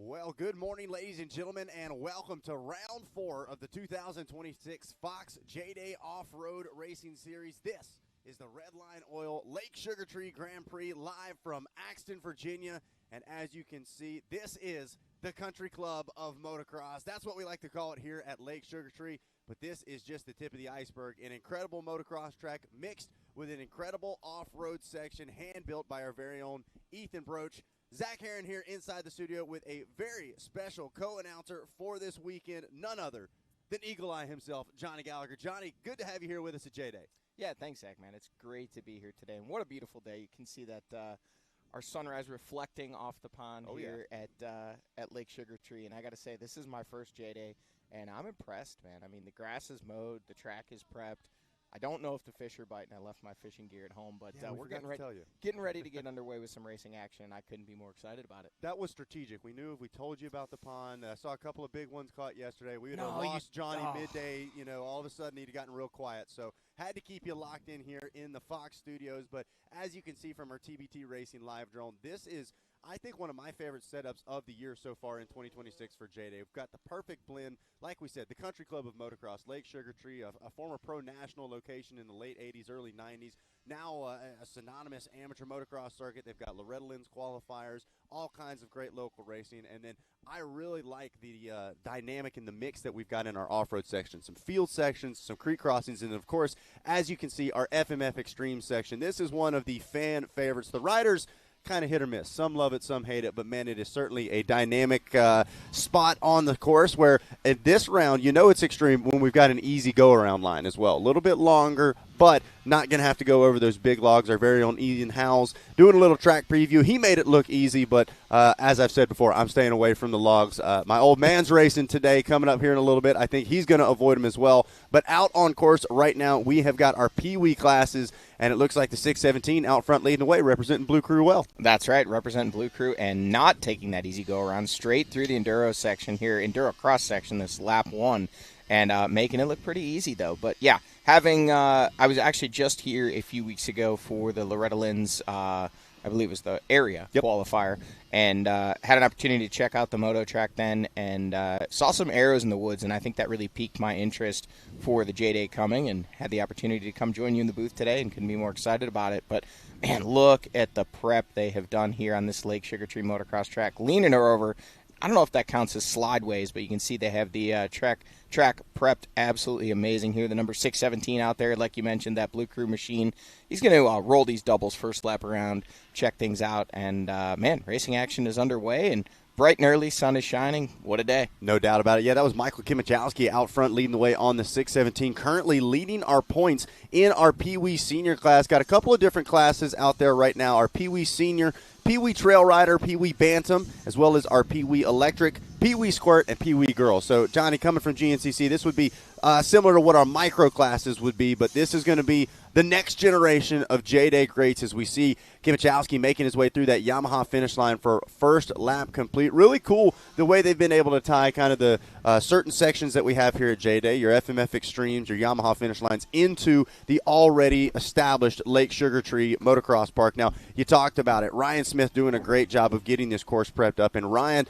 Well, good morning, ladies and gentlemen, and welcome to round 4 of the 2026 Fox JDay Offroad Racing Series. This is the Redline Oil Lake Sugar Tree Grand Prix live from Axton, Virginia. And as you can see, this is the country club of motocross. That's what we like to call it here at Lake Sugar Tree. But this is just the tip of the iceberg. An incredible motocross track mixed with an incredible off-road section hand-built by our very own Ethan Broach. Zach Herron here inside the studio with a very special co-announcer for this weekend, none other than Eagle Eye himself, Johnny Gallagher. Johnny, good to have you here with us at JDay. Yeah, thanks, Zach, man. It's great to be here today. And what a beautiful day. You can see that our sunrise reflecting off the pond here at Lake Sugar Tree. And I got to say, this is my first JDay, and I'm impressed, man. I mean, the grass is mowed, the track is prepped. I don't know if the fish are biting. I left my fishing gear at home, but we're getting ready to get underway with some racing action, and I couldn't be more excited about it. That was strategic. We knew if we told you about the pond, I saw a couple of big ones caught yesterday. We would have lost Johnny midday. You know, all of a sudden he'd gotten real quiet. So had to keep you locked in here in the Fox studios. But as you can see from our TBT Racing live drone, this is, I think, one of my favorite setups of the year so far in 2026 for JDay. We've got the perfect blend, like we said, the country club of motocross, Lake Sugar Tree, a former pro national location in the late 80s, early 90s, now a synonymous amateur motocross circuit. They've got Loretta Lynn's qualifiers, all kinds of great local racing. And then I really like the dynamic and the mix that we've got in our off-road section. Some field sections, some creek crossings, and, of course, as you can see, our FMF Extreme section. This is one of the fan favorites. The riders kind of hit or miss. Some love it, some hate it, but man, it is certainly a dynamic spot on the course where at this round, you know it's extreme when we've got an easy go-around line as well. A little bit longer, but not going to have to go over those big logs. Our very own Ian Howells doing a little track preview. He made it look easy, but as I've said before, I'm staying away from the logs. My old man's racing today, coming up here in a little bit. I think he's going to avoid them as well. But out on course right now, we have got our Pee-wee classes, and it looks like the 617 out front leading the way, representing Blue Crew well. That's right, representing Blue Crew and not taking that easy go-around straight through the Enduro section here, Enduro cross section, this lap 1, and making it look pretty easy, though. But, yeah, I was actually just here a few weeks ago for the Loretta Lynn's, I believe it was the area qualifier, and had an opportunity to check out the Moto track then, and saw some arrows in the woods, and I think that really piqued my interest for the JDay coming, and had the opportunity to come join you in the booth today, and couldn't be more excited about it. But, man, look at the prep they have done here on this Lake Sugar Tree motocross track, leaning her over. I don't know if that counts as slideways, but you can see they have the track prepped absolutely amazing here. The number 617 out there, like you mentioned, that Blue Crew machine. He's going to roll these doubles first lap around, check things out, and, man, racing action is underway, and bright and early, sun is shining. What a day. No doubt about it. Yeah, that was Michael Kimichowski out front leading the way on the 617, currently leading our points in our Pee-wee senior class. Got a couple of different classes out there right now. Our Pee-wee senior, Pee-wee Trail Rider, Pee-wee Bantam, as well as our Pee-wee Electric, Pee-wee Squirt, and Pee-wee Girl. So, Johnny, coming from GNCC, this would be similar to what our micro classes would be, but this is going to be the next generation of JDay greats as we see Kimichowski making his way through that Yamaha finish line for first lap complete. Really cool the way they've been able to tie kind of the certain sections that we have here at JDay, your FMF Extremes, your Yamaha finish lines, into the already established Lake Sugar Tree Motocross Park. Now, you talked about it. Ryan Smith doing a great job of getting this course prepped up, and Ryan,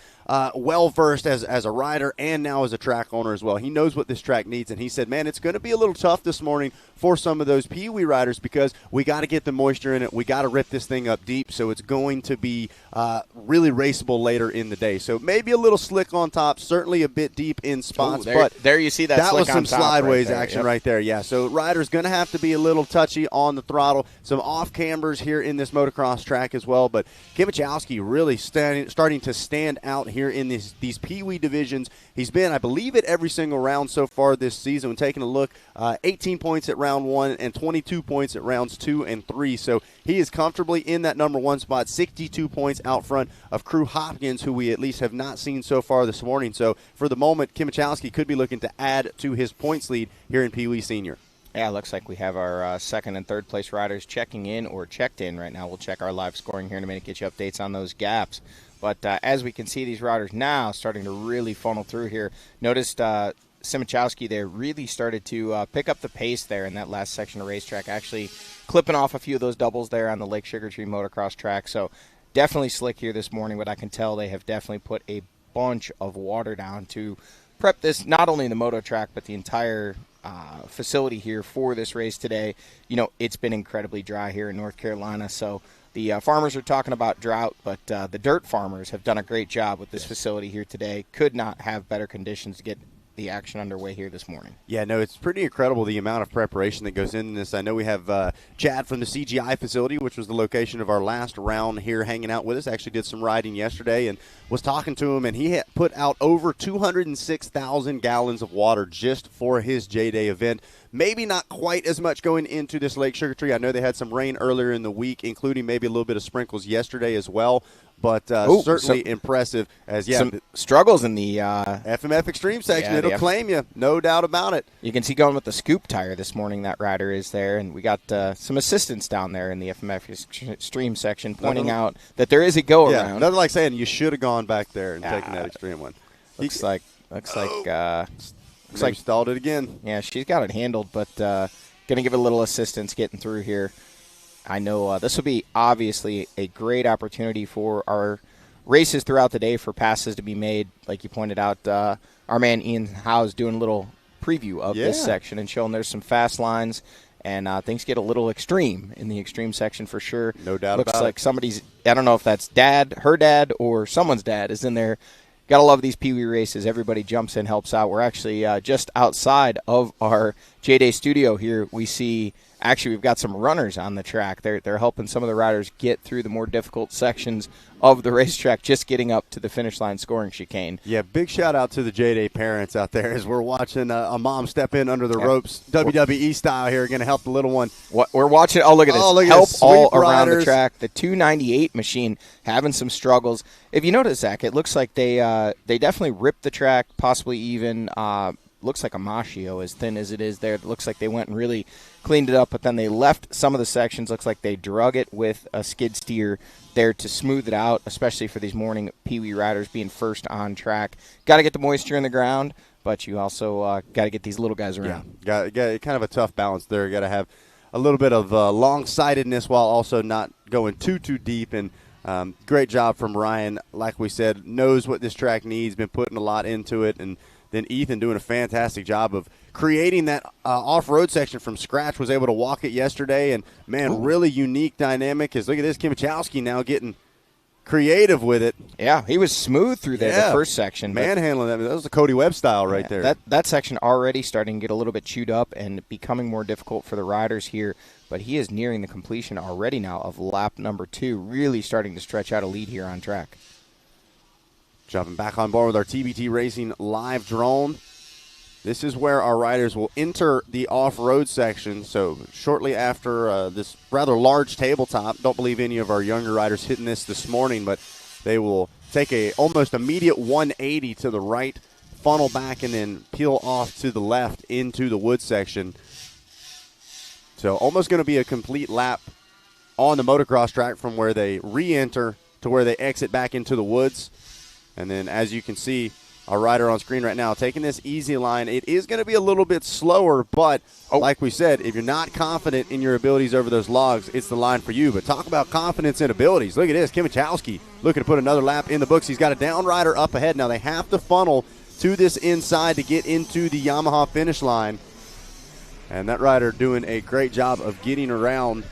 well-versed as a rider and now as a track owner as well. He knows what this track needs, and he said, man, it's going to be a little tough this morning for some of those Pee-wee riders because we got to get the moisture in it. We got to rip this thing up deep, so it's going to be really raceable later in the day. So maybe a little slick on top, certainly a bit deep in spots. But there you see that was some slideways right action right there. Yeah, so riders going to have to be a little touchy on the throttle. Some off-cambers here in this motocross track as well. But Kimichowski really starting to stand out here in these Pee-wee divisions. He's been, I believe, at every single round so far this season. When taking a look, 18 points at round 1 and 22 points at rounds 2 and 3. So he is comfortably in that number 1 spot, 62 points out front of Crew Hopkins, who we at least have not seen so far this morning. So for the moment, Kimichowski could be looking to add to his points lead here in Pee-wee Senior. Yeah, it looks like we have our second and third place riders checking in or checked in right now. We'll check our live scoring here in a minute, get you updates on those gaps. But as we can see, these riders now starting to really funnel through here. Noticed Kimichowski there really started to pick up the pace there in that last section of racetrack, actually clipping off a few of those doubles there on the Lake Sugar Tree motocross track. So definitely slick here this morning. What I can tell, they have definitely put a bunch of water down to prep this, not only the moto track, but the entire facility here for this race today. You know, it's been incredibly dry here in North Carolina, so the farmers are talking about drought, but the dirt farmers have done a great job with this facility here today. Could not have better conditions to get the action underway here this morning. Yeah, no, it's pretty incredible the amount of preparation that goes into this. I know we have Chad from the CGI facility, which was the location of our last round here, hanging out with us. Actually did some riding yesterday and was talking to him, and he had put out over 206,000 gallons of water just for his JDay event. Maybe not quite as much going into this Lake Sugar Tree. I know they had some rain earlier in the week, including maybe a little bit of sprinkles yesterday as well. But certainly impressive. Some struggles in the FMF Extreme section. Yeah, it'll claim you, no doubt about it. You can see going with the scoop tire this morning, that rider is there. And we got some assistants down there in the FMF Extreme section pointing out that there is a go-around. Yeah, nothing like saying you should have gone back there and taken that Extreme one. Looks like stalled it again. Yeah, she's got it handled, but going to give it a little assistance getting through here. I know this will be obviously a great opportunity for our races throughout the day for passes to be made. Like you pointed out, our man Ian Howe's doing a little preview of this section and showing there's some fast lines, and things get a little extreme in the extreme section for sure. No doubt about it. Looks like somebody's, I don't know if that's her dad, or someone's dad is in there. Got to love these Pee Wee races. Everybody jumps in, helps out. We're actually just outside of our JDay studio here. We see, actually, we've got some runners on the track. They're helping some of the riders get through the more difficult sections of the racetrack, just getting up to the finish line scoring chicane. Yeah, big shout out to the JDay parents out there as we're watching a mom step in under the ropes, WWE style here, going to help the little one. What we're watching, look at this. Look at help this. all Sweet around riders. the track. The 298 machine having some struggles. If you notice, Zach, it looks like they definitely ripped the track, possibly even looks like a Machio, as thin as it is there. It looks like they went and really cleaned it up, but then they left some of the sections. Looks like they drug it with a skid steer there to smooth it out, especially for these morning Pee Wee riders being first on track. Got to get the moisture in the ground, but you also got to get these little guys around. Yeah, got kind of a tough balance there. Got to have a little bit of long-sightedness while also not going too deep. And great job from Ryan. Like we said, knows what this track needs, been putting a lot into it. And then Ethan doing a fantastic job of creating that off-road section from scratch, was able to walk it yesterday. And, man, really unique dynamic is, look at this, Kimichowski now getting creative with it. Yeah, he was smooth through there, the first section. Manhandling that. That was the Cody Webb style right there. That section already starting to get a little bit chewed up and becoming more difficult for the riders here. But he is nearing the completion already now of lap number 2, really starting to stretch out a lead here on track. Jumping back on board with our TBT Racing live drone. This is where our riders will enter the off-road section. So shortly after this rather large tabletop, don't believe any of our younger riders hitting this morning, but they will take a almost immediate 180 to the right, funnel back, and then peel off to the left into the wood section. So almost going to be a complete lap on the motocross track from where they re-enter to where they exit back into the woods. And then, as you can see, our rider on screen right now taking this easy line. It is going to be a little bit slower, but like we said, if you're not confident in your abilities over those logs, it's the line for you. But talk about confidence in abilities. Look at this. Kimichowski looking to put another lap in the books. He's got a down rider up ahead. Now they have to funnel to this inside to get into the Yamaha finish line. And that rider doing a great job of getting around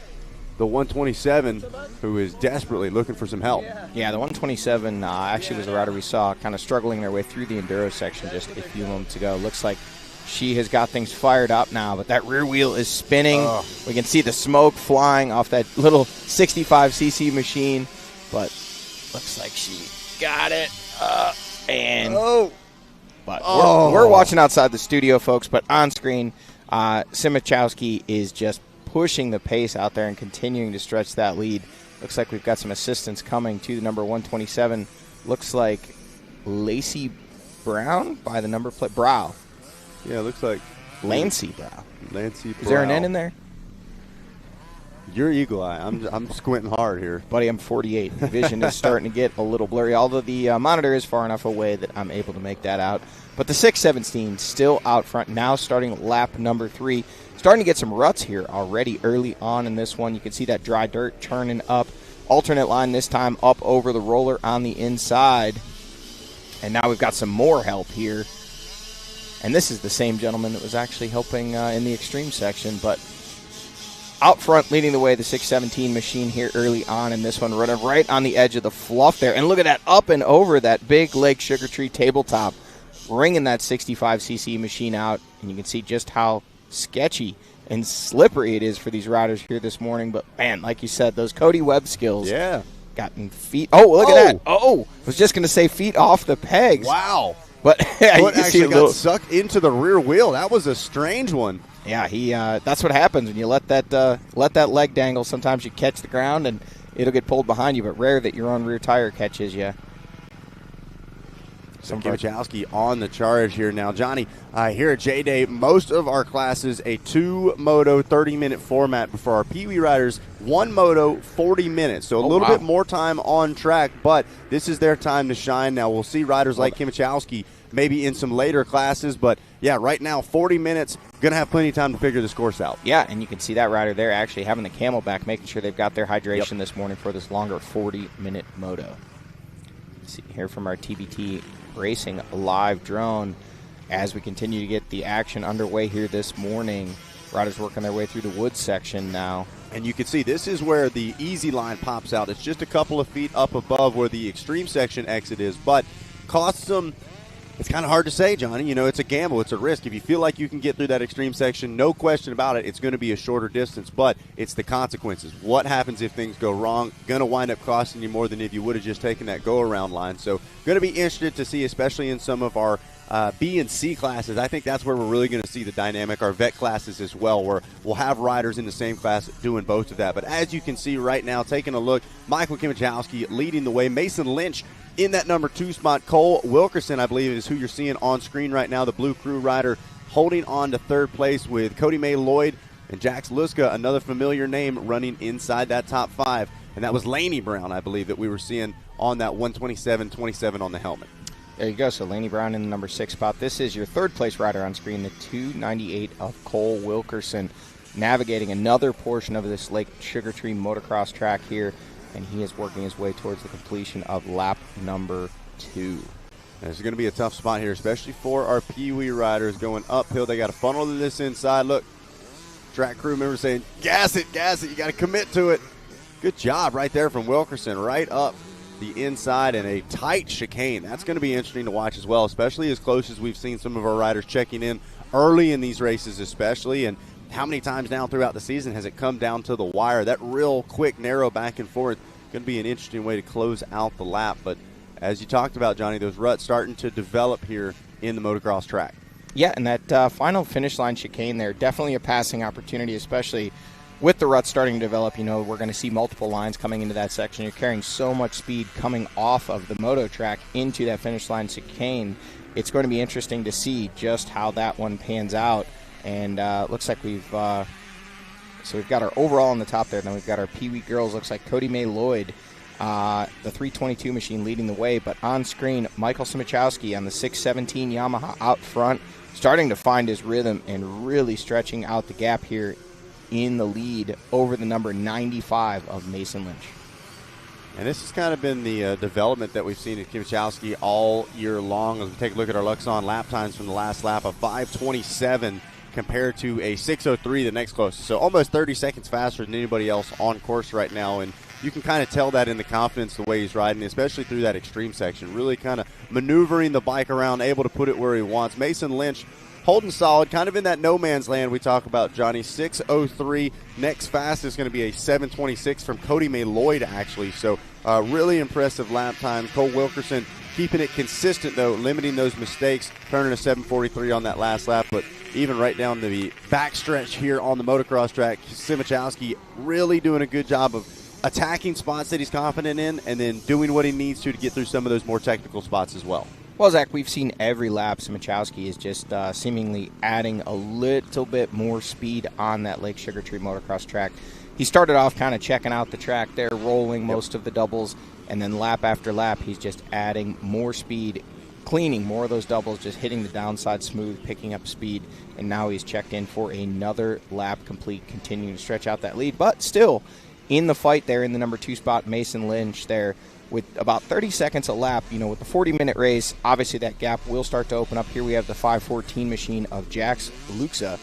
the 127, who is desperately looking for some help. Yeah, the 127 actually was the rider we saw kind of struggling their way through the enduro section just a few moments ago. Looks like she has got things fired up now, but that rear wheel is spinning. We can see the smoke flying off that little 65cc machine, but looks like she got it. We're watching outside the studio, folks, but on screen, Kimichowski is just pushing the pace out there and continuing to stretch that lead. Looks like we've got some assistance coming to the number 127. Looks like Lacey Brown by the number plate. Brow. Yeah, it looks like Lancy Brow. Lancy Brow. Is there an N in there? Your eagle eye. I'm squinting hard here. Buddy, I'm 48. Vision is starting to get a little blurry, although the monitor is far enough away that I'm able to make that out. But the 617 still out front, now starting lap number 3. Starting to get some ruts here already early on in this one. You can see that dry dirt turning up. Alternate line this time up over the roller on the inside. And now we've got some more help here. And this is the same gentleman that was actually helping in the extreme section. But out front, leading the way, the 617 machine here early on in this one, running right on the edge of the fluff there. And look at that, up and over that big Lake Sugar Tree tabletop, ringing that 65cc machine out. And you can see just how sketchy and slippery it is for these riders here this morning. But, man, like you said, those Cody Webb skills. Yeah. Gotten feet. Oh, look at that. Oh, I was just going to say feet off the pegs. Wow. But Foot actually got sucked into the rear wheel. That was a strange one. Yeah, he. That's what happens when you let that leg dangle. Sometimes you catch the ground and it'll get pulled behind you, but rare that your own rear tire catches you. So Kimachowski on the charge here now. Johnny, here at JDay, most of our classes a 2-moto 30-minute format for our Pee Wee riders. 1 moto, 40 minutes. So a little bit more time on track, but this is their time to shine. Now we'll see riders like Kimachowski maybe in some later classes, but yeah, right now 40 minutes, gonna have plenty of time to figure this course out. Yeah, and you can see that rider there actually having the Camelback, making sure they've got their hydration this morning for this longer 40-minute moto. See here from our TBT Racing live drone as we continue to get the action underway here this morning. Riders working their way through the woods section now. And you can see this is where the easy line pops out. It's just a couple of feet up above where the extreme section exit is, but costs them. It's kind of hard to say, Johnny. You know, it's a gamble. It's a risk. If you feel like you can get through that extreme section, no question about it, it's going to be a shorter distance, but it's the consequences. What happens if things go wrong? Going to wind up costing you more than if you would have just taken that go-around line. So going to be interested to see, especially in some of our B and C classes. I think that's where we're really going to see the dynamic. Our vet classes as well, where we'll have riders in the same class doing both of that. But as you can see right now, taking a look, Michael Kimachowski leading the way. Mason Lynch in that number 2 spot. Cole Wilkerson, I believe, is who you're seeing on screen right now, the Blue Crew rider, holding on to 3rd place with Cody May Lloyd and Jax Luska, another familiar name, running inside that top 5. And that was Laney Brown, I believe, that we were seeing on that 127.27 on the helmet. There you go. So Laney Brown in the number 6 spot. This is your 3rd place rider on screen, the 298 of Cole Wilkerson, navigating another portion of this Lake Sugar Tree motocross track here. And he is working his way towards the completion of lap number 2. This is going to be a tough spot here, especially for our Pee Wee riders going uphill. They got to funnel to this inside. Look, track crew member saying, gas it, you got to commit to it. Good job right there from Wilkerson, right up the inside and a tight chicane. That's going to be interesting to watch as well, especially as close as we've seen some of our riders checking in early in these races especially. And how many times now throughout the season has it come down to the wire? That real quick, narrow back and forth going to be an interesting way to close out the lap. But as you talked about, Johnny, those ruts starting to develop here in the motocross track. Yeah, and that final finish line chicane there, definitely a passing opportunity, especially with the ruts starting to develop. You know, we're going to see multiple lines coming into that section. You're carrying so much speed coming off of the moto track into that finish line chicane. It's going to be interesting to see just how that one pans out. And looks like we've got our overall on the top there. Then we've got our Pee Wee girls. Looks like Cody May Lloyd, the 322 machine leading the way. But on screen, Michael Simachowski on the 617 Yamaha out front, starting to find his rhythm and really stretching out the gap here in the lead over the number 95 of Mason Lynch. And this has kind of been the development that we've seen at Kimachowski all year long. As we take a look at our Luxon lap times from the last lap of 5:27 compared to a 6:03 the next closest. So almost 30 seconds faster than anybody else on course right now. And you can kind of tell that in the confidence the way he's riding, especially through that extreme section. Really kind of maneuvering the bike around, able to put it where he wants. Mason Lynch holding solid, kind of in that no man's land we talk about, Johnny. 6:03. Next fastest is going to be a 7:26 from Cody May Lloyd, actually. So really impressive lap time. Cole Wilkerson keeping it consistent, though, limiting those mistakes, turning a 7:43 on that last lap. But even right down to the backstretch here on the motocross track, Simachowski really doing a good job of attacking spots that he's confident in and then doing what he needs to get through some of those more technical spots as well. Well, Zach, we've seen every lap Simachowski is just seemingly adding a little bit more speed on that Lake Sugar Tree motocross track. He started off kind of checking out the track there, rolling most of the doubles, and then lap after lap, he's just adding more speed, cleaning more of those doubles, just hitting the downside smooth, picking up speed, and now he's checked in for another lap complete, continuing to stretch out that lead, but still in the fight there in the number 2 spot, Mason Lynch there with about 30 seconds a lap, with the 40-minute race, obviously that gap will start to open up. Here we have the 5:14 machine of Jax Luxa.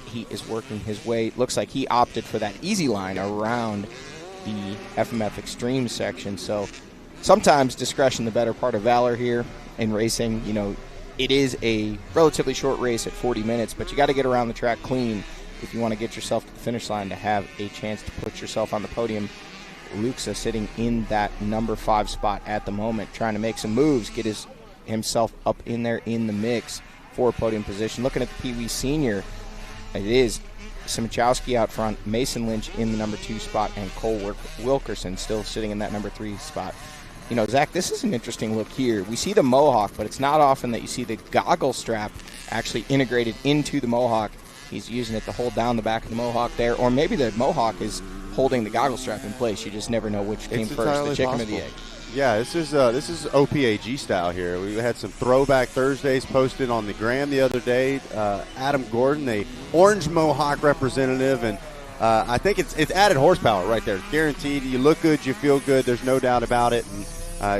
He is working his way. Looks like he opted for that easy line around the FMF Extreme section. So sometimes discretion the better part of valor here in racing. It is a relatively short race at 40 minutes, but you got to get around the track clean if you want to get yourself to the finish line to have a chance to put yourself on the podium. Luxa sitting in that number 5 spot at the moment, trying to make some moves, get himself up in there in the mix for podium position. Looking at the Pee Wee Senior, it is Simachowski out front, Mason Lynch in the number 2 spot, and Cole Wilkerson still sitting in that number 3 spot. Zach, this is an interesting look here. We see the Mohawk, but it's not often that you see the goggle strap actually integrated into the Mohawk. He's using it to hold down the back of the Mohawk there, or maybe the Mohawk is holding the goggle strap in place. You just never know which came first, the chicken or the egg. Yeah, this is OPAG style here. We had some throwback Thursdays posted on the gram the other day. Adam Gordon, the orange Mohawk representative, and I think it's added horsepower right there. Guaranteed. You look good, you feel good. There's no doubt about it. And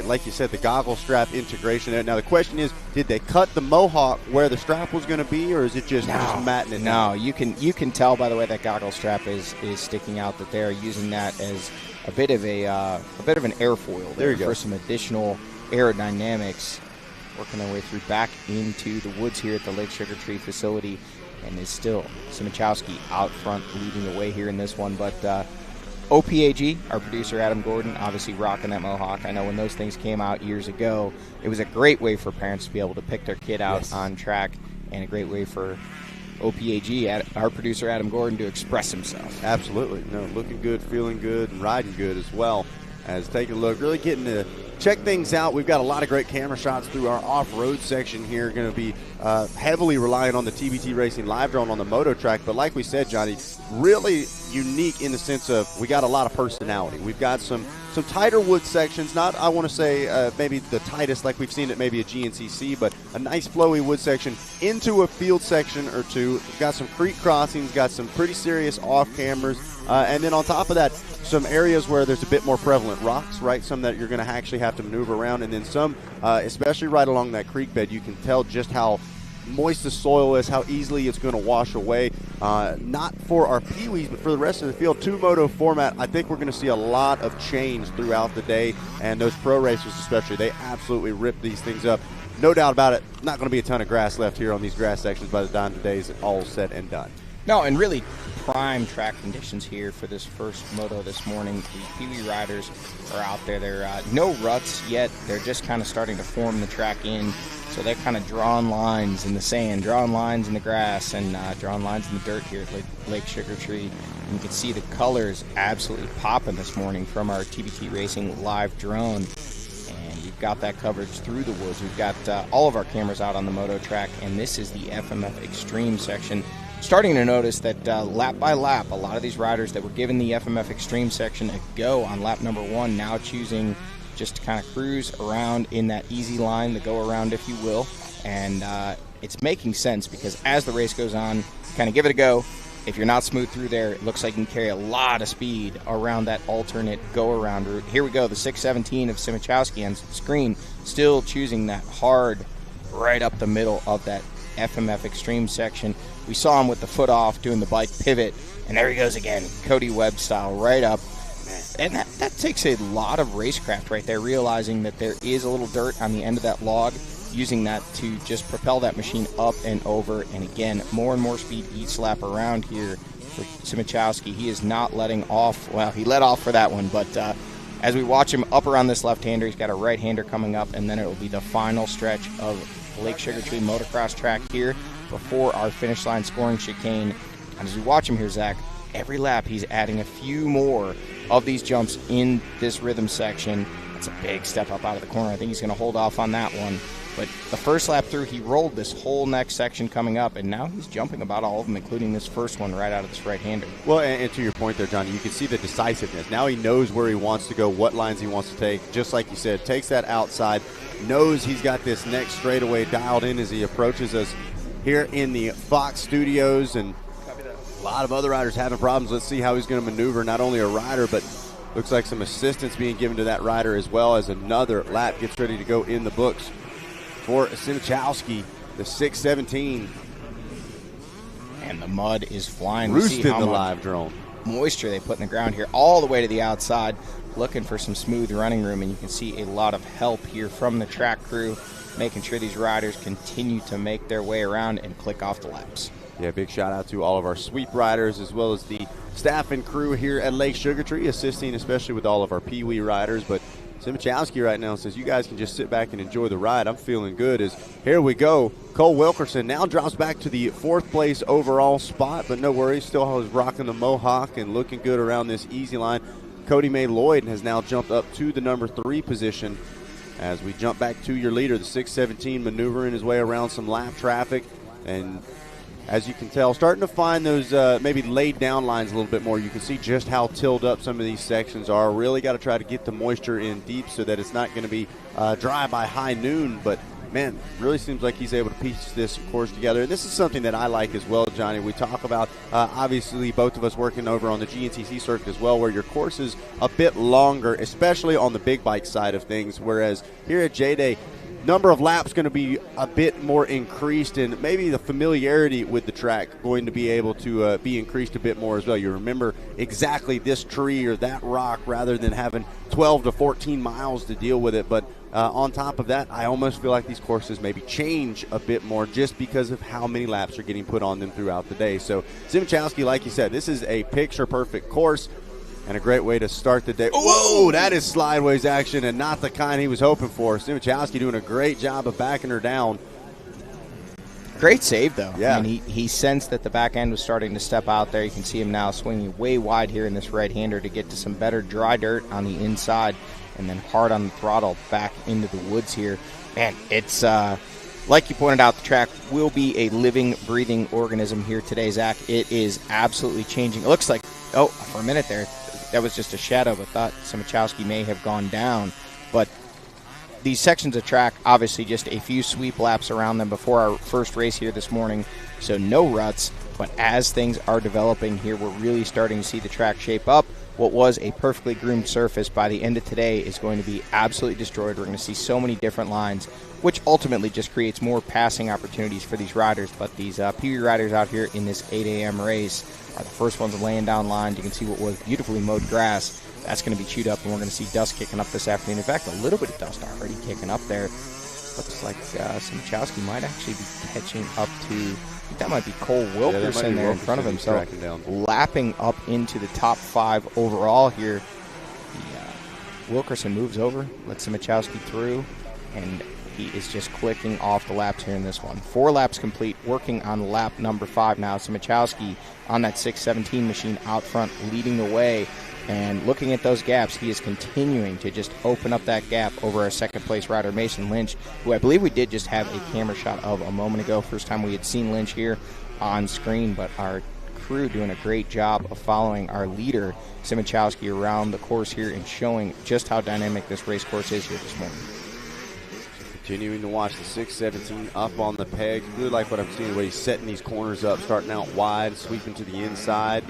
like you said, the goggle strap integration. Now the question is, did they cut the Mohawk where the strap was going to be, or is it just matting it down? No, you can tell by the way that goggle strap is sticking out that they're using that as a bit of an airfoil there for some additional aerodynamics. Working their way through back into the woods here at the Lake Sugar Tree facility, and is still Simachowski out front leading the way here in this one. But OPAG, our producer Adam Gordon, obviously rocking that Mohawk. I know when those things came out years ago, it was a great way for parents to be able to pick their kid out on track, and a great way for OPAG, our producer Adam Gordon, to express himself. Absolutely. Looking good, feeling good, and riding good as well. As taking a look, really getting to check things out. We've got a lot of great camera shots through our off-road section here. Going to be heavily relying on the TBT Racing live drone on the Moto track. But like we said, Johnny, really unique in the sense of we got a lot of personality. We've got some tighter wood sections. Not, I want to say, maybe the tightest like we've seen at maybe a GNCC, but a nice flowy wood section into a field section or two. We've got some creek crossings, got some pretty serious off-cameras. And then on top of that, some areas where there's a bit more prevalent rocks, right? Some that you're going to actually have to maneuver around. And then some, especially right along that creek bed, you can tell just how moist the soil is, how easily it's going to wash away. Not for our Pee-wees, but for the rest of the field. 2-moto format, I think we're going to see a lot of change throughout the day. And those pro racers especially, they absolutely rip these things up. No doubt about it, not going to be a ton of grass left here on these grass sections by the time today's all said and done. No, and really prime track conditions here for this first moto this morning. The Pee-wee riders are out there. They're no ruts yet. They're just kind of starting to form the track in. So they're kind of drawing lines in the sand, drawing lines in the grass, and drawing lines in the dirt here at Lake Sugar Tree. And you can see the colors absolutely popping this morning from our TBT Racing live drone. And we've got that coverage through the woods. We've got all of our cameras out on the Moto track, and this is the FMF Extreme section. Starting to notice that lap by lap, a lot of these riders that were given the FMF Extreme section a go on lap number 1 now choosing just to kind of cruise around in that easy line, the go around, if you will. And it's making sense because as the race goes on, kind of give it a go. If you're not smooth through there, it looks like you can carry a lot of speed around that alternate go-around route. Here we go, the 617 of Simachowski on screen, still choosing that hard right up the middle of that FMF Extreme section. We saw him with the foot off doing the bike pivot, and there he goes again, Cody Webb style, right up. And that takes a lot of racecraft right there, realizing that there is a little dirt on the end of that log, using that to just propel that machine up and over. And again, more and more speed each lap around here for Simachowski. He is not letting off. Well, he let off for that one, but as we watch him up around this left-hander, he's got a right-hander coming up, and then it will be the final stretch of Lake Sugar Tree motocross track here before our finish line scoring chicane. And as we watch him here, Zach, every lap he's adding a few more of these jumps in this rhythm section. That's a big step up out of the corner. I think he's going to hold off on that one. But the first lap through, he rolled this whole next section coming up, and now he's jumping about all of them, including this first one right out of this right-hander. Well, and to your point there, Johnny, you can see the decisiveness. Now he knows where he wants to go, what lines he wants to take. Just like you said, takes that outside, knows he's got this next straightaway dialed in as he approaches us here in the Fox studios. And a lot of other riders having problems. Let's see how he's going to maneuver not only a rider, but Looks like some assistance being given to that rider as well as another lap gets ready to go in the books for Simichowski, the 6:17. And the mud is flying. Roosted the live drone. Moisture they put in the ground here all the way to the outside, looking for some smooth running room, and you can see a lot of help here from the track crew, making sure these riders continue to make their way around and click off the laps. Yeah, big shout out to all of our sweep riders as well as the staff and crew here at Lake Sugartree, assisting especially with all of our Pee-wee riders. But Simichowski right now says you guys can just sit back and enjoy the ride. I'm feeling good as here we go. Cole Wilkerson now drops back to the 4th place overall spot, but no worries, still is rocking the mohawk and looking good around this easy line. Cody May Lloyd has now jumped up to the number 3 position as we jump back to your leader, the 6:17, maneuvering his way around some lap traffic. And as you can tell, starting to find those maybe laid down lines a little bit more. You can see just how tilled up some of these sections are. Really got to try to get the moisture in deep so that it's not going to be dry by high noon. But, man, really seems like he's able to piece this course together. And this is something that I like as well, Johnny. We talk about, obviously, both of us working over on the GNCC circuit as well, where your course is a bit longer, especially on the big bike side of things, whereas here at JDay, number of laps going to be a bit more increased, and maybe the familiarity with the track going to be able to be increased a bit more as well. You remember exactly this tree or that rock rather than having 12 to 14 miles to deal with it. But on top of that, I almost feel like these courses maybe change a bit more just because of how many laps are getting put on them throughout the day. So Simichowski, like you said, this is a picture-perfect course. And a great way to start the day. Whoa, that is slideways action and not the kind he was hoping for. Simichowski doing a great job of backing her down. Great save, though. Yeah. I mean, he sensed that the back end was starting to step out there. You can see him now swinging way wide here in this right-hander to get to some better dry dirt on the inside and then hard on the throttle back into the woods here. Man, it's like you pointed out, the track will be a living, breathing organism here today, Zach. It is absolutely changing. It looks like, oh, for a minute there, that was just a shadow, but thought Simichowski may have gone down. But these sections of track, obviously just a few sweep laps around them before our first race here this morning, so no ruts. But as things are developing here, we're really starting to see the track shape up. What was a perfectly groomed surface by the end of today is going to be absolutely destroyed. We're going to see so many different lines, which ultimately just creates more passing opportunities for these riders. But these Pee-wee riders out here in this 8 a.m. race are the first ones laying down lines. You can see what was beautifully mowed grass. That's going to be chewed up, and we're going to see dust kicking up this afternoon. In fact, a little bit of dust already kicking up there. Looks like Simichowski might actually be catching up to, I think that might be Cole Wilkerson there in front of him. So lapping up into the top 5 overall here. Wilkerson moves over, lets Simichowski through, and he is just clicking off the laps here in this one. 4 laps complete, working on lap number 5 now. Simichowski on that 6:17 machine out front, leading the way. And looking at those gaps, he is continuing to just open up that gap over our second-place rider, Mason Lynch, who I believe we did just have a camera shot of a moment ago. First time we had seen Lynch here on screen, but our crew doing a great job of following our leader, Simichowski, around the course here and showing just how dynamic this race course is here this morning. Continuing to watch the 6:17 up on the peg. Really like what I'm seeing, the way he's setting these corners up, starting out wide, sweeping to the inside.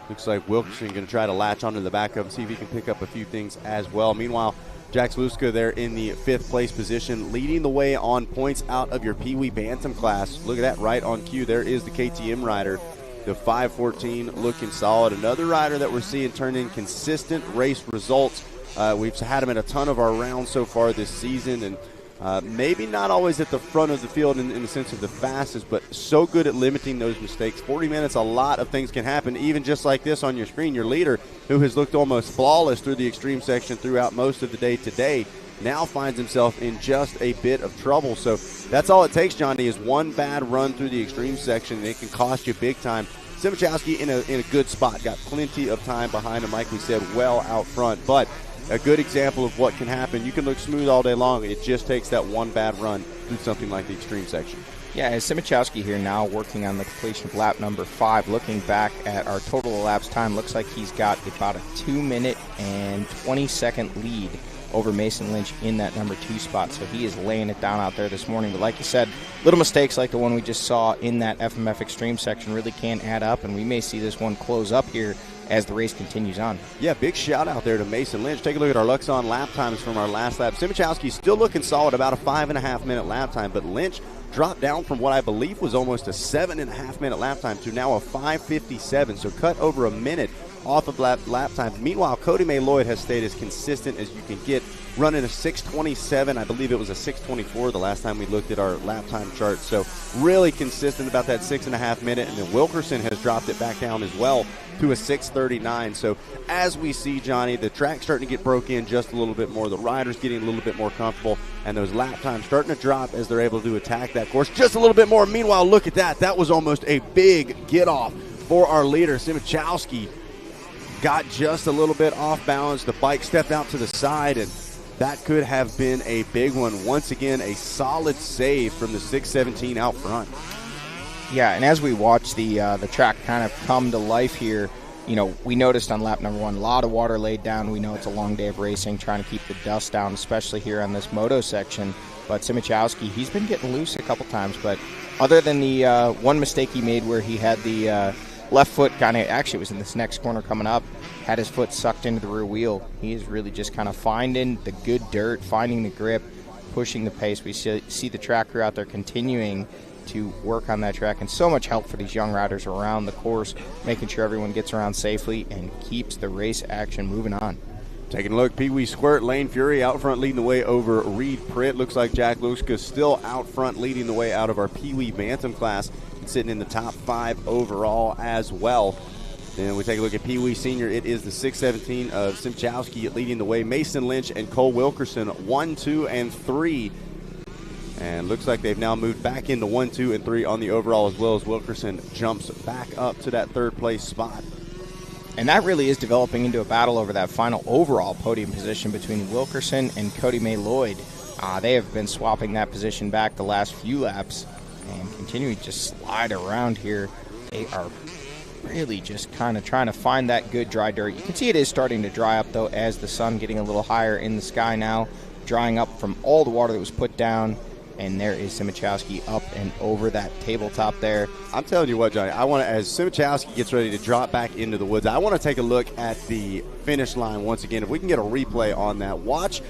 Looks like Wilkerson going to try to latch onto the back of him, see if he can pick up a few things as well. Meanwhile, Jax Luska there in the 5th place position, leading the way on points out of your Pee-wee Bantam class. Look at that, right on cue. There is the KTM rider, the 5:14, looking solid. Another rider that we're seeing turn in consistent race results. We've had him in a ton of our rounds so far this season, and maybe not always at the front of the field in the sense of the fastest, but so good at limiting those mistakes. 40 minutes, a lot of things can happen, even just like this on your screen. Your leader, who has looked almost flawless through the extreme section throughout most of the day today, now finds himself in just a bit of trouble. So that's all it takes, Johnny, is one bad run through the extreme section, and it can cost you big time. Simichowski in a good spot, got plenty of time behind him, like we said, well out front, but a good example of what can happen. You can look smooth all day long. It just takes that one bad run through something like the extreme section. Yeah, Simichowski here now working on the completion of lap number 5. Looking back at our total elapsed time, looks like he's got about a 2-minute and 20-second lead over Mason Lynch in that number 2 spot. So he is laying it down out there this morning. But like you said, little mistakes like the one we just saw in that FMF Extreme section really can add up, and we may see this one close up here as the race continues on. Yeah, big shout out there to Mason Lynch. Take a look at our Luxon lap times from our last lap. Simichowski's still looking solid, about a 5.5 minute lap time, but Lynch dropped down from what I believe was almost a 7.5 minute lap time to now a 5:57, so cut over a minute off of lap time. Meanwhile, Cody May Lloyd has stayed as consistent as you can get, running a 6:27. I believe it was a 6:24 the last time we looked at our lap time chart. So really consistent about that 6.5 minute. And then Wilkerson has dropped it back down as well to a 6:39. So as we see, Johnny, the track's starting to get broke in just a little bit more. The riders getting a little bit more comfortable, and those lap times starting to drop as they're able to attack that course just a little bit more. Meanwhile, look at that. That was almost a big get off for our leader. Simichowski got just a little bit off balance. The bike stepped out to the side, and that could have been a big one. Once again, a solid save from the 617 out front. Yeah, and as we watch the track kind of come to life here, you know, we noticed on lap number 1, a lot of water laid down. We know it's a long day of racing, trying to keep the dust down, especially here on this moto section. But Simichowski, he's been getting loose a couple times, but other than the one mistake he made where he had the left foot kind of, actually it was in this next corner coming up, had his foot sucked into the rear wheel. He is really just kind of finding the good dirt, finding the grip, pushing the pace. We see the track crew out there continuing to work on that track, and so much help for these young riders around the course, making sure everyone gets around safely and keeps the race action moving on. Taking a look, Pee Wee Squirt, Lane Fury out front leading the way over Reed Pritt. Looks like Jack Luska still out front leading the way out of our Pee Wee Bantam class, and sitting in the top 5 overall as well. Then we take a look at Pee Wee Senior. It is the 617 of Simichowski leading the way. Mason Lynch and Cole Wilkerson 1, 2, and 3. And looks like they've now moved back into 1, 2, and 3 on the overall, as well as Wilkerson jumps back up to that 3rd place spot. And that really is developing into a battle over that final overall podium position between Wilkerson and Cody May Lloyd. They have been swapping that position back the last few laps and continuing to just slide around here. They are really just kind of trying to find that good dry dirt. You can see it is starting to dry up, though, as the sun getting a little higher in the sky now, drying up from all the water that was put down. And there is Simichowski up and over that tabletop there. I'm telling you what, Johnny, I want to, as Simichowski gets ready to drop back into the woods, I want to take a look at the finish line once again. If we can get a replay on that, watch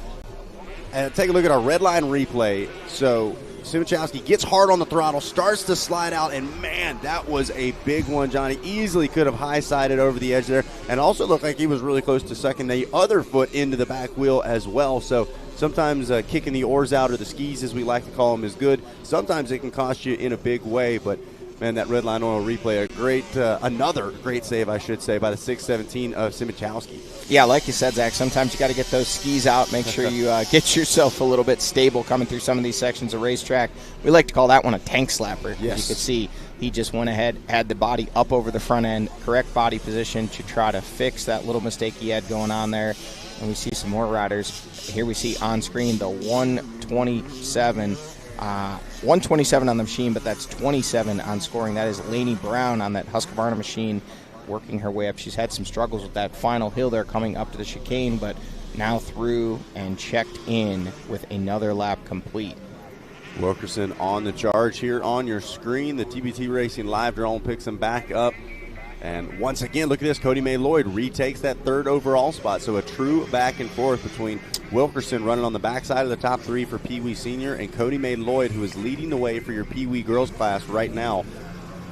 and take a look at our red line replay. So Simichowski gets hard on the throttle, starts to slide out, and man, that was a big one, Johnny. Easily could have high-sided over the edge there, and also looked like he was really close to sucking the other foot into the back wheel as well. So sometimes kicking the oars out, or the skis as we like to call them, is good. Sometimes it can cost you in a big way, but man, that red line oil replay, another great save, I should say, by the 617 of Simichowski. Yeah, like you said, Zach, sometimes you got to get those skis out, make sure you get yourself a little bit stable coming through some of these sections of racetrack. We like to call that one a tank slapper. Yes. You could see he just went ahead, had the body up over the front end, correct body position to try to fix that little mistake he had going on there. And we see some more riders. Here we see on screen the 127. 127 on the machine, but that's 27 on scoring. That is Lainey Brown on that Husqvarna machine, working her way up. She's had some struggles with that final hill there coming up to the chicane, but now through and checked in with another lap complete. Wilkerson on the charge here on your screen. The TBT Racing live drone picks him back up. And once again, look at this. Cody May Lloyd retakes that 3rd overall spot. So a true back and forth between Wilkerson running on the backside of the top 3 for Pee Wee Senior, and Cody May Lloyd, who is leading the way for your Pee Wee girls class right now.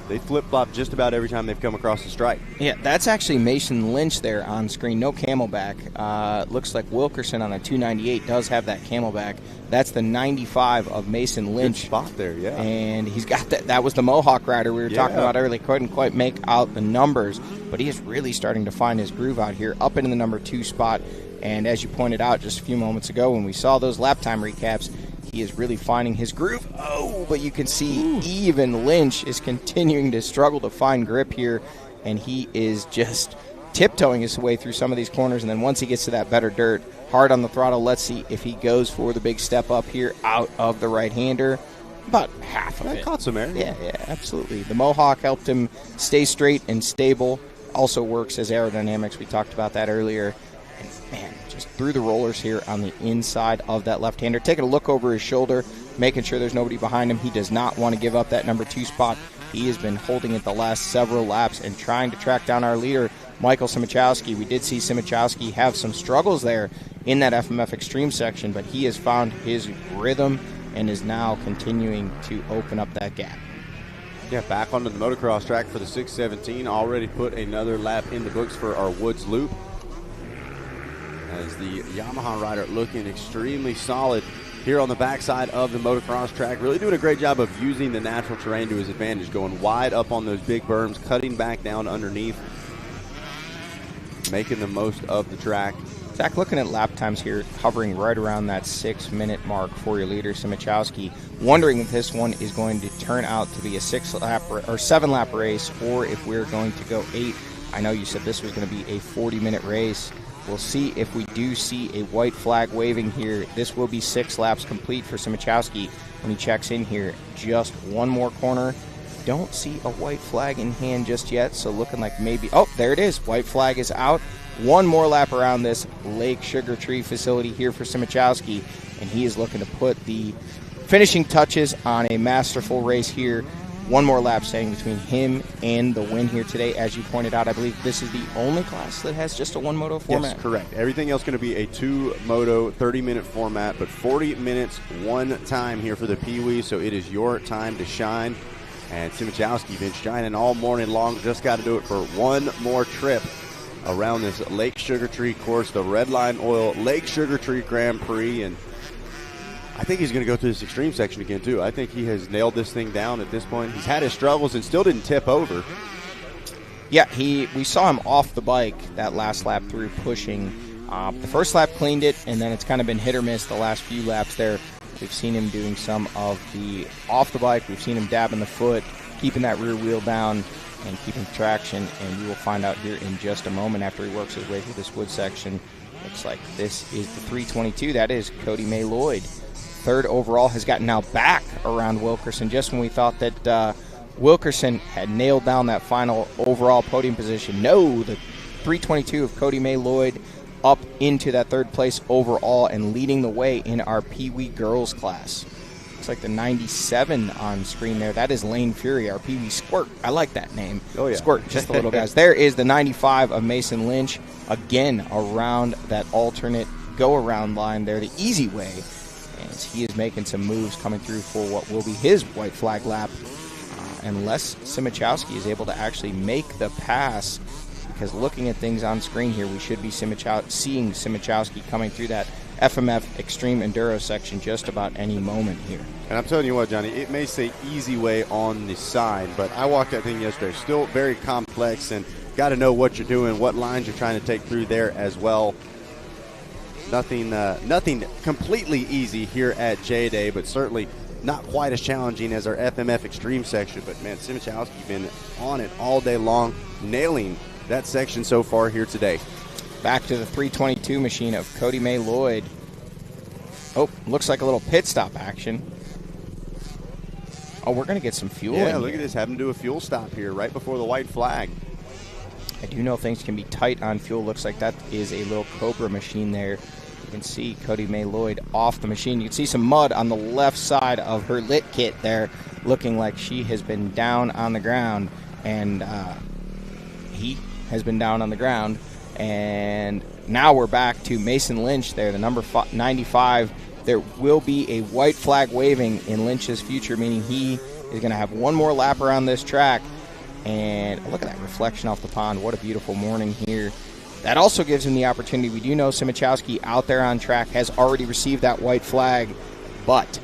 They flip-flop just about every time they've come across the stripe. Yeah, that's actually Mason Lynch there on screen. No Camelback. Looks like Wilkerson on a 298 does have that Camelback. That's the 95 of Mason Lynch. Good spot there, yeah. And he's got that. That was the Mohawk rider we were talking about earlier. Couldn't quite make out the numbers, but he is really starting to find his groove out here, up into the number 2 spot. And as you pointed out just a few moments ago when we saw those lap time recaps, he is really finding his groove. Oh, but you can see even Lynch is continuing to struggle to find grip here, and he is just tiptoeing his way through some of these corners. And then once he gets to that better dirt, hard on the throttle, let's see if he goes for the big step up here out of the right-hander. About half of it. Caught some air. Yeah, absolutely. The Mohawk helped him stay straight and stable. Also works as aerodynamics. We talked about that earlier. And, man, just through the rollers here on the inside of that left-hander. Taking a look over his shoulder, making sure there's nobody behind him. He does not want to give up that number 2 spot. He has been holding it the last several laps and trying to track down our leader. Michael Simichowski. We did see Simichowski have some struggles there in that FMF Extreme section, but he has found his rhythm and is now continuing to open up that gap. Yeah, back onto the motocross track for the 617. Already put another lap in the books for our Woods Loop. As the Yamaha rider looking extremely solid here on the backside of the motocross track. Really doing a great job of using the natural terrain to his advantage, going wide up on those big berms, cutting back down underneath, making the most of the track. Zach, looking at lap times here, hovering right around that 6-minute mark for your leader, Simichowski. Wondering if this one is going to turn out to be a 7-lap race, or if we're going to go 8. I know you said this was going to be a 40-minute race. We'll see if we do see a white flag waving here. This will be 6 laps complete for Simichowski when he checks in here. Just one more corner. Don't see a white flag in hand just yet, so looking like maybe... Oh, there it is. White flag is out. One more lap around this Lake Sugar Tree facility here for Simichowski, and he is looking to put the finishing touches on a masterful race here. One more lap staying between him and the win here today. As you pointed out, I believe this is the only class that has just a 1-moto format. Yes, correct. Everything else going to be a 2-moto, 30-minute format, but 40 minutes, one time here for the Pee-wee, so it is your time to shine. And Simichowski been shining all morning long. Just got to do it for one more trip around this Lake Sugar Tree course, the Red Line Oil Lake Sugar Tree Grand Prix. And I think he's going to go through this extreme section again, too. I think he has nailed this thing down at this point. He's had his struggles and still didn't tip over. Yeah, we saw him off the bike that last lap through pushing. The first lap cleaned it, and then it's kind of been hit or miss the last few laps there. We've seen him doing some of the off the bike. We've seen him dabbing the foot, keeping that rear wheel down, and keeping traction. And we will find out here in just a moment after he works his way through this wood section. Looks like this is the 322. That is Cody May Lloyd. Third overall has gotten now back around Wilkerson just when we thought that Wilkerson had nailed down that final overall podium position. No, the 322 of Cody May Lloyd up into that third place overall and leading the way in our Pee-wee girls class. Looks like the 97 on screen there. That is Lane Fury, our Pee-wee Squirt. I like that name. Oh, yeah. Squirt, just the little guys. There is the 95 of Mason Lynch, again around that alternate go-around line there, the easy way, as he is making some moves coming through for what will be his white flag lap, unless Simichowski is able to actually make the pass, because looking at things on screen here, we should be seeing Simichowski coming through that FMF Extreme Enduro section just about any moment here. And I'm telling you what, Johnny, it may say easy way on the side, but I walked that thing yesterday. Still very complex, and got to know what you're doing, what lines you're trying to take through there as well. Nothing completely easy here at JDay, but certainly not quite as challenging as our FMF Extreme section. But, man, Simichowski's been on it all day long, nailing that section so far here today. Back to the 322 machine of Cody May Lloyd. Oh, looks like a little pit stop action. Oh, we're going to get some fuel in Yeah, look here. at this, having to do a fuel stop here right before the white flag. I do know things can be tight on fuel. Looks like that is a little Cobra machine there. You can see Cody May Lloyd off the machine. You can see some mud on the left side of her lit kit there, looking like she has been down on the ground. And he has been down on the ground. And now we're back to Mason Lynch there, the number 95. There will be a white flag waving in Lynch's future, meaning he is going to have one more lap around this track. And look at that reflection off the pond. What a beautiful morning here. That also gives him the opportunity. We do know Simichowski out there on track has already received that white flag. But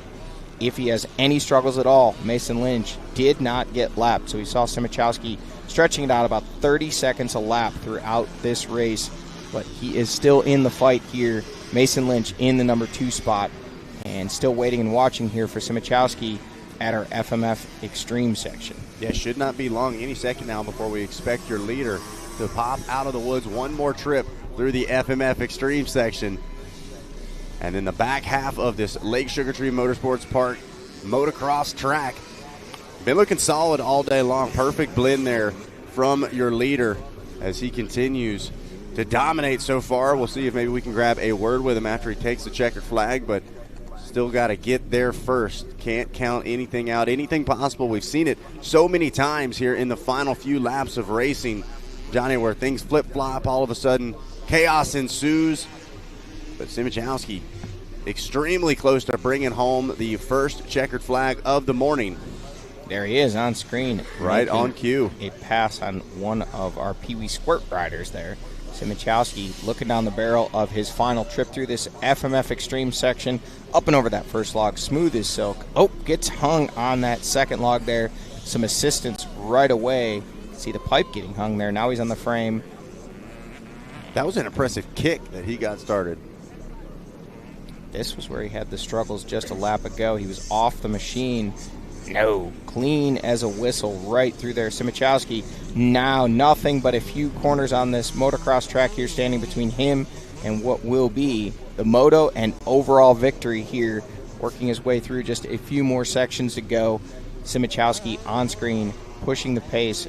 if he has any struggles at all, Mason Lynch did not get lapped. So we saw Simichowski stretching it out about 30 seconds a lap throughout this race. But he is still in the fight here. Mason Lynch in the number 2 spot. And still waiting and watching here for Simichowski at our FMF Extreme section. Yeah, should not be long, any second now, before we expect your leader to pop out of the woods one more trip through the FMF Extreme section. And then the back half of this Lake Sugar Tree Motorsports Park motocross track. Been looking solid all day long. Perfect blend there from your leader as he continues to dominate so far. We'll see if maybe we can grab a word with him after he takes the checkered flag, but still got to get there first. Can't count anything out, anything possible. We've seen it so many times here in the final few laps of racing. Johnny, where things flip-flop, all of a sudden chaos ensues. But Simichowski extremely close to bringing home the first checkered flag of the morning. There he is on screen. Right on cue. A pass on one of our Pee Wee Squirt riders there. Simichowski looking down the barrel of his final trip through this FMF Extreme section. Up and over that first log, smooth as silk. Oh, gets hung on that second log there. Some assistance right away. See the pipe getting hung there. Now he's on the frame. That was an impressive kick that he got started. This was where he had the struggles just a lap ago. He was off the machine. No, clean as a whistle right through there. Simichowski now nothing but a few corners on this motocross track here standing between him and what will be the moto and overall victory here. Working his way through just a few more sections to go. Simichowski on screen pushing the pace.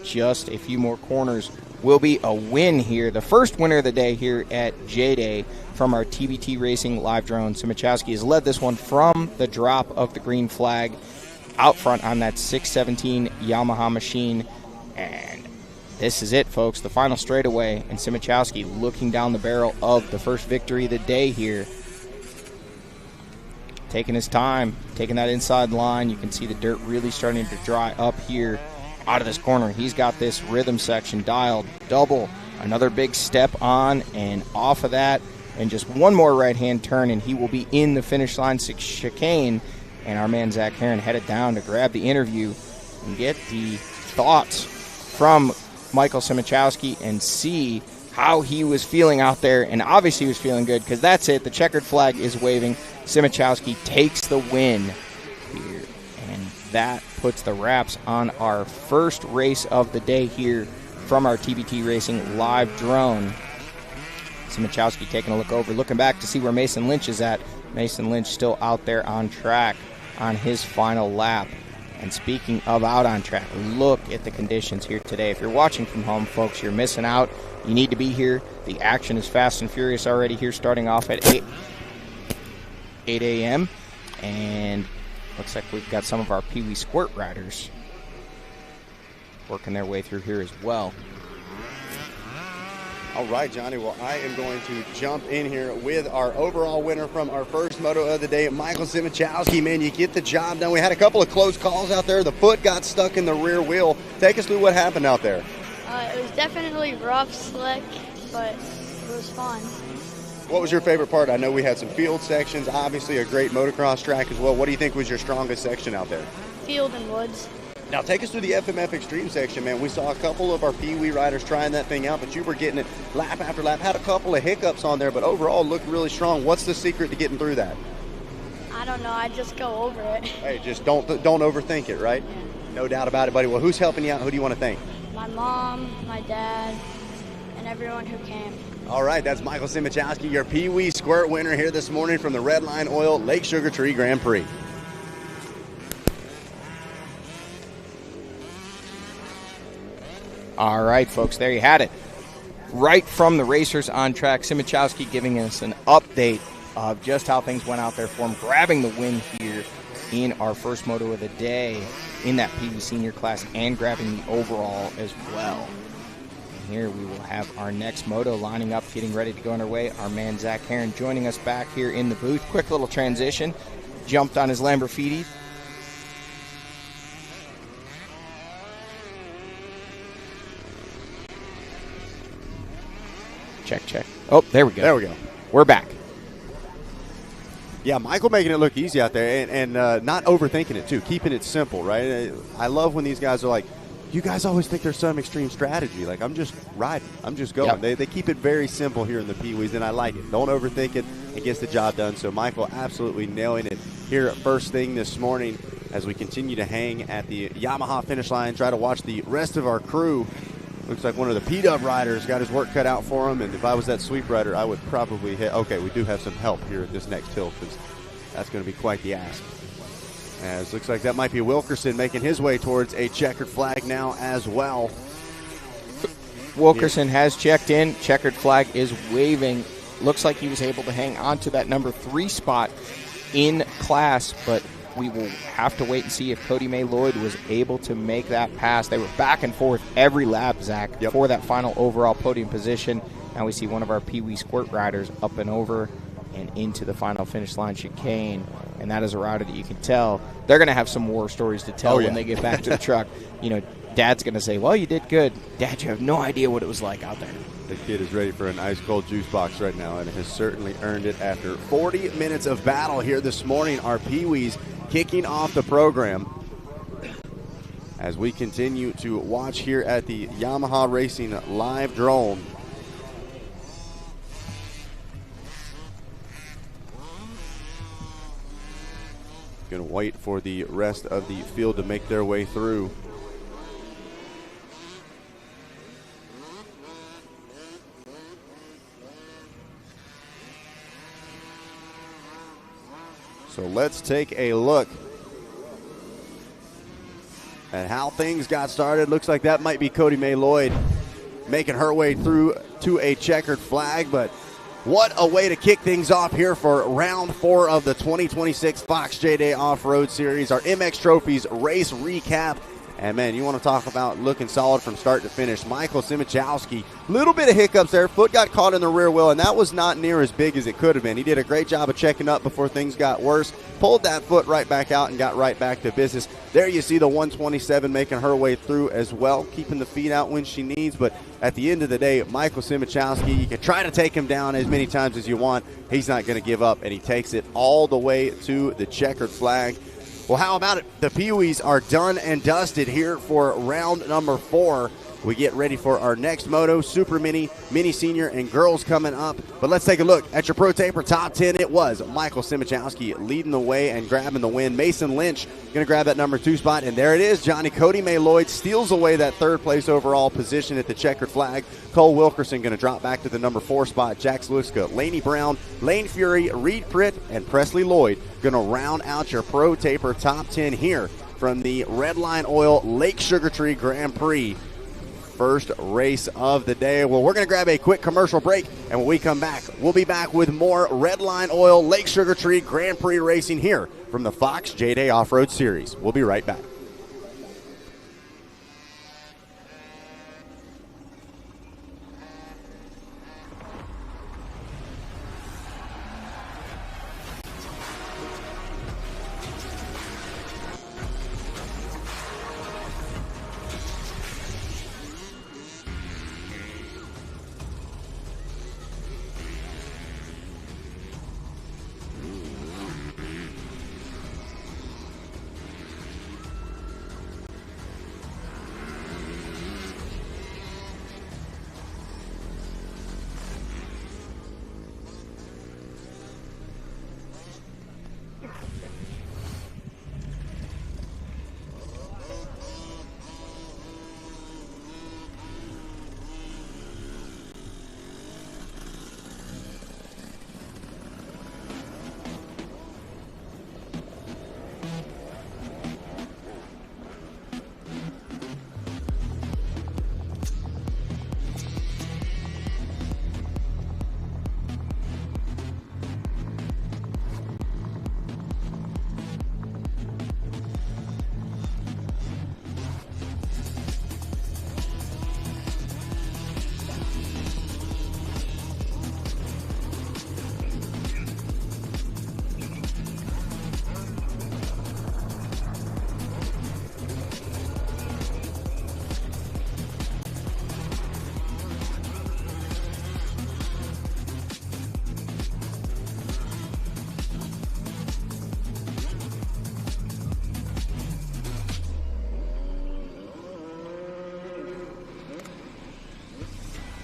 Just a few more corners will be a win here. The first winner of the day here at JDay from our TBT Racing live drone. Simichowski has led this one from the drop of the green flag out front on that 617 Yamaha machine. And this is it, folks. The final straightaway, and Simichowski looking down the barrel of the first victory of the day here. Taking his time, taking that inside line. You can see the dirt really starting to dry up here out of this corner. He's got this rhythm section dialed. Double, another big step on and off of that. And just one more right-hand turn, and he will be in the finish line chicane. And our man Zach Heron headed down to grab the interview and get the thoughts from Michael Simichowski and see how he was feeling out there. And obviously he was feeling good, because that's it. The checkered flag is waving. Simichowski takes the win here. And that puts the wraps on our first race of the day here from our TBT Racing live drone. Simichowski taking a look over, looking back to see where Mason Lynch is at. Mason Lynch still out there on track on his final lap. And speaking of out on track, look at the conditions here today. If you're watching from home, folks, you're missing out. You need to be here. The action is fast and furious already here, starting off at 8 a.m. And looks like we've got some of our Pee Wee Squirt riders working their way through here as well. All right, Johnny. Well, I am going to jump in here with our overall winner from our first moto of the day, Michael Simichowski. Man, you get the job done. We had a couple of close calls out there. The foot got stuck in the rear wheel. Take us through what happened out there. It was definitely rough, slick, but it was fun. What was your favorite part? I know we had some field sections, obviously a great motocross track as well. What do you think was your strongest section out there? Field and woods. Now, take us through the FMF Extreme section, man. We saw a couple of our Pee Wee riders trying that thing out, but you were getting it lap after lap. Had a couple of hiccups on there, but overall looked really strong. What's the secret to getting through that? I don't know. I just go over it. Hey, just don't overthink it, right? Yeah. No doubt about it, buddy. Well, who's helping you out? Who do you want to thank? My mom, my dad, and everyone who came. All right, that's Michael Simichowski, your Pee Wee Squirt winner here this morning from the Red Line Oil Lake Sugar Tree Grand Prix. All right, folks, there you had it. Right from the racers on track, Simichowski giving us an update of just how things went out there for him, grabbing the win here in our first moto of the day in that Pee Wee Senior class and grabbing the overall as well. And here we will have our next moto lining up, getting ready to go on our way. Our man Zach Heron joining us back here in the booth. Quick little transition. Jumped on his Lamborghini. Check. Oh, there we go. There we go. We're back. Yeah, Michael making it look easy out there and not overthinking it, too. Keeping it simple, right? I love when these guys are like, you guys always think there's some extreme strategy. Like, I'm just riding. I'm just going. Yep. They keep it very simple here in the Pee Wees, and I like it. Don't overthink it. It gets the job done. So Michael absolutely nailing it here at first thing this morning as we continue to hang at the Yamaha finish line, try to watch the rest of our crew. Looks like one of the P-Dub riders got his work cut out for him, and if I was that sweep rider, I would probably hit. Okay, we do have some help here at this next hill because that's going to be quite the ask. As looks like that might be Wilkerson making his way towards a checkered flag now as well. Wilkerson has checked in. Checkered flag is waving. Looks like he was able to hang on to that number 3 spot in class, but we will have to wait and see if Cody May Lloyd was able to make that pass. They were back and forth every lap, Zach, for that final overall podium position. Now we see one of our Pee Wee Squirt riders up and over and into the final finish line chicane. And that is a rider that you can tell they're going to have some war stories to tell when they get back to the truck. You know, Dad's going to say, well, you did good. Dad, you have no idea what it was like out there. The kid is ready for an ice-cold juice box right now, and has certainly earned it after 40 minutes of battle here this morning. Our Pee-wees kicking off the program as we continue to watch here at the Yamaha Racing live drone. Going to wait for the rest of the field to make their way through. So let's take a look at how things got started. Looks like that might be Cody May Lloyd making her way through to a checkered flag, but what a way to kick things off here for round 4 of the 2026 Fox JDay Offroad Series, our MX Trophies race recap. And, man, you want to talk about looking solid from start to finish. Michael Simichowski, little bit of hiccups there. Foot got caught in the rear wheel, and that was not near as big as it could have been. He did a great job of checking up before things got worse, pulled that foot right back out and got right back to business. There you see the 127 making her way through as well, keeping the feet out when she needs. But at the end of the day, Michael Simichowski, you can try to take him down as many times as you want. He's not going to give up, and he takes it all the way to the checkered flag. Well, how about it? The Pee-wees are done and dusted here for round number 4. We get ready for our next Moto, Super Mini, Mini Senior, and Girls coming up. But let's take a look at your Pro Taper Top 10. It was Michael Simichowski leading the way and grabbing the win. Mason Lynch going to grab that number 2 spot. And there it is. Johnny Cody May Lloyd steals away that 3rd place overall position at the checkered flag. Cole Wilkerson going to drop back to the number 4 spot. Jax Luska, Laney Brown, Lane Fury, Reed Pritt, and Presley Lloyd going to round out your Pro Taper Top 10 here from the Redline Oil Lake Sugar Tree Grand Prix. First race of the day. Well, we're going to grab a quick commercial break, and when we come back, we'll be back with more Redline Oil Lake Sugar Tree Grand Prix racing here from the Fox JDay Offroad Series. We'll be right back.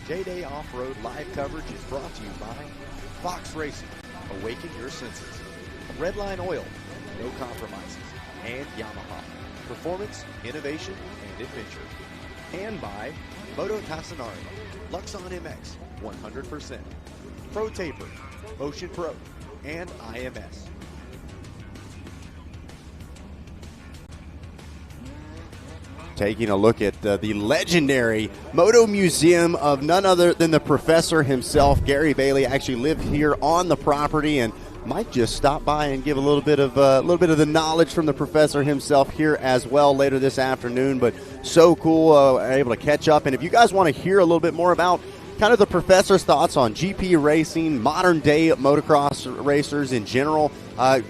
JDay Offroad live coverage is brought to you by Fox Racing, awaken your senses, Redline Oil, no compromises, and Yamaha, performance, innovation, and adventure. And by Moto Tassinari, Luxon MX, 100%, Pro Taper, Motion Pro, and IMS. Taking a look at the legendary Moto Museum of none other than the professor himself, Gary Bailey. Actually lived here on the property, and might just stop by and give a little bit of the knowledge from the professor himself here as well later this afternoon. But so cool, able to catch up. And if you guys want to hear a little bit more about kind of the professor's thoughts on GP racing, modern day motocross racers in general,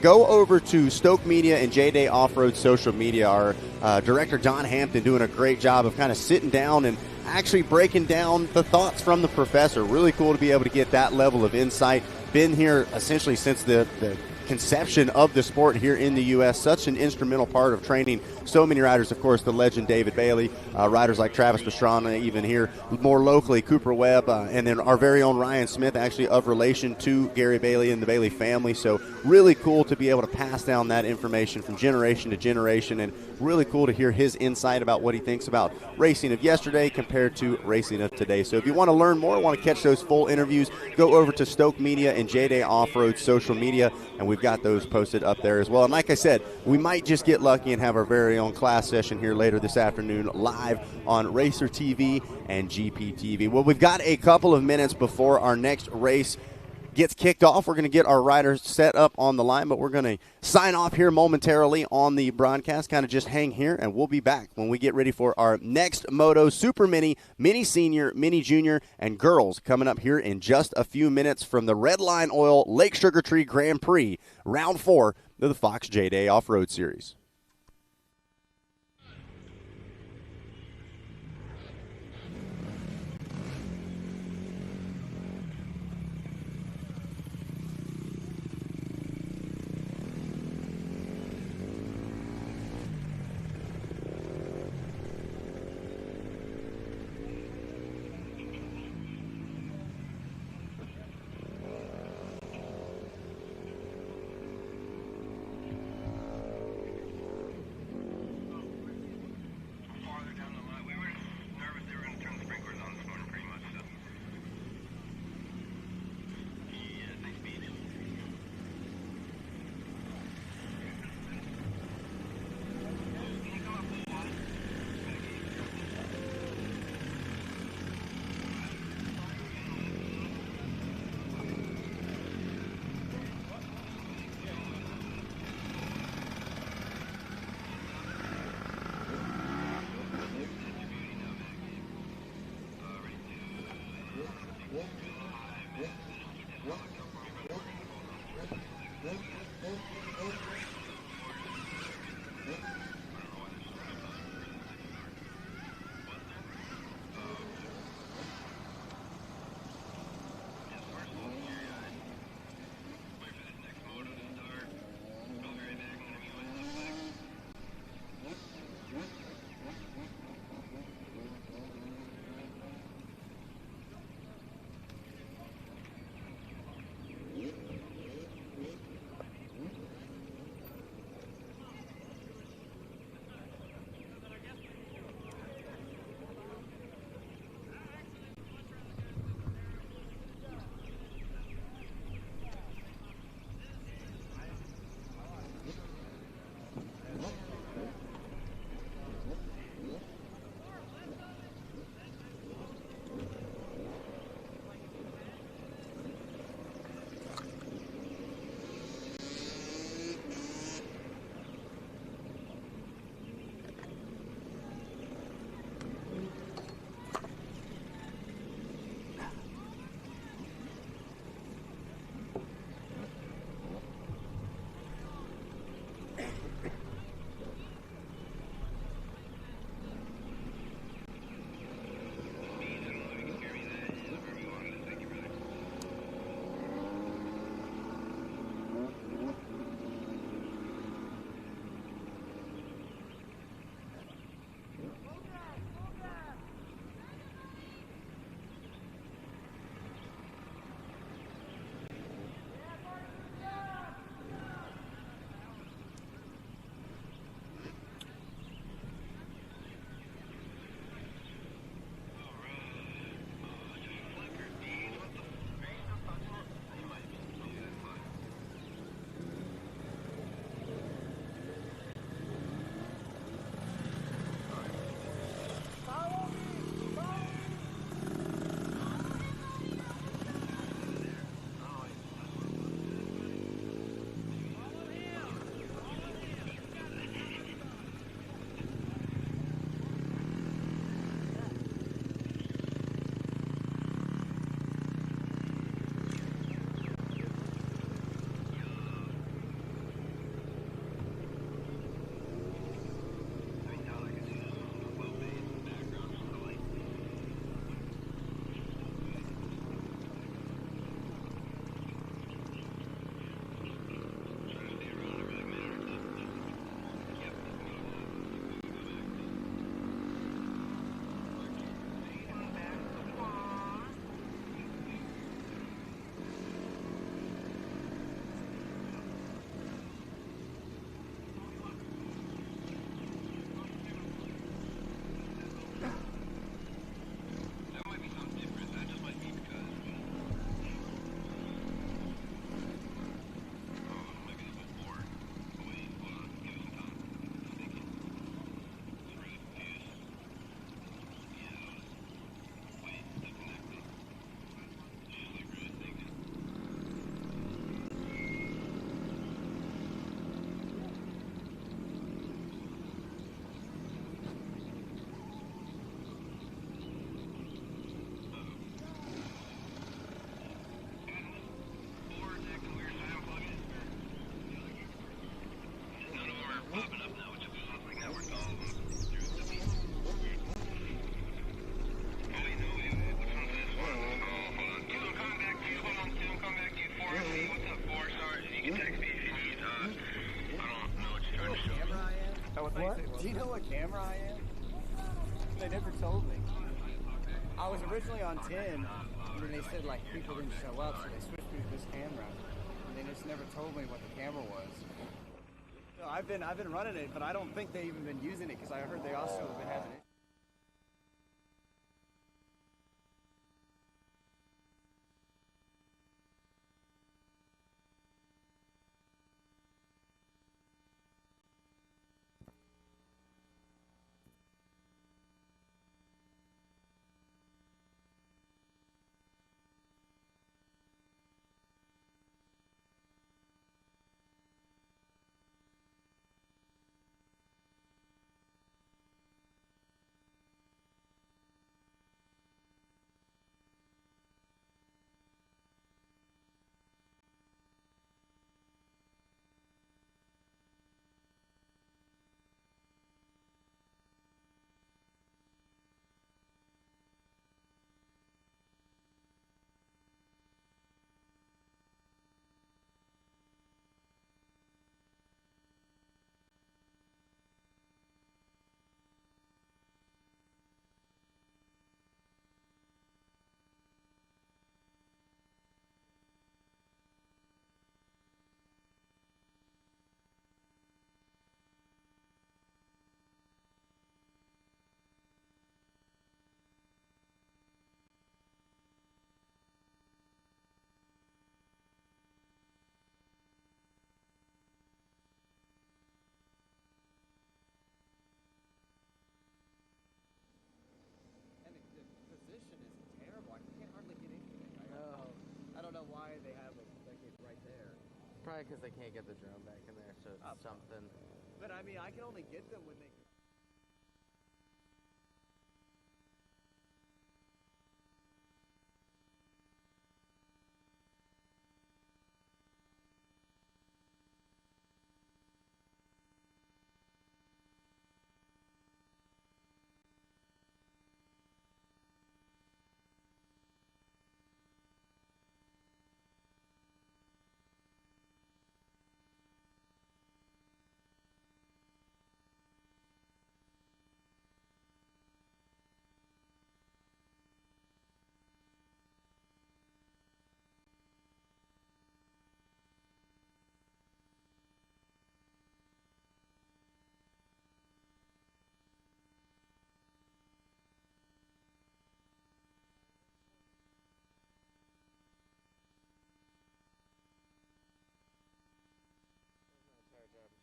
go over to Stoke Media and JDay Offroad social media. Our director John Hampton doing a great job of kind of sitting down and actually breaking down the thoughts from the professor. Really cool to be able to get that level of insight. Been here essentially since the conception of the sport here in the U.S. Such an instrumental part of training so many riders. Of course, the legend David Bailey, riders like Travis Pastrana, even here more locally, Cooper Webb, and then our very own Ryan Smith, actually of relation to Gary Bailey and the Bailey family. So really cool to be able to pass down that information from generation to generation, and really cool to hear his insight about what he thinks about racing of yesterday compared to racing of today. So if you want to learn more, want to catch those full interviews, go over to Stoke Media and JDay Offroad social media, and we've got those posted up there as well. And like I said, we might just get lucky and have our very own class session here later this afternoon live on Racer TV and GP TV. Well, we've got a couple of minutes before our next race gets kicked off. We're going to get our riders set up on the line, but we're going to sign off here momentarily on the broadcast. Kind of just hang here, and we'll be back when we get ready for our next Moto Super Mini, Mini Senior, Mini Junior, and Girls coming up here in just a few minutes from the Red Line Oil Lake Sugar Tree Grand Prix, Round 4 of the Fox JDay Offroad Series. what camera I am? They never told me. I was originally on 10, and then they said like people didn't show up, so they switched me to this camera. And they just never told me what the camera was. So I've been running it, but I don't think they even been using it because I heard they also have been having it. Why they have it like it right there. Probably because they can't get the drone back in there, so it's something. But I mean, I can only get them when they.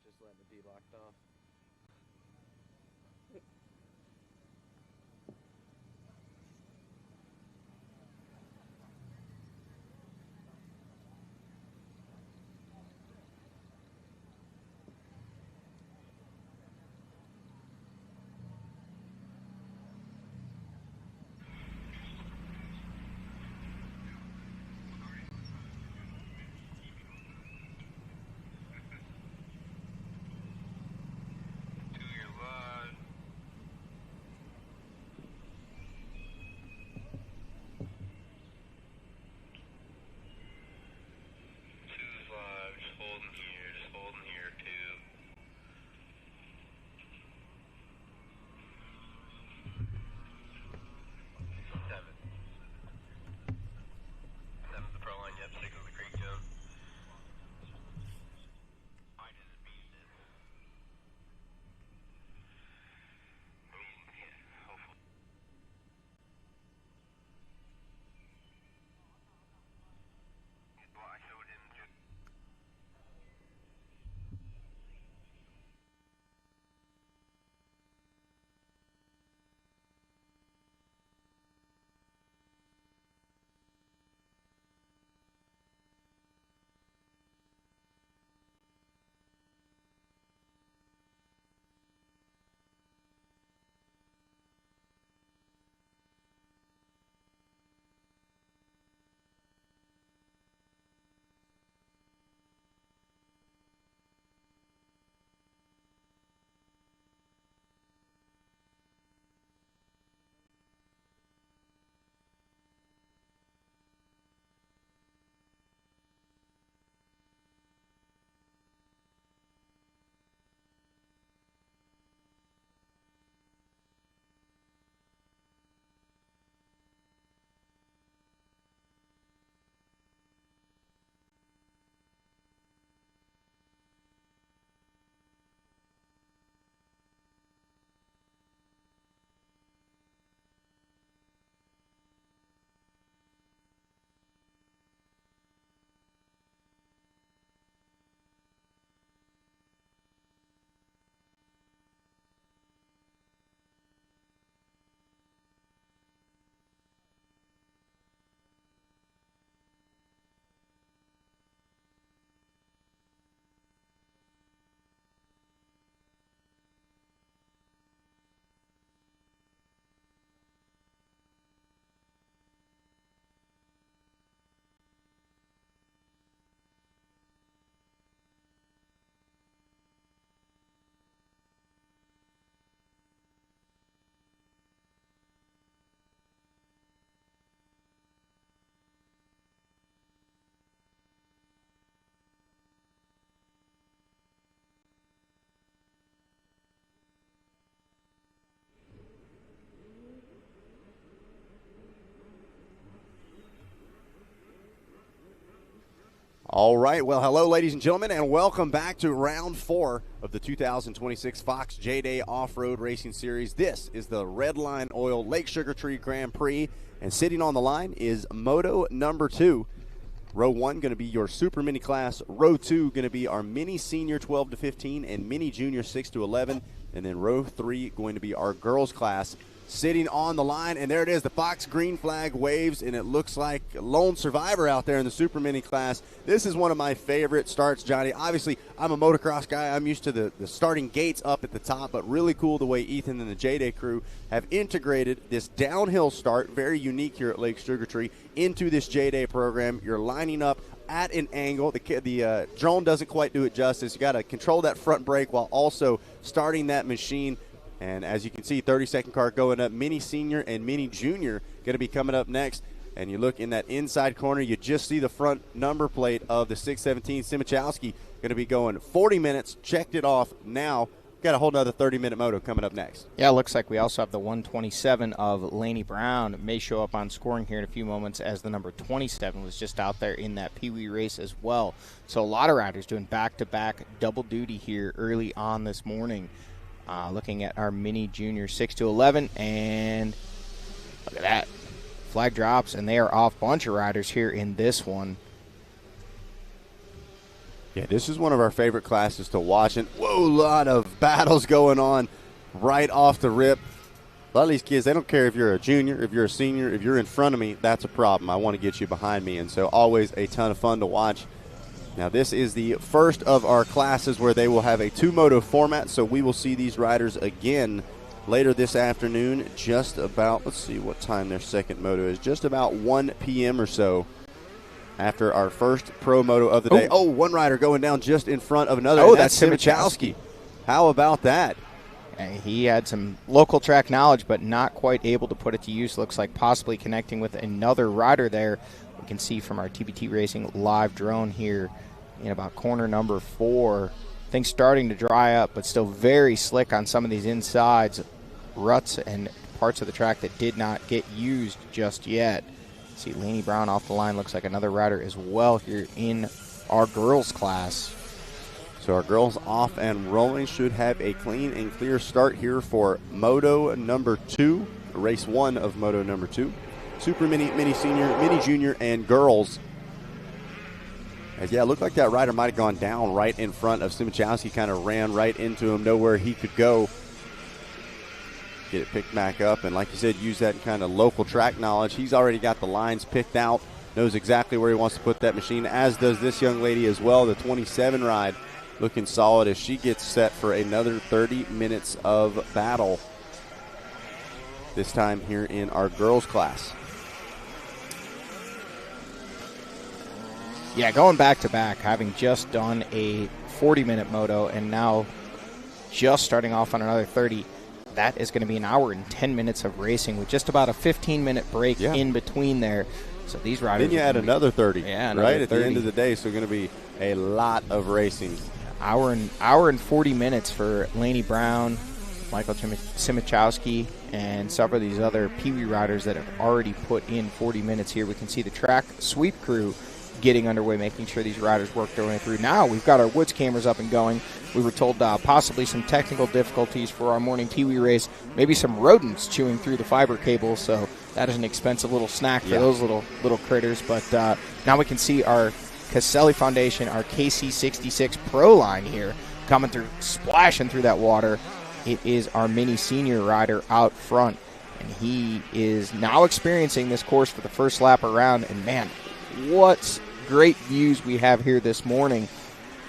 Just letting it be locked off. All right, well, hello, ladies and gentlemen, and welcome back to round 4 of the 2026 Fox JDay Offroad Racing Series. This is the Red Line Oil Lake Sugar Tree Grand Prix, and sitting on the line is Moto number 2. Row 1 going to be your Super Mini class. Row 2 going to be our Mini Senior 12 to 15 and Mini Junior 6 to 11. And then row 3 going to be our girls class. Sitting on the line, and there it is. The Fox green flag waves, and it looks like a lone survivor out there in the Super Mini class. This is one of my favorite starts, Johnny. Obviously, I'm a motocross guy. I'm used to the starting gates up at the top, but really cool the way Ethan and the JDay crew have integrated this downhill start, very unique here at Lake Sugar Tree, into this JDay program. You're lining up at an angle. The drone doesn't quite do it justice. You got to control that front brake while also starting that machine. And as you can see, 30-second car going up. Mini Senior and Mini Junior going to be coming up next. And you look in that inside corner, you just see the front number plate of the 617 Simichowski going to be going 40 minutes. Checked it off. Now got a whole nother 30-minute moto coming up next. Yeah, it looks like we also have the 127 of Laney Brown. It may show up on scoring here in a few moments, as the number 27 was just out there in that Pee Wee race as well. So a lot of riders doing back-to-back double duty here early on this morning. Looking at our Mini Junior 6 to 11, and look at that. Flag drops, and they are off. Bunch of riders here in this one. Yeah, this is one of our favorite classes to watch, and whoa, a lot of battles going on right off the rip. A lot of these kids, they don't care if you're a junior, if you're a senior, if you're in front of me, that's a problem. I want to get you behind me, and so always a ton of fun to watch. Now, this is the first of our classes where they will have a 2-moto format, so we will see these riders again later this afternoon, just about, let's see what time their second moto is, just about 1 p.m. or so after our first pro moto of the day. Oh, one rider going down just in front of another. Oh, that's Simichowski. How about that? He had some local track knowledge, but not quite able to put it to use. Looks like possibly connecting with another rider there. We can see from our TBT Racing live drone here in about corner number 4. Things starting to dry up, but still very slick on some of these insides, ruts and parts of the track that did not get used just yet. See Laney Brown off the line. Looks like another rider as well here in our girls class. So our girls off and rolling, should have a clean and clear start here for Moto number 2, race 1 of Moto number 2. Super Mini, Mini Senior, Mini Junior, and girls. As, yeah, it looked like that rider might have gone down right in front of Simichowski, kind of ran right into him, nowhere he could go. Get it picked back up, and like you said, use that kind of local track knowledge. He's already got the lines picked out, knows exactly where he wants to put that machine, as does this young lady as well. The 27 ride looking solid as she gets set for another 30 minutes of battle, this time here in our girls class. Yeah, going back-to-back, having just done a 40-minute moto and now just starting off on another 30, that is going to be an hour and 10 minutes of racing with just about a 15-minute break in between there. So these riders... Then you add another 30, another right, 30. at the end of the day, so going to be a lot of racing. Hour and 40 minutes for Laney Brown, Michael Simichowski, and several of these other Pee Wee riders that have already put in 40 minutes here. We can see the track sweep crew getting underway, making sure these riders work their way through. Now we've got our woods cameras up and going. We were told possibly some technical difficulties for our morning Pee Wee race, maybe some rodents chewing through the fiber cable, so that is an expensive little snack for those little critters. But now we can see our Caselli Foundation, our KC66 Pro line here, coming through, splashing through that water. It is our Mini Senior rider out front, and he is now experiencing this course for the first lap around, and man, what great views we have here this morning.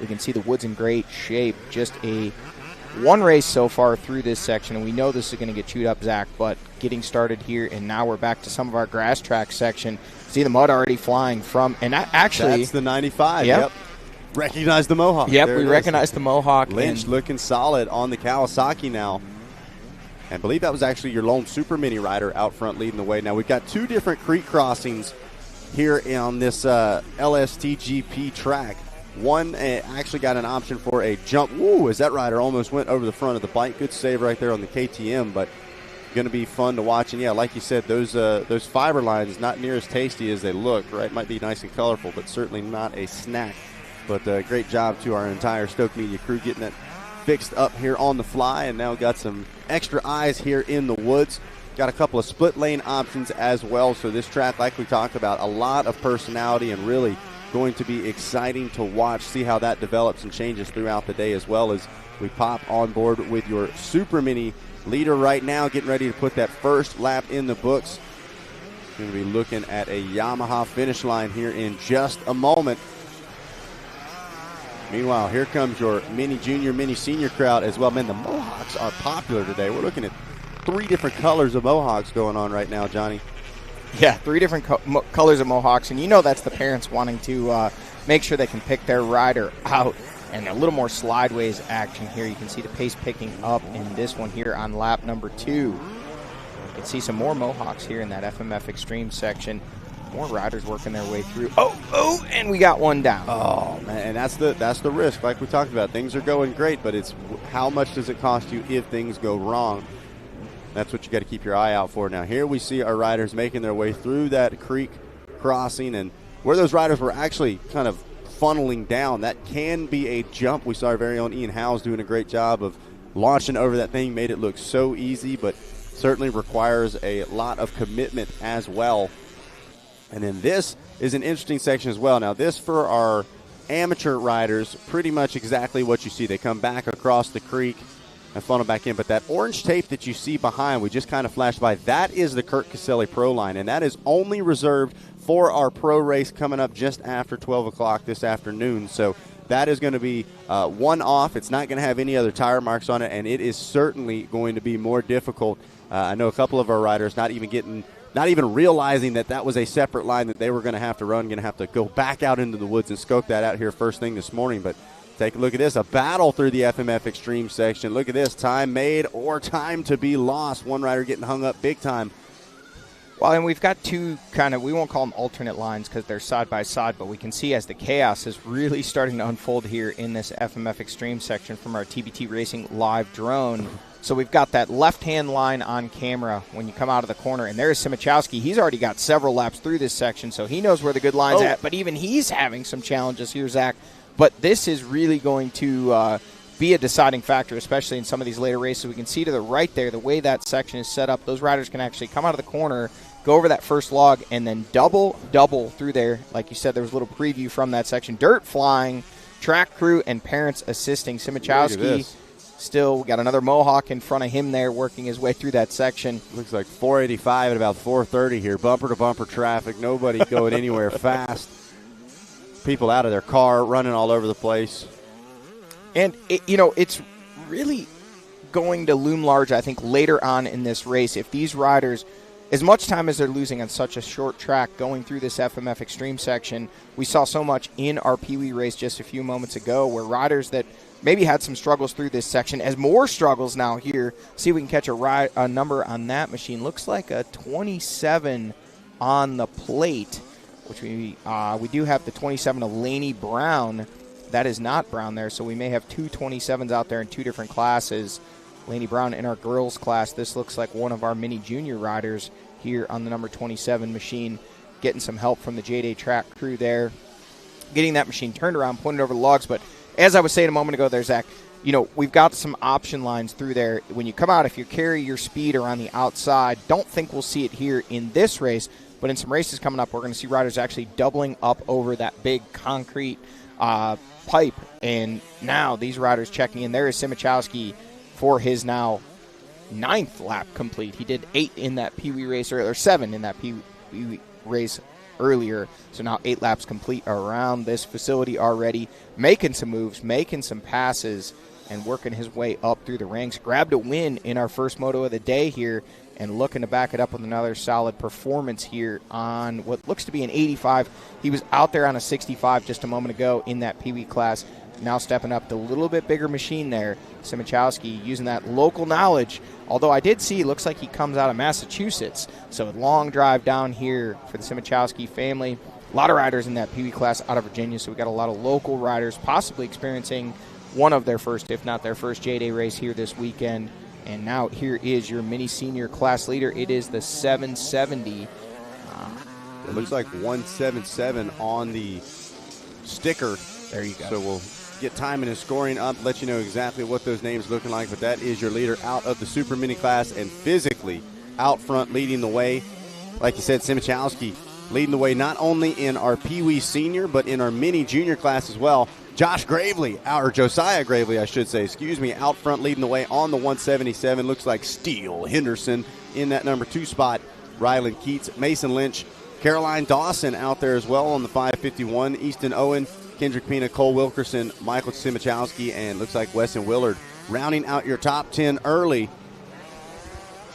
We can see the woods in great shape. Just one race so far through this section, and we know this is going to get chewed up, Zach, but getting started here, and now we're back to some of our grass track section. See the mud already flying from, and actually... That's the 95, yep. Recognize the Mohawk. Yep, we recognize the Mohawk. Lynch looking solid on the Kawasaki now. And I believe that was actually your lone Super Mini rider out front leading the way. Now we've got 2 different creek crossings here on this LSTGP track. One actually got an option for a jump. Woo, as that rider almost went over the front of the bike. Good save right there on the KTM, but going to be fun to watch. And, yeah, like you said, those fiber lines not near as tasty as they look, right? Might be nice and colorful, but certainly not a snack. But great job to our entire Stoke Media crew getting that fixed up here on the fly, and now got some extra eyes here in the woods. Got a couple of split lane options as well. So this track, like we talked about, a lot of personality and really going to be exciting to watch, see how that develops and changes throughout the day, as well as we pop on board with your Super Mini leader right now, getting ready to put that first lap in the books. Going to be looking at a Yamaha finish line here in just a moment. Meanwhile, here comes your mini junior, mini senior crowd as well. Man, the Mohawks are popular today. We're looking at 3 different colors of Mohawks going on right now, Johnny. Yeah, 3 different colors of Mohawks, and you know that's the parents wanting to make sure they can pick their rider out. And a little more slideways action here. You can see the pace picking up in this one here on lap number 2. You can see some more Mohawks here in that FMF Extreme section. More riders working their way through. Oh, and we got one down. Oh, man, and that's the risk, like we talked about. Things are going great, but it's how much does it cost you if things go wrong? That's what you got to keep your eye out for. Now, here we see our riders making their way through that creek crossing, and where those riders were actually kind of funneling down, that can be a jump. We saw our very own Ian Howes doing a great job of launching over that thing, made it look so easy, but certainly requires a lot of commitment as well. And then this is an interesting section as well. Now, this for our amateur riders, pretty much exactly what you see. They come back across the creek and funnel back in. But that orange tape that you see behind, we just kind of flashed by, that is the Kurt Caselli Pro line, and that is only reserved for our pro race coming up just after 12 o'clock this afternoon. So that is going to be one off. It's not going to have any other tire marks on it, and it is certainly going to be more difficult. I know a couple of our riders not even realizing that was a separate line that they were going to have to run, going to have to go back out into the woods and scope that out here first thing this morning. But take a look at this, a battle through the FMF Extreme section. Look at this, time made or time to be lost. One rider getting hung up big time. Well, and we've got 2 kind of, we won't call them alternate lines because they're side by side, but we can see as the chaos is really starting to unfold here in this FMF Extreme section from our TBT Racing live drone. So we've got that left-hand line on camera when you come out of the corner, and there's Simichowski. He's already got several laps through this section, so he knows where the good line's at, but even he's having some challenges here, Zach. But this is really going to be a deciding factor, especially in some of these later races. We can see to the right there, the way that section is set up, those riders can actually come out of the corner, go over that first log, and then double through there. Like you said, there was a little preview from that section. Dirt flying, track crew, and parents assisting. Simichowski still got another Mohawk in front of him there working his way through that section. Looks like 485 at about 430 here. Bumper-to-bumper traffic. Nobody going anywhere fast. People out of their car, running all over the place. And, it's really going to loom large, I think, later on in this race. If these riders, as much time as they're losing on such a short track going through this FMF Extreme section, we saw so much in our Pee Wee race just a few moments ago where riders that maybe had some struggles through this section, as more struggles now here. See if we can catch a number on that machine. Looks like a 27 on the plate, which we do have the 27 of Laney Brown. That is not Brown there, so we may have 2 27s out there in 2 different classes. Laney Brown in our girls class. This looks like one of our mini junior riders here on the number 27 machine, getting some help from the JDay track crew there, getting that machine turned around, pointed over the logs. But as I was saying a moment ago there, Zach, we've got some option lines through there. When you come out, if you carry your speeder on the outside, don't think we'll see it here in this race, but in some races coming up, we're going to see riders actually doubling up over that big concrete pipe. And now these riders checking in. There is Simichowski for his now 9th lap complete. He did 8 in that Pee Wee race, or 7 in that Pee Wee race earlier. So now 8 laps complete around this facility already, making some moves, making some passes, and working his way up through the ranks. Grabbed a win in our first moto of the day here, and looking to back it up with another solid performance here on what looks to be an 85. He was out there on a 65 just a moment ago in that Pee Wee class. Now stepping up the little bit bigger machine there. Simichowski using that local knowledge. Although I did see, looks like he comes out of Massachusetts. So a long drive down here for the Simichowski family. A lot of riders in that Pee Wee class out of Virginia, so we got a lot of local riders possibly experiencing one of their first, if not their first, JDay race here this weekend. And now here is your mini senior class leader. It is the 770. It looks like 177 on the sticker. There you go. So we'll get timing and scoring up, let you know exactly what those names are looking like. But that is your leader out of the super mini class, and physically out front leading the way. Like you said, Simachowski leading the way not only in our Pee Wee senior, but in our mini junior class as well. Josh Gravely, or Josiah Gravely, I should say, out front leading the way on the 177. Looks like Steele Henderson in that number 2 spot. Rylan Keats, Mason Lynch, Caroline Dawson out there as well on the 551. Easton Owen, Kendrick Pena, Cole Wilkerson, Michael Simachowski, and looks like Weston Willard rounding out your top 10 early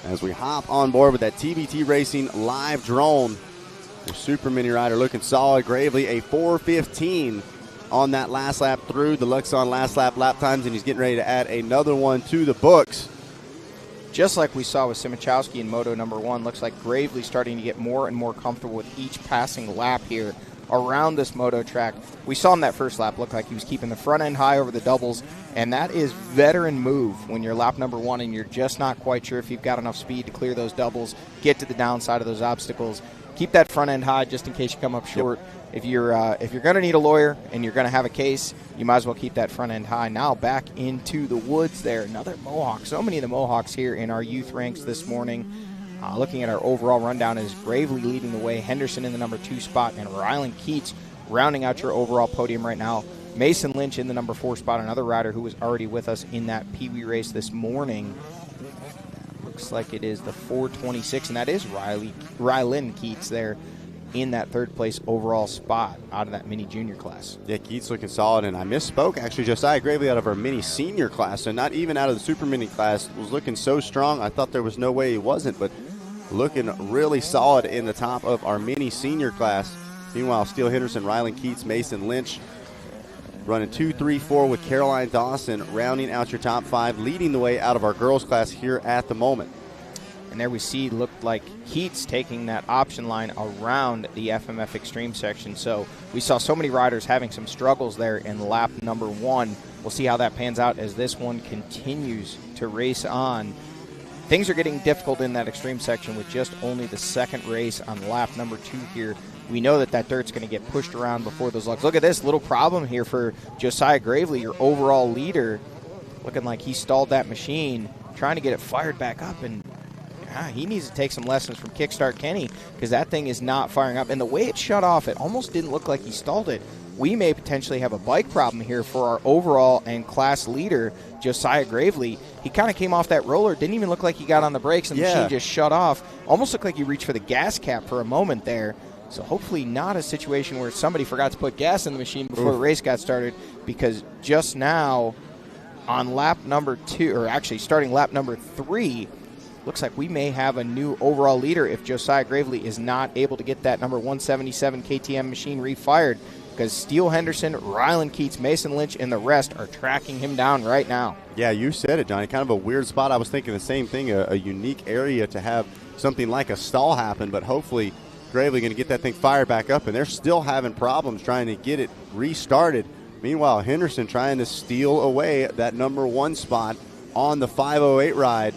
as we hop on board with that TBT Racing live drone. The super mini rider looking solid. Gravely a 4:15 on that last lap through the Luxon last lap times, and he's getting ready to add another one to the books. Just like we saw with Simachowski in Moto number 1, looks like Gravely starting to get more and more comfortable with each passing lap here around this Moto track. We saw him that first lap look like he was keeping the front end high over the doubles, and that is veteran move when you're lap number 1 and you're just not quite sure if you've got enough speed to clear those doubles, get to the downside of those obstacles. Keep that front end high just in case you come up short. Yep. If you're going to need a lawyer and you're going to have a case, you might as well keep that front end high. Now back into the woods there. Another Mohawk. So many of the Mohawks here in our youth ranks this morning. Looking at our overall rundown is Gravely leading the way, Henderson in the number 2 spot, and Rylan Keats rounding out your overall podium right now. Mason Lynch in the number 4 spot, another rider who was already with us in that Pee Wee race this morning. Looks like it is the 426, and that is Rylan Keats there in that 3rd place overall spot out of that mini junior class. Yeah, Keats looking solid, and I misspoke. Actually, Josiah Gravely out of our mini senior class, so not even out of the super mini class, was looking so strong. I thought there was no way he wasn't, but looking really solid in the top of our mini senior class. Meanwhile, Steele Henderson, Rylan Keats, Mason Lynch running 2, 3, 4 with Caroline Dawson rounding out your top 5, leading the way out of our girls class here at the moment. And there we see looked like Keats taking that option line around the FMF Extreme section. So we saw so many riders having some struggles there in lap number 1. We'll see how that pans out as this one continues to race on. Things are getting difficult in that Extreme section with just only the 2nd race on lap number 2 here. We know that dirt's going to get pushed around before those lugs. Look at this little problem here for Josiah Gravely, your overall leader. Looking like he stalled that machine, trying to get it fired back up, and he needs to take some lessons from Kickstart Kenny because that thing is not firing up. And the way it shut off, it almost didn't look like he stalled it. We may potentially have a bike problem here for our overall and class leader, Josiah Gravely. He kind of came off that roller, didn't even look like he got on the brakes, and the machine just shut off. Almost looked like he reached for the gas cap for a moment there. So hopefully not a situation where somebody forgot to put gas in the machine before the race got started, because just now on lap number 2, or actually starting lap number 3, looks like we may have a new overall leader if Josiah Gravely is not able to get that number 177 KTM machine refired, because Steele Henderson, Rylan Keats, Mason Lynch, and the rest are tracking him down right now. Yeah, you said it, Johnny. Kind of a weird spot. I was thinking the same thing, a unique area to have something like a stall happen, but hopefully Gravely going to get that thing fired back up, and they're still having problems trying to get it restarted. Meanwhile, Henderson trying to steal away that number 1 spot on the 508 ride.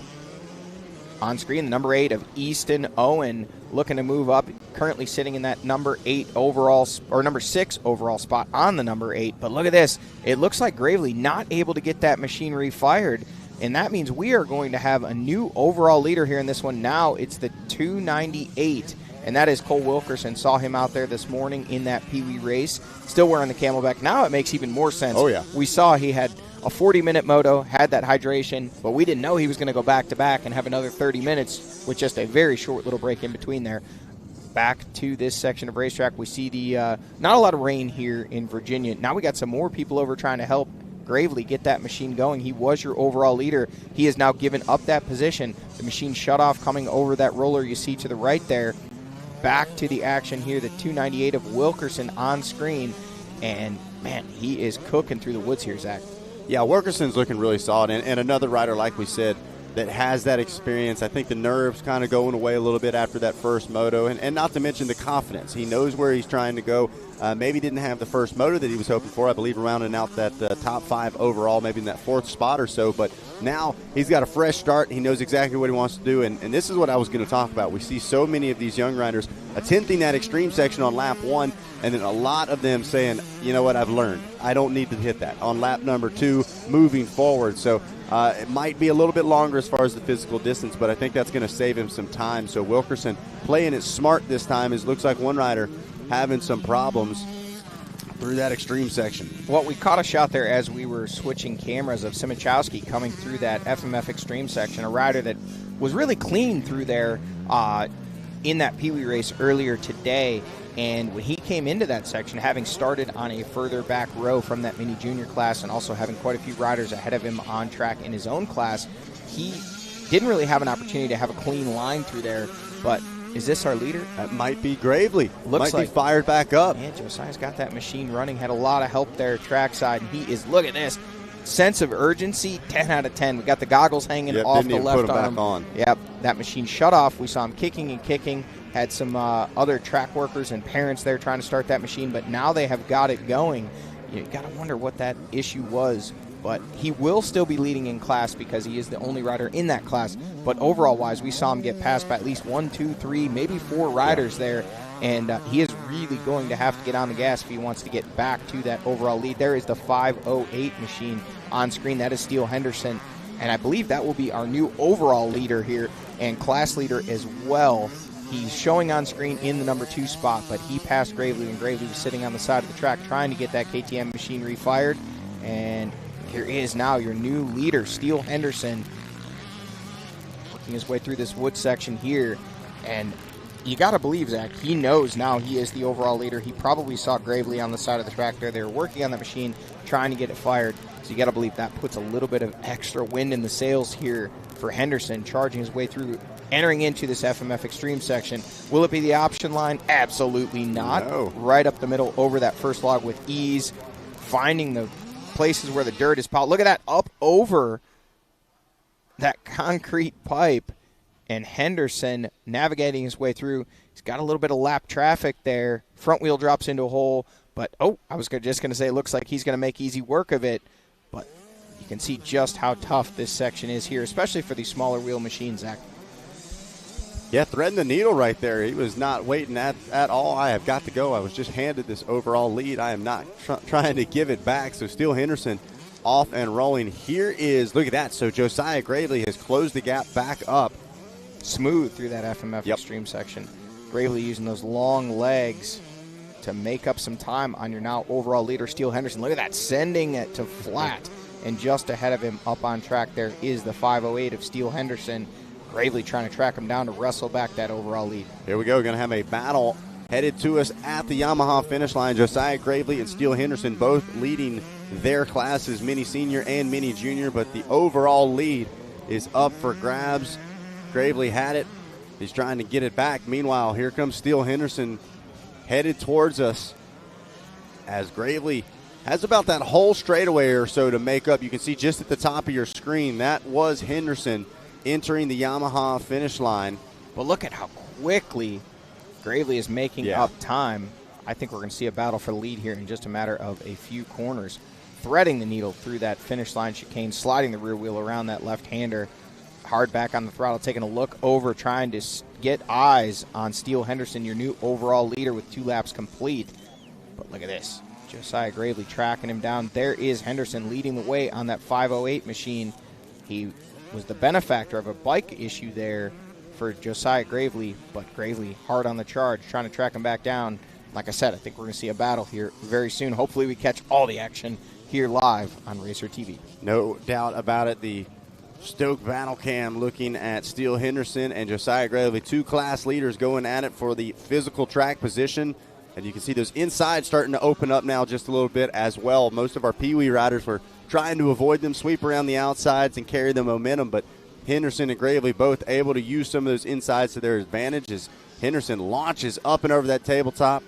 On screen, the number 8 of Easton Owen looking to move up, currently sitting in that number 8 overall, or number 6 overall spot on the number 8. But look at this. It looks like Gravely not able to get that machine refired, and that means we are going to have a new overall leader here in this one. Now it's the 298, and that is Cole Wilkerson. Saw him out there this morning in that Pee Wee race, still wearing the Camelback. Now it makes even more sense. Oh, yeah. We saw he had a 40-minute moto, had that hydration, but we didn't know he was going to go back-to-back and have another 30 minutes with just a very short little break in between there. Back to this section of racetrack, we see the not a lot of rain here in Virginia. Now we got some more people over trying to help Gravely get that machine going. He was your overall leader. He has now given up that position. The machine shut off coming over that roller you see to the right there. Back to the action here, the 298 of Wilkerson on screen, and man, he is cooking through the woods here, Zach. Yeah, Wilkerson's looking really solid, and another rider, like we said, that has that experience. I think the nerves kind of going away a little bit after that first moto, and not to mention the confidence. He knows where he's trying to go. Maybe didn't have the first moto that he was hoping for. I believe rounding out that top 5 overall, maybe in that 4th spot or so. But now he's got a fresh start. He knows exactly what he wants to do, and this is what I was going to talk about. We see so many of these young riders attempting that extreme section on lap 1, and then a lot of them saying, you know what, I've learned. I don't need to hit that on lap number 2 moving forward. So it might be a little bit longer as far as the physical distance, but I think that's going to save him some time. So Wilkerson playing it smart this time. It looks like one rider having some problems through that extreme section. Well, we caught a shot there as we were switching cameras of Simichowski coming through that FMF extreme section, a rider that was really clean through there in that Pee Wee race earlier today. And when he came into that section, having started on a further back row from that mini junior class and also having quite a few riders ahead of him on track in his own class, he didn't really have an opportunity to have a clean line through there. But is this our leader? That might be Gravely. Looks might be fired back up. Yeah, Josiah's got that machine running, had a lot of help there trackside, and he is, look at this, sense of urgency, 10 out of 10. We got the goggles hanging off the left arm. Back on. Yep, that machine shut off. We saw him kicking and kicking. Had some other track workers and parents there trying to start that machine, but now they have got it going. You got to wonder what that issue was, but he will still be leading in class because he is the only rider in that class. But overall-wise, we saw him get passed by at least 1, 2, 3, maybe 4 riders there, and he is really going to have to get on the gas if he wants to get back to that overall lead. There is the 5:08 machine on screen. That is Steele Henderson, and I believe that will be our new overall leader here and class leader as well. He's showing on screen in the number 2 spot, but he passed Gravely, and Gravely was sitting on the side of the track trying to get that KTM machine refired. And here is now your new leader, Steele Henderson, working his way through this wood section here. And you got to believe, Zach, he knows now he is the overall leader. He probably saw Gravely on the side of the track there. They were working on the machine, trying to get it fired. So you got to believe that puts a little bit of extra wind in the sails here for Henderson, charging his way through, entering into this FMF Extreme section. Will it be the option line? Absolutely not. No. Right up the middle over that first log with ease, finding the places where the dirt is piled. Look at that, up over that concrete pipe, and Henderson navigating his way through. He's got a little bit of lap traffic there. Front wheel drops into a hole, but I was just going to say it looks like he's going to make easy work of it, but you can see just how tough this section is here, especially for these smaller wheel machines, Zach. Yeah, threading the needle right there. He was not waiting at all. I have got to go. I was just handed this overall lead. I am not trying to give it back. So Steele Henderson off and rolling. Here is, look at that. So Josiah Gravely has closed the gap back up. Smooth through that FMF Extreme section. Gravely using those long legs to make up some time on your now overall leader, Steele Henderson. Look at that, sending it to flat. And just ahead of him up on track there is the 5:08 of Steele Henderson. Gravely trying to track him down to wrestle back that overall lead. Here we go. We're going to have a battle headed to us at the Yamaha finish line. Josiah Gravely and Steele Henderson both leading their classes, mini senior and mini junior, but the overall lead is up for grabs. Gravely had it. He's trying to get it back. Meanwhile, here comes Steele Henderson headed towards us as Gravely has about that whole straightaway or so to make up. You can see just at the top of your screen, that was Henderson entering the Yamaha finish line. But look at how quickly Gravely is making up time. I think we're going to see a battle for the lead here in just a matter of a few corners. Threading the needle through that finish line chicane, sliding the rear wheel around that left-hander. Hard back on the throttle, taking a look over, trying to get eyes on Steele Henderson, your new overall leader with 2 laps complete. But look at this. Josiah Gravely tracking him down. There is Henderson leading the way on that 5:08 machine. He was the benefactor of a bike issue there for Josiah Gravely, but Gravely hard on the charge, trying to track him back down. Like I said, I think we're going to see a battle here very soon. Hopefully we catch all the action here live on Racer TV. No doubt about it. The Stoke Battle Cam looking at Steele Henderson and Josiah Gravely, 2 class leaders going at it for the physical track position. And you can see those insides starting to open up now just a little bit as well. Most of our Pee Wee riders were trying to avoid them, sweep around the outsides and carry the momentum, but Henderson and Gravely both able to use some of those insides to their advantage as Henderson launches up and over that tabletop.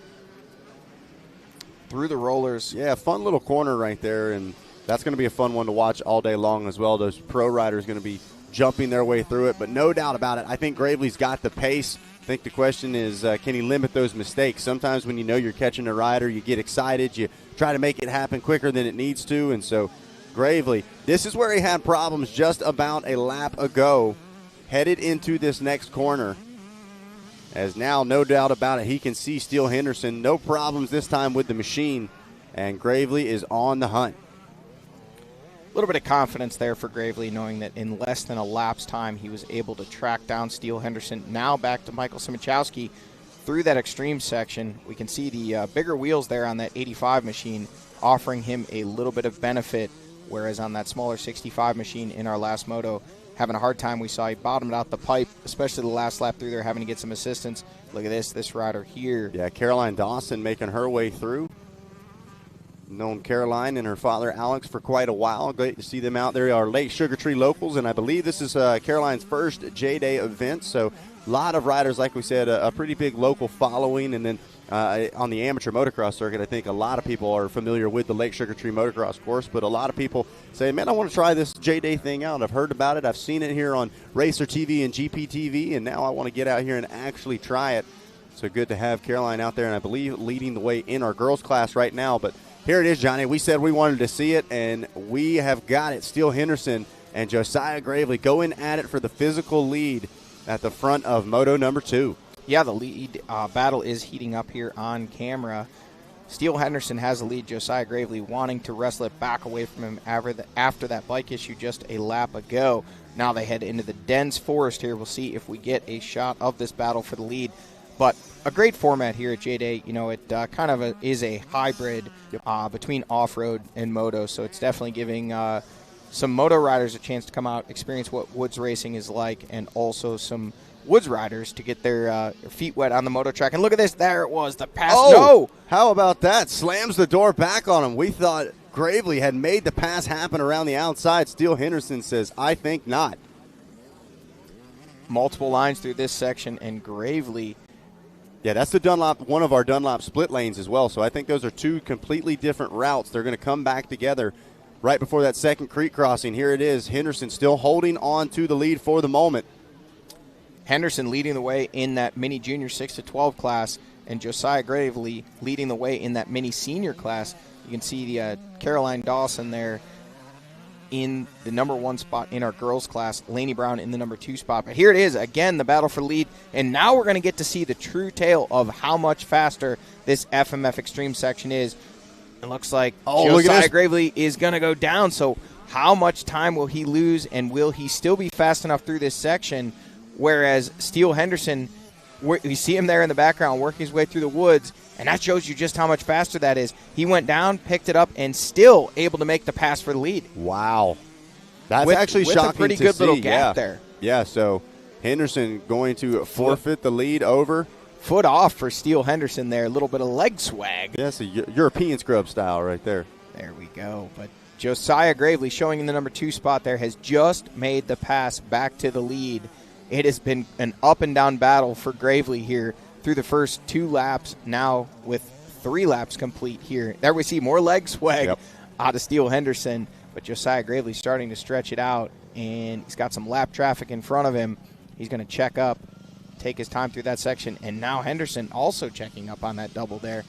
Through the rollers. Yeah, fun little corner right there, and that's going to be a fun one to watch all day long as well. Those pro riders going to be jumping their way through it. But no doubt about it, I think Gravely's got the pace. I think the question is, can he limit those mistakes? Sometimes when you know you're catching a rider, you get excited, you try to make it happen quicker than it needs to, and so Gravely, this is where he had problems just about a lap ago, headed into this next corner. As now, no doubt about it, he can see Steele Henderson. No problems this time with the machine, and Gravely is on the hunt. A little bit of confidence there for Gravely, knowing that in less than a lap's time, he was able to track down Steele Henderson. Now back to Michael Simichowski through that extreme section. We can see the bigger wheels there on that 85 machine offering him a little bit of benefit, whereas on that smaller 65 machine in our last moto, having a hard time. We saw he bottomed out the pipe, especially the last lap through there, having to get some assistance. Look at this rider here. Yeah, Caroline Dawson making her way through. Known Caroline and her father Alex for quite a while. Great to see them out there. Our Lake Sugar Tree locals, and I believe this is Caroline's first JDay event. So a lot of riders, like we said, a pretty big local following. And then on the amateur motocross circuit, I think a lot of people are familiar with the Lake Sugar Tree motocross course. But a lot of people say, man, I want to try this JDay thing out. I've heard about it. I've seen it here on Racer TV and GP TV, and now I want to get out here and actually try it. So good to have Caroline out there, and I believe leading the way in our girls class right now. But here it is, Johnny. We said we wanted to see it, and we have got it. Steele Henderson and Josiah Gravely going at it for the physical lead at the front of Moto number 2. Yeah, the lead battle is heating up here on camera. Steele Henderson has the lead. Josiah Gravely wanting to wrestle it back away from him after that bike issue just a lap ago. Now they head into the dense forest here. We'll see if we get a shot of this battle for the lead. But a great format here at JDay. You know, it kind of is a hybrid between off-road and moto, so it's definitely giving some moto riders a chance to come out, experience what woods racing is like, and also some woods riders to get their feet wet on the moto track. And look at this. There it was. The pass. Oh, no! How about that? Slams the door back on him. We thought Gravely had made the pass happen around the outside. Steele Henderson says, I think not. Multiple lines through this section, and Gravely. Yeah, that's the Dunlop, one of our Dunlop split lanes as well. So I think those are two completely different routes. They're going to come back together right before that second creek crossing. Here it is. Henderson still holding on to the lead for the moment. Henderson leading the way in that mini junior 6-12 class, and Josiah Gravely leading the way in that mini senior class. You can see the Caroline Dawson there in the number 1 spot in our girls class, Lainey Brown in the number 2 spot. But here it is, again, the battle for lead, and now we're going to get to see the true tale of how much faster this FMF Extreme section is. It looks like Josiah Gravely is going to go down, so how much time will he lose, and will he still be fast enough through this section? Whereas Steele Henderson, you see him there in the background working his way through the woods, and that shows you just how much faster that is. He went down, picked it up, and still able to make the pass for the lead. Wow. That's actually shocking to see. With a pretty good little gap there. Yeah, so Henderson going to forfeit the lead over. Foot off for Steele Henderson there. A little bit of leg swag. That's a European scrub style right there. There we go. But Josiah Gravely, showing in the number 2 spot there, has just made the pass back to the lead. It has been an up-and-down battle for Gravely here through the first 2 laps, now with 3 laps complete here. There we see more leg swag out of Steele Henderson, but Josiah Gravely starting to stretch it out, and he's got some lap traffic in front of him. He's going to check up, take his time through that section, and now Henderson also checking up on that double there.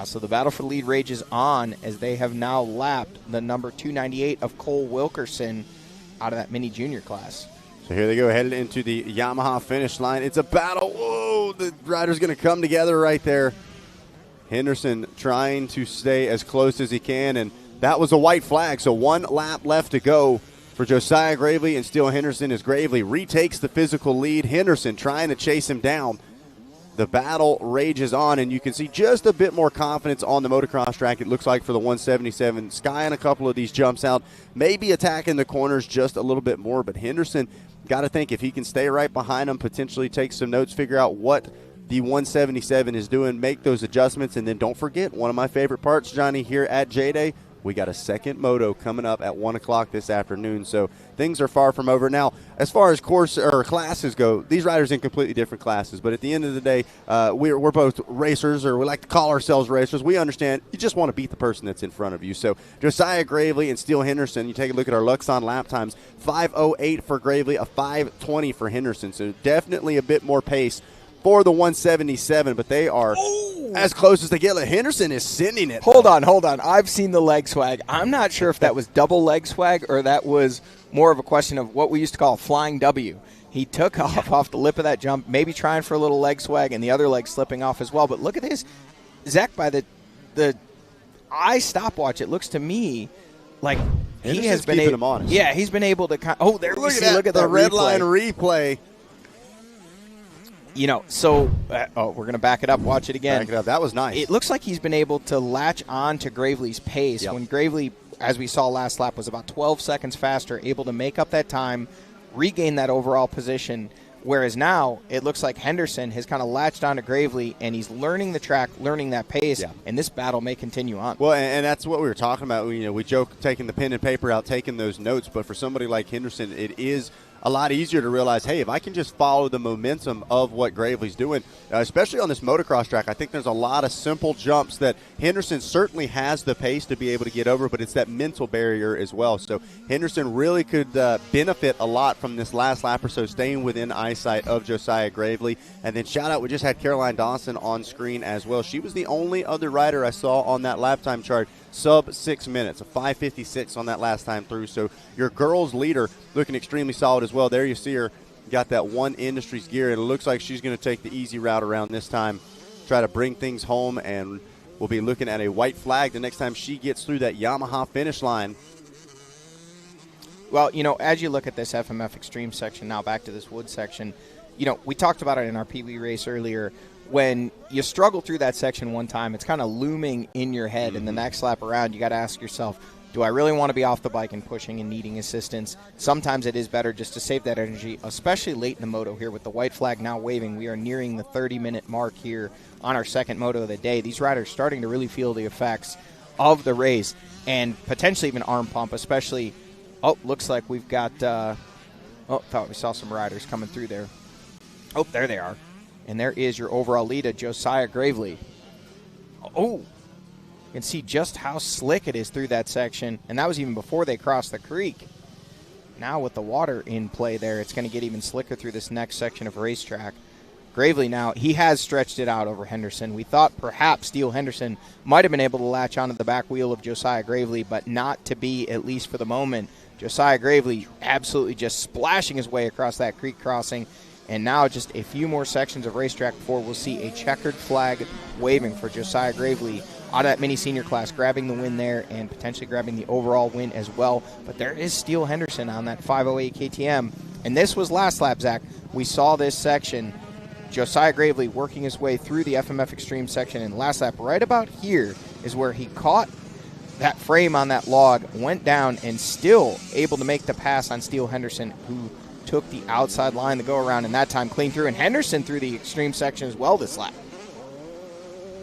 So the battle for the lead rages on as they have now lapped the number 298 of Cole Wilkerson out of that mini junior class. So here they go, headed into the Yamaha finish line. It's a battle. Whoa, the rider's going to come together right there. Henderson trying to stay as close as he can, and that was a white flag. So 1 lap left to go for Josiah Gravely and Steele Henderson as Gravely retakes the physical lead. Henderson trying to chase him down. The battle rages on, and you can see just a bit more confidence on the motocross track, it looks like, for the 177. Skying a couple of these jumps out, maybe attacking the corners just a little bit more, but Henderson got to think if he can stay right behind him, potentially take some notes, figure out what the 177 is doing, make those adjustments, and then don't forget, one of my favorite parts, Johnny, here at JDay, We got a second moto coming up at 1 o'clock this afternoon, so things are far from over. Now, as far as course or classes go, these riders in completely different classes, but at the end of the day, we're both racers, or we like to call ourselves racers. We understand you just want to beat the person that's in front of you. So Josiah Gravely and Steele Henderson, you take a look at our Luxon lap times, 5:08 for Gravely, a 5:20 for Henderson, so definitely a bit more pace for the 177, but they are as close as they get. Henderson is sending it. Hold on. I've seen the leg swag. I'm not sure if that was double leg swag or that was more of a question of what we used to call a flying W. He took off the lip of that jump, maybe trying for a little leg swag, and the other leg slipping off as well. But look at this. Zach, by the eye stopwatch, it looks to me like he has been keeping him honest. Yeah, he's been able to there we see. Look at the that red replay. line replay. You know, so we're going to back it up. Watch it again. Back it up. That was nice. It looks like he's been able to latch on to Gravely's pace. Yep. When Gravely, as we saw last lap, was about 12 seconds faster, able to make up that time, regain that overall position. Whereas now, it looks like Henderson has kind of latched on to Gravely, and he's learning the track, learning that pace, and this battle may continue on. Well, and that's what we were talking about. We joke taking the pen and paper out, taking those notes, but for somebody like Henderson, it is a lot easier to realize, hey, if I can just follow the momentum of what Gravely's doing, especially on this motocross track, I think there's a lot of simple jumps that Henderson certainly has the pace to be able to get over, but it's that mental barrier as well. So Henderson really could benefit a lot from this last lap or so, staying within eyesight of Josiah Gravely. And then shout out, we just had Caroline Dawson on screen as well. She was the only other rider I saw on that lap time chart sub 6 minutes, a 5:56 on that last time through. So your girls leader looking extremely solid as well. There you see her, got that One Industries gear, and it looks like she's going to take the easy route around this time, try to bring things home, and we'll be looking at a white flag the next time she gets through that Yamaha finish line. Well, as you look at this FMF Extreme section, now back to this wood section, we talked about it in our Pee-wee race earlier. When you struggle through that section one time, it's kind of looming in your head, and the next lap around, you got to ask yourself, do I really want to be off the bike and pushing and needing assistance? Sometimes it is better just to save that energy, especially late in the moto here with the white flag now waving. We are nearing the 30-minute mark here on our second moto of the day. These riders starting to really feel the effects of the race and potentially even arm pump, especially. Oh, looks like we've got thought we saw some riders coming through there. Oh, there they are. And there is your overall leader, Josiah Gravely. Oh, you can see just how slick it is through that section. And that was even before they crossed the creek. Now with the water in play there, it's going to get even slicker through this next section of racetrack. Gravely now, he has stretched it out over Henderson. We thought perhaps Steele Henderson might have been able to latch onto the back wheel of Josiah Gravely, but not to be, at least for the moment. Josiah Gravely absolutely just splashing his way across that creek crossing. And now just a few more sections of racetrack before we'll see a checkered flag waving for Josiah Gravely out of that mini senior class, grabbing the win there and potentially grabbing the overall win as well. But there is Steele Henderson on that 5:08 KTM. And this was last lap, Zach. We saw this section, Josiah Gravely working his way through the FMF Extreme section. And last lap, right about here, is where he caught that frame on that log, went down, and still able to make the pass on Steele Henderson, who took the outside line to go around, and that time clean through. And Henderson through the extreme section as well this lap.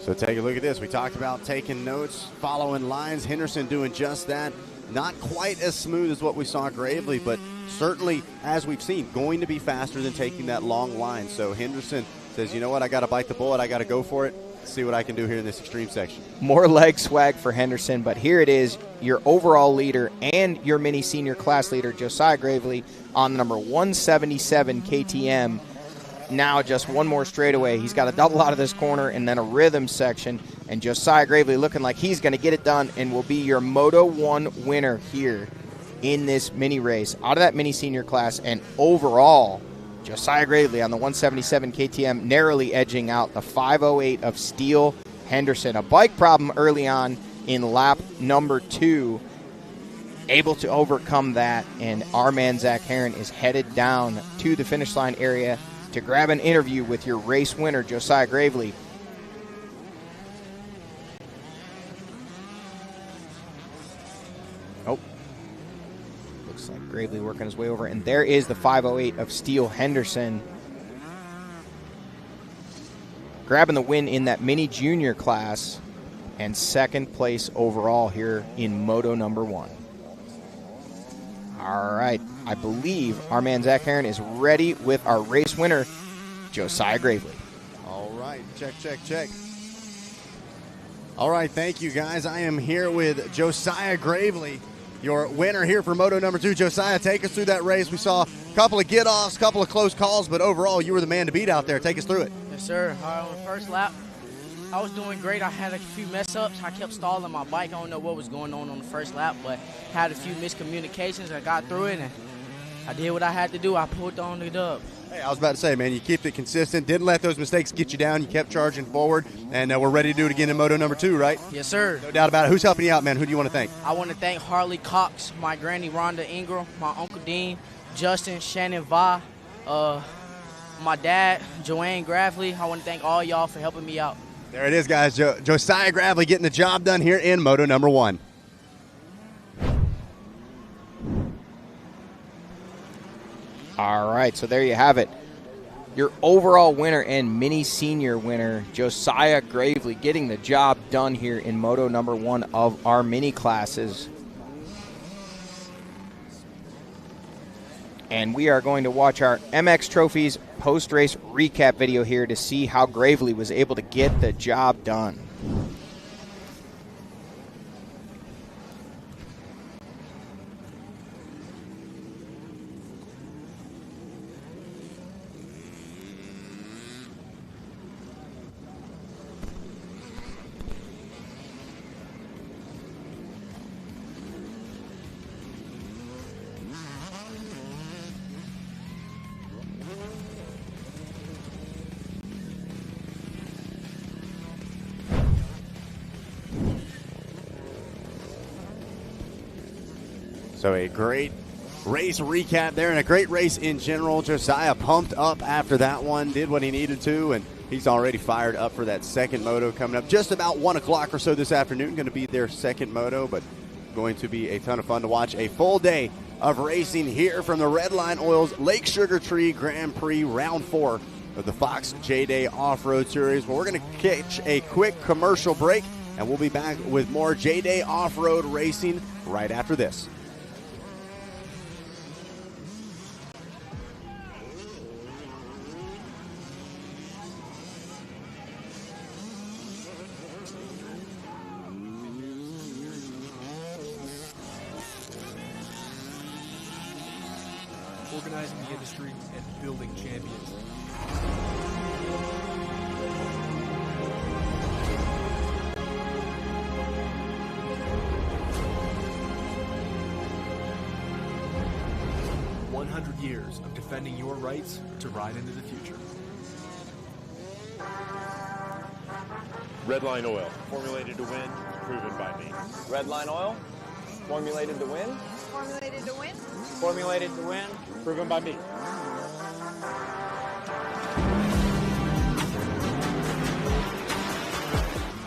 So take a look at this. We talked about taking notes, following lines. Henderson doing just that. Not quite as smooth as what we saw Gravely, but certainly, as we've seen, going to be faster than taking that long line. So Henderson says, you know what, I got to bite the bullet. I got to go for it. See what I can do here in this extreme section. More leg swag for Henderson, but here it is, your overall leader and your mini senior class leader, Josiah Gravely, on the number 177 KTM. Now just one more straightaway. He's got a double out of this corner and then a rhythm section, and Josiah Gravely looking like he's going to get it done and will be your Moto 1 winner here in this mini race out of that mini senior class. And overall, Josiah Gravely on the 177 KTM, narrowly edging out the 5:08 of Steele Henderson. A bike problem early on in lap number 2. Able to overcome that, and our man Zach Herron is headed down to the finish line area to grab an interview with your race winner, Josiah Gravely. Oh. Looks like Gravely working his way over, and there is the 5:08 of Steele Henderson. Grabbing the win in that mini junior class. and second place overall here in Moto number 1. All right, I believe our man Zach Heron is ready with our race winner, Josiah Gravely. All right, check. All right, thank you, guys. I am here with Josiah Gravely, your winner here for Moto number 2. Josiah, take us through that race. We saw a couple of get-offs, a couple of close calls, but overall, you were the man to beat out there. Take us through it. Yes, sir. On the first lap, I was doing great. I had a few mess-ups. I kept stalling my bike. I don't know what was going on the first lap, but had a few miscommunications. I got through it, and I did what I had to do. I pulled on the dub. Hey, I was about to say, man, you kept it consistent, didn't let those mistakes get you down. You kept charging forward, and we're ready to do it again in Moto number 2, right? Yes, sir. No doubt about it. Who's helping you out, man? Who do you want to thank? I want to thank Harley Cox, my granny Rhonda Ingram, my Uncle Dean, Justin, Shannon Va, my dad, Joanne Grafley. I want to thank all y'all for helping me out. There it is, guys. Josiah Gravely getting the job done here in Moto number 1. All right, so there you have it. Your overall winner and mini senior winner, Josiah Gravely, getting the job done here in Moto number 1 of our mini classes. And we are going to watch our MX Trophies post-race recap video here to see how Gravely was able to get the job done. So a great race recap there and a great race in general. Josiah pumped up after that one, did what he needed to, and he's already fired up for that second moto coming up just about 1 o'clock or so this afternoon. Going to be their second moto, but going to be a ton of fun to watch. A full day of racing here from the Redline Oils Lake Sugar Tree Grand Prix Round 4 of the Fox JDay Offroad Series. Well, we're going to catch a quick commercial break, and we'll be back with more JDay Offroad racing right after this. Organizing the industry and building champions. Years of defending your rights to ride into the future. Redline Oil, formulated to win, proven by me. Redline Oil, formulated to win. Formulated to win. Formulated to win, proven by me.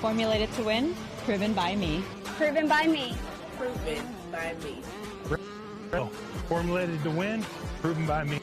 Formulated to win, proven by me. Proven by me. Proven by me. Formulated to win, proven by me.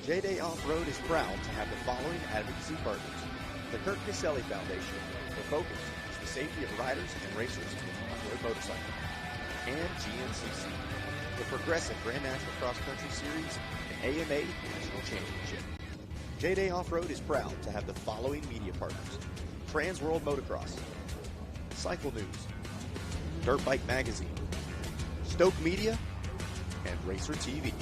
JDay Offroad is proud to have the following advocacy partners. The Kurt Caselli Foundation. The focus is the safety of riders and racers on road motorcycles. and GNCC, the Progressive Grandmaster Cross Country Series, and AMA National Championship. JDay Offroad is proud to have the following media partners: Trans World Motocross, Cycle News, Dirt Bike Magazine, Stoke Media, and Racer TV.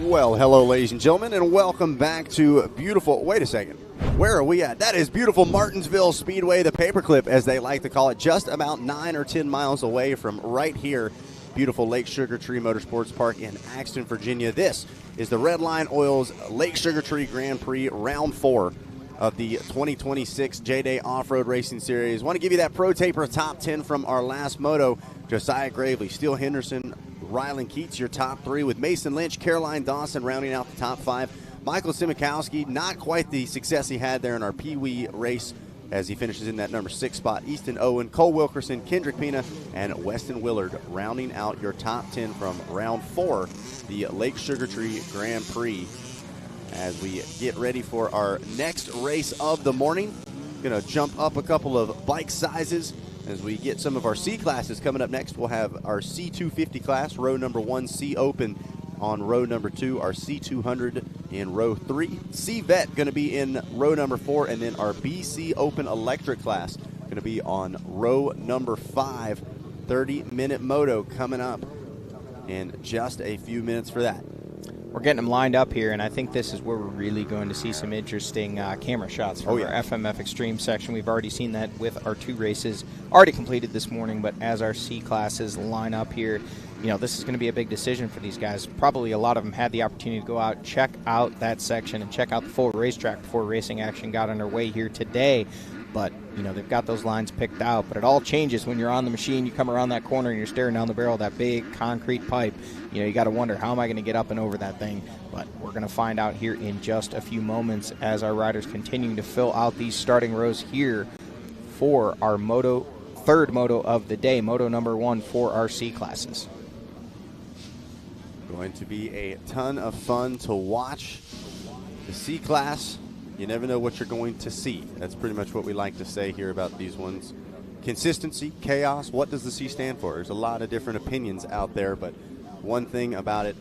Well, hello, ladies and gentlemen, and welcome back to beautiful, wait a second, where are we at? That is beautiful Martinsville Speedway, the paperclip, as they like to call it, just about 9 or 10 miles away from right here, beautiful Lake Sugar Tree Motorsports Park in Axton, Virginia. This is the Redline Oil's Lake Sugar Tree Grand Prix Round 4 of the 2026 JDay Offroad Racing Series. Want to give you that Pro Taper top 10 from our last moto. Josiah Gravely, Steele Henderson, Rylan Keats, your top 3, with Mason Lynch, Caroline Dawson rounding out the top 5. Michael Simikowski, not quite the success he had there in our Pee Wee race as he finishes in that number 6 spot. Easton Owen, Cole Wilkerson, Kendrick Pina, and Weston Willard rounding out your top 10 from round 4, the Lake Sugar Tree Grand Prix. As we get ready for our next race of the morning, going to jump up a couple of bike sizes. As we get some of our C classes coming up next, we'll have our C250 class, row number 1, C Open on row number 2, our C200 in row 3, C Vet going to be in row number 4, and then our BC Open Electric class going to be on row number 5. 30-minute moto coming up in just a few minutes for that. We're getting them lined up here, and I think this is where we're really going to see some interesting camera shots from our FMF Extreme section. We've already seen that with our 2 races already completed this morning, but as our C classes line up here, you know, this is going to be a big decision for these guys. Probably a lot of them had the opportunity to go out, check out that section, and check out the full racetrack before racing action got underway here today. But, you know, they've got those lines picked out. But it all changes when you're on the machine. You come around that corner and you're staring down the barrel of that big concrete pipe. You know, you got to wonder, how am I going to get up and over that thing? But we're going to find out here in just a few moments as our riders continue to fill out these starting rows here for our third moto of the day, moto number 1 for our C classes. Going to be a ton of fun to watch. The C class, you never know what you're going to see. That's pretty much what we like to say here about these ones. Consistency, chaos, what does the C stand for? There's a lot of different opinions out there, but one thing about it,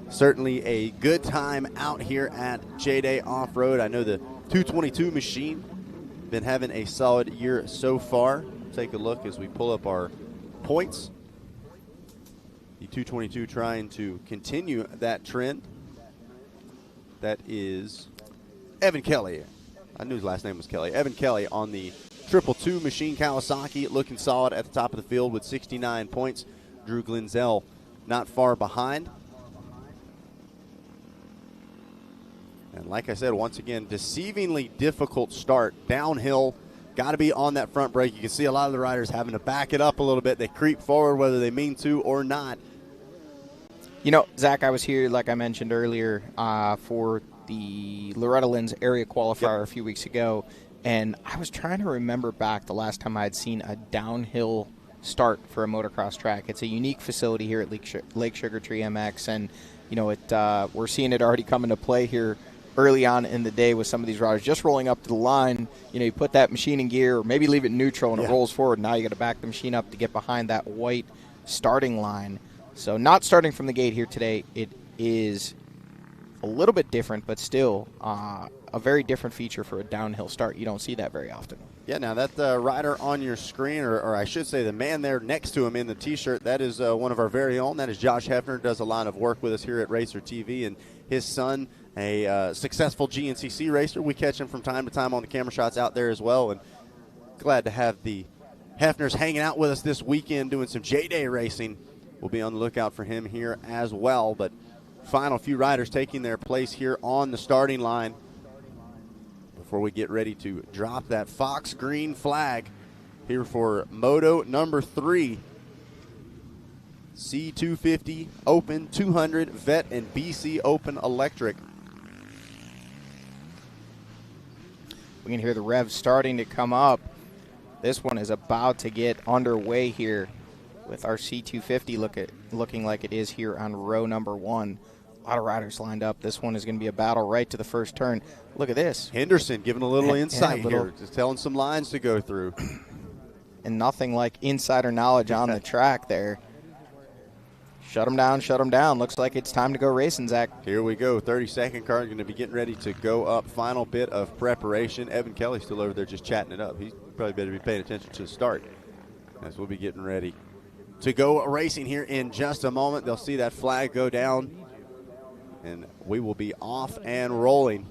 certainly a good time out here at JDay Offroad. I know the 222 machine been having a solid year so far. Take a look as we pull up our points. The 222 trying to continue that trend. That is Evan Kelly. I knew his last name was Kelly. Evan Kelly on the 222 machine. Kawasaki looking solid at the top of the field with 69 points. Drew Glenzel not far behind. And like I said, once again, deceivingly difficult start. Downhill, got to be on that front brake. You can see a lot of the riders having to back it up a little bit. They creep forward whether they mean to or not. You know, Zach, I was here, like I mentioned earlier, for the Loretta Lynn's area qualifier a few weeks ago, and I was trying to remember back the last time I had seen a downhill start for a motocross track. It's a unique facility here at Lake Sugar Tree MX, and you know, we're seeing it already come into play here early on in the day with some of these riders just rolling up to the line. You know, you put that machine in gear or maybe leave it neutral and it rolls forward. Now you got to back the machine up to get behind that white starting line. So not starting from the gate here today. It is a little bit different, but still a very different feature for a downhill start. You don't see that very often. Yeah, now that rider on your screen, or I should say the man there next to him in the T-shirt, that is one of our very own. That is Josh Hefner, does a lot of work with us here at Racer TV, and his son, a successful GNCC racer. We catch him from time to time on the camera shots out there as well, and glad to have the Hefners hanging out with us this weekend doing some JDay racing. We'll be on the lookout for him here as well, but final few riders taking their place here on the starting line before we get ready to drop that Fox green flag here for Moto number 3. C250 Open 200 Vet and BC Open Electric. We can hear the revs starting to come up. This one is about to get underway here with our C250 looking like it is here on row number 1. A lot of riders lined up. This one is going to be a battle right to the first turn. Look at this. Henderson giving a little insight here, just telling some lines to go through. and nothing like insider knowledge on the track there. Shut them down, shut them down. Looks like it's time to go racing, Zach. Here we go. 30-second car going to be getting ready to go up. Final bit of preparation. Evan Kelly's still over there just chatting it up. He's probably better be paying attention to the start as we'll be getting ready to go racing here in just a moment. They'll see that flag go down, and we will be off and rolling.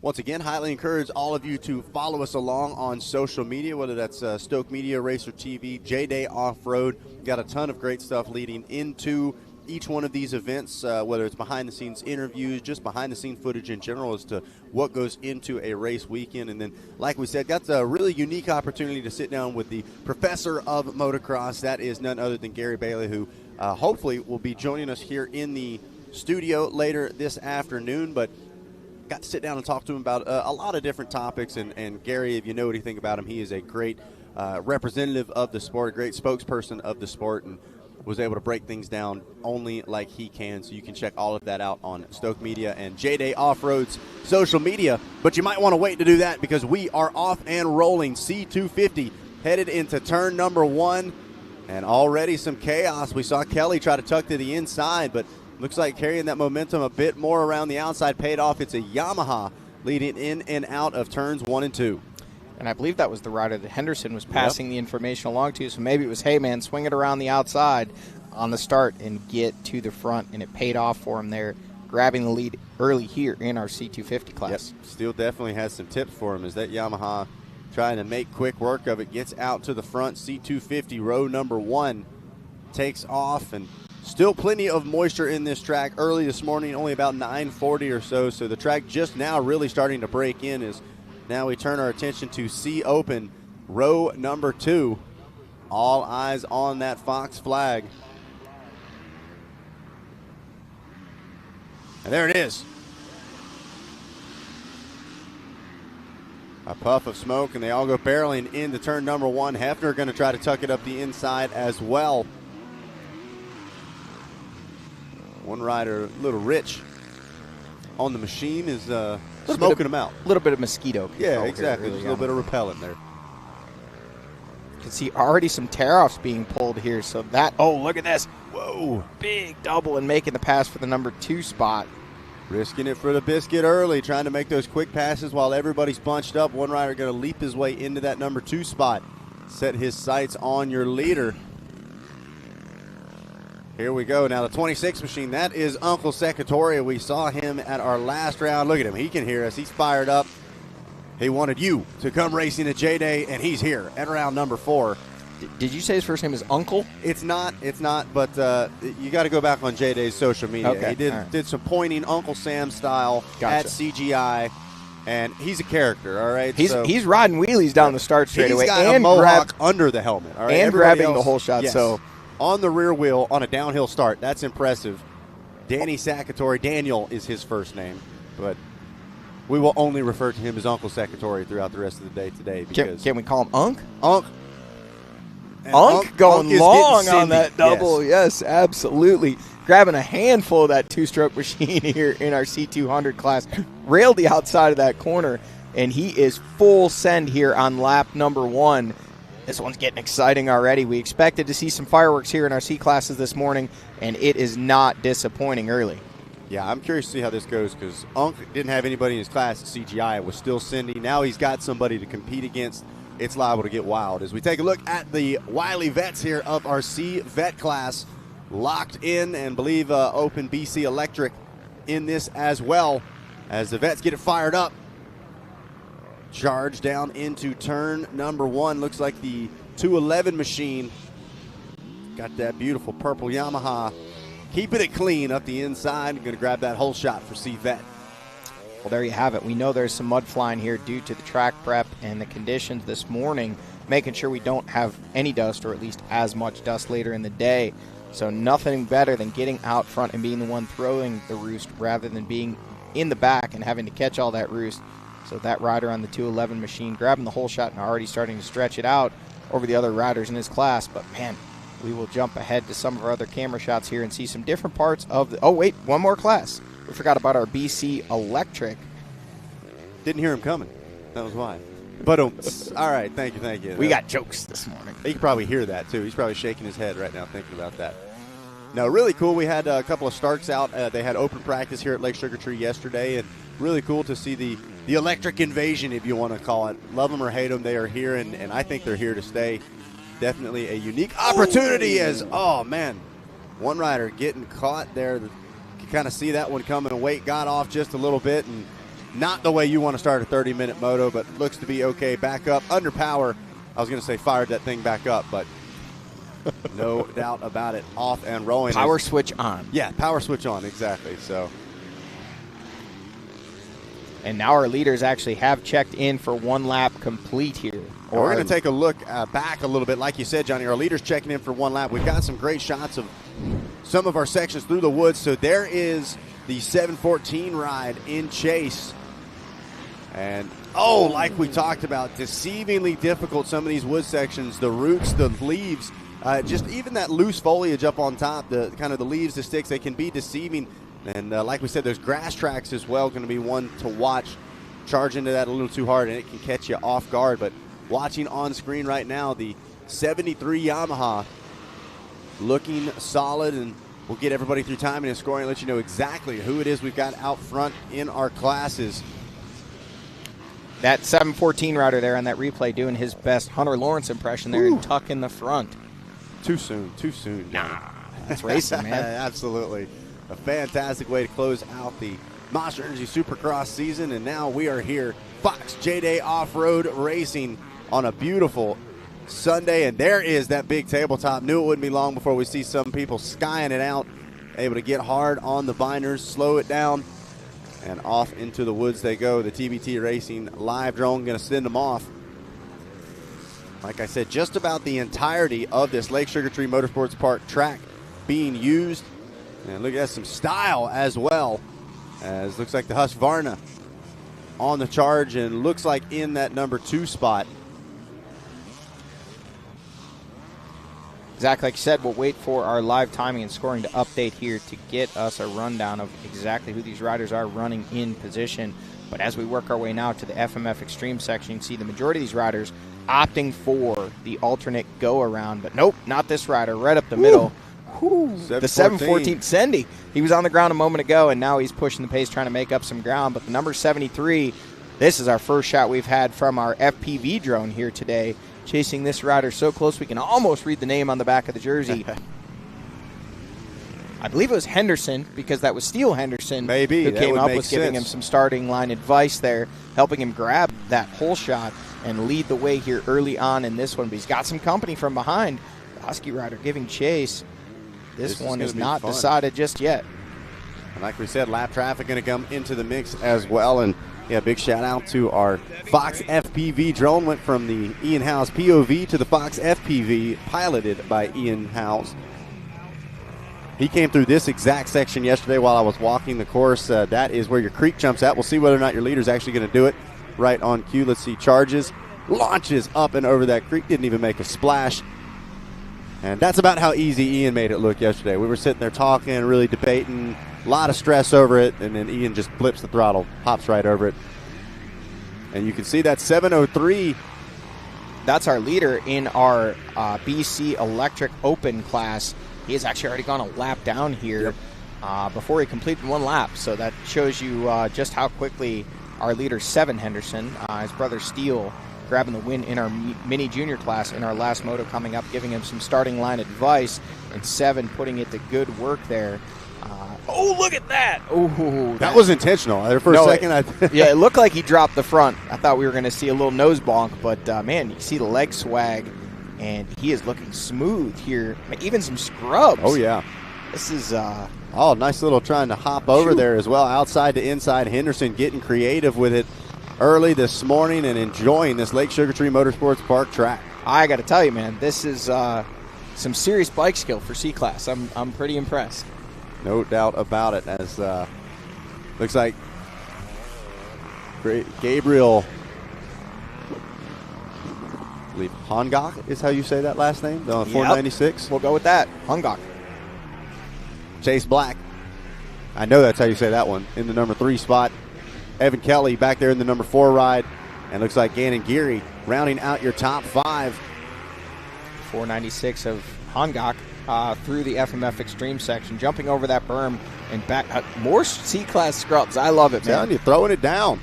Once again, highly encourage all of you to follow us along on social media, whether that's Stoke Media, Racer TV, JDay Offroad. Got a ton of great stuff leading into each one of these events, whether it's behind-the-scenes interviews, just behind-the-scenes footage in general as to what goes into a race weekend. And then, like we said, got a really unique opportunity to sit down with the professor of motocross. That is none other than Gary Bailey, who hopefully will be joining us here in the studio later this afternoon. But got to sit down and talk to him about a lot of different topics. And Gary, if you know anything about him, he is a great representative of the sport, a great spokesperson of the sport, and was able to break things down only like he can. So you can check all of that out on Stoke Media and JDay Offroad's social media. But you might want to wait to do that because we are off and rolling. C250 headed into turn number 1, and already some chaos. We saw Kelly try to tuck to the inside, but looks like carrying that momentum a bit more around the outside paid off. It's a Yamaha leading in and out of turns 1 and 2. And I believe that was the rider that Henderson was passing the information along to. So maybe it was, hey, man, swing it around the outside on the start and get to the front. And it paid off for him there, grabbing the lead early here in our C250 class. Yep. Steele definitely has some tips for him as that Yamaha trying to make quick work of it. Gets out to the front. C250 row number 1 takes off, and still plenty of moisture in this track early this morning, only about 9:40 or so. So the track just now really starting to break in as now we turn our attention to C Open, row number 2. All eyes on that Fox flag. And there it is. A puff of smoke, and they all go barreling into turn number 1. Hefner going to try to tuck it up the inside as well. One rider, a little rich on the machine, is smoking them out. A little bit of mosquito control. Yeah, exactly. There's a little bit of repellent there. You can see already some tear-offs being pulled here. So that, oh, look at this. Whoa, big double and making the pass for the number 2 spot. Risking it for the biscuit early, trying to make those quick passes while everybody's bunched up. One rider going to leap his way into that number 2 spot. Set his sights on your leader. Here we go. Now the 26 machine, that is Uncle Secatoria. We saw him at our last round. Look at him. He can hear us. He's fired up. He wanted you to come racing at JDay, and he's here at round number 4. Did you say his first name is Uncle? It's not, but you got to go back on JDay's social media. Okay. He did some pointing Uncle Sam style at CGI, and he's a character, all right? He's riding wheelies down the start straightaway. He's got a mohawk under the helmet, all right? And grabbing the whole shot, yes, so on the rear wheel on a downhill start. That's impressive. Danny Sacatori. Daniel is his first name, but we will only refer to him as Uncle Sacatori throughout the rest of the day today. Because can we call him Unk? Unk going long on that double. Yes, absolutely. Grabbing a handful of that 2-stroke machine here in our C200 class. Railed the outside of that corner, and he is full send here on lap number 1. This one's getting exciting already. We expected to see some fireworks here in our C classes this morning, and it is not disappointing early. Yeah, I'm curious to see how this goes because Unk didn't have anybody in his class at CGI. Was still sending. Now he's got somebody to compete against. It's liable to get wild. As we take a look at the wily vets here of our C vet class, locked in and believe Open BC Electric in this as well. As the vets get it fired up. Charge down into turn number 1. Looks like the 211 machine got that beautiful purple Yamaha. Keeping it clean up the inside. Going to grab that whole shot for C-Vet. Well, there you have it. We know there's some mud flying here due to the track prep and the conditions this morning, making sure we don't have any dust or at least as much dust later in the day. So nothing better than getting out front and being the one throwing the roost rather than being in the back and having to catch all that roost. So that rider on the 211 machine grabbing the whole shot and already starting to stretch it out over the other riders in his class. But, man, we will jump ahead to some of our other camera shots here and see some different parts of the – oh, wait, one more class. We forgot about our BC Electric. Didn't hear him coming. That was why. But all right, thank you. We got jokes this morning. He can probably hear that, too. He's probably shaking his head right now thinking about that. No, really cool. We had a couple of starts out. They had open practice here at Lake Sugar Tree yesterday, and really cool to see the electric invasion, if you want to call it. Love them or hate them, they are here, and I think they're here to stay. Definitely a unique opportunity one rider getting caught there. You can kind of see that one coming. Weight got off just a little bit, and not the way you want to start a 30-minute moto, but looks to be okay. Back up, under power. I was going to say fired that thing back up, but no doubt about it. Off and rolling. Power switch on. Yeah, power switch on, exactly. So, and now our leaders actually have checked in for 1 lap complete here. We're going to take a look back a little bit. Like you said, Johnny, our leaders checking in for 1 lap. We've got some great shots of some of our sections through the woods. So there is the 714 ride in chase. And, like we talked about, deceivingly difficult, some of these wood sections, the roots, the leaves, just even that loose foliage up on top, the kind of the leaves, the sticks, they can be deceiving. And like we said, there's grass tracks as well, going to be one to watch. Charge into that a little too hard, and it can catch you off guard. But watching on screen right now, the 73 Yamaha looking solid, and we'll get everybody through timing and scoring and let you know exactly who it is we've got out front in our classes. That 714 rider there on that replay doing his best Hunter Lawrence impression there and tuck in the front. Too soon. Nah, that's racing, man. Absolutely. A fantastic way to close out the Monster Energy Supercross season, and now we are here, Fox JDay Offroad Racing on a beautiful Sunday, and there is that big tabletop. Knew it wouldn't be long before we see some people skying it out, able to get hard on the binders, slow it down, and off into the woods they go. The TBT Racing live drone going to send them off. Like I said, just about the entirety of this Lake Sugar Tree Motorsports Park track being used. And look at that, some style as well. As looks like the Husqvarna on the charge and looks like in that number 2 spot. Zach, like you said, we'll wait for our live timing and scoring to update here to get us a rundown of exactly who these riders are running in position. But as we work our way now to the FMF Extreme section, you can see the majority of these riders opting for the alternate go-around. But nope, not this rider, right up the middle. The 714 Sendy. He was on the ground a moment ago, and now he's pushing the pace, trying to make up some ground. But the number 73, this is our first shot we've had from our FPV drone here today, chasing this rider so close we can almost read the name on the back of the jersey. I believe it was Henderson, because that was Steele Henderson who came up with giving him some starting line advice there, helping him grab that hole shot and lead the way here early on in this one. But he's got some company from behind. The Husky rider giving chase. This one is not decided just yet. And like we said, lap traffic going to come into the mix as well. And yeah, big shout out to our Fox FPV drone. Went from the Ian Howes POV to the Fox FPV, piloted by Ian Howes. He came through this exact section yesterday while I was walking the course. That is where your creek jumps at. We'll see whether or not your leader's actually going to do it right on cue. Let's see. Charges, launches up and over that creek. Didn't even make a splash. And that's about how easy Ian made it look yesterday. We were sitting there talking, really debating, a lot of stress over it, and then Ian just flips the throttle, hops right over it. And you can see that 703. That's our leader in our BC Electric Open class. He has actually already gone a lap down here before he completed 1 lap. So that shows you just how quickly our leader, 7 Henderson, his brother Steele, grabbing the win in our mini junior class in our last moto coming up, giving him some starting line advice, and 7 putting it to good work there. Oh, look at that. Oh, that was intentional. For a second, yeah, it looked like he dropped the front. I thought we were going to see a little nose bonk, but man, you see the leg swag, and he is looking smooth here. Even some scrubs. Oh, yeah. This is nice little trying to hop over there as well, outside to inside. Henderson getting creative with it early this morning and enjoying this Lake Sugar Tree Motorsports Park track. I got to tell you, man, this is some serious bike skill for C-Class. I'm pretty impressed. No doubt about it. As looks like Gabriel, I believe Hongok is how you say that last name, the 496. We'll go with that. Hongok. Chase Black. I know that's how you say that one. In the number 3 spot. Evan Kelly back there in the number 4 ride. And looks like Gannon Geary rounding out your top 5. 496 of Hongok through the FMF Extreme section, jumping over that berm and back. More C-Class scrubs. I love it, man. Telling you, throwing it down.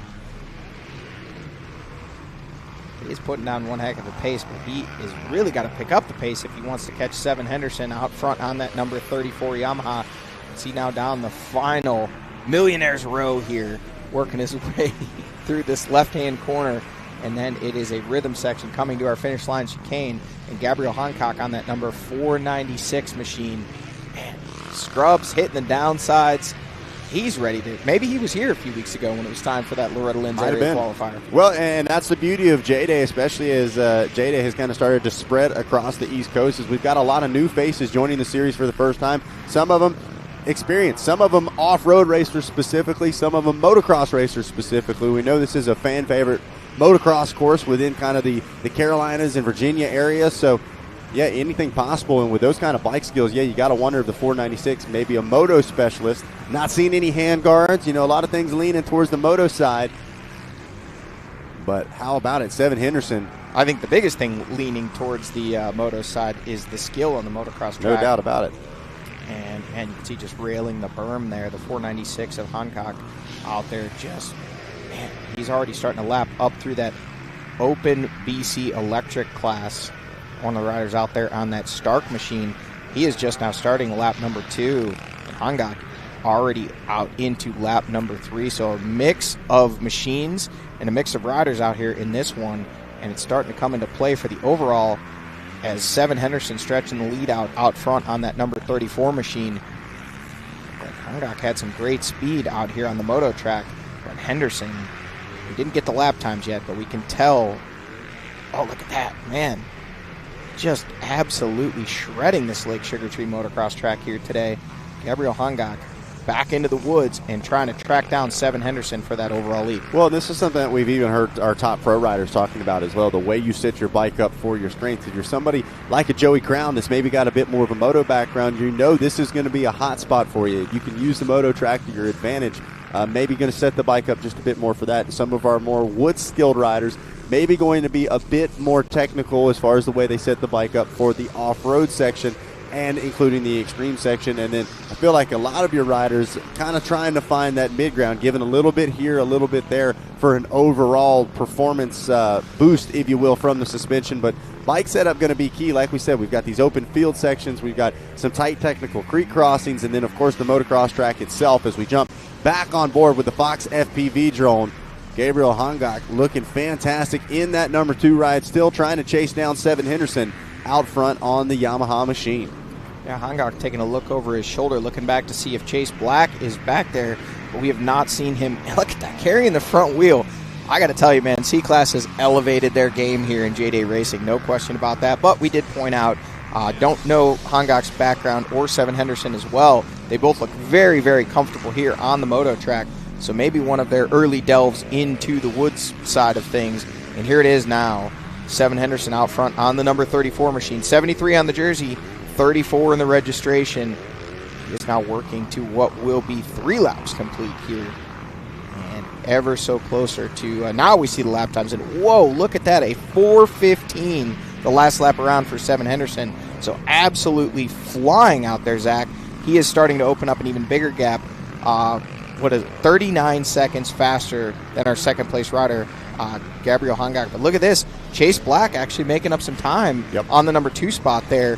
He's putting down one heck of a pace, but he is really got to pick up the pace if he wants to catch Seven Henderson out front on that number 34 Yamaha. See now down the final Millionaire's Row here, working his way through this left-hand corner, and then it is a rhythm section coming to our finish line chicane, and Gabriel Hancock on that number 496 machine. Man, scrubs hitting the downsides. He's ready to. Maybe he was here a few weeks ago when it was time for that Loretta Lynn's area qualifier. Well, and that's the beauty of JDay, especially as JDay has kind of started to spread across the East Coast, is we've got a lot of new faces joining the series for the first time. Some of them experienced, some of them off-road racers specifically, some of them motocross racers specifically. We know this is a fan favorite motocross course within kind of the Carolinas and Virginia area, so yeah, anything possible. And with those kind of bike skills, yeah, you got to wonder if the 496 maybe a moto specialist. Not seeing any hand guards, a lot of things leaning towards the moto side. But how about it, Seven Henderson? I think the biggest thing leaning towards the moto side is the skill on the motocross track. No doubt about it. And you can see just railing the berm there, the 496 of Hancock out there just, man, he's already starting to lap up through that open BC electric class. One of the riders out there on that Stark machine. He is just now starting lap number 2. Hancock already out into lap number 3. So a mix of machines and a mix of riders out here in this one. And it's starting to come into play for the overall as Seven Henderson stretching the lead out front on that number 34 machine. But Hancock had some great speed out here on the moto track. But Henderson, we didn't get the lap times yet, but we can tell. Oh, look at that, man. Just absolutely shredding this Lake Sugar Tree motocross track here today. Gabriel Hancock back into the woods and trying to track down Seven Henderson for that overall lead. Well, this is something that we've even heard our top pro riders talking about as well, the way you set your bike up for your strengths. If you're somebody like a Joey Crown that's maybe got a bit more of a moto background, this is going to be a hot spot for you. You can use the moto track to your advantage. Maybe going to set the bike up just a bit more for that. Some of our more wood-skilled riders maybe going to be a bit more technical as far as the way they set the bike up for the off-road section and including the extreme section. And then I feel like a lot of your riders kind of trying to find that mid-ground, giving a little bit here, a little bit there for an overall performance boost, if you will, from the suspension. But bike setup going to be key. Like we said, we've got these open field sections, we've got some tight technical creek crossings, and then, of course, the motocross track itself as we jump back on board with the Fox FPV drone. Gabriel Hancock looking fantastic in that number 2 ride, still trying to chase down Seven Henderson out front on the Yamaha machine. Yeah, Hancock taking a look over his shoulder, looking back to see if Chase Black is back there, but we have not seen him. Look at that, carrying the front wheel. I got to tell you, man, C-Class has elevated their game here in JDay Racing, no question about that, but we did point out, don't know Hancock's background or Seven Henderson as well. They both look very, very comfortable here on the moto track. So maybe one of their early delves into the woods side of things. And here it is now. Seven Henderson out front on the number 34 machine. 73 on the jersey, 34 in the registration. He is now working to what will be 3 laps complete here. And ever so closer to, now we see the lap times. And whoa, look at that, a 4:15 the last lap around for Seven Henderson. So absolutely flying out there, Zach. He is starting to open up an even bigger gap. 39 seconds faster than our second place rider, Gabriel Hancock. But look at this, Chase Black actually making up some time on the number 2 spot there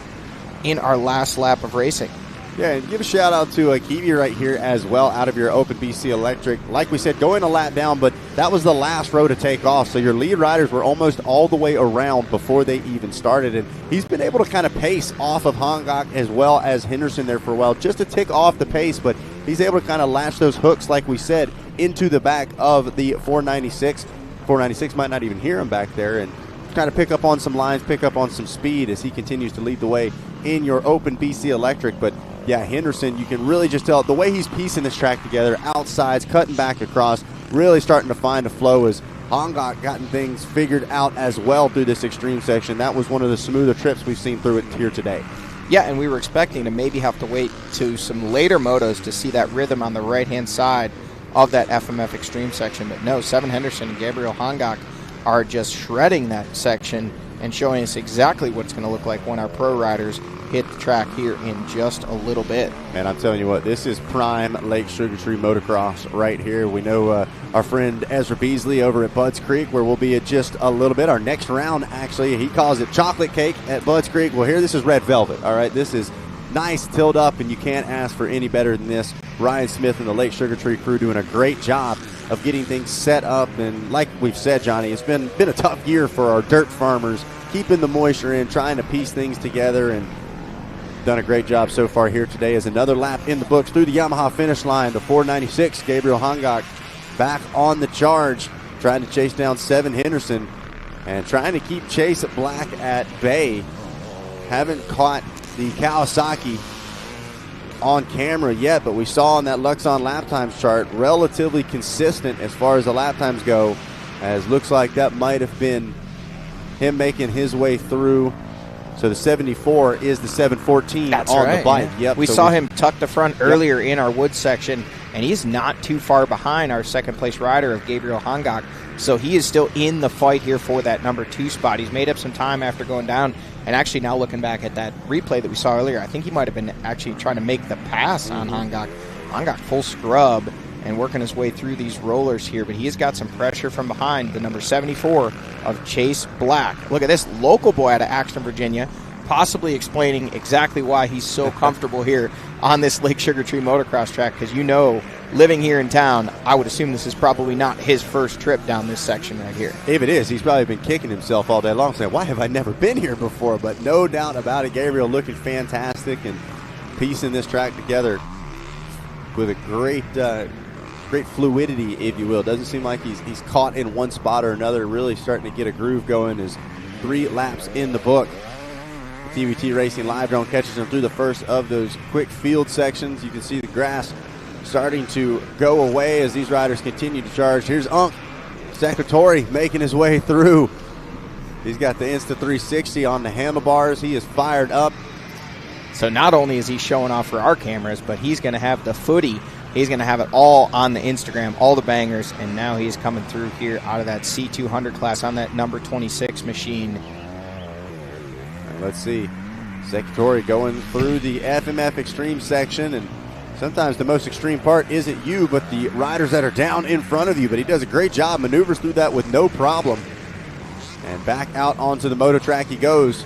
in our last lap of racing. Yeah, and give a shout out to Kiwi right here as well out of your Open BC Electric. Like we said, going a lap down, but that was the last row to take off. So your lead riders were almost all the way around before they even started. And he's been able to kind of pace off of Hancock as well as Henderson there for a while, just to tick off the pace. But he's able to kind of latch those hooks, like we said, into the back of the 496. 496 might not even hear him back there, and kind of pick up on some lines, pick up on some speed as he continues to lead the way in your Open BC Electric. But yeah, Henderson, you can really just tell the way he's piecing this track together, outsides, cutting back across, really starting to find a flow as Hancock gotten things figured out as well through this extreme section. That was one of the smoother trips we've seen through it here today. Yeah, and we were expecting to maybe have to wait to some later motos to see that rhythm on the right-hand side. of that FMF Extreme section. But no, Seven Henderson and Gabriel Hongak are just shredding that section and showing us exactly what it's going to look like when our pro riders hit the track here in just a little bit. Man, I'm telling you what, this is prime Lake Sugar Tree motocross right here. We know our friend Ezra Beasley over at Budds Creek, where we'll be at just a little bit. Our next round, actually, he calls it chocolate cake at Budds Creek. Well, here, this is red velvet, all right? This is nice, tilled up, and you can't ask for any better than this. Ryan Smith and the Lake Sugar Tree crew doing a great job of getting things set up. And like we've said, Johnny, it's been a tough year for our dirt farmers, keeping the moisture in, trying to piece things together, and done a great job so far here today as another lap in the books through the Yamaha finish line. The 496, Gabriel Hongak back on the charge, trying to chase down Seven Henderson and trying to keep Chase Black at bay. Haven't caught the Kawasaki on camera yet, but we saw on that Luxon lap times chart relatively consistent as far as the lap times go, as looks like that might have been him making his way through. So the 74 is the 714 That's on right, the bike. Yeah. Yep. We so saw him tuck the front earlier in our wood section, and he's not too far behind our second place rider of Gabriel Hongak. So he is still in the fight here for that number 2 spot. He's made up some time after going down, and actually now looking back at that replay that we saw earlier, I think he might have been actually trying to make the pass on Hongak. Hongak full scrub and working his way through these rollers here, but he has got some pressure from behind the number 74 of Chase Black. Look at this local boy out of Axton, Virginia, possibly explaining exactly why he's so comfortable here on this Lake Sugar Tree motocross track, because you know, living here in town, I would assume this is probably not his first trip down this section right here. If it is, he's probably been kicking himself all day long saying, why have I never been here before? But no doubt about it, Gabriel looking fantastic and piecing this track together with a great fluidity, if you will. Doesn't seem like he's caught in one spot or another, really starting to get a groove going. As 3 laps in the book. The TVT Racing Live Drone catches him through the first of those quick field sections. You can see the grass starting to go away as these riders continue to charge. Here's Unk Secretary making his way through. He's got the Insta360 on the handlebars. He is fired up. So not only is he showing off for our cameras, but he's going to have the footy. He's going to have it all on the Instagram, all the bangers, and now he's coming through here out of that C200 class on that number 26 machine. Let's see. Secretary going through the FMF Extreme section, and sometimes the most extreme part isn't you, but the riders that are down in front of you. But he does a great job, maneuvers through that with no problem. And back out onto the moto track he goes.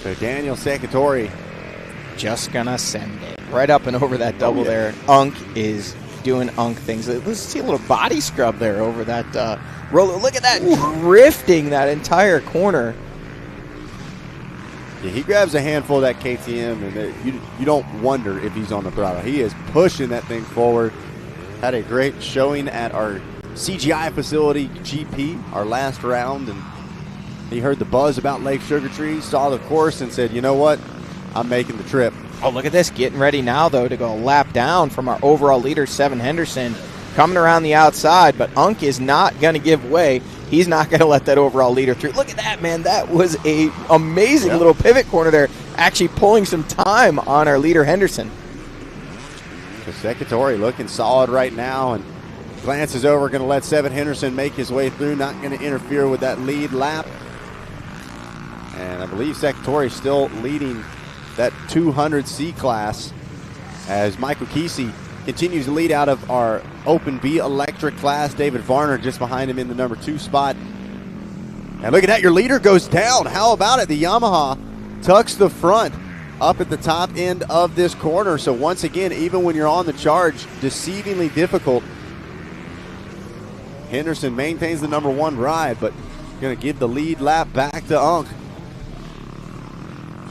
So Daniel Secretary just gonna send it right up and over that double there. Unk is doing Unk things. Let's see a little body scrub there over that roller. Look at that, drifting that entire corner. Yeah, he grabs a handful of that KTM, and you don't wonder if he's on the throttle. He is pushing that thing forward. Had a great showing at our CGI facility GP, our last round, and he heard the buzz about Lake Sugar Tree, saw the course, and said, you know what, I'm making the trip. Oh, look at this, getting ready now, though, to go a lap down from our overall leader, Seven Henderson, coming around the outside, but Unk is not going to give way. He's not going to let that overall leader through. Look at that, man. That was a amazing little pivot corner there, actually pulling some time on our leader, Henderson. The Secretary looking solid right now, and glances over, going to let Seven Henderson make his way through, not going to interfere with that lead lap. And I believe Secretary still leading that 200C class as Michael Kesey continues to lead out of our Open B Electric class. David Varner just behind him in the number 2 spot. And look at that, your leader goes down. How about it? The Yamaha tucks the front up at the top end of this corner. So once again, even when you're on the charge, deceivingly difficult. Henderson maintains the number 1 ride, but going to give the lead lap back to Unk.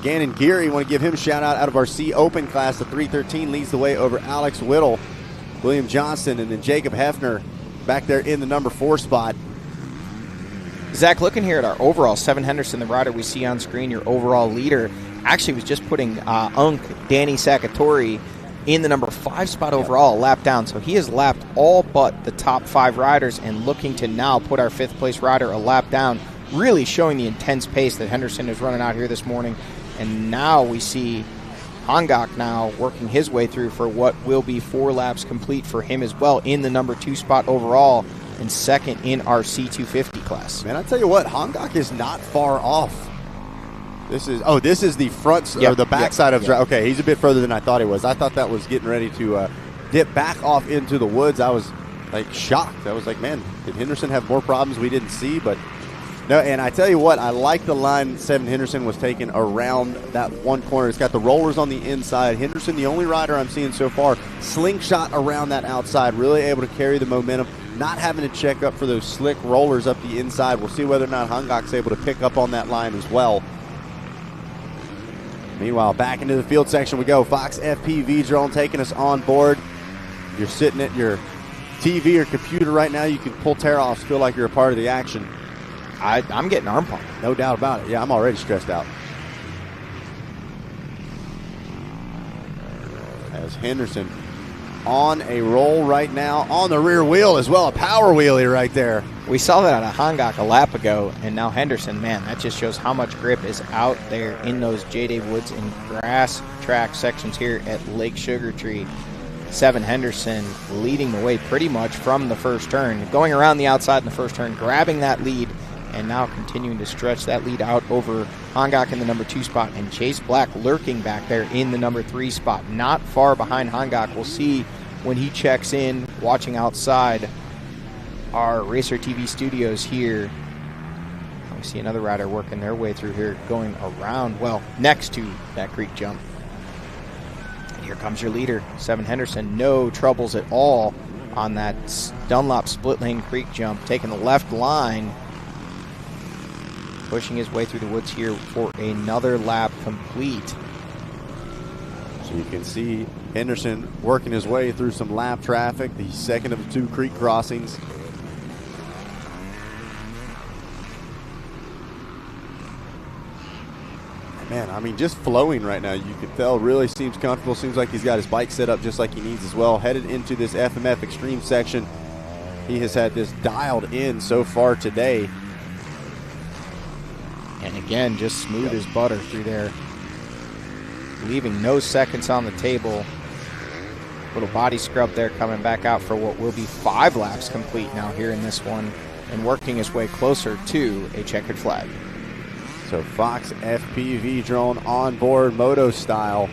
Gannon Geary, want to give him a shout out of our C Open class. The 313 leads the way over Alex Whittle, William Johnson, and then Jacob Hefner back there in the number 4 spot. Zach, looking here at our overall, Seven Henderson, the rider we see on screen, your overall leader, actually was just putting Unk, Danny Sakatori, in the number 5 spot overall, a lap down. So he has lapped all but the top 5 riders and looking to now put our 5th place rider a lap down, really showing the intense pace that Henderson is running out here this morning. And now we see Hongok now working his way through for what will be 4 laps complete for him as well in the number 2 spot overall and second in our C250 class. Man, I tell you what, Hongok is not far off. This is the front or the back side of okay, he's a bit further than I thought he was. I thought that was getting ready to dip back off into the woods. I was like shocked. I was like, man, did Henderson have more problems we didn't see? But no, and I tell you what, I like the line 7 Henderson was taking around that one corner. It's got the rollers on the inside. Henderson, the only rider I'm seeing so far, slingshot around that outside, really able to carry the momentum, not having to check up for those slick rollers up the inside. We'll see whether or not Hongok's able to pick up on that line as well. Meanwhile, back into the field section we go. Fox FPV drone taking us on board. You're sitting at your TV or computer right now. You can pull tear-offs, feel like you're a part of the action. I'm getting arm pump. No doubt about it. Yeah, I'm already stressed out. As Henderson on a roll right now, on the rear wheel as well. A power wheelie right there. We saw that on a Hongok a lap ago, and now Henderson, man, that just shows how much grip is out there in those JDay Woods and grass track sections here at Lake Sugar Tree. 7 Henderson leading the way pretty much from the first turn, going around the outside in the first turn, grabbing that lead, and now continuing to stretch that lead out over Hongok in the number 2 spot, and Chase Black lurking back there in the number 3 spot, not far behind Hongok. We'll see when he checks in, watching outside our Racer TV studios here. We see another rider working their way through here, going around, well, next to that creek jump. And here comes your leader, 7 Henderson. No troubles at all on that Dunlop split lane creek jump, taking the left line, pushing his way through the woods here for another lap complete. So you can see Henderson working his way through some lap traffic, the second of the 2 creek crossings. Man, I mean, just flowing right now. You can tell really seems comfortable. Seems like he's got his bike set up just like he needs as well. Headed into this FMF Extreme section. He has had this dialed in so far today. And again, just smooth as butter through there. Leaving no seconds on the table. Little body scrub there coming back out for what will be 5 laps complete now here in this one. And working his way closer to a checkered flag. So Fox FPV drone on board, Moto style.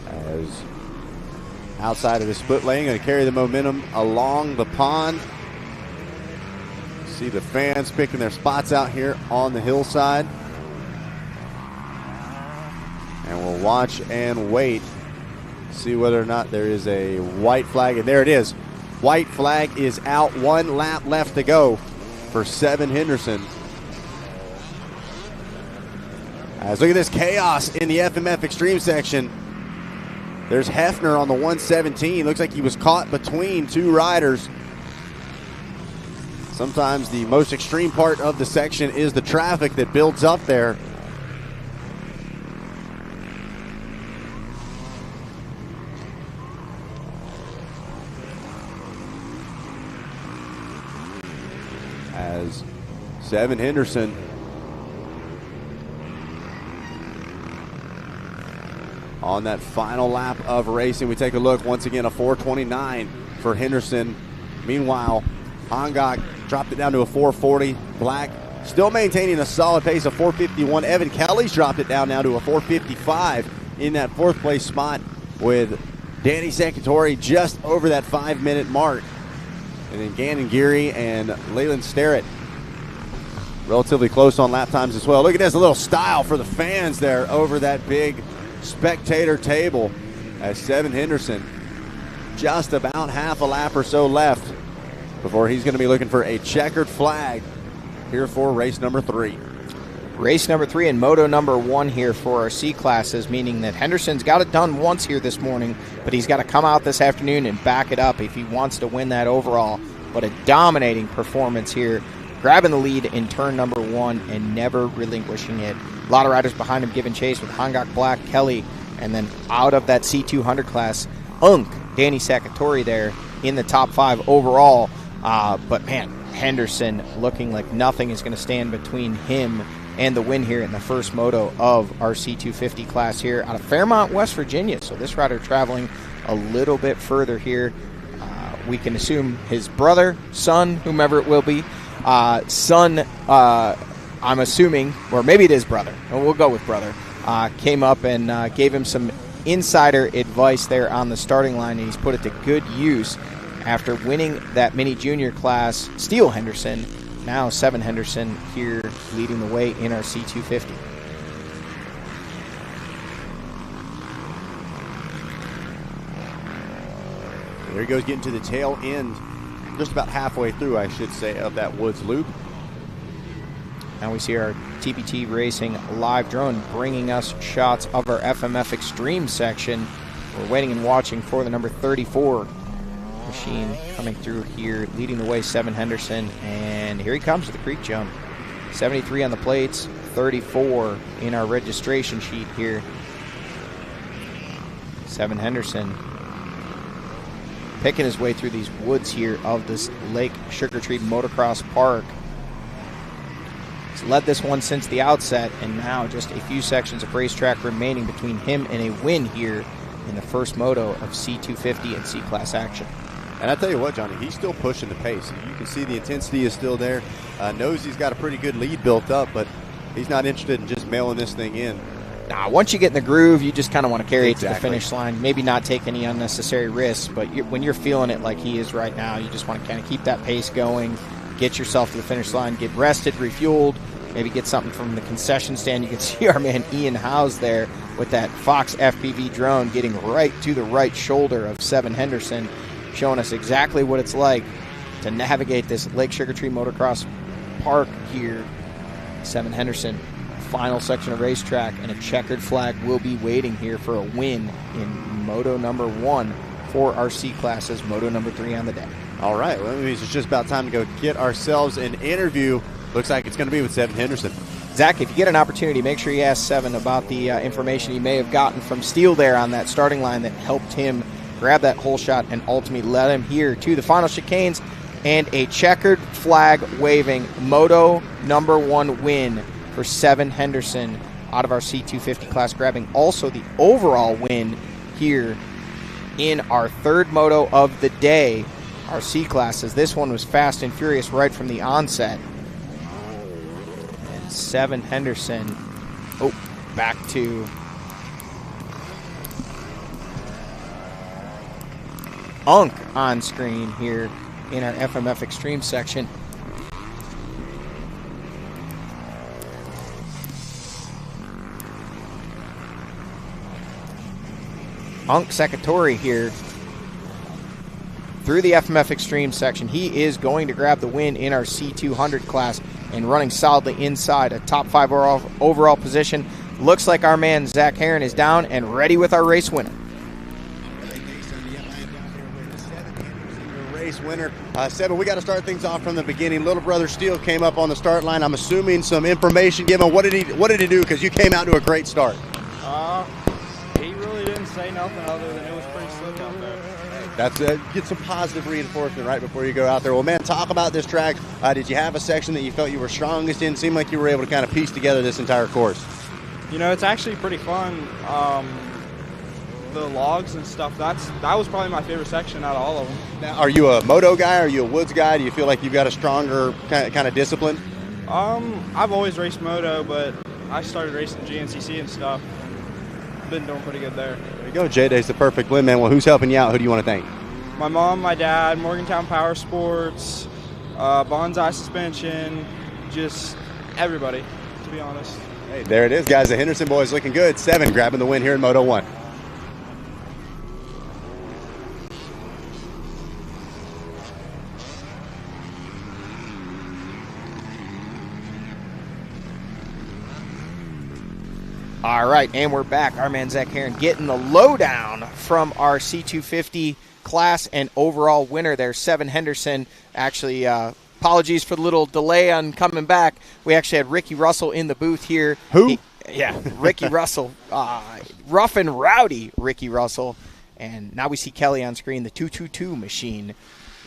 As outside of the split lane, going to carry the momentum along the pond. See the fans picking their spots out here on the hillside. And we'll watch and wait. See whether or not there is a white flag, and there it is. White flag is out. 1 lap left to go for 7 Henderson. As look at this chaos in the FMF Extreme section. There's Hefner on the 117. Looks like he was caught between 2 riders. Sometimes the most extreme part of the section is the traffic that builds up there. As 7 Henderson on that final lap of racing. We take a look once again, a 4:29 for Henderson. Meanwhile, Hongok dropped it down to a 4:40. Black still maintaining a solid pace of 4:51. Evan Kelly's dropped it down now to a 4:55 in that 4th place spot, with Danny Secretore just over that 5-minute mark. And then Gannon Geary and Leyland Starrett relatively close on lap times as well. Look at this, a little style for the fans there over that big spectator table as 7 Henderson just about half a lap or so left before he's going to be looking for a checkered flag here for race number 3. Race number 3 and Moto number 1 here for our C classes, meaning that Henderson's got it done once here this morning, but he's got to come out this afternoon and back it up if he wants to win that overall. But a dominating performance here, grabbing the lead in turn number 1 and never relinquishing it. A lot of riders behind him giving chase with Hongok, Black, Kelly, and then out of that C200 class, Danny Secretore there in the top 5 overall. But man, Henderson looking like nothing is going to stand between him and the win here in the first moto of our C250 class here out of Fairmont, West Virginia. So this rider traveling a little bit further here. We can assume his brother, son, whomever it will be. Son, I'm assuming, or maybe it is brother. We'll go with brother. Came up and gave him some insider advice there on the starting line, and he's put it to good use after winning that mini junior class. Steele Henderson, now 7 Henderson here leading the way in our C250. There he goes, getting to the tail end, just about halfway through, I should say, of that Woods loop. Now we see our TPT Racing live drone bringing us shots of our FMF Extreme section. We're waiting and watching for the number 34 machine coming through here, leading the way, 7 Henderson, and here he comes with the creek jump. 73 on the plates, 34 in our registration sheet here. 7 Henderson picking his way through these woods here of this Lake Sugar Tree Motocross Park. He's led this one since the outset, and now just a few sections of racetrack remaining between him and a win here in the first moto of C250 and C-Class action. And I tell you what, Johnny, he's still pushing the pace. You can see the intensity is still there. Knows he's got a pretty good lead built up, but he's not interested in just mailing this thing in. Nah, once you get in the groove, you just kind of want to carry it to the finish line. Maybe not take any unnecessary risks, but when you're feeling it like he is right now, you just want to kind of keep that pace going, get yourself to the finish line, get rested, refueled, maybe get something from the concession stand. You can see our man Ian Howes there with that Fox FPV drone getting right to the right shoulder of 7 Henderson, showing us exactly what it's like to navigate this Lake Sugar Tree Motocross Park here. 7 Henderson, final section of racetrack, and a checkered flag will be waiting here for a win in Moto number 1 for our C classes, Moto number 3 on the day. All right, well, that means it's just about time to go get ourselves an interview. Looks like it's going to be with 7 Henderson. Zach, if you get an opportunity, make sure you ask 7 about the information he may have gotten from Steele there on that starting line that helped him grab that hole shot and ultimately led him here to the final chicanes and a checkered flag waving Moto number 1 win for 7 Henderson out of our C250 class, grabbing also the overall win here in our third moto of the day, our C classes. This one was fast and furious right from the onset. And 7 Henderson, back to Unk on screen here in our FMF Extreme section. Unk Sakatori here through the FMF Extreme section. He is going to grab the win in our C200 class and running solidly inside a top 5 overall position. Looks like our man Zach Heron is down and ready with our race winner. Race winner. 7, we got to start things off from the beginning. Little brother Steele came up on the start line. I'm assuming some information given. What did he do? Because you came out to a great start. He really didn't say nothing other than it was pretty slick out there. That's get some positive reinforcement right before you go out there. Well, man, talk about this track. Did you have a section that you felt you were strongest in? Seemed like you were able to kind of piece together this entire course. You know, it's actually pretty fun. The logs and stuff, that was probably my favorite section out of all of them. Now, are you a moto guy? Are you a woods guy? Do you feel like you've got a stronger kind of discipline? I've always raced moto, but I started racing GNCC and stuff. Been doing pretty good there. There you go. JDay's the perfect win, man. Well, who's helping you out? Who do you want to thank? My mom, my dad, Morgantown Power Sports, Bonsai Suspension, just everybody, to be honest. Hey, there it is, guys. The Henderson boys looking good. 7 grabbing the win here in Moto 1. All right, and we're back. Our man Zach Heron getting the lowdown from our C250 class and overall winner there, 7 Henderson. Actually, apologies for the little delay on coming back. We actually had Ricky Russell in the booth here. Who? Ricky Russell, rough and rowdy Ricky Russell. And now we see Kelly on screen, the 222 machine,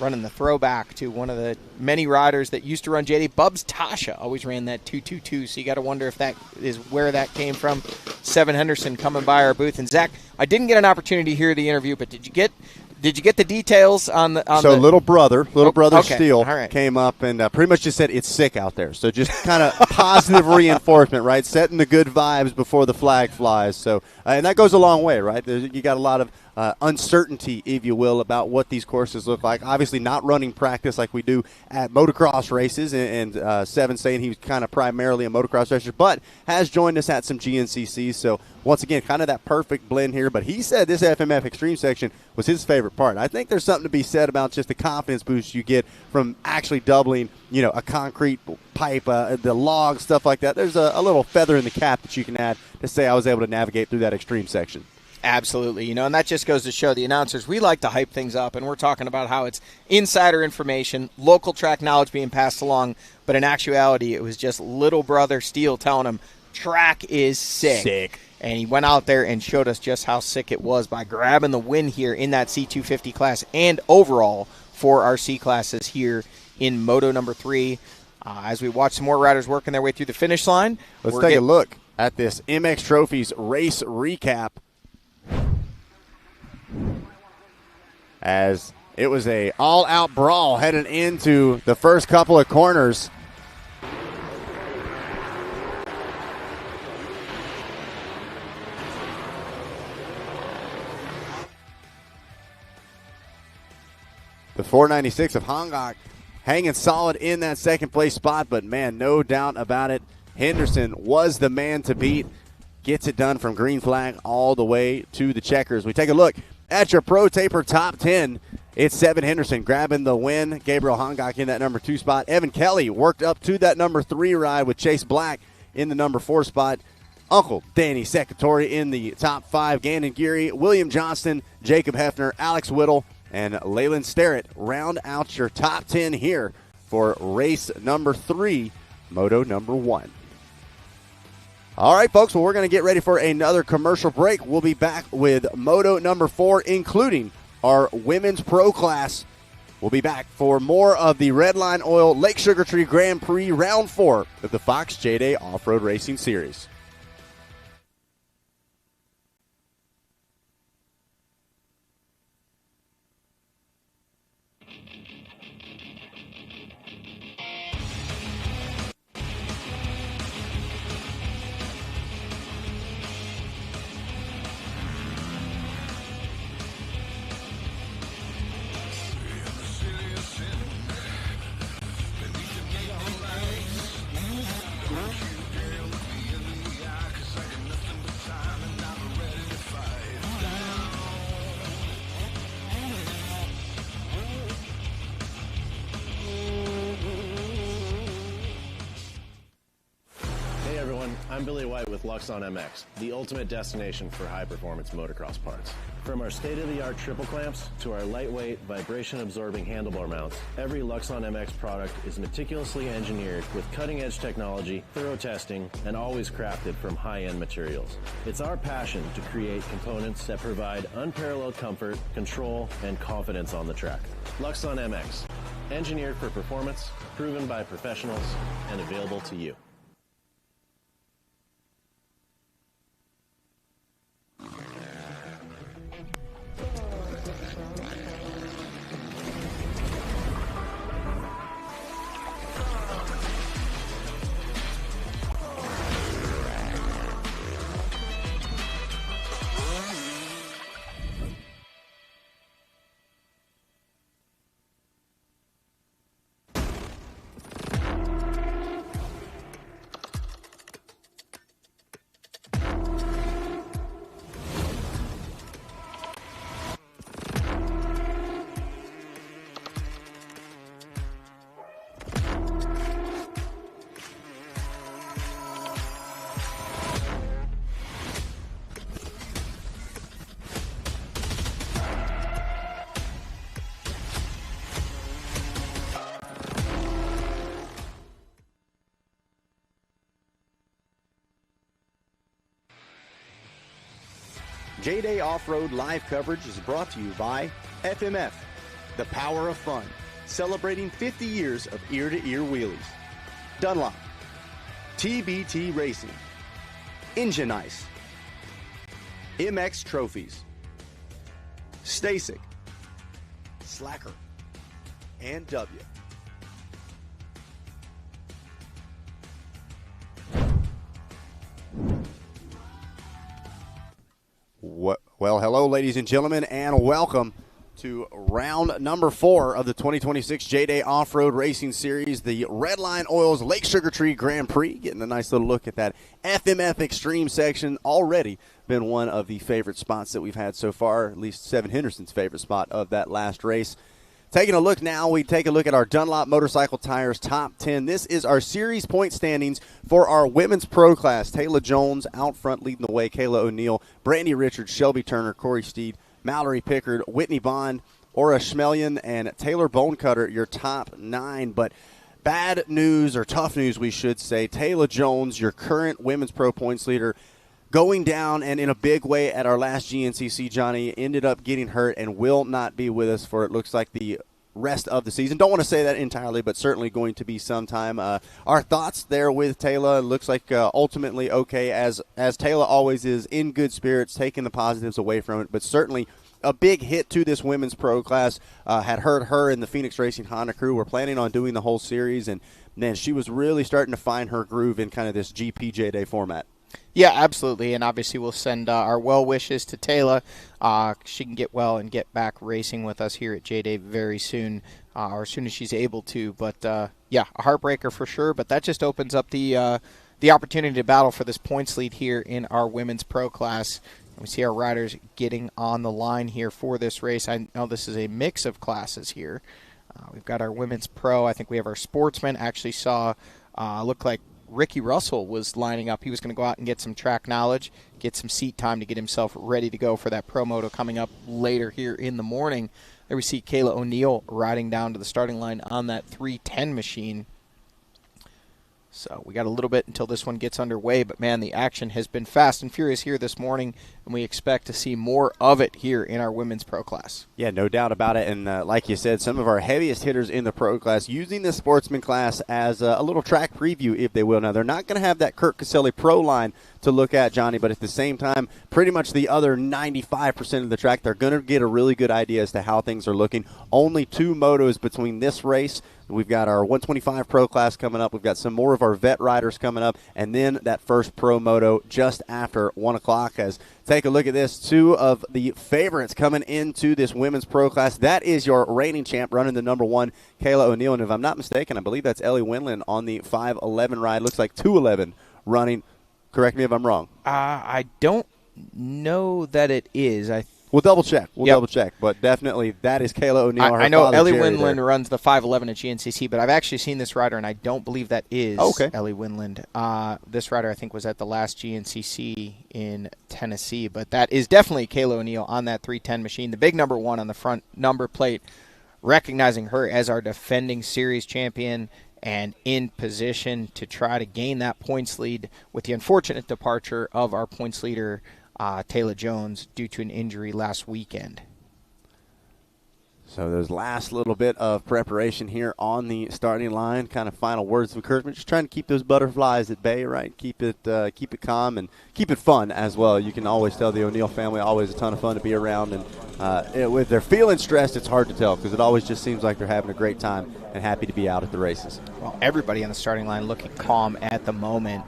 running the throwback to one of the many riders that used to run JDay. Bubs Tasha always ran that 222, so you got to wonder if that is where that came from. Seven Henderson coming by our booth. And Zach, I didn't get an opportunity to hear the interview, but did you get the details on the? Little brother okay. Steele Right. came up and pretty much just said it's sick out there. So just kind of positive reinforcement, right? Setting the good vibes before the flag flies. So and that goes a long way, right? You got a lot of uncertainty, if you will, about what these courses look like. Obviously not running practice like we do at motocross races, and Seven saying he's kind of primarily a motocross racer, but has joined us at some GNCCs. So once again, kind of that perfect blend here. But he said this FMF Extreme section was his favorite part. I think there's something to be said about just the confidence boost you get from actually doubling, a concrete pipe, the log, stuff like that. There's a little feather in the cap that you can add to say I was able to navigate through that extreme section. Absolutely, and that just goes to show the announcers, we like to hype things up, and we're talking about how it's insider information, local track knowledge being passed along, but in actuality, it was just little brother Steele telling him, track is sick. And he went out there and showed us just how sick it was by grabbing the win here in that C250 class and overall for our C classes here in Moto number 3. As we watch some more riders working their way through the finish line. Let's take a look at this MX Trophies race recap, as it was a all-out brawl heading into the first couple of corners. The 496 of Hongok hanging solid in that second place spot, but man, no doubt about it, Henderson was the man to beat. Gets it done from green flag all the way to the checkers. We take a look at your Pro Taper top 10. It's Seven Henderson grabbing the win. Gabriel Hongok in that number 2 spot. Evan Kelly worked up to that number 3 ride with Chase Black in the number 4 spot. Uncle Danny Secretary in the top 5. Gannon Geary, William Johnston, Jacob Hefner, Alex Whittle, and Leyland Starrett round out your top 10 here for race number 3, Moto number 1. All right, folks, well, we're going to get ready for another commercial break. We'll be back with Moto number 4, including our women's pro class. We'll be back for more of the Redline Oil Lake Sugar Tree Grand Prix Round 4 of the Fox JDay Off-Road Racing Series. I'm Billy White with Luxon MX, the ultimate destination for high-performance motocross parts. From our state-of-the-art triple clamps to our lightweight, vibration-absorbing handlebar mounts, every Luxon MX product is meticulously engineered with cutting-edge technology, thorough testing, and always crafted from high-end materials. It's our passion to create components that provide unparalleled comfort, control, and confidence on the track. Luxon MX, engineered for performance, proven by professionals, and available to you. JDay Offroad live coverage is brought to you by FMF, the power of fun, celebrating 50 years of ear-to-ear wheelies. Dunlop, TBT Racing, Engine Ice, MX Trophies, Stasic, Slacker, and W. Well, hello, ladies and gentlemen, and welcome to round number 4 of the 2026 JDay Offroad Racing Series, the Redline Oils Lake Sugar Tree Grand Prix. Getting a nice little look at that FMF Extreme section. Already been one of the favorite spots that we've had so far, at least Seven Henderson's favorite spot of that last race. Taking a look now, we take a look at our Dunlop Motorcycle Tires Top 10. This is our series point standings for our women's pro class. Taylor Jones out front leading the way, Kayla O'Neill, Brandy Richards, Shelby Turner, Corey Steed, Mallory Pickard, Whitney Bond, Aura Schmelian, and Taylor Bonecutter, your top 9. But bad news, or tough news we should say, Taylor Jones, your current women's pro points leader, going down and in a big way at our last GNCC. Johnny ended up getting hurt and will not be with us for, it looks like, the rest of the season. Don't want to say that entirely, but certainly going to be sometime. Our thoughts there with Taylor. Looks like ultimately okay, as Taylor always is, in good spirits, taking the positives away from it, but certainly a big hit to this women's pro class. Had heard her in the Phoenix Racing Honda crew. We're planning on doing the whole series, and man, she was really starting to find her groove in kind of this GP J-Day format. Yeah, absolutely, and obviously we'll send our well wishes to Taylor. She can get well and get back racing with us here at JDay very soon, or as soon as she's able to. But yeah, a heartbreaker for sure. But that just opens up the opportunity to battle for this points lead here in our women's pro class. We see our riders getting on the line here for this race. I know this is a mix of classes here. We've got our women's pro. I think we have our sportsmen. Actually saw look like Ricky Russell was lining up. He was going to go out and get some track knowledge, get some seat time to get himself ready to go for that Pro Moto coming up later here in the morning. There we see Kayla O'Neill riding down to the starting line on that 310 machine. So we got a little bit until this one gets underway, but man, the action has been fast and furious here this morning, and we expect to see more of it here in our women's pro class. Yeah, no doubt about it, and like you said, some of our heaviest hitters in the pro class using the sportsman class as a little track preview, if they will. Now, they're not going to have that Kurt Caselli pro line to look at, Johnny, but at the same time, pretty much the other 95% of the track, they're going to get a really good idea as to how things are looking. Only 2 motos between this race. We've got our 125 pro class coming up. We've got some more of our vet riders coming up, and then that first pro moto just after 1 o'clock. As take a look at this, 2 of the favorites coming into this women's pro class. That is your reigning champ running the number 1, Kayla O'Neill, and if I'm not mistaken, I believe that's Ellie Winland on the 511 ride. Looks like 211 running. Correct me if I'm wrong. I don't know that it is. We'll double check. Double check. But definitely that is Kayla O'Neill. I know Ellie Winland runs the 511 at GNCC, but I've actually seen this rider, and I don't believe that is Ellie Winland. This rider, I think, was at the last GNCC in Tennessee, but that is definitely Kayla O'Neill on that 310 machine. The big number 1 on the front number plate, recognizing her as our defending series champion and in position to try to gain that points lead with the unfortunate departure of our points leader, Taylor Jones, due to an injury last weekend. So there's last little bit of preparation here on the starting line, kind of final words of encouragement, just trying to keep those butterflies at bay, right? Keep it calm and keep it fun as well. You can always tell the O'Neill family always a ton of fun to be around, and if they're feeling stressed, it's hard to tell because it always just seems like they're having a great time and happy to be out at the races. Well, everybody on the starting line looking calm at the moment,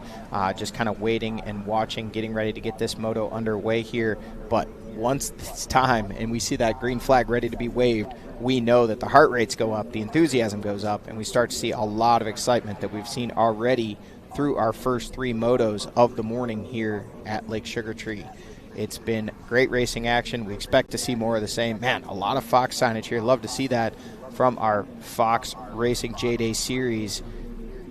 just kind of waiting and watching, getting ready to get this moto underway here. But once it's time and we see that green flag ready to be waved, we know that the heart rates go up, the enthusiasm goes up, and we start to see a lot of excitement that we've seen already through our first 3 motos of the morning here at Lake Sugar Tree. It's been great racing action. We expect to see more of the same. Man, a lot of Fox signage here. Love to see that from our Fox Racing JDay series.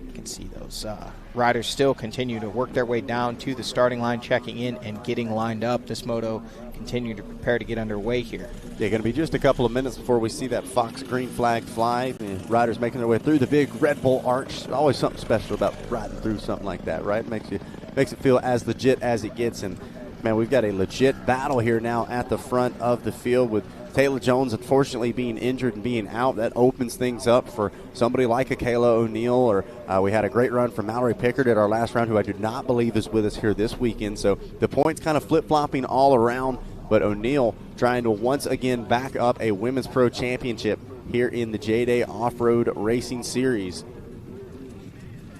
You can see those riders still continue to work their way down to the starting line, checking in and getting lined up. This moto continue to prepare to get underway here. Yeah, going to be just a couple of minutes before we see that Fox green flag fly. The riders making their way through the big Red Bull arch. Always something special about riding through something like that, right? Makes it feel as legit as it gets. And man, we've got a legit battle here now at the front of the field with Taylor Jones, unfortunately, being injured and being out, that opens things up for somebody like a Kayla O'Neill, or we had a great run from Mallory Pickard at our last round, who I do not believe is with us here this weekend. So the points kind of flip-flopping all around, but O'Neill trying to once again back up a Women's Pro Championship here in the JDay Offroad Racing Series.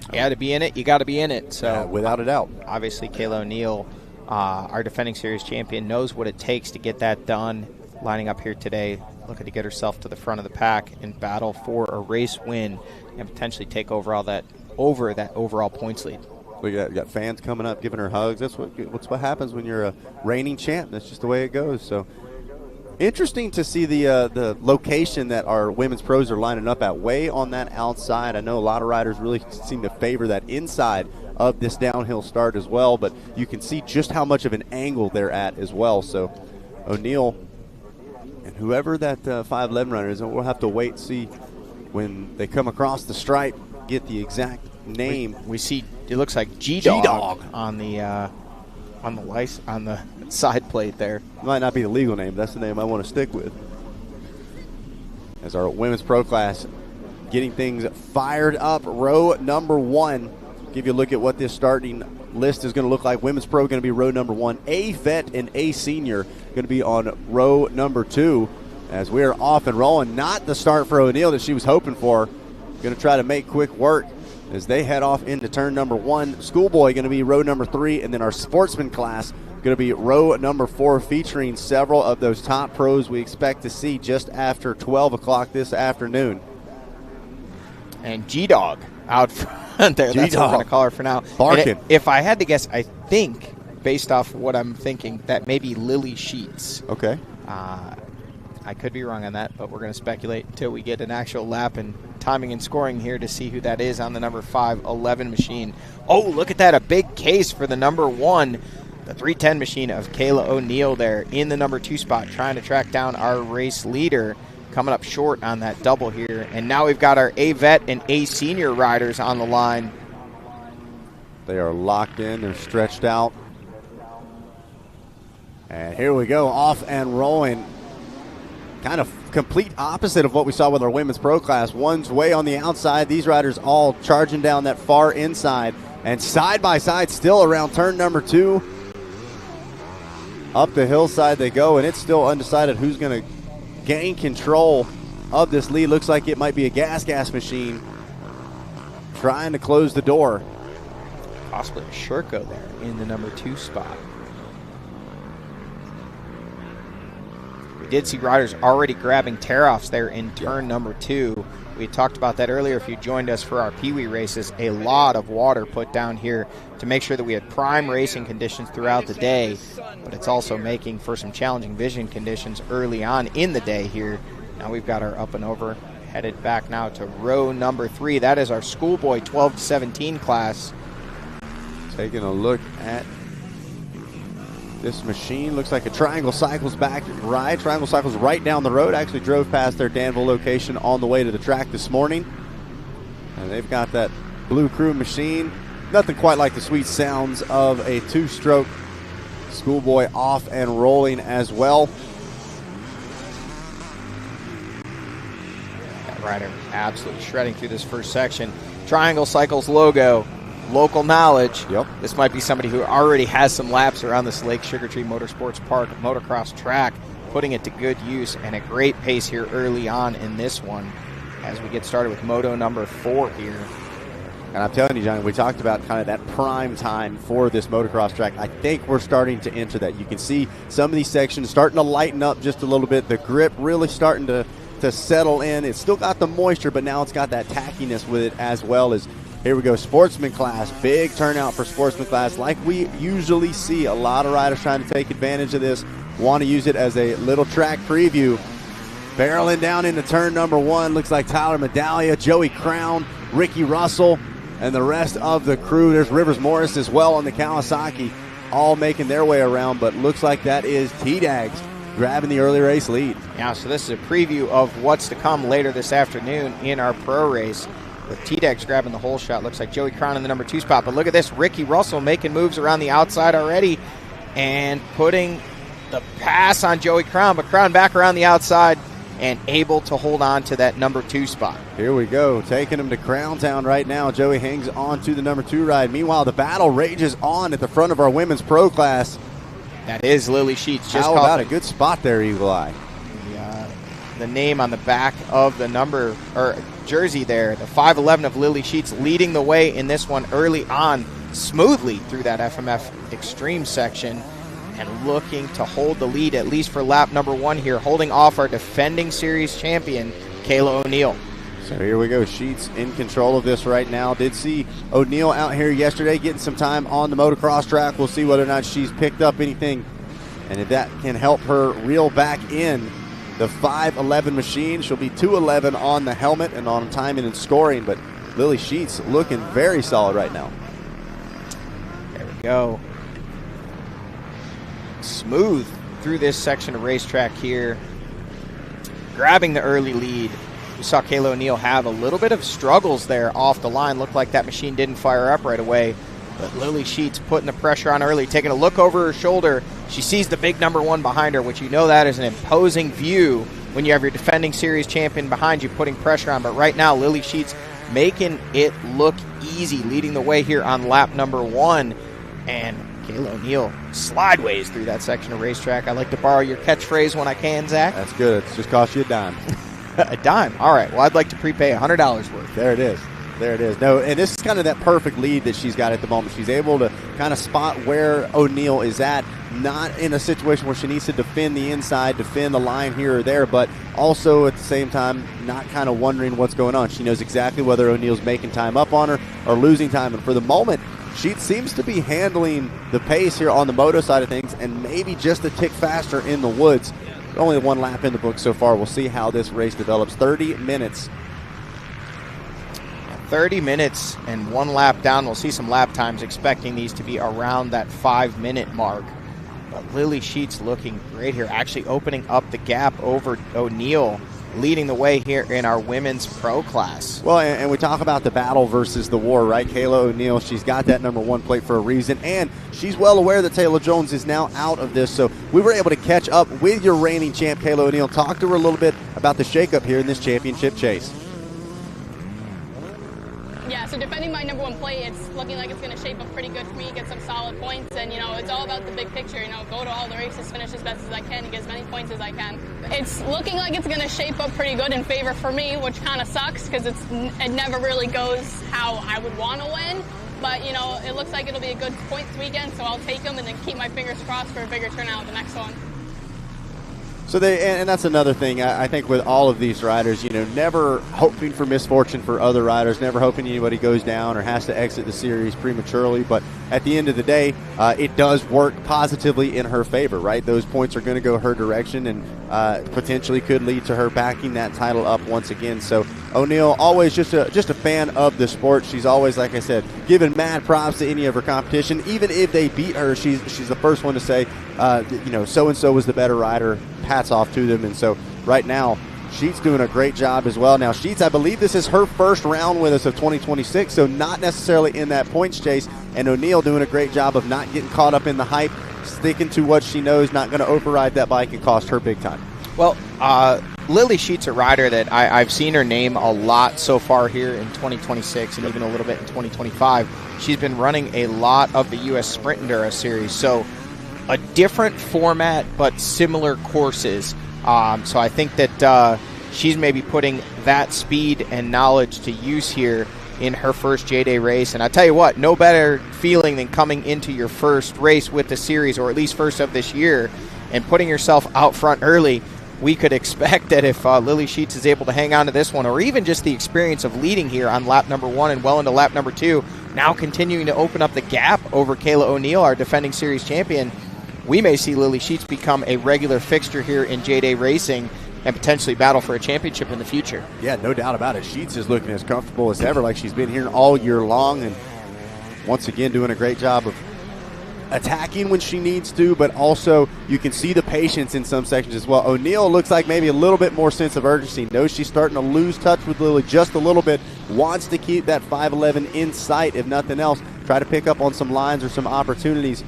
You got to be in it. You got to be in it. So without a doubt. Obviously, Kayla O'Neill, our defending series champion, knows what it takes to get that done. Lining up here today, looking to get herself to the front of the pack and battle for a race win and potentially take over that overall points lead. We got fans coming up, giving her hugs. That's what happens when you're a reigning champ. That's just the way it goes. So interesting to see the location that our women's pros are lining up at, way on that outside. I know a lot of riders really seem to favor that inside of this downhill start as well, but you can see just how much of an angle they're at as well. So O'Neill and whoever that 5'11" runner is, we'll have to wait and see when they come across the stripe, get the exact name. We see it looks like G-Dog on the side plate there. Might not be the legal name. That's the name I want to stick with. As our women's pro class getting things fired up, row number 1. Give you a look at what this starting list is going to look like. Women's pro going to be row number 1. A vet and A senior going to be on row number 2. As we are off and rolling. Not the start for O'Neill that she was hoping for. Going to try to make quick work as they head off into turn number 1. Schoolboy going to be row number 3, and then our sportsman class going to be row number 4, featuring several of those top pros we expect to see just after 12 o'clock this afternoon. And G-Dog out front there. That's what we're going to call her for now. Barking. If I had to guess, I think, based off what I'm thinking, that may be Lily Sheets. Okay. I could be wrong on that, but we're going to speculate until we get an actual lap and timing and scoring here to see who that is on the number 511 machine. Oh, look at that. A big case for the number 1, the 310 machine of Kayla O'Neill there in the number 2 spot, trying to track down our race leader, coming up short on that double here. And now we've got our A vet and A senior riders on the line. They are locked in. They're stretched out. And here we go, off and rolling. Kind of complete opposite of what we saw with our women's pro class. One's way on the outside. These riders all charging down that far inside. And side by side still around turn number 2. Up the hillside they go, and it's still undecided who's going to gain control of this lead. Looks like it might be a gas machine trying to close the door. Possibly a Sherco there in the number 2 spot. Did see riders already grabbing tear-offs there in turn number 2. We talked about that earlier. If you joined us for our Pee-wee races, a lot of water put down here to make sure that we had prime racing conditions throughout the day, but it's also making for some challenging vision conditions early on in the day here. Now we've got our up and over, headed back now to row number 3. That is our schoolboy 12 to 17 class. Taking a look at this machine. Looks like a Triangle Cycles back ride. Triangle Cycles right down the road. Actually drove past their Danville location on the way to the track this morning. And they've got that Blue Crew machine. Nothing quite like the sweet sounds of a 2-stroke schoolboy off and rolling as well. That rider absolutely shredding through this first section. Triangle Cycles logo. Local knowledge. Yep. This might be somebody who already has some laps around this Lake Sugar Tree Motorsports Park motocross track, putting it to good use, and a great pace here early on in this one as we get started with Moto number 4 here. And I'm telling you, Johnny, we talked about kind of that prime time for this motocross track. I think we're starting to enter that. You can see some of these sections starting to lighten up just a little bit. The grip really starting to settle in. It's still got the moisture, but now it's got that tackiness with it as well. As here we go, sportsman class. Big turnout for sportsman class. Like we usually see, a lot of riders trying to take advantage of this, want to use it as a little track preview. Barreling down into turn number 1. Looks like Tyler Medaglia, Joey Crown, Ricky Russell, and the rest of the crew. There's Rivers Morris as well on the Kawasaki, all making their way around, but looks like that is T-Dags grabbing the early race lead. Yeah, so this is a preview of what's to come later this afternoon in our pro race. With T-Dags grabbing the whole shot. Looks like Joey Crown in the number 2 spot. But look at this, Ricky Russell making moves around the outside already and putting the pass on Joey Crown, but Crown back around the outside and able to hold on to that number 2 spot. Here we go, taking him to Crown Town right now. Joey hangs on to the number 2 ride. Meanwhile, the battle rages on at the front of our women's pro class. That is Lily Sheets. How about a good spot there, Eagle Eye? The name on the back of the number or jersey there, the 5'11" of Lily Sheets, leading the way in this one early on, smoothly through that FMF Extreme section, and looking to hold the lead at least for lap number 1 here, holding off our defending series champion, Kayla O'Neill. So here we go, Sheets in control of this right now. Did see O'Neill out here yesterday getting some time on the motocross track. We'll see whether or not she's picked up anything, and if that can help her reel back in the 5'11" machine. She'll be 2'11" on the helmet and on timing and scoring, but Lily Sheets looking very solid right now. There we go. Smooth through this section of racetrack here, grabbing the early lead. We saw Kayla O'Neill have a little bit of struggles there off the line. Looked like that machine didn't fire up right away, but Lily Sheets putting the pressure on early, taking a look over her shoulder. She sees the big number 1 behind her, which you know that is an imposing view when you have your defending series champion behind you putting pressure on. But right now, Lily Sheets making it look easy, leading the way here on lap number 1. And Kayla O'Neill slideways through that section of racetrack. I like to borrow your catchphrase when I can, Zach. That's good. It's just cost you a dime. A dime. All right. Well, I'd like to prepay $100 worth. There it is. There it is. No, and this is kind of that perfect lead that she's got at the moment. She's able to kind of spot where O'Neill is at, not in a situation where she needs to defend the inside, defend the line here or there, but also at the same time not kind of wondering what's going on. She knows exactly whether O'Neill's making time up on her or losing time, and for the moment, she seems to be handling the pace here on the moto side of things and maybe just a tick faster in the woods. Only 1 lap in the book so far. We'll see how this race develops. 30 minutes. 30 minutes and 1 lap down. We'll see some lap times, expecting these to be around that 5-minute mark. But Lily Sheets looking great here, actually opening up the gap over O'Neill, leading the way here in our women's pro class. Well, and we talk about the battle versus the war, right? Kayla O'Neill, she's got that number 1 plate for a reason, and she's well aware that Taylor Jones is now out of this, so we were able to catch up with your reigning champ, Kayla O'Neill. Talk to her a little bit about the shakeup here in this championship chase. Yeah, so defending my number 1 plate, it's looking like it's going to shape up pretty good for me, get some solid points, and, it's all about the big picture, go to all the races, finish as best as I can, and get as many points as I can. It's looking like it's going to shape up pretty good in favor for me, which kind of sucks, because it never really goes how I would want to win, but, it looks like it'll be a good points weekend, so I'll take them and then keep my fingers crossed for a bigger turnout the next one. So and that's another thing, I think, with all of these riders, never hoping for misfortune for other riders, never hoping anybody goes down or has to exit the series prematurely. But at the end of the day, it does work positively in her favor, right? Those points are going to go her direction and potentially could lead to her backing that title up once again. So O'Neill, always just a fan of the sport. She's always, like I said, giving mad props to any of her competition. Even if they beat her, she's the first one to say, so-and-so was the better rider. Hats off to them. And so right now, Sheets doing a great job as well. Now, Sheets, I believe this is her first round with us of 2026, so not necessarily in that points chase. And O'Neill doing a great job of not getting caught up in the hype, sticking to what she knows, not going to override that bike and cost her big time. Well, Lily Sheets, a rider that I've seen her name a lot so far here in 2026 and even a little bit in 2025. She's been running a lot of the U.S. Sprint Enduro Series, so a different format but similar courses. So I think that she's maybe putting that speed and knowledge to use here in her first JDay race. And I tell you what, no better feeling than coming into your first race with the series, or at least first of this year, and putting yourself out front early. We could expect that if Lily Sheets is able to hang on to this one, or even just the experience of leading here on lap number 1 and well into lap number 2, now continuing to open up the gap over Kayla O'Neill, our defending series champion, we may see Lily Sheets become a regular fixture here in JDay Racing and potentially battle for a championship in the future. Yeah, no doubt about it. Sheets is looking as comfortable as ever, like she's been here all year long, and once again doing a great job of attacking when she needs to, but also you can see the patience in some sections as well. O'Neill looks like maybe a little bit more sense of urgency, knows she's starting to lose touch with Lily just a little bit, wants to keep that 5'11" in sight if nothing else, try to pick up on some lines or some opportunities.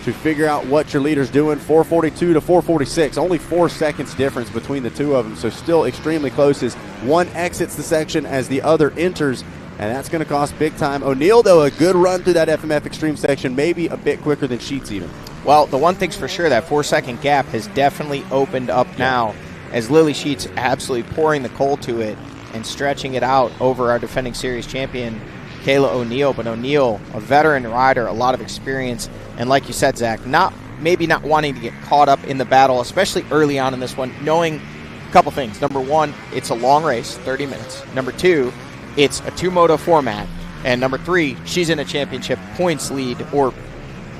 to figure out what your leader's doing. 442 to 446, only 4 seconds difference between the two of them, so still extremely close as one exits the section as the other enters, and that's going to cost big time. O'Neal, though, a good run through that FMF Extreme section, maybe a bit quicker than Sheets even. Well, the one thing's for sure, that 4-second gap has definitely opened up now as Lily Sheets absolutely pouring the coal to it and stretching it out over our defending series champion, Kayla O'Neal. But O'Neal, a veteran rider, a lot of experience, and like you said, Zach, maybe not wanting to get caught up in the battle, especially early on in this one, knowing a couple things. Number one, it's a long race, 30 minutes. Number two, it's a 2-moto format. And number three, she's in a championship points lead, or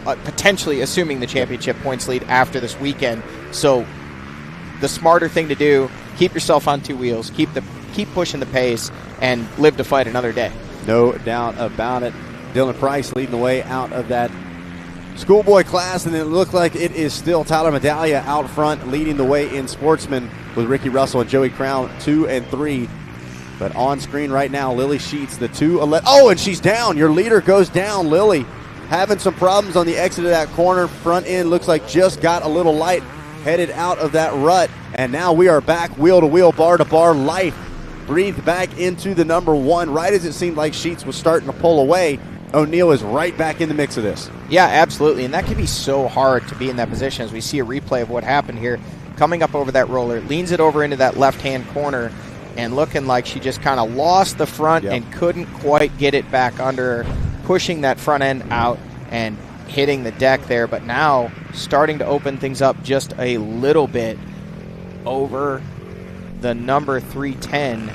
potentially assuming the championship points lead after this weekend. So the smarter thing to do, keep yourself on two wheels, keep pushing the pace, and live to fight another day. No doubt about it. Dylan Price leading the way out of that schoolboy class, and it looked like it is still Tyler Medallia out front leading the way in sportsmen with Ricky Russell and Joey Crown 2 and 3. But on screen right now, Lily Sheets, the 2-11. Oh, and she's down. Your leader goes down, Lily. Having some problems on the exit of that corner. Front end looks like just got a little light, headed out of that rut. And now we are back wheel to wheel, bar to bar. Life breathed back into the number one. Right as it seemed like Sheets was starting to pull away, O'Neal is right back in the mix of this. Yeah, absolutely. And that can be so hard to be in that position as we see a replay of what happened here. Coming up over that roller, leans it over into that left-hand corner, and looking like she just kind of lost the front and couldn't quite get it back under her, pushing that front end out and hitting the deck there. But now starting to open things up just a little bit over the number 310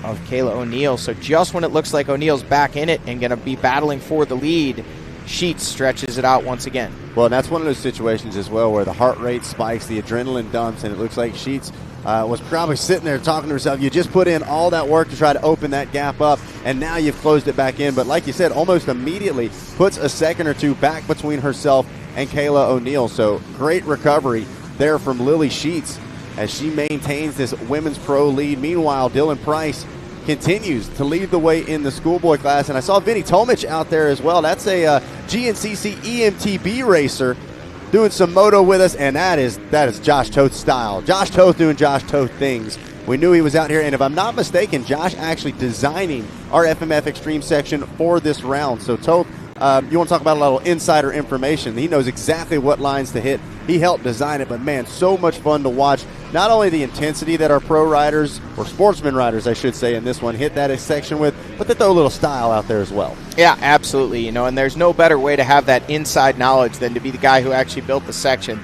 of Kayla O'Neal. So just when it looks like O'Neal's back in it and going to be battling for the lead, Sheets stretches it out once again. Well, and that's one of those situations as well where the heart rate spikes, the adrenaline dumps, and it looks like Sheets was probably sitting there talking to herself. You just put in all that work to try to open that gap up, and now you've closed it back in. But like you said, almost immediately puts a second or two back between herself and Kayla O'Neal. So great recovery there from Lily Sheets as she maintains this women's pro lead. Meanwhile, Dylan Price continues to lead the way in the schoolboy class. And I saw Vinny Tomich out there as well. That's a GNCC EMTB racer doing some moto with us, and that is Josh Toth's style. Josh Toth doing Josh Toth things. We knew he was out here, and if I'm not mistaken, Josh actually designing our FMF Extreme section for this round. So Toth, you want to talk about a little insider information. He knows exactly what lines to hit. He helped design it, but man, so much fun to watch. Not only the intensity that our pro riders, or sportsman riders, I should say, in this one hit that section with, but they throw a little style out there as well. Yeah, absolutely. And there's no better way to have that inside knowledge than to be the guy who actually built the section.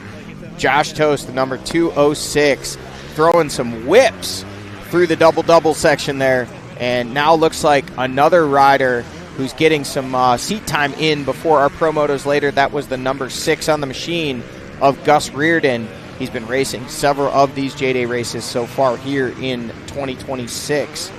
Josh Toth, the number 206, throwing some whips through the double-double section there, and now looks like another rider who's getting some seat time in before our pro motos later. That was the number 6 on the machine of Gus Reardon. He's been racing several of these JDay races so far here in 2026.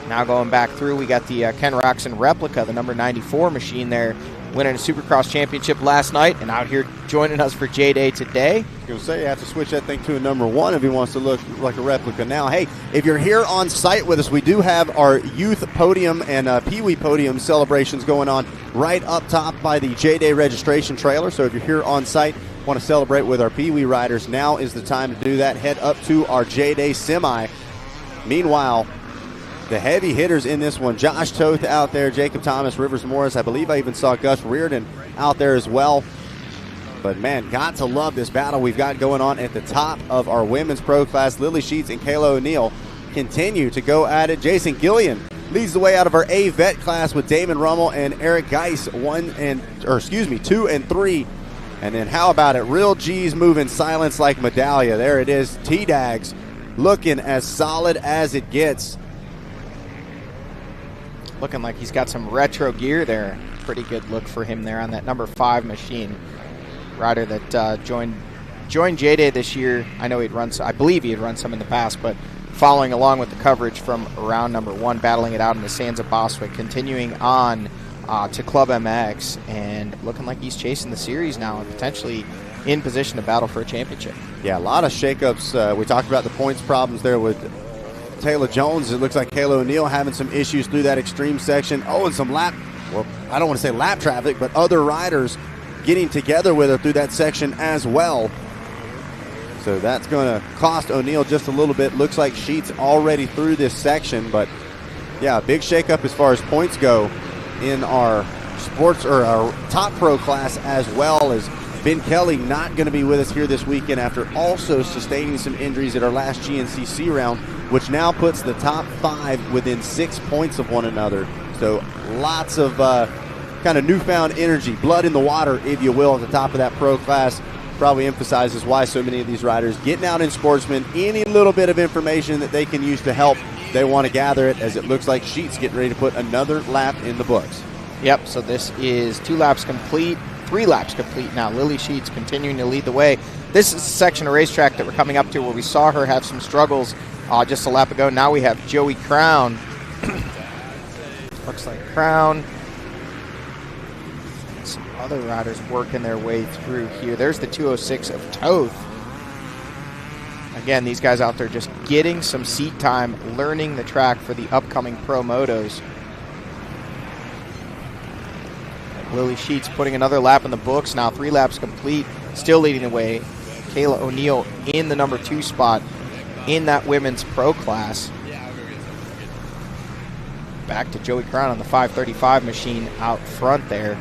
Now going back through, we got the Ken Roxon replica, the number 94 machine there, winning a Supercross championship last night and out here joining us for JDay today. I was going to say, you have to switch that thing to a number 1 if he wants to look like a replica. Now, hey, if you're here on site with us, we do have our youth podium and Pee-wee podium celebrations going on right up top by the JDay registration trailer. So if you're here on site, want to celebrate with our Pee-wee riders, now is the time to do that. Head up to our JDay semi. Meanwhile, the heavy hitters in this one, Josh Toth out there, Jacob Thomas, Rivers Morris. I believe I even saw Gus Reardon out there as well. But, man, got to love this battle we've got going on at the top of our women's pro class. Lily Sheets and Kayla O'Neal continue to go at it. Jason Gillian leads the way out of our A vet class with Damon Rummel and Eric Geis, 2 and 3. And then how about it? Real G's moving silence like Medallia. There it is. T-Dags looking as solid as it gets. Looking like he's got some retro gear there. Pretty good look for him there on that number 5 machine. Rider that joined JDay this year. I know I believe he had run some in the past, but following along with the coverage from round number 1, battling it out in the sands of Boswick, continuing on to Club MX, and looking like he's chasing the series now and potentially in position to battle for a championship. Yeah, a lot of shakeups. We talked about the points problems there with Taylor Jones. It looks like Kayla O'Neal having some issues through that extreme section. Oh, and some I don't want to say lap traffic, but other riders getting together with her through that section as well. So that's going to cost O'Neill just a little bit. Looks like Sheets already through this section, but yeah, big shakeup as far as points go in our sports or our top pro class, as well as Ben Kelly not going to be with us here this weekend after also sustaining some injuries at our last GNCC round, which now puts the top 5 within 6 points of one another. So lots of kind of newfound energy, blood in the water, if you will, at the top of that pro class. Probably emphasizes why so many of these riders getting out in Sportsman. Any little bit of information that they can use to help, they want to gather it, as it looks like Sheets getting ready to put another lap in the books. Yep, so this is 2 laps complete, 3 laps complete now. Lily Sheets continuing to lead the way. This is a section of racetrack that we're coming up to where we saw her have some struggles just a lap ago. Now we have Joey Crown. Looks like Crown. Some other riders working their way through here. There's the 206 of Toth. Again, these guys out there just getting some seat time, learning the track for the upcoming pro motos. Lily Sheets putting another lap in the books now, 3 laps complete, still leading the way. Kayla O'Neill in the number 2 spot in that women's pro class. Back to Joey Crown on the 535 machine out front there.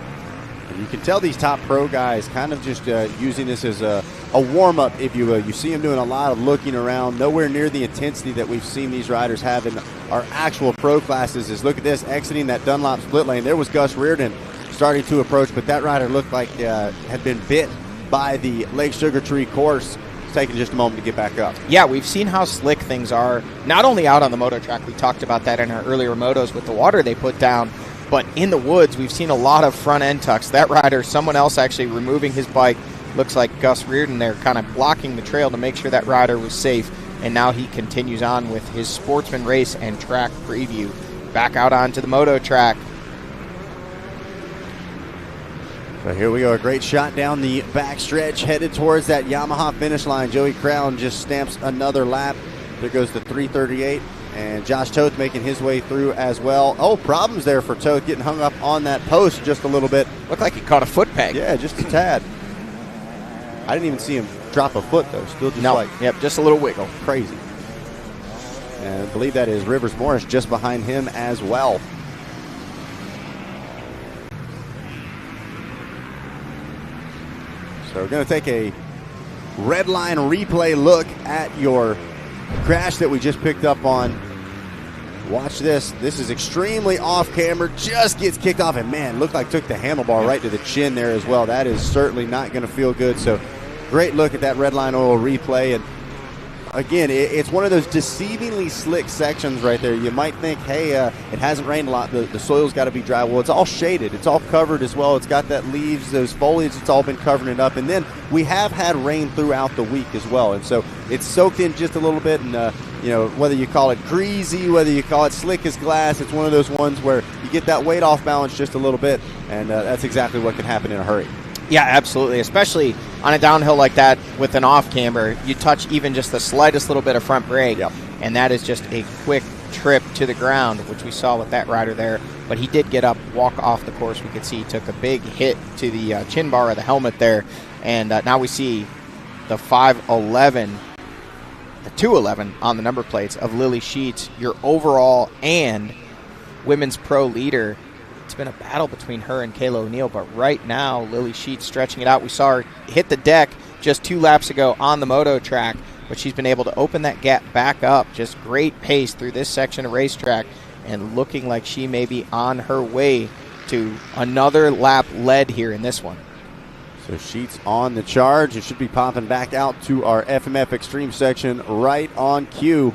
And you can tell these top pro guys kind of just using this as a warm-up, if you will. You see them doing a lot of looking around, nowhere near the intensity that we've seen these riders have in our actual pro classes. Is look at this, exiting that Dunlop split lane. There was Gus Reardon starting to approach, but that rider looked like had been bit by the Lake Sugar Tree course. It's taking just a moment to get back up. Yeah, we've seen how slick things are, not only out on the moto track. We talked about that in our earlier motos with the water they put down, but in the woods, we've seen a lot of front end tucks. That rider, someone else actually removing his bike, looks like Gus Reardon there, kind of blocking the trail to make sure that rider was safe. And now he continues on with his sportsman race and track preview. Back out onto the moto track. So here we go, a great shot down the back stretch, headed towards that Yamaha finish line. Joey Crown just stamps another lap. There goes the 338. And Josh Toth making his way through as well. Oh, problems there for Toth, getting hung up on that post just a little bit. Looked like he caught a foot peg. Yeah, just a tad. I didn't even see him drop a foot, though. Still just Yep, just a little wiggle. Crazy. And I believe that is Rivers Morris just behind him as well. So we're going to take a red line replay look at your crash that we just picked up on. Watch this. This is extremely off camera. Just gets kicked off, and man, looked like took the handlebar right to the chin there as well. That is certainly not going to feel good. So great look at that red line oil replay. And again, it's one of those deceivingly slick sections right there. You might think, hey, it hasn't rained a lot. The soil's got to be dry. Well, it's all shaded. It's all covered as well. It's got that leaves, those foliage. It's all been covering it up. And then we have had rain throughout the week as well. And so it's soaked in just a little bit. And, you know, whether you call it greasy, whether you call it slick as glass, it's one of those ones where you get that weight off balance just a little bit. And that's exactly what can happen in a hurry. Yeah, absolutely. Especially on a downhill like that with an off camber, you touch even just the slightest little bit of front brake, and that is just a quick trip to the ground, which we saw with that rider there. But he did get up, walk off the course. We could see he took a big hit to the chin bar of the helmet there. And now we see the 511, the 211 on the number plates of Lily Sheets, your overall and women's pro leader. It's been a battle between her and Kayla O'Neill, but right now, Lily Sheets stretching it out. We saw her hit the deck just 2 laps ago on the moto track, but she's been able to open that gap back up. Just great pace through this section of racetrack, and looking like she may be on her way to another lap led here in this one. So Sheets on the charge. It should be popping back out to our FMF Extreme section right on cue.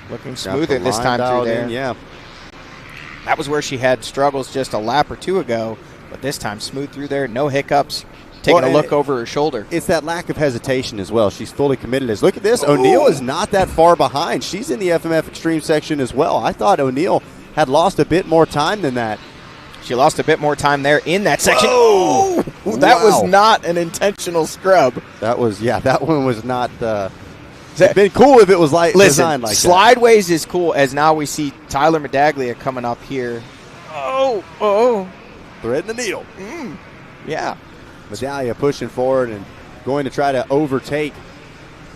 Looking smoother this time through there. Yeah. That was where she had struggles just a lap or 2 ago, but this time smooth through there, no hiccups, taking a look over her shoulder. It's that lack of hesitation as well. She's fully committed. Look at this. O'Neill is not that far behind. She's in the FMF Extreme section as well. I thought O'Neill had lost a bit more time than that. She lost a bit more time there in that section. Whoa! That was not an intentional scrub. That was, that one was not It'd been cool if it was like Listen, designed like slideways is cool, as now we see Tyler Medaglia coming up here. Oh. Threading the needle. Yeah. Medaglia pushing forward and going to try to overtake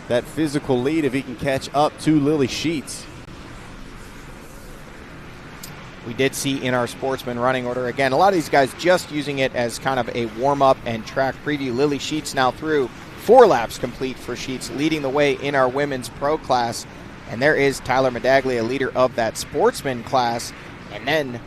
that physical lead if he can catch up to Lily Sheets. We did see in our sportsman running order, again, a lot of these guys just using it as kind of a warm-up and track preview. Lily Sheets now through 4 laps complete for Sheets, leading the way in our women's pro class. And there is Tyler Medaglia, leader of that sportsman class. And then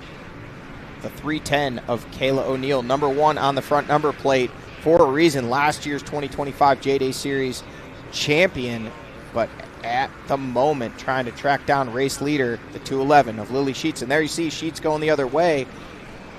the 310 of Kayla O'Neill, number 1 on the front number plate for a reason. Last year's 2025 JDay Series champion, but at the moment trying to track down race leader, the 211 of Lily Sheets. And there you see Sheets going the other way.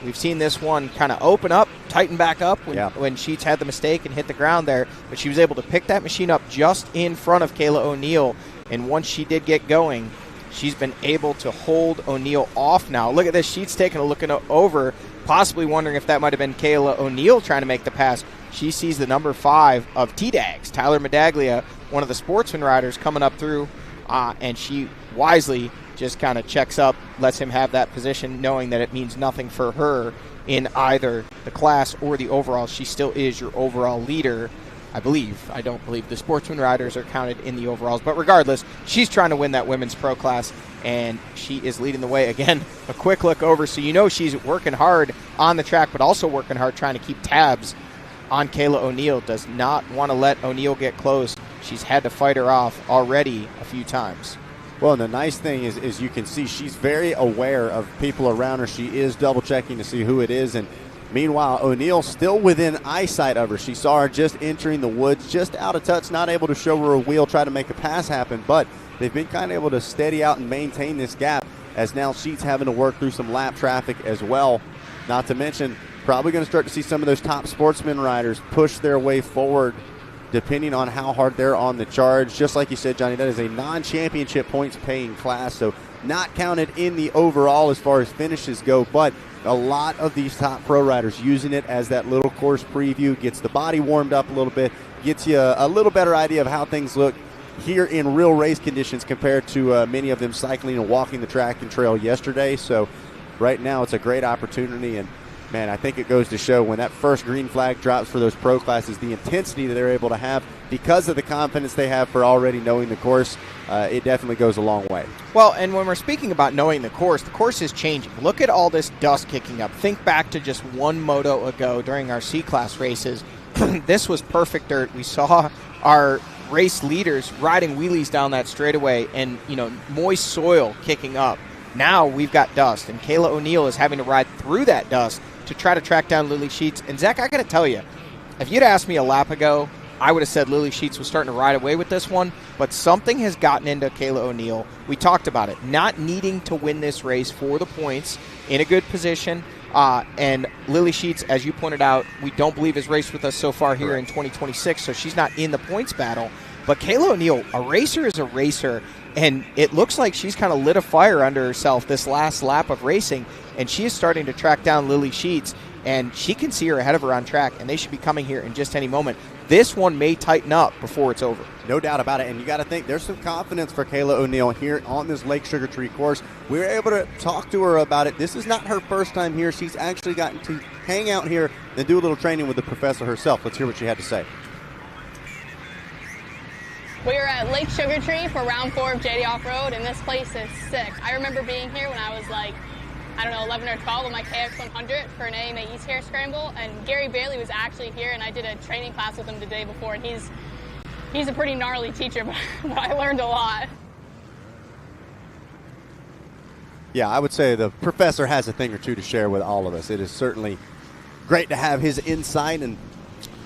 We've seen this one kind of open up, tighten back up when Sheets had the mistake and hit the ground there, but she was able to pick that machine up just in front of Kayla O'Neill. And once she did get going, she's been able to hold O'Neill off now. Look at this. Sheets taking a look over, possibly wondering if that might have been Kayla O'Neill trying to make the pass. She sees the number 5 of T-Dags, Tyler Medaglia, one of the sportsman riders coming up through, and she wisely just kind of checks up, lets him have that position, knowing that it means nothing for her in either the class or the overall. She still is your overall leader, I believe. I don't believe the sportsman riders are counted in the overalls, but regardless, she's trying to win that women's pro class, and she is leading the way. Again, a quick look over, so you know she's working hard on the track, but also working hard trying to keep tabs on Kayla O'Neill. Does not want to let O'Neill get close. She's had to fight her off already a few times. Well, and the nice thing is you can see she's very aware of people around her. She is double-checking to see who it is, and meanwhile, O'Neill still within eyesight of her. She saw her just entering the woods, just out of touch, not able to show her a wheel, try to make a pass happen, but they've been kind of able to steady out and maintain this gap, as now Sheets having to work through some lap traffic as well. Not to mention, probably going to start to see some of those top sportsman riders push their way forward depending on how hard they're on the charge. Just like you said, Johnny, that is a non-championship points-paying class, so not counted in the overall as far as finishes go, but a lot of these top pro riders using it as that little course preview, gets the body warmed up a little bit, gets you a little better idea of how things look here in real race conditions compared to many of them cycling and walking the track and trail yesterday. So right now it's a great opportunity, and man, I think it goes to show when that first green flag drops for those pro classes, the intensity that they're able to have because of the confidence they have for already knowing the course, it definitely goes a long way. Well, and when we're speaking about knowing the course is changing. Look at all this dust kicking up. Think back to just one moto ago during our C-Class races. This was perfect dirt. We saw our race leaders riding wheelies down that straightaway and, moist soil kicking up. Now we've got dust, and Kayla O'Neill is having to ride through that dust to try to track down Lily Sheets. And Zach, I got to tell you, if you'd asked me a lap ago, I would have said Lily Sheets was starting to ride away with this one, but something has gotten into Kayla O'Neill. We talked about it, not needing to win this race for the points, in a good position. And Lily Sheets, as you pointed out, we don't believe has raced with us so far here in 2026, so she's not in the points battle. But Kayla O'Neill, a racer is a racer, and it looks like she's kind of lit a fire under herself this last lap of racing, and she is starting to track down Lily Sheets, and she can see her ahead of her on track, and they should be coming here in just any moment. This one may tighten up before it's over. No doubt about it, and you got to think there's some confidence for Kayla O'Neill here on this Lake Sugar Tree course. We were able to talk to her about it. This is not her first time here. She's actually gotten to hang out here and do a little training with the professor herself. Let's hear what she had to say. We were at Lake Sugar Tree for round 4 of JDay Offroad, and this place is sick. I remember being here when I was 11 or 12 on my KX100 for an AMA East Hair Scramble, and Gary Bailey was actually here, and I did a training class with him the day before, and he's a pretty gnarly teacher, but I learned a lot. Yeah, I would say the professor has a thing or two to share with all of us. It is certainly great to have his insight, and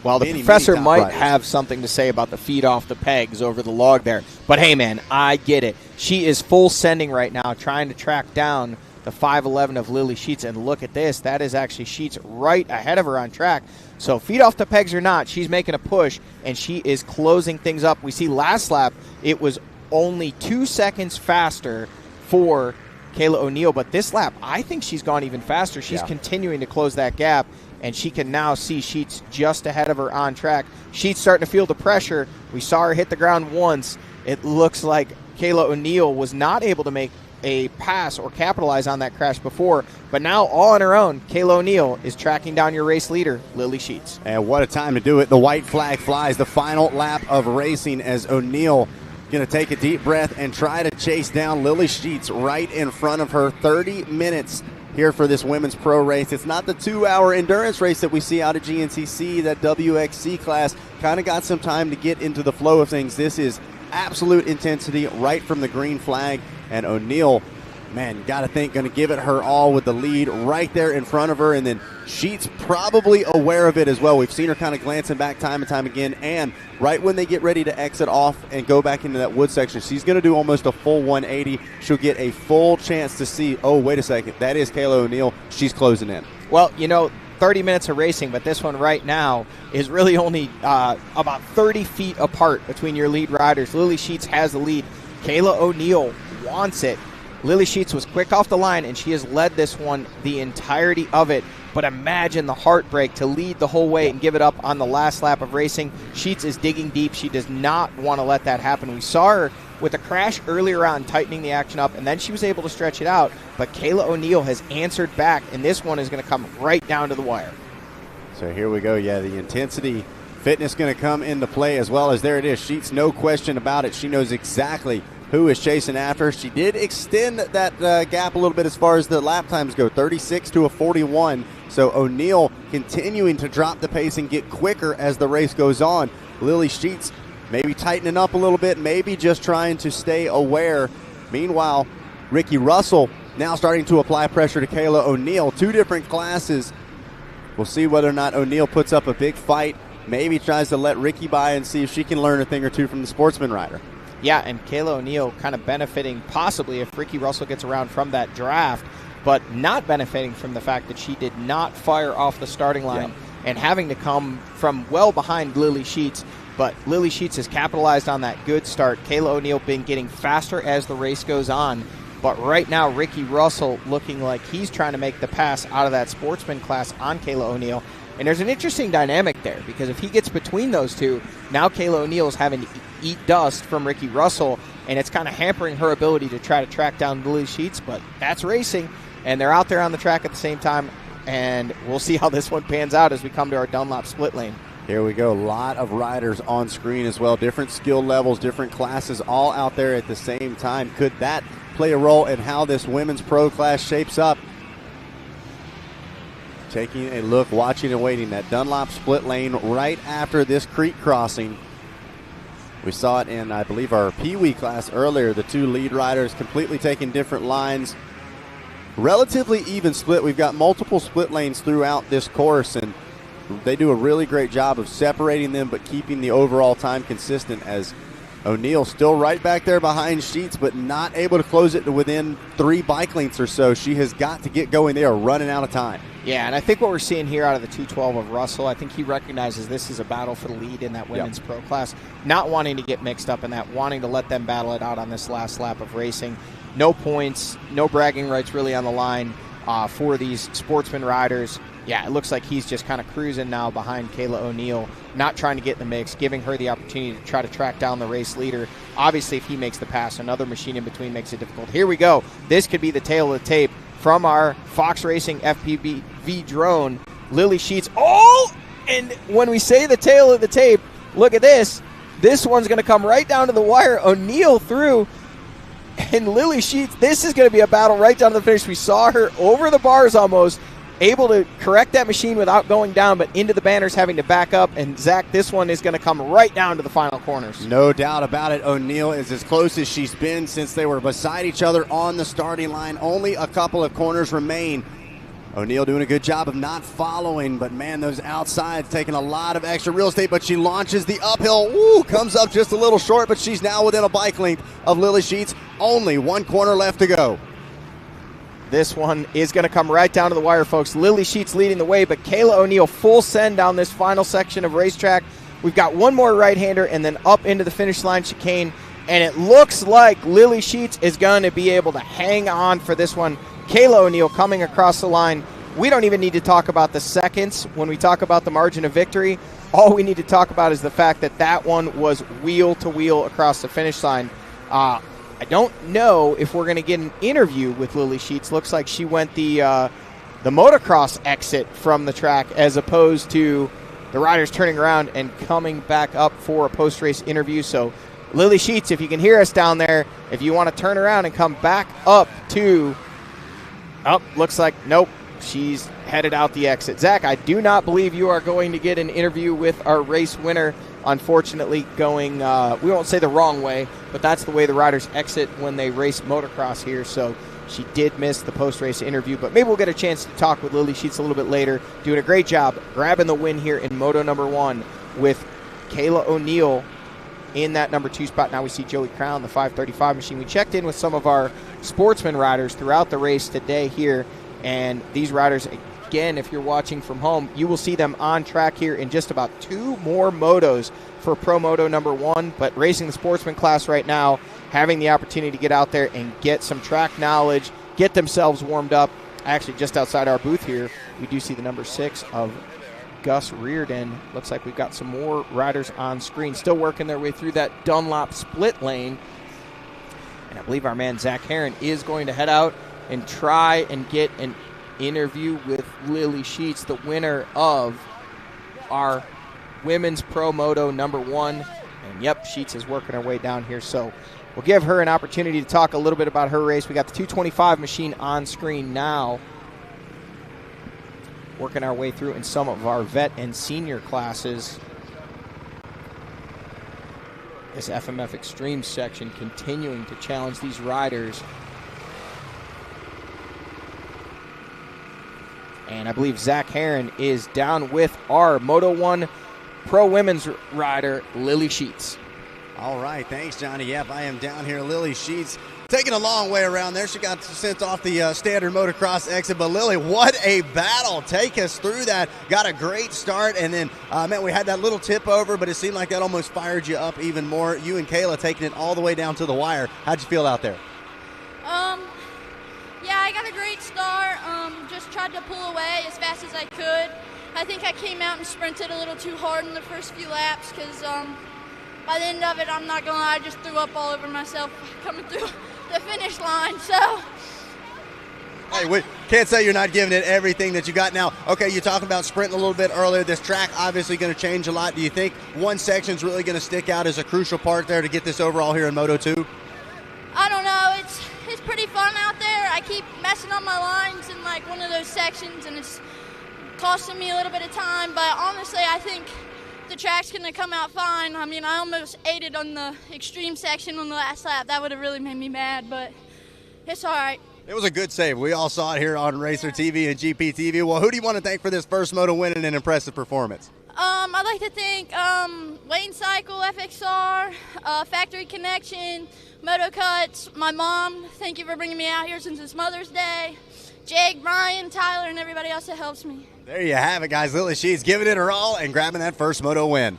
well, the professor might have something to say about the feet off the pegs over the log there. But hey, man, I get it. She is full sending right now, trying to track down the 5'11" of Lily Sheets. And look at this. That is actually Sheets right ahead of her on track. So feet off the pegs or not, she's making a push, and she is closing things up. We see last lap, it was only 2 seconds faster for Kayla O'Neill. But this lap, I think she's gone even faster. She's continuing to close that gap, and she can now see Sheets just ahead of her on track. Sheets starting to feel the pressure. We saw her hit the ground once, it looks like Kayla O'Neill was not able to make a pass or capitalize on that crash before, but now all on her own, Kayla O'Neill is tracking down your race leader, Lily Sheets. And what a time to do it. The white flag flies, the final lap of racing, as O'Neill going to take a deep breath and try to chase down Lily Sheets right in front of her. 30 minutes here for this women's pro race. It's not the 2-hour endurance race that we see out of GNCC. That WXC class kind of got some time to get into the flow of things. This is absolute intensity right from the green flag. And O'Neill, man, got to think, going to give it her all with the lead right there in front of her. And then Sheets probably aware of it as well. We've seen her kind of glancing back time and time again. And right when they get ready to exit off and go back into that wood section, she's going to do almost a full 180. She'll get a full chance to see, oh, wait a second, that is Kayla O'Neill. She's closing in. Well, 30 minutes of racing, but this one right now is really only about 30 feet apart between your lead riders. Lily Sheets has the lead. Kayla O'Neill wants it. Lily Sheets was quick off the line, and she has led this one the entirety of it. But imagine the heartbreak to lead the whole way and give it up on the last lap of racing. Sheets is digging deep. She does not want to let that happen. We saw her with a crash earlier on, tightening the action up, and then she was able to stretch it out. But Kayla O'Neill has answered back, and this one is going to come right down to the wire. So here we go. Yeah, the intensity, fitness going to come into play, as well as there it is. Sheets, no question about it. She knows exactly who is chasing after her. She did extend that gap a little bit as far as the lap times go, 36 to a 41. So O'Neill continuing to drop the pace and get quicker as the race goes on. Lily Sheets maybe tightening up a little bit, maybe just trying to stay aware. Meanwhile, Ricky Russell now starting to apply pressure to Kayla O'Neill. Two different classes. We'll see whether or not O'Neill puts up a big fight, maybe tries to let Ricky by and see if she can learn a thing or two from the sportsman rider. Yeah, and Kayla O'Neill kind of benefiting possibly if Ricky Russell gets around from that draft, but not benefiting from the fact that she did not fire off the starting line and having to come from well behind Lily Sheets. But Lily Sheets has capitalized on that good start. Kayla O'Neill been getting faster as the race goes on. But right now, Ricky Russell looking like he's trying to make the pass out of that sportsman class on Kayla O'Neill. And there's an interesting dynamic there, because if he gets between those two, now Kayla O'Neill is having to eat dust from Ricky Russell, and it's kind of hampering her ability to try to track down Lily Sheets. But that's racing, and they're out there on the track at the same time, and we'll see how this one pans out as we come to our Dunlop split lane. Here we go. A lot of riders on screen as well. Different skill levels, different classes, all out there at the same time. Could that play a role in how this women's pro class shapes up? Taking a look, watching and waiting. That Dunlop split lane right after this creek crossing. We saw it in, I believe, our Pee Wee class earlier. The two lead riders completely taking different lines. Relatively even split. We've got multiple split lanes throughout this course, and they do a really great job of separating them but keeping the overall time consistent, as O'Neill still right back there behind Sheets, but not able to close it to within 3 bike lengths or so. She has got to get going. They are running out of time. Yeah, and I think what we're seeing here out of the 212 of Russell, I think he recognizes this is a battle for the lead in that women's pro class, not wanting to get mixed up in that, wanting to let them battle it out on this last lap of racing. No points, no bragging rights really on the line for these sportsman riders. Yeah, it looks like he's just kind of cruising now behind Kayla O'Neill, not trying to get in the mix, giving her the opportunity to try to track down the race leader. Obviously, if he makes the pass, another machine in between makes it difficult. Here we go. This could be the tail of the tape from our Fox Racing FPV drone. Lily Sheets. Oh! And when we say the tail of the tape, look at this. This one's going to come right down to the wire. O'Neill through. And Lily Sheets, this is going to be a battle right down to the finish. We saw her over the bars almost, able to correct that machine without going down, but into the banners having to back up. And, Zach, this one is going to come right down to the final corners. No doubt about it. O'Neill is as close as she's been since they were beside each other on the starting line. Only a couple of corners remain. O'Neill doing a good job of not following, but, man, those outsides taking a lot of extra real estate, but she launches the uphill. Woo, comes up just a little short, but she's now within a bike length of Lily Sheets. Only one corner left to go. This one is going to come right down to the wire, folks. Lily Sheets leading the way, but Kayla O'Neill full send down this final section of racetrack. We've got one more right-hander and then up into the finish line chicane, and it looks like Lily Sheets is going to be able to hang on for this one. Kayla O'Neill coming across the line we don't even need to talk about the seconds when we talk about the margin of victory. All we need to talk about is the fact that that one was wheel to wheel across the finish line. I don't know if we're going to get an interview with Lily Sheets. Looks like she went the motocross exit from the track as opposed to the riders turning around and coming back up for a post-race interview. So, Lily Sheets, if you can hear us down there, if you want to turn around and come back up to... Oh, looks like, nope, she's headed out the exit. Zach, I do not believe you are going to get an interview with our race winner. Unfortunately, going, we won't say the wrong way, but that's the way the riders exit when they race motocross here. So she did miss the post-race interview, but maybe we'll get a chance to talk with Lily Sheets a little bit later. Doing a great job grabbing the win here in Moto number 1 with Kayla O'Neill in that number 2 spot. Now we see Joey Crown, the 535 machine. We checked in with some of our sportsman riders throughout the race today here, and these riders, again, if you're watching from home, you will see them on track here in just about 2 more motos for Pro Moto number 1, but racing the sportsman class right now, having the opportunity to get out there and get some track knowledge, get themselves warmed up. Actually, just outside our booth here, we do see the number 6 of Gus Reardon. Looks like we've got some more riders on screen, still working their way through that Dunlop split lane. And I believe our man Zach Herron is going to head out and try and get an interview with Lily Sheets, the winner of our Women's Pro Moto number 1. And yep, Sheets is working her way down here, so we'll give her an opportunity to talk a little bit about her race. We got the 225 machine on screen now, working our way through in some of our vet and senior classes. This FMF Extreme section continuing to challenge these riders. And I believe Zach Herron is down with our Moto 1 Pro Women's rider, Lily Sheets. All right, thanks, Johnny. Yep, I am down here. Lily Sheets taking a long way around there. She got sent off the standard motocross exit. But, Lily, what a battle. Take us through that. Got a great start. And then, man, we had that little tip over, but it seemed like that almost fired you up even more. You and Kayla taking it all the way down to the wire. How'd you feel out there? Yeah, I got a great start. Just tried to pull away as fast as I could. I think I came out and sprinted a little too hard in the first few laps because by the end of it, I'm not going to lie, I just threw up all over myself coming through the finish line. So, hey, we can't say you're not giving it everything that you got now. Okay, you're talking about sprinting a little bit earlier. This track obviously going to change a lot. Do you think one section's really going to stick out as a crucial part there to get this overall here in Moto 2? I don't know. It's pretty fun out there. I keep messing up my lines in like one of those sections, and it's costing me a little bit of time. But honestly, I think the track's going to come out fine. I mean, I almost ate it on the extreme section on the last lap. That would have really made me mad, but it's all right. It was a good save. We all saw it here on Racer TV and GP TV. Well, who do you want to thank for this first Moto win and an impressive performance? I'd like to thank Lane Cycle, FXR, Factory Connection, Moto Cuts, my mom. Thank you for bringing me out here since it's Mother's Day. Jake, Brian, Tyler, and everybody else that helps me. There you have it, guys. Lily Sheets giving it her all and grabbing that first Moto win.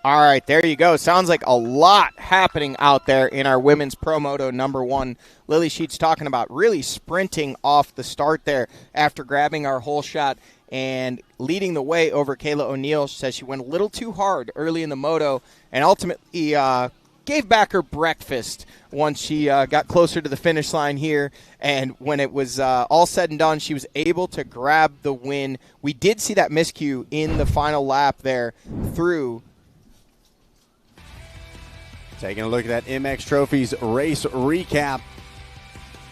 All right, there you go. Sounds like a lot happening out there in our Women's Pro Moto number 1. Lily Sheets talking about really sprinting off the start there after grabbing our whole shot and leading the way over Kayla O'Neill. She says she went a little too hard early in the moto and ultimately gave back her breakfast once she got closer to the finish line here. And when it was all said and done, she was able to grab the win. We did see that miscue in the final lap there through. Taking a look at that MX Trophies race recap.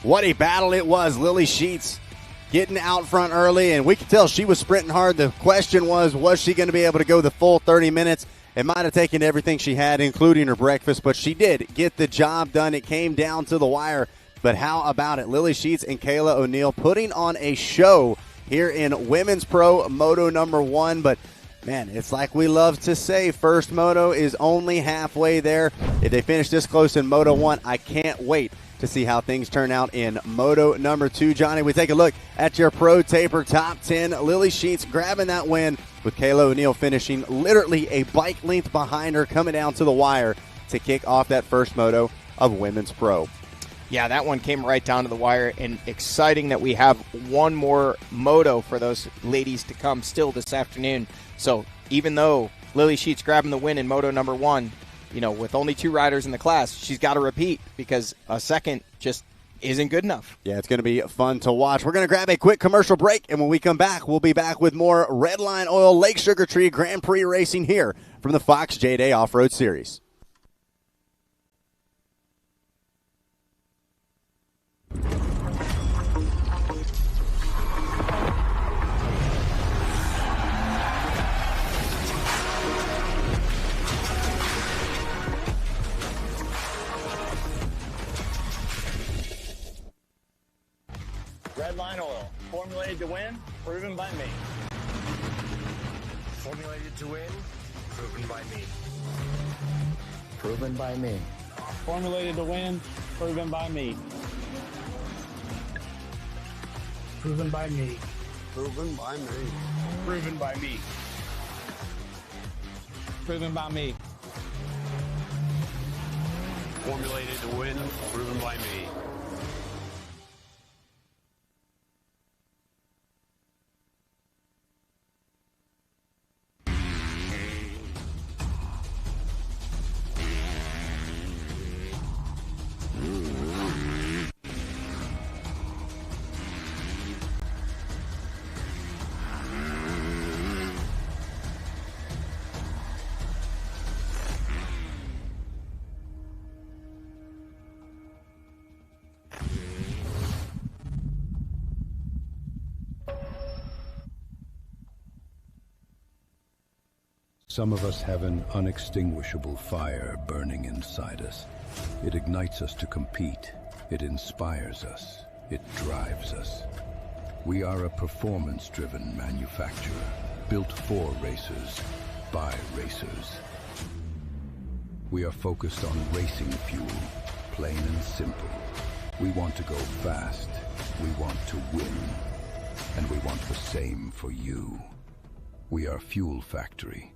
What a battle it was. Lily Sheets getting out front early, and we could tell she was sprinting hard. The question was she going to be able to go the full 30 minutes? It might have taken everything she had, including her breakfast, but she did get the job done. It came down to the wire, but how about it? Lily Sheets and Kayla O'Neill putting on a show here in Women's Pro Moto number 1, but man, it's like we love to say, first moto is only halfway there. If they finish this close in Moto 1, I can't wait to see how things turn out in Moto number 2. Johnny, we take a look at your Pro Taper Top 10. Lily Sheets grabbing that win with Kayla O'Neill finishing literally a bike length behind her, coming down to the wire to kick off that first moto of Women's Pro. Yeah, that one came right down to the wire, and exciting that we have one more moto for those ladies to come still this afternoon. So even though Lily Sheets grabbing the win in moto number 1, you know, with only 2 riders in the class, she's got to repeat because a second just isn't good enough. Yeah, it's going to be fun to watch. We're going to grab a quick commercial break, and when we come back, we'll be back with more Redline Oil Lake Sugar Tree Grand Prix racing here from the Fox JDay Off-Road Series. Redline Oil, formulated to win, proven by me. Formulated to win, proven by me. Proven by me. Formulated to win, proven by me. Proven by me. Proven by me. Proven by me. Proven by me. Formulated to win, proven by me. Some of us have an unextinguishable fire burning inside us. It ignites us to compete. It inspires us. It drives us. We are a performance-driven manufacturer, built for racers, by racers. We are focused on racing fuel, plain and simple. We want to go fast. We want to win. And we want the same for you. We are Fuel Factory.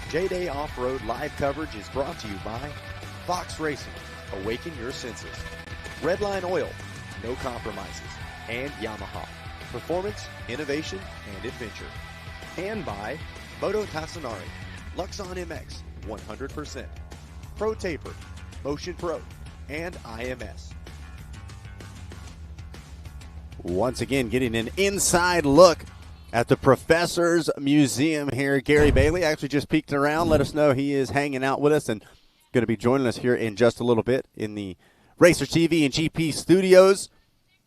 JDay Offroad live coverage is brought to you by Fox Racing, awaken your senses, Redline Oil, no compromises, and Yamaha, performance, innovation, and adventure. And by Moto Tassanari, Luxon MX, 100%, Pro Taper, Motion Pro, and IMS. Once again, getting an inside look at the Professor's Museum here. Gary Bailey actually just peeked around, let us know he is hanging out with us and going to be joining us here in just a little bit in the Racer TV and GP studios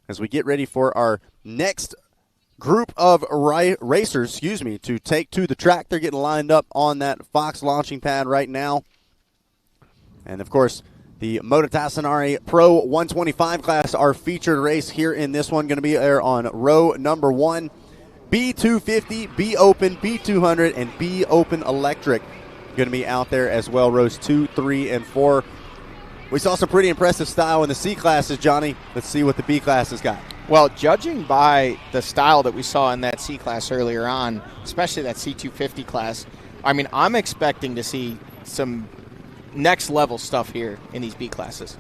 as we get ready for our next group of racers, to take to the track. They're getting lined up on that Fox launching pad right now. And, of course, the Moto Tassanari Pro 125 class, our featured race here in this one, going to be there on row number 1. B250, B Open, B200, and B Open Electric going to be out there as well, rows 2, 3, and 4. We saw some pretty impressive style in the C classes, Johnny. Let's see what the B class has got. Well, judging by the style that we saw in that C class earlier on, especially that C250 class, I mean, I'm expecting to see some next level stuff here in these B classes.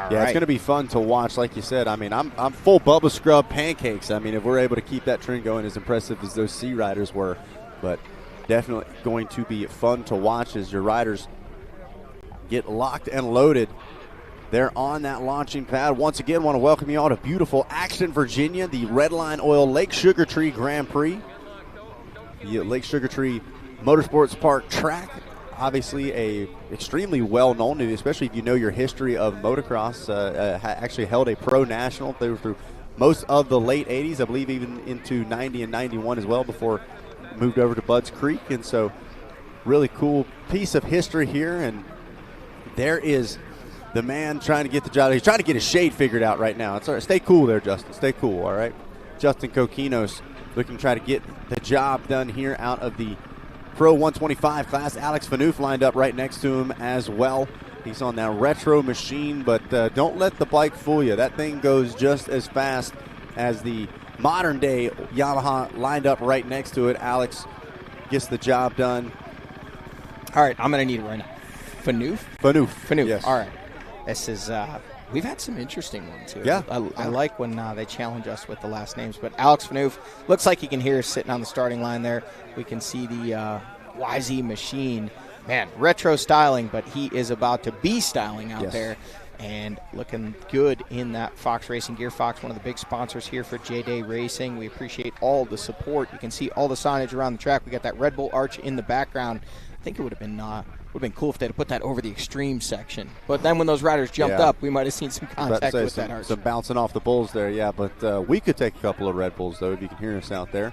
Yeah, it's going to be fun to watch, like you said. I mean, I'm full Bubba Scrub pancakes. I mean, if we're able to keep that trend going, as impressive as those C riders were. But definitely going to be fun to watch as your riders get locked and loaded. They're on that launching pad. Once again, want to welcome you all to beautiful Axton, Virginia, the Redline Oil Lake Sugar Tree Grand Prix. The Lake Sugar Tree Motorsports Park track. Obviously, a extremely well-known, especially if you know your history of motocross. Actually held a pro national through most of the late 80s, I believe even into 90 and 91 as well, before moved over to Budds Creek. And so really cool piece of history here. And there is the man trying to get the job. He's trying to get his shade figured out right now. It's all right. Stay cool there, Justin. Stay cool, all right? Justin Kokinos looking to try to get the job done here out of the Pro 125 class. Alex Fanoof lined up right next to him as well. He's on that retro machine, but don't let the bike fool you. That thing goes just as fast as the modern day Yamaha lined up right next to it. Alex gets the job done. All right, I'm going to need it right now. Fanouf. Yes. All right. This is, we've had some interesting ones here. Yeah. I like when they challenge us with the last names. But Alex Fanouf looks like you can hear us sitting on the starting line there. We can see the YZ machine. Man, retro styling, but he is about to be styling out there. And looking good in that Fox Racing gear. Fox, one of the big sponsors here for JDay Racing. We appreciate all the support. You can see all the signage around the track. We got that Red Bull arch in the background. I think it would have been cool if they had put that over the extreme section. But then when those riders jumped up, we might have seen some contact with that arch. Some bouncing off the bulls there, yeah. But we could take a couple of Red Bulls, though, if you can hear us out there.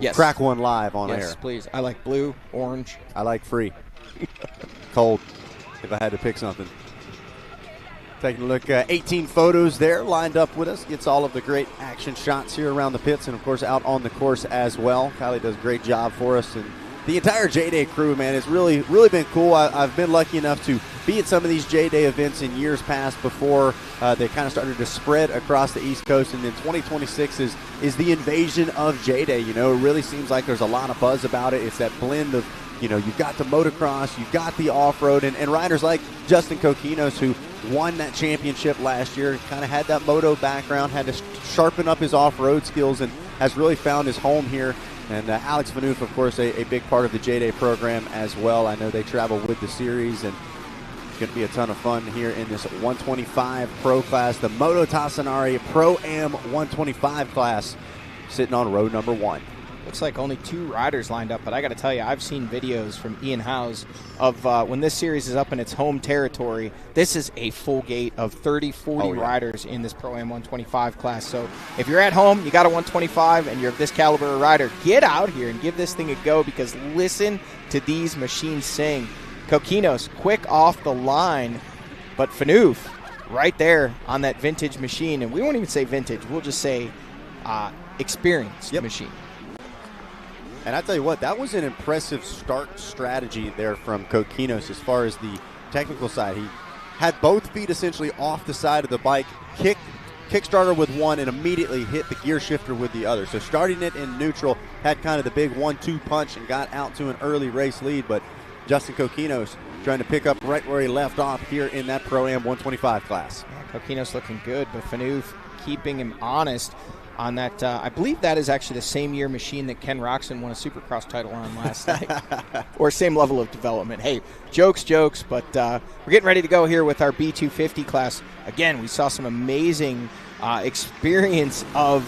Yes. Crack one live on air. Yes, please. I like blue, orange. I like free. Cold, if I had to pick something. Taking a look, 18 photos there lined up with us. Gets all of the great action shots here around the pits and, of course, out on the course as well. Kylie does a great job for us. And the entire JDay crew, man, it's really been cool. I've been lucky enough to be at some of these JDay events in years past before they kind of started to spread across the East Coast. And then 2026 is the invasion of JDay. You know, it really seems like there's a lot of buzz about it. It's that blend of, you know, you've got the motocross, you've got the off-road, and riders like Justin Coquinos, who won that championship last year, kind of had that moto background, had to sharpen up his off-road skills, and has really found his home here. And Alex Fanouf, of course, a big part of the JDay program as well. I know they travel with the series, and it's going to be a ton of fun here in this 125 Pro class, the Moto Tassinari Pro-Am 125 class, sitting on row number 1. Looks like only 2 riders lined up, but I got to tell you, I've seen videos from Ian Howes of when this series is up in its home territory. This is a full gate of 30, 40 riders in this Pro-Am 125 class. So if you're at home, you got a 125, and you're of this caliber of rider, get out here and give this thing a go, because listen to these machines sing. Coquinos, quick off the line, but Fanouf right there on that vintage machine. And we won't even say vintage. We'll just say experienced machine. And I tell you what, that was an impressive start strategy there from Coquinos as far as the technical side. He had both feet essentially off the side of the bike, kickstarter with one, and immediately hit the gear shifter with the other. So starting it in neutral, had kind of the big 1-2 punch and got out to an early race lead. But Justin Coquinos trying to pick up right where he left off here in that Pro-Am 125 class. Yeah, Coquinos looking good, but Fanouf keeping him honest on that. I believe that is actually the same year machine that Ken Roxon won a Supercross title on last night. Or same level of development. Hey, jokes, but we're getting ready to go here with our B250 class. Again, we saw some amazing experience of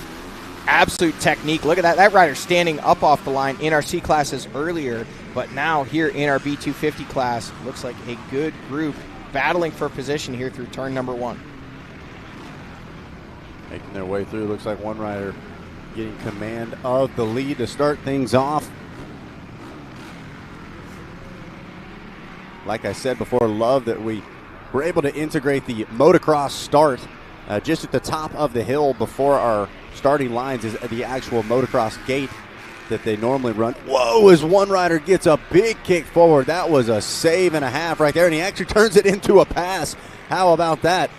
absolute technique. Look at that. That rider standing up off the line in our C classes earlier, but now here in our B250 class, looks like a good group battling for position here through turn number 1. Making their way through. Looks like one rider getting command of the lead to start things off. Like I said before, love that we were able to integrate the motocross start just at the top of the hill before our starting lines is the actual motocross gate that they normally run. Whoa, as one rider gets a big kick forward. That was a save and a half right there, and he actually turns it into a pass. How about that?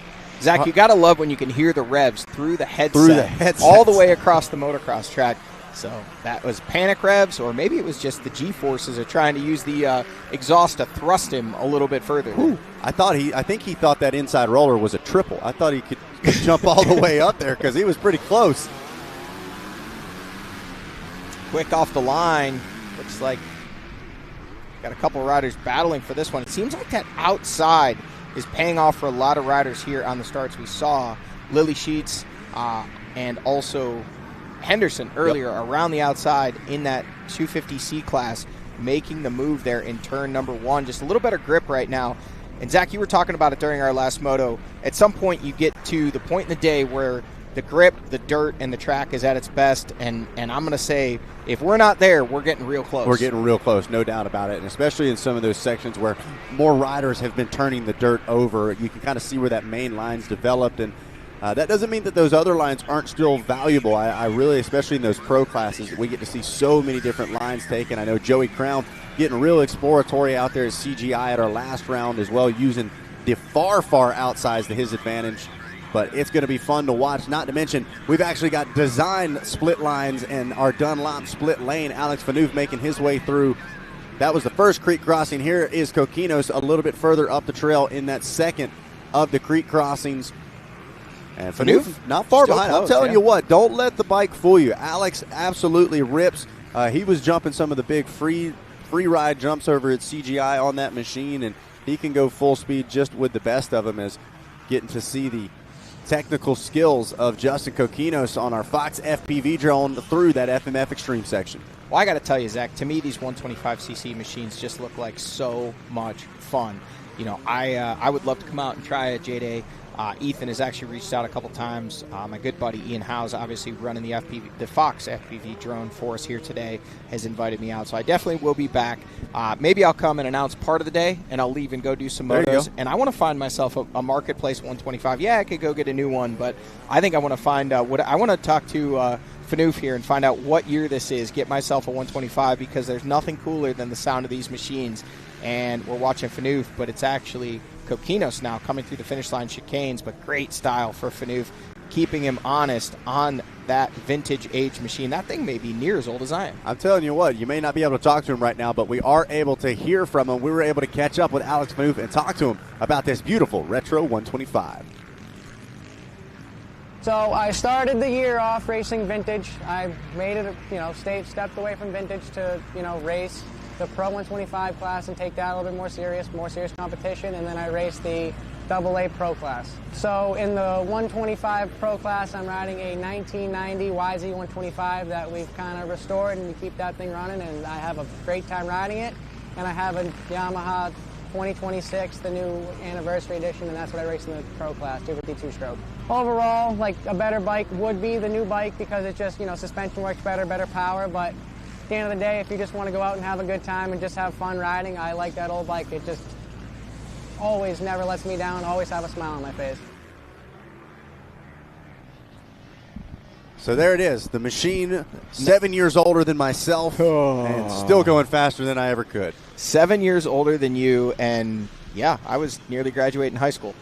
Zach, you got to love when you can hear the revs through the headset, all the way across the motocross track. So that was panic revs, or maybe it was just the G-forces of trying to use the exhaust to thrust him a little bit further. I think he thought that inside roller was a triple. I thought he could jump all the way up there because he was pretty close. Quick off the line. Looks like got a couple of riders battling for this one. It seems like that outside is paying off for a lot of riders here on the starts. We saw Lily Sheets and also Henderson earlier around the outside in that 250C class, making the move there in turn number 1. Just a little better grip right now. And Zach, you were talking about it during our last moto. At some point you get to the point in the day where the grip, the dirt, and the track is at its best. And I'm going to say, if we're not there, we're getting real close. We're getting real close, no doubt about it. And especially in some of those sections where more riders have been turning the dirt over, you can kind of see where that main line's developed. And that doesn't mean that those other lines aren't still valuable. I really, especially in those pro classes, we get to see so many different lines taken. I know Joey Crown getting real exploratory out there at CGI at our last round as well, using the far outsides to his advantage. but it's going to be fun to watch. Not to mention, we've actually got design split lines and our Dunlop split lane. Alex Phaneuf making his way through. That was the first creek crossing. Here is Coquinos a little bit further up the trail in that second of the creek crossings. And Phaneuf not far behind. Close, I'm telling you what, don't let the bike fool you. Alex absolutely rips. He was jumping some of the big free ride jumps over at CGI on that machine, and he can go full speed just with the best of them, as getting to see the technical skills of Justin Coquinos on our Fox FPV drone through that FMF Extreme section. Well, I got to tell you, Zach, to me, these 125cc machines just look like so much fun. You know, I would love to come out and try a JDay. Ethan has actually reached out a couple times. My good buddy Ian Howes, obviously running the Fox FPV drone for us here today, has invited me out. So I definitely will be back. Maybe I'll come and announce part of the day, and I'll leave and go do some motos. And I want to find myself a marketplace 125. Yeah, I could go get a new one, but I think I want to find I want to talk to Phaneuf here and find out what year this is. Get myself a 125, because there's nothing cooler than the sound of these machines. And we're watching Phaneuf, but it's actually Coquinos now coming through the finish line chicanes, but great style for Phaneuf, keeping him honest on that vintage age machine. That thing may be near as old as I am. I'm telling you what, you may not be able to talk to him right now, but we are able to hear from him. We were able to catch up with Alex Phaneuf and talk to him about this beautiful retro 125. So I started the year off racing vintage. I made it, stepped away from vintage to, race the Pro 125 class and take that a little bit more serious competition, and then I raced the AA Pro class. So in the 125 Pro class, I'm riding a 1990 YZ 125 that we've kind of restored, and we keep that thing running, and I have a great time riding it. And I have a Yamaha 2026, the new anniversary edition, and that's what I race in the Pro class, 252 stroke. Overall, like, a better bike would be the new bike, because it just, suspension works better power, but at the end of the day, if you just want to go out and have a good time and just have fun riding, I like that old bike. It just always never lets me down, always have a smile on my face. So there it is, the machine, 7 years older than myself, and still going faster than I ever could. 7 years older than you, and yeah, I was nearly graduating high school.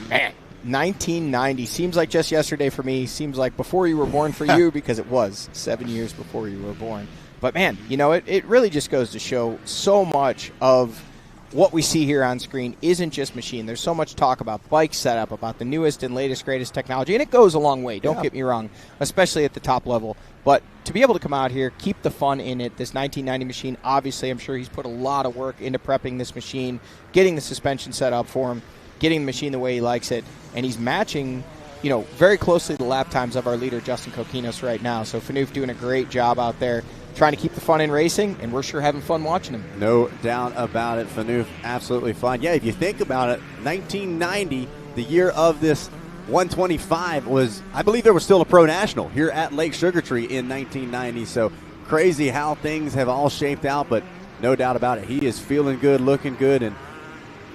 Man. 1990 seems like just yesterday for me. Seems like before you were born for you, because it was 7 years before you were born. But man, it really just goes to show so much of what we see here on screen isn't just machine. There's so much talk about bike setup, about the newest and latest, greatest technology, and it goes a long way. Don't get me wrong, especially at the top level. But to be able to come out here, keep the fun in it, this 1990 machine, obviously I'm sure he's put a lot of work into prepping this machine, getting the suspension set up for him, getting the machine the way he likes it, and he's matching, very closely the lap times of our leader, Justin Coquinos, right now. So Phaneuf doing a great job out there, trying to keep the fun in racing, and we're sure having fun watching him. No doubt about it. Phaneuf, absolutely fun. Yeah, if you think about it, 1990, the year of this 125 was, I believe there was still a Pro National here at Lake Sugartree in 1990. So crazy how things have all shaped out, but no doubt about it. He is feeling good, looking good, and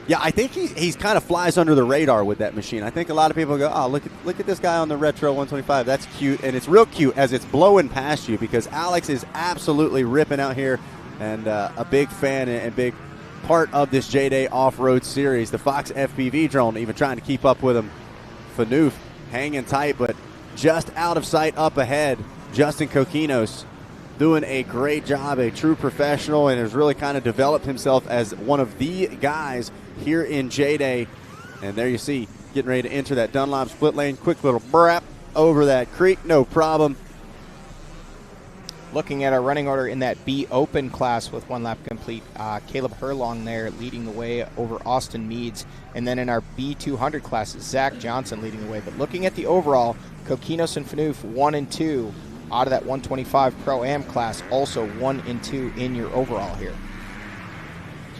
yeah, I think he's kind of flies under the radar with that machine. I think a lot of people go, oh, look at this guy on the Retro 125. That's cute, and it's real cute as it's blowing past you, because Alex is absolutely ripping out here, and a big fan and big part of this JDay Offroad series. The Fox FPV drone, even trying to keep up with him. Phaneuf hanging tight, but just out of sight up ahead. Justin Coquinos doing a great job, a true professional, and has really kind of developed himself as one of the guys here in JDay. And there you see, getting ready to enter that Dunlop split lane. Quick little brap over that creek, no problem. Looking at our running order in that B Open class with one lap complete, Caleb Herlong there leading the way over Austin Meads. And then in our B200 class, Zach Johnson leading the way. But looking at the overall, Coquinos and Phaneuf 1 and 2 out of that 125 Pro-Am class, also 1 and 2 in your overall here.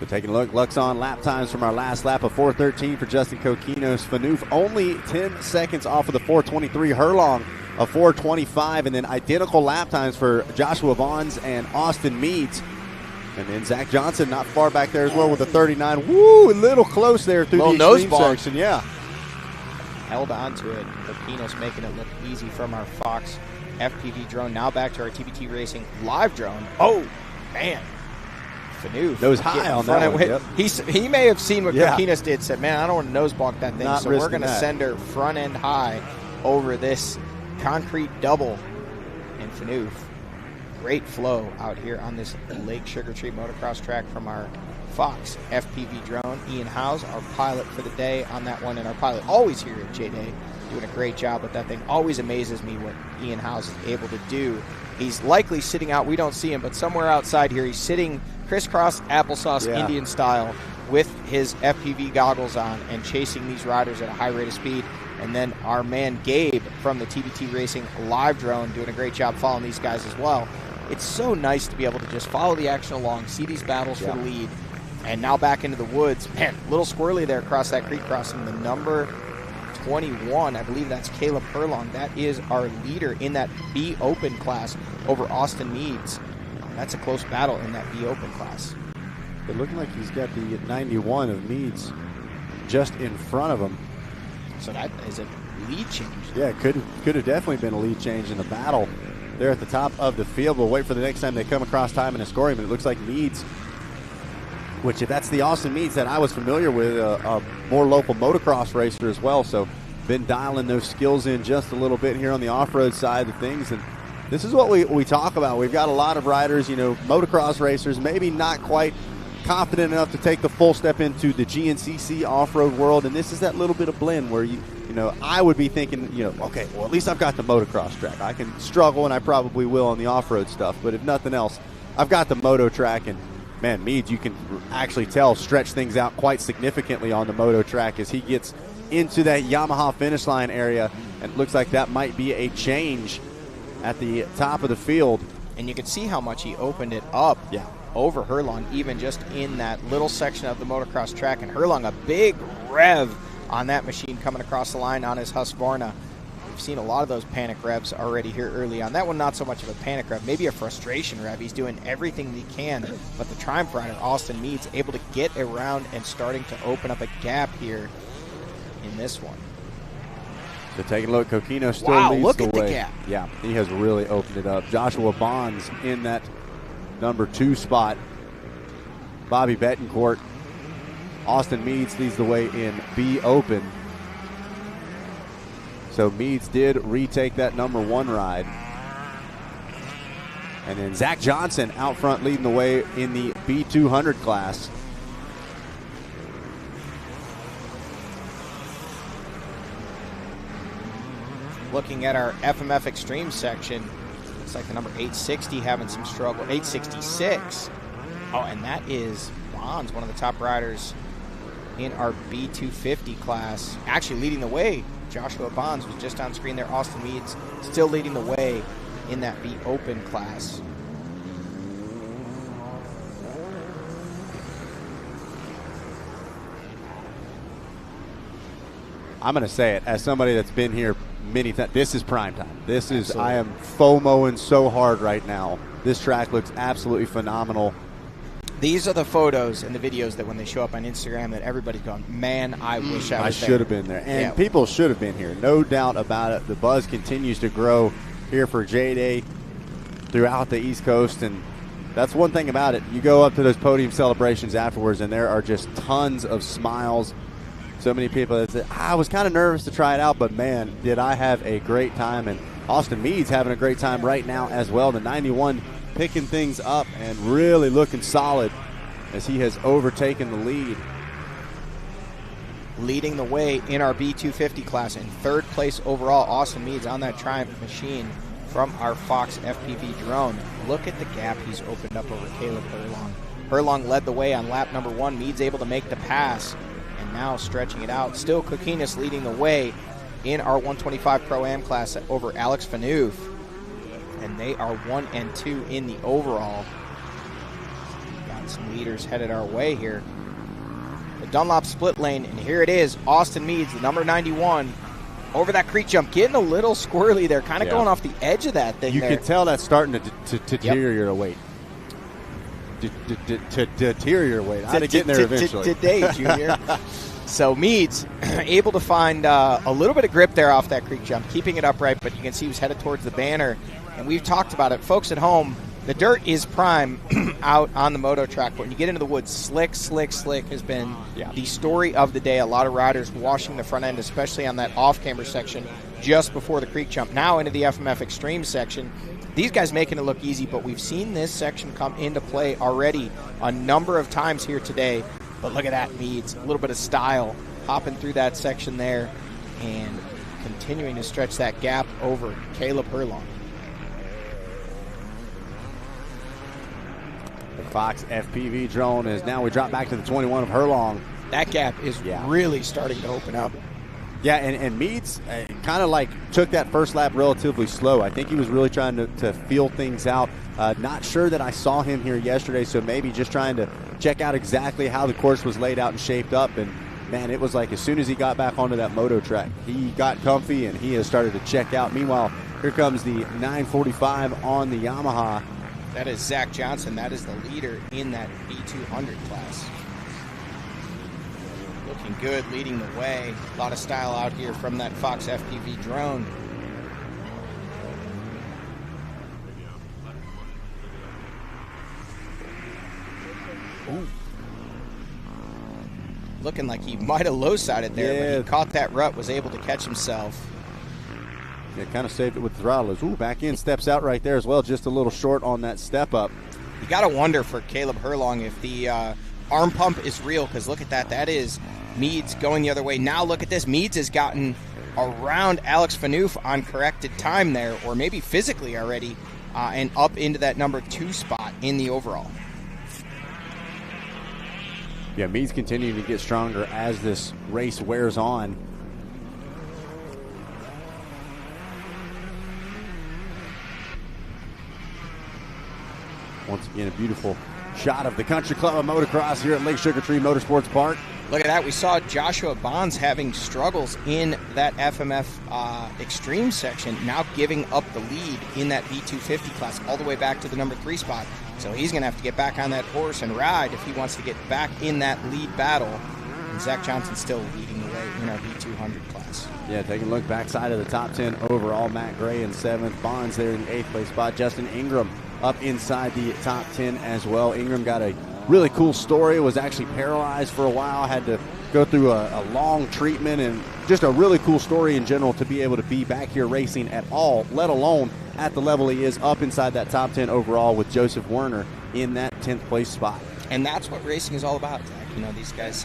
So taking a look, Luxon lap times from our last lap of 4:13 for Justin Coquinos. Phaneuf only 10 seconds off of the 4:23. Herlong of 4:25, and then identical lap times for Joshua Vaughns and Austin Meads. And then Zach Johnson not far back there as well with a 39. Woo, a little close there through the extreme section. Yeah. Held on to it. Coquinos making it look easy from our Fox FPV drone. Now back to our TBT Racing live drone. Oh, man. Fanouf. Nose high on that one. Yep. He may have seen what Kokinas did, said, man, I don't want to nose balk that thing, Not so we're going to send her front end high over this concrete double. And Fanouf, great flow out here on this Lake Sugar Tree motocross track from our Fox FPV drone. Ian Howes, our pilot for the day on that one, and our pilot always here at JDay, doing a great job with that thing. Always amazes me what Ian Howes is able to do. He's likely sitting out, we don't see him, but somewhere outside here, he's sitting crisscross applesauce Indian style with his FPV goggles on and chasing these riders at a high rate of speed. And then our man Gabe from the TBT Racing live drone doing a great job following these guys as well. It's so nice to be able to just follow the action along, see these battles for the lead, and now back into the woods. Man, a little squirrely there across that creek crossing. The number 21, I believe that's Caleb Herlong. That is our leader in that B Open class over Austin Meads. That's a close battle in that B Open class. But looking like he's got the 91 of Meads just in front of him. So that is a lead change. Yeah, it could have definitely been a lead change in the battle there at the top of the field. We'll wait for the next time they come across time and a scoring, but it looks like Meads, which if that's the Austin Meads that I was familiar with, a more local motocross racer as well, so been dialing those skills in just a little bit here on the off-road side of things. And this is what we talk about. We've got a lot of riders, motocross racers, maybe not quite confident enough to take the full step into the GNCC off-road world, and this is that little bit of blend where I would be thinking, okay, well, at least I've got the motocross track. I can struggle, and I probably will on the off-road stuff, but if nothing else, I've got the moto track. And man, Meads, you can actually tell, stretch things out quite significantly on the moto track as he gets into that Yamaha finish line area, and it looks like that might be a change at the top of the field. And you can see how much he opened it up over Herlong, even just in that little section of the motocross track. And Herlong, a big rev on that machine coming across the line on his Husqvarna. We've seen a lot of those panic revs already here early on. That one, not so much of a panic rev, maybe a frustration rev. He's doing everything he can, but the Triumph rider, Austin Meads, able to get around and starting to open up a gap here in this one. So taking a look, Coquino still leads the way. Look at the gap. Yeah, he has really opened it up. Joshua Bonds in that number 2 spot. Bobby Betancourt. Austin Meads leads the way in B Open. So Meads did retake that number 1 ride. And then Zach Johnson out front leading the way in the B200 class. Looking at our FMF Extreme section, looks like the number 860 having some struggle. 866. Oh, and that is Bonds, one of the top riders in our B250 class. Actually leading the way, Joshua Bonds was just on screen there. Austin Meads still leading the way in that B Open class. I'm going to say it as somebody that's been here many times. This is prime time. This is, I am FOMOing so hard right now. This track looks absolutely phenomenal. These are the photos and the videos that when they show up on Instagram that everybody's going, man, I wish I was there. I should have been there. And people should have been here. No doubt about it. The buzz continues to grow here for JDay throughout the East Coast. And that's one thing about it. You go up to those podium celebrations afterwards, and there are just tons of smiles. So many people that said, I was kind of nervous to try it out, but man, did I have a great time. And Austin Meads having a great time right now as well. The 91 picking things up and really looking solid as he has overtaken the lead. Leading the way in our B250 class in 3rd place overall, Austin Meads on that Triumph machine from our Fox FPV drone. Look at the gap he's opened up over Caleb Herlong. Herlong led the way on lap number 1. Meads able to make the pass and now stretching it out. Still Kokinas leading the way in our 125 Pro-Am class over Alex Fanouf. And they are 1 and 2 in the overall. Got some leaders headed our way here. The Dunlop split lane, and here it is. Austin Meads, the number 91, over that creek jump, getting a little squirrely there, kind of going off the edge of that thing. You can tell that's starting to deteriorate. Deteriorate. I'm getting there eventually. Today, Junior. So Meads able to find a little bit of grip there off that creek jump, keeping it upright, but you can see he was headed towards the banner. And we've talked about it. Folks at home, the dirt is prime out on the moto track, but when you get into the woods, slick has been the story of the day. A lot of riders washing the front end, especially on that off-camber section just before the creek jump. Now into the FMF Extreme section. These guys making it look easy, but we've seen this section come into play already a number of times here today. But look at that, Meads. A little bit of style hopping through that section there and continuing to stretch that gap over Caleb Herlong. The Fox FPV drone is now, we drop back to the 21 of Herlong. That gap is really starting to open up. Yeah, and Meads kind of like took that first lap relatively slow. I think he was really trying to feel things out. Not sure that I saw him here yesterday, so maybe just trying to check out exactly how the course was laid out and shaped up. And, man, it was like as soon as he got back onto that moto track, he got comfy and he has started to check out. Meanwhile, here comes the 945 on the Yamaha. That is Zach Johnson. That is the leader in that B200 class. Looking good, leading the way. A lot of style out here from that Fox FPV drone. Ooh. Looking like he might have low-sided there, but he caught that rut, was able to catch himself. Yeah, kind of saved it with the throttle. Ooh, back in, steps out right there as well, just a little short on that step up. You got to wonder for Caleb Herlong if the arm pump is real, because look at that. That is Meads going the other way. Now look at this. Meads has gotten around Alex Fanoof on corrected time there, or maybe physically already, and up into that number 2 spot in the overall. Yeah, Meads continuing to get stronger as this race wears on. Once again, a beautiful shot of the Country Club of Motocross here at Lake Sugar Tree Motorsports Park. Look at that. We saw Joshua Bonds having struggles in that FMF Extreme section, now giving up the lead in that B250 class all the way back to the number 3 spot. So he's going to have to get back on that horse and ride if he wants to get back in that lead battle. And Zach Johnson still leading the way in our B200 class. Yeah, taking a look backside of the top 10 overall. Matt Gray in 7th. Bonds there in the 8th place spot. Justin Ingram up inside the top 10 as well. Ingram got a really cool story. Was actually paralyzed for a while. Had to go through a long treatment, and just a really cool story in general to be able to be back here racing at all, let alone at the level he is, up inside that top 10 overall with Joseph Werner in that 10th place spot. And that's what racing is all about, Zach. You know, these guys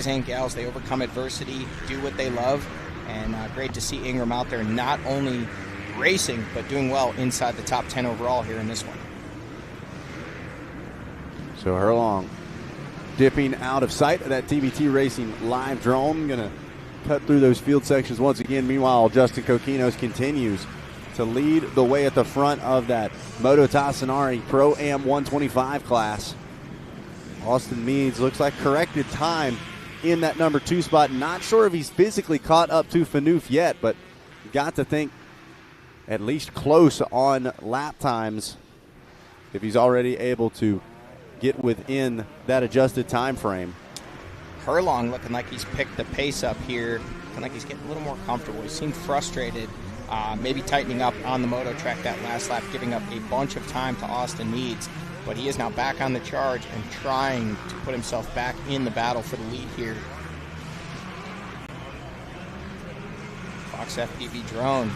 and gals, they overcome adversity, do what they love, and great to see Ingram out there not only racing, but doing well inside the top 10 overall here in this one. So Herlong dipping out of sight of that TBT Racing live drone. Going to cut through those field sections once again. Meanwhile, Justin Coquinos continues to lead the way at the front of that Moto Tassinari Pro-Am 125 class. Austin Meads looks like corrected time in that number 2 spot. Not sure if he's physically caught up to Fanoof yet, but got to think at least close on lap times if he's already able to get within that adjusted time frame. Herlong looking like he's picked the pace up here, looking like he's getting a little more comfortable. He seemed frustrated, maybe tightening up on the moto track that last lap, giving up a bunch of time to Austin Meads, but he is now back on the charge and trying to put himself back in the battle for the lead here. Fox FPV drone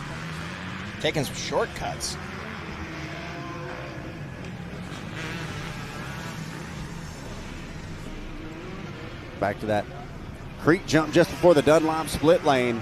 taking some shortcuts. Back to that creek jump just before the Dunlop split lane.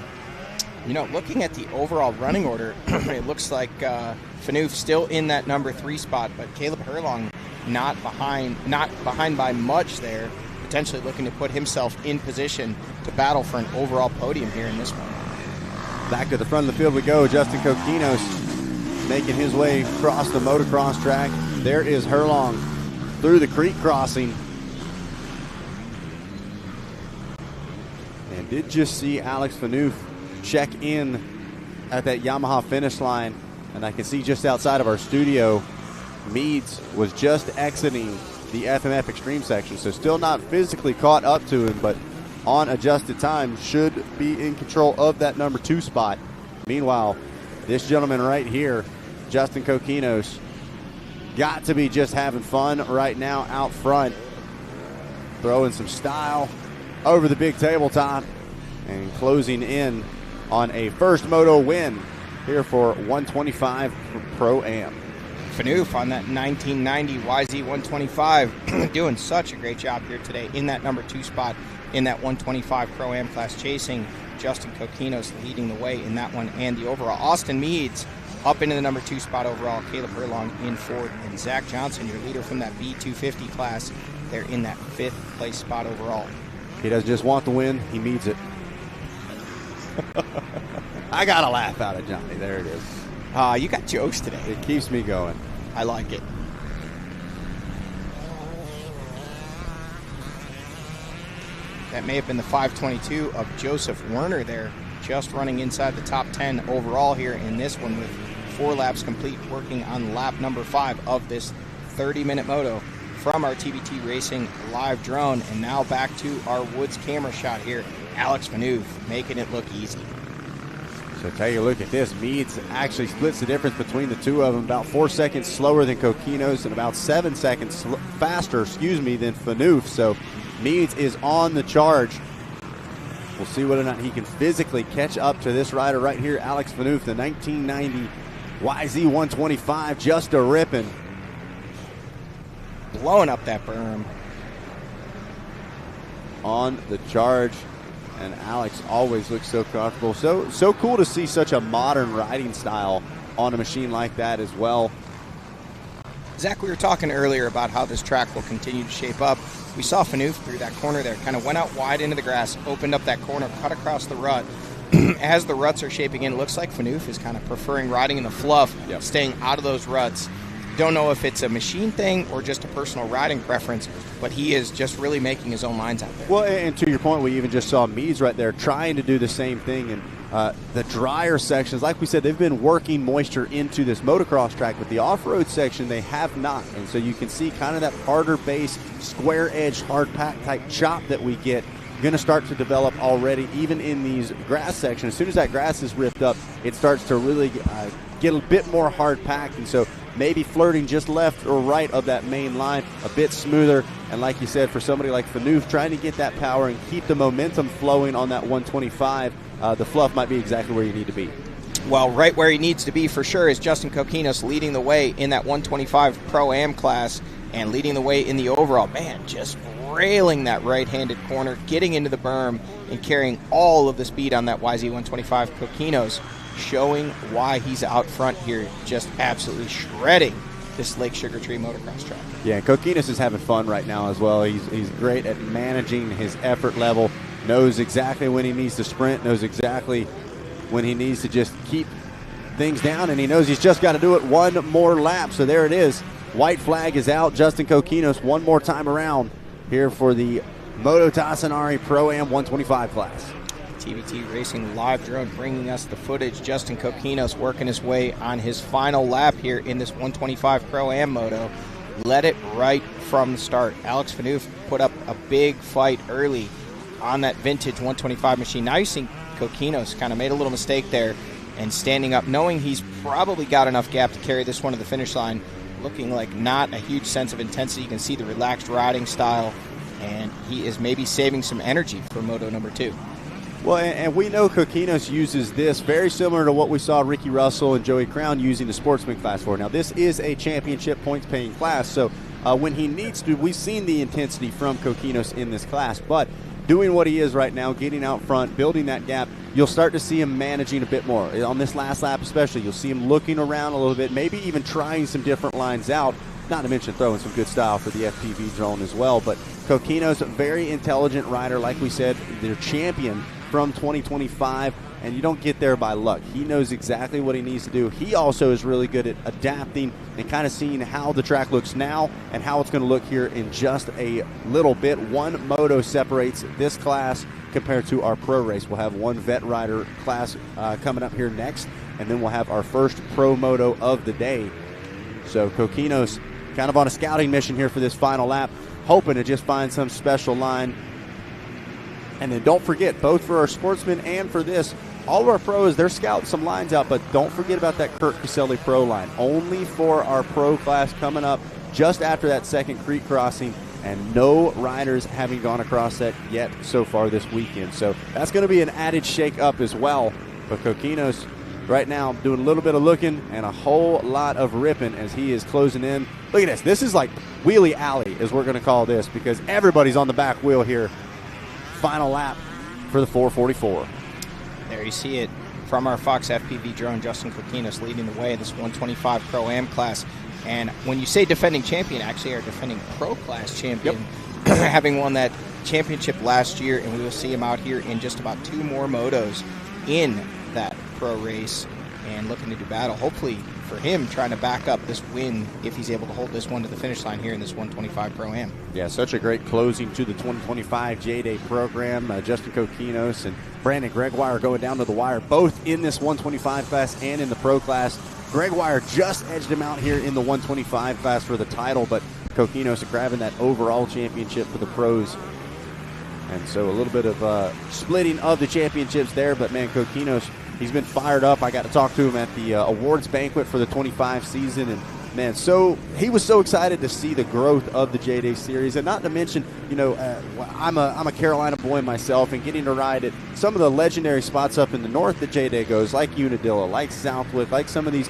You know, looking at the overall running order, it looks like Fanoof still in that number 3 spot, but Caleb Herlong not behind by much there, potentially looking to put himself in position to battle for an overall podium here in this one. Back to the front of the field we go. Justin Coquinos making his way across the motocross track. There is Herlong through the creek crossing. And did just see Alex Fanoof check in at that Yamaha finish line. And I can see just outside of our studio, Meads was just exiting the FMF Extreme section. So still not physically caught up to him, but on adjusted time should be in control of that number 2 spot. Meanwhile, this gentleman right here, Justin Coquinos, got to be just having fun right now out front, throwing some style over the big tabletop and closing in on a first moto win here for 125 Pro-Am. Phaneuf on that 1990 YZ125 doing such a great job here today in that number 2 spot in that 125 Pro-Am class, chasing Justin Coquinos, leading the way in that one and the overall. Austin Meads up into the number 2 spot overall. Caleb Burlong in 4th, and Zach Johnson, your leader from that B250 class, they're in that 5th place spot overall. He doesn't just want the win, he needs it. I got a laugh out of Johnny. There it is. You got jokes today. It keeps me going. I like it. That may have been the 522 of Joseph Werner there, just running inside the top 10 overall here in this one with 4 laps complete, working on lap number 5 of this 30-minute moto from our TBT Racing live drone. And now back to our Woods camera shot here. Alex Phaneuf making it look easy. So take a look at this. Meads actually splits the difference between the two of them, about 4 seconds slower than Coquinos and about 7 seconds faster, than Phaneuf. So Meads is on the charge. We'll see whether or not he can physically catch up to this rider right here, Alex Phaneuf, the 1990 YZ125, just a ripping. Blowing up that berm. On the charge. And Alex always looks so comfortable. So cool to see such a modern riding style on a machine like that as well. Zach, we were talking earlier about how this track will continue to shape up. We saw Phaneuf through that corner there, kind of went out wide into the grass, opened up that corner, cut across the rut. As the ruts are shaping in, it looks like Phaneuf is kind of preferring riding in the fluff, staying out of those ruts. Don't know if it's a machine thing or just a personal riding preference, but he is just really making his own lines out there. Well, and to your point, we even just saw Meads right there trying to do the same thing. And the drier sections, like we said, they've been working moisture into this motocross track, but the off-road section, they have not. And so you can see kind of that harder base, square-edged, hard-pack type chop that we get going to start to develop already, even in these grass sections. As soon as that grass is ripped up, it starts to really get a bit more hard-packed. And so maybe flirting just left or right of that main line, a bit smoother. And like you said, for somebody like Phaneuf, trying to get that power and keep the momentum flowing on that 125, the fluff might be exactly where you need to be. Well, right where he needs to be for sure is Justin Coquinos, leading the way in that 125 Pro-Am class and leading the way in the overall. Man, just railing that right-handed corner, getting into the berm and carrying all of the speed on that YZ125. Coquinos showing why he's out front here, just absolutely shredding this Lake Sugar Tree motocross track. Yeah, Coquinos is having fun right now as well. He's great at managing his effort level, knows exactly when he needs to sprint, knows exactly when he needs to just keep things down, and he knows he's just got to do it one more lap. So there it is. White flag is out. Justin Coquinos one more time around here for the Moto Tassinari Pro-Am 125 class. TBT Racing live drone bringing us the footage. Justin Coquinos working his way on his final lap here in this 125 Pro-Am moto. Led it right from the start. Alex Phaneuf put up a big fight early on that vintage 125 machine. Now you see Coquinos kind of made a little mistake there and standing up, knowing he's probably got enough gap to carry this one to the finish line. Looking like not a huge sense of intensity. You can see the relaxed riding style, and he is maybe saving some energy for moto number 2. Well, and we know Coquinos uses this very similar to what we saw Ricky Russell and Joey Crown using the Sportsman class for. Now, this is a championship points-paying class, so when he needs to, we've seen the intensity from Coquinos in this class, but doing what he is right now, getting out front, building that gap, you'll start to see him managing a bit more. On this last lap especially, you'll see him looking around a little bit, maybe even trying some different lines out, not to mention throwing some good style for the FPV drone as well. But Coquinos, a very intelligent rider, like we said, their champion from 2025, and you don't get there by luck. He knows exactly what he needs to do. He also is really good at adapting and kind of seeing how the track looks now and how it's going to look here in just a little bit. One moto separates this class compared to our pro race. We'll have one vet rider class coming up here next, and then we'll have our first pro moto of the day. So Coquinos kind of on a scouting mission here for this final lap, hoping to just find some special line. And then don't forget, both for our Sportsman and for this, all of our pros, they're scouting some lines out, but don't forget about that Kurt Caselli pro line. Only for our pro class coming up just after that second creek crossing, and no riders having gone across that yet so far this weekend. So that's going to be an added shake-up as well. But Coquinos right now doing a little bit of looking and a whole lot of ripping as he is closing in. Look at this. This is like wheelie alley is what we're going to call this, because everybody's on the back wheel here. Final lap for the 444. There you see it from our Fox FPV drone. Justin Coquinos leading the way in this 125 Pro-Am class. And when you say defending champion, actually our defending Pro class champion, having won that championship last year, and we will see him out here in just about 2 more motos in that Pro race and looking to do battle. Hopefully for him, trying to back up this win if he's able to hold this one to the finish line here in this 125 Pro-Am. Yeah, such a great closing to the 2025 JDay program. Justin Coquinos and Brandon Gregoire going down to the wire, both in this 125 class and in the Pro class. Gregoire just edged him out here in the 125 class for the title, but Coquinos grabbing that overall championship for the pros. And so a little bit of splitting of the championships there, but man, Coquinos, he's been fired up. I got to talk to him at the awards banquet for the 25 season, and man, so he was so excited to see the growth of the JDay series, and not to mention, you know, I'm a Carolina boy myself, and getting to ride at some of the legendary spots up in the north that JDay goes, like Unadilla, like Southwick, like some of these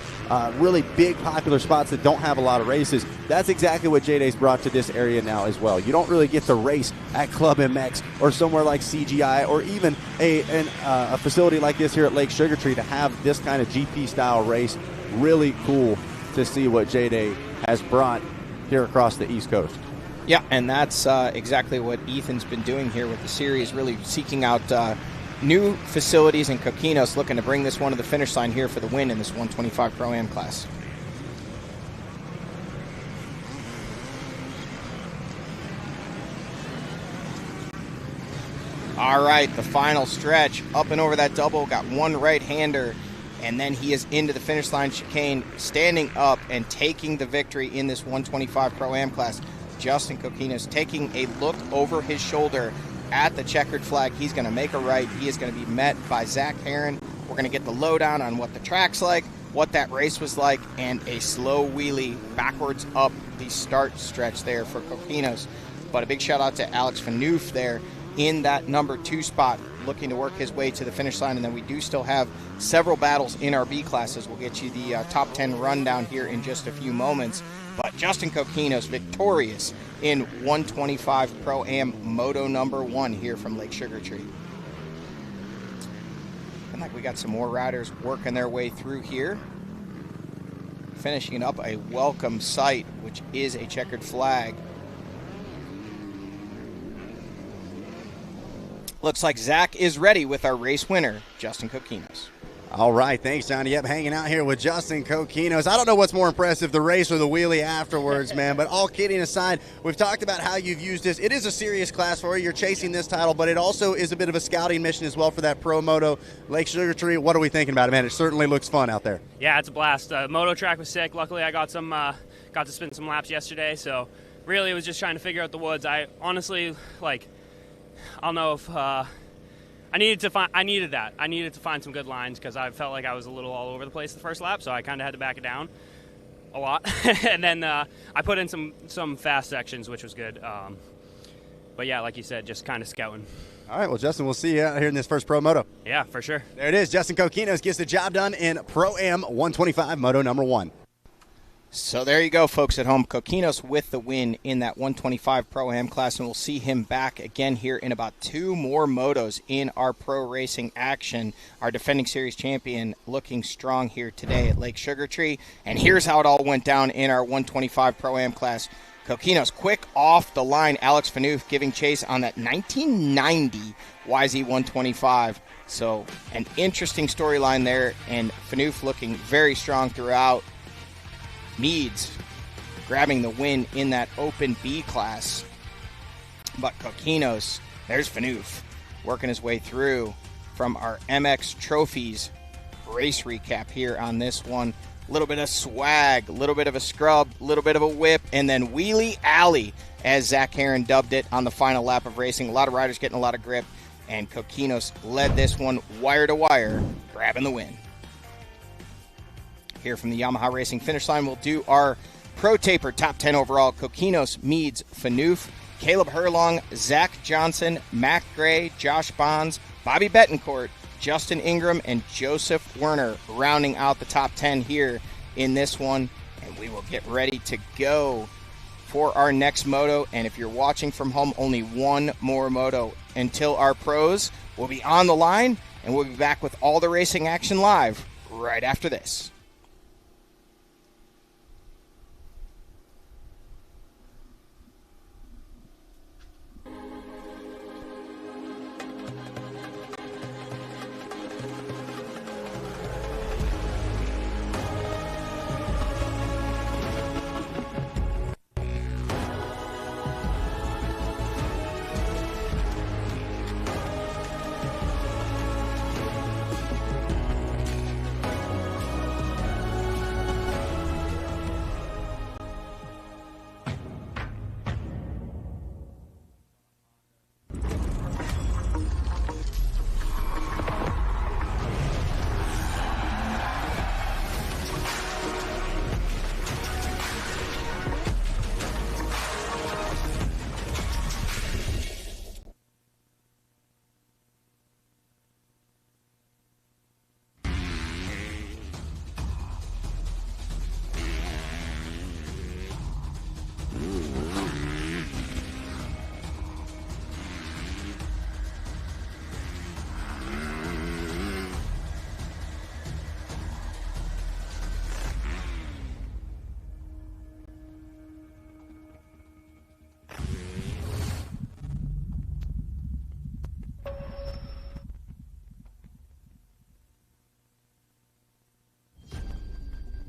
really big popular spots that don't have a lot of races. That's exactly what JDay's brought to this area now as well. You don't really get to race at Club MX or somewhere like CGI, or even a facility like this here at Lake Sugar Tree to have this kind of GP style race. Really cool to see what JDay has brought here across the East Coast. Yeah, and that's exactly what Ethan's been doing here with the series, really seeking out new facilities, and Coquinos looking to bring this one to the finish line here for the win in this 125 Pro-Am class. All right, the final stretch, up and over that double, got one right-hander, and then he is into the finish line chicane, standing up and taking the victory in this 125 Pro-Am class. Justin Coquinos taking a look over his shoulder at the checkered flag. He's going to make a right. He is going to be met by Zach Herron. We're going to get the lowdown on what the track's like, what that race was like, and a slow wheelie backwards up the start stretch there for Coquinos. But a big shout out to Alex Fanoof there in that number 2 spot, looking to work his way to the finish line. And then we do still have several battles in our B classes. We'll get you the top 10 rundown here in just a few moments. But Justin Coquinos victorious in 125 Pro-Am Moto number 1 here from Lake Sugar Tree. And like we got some more riders working their way through here. Finishing up a welcome sight, which is a checkered flag. Looks like Zach is ready with our race winner, Justin Coquinos. All right, thanks, Johnny. Yep, hanging out here with Justin Coquinos. I don't know what's more impressive, the race or the wheelie afterwards, man, but all kidding aside, we've talked about how you've used this. It is a serious class for you. You're chasing this title, but it also is a bit of a scouting mission as well for that Pro Moto Lake Sugar Tree. What are we thinking about it, man? It certainly looks fun out there. Yeah, it's a blast. Moto track was sick. Luckily, I got to spin some laps yesterday, so really it was just trying to figure out the woods. I honestly, I don't know if I needed that. I needed to find some good lines because I felt like I was a little all over the place the first lap, so I kind of had to back it down a lot. And then I put in some fast sections, which was good. But yeah, like you said, just kind of scouting. All right, well, Justin, we'll see you out here in this first Pro Moto. Yeah, for sure. There it is. Justin Coquinos gets the job done in Pro-Am 125 Moto number 1. So there you go, folks at home. Coquinos with the win in that 125 Pro-Am class, and we'll see him back again here in about 2 more motos in our pro racing action. Our defending series champion looking strong here today at Lake Sugar Tree. And here's how it all went down in our 125 Pro-Am class. Coquinos quick off the line. Alex Fanoof giving chase on that 1990 YZ 125. So an interesting storyline there, and Fanoof looking very strong throughout. Meads grabbing the win in that open B class. But Coquinos, there's Fanoof, working his way through from our MX Trophies race recap here on this one. A little bit of swag, a little bit of a scrub, a little bit of a whip, and then Wheelie Alley, as Zach Herron dubbed it on the final lap of racing. A lot of riders getting a lot of grip. and Coquinos led this one wire to wire, grabbing the win. Here from the Yamaha Racing finish line, we'll do our Pro Taper top 10 overall. Coquinos, Meads, Fanoof, Caleb Herlong, Zach Johnson, Mac Gray, Josh Bonds, Bobby Betancourt, Justin Ingram, and Joseph Werner rounding out the top 10 here in this one. And we will get ready to go for our next moto. And if you're watching from home, only one more moto until our pros will be on the line. And we'll be back with all the racing action live right after this.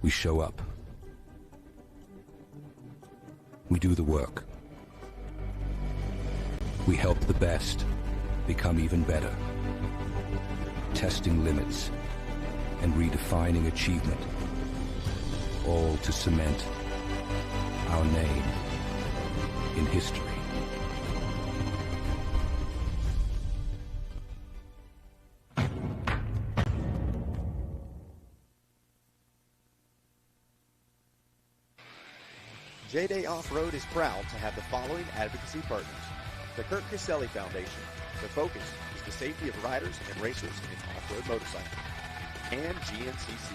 We show up. We do the work. We help the best become even better. Testing limits and redefining achievement. All to cement our name in history. JDay Offroad is proud to have the following advocacy partners. The Kirk Caselli Foundation. The focus is the safety of riders and racers in off-road motorcycling. And GNCC.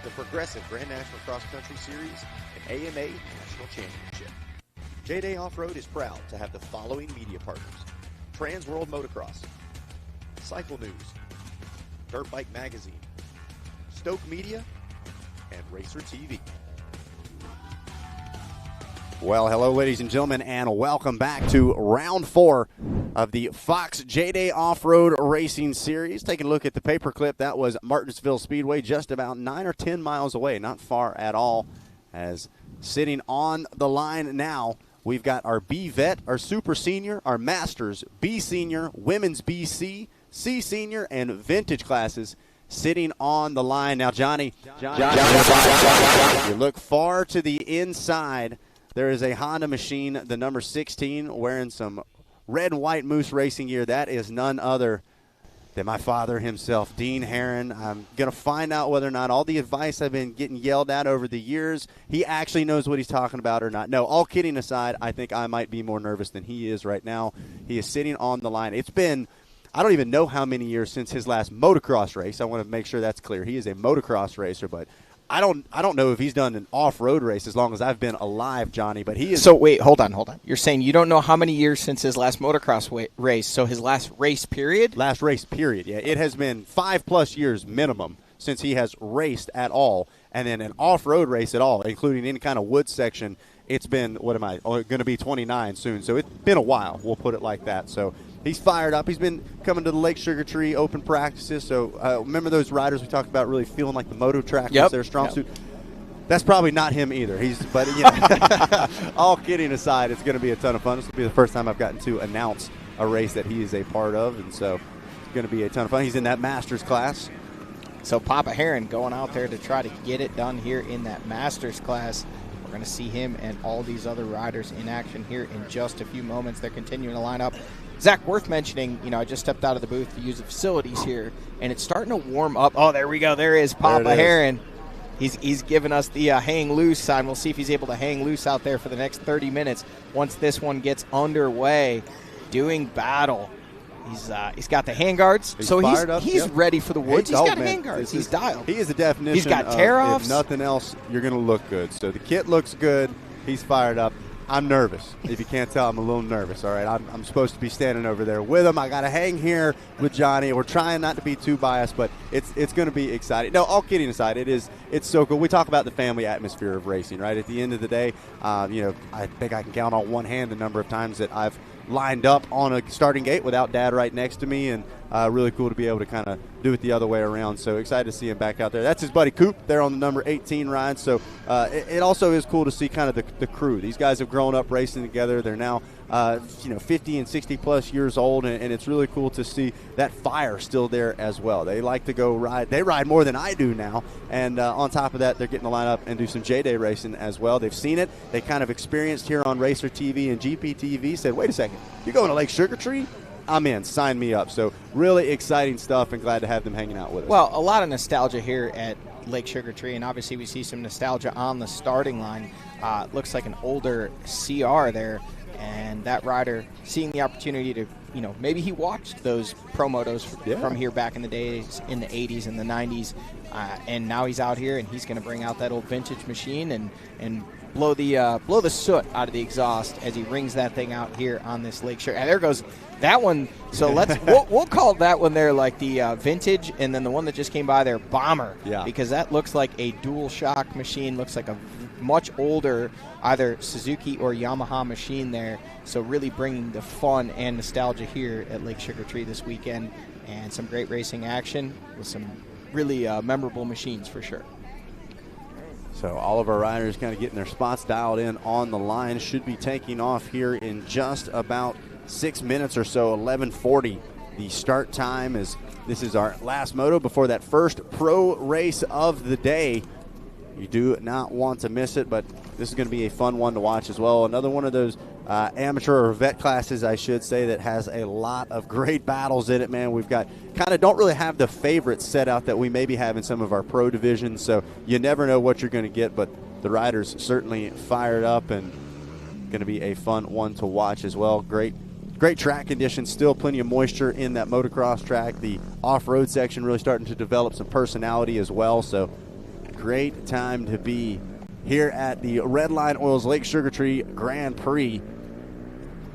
The Progressive Grand National Cross Country Series and AMA National Championship. JDay Offroad is proud to have the following media partners. Trans World Motocross. Cycle News. Dirt Bike Magazine. Stoke Media. And Racer TV. Well, hello, ladies and gentlemen, and welcome back to round 4 of the Fox JDay Offroad Racing Series. Taking a look at the paperclip, that was Martinsville Speedway, just about 9 or 10 miles away, not far at all. As sitting on the line now, we've got our B Vet, our Super Senior, our Masters, B Senior, Women's BC, C Senior, and Vintage classes sitting on the line. Now, Johnny, you look far to the inside. There is a Honda machine, the number 16, wearing some red and white Moose racing gear. That is none other than my father himself, Dean Herron. I'm going to find out whether or not all the advice I've been getting yelled at over the years, he actually knows what he's talking about or not. No, all kidding aside, I think I might be more nervous than he is right now. He is sitting on the line. It's been, I don't even know how many years since his last motocross race. I want to make sure that's clear. He is a motocross racer, but I don't know if he's done an off-road race as long as I've been alive, Johnny, but he is. So wait, hold on. You're saying you don't know how many years since his last motocross race, so his last race period? Last race period, yeah. It has been 5+ years minimum since he has raced at all, and then an off-road race at all, including any kind of wood section. It's been, going to be 29 soon, so it's been a while, we'll put it like that. So he's fired up. He's been coming to the Lake Sugar Tree open practices. So remember those riders we talked about really feeling like the Moto track was their strong suit? That's probably not him either. But you know, all kidding aside, it's going to be a ton of fun. This will be the first time I've gotten to announce a race that he is a part of, and so it's going to be a ton of fun. He's in that Masters class. So Papa Heron going out there to try to get it done here in that Masters class. We're going to see him and all these other riders in action here in just a few moments. They're continuing to line up Zach, worth mentioning, I just stepped out of the booth to use the facilities here, and it's starting to warm up. Oh, there we go. There is Papa Heron. He's given us the hang loose sign. We'll see if he's able to hang loose out there for the next 30 minutes once this one gets underway. Doing battle. He's got the handguards, so he's ready for the woods. He's got handguards. He's dialed. He is the definition. He's got tear-offs. If nothing else, you're going to look good. So the kit looks good. He's fired up. I'm nervous. If you can't tell, I'm a little nervous. All right, I'm supposed to be standing over there with him. I got to hang here with Johnny. We're trying not to be too biased, but it's going to be exciting. No, all kidding aside, it's so cool. We talk about the family atmosphere of racing, right? At the end of the day, I think I can count on one hand the number of times that I've lined up on a starting gate without Dad right next to me, and really cool to be able to kind of do it the other way around. So excited to see him back out there. That's his buddy Coop there on the number 18 ride. So it also is cool to see kind of the crew. These guys have grown up racing together. They're now 50 and 60 plus years old, and it's really cool to see that fire still there as well. They like to go ride. They ride more than I do now, and on top of that, they're getting to line up and do some JDay racing as well. They've seen it. They kind of experienced here on Racer TV and GPTV, said, wait a second, you're going to Lake Sugar Tree? I'm in. Sign me up. So really exciting stuff, and glad to have them hanging out with us. Well, a lot of nostalgia here at Lake Sugar Tree, and obviously we see some nostalgia on the starting line. Looks like an older CR there, and that rider seeing the opportunity to, maybe he watched those pro motos from here back in the days in the 80s and the 90s, and now he's out here and he's going to bring out that old vintage machine and blow the soot out of the exhaust as he rings that thing out here on this Lake Sugar. And there goes that one. So we'll call that one there like the vintage, and then the one that just came by there, Bomber. Yeah. Because that looks like a dual shock machine, looks like a much older either Suzuki or Yamaha machine there. So really bringing the fun and nostalgia here at Lake Sugar Tree this weekend, and some great racing action with some really memorable machines for sure. So all of our riders kind of getting their spots dialed in on the line. Should be taking off here in just about 6 minutes or so, 11:40. The start time this is our last moto before that first pro race of the day. You do not want to miss it, but this is going to be a fun one to watch as well. Another one of those amateur or vet classes, I should say, that has a lot of great battles in it, man. We've got don't really have the favorites set out that we maybe have in some of our pro divisions, so you never know what you're going to get, but the riders certainly fired up and going to be a fun one to watch as well. Great track conditions, still plenty of moisture in that motocross track. The off-road section really starting to develop some personality as well, so great time to be here at the Redline Oils Lake Sugar Tree Grand Prix,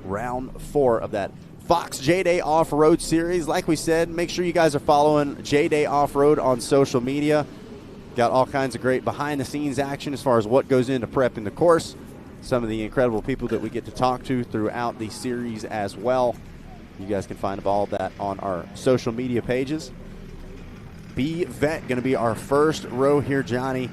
round 4 of that Fox JDay Offroad series. Like we said, make sure you guys are following JDay Offroad on social media. Got all kinds of great behind-the-scenes action as far as what goes into prepping the course. Some of the incredible people that we get to talk to throughout the series as well. You guys can find all of that on our social media pages. B-Vet going to be our first row here, Johnny.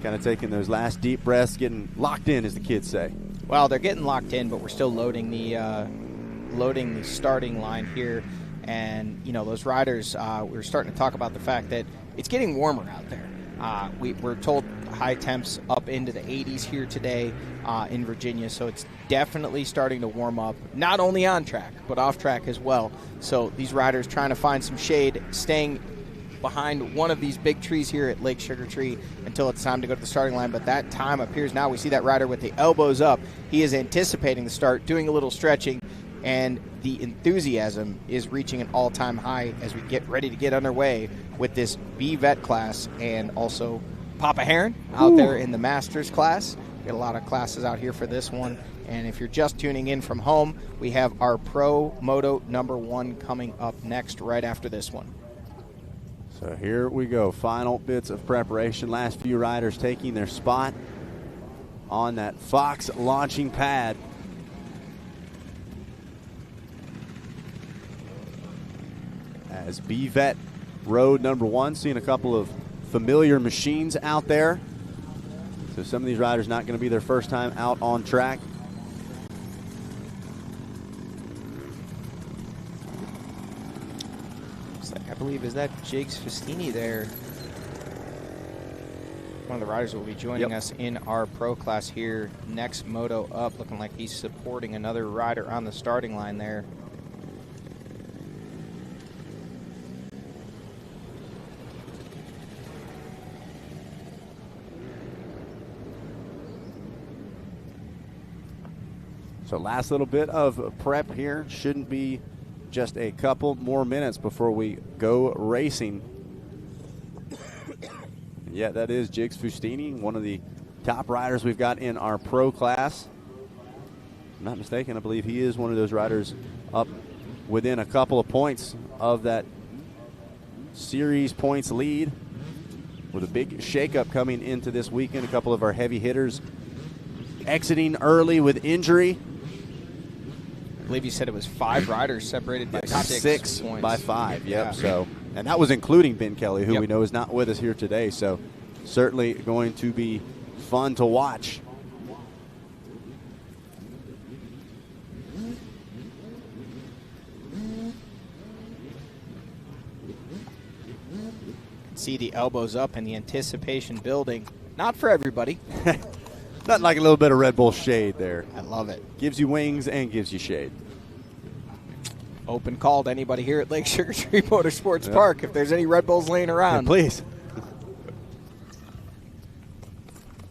Kind of taking those last deep breaths, getting locked in, as the kids say. Well, they're getting locked in, but we're still loading the starting line here. And, those riders, we're starting to talk about the fact that it's getting warmer out there. We're told high temps up into the 80s here today in Virginia, so it's definitely starting to warm up, not only on track, but off track as well. So these riders trying to find some shade, staying behind one of these big trees here at Lake Sugar Tree until it's time to go to the starting line. But that time appears now. We see that rider with the elbows up. He is anticipating the start, doing a little stretching, and the enthusiasm is reaching an all-time high as we get ready to get underway with this B-Vet class, and also Papa Heron out there in the Masters class. Got a lot of classes out here for this one. And if you're just tuning in from home, we have our Pro Moto number 1 coming up next right after this one. So here we go, final bits of preparation. Last few riders taking their spot on that Fox launching pad. As B-Vet Road number 1, seeing a couple of familiar machines out there. So some of these riders not going to be their first time out on track. I believe, is that Jakes Festini there? One of the riders will be joining us in our pro class here next moto up, looking like he's supporting another rider on the starting line there. So last little bit of prep here. Shouldn't be just a couple more minutes before we go racing. Yeah, that is Jigs Fustini, one of the top riders we've got in our pro class. If I'm not mistaken, I believe he is one of those riders up within a couple of points of that series points lead, with a big shakeup coming into this weekend. A couple of our heavy hitters exiting early with injury. I believe you said it was 5 riders separated by 6 points. By 5, yep. Yeah. So, and that was including Ben Kelly, who we know is not with us here today. So certainly going to be fun to watch. See the elbows up and the anticipation building. Not for everybody. Nothing like a little bit of Red Bull shade there. I love it. Gives you wings and gives you shade. Open call to anybody here at Lake Sugar Tree Motorsports Park if there's any Red Bulls laying around. Yeah, please.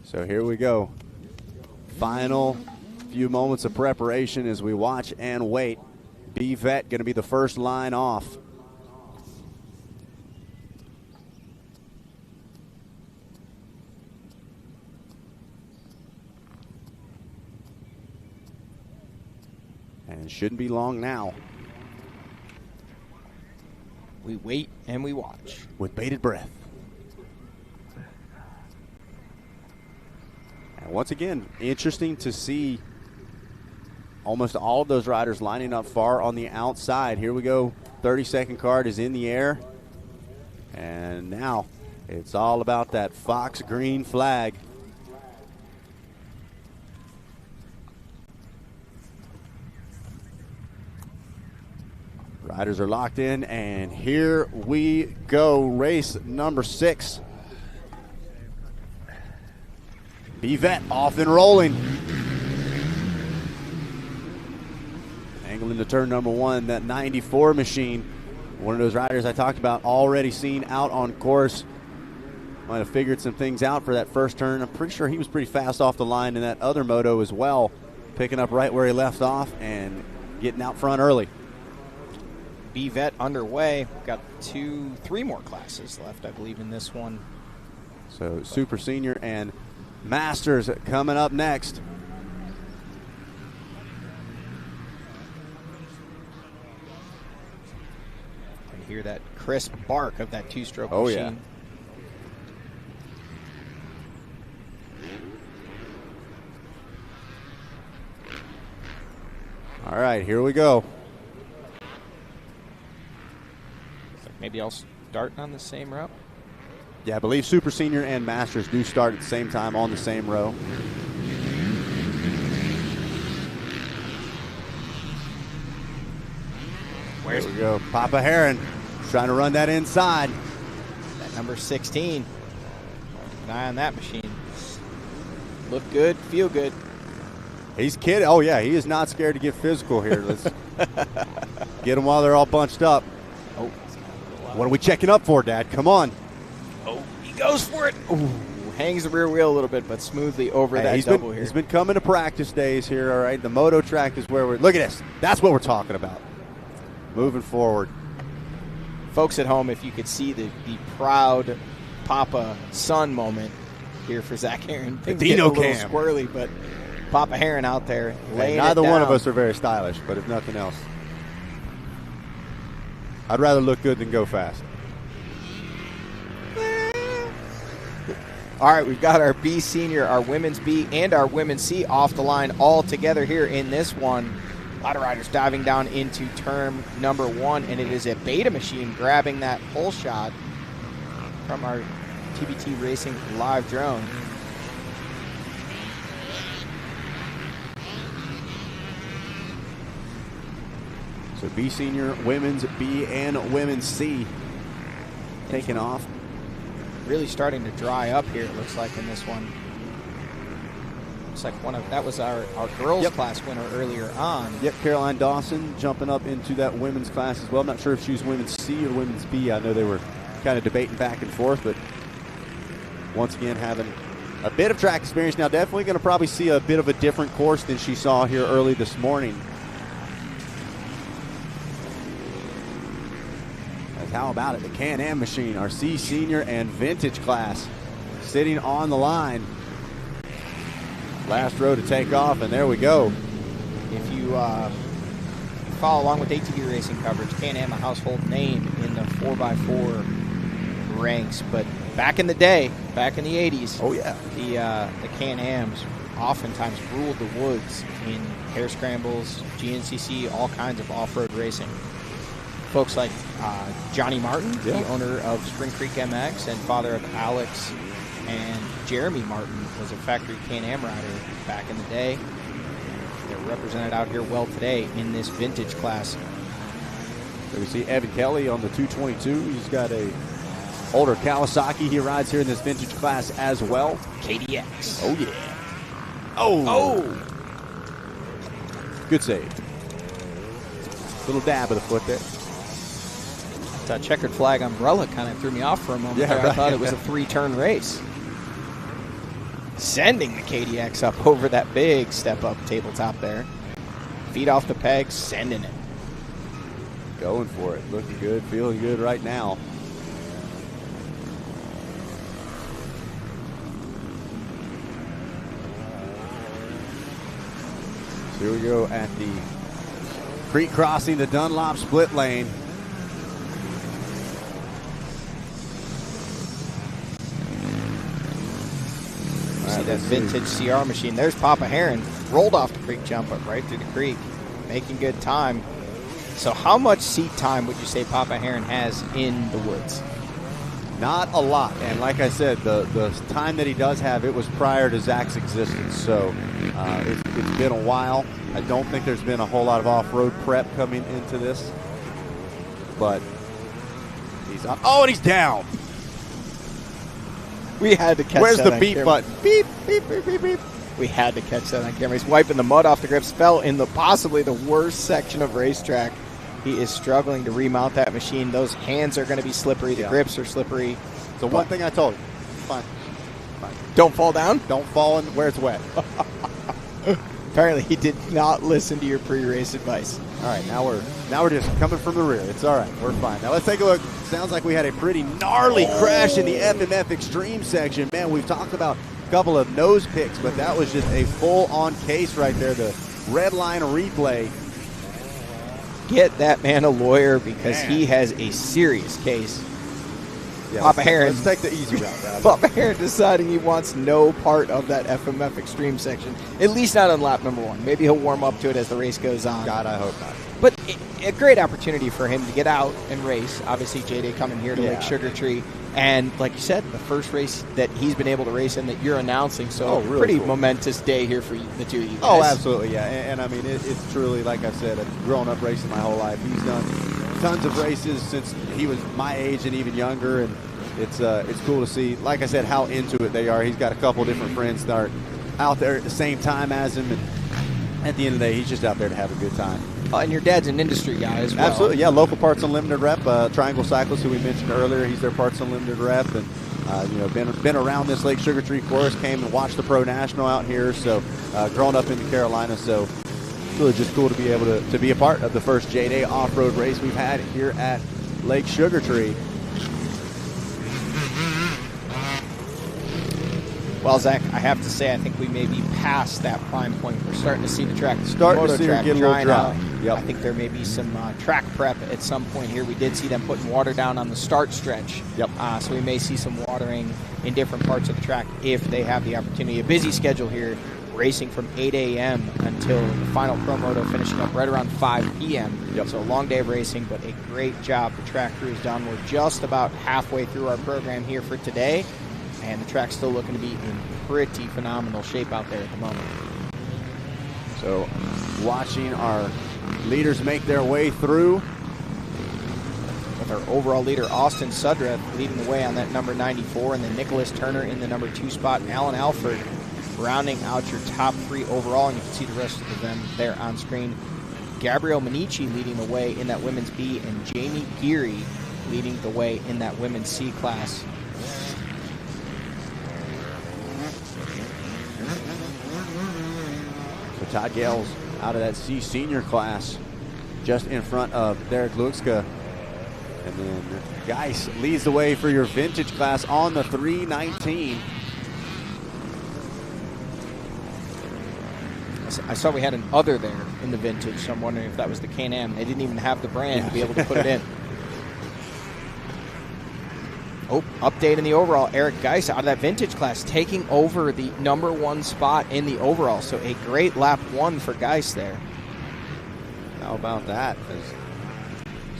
So here we go. Final few moments of preparation as we watch and wait. B-Vet going to be the first line off. And shouldn't be long now. We wait and we watch. With bated breath. And once again, interesting to see almost all of those riders lining up far on the outside. Here we go. 30-second card is in the air. And now it's all about that Fox green flag. Riders are locked in, and here we go. Race number 6. B-Vet off and rolling. Angling to turn number 1, that 94 machine. One of those riders I talked about already seen out on course. Might have figured some things out for that first turn. I'm pretty sure he was pretty fast off the line in that other moto as well, picking up right where he left off and getting out front early. B-Vet underway. We've got 3 more classes left, I believe, in this one. So Super Senior and Masters coming up next. And hear that crisp bark of that 2-stroke machine. Yeah. All right, here we go. Maybe I'll start on the same route. Yeah, I believe Super Senior and Masters do start at the same time on the same row. There we go. Papa Heron trying to run that inside. That number 16. Keep an eye on that machine. Look good, feel good. He's kidding. Oh, yeah, he is not scared to get physical here. Let's get them while they're all bunched up. Oh. What are we checking up for, Dad? Come on. Oh, he goes for it. Ooh, hangs the rear wheel a little bit, but smoothly over that double here. He's been coming to practice days here, all right? The Moto track is where we're – look at this. That's what we're talking about. Moving forward. Folks at home, if you could see the proud Papa-son moment here for Zach Heron. Things get a little squirrely, but Papa Heron out there laying it down. Neither one of us are very stylish, but if nothing else. I'd rather look good than go fast. All right, we've got our B Senior, our Women's B, and our Women's C off the line all together here in this one. A lot of riders diving down into turn number 1, and it is a beta machine grabbing that pole shot from our TBT Racing live drone. So B Senior, Women's B, and Women's C taking off. Really starting to dry up here, it looks like, in this one. Looks like that was our girls class winner earlier on. Yep, Caroline Dawson jumping up into that women's class as well. I'm not sure if she was Women's C or Women's B. I know they were kind of debating back and forth, but once again having a bit of track experience now. Definitely going to probably see a bit of a different course than she saw here early this morning. As how about it? The Can-Am machine, our C Senior and Vintage class, sitting on the line. Last row to take off, and there we go. If you follow along with ATV racing coverage, Can-Am a household name in the 4x4 ranks, but back in the day, back in the 80s, oh yeah, the Can-Ams oftentimes ruled the woods in hare scrambles, GNCC, all kinds of off-road racing. Folks like Johnny Martin, the owner of Spring Creek MX and father of Alex and Jeremy Martin, was a factory Can-Am rider back in the day. They're represented out here well today in this vintage class. So we see Evan Kelly on the 222. He's got a older Kawasaki. He rides here in this vintage class as well. KDX. Oh, yeah. Oh! Good save. Little dab of the foot there. That checkered flag umbrella kind of threw me off for a moment. Yeah, there. I thought it was a 3-turn race. Sending the KDX up over that big step-up tabletop there. Feet off the pegs, sending it. Going for it. Looking good, feeling good right now. So here we go at the creek crossing, the Dunlop split lane. See that vintage CR machine. There's Papa Heron. Rolled off the creek jump up right through the creek. Making good time. So how much seat time would you say Papa Heron has in the woods? Not a lot. And like I said, the time that he does have, it was prior to Zach's existence. So it's been a while. I don't think there's been a whole lot of off-road prep coming into this. But he's up. Oh, and he's down. We had to catch Where's that the on beep camera. button? Beep, beep, beep, beep, beep. We had to catch that on camera. He's wiping the mud off the grips. Fell in the possibly the worst section of racetrack. He is struggling to remount that machine. Those hands are going to be slippery. The grips are slippery. So one thing I told you. Fine. Don't fall down? Don't fall in where it's wet. Apparently he did not listen to your pre-race advice. All right, now we're just coming from the rear. It's all right. We're fine. Now let's take a look. Sounds like we had a pretty gnarly crash in the FMF Extreme section. Man, we've talked about a couple of nose picks, but that was just a full-on case right there. The red line replay. Get that man a lawyer because he has a serious case. Yeah, Papa Heron. Let's take the easy route. Papa Heron deciding he wants no part of that FMF Extreme section, at least not on lap number 1. Maybe he'll warm up to it as the race goes on. God, I hope not. But a great opportunity for him to get out and race. Obviously, JDay coming here to Lake Sugar Tree. And like you said, the first race that he's been able to race in that you're announcing. So really pretty cool. Momentous day here for the two of you guys. Oh, absolutely, yeah. And I mean, it's truly, like I said, I've grown up racing my whole life. He's done tons of races since he was my age and even younger. And it's cool to see, like I said, how into it they are. He's got a couple different friends that are out there at the same time as him. And at the end of the day, he's just out there to have a good time. And your dad's an industry guy as well. Absolutely, yeah. Local Parts Unlimited rep, Triangle Cyclist, who we mentioned earlier. He's their Parts Unlimited rep, and been around this Lake Sugar Tree course. Came and watched the Pro National out here. So, grown up in the Carolinas. So, it's really just cool to be able to be a part of the first JDay Offroad race we've had here at Lake Sugar Tree. Well, Zach, I have to say, I think we may be past that prime point. We're starting to see the track. Starting to see it get a little dry. Yep. I think there may be some track prep at some point here. We did see them putting water down on the start stretch. Yep. So we may see some watering in different parts of the track if they have the opportunity. A busy schedule here, racing from 8 a.m. until the final Pro Moto, finishing up right around 5 p.m. Yep. So a long day of racing, but a great job the track crew has done. We're just about halfway through our program here for today. And the track's still looking to be in pretty phenomenal shape out there at the moment. So, watching our leaders make their way through. With our overall leader, Austin Sudreth, leading the way on that number 94, and then Nicholas Turner in the number 2 spot, and Alan Alford rounding out your top 3 overall, and you can see the rest of them there on screen. Gabrielle Minichi leading the way in that women's B, and Jamie Geary leading the way in that women's C class. Todd Gales out of that C senior class, just in front of Derek Luxka. And then Geis leads the way for your vintage class on the 319. I saw we had an other there in the vintage, so I'm wondering if that was the Can-Am. They didn't even have the brand to be able to put it in. Oh, update in the overall. Eric Geis out of that vintage class, taking over the #1 spot in the overall. So a great lap 1 for Geis there. How about that?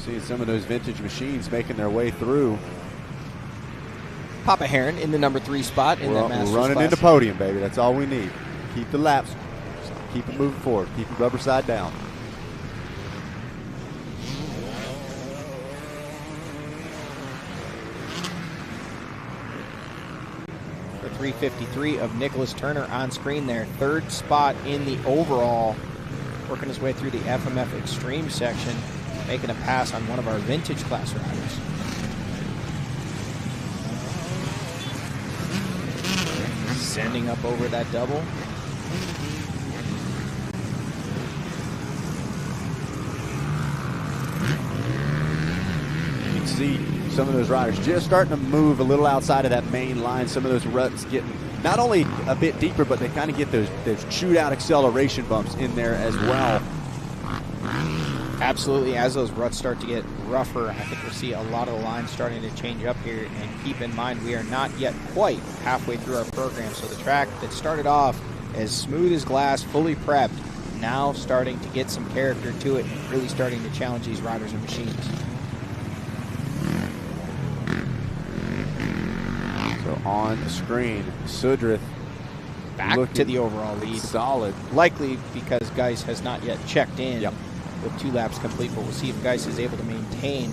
Seeing some of those vintage machines making their way through. Papa Heron in the #3 spot in that Masters We're running class. into podium, baby. That's all we need. Keep the laps. Keep it moving forward. Keep it rubber side down. The 353 of Nicholas Turner on screen there. 3rd spot in the overall. Working his way through the FMF Extreme section. Making a pass on one of our vintage class riders. Sending up over that double. You can see some of those riders just starting to move a little outside of that main line. Some of those ruts getting not only a bit deeper, but they kind of get those chewed out acceleration bumps in there as well. Absolutely, as those ruts start to get rougher, I think we'll see a lot of the lines starting to change up here. And keep in mind, we are not yet quite halfway through our program. So the track that started off as smooth as glass, fully prepped, now starting to get some character to it and really starting to challenge these riders and machines. So on the screen, Sudrith back to the overall lead. Solid. Likely because Geis has not yet checked in with 2 laps complete, but we'll see if Geis is able to maintain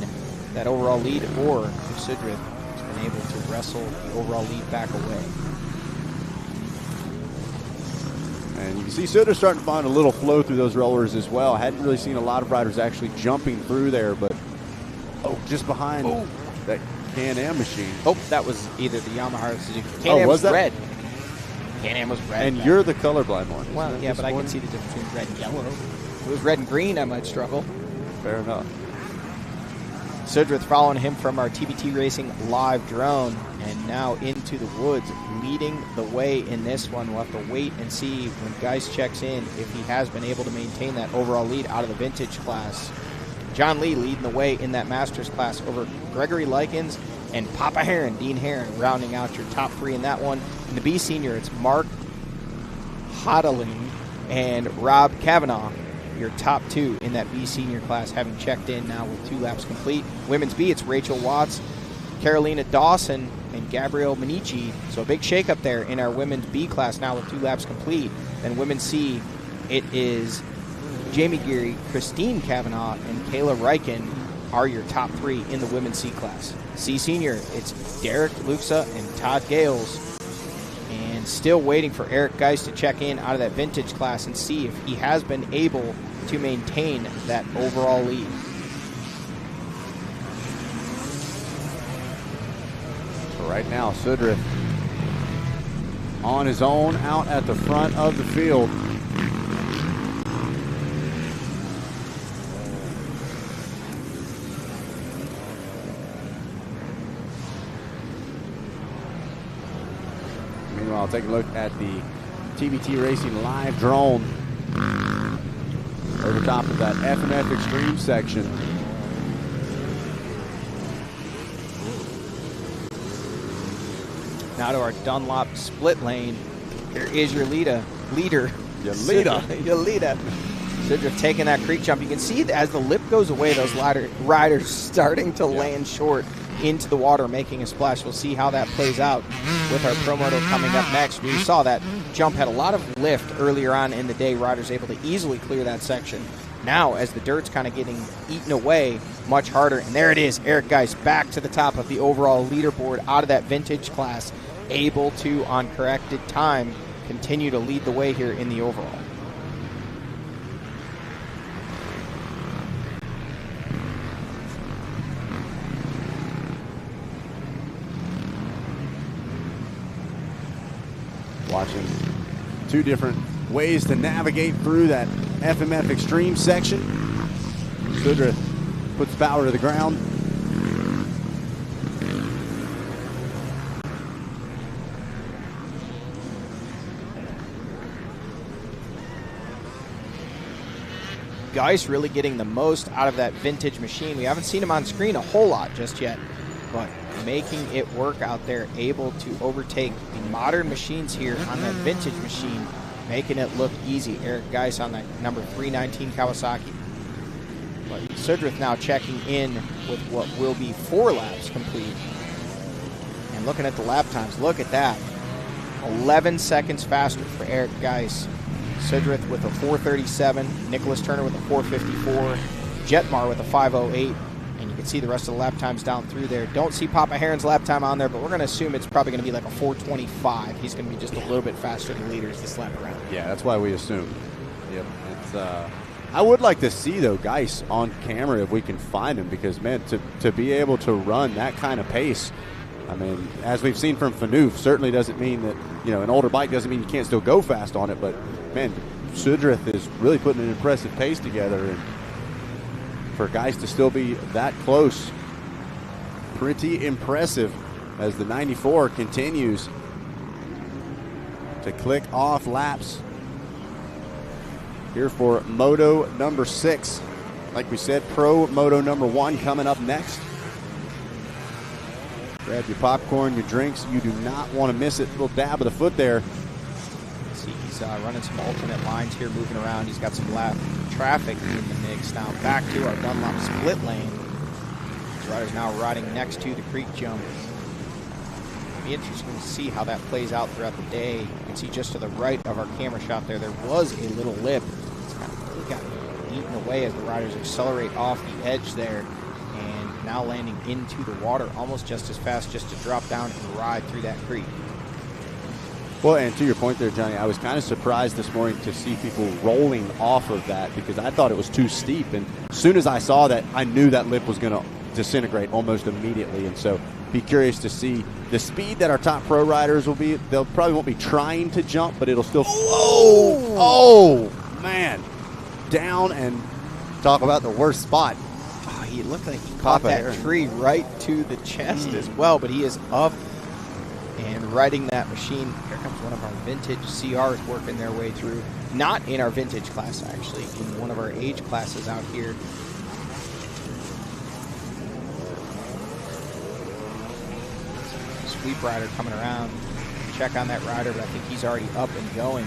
that overall lead or if Sudrith has been able to wrestle the overall lead back away. And you can see Sudrith starting to find a little flow through those rollers as well. I hadn't really seen a lot of riders actually jumping through there, but just behind that Can-Am machine. Oh, that was either the Yamaha or Suzuki. Can-Am was red. Can-Am was red. And you're the colorblind one. Well, yeah, but I can see the difference between red and yellow. If it was red and green, I might struggle. Fair enough. Sudrith following him from our TBT Racing live drone, and now into the woods, leading the way in this one. We'll have to wait and see when Geis checks in if he has been able to maintain that overall lead out of the vintage class. John Lee leading the way in that Masters class over Gregory Likens and Papa Heron, Dean Heron, rounding out your top 3 in that one. In the B Senior, it's Mark Hodeling and Rob Kavanaugh, your top 2 in that B Senior class, having checked in now with 2 laps complete. Women's B, it's Rachel Watts, Carolina Dawson, and Gabrielle Minichi. So a big shakeup there in our women's B class now with 2 laps complete. Then women's C, it is Jamie Geary, Christine Kavanaugh, and Kayla Reichen are your top 3 in the women's C class. C Senior, it's Derek Luxa and Todd Gales. And still waiting for Eric Geis to check in out of that vintage class and see if he has been able to maintain that overall lead. So right now, Sudrith on his own out at the front of the field. Meanwhile, take a look at the TBT Racing live drone over top of that FMF Extreme section. Now to our Dunlop split lane. Here is your leader. Yelita. Sudrith taking that creek jump. You can see as the lip goes away, those riders starting to land short into the water, making a splash. We'll see how that plays out with our Pro Moto coming up next. We saw that jump had a lot of lift earlier on in the day. Riders able to easily clear that section. Now, as the dirt's kind of getting eaten away, much harder. And there it is, Eric Geis back to the top of the overall leaderboard out of that vintage class, able to, on corrected time, continue to lead the way here in the overall. Watching 2 different ways to navigate through that FMF Extreme section. Sudra puts power to the ground. Geis really getting the most out of that vintage machine. We haven't seen him on screen a whole lot just yet, but making it work out there, able to overtake the modern machines here on that vintage machine, making it look easy. Eric Geis on that number 319 Kawasaki. But Sudrith now checking in with what will be 4 laps complete. And looking at the lap times, look at that. 11 seconds faster for Eric Geis. Sudrith with a 4:37, Nicholas Turner with a 4:54, Jetmar with a 5:08, and you can see the rest of the lap times down through there. Don't see Papa Heron's lap time on there, but we're going to assume it's probably going to be like a 4:25. He's going to be just a little bit faster than leaders this lap around. Yeah, that's why we assume. Yep. It's I would like to see, though, Geis on camera if we can find him, because, man, to be able to run that kind of pace, I mean, as we've seen from Fanoof, certainly doesn't mean that, you know, an older bike doesn't mean you can't still go fast on it, but, man, Sudrith is really putting an impressive pace together, and for Geis to still be that close, pretty impressive as the 94 continues to click off laps here for Moto number 6. Like we said, Pro Moto number 1 coming up next. Grab your popcorn, your drinks. You do not want to miss it. Little dab of the foot there. See, he's running some alternate lines here, moving around. He's got some lap traffic in the mix. Now back to our Dunlop split lane. This rider's now riding next to the creek jump. It'll be interesting to see how that plays out throughout the day. You can see just to the right of our camera shot there was a little lip. It's kind of really got eaten away as the riders accelerate off the edge there. Now landing into the water almost just as fast, just to drop down and ride through that creek. Well, and to your point there, Johnny, I was kind of surprised this morning to see people rolling off of that, because I thought it was too steep. And as soon as I saw that, I knew that lip was going to disintegrate almost immediately. And so be curious to see the speed that our top pro riders will be. They'll probably won't be trying to jump, but it'll still... Oh, man. Down, and talk about the worst spot. He looked like he caught that tree right to the chest as well, but he is up and riding that machine. Here comes one of our vintage CRs working their way through. Not in our vintage class, actually, in one of our age classes out here. Sweep rider coming around. Check on that rider, but I think he's already up and going.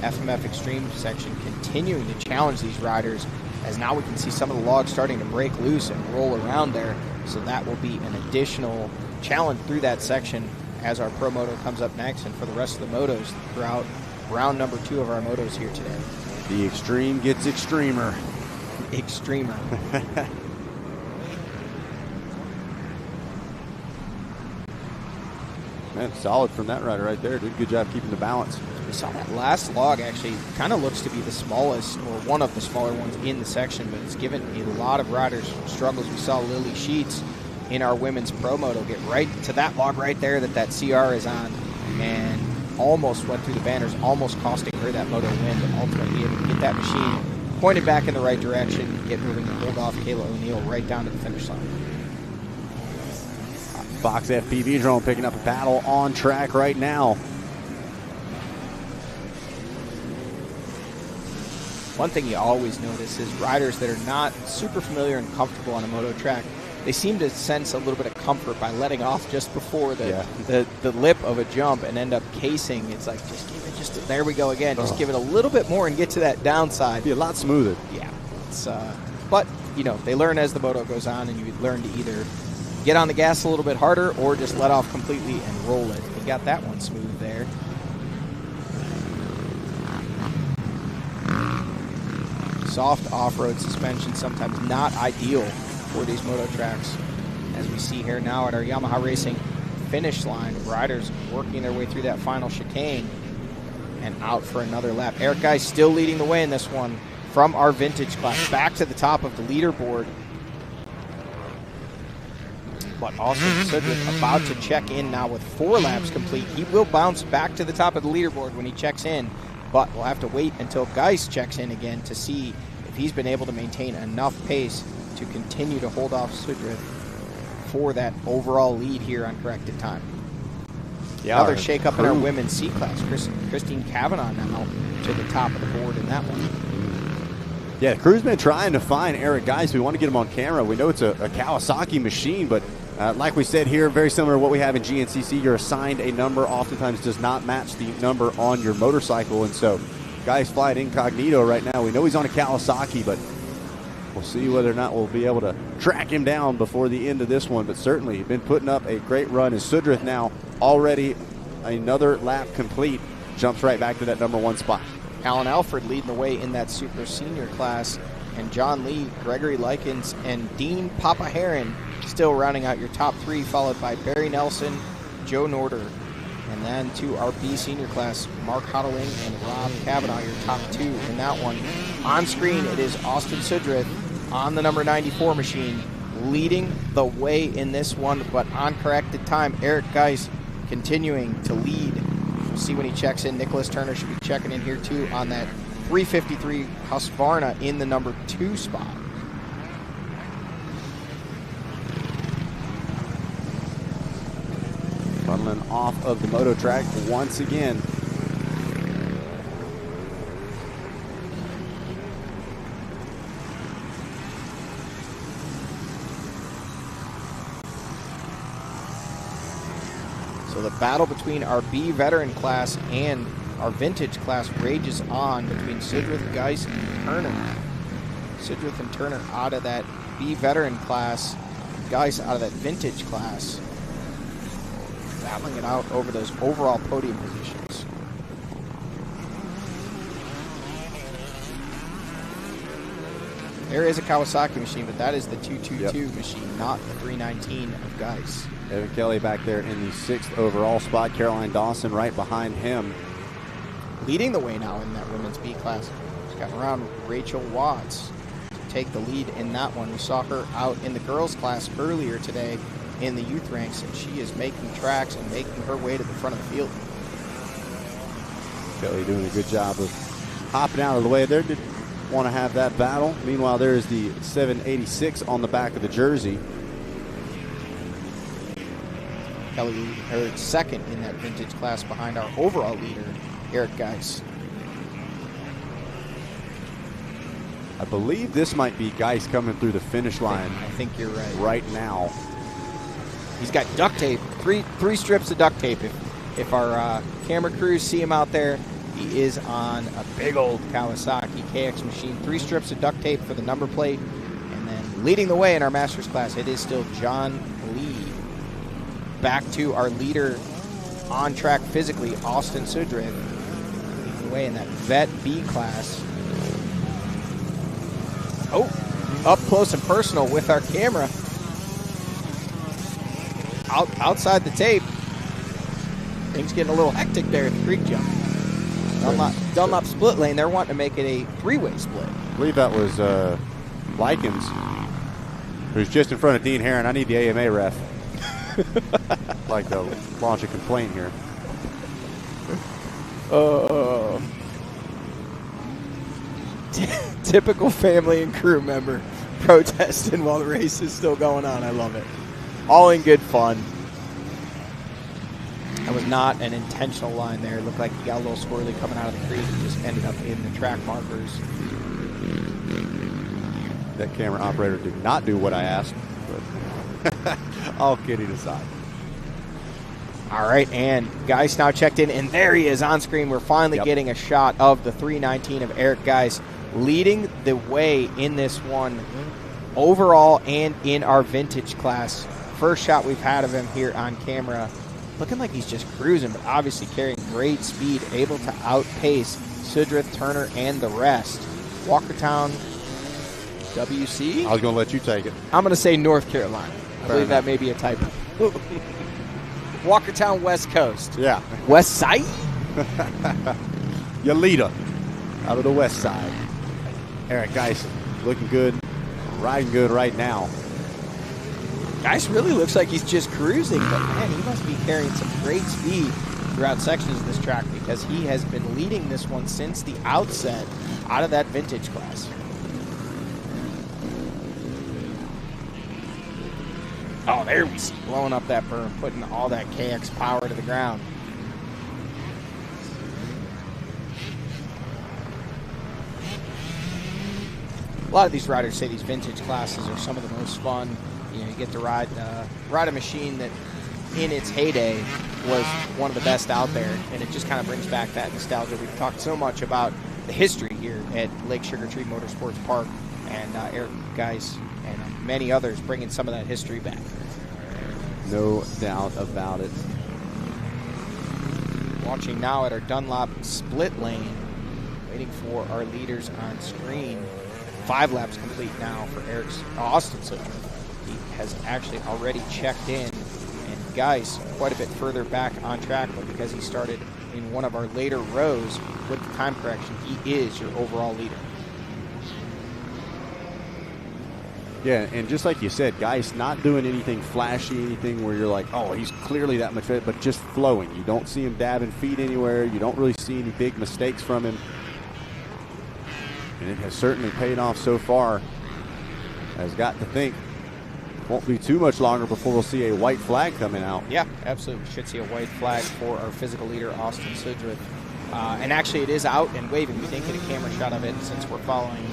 The FMF Extreme section continuing to challenge these riders, as now we can see some of the logs starting to break loose and roll around there. So that will be an additional challenge through that section as our Pro Moto comes up next, and for the rest of the motos throughout round number 2 of our motos here today. The extreme gets extremer. Extremer. Man, solid from that rider right there. Did a good job keeping the balance. We saw that last log actually kind of looks to be the smallest, or one of the smaller ones in the section, but it's given a lot of riders struggles. We saw Lily Sheets in our women's Pro Moto get right to that log right there that CR is on, and almost went through the banners, almost costing her that moto win, but ultimately able to get that machine pointed back in the right direction, get moving and hold off Kayla O'Neill right down to the finish line. Fox FPV drone picking up a paddle on track right now. One thing you always notice is riders that are not super familiar and comfortable on a moto track, they seem to sense a little bit of comfort by letting off just before the lip of a jump and end up casing. It's like, just give it there we go again. Just give it a little bit more and get to that downside. Be a lot smoother. Yeah. It's, but, you know, they learn as the moto goes on, and you learn to either get on the gas a little bit harder or just let off completely and roll it. They got that one smooth there. Soft off-road suspension, sometimes not ideal for these moto tracks. As we see here now at our Yamaha Racing finish line, riders working their way through that final chicane and out for another lap. Eric Geis still leading the way in this one from our vintage class, back to the top of the leaderboard. But Austin Sudrick about to check in now with 4 laps complete. He will bounce back to the top of the leaderboard when he checks in But we'll have to wait until Geis checks in again to see if he's been able to maintain enough pace to continue to hold off Sudrith for that overall lead here on corrected time. Yeah, another shake-up in our women's C class. Christine Kavanaugh now to the top of the board in that one. Yeah, the crew's been trying to find Eric Geis. We want to get him on camera. We know it's a Kawasaki machine, but like we said here, very similar to what we have in GNCC, you're assigned a number, oftentimes does not match the number on your motorcycle, and so Geis flying incognito right now. We know he's on a Kawasaki, but we'll see whether or not we'll be able to track him down before the end of this one, but certainly been putting up a great run. As Sudrith now already another lap complete, jumps right back to that number 1 spot. Alan Alfred leading the way in that super senior class, and John Lee, Gregory Likens, and Dean Papa Heron still rounding out your top 3, followed by Barry Nelson, Joe Norder, and then to our B senior class, Mark Hodling and Rob Kavanaugh, your top 2 in that one. On screen, it is Austin Sudrith on the number 94 machine, leading the way in this one, but on corrected time, Eric Geis continuing to lead. We'll see when he checks in. Nicholas Turner should be checking in here too on that 353 Husqvarna in the number 2 spot. Funneling off of the Moto track once again. So the battle between our B veteran class and our vintage class rages on between Sudrith, Geis, and Turner. Sudrith and Turner out of that B veteran class, Geis out of that vintage class. Battling it out over those overall podium positions. There is a Kawasaki machine, but that is the 222 machine, not the 319 of Geis. Evan Kelly back there in the 6th overall spot. Caroline Dawson right behind him. Leading the way now in that women's B class. She's got around Rachel Watts to take the lead in that one. We saw her out in the girls class earlier today in the youth ranks, and she is making tracks and making her way to the front of the field. Kelly doing a good job of hopping out of the way there. Didn't want to have that battle. Meanwhile, there is the 786 on the back of the jersey. Kelly her second in that vintage class behind our overall leader, Eric Geis. I believe this might be Geis coming through the finish line. I think you're right. Right now. He's got duct tape, three strips of duct tape. If our camera crews see him out there, he is on a big old Kawasaki KX machine. 3 strips of duct tape for the number plate. And then leading the way in our Masters class, it is still John Lee. Back to our leader on track physically, Austin Sudrith, leading the way in that Vet B class. Oh, up close and personal with our camera. Outside the tape. Things getting a little hectic there at the creek jump. Dunlop split lane, they're wanting to make it a 3-way split. I believe that was Likens, who's just in front of Dean Herron. I need the AMA ref. Like to launch a complaint here. Typical family and crew member protesting while the race is still going on. I love it. All in good fun. That was not an intentional line there. It looked like he got a little squirrely coming out of the creek and just ended up in the track markers. That camera operator did not do what I asked, but all kidding aside. All right, and Geis now checked in, and there he is on screen. We're finally getting a shot of the 319 of Eric Geis leading the way in this one overall and in our vintage class. First shot we've had of him here on camera. Looking like he's just cruising, but obviously carrying great speed, able to outpace Sudrith, Turner, and the rest. Walkertown, WC? I was going to let you take it. I'm going to say North Carolina. I believe that may be a typo. Walkertown, West Coast. Yeah. West Side? Your leader out of the west side. Eric Geis looking good, riding good right now. Geis really looks like he's just cruising, but man, he must be carrying some great speed. throughout sections of this track because he has been leading this one since the outset out of that vintage class. Oh, there we see blowing up that berm, putting all that KX power to the ground. A lot of these riders say these vintage classes are some of the most fun. You know, you get to ride a machine that in its heyday was one of the best out there, and it just kind of brings back that nostalgia. We've talked so much about the history here at Lake Sugar Tree Motorsports Park, and Eric Geis and many others bringing some of that history back. No doubt about it. Watching now at our Dunlop split lane, waiting for our leaders on screen. 5 laps complete now for Austin Sudreth. He has actually already checked in, and Geis quite a bit further back on track, but because he started in one of our later rows with the time correction, he is your overall leader. Yeah, and just like you said, Geis not doing anything flashy, anything where you're like, oh, he's clearly that much better, but just flowing. You don't see him dabbing feet anywhere. You don't really see any big mistakes from him. And it has certainly paid off so far. Has got to think won't be too much longer before we'll see a white flag coming out. Yeah, absolutely. We should see a white flag for our physical leader, Austin Sudreth. And actually it is out and waving. We didn't get a camera shot of it since we're following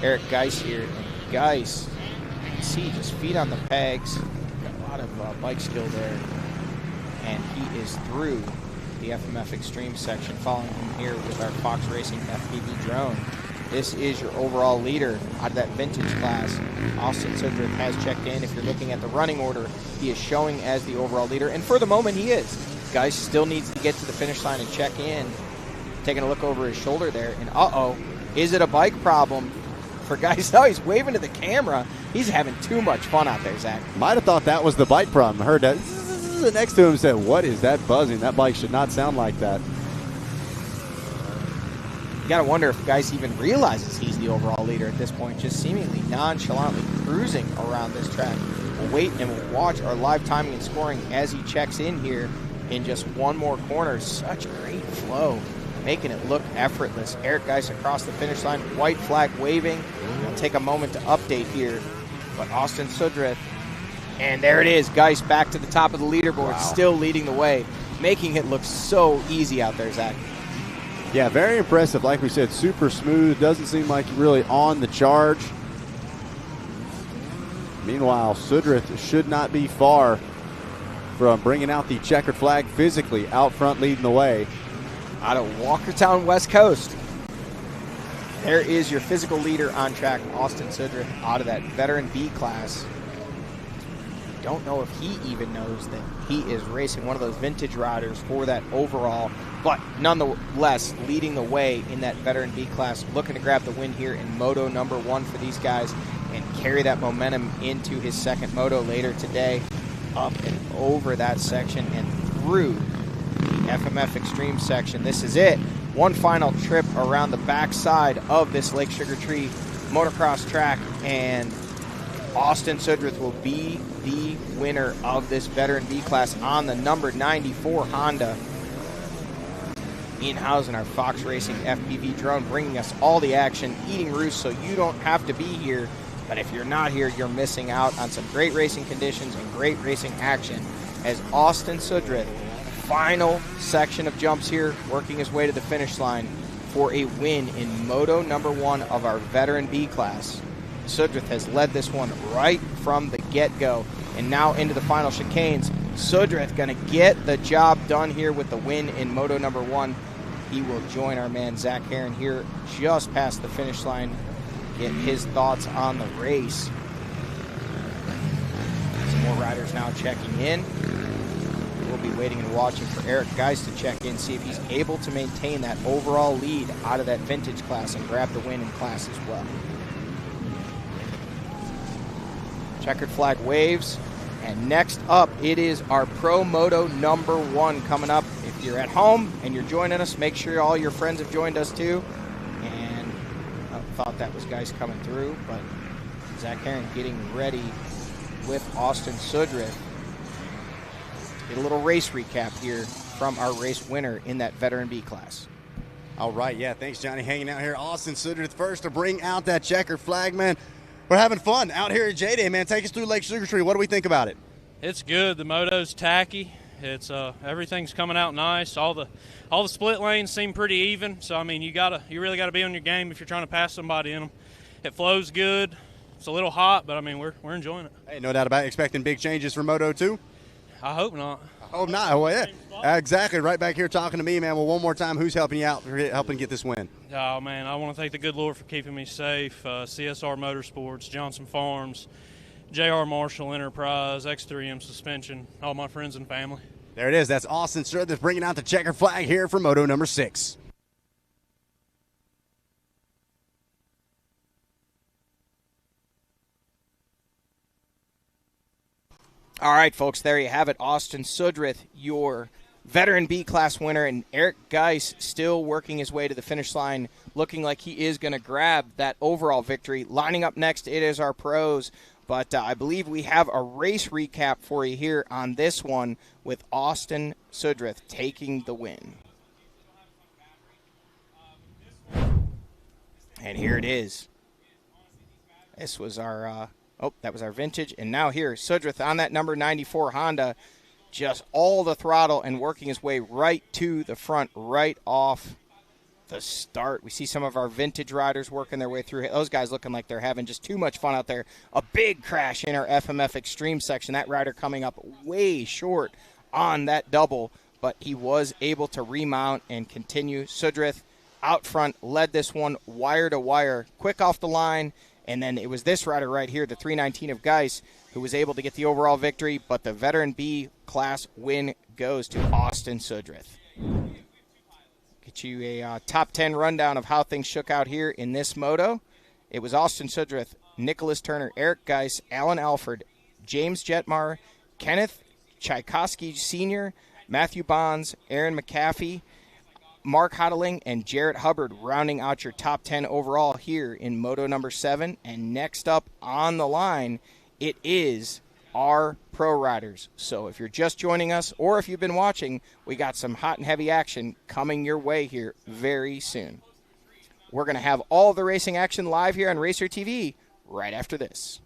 Eric Geis here. And Geis, you can see just feet on the pegs. Got a lot of bike skill there. And he is through the FMF Extreme section, following him here with our Fox Racing FPV drone. This is your overall leader out of that vintage class. Austin Sudreth has checked in. If you're looking at the running order, he is showing as the overall leader, and for the moment he is. Geis still needs to get to the finish line and check in. Taking a look over his shoulder there, and uh-oh, is it a bike problem for Geis? No, he's waving to the camera. He's having too much fun out there, Zach. Might have thought that was the bike problem. I heard that next to him, said, what is that buzzing? That bike should not sound like that. You got to wonder if Geis even realizes he's the overall leader at this point, just seemingly nonchalantly cruising around this track. We'll wait and we'll watch our live timing and scoring as he checks in here in just one more corner. Such great flow, making it look effortless. Eric Geis across the finish line, white flag waving. I'll take a moment to update here, but Austin Sudreth, and there it is, Geis back to the top of the leaderboard, still leading the way, making it look so easy out there, Zach. Yeah, very impressive. Like we said, super smooth. Doesn't seem like really on the charge. Meanwhile, Sudreth should not be far from bringing out the checkered flag physically out front, leading the way. Out of Walkertown, West Coast. There is your physical leader on track, Austin Sudreth, out of that veteran B class. Don't know if he even knows that he is racing one of those vintage riders for that overall, but nonetheless leading the way in that veteran B class, looking to grab the win here in Moto #1 for these guys and carry that momentum into his second Moto later today, up and over that section and through the FMF Extreme section. This is it. One final trip around the backside of this Lake Sugar Tree motocross track, and Austin Sudreth will be the winner of this veteran B class on the number 94 Honda. Ian Housen, our Fox Racing FPV drone, bringing us all the action, eating roost so you don't have to be here. But if you're not here, you're missing out on some great racing conditions and great racing action as Austin Sudreth, final section of jumps here, working his way to the finish line for a win in Moto #1 of our veteran B class. Sudreth has led this one right from the get-go, and now into the final chicanes. Sudreth going to get the job done here with the win in Moto #1. He will join our man Zach Heron here just past the finish line, get his thoughts on the race. Some more riders now checking in. We'll be waiting and watching for Eric Geis to check in, see if he's able to maintain that overall lead out of that vintage class and grab the win in class as well. Checkered flag waves, and next up it is our Pro Moto #1 coming up. If you're at home and you're joining us, make sure all your friends have joined us too. And I thought that was Geis coming through, but Zach Heron getting ready with Austin Sudreth. Get a little race recap here from our race winner in that Veteran B class. All right, yeah, thanks, Johnny, hanging out here. Austin Sudrith first to bring out that checker flag, man. We're having fun out here at JDay, man. Take us through Lake Sugar Tree. What do we think about it? It's good. The moto's tacky. It's everything's coming out nice. All the split lanes seem pretty even. So I mean, you really gotta be on your game if you're trying to pass somebody in them. It flows good. It's a little hot, but I mean we're enjoying it. Hey, no doubt about it. Expecting big changes for Moto too. I hope not. I hope not. Well, yeah, exactly. Right back here talking to me, man. Well, one more time, who's helping you out, helping get this win? Oh man, I want to thank the good Lord for keeping me safe. CSR Motorsports, Johnson Farms, JR Marshall Enterprise, X3M Suspension, all my friends and family. There it is. That's Austin Sudrith bringing out the checker flag here for Moto number 6. All right, folks, there you have it. Austin Sudrith, your Veteran B class winner, and Eric Geis still working his way to the finish line, looking like he is going to grab that overall victory. Lining up next, it is our pros, but I believe we have a race recap for you here on this one with Austin Sudrith taking the win. And here it is. This was our... that was our vintage. And now here, Sudrith on that number 94 Honda, just all the throttle and working his way right to the front, right off the start. We see some of our vintage riders working their way through. Those guys looking like they're having just too much fun out there. A big crash in our FMF Extreme section. That rider coming up way short on that double, but he was able to remount and continue. Sudrith out front led this one wire to wire, quick off the line. And then it was this rider right here, the 319 of Geis, who was able to get the overall victory. But the Veteran B class win goes to Austin Sudrith. Get you a top 10 rundown of how things shook out here in this moto. It was Austin Sudrith, Nicholas Turner, Eric Geis, Alan Alford, James Jetmar, Kenneth Tchaikovsky Sr., Matthew Bonds, Aaron McAfee, Mark Hodling, and Jarrett Hubbard rounding out your top 10 overall here in Moto number 7. And next up on the line, it is our pro riders. So if you're just joining us or if you've been watching, we got some hot and heavy action coming your way here very soon. We're going to have all the racing action live here on Racer TV right after this.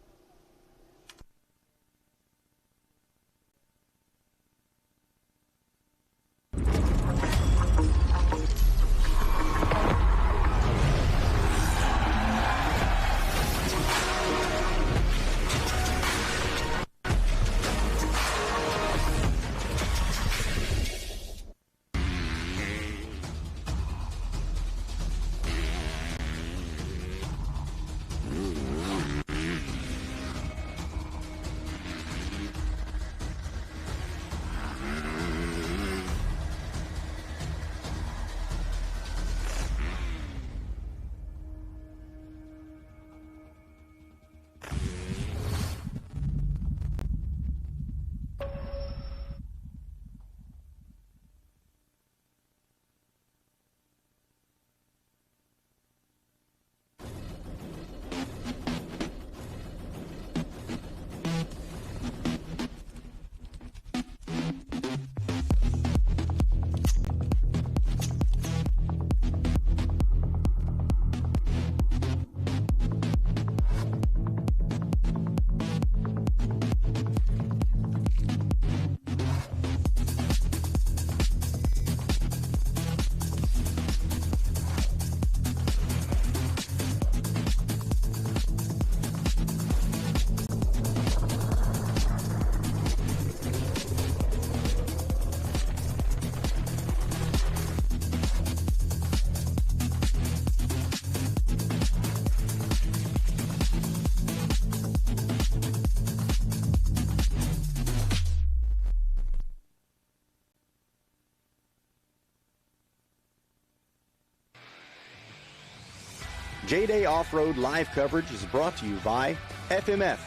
JDay Offroad live coverage is brought to you by FMF,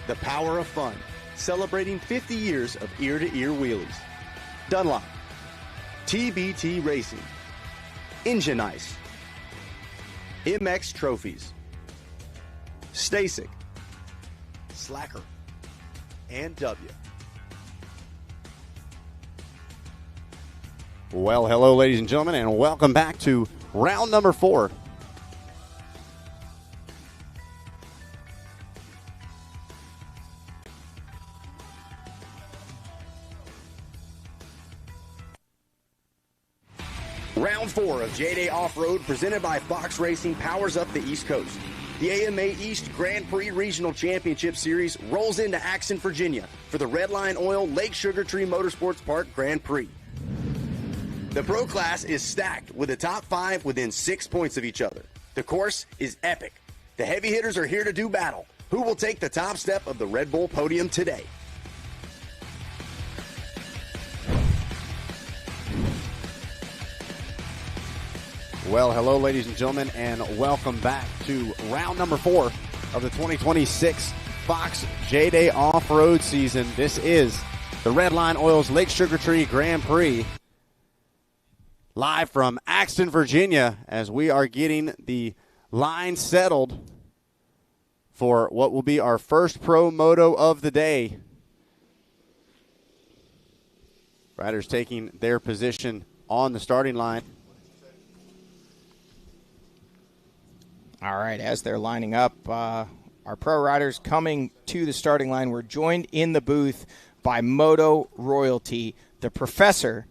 the power of fun, celebrating 50 years of ear-to-ear wheelies. Dunlop, TBT Racing, Engine Ice, MX Trophies, Stasic, Slacker, and W. Well, hello, ladies and gentlemen, and welcome back to round number 4. Round 4 of JDay Offroad, presented by Fox Racing, powers up the East Coast. The AMA East Grand Prix Regional Championship Series rolls into Axton, Virginia for the Redline Oil Lake Sugar Tree Motorsports Park Grand Prix. The pro class is stacked with the top 5 within 6 points of each other. The course is epic. The heavy hitters are here to do battle. Who will take the top step of the Red Bull podium today? Well, hello, ladies and gentlemen, and welcome back to round number 4 of the 2026 Fox JDay Off-Road season. This is the Redline Oil's Lake Sugar Tree Grand Prix, live from Axton, Virginia, as we are getting the line settled for what will be our first pro moto of the day. Riders taking their position on the starting line. All right, as they're lining up, our pro riders coming to the starting line. We're joined in the booth by Moto royalty. The professor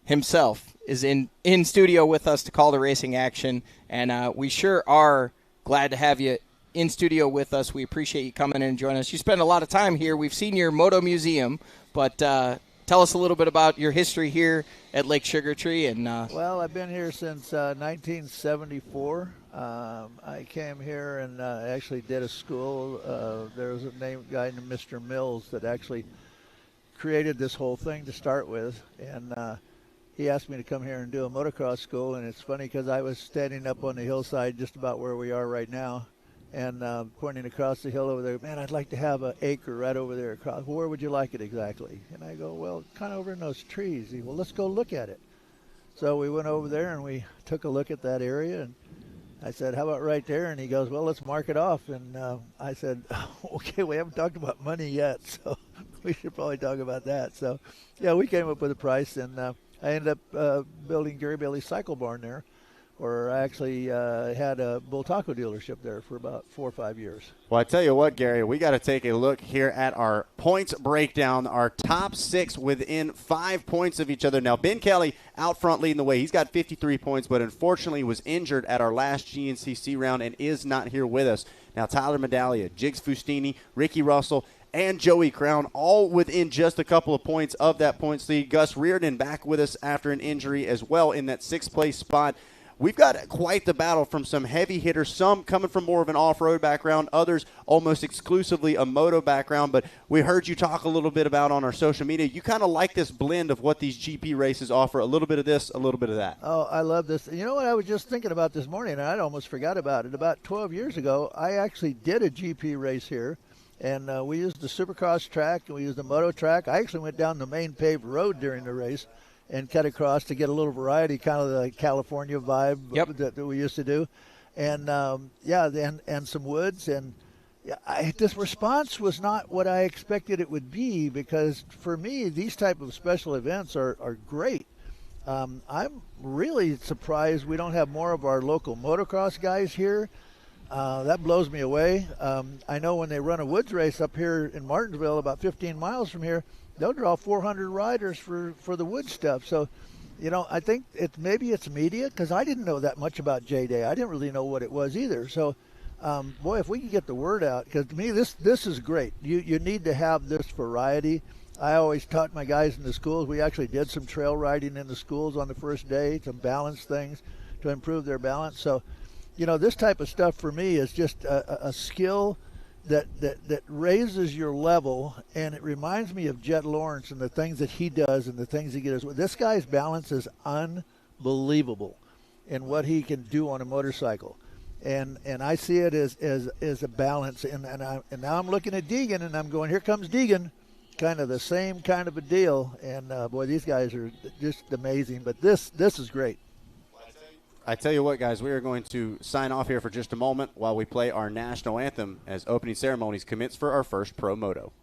himself is in studio with us to call the racing action, and we sure are glad to have you in studio with us. We appreciate you coming in and joining us. You spend a lot of time here. We've seen your Moto Museum, but tell us a little bit about your history here at Lake Sugar Tree. And well, I've been here since 1974. I came here and actually did a school. There was a guy named Mr. Mills that actually created this whole thing to start with, and he asked me to come here and do a motocross school. And it's funny because I was standing up on the hillside just about where we are right now, and pointing across the hill over there. Man, I'd like to have an acre right over there across. Well, where would you like it exactly? And I go, well, kind of over in those trees. He, well, let's go look at it. So we went over there and we took a look at that area, and I said, how about right there? And he goes, well, let's mark it off. And I said, okay, we haven't talked about money yet, so we should probably talk about that. So, yeah, we came up with a price, and I ended up building Gary Bailey's Cycle Barn there, where I actually had a bull taco dealership there for about 4 or 5 years. Well, I tell you what, Gary, we got to take a look here at our points breakdown. Our top 6 within 5 points of each other. Now, Ben Kelly out front leading the way. He's got 53 points, but unfortunately was injured at our last GNCC round and is not here with us. Now, Tyler Medaglia, Jigs Fustini, Ricky Russell, and Joey Crown, all within just a couple of points of that points lead. Gus Reardon back with us after an injury as well in that 6th place spot. We've got quite the battle from some heavy hitters, some coming from more of an off-road background, others almost exclusively a moto background. But we heard you talk a little bit about on our social media. You kind of like this blend of what these GP races offer, a little bit of this, a little bit of that. Oh, I love this. You know what I was just thinking about this morning, and I almost forgot about it. About 12 years ago, I actually did a GP race here, and we used the Supercross track, and we used the Moto track. I actually went down the main paved road during the race and cut across to get a little variety, kind of the California vibe that we used to do. And, and some woods. And this response was not what I expected it would be, because for me, these type of special events are great. I'm really surprised we don't have more of our local motocross guys here. That blows me away. I know when they run a woods race up here in Martinsville, about 15 miles from here, they'll draw 400 riders for the wood stuff. So, you know, I think maybe it's media, because I didn't know that much about JDay. I didn't really know what it was either. So, boy, if we can get the word out, because to me this is great. You need to have this variety. I always taught my guys in the schools. We actually did some trail riding in the schools on the first day to balance things, to improve their balance. So, you know, this type of stuff for me is just a skill that raises your level, and it reminds me of Jet Lawrence and the things that he does and the things he gets. This guy's balance is unbelievable in what he can do on a motorcycle, and I see it as a balance. And now I'm looking at Deegan, and I'm going, here comes Deegan, kind of the same kind of a deal. And boy, these guys are just amazing. But this is great. I tell you what, guys, we are going to sign off here for just a moment while we play our national anthem as opening ceremonies commence for our first Pro Moto.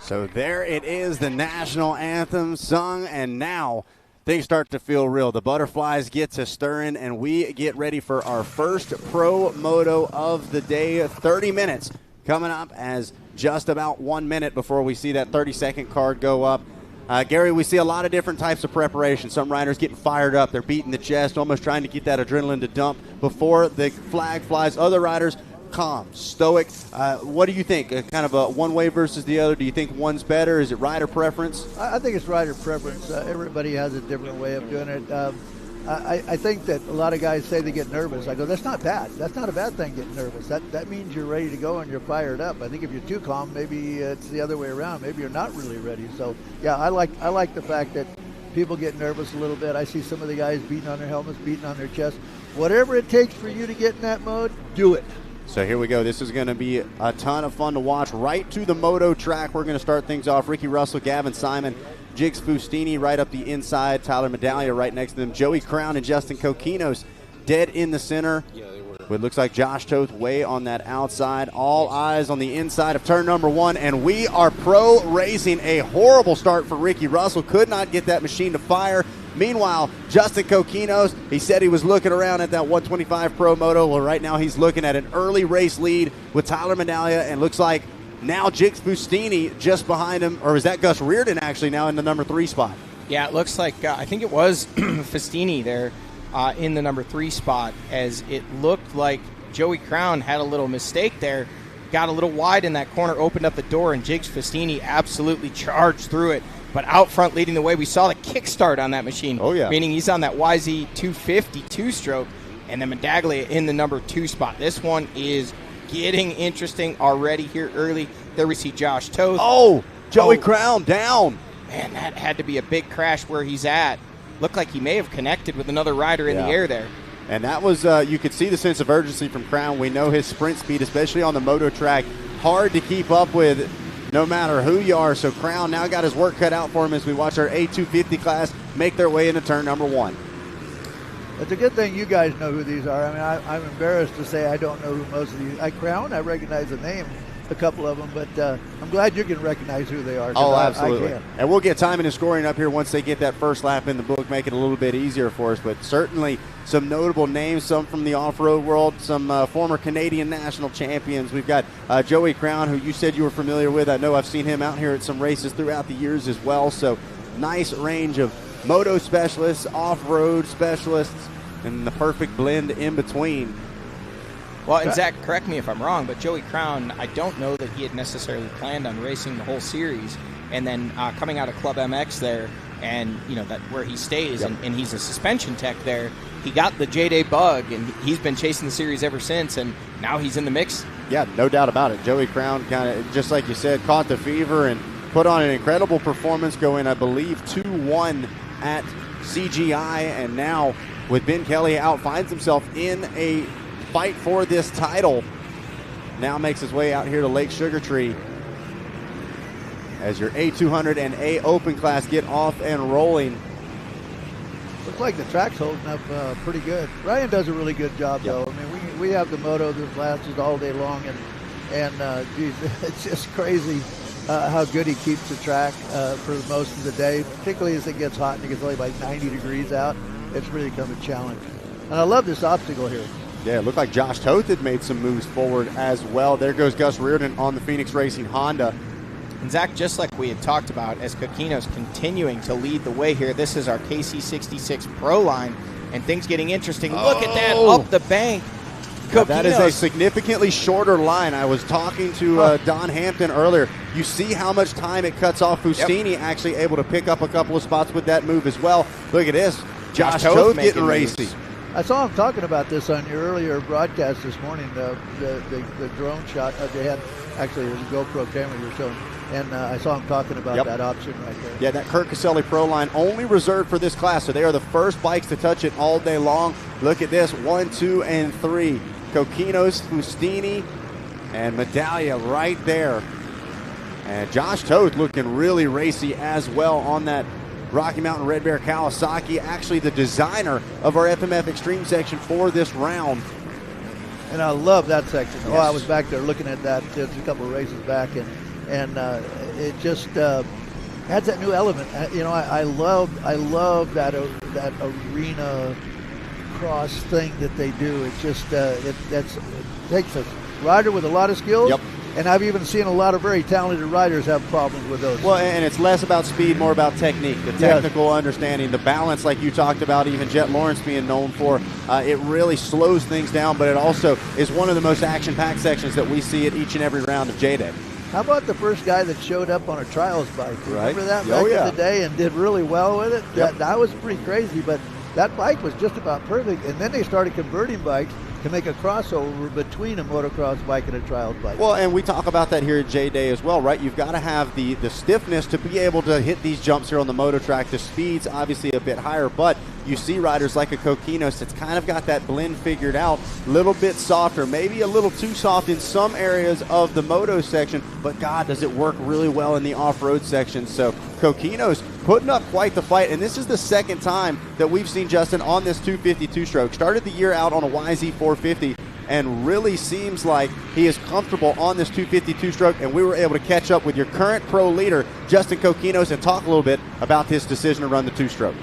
So there it is, the national anthem sung, and now things start to feel real. The butterflies get to stirring, and we get ready for our first pro moto of the day. 30 minutes coming up, as just about 1 minute before we see that 30-second card go up. Gary, we see a lot of different types of preparation. Some riders getting fired up. They're beating the chest, almost trying to get that adrenaline to dump before the flag flies. Other riders, calm, stoic. What do you think? Kind of a one way versus the other? Do you think one's better? Is it rider preference? I think it's rider preference. Everybody has a different way of doing it. I think that a lot of guys say they get nervous. I go, that's not bad. That's not a bad thing, getting nervous. That means you're ready to go and you're fired up. I think if you're too calm, maybe it's the other way around. Maybe you're not really ready. So, yeah, I like the fact that people get nervous a little bit. I see some of the guys beating on their helmets, beating on their chest. Whatever it takes for you to get in that mode, do it. So here we go. This is going to be a ton of fun to watch. Right to the moto track, we're going to start things off. Ricky Russell, Gavin Simon, Jigs Fustini right up the inside. Tyler Medaglia right next to them. Joey Crown and Justin Coquinos dead in the center. It looks like Josh Toth way on that outside. All eyes on the inside of turn number 1, and we are pro racing. A horrible start for Ricky Russell. Could not get that machine to fire. Meanwhile, Justin Coquinos, he said he was looking around at that 125 Pro Moto. Well, right now he's looking at an early race lead with Tyler Medaglia, and looks like now Jigs Fustini just behind him, or is that Gus Reardon actually now in the number 3 spot? Yeah, it looks like, I think it was Fustini there in the number 3 spot, as it looked like Joey Crown had a little mistake there, got a little wide in that corner, opened up the door, and Jigs Fustini absolutely charged through it. But out front leading the way, we saw the kickstart on that machine. Oh, yeah. Meaning he's on that YZ 250 two-stroke, and then Medaglia in the number 2 spot. This one is getting interesting already here early. There we see Josh Toth. Oh, Joey Crown down. Man, that had to be a big crash where he's at. Looked like he may have connected with another rider in the air there. And that was, you could see the sense of urgency from Crown. We know his sprint speed, especially on the moto track, hard to keep up with no matter who you are. So Crown now got his work cut out for him as we watch our A250 class make their way into turn number 1. It's a good thing you guys know who these are. I mean, I'm embarrassed to say I don't know who most of these. Crown, I recognize the name, a couple of them, but I'm glad you can recognize who they are. Oh, absolutely. I can. And we'll get timing and scoring up here once they get that first lap in the book, make it a little bit easier for us. But certainly some notable names, some from the off-road world, some former Canadian national champions. We've got Joey Crown, who you said you were familiar with. I know I've seen him out here at some races throughout the years as well. So nice range of moto specialists, off-road specialists, and the perfect blend in between. Well, and Zach, correct me if I'm wrong, but Joey Crown, I don't know that he had necessarily planned on racing the whole series. And then coming out of Club MX there, and you know that where he stays, and he's a suspension tech there. He got the JDay bug, and he's been chasing the series ever since, and now he's in the mix. Yeah, no doubt about it. Joey Crown, kind of just like you said, caught the fever and put on an incredible performance, going, I believe, 2-1 at CGI, and now with Ben Kelly out, finds himself in a fight for this title. Now makes his way out here to Lake Sugartree as your A200 and A Open class get off and rolling. Looks like the track's holding up pretty good. Ryan does a really good job, though. I mean, we have the moto that lasts all day long, and geez, it's just crazy how good he keeps the track for most of the day, particularly as it gets hot and it gets only like 90 degrees out. It's really become a challenge. And I love this obstacle here. Yeah, it looked like Josh Toth had made some moves forward as well. There goes Gus Reardon on the Phoenix Racing Honda. And Zach, just like we had talked about, as Coquinos continuing to lead the way here, this is our KC66 Pro line, and things getting interesting. Look at that, up the bank. Yeah, that is a significantly shorter line. I was talking to Don Hampton earlier. You see how much time it cuts off. Fustini actually able to pick up a couple of spots with that move as well. Look at this. Josh Toth getting racy. I saw him talking about this on your earlier broadcast this morning, the drone shot. They had, actually, it was a GoPro camera you were showing, and I saw him talking about that option right there. Yeah, that Kurt Caselli Pro line only reserved for this class, so they are the first bikes to touch it all day long. Look at this, 1, 2, and 3. Coquinos, Fustini, and Medaglia right there. And Josh Toth looking really racy as well on that Rocky Mountain Red Bear Kawasaki, actually the designer of our FMF Extreme section for this round. And I love that section. Yes. Oh, I was back there looking at that just a couple of races back, and it just adds that new element. I love that arena cross thing that they do. It just it takes a rider with a lot of skills. Yep. And I've even seen a lot of very talented riders have problems with those. Well, and it's less about speed, more about technique, the technical understanding, the balance like you talked about, even Jet Lawrence being known for. It really slows things down, but it also is one of the most action-packed sections that we see at each and every round of JDay. How about the first guy that showed up on a trials bike? Right. Remember that back in the day and did really well with it? Yep. That was pretty crazy, but that bike was just about perfect. And then they started converting bikes to make a crossover between a motocross bike and a trials bike. Well, and we talk about that here at JDay as well, right? You've got to have the stiffness to be able to hit these jumps here on the Moto track. The speed's obviously a bit higher, but you see riders like a Kokinos that's kind of got that blend figured out, a little bit softer, maybe a little too soft in some areas of the Moto section, but God, does it work really well in the off-road section. So Kokinos putting up quite the fight, and this is the second time that we've seen Justin on this 252 stroke. Started the year out on a YZ450 and really seems like he is comfortable on this 252 stroke, and we were able to catch up with your current pro leader, Justin Kokinos, and talk a little bit about his decision to run the two-stroke.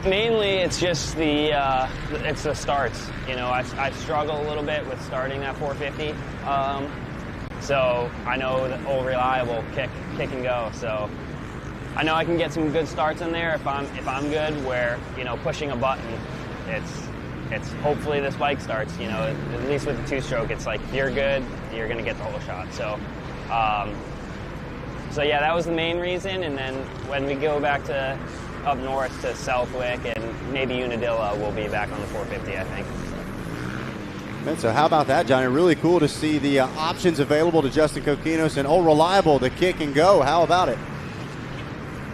Mainly, it's just it's the starts. You know, I struggle a little bit with starting that 450. So I know that old reliable kick and go. So I know I can get some good starts in there if I'm good. Where, you know, pushing a button, it's hopefully this bike starts. You know, at least with the two-stroke, it's like if you're good, you're gonna get the whole shot. So. So yeah, that was the main reason. And then when we go back to up north to Southwick and maybe Unadilla, we'll be back on the 450, I think. And so how about that, Johnny? Really cool to see the options available to Justin Kokinos, and reliable, the kick and go. How about it?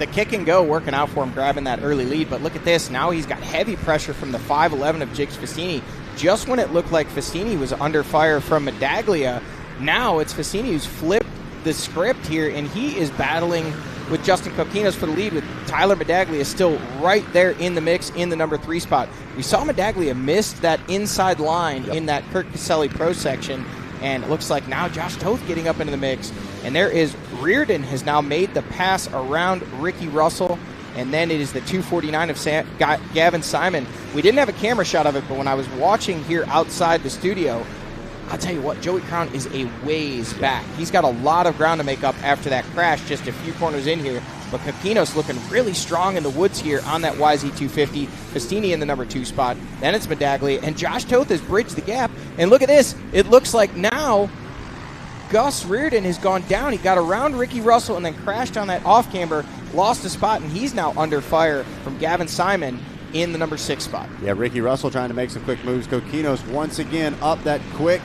The kick and go working out for him, grabbing that early lead. But look at this. Now he's got heavy pressure from the 5'11 of Jigs Festini. Just when it looked like Festini was under fire from Medaglia, now it's Festini who's flipped the script here, and he is battling with Justin Kokinos for the lead, with Tyler Medaglia still right there in the mix in the number 3 spot. We saw Medaglia missed that inside line in that Kurt Caselli Pro section, and it looks like now Josh Toth getting up into the mix. And there is Reardon has now made the pass around Ricky Russell, and then it is the 249 of Gavin Simon. We didn't have a camera shot of it, but when I was watching here outside the studio, I'll tell you what, Joey Crown is a ways back. He's got a lot of ground to make up after that crash, just a few corners in here. But Kokinos looking really strong in the woods here on that YZ250. Festini in the number 2 spot. Then it's Medaglia, and Josh Toth has bridged the gap. And look at this. It looks like now Gus Reardon has gone down. He got around Ricky Russell and then crashed on that off-camber, lost a spot, and he's now under fire from Gavin Simon in the number 6 spot. Yeah, Ricky Russell trying to make some quick moves. Kokinos once again up that quick.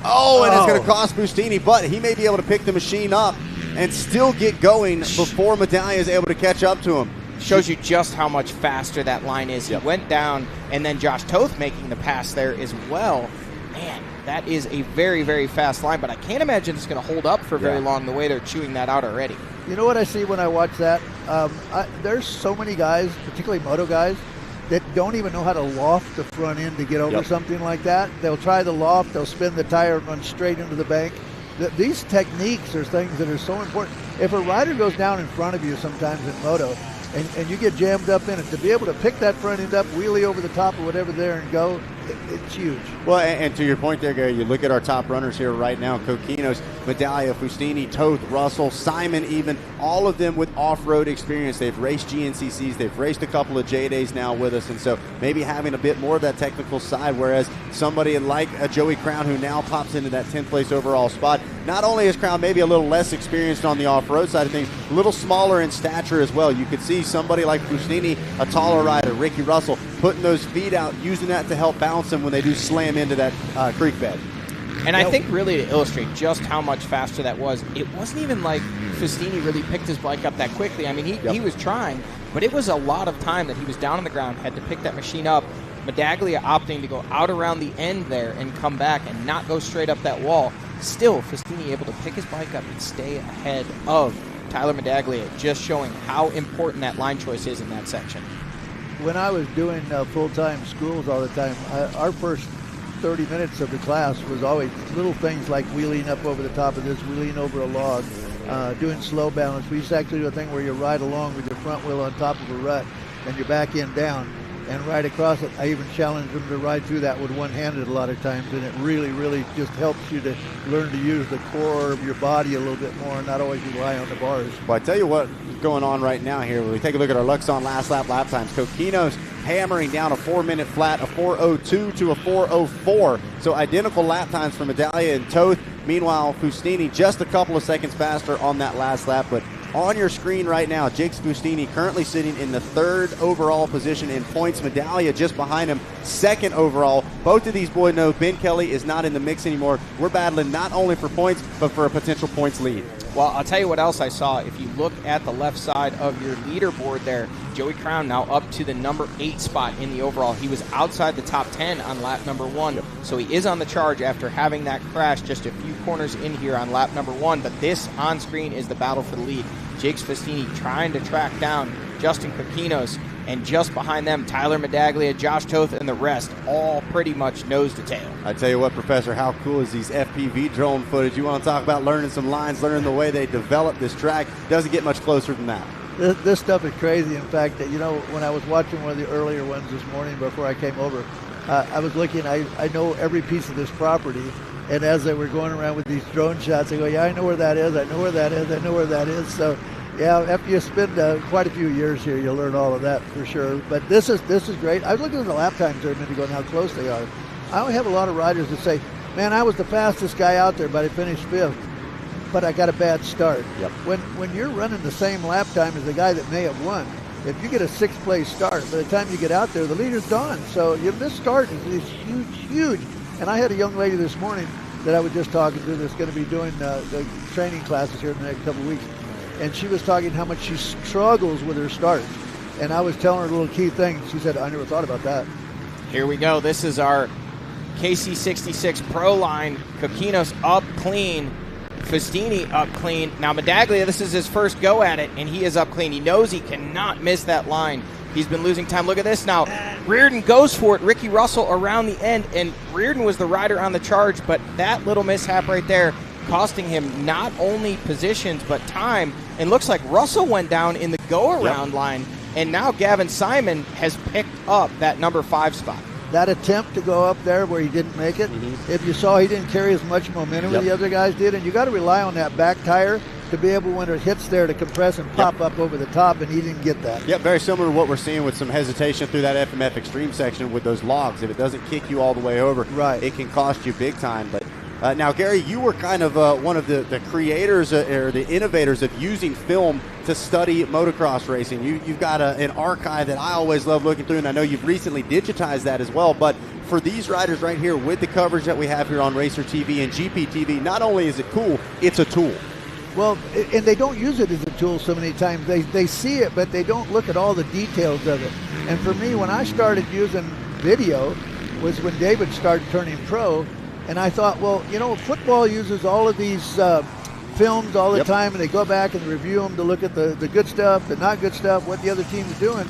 Oh, and it's going to cost Bustini, but he may be able to pick the machine up and still get going before Medaglia is able to catch up to him. Shows you just how much faster that line is. He went down, and then Josh Toth making the pass there as well. Man, that is a very, very fast line, but I can't imagine it's going to hold up for very long the way they're chewing that out already. You know what I see when I watch that? There's so many guys, particularly moto guys, that don't even know how to loft the front end to get over something like that. They'll try the loft, they'll spin the tire and run straight into the bank. These techniques are things that are so important. If a rider goes down in front of you sometimes in moto and you get jammed up in it, to be able to pick that front end up, wheelie over the top or whatever there and go, it's huge. Well, and to your point there, Gary, you look at our top runners here right now, Kokinos, Medaglia, Fustini, Toth, Russell, Simon even, all of them with off-road experience. They've raced GNCCs, they've raced a couple of JDays now with us, and so maybe having a bit more of that technical side, whereas somebody like a Joey Crown who now pops into that 10th place overall spot, not only is Crown maybe a little less experienced on the off-road side of things, a little smaller in stature as well. You could see somebody like Fustini, a taller rider, Ricky Russell, putting those feet out, using that to help balance them when they do slam into that creek bed. And I think really to illustrate just how much faster that was, it wasn't even like Fustini really picked his bike up that quickly. I mean, he was trying, but it was a lot of time that he was down on the ground, had to pick that machine up. Medaglia opting to go out around the end there and come back and not go straight up that wall. Still, Fustini able to pick his bike up and stay ahead of Tyler Medaglia, just showing how important that line choice is in that section. When I was doing full-time schools all the time, our first 30 minutes of the class was always little things like wheeling up over the top of this, wheeling over a log. doing slow balance. We used to actually do a thing where you ride along with your front wheel on top of a rut and your back end down and ride across it. I even challenged them to ride through that with one-handed a lot of times, and it really, really just helps you to learn to use the core of your body a little bit more and not always rely on the bars. Well, I tell you what is going on right now here. When we take a look at our Luxon last lap times, Coquinos hammering down a 4-minute flat, a 4:02 to a 4:04. So identical lap times for Medaglia and Toth. Meanwhile, Fustini just a couple of seconds faster on that last lap. But on your screen right now, Jakes Fustini currently sitting in the 3rd overall position in points. Medaglia just behind him, 2nd overall. Both of these boys know Ben Kelly is not in the mix anymore. We're battling not only for points, but for a potential points lead. Well, I'll tell you what else I saw. If you look at the left side of your leaderboard there, Joey Crown now up to the number 8 spot in the overall. He was outside the top 10 on lap number 1, so he is on the charge after having that crash just a few corners in here on lap number 1. But this on screen is the battle for the lead. Jakes Fustini trying to track down Justin Coquinos, and just behind them, Tyler Medaglia, Josh Toth, and the rest, all pretty much nose to tail. I tell you what, Professor, how cool is these FPV drone footage? You want to talk about learning some lines, learning the way they develop this track. Doesn't get much closer than that. This stuff is crazy. In fact, when I was watching one of the earlier ones this morning before I came over, I was looking, I know every piece of this property, and as they were going around with these drone shots, I go, yeah, I know where that is, I know where that is, I know where that is. So, yeah, after you spend quite a few years here, you'll learn all of that for sure. But this is great. I was looking at the lap times there a minute ago and how close they are. I only have a lot of riders that say, man, I was the fastest guy out there, but I finished 5th. But I got a bad start. Yep. When you're running the same lap time as the guy that may have won, if you get a 6th place start, by the time you get out there, the leader's gone. So this start is huge. And I had a young lady this morning that I was just talking to that's going to be doing the training classes here in the next couple of weeks. And she was talking how much she struggles with her starts. And I was telling her a little key thing. She said, I never thought about that. Here we go. This is our KC66 Pro line. Coquinos up clean. Fustini up clean. Now Medaglia, this is his first go at it, and he is up clean. He knows he cannot miss that line. He's been losing time. Look at this now. Reardon goes for it. Ricky Russell around the end, and Reardon was the rider on the charge, but that little mishap right there costing him not only positions but time. And looks like Russell went down in the go-around line, and now Gavin Simon has picked up that number 5 spot. That attempt to go up there where he didn't make it, if you saw, he didn't carry as much momentum as the other guys did, and you got to rely on that back tire to be able, when it hits there, to compress and pop up over the top, and he didn't get that. Yep, very similar to what we're seeing with some hesitation through that FMF Extreme section with those logs. If it doesn't kick you all the way over, it can cost you big time. But now, Gary, you were kind of one of the creators or the innovators of using film to study motocross racing. You've got an archive that I always love looking through, and I know you've recently digitized that as well. But for these riders right here, with the coverage that we have here on Racer TV and GP TV, not only is it cool, it's a tool. Well, and they don't use it as a tool so many times. They see it, but they don't look at all the details of it. And for me, when I started using video was when David started turning pro, and I thought, well, football uses all of these films all the time, and they go back and review them to look at the good stuff, the not good stuff, what the other team's doing.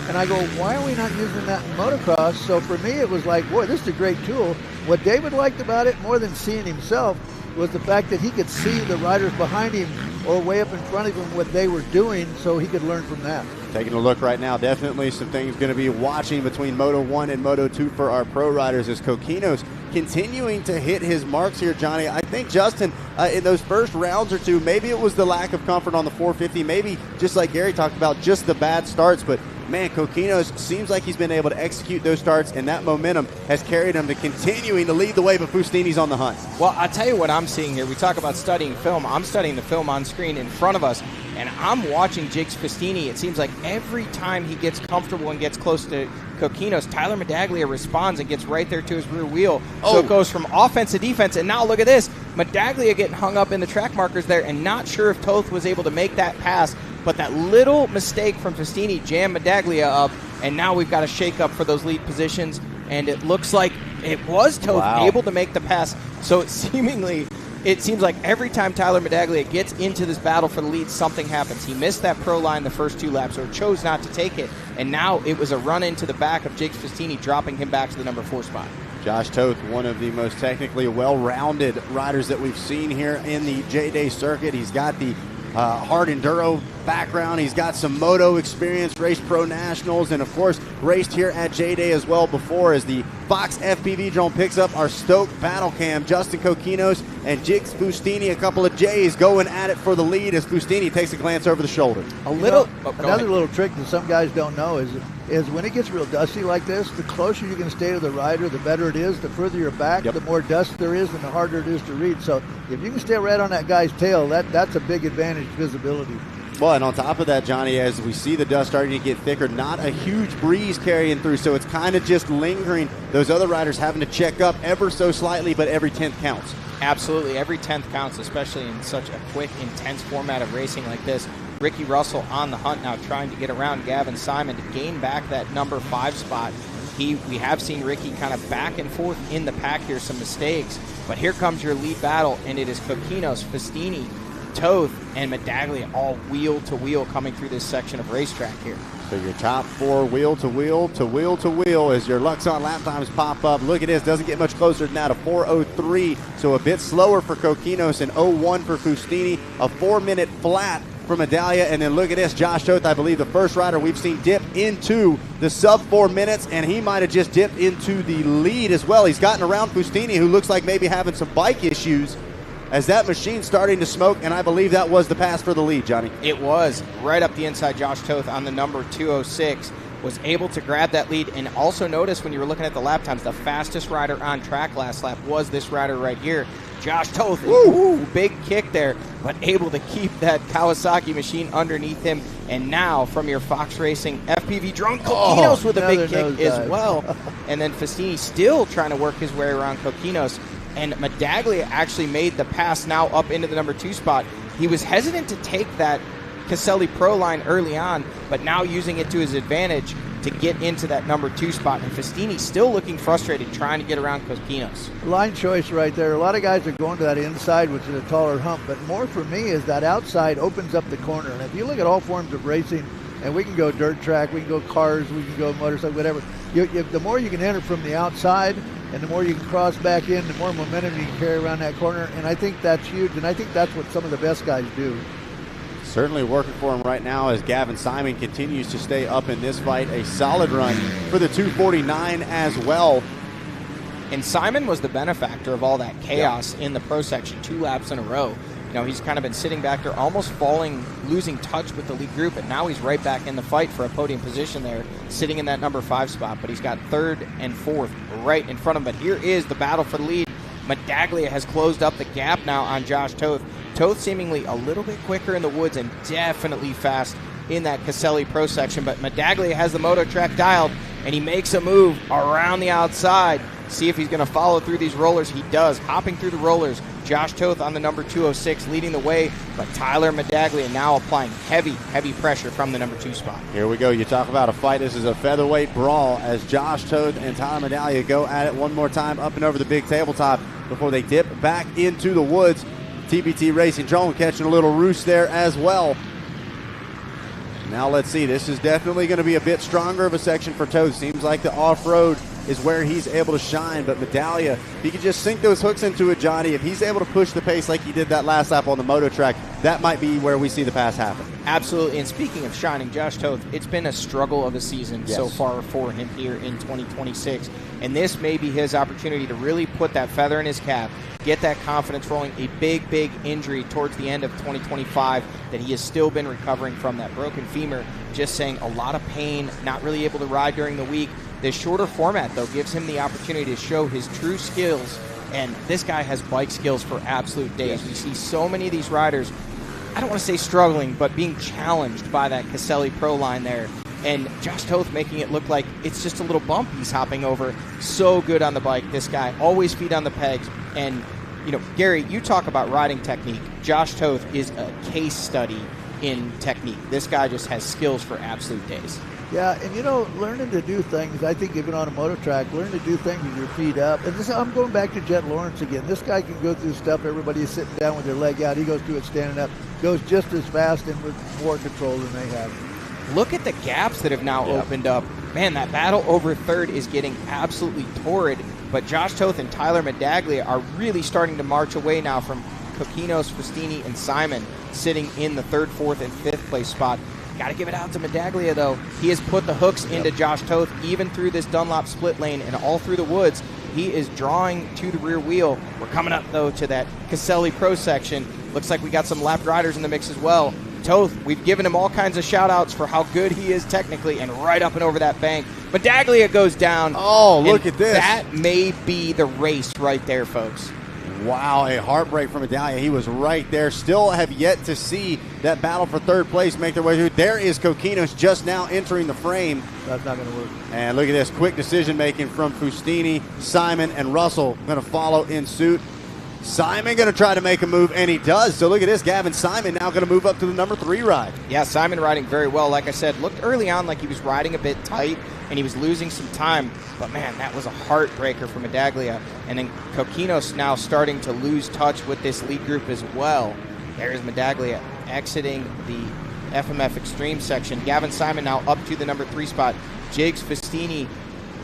And I go, why are we not using that in motocross? So for me, it was like, boy, this is a great tool. What David liked about it more than seeing himself was the fact that he could see the riders behind him or way up in front of him what they were doing, so he could learn from that. Taking a look right now, definitely some things going to be watching between Moto 1 and Moto 2 for our pro riders as Coquinos continuing to hit his marks here, Johnny. I think, Justin, in those first rounds or two, maybe it was the lack of comfort on the 450, maybe just like Gary talked about, just the bad starts, but man, Coquinos seems like he's been able to execute those starts, and that momentum has carried him to continuing to lead the way, but Fustini's on the hunt. Well, I'll tell you what I'm seeing here. We talk about studying film. I'm studying the film on screen in front of us, and I'm watching Jakes Fustini. It seems like every time he gets comfortable and gets close to Coquinos, Tyler Medaglia responds and gets right there to his rear wheel. So it goes from offense to defense, and now look at this. Medaglia getting hung up in the track markers there, and not sure if Toth was able to make that pass, but that little mistake from Fustini jammed Medaglia up, and now we've got a shake-up for those lead positions, and it looks like it was Toth able to make the pass. So it seemingly it seems like every time Tyler Medaglia gets into this battle for the lead, something happens. He missed that pro line the first 2 laps, or chose not to take it, and now it was a run into the back of Jigs Festini, dropping him back to the number 4 spot. Josh Toth, one of the most technically well-rounded riders that we've seen here in the JDay circuit. He's got the hard enduro background. He's got some moto experience, raced pro nationals, and of course raced here at JDay as well before. As the Fox FPV drone picks up our Stoke battle cam, Justin Kokinos and Jigs Fustini, a couple of J's going at it for the lead as Fustini takes a glance over the shoulder. Another little trick that some guys don't know is when it gets real dusty like this, the closer you can stay to the rider, the better it is. The further you're back, the more dust there is, and the harder it is to read. So if you can stay right on that guy's tail, that's a big advantage visibility. Well, and on top of that, Johnny, as we see the dust starting to get thicker, not a huge breeze carrying through, so it's kind of just lingering. Those other riders having to check up ever so slightly, but every 10th counts. Absolutely. Every 10th counts, especially in such a quick, intense format of racing like this. Ricky Russell on the hunt now, trying to get around Gavin Simon to gain back that number 5 spot. We have seen Ricky kind of back and forth in the pack here, some mistakes. But here comes your lead battle, and it is Kokinos, Festini, Toth, and Medaglia all wheel to wheel coming through this section of racetrack here. So your top 4 wheel to wheel to wheel to wheel as your Luxon lap times pop up. Look at this, doesn't get much closer than that, a 4:03, so a bit slower for Kokinos, and 0:1 for Fustini, a 4-minute flat for Medaglia. And then look at this, Josh Toth, I believe the first rider we've seen dip into the sub 4 minutes, and he might have just dipped into the lead as well. He's gotten around Fustini, who looks like maybe having some bike issues, as that machine's starting to smoke, and I believe that was the pass for the lead, Johnny. It was. Right up the inside, Josh Toth on the number 206 was able to grab that lead. And also notice when you were looking at the lap times, the fastest rider on track last lap was this rider right here, Josh Toth. Ooh, big kick there, but able to keep that Kawasaki machine underneath him. And now from your Fox Racing FPV drone, Kokinos with a big kick as well. And then Festini still trying to work his way around Kokinos. And Medaglia actually made the pass now up into the number 2 spot. He was hesitant to take that Caselli Pro line early on, but now using it to his advantage to get into that number 2 spot. And Festini still looking frustrated, trying to get around Kokinos. Line choice right there. A lot of guys are going to that inside, which is a taller hump, but more for me is that outside opens up the corner. And if you look at all forms of racing, and we can go dirt track, we can go cars, we can go motorcycle, whatever, the more you can enter from the outside, and the more you can cross back in, the more momentum you can carry around that corner. And I think that's huge, and I think that's what some of the best guys do. Certainly working for him right now as Gavin Simon continues to stay up in this fight. A solid run for the 249 as well. And Simon was the benefactor of all that chaos in the pro section 2 laps in a row. You know, he's kind of been sitting back there, almost falling, losing touch with the lead group, and now he's right back in the fight for a podium position there, sitting in that number 5 spot. But he's got 3rd and 4th right in front of him. But here is the battle for the lead. Medaglia has closed up the gap now on Josh Toth. Toth seemingly a little bit quicker in the woods and definitely fast in that Caselli Pro section. But Medaglia has the Moto track dialed, and he makes a move around the outside. See if he's going to follow through these rollers. He does, hopping through the rollers. Josh Toth on the number 206 leading the way, but Tyler Medaglia now applying heavy pressure from the number 2 spot. Here we go. You talk about a fight. This is a featherweight brawl as Josh Toth and Tyler Medaglia go at it one more time up and over the big tabletop before they dip back into the woods. TBT Racing drone catching a little roost there as well. Now let's see. This is definitely going to be a bit stronger of a section for Toth. Seems like the off-road is where he's able to shine, but Medaglia, he can just sink those hooks into it, Johnny. If he's able to push the pace like he did that last lap on the Moto track, that might be where we see the pass happen. Absolutely, and speaking of shining, Josh Toth, it's been a struggle of a season so far for him here in 2026, and this may be his opportunity to really put that feather in his cap, get that confidence rolling. A big injury towards the end of 2025 that he has still been recovering from, that broken femur, just saying a lot of pain, not really able to ride during the week. This shorter format, though, gives him the opportunity to show his true skills, and this guy has bike skills for absolute days. We see so many of these riders, I don't want to say struggling, but being challenged by that Caselli Pro line there, and Josh Toth making it look like it's just a little bump he's hopping over. So good on the bike, this guy, always feet on the pegs. And, you know, Gary, you talk about riding technique. Josh Toth is a case study in technique. This guy just has skills for absolute days. Yeah, and learning to do things, I think even on a moto track, learn to do things with your feet up. And I'm going back to Jet Lawrence again. This guy can go through stuff, everybody's sitting down with their leg out. He goes through it standing up, goes just as fast and with more control than they have. Look at the gaps that have now opened up. Man, that battle over third is getting absolutely torrid. But Josh Toth and Tyler Medaglia are really starting to march away now from Kokinos, Festini, and Simon sitting in the third, fourth, and fifth place spot. Got to give it out to Medaglia, though. He has put the hooks into Josh Toth, even through this Dunlop split lane and all through the woods. He is drawing to the rear wheel. We're coming up, though, to that Caselli Pro section. Looks like we got some lapped riders in the mix as well. Toth, we've given him all kinds of shout-outs for how good he is technically, and right up and over that bank. Medaglia goes down. Oh, look at this. That may be the race right there, folks. Wow, a heartbreak for Medaglia. He was right there. Still have yet to see that battle for third place make their way through. There is Kokinos just now entering the frame. That's not going to work. And look at this. Quick decision-making from Fustini, Simon, and Russell going to follow in suit. Simon going to try to make a move, and he does. So look at this. Gavin Simon now going to move up to the number 3 ride. Yeah, Simon riding very well. Like I said, looked early on like he was riding a bit tight, and he was losing some time. But, man, that was a heartbreaker for Medaglia. And then Kokinos now starting to lose touch with this lead group as well. There's Medaglia exiting the FMF Extreme section. Gavin Simon now up to the number 3 spot. Jigs Festini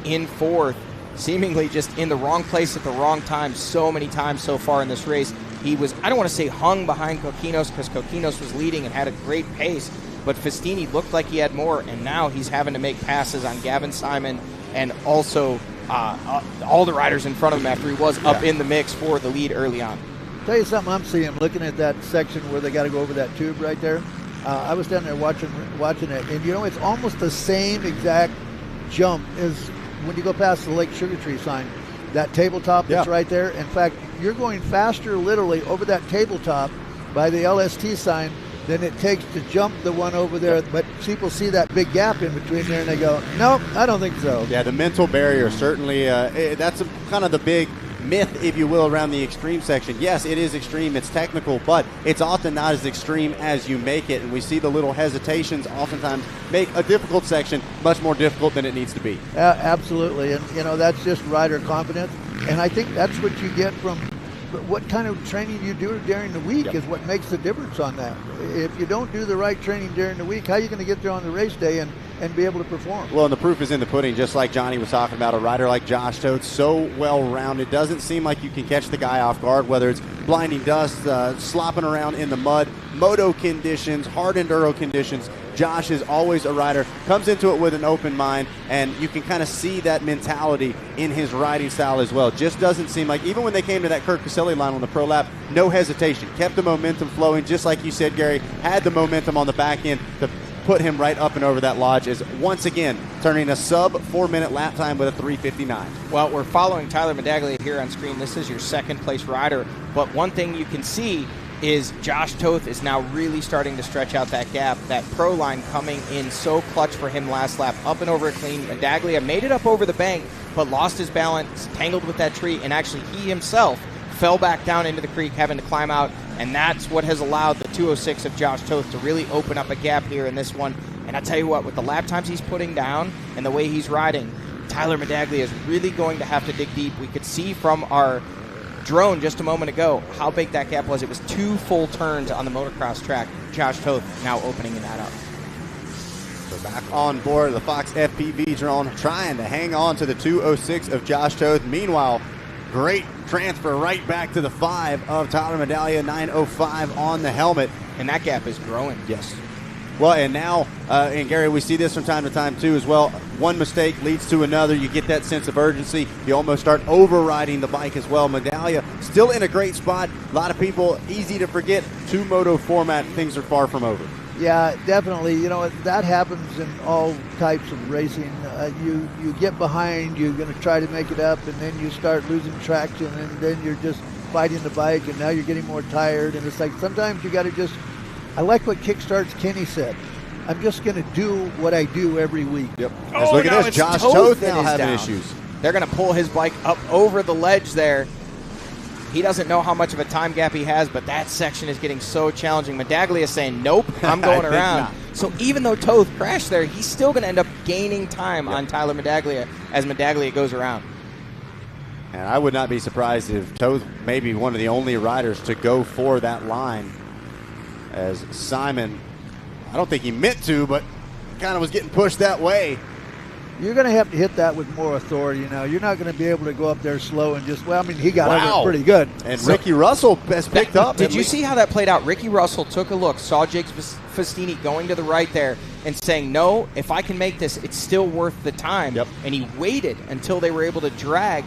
in 4th. Seemingly just in the wrong place at the wrong time so many times so far in this race. He was, I don't want to say hung behind Kokinos because Kokinos was leading and had a great pace, but Festini looked like he had more, and now he's having to make passes on Gavin Simon and also all the riders in front of him after he was up in the mix for the lead early on. Tell you something I'm seeing, looking at that section where they got to go over that tube right there. I was down there watching it, and it's almost the same exact jump as when you go past the Lake Sugar Tree sign, that tabletop that's right there. In fact, you're going faster literally over that tabletop by the LST sign than it takes to jump the one over there. But people see that big gap in between there and they go, nope, I don't think so. Yeah, the mental barrier certainly, that's kind of the big myth, if you will, around the extreme section. Yes, it is extreme, it's technical, but it's often not as extreme as you make it, and we see the little hesitations oftentimes make a difficult section much more difficult than it needs to be. Absolutely, and that's just rider confidence, and I think that's what you get from what kind of training you do during the week is what makes the difference on that. If you don't do the right training during the week, how are you going to get there on the race day and be able to perform? Well, and the proof is in the pudding, just like Johnny was talking about. A rider like Josh Toth, so well-rounded. Doesn't seem like you can catch the guy off guard, whether it's blinding dust, slopping around in the mud, moto conditions, hard enduro conditions. Josh is always a rider, comes into it with an open mind, and you can kind of see that mentality in his riding style as well. Just doesn't seem like, even when they came to that Kirk Caselli line on the pro lap, no hesitation. Kept the momentum flowing, just like you said, Gary, had the momentum on the back end to put him right up and over that lodge, is once again turning a sub 4-minute lap time with a 3:59. Well, we're following Tyler Medaglia here on screen. This is your second place rider, but one thing you can see is Josh Toth is now really starting to stretch out that gap. That pro line coming in so clutch for him last lap, up and over clean. Medaglia made it up over the bank, but lost his balance, tangled with that tree, and actually he himself fell back down into the creek, having to climb out, and that's what has allowed the 206 of Josh Toth to really open up a gap here in this one. And I tell you what, with the lap times he's putting down and the way he's riding, Tyler Medaglia is really going to have to dig deep. We could see from our drone just a moment ago how big that gap was. It was 2 full turns on the motocross track. Josh Toth now opening that up. So back on board the Fox FPV drone, trying to hang on to the 206 of Josh Toth. Meanwhile, great transfer right back to the 5 of Tyler Medaglia, 905 on the helmet. And that gap is growing. Yes. Well, and now, and Gary, we see this from time to time too as well. One mistake leads to another. You get that sense of urgency. You almost start overriding the bike as well. Medaglia still in a great spot. A lot of people, easy to forget, 2 moto format, things are far from over. Yeah, definitely. That happens in all types of racing. You get behind, you're going to try to make it up, and then you start losing traction, and then you're just fighting the bike, and now you're getting more tired. And it's like sometimes you got to just, I like what Kickstart's Kenny said. I'm just going to do what I do every week. Yep. Look at this. Josh Toth now having issues. They're going to pull his bike up over the ledge there. He doesn't know how much of a time gap he has, but that section is getting so challenging. Medaglia is saying, nope, I'm going around. So even though Toth crashed there, he's still going to end up gaining time on Tyler Medaglia as Medaglia goes around. And I would not be surprised if Toth may be one of the only riders to go for that line, as Simon, I don't think he meant to, but kind of was getting pushed that way. You're going to have to hit that with more authority now. You're not going to be able to go up there slow and just, well, I mean, he got over it pretty good. And Ricky Russell has picked up. Did you see how that played out? Ricky Russell took a look, saw Jake Festini going to the right there and saying, no, if I can make this, it's still worth the time. And he waited until they were able to drag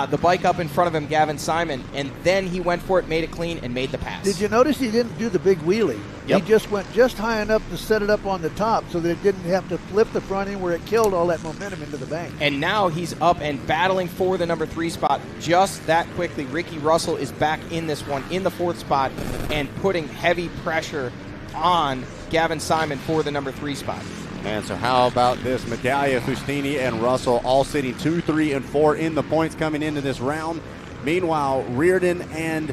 the bike up in front of him, Gavin Simon, and then he went for it, made it clean, and made the pass. Did you notice he didn't do the big wheelie? He just went just high enough to set it up on the top so that it didn't have to flip the front end where it killed all that momentum into the bank. And now he's up and battling for the number 3 spot just that quickly. Ricky Russell is back in this one in the 4th spot and putting heavy pressure on Gavin Simon for the number 3 spot. Man, so how about this? Medaglia, Fustini, and Russell all sitting 2, 3, and 4 in the points coming into this round. Meanwhile, Reardon and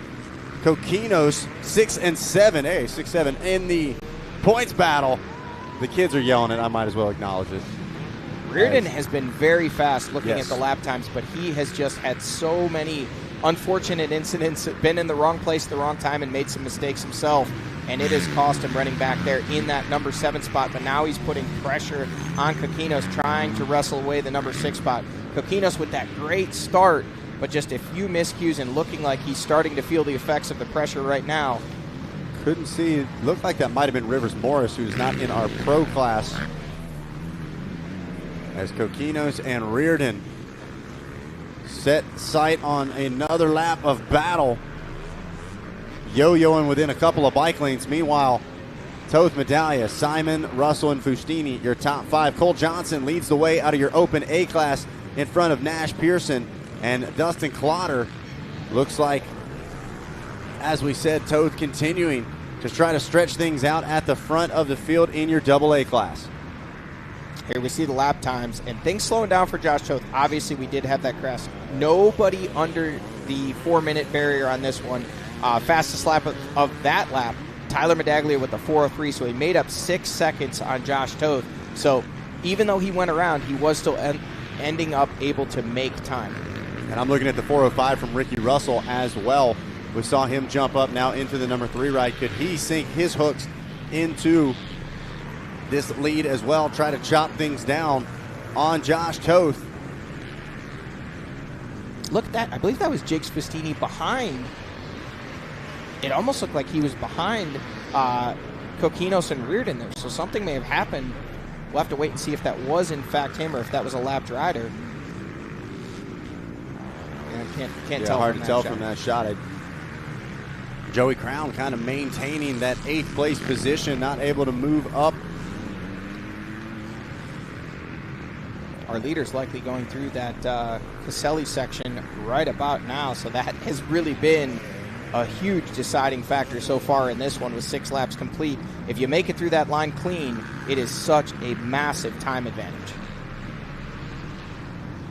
Kokinos 6 and 7. Hey, 6, 7 in the points battle. The kids are yelling it. I might as well acknowledge it. Reardon has been very fast looking at the lap times, but he has just had so many unfortunate incidents, been in the wrong place at the wrong time and made some mistakes himself, and it has cost him running back there in that number 7 spot. But now he's putting pressure on Kokinos, trying to wrestle away the number 6 spot. Kokinos with that great start, but just a few miscues and looking like he's starting to feel the effects of the pressure right now. Couldn't see. Looked like that might have been Rivers Morris, who's not in our pro class. As Kokinos and Reardon set sight on another lap of battle, yo-yoing within a couple of bike lanes. Meanwhile, Toth, Medaglia, Simon, Russell, and Fustini, your top 5. Cole Johnson leads the way out of your open A class in front of Nash Pearson and Dustin Clotter. Looks like, as we said, Toth continuing to try to stretch things out at the front of the field in your double A class. Here we see the lap times and things slowing down for Josh Toth. Obviously, we did have that crash. Nobody under the 4-minute barrier on this one. Fastest lap of that lap, Tyler Medaglia with the 4:03, so he made up 6 seconds on Josh Toth. So even though he went around, he was still ending up able to make time. And I'm looking at the 4:05 from Ricky Russell as well. We saw him jump up now into the number 3 ride. Could he sink his hooks into this lead as well, try to chop things down on Josh Toth? Look at that. I believe that was Jake Festini behind. It almost looked like he was behind Kokinos and Reardon there, so something may have happened. We'll have to wait and see if that was in fact him or if that was a lapped rider. Yeah, can't tell. Hard to tell from that shot. Joey Crown kind of maintaining that 8th place position, not able to move up. Our leader's likely going through that Caselli section right about now, so that has really been a huge deciding factor so far in this one with 6 laps complete. If you make it through that line clean, it is such a massive time advantage.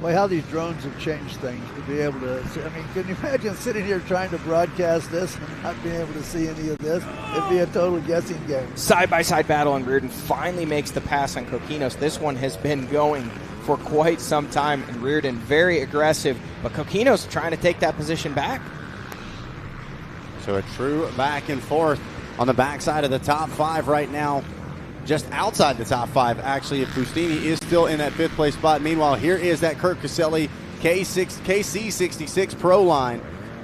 Boy, how these drones have changed things to be able to see. I mean, can you imagine sitting here trying to broadcast this and not being able to see any of this? It'd be a total guessing game. Side-by-side battle, and Reardon finally makes the pass on Kokinos. This one has been going for quite some time, and Reardon very aggressive, but Kokinos trying to take that position back. So a true back and forth on the backside of the top 5 right now. Just outside the top 5, actually, if Fustini is still in that 5th place spot. Meanwhile, here is that Kurt Caselli KC66 Pro line.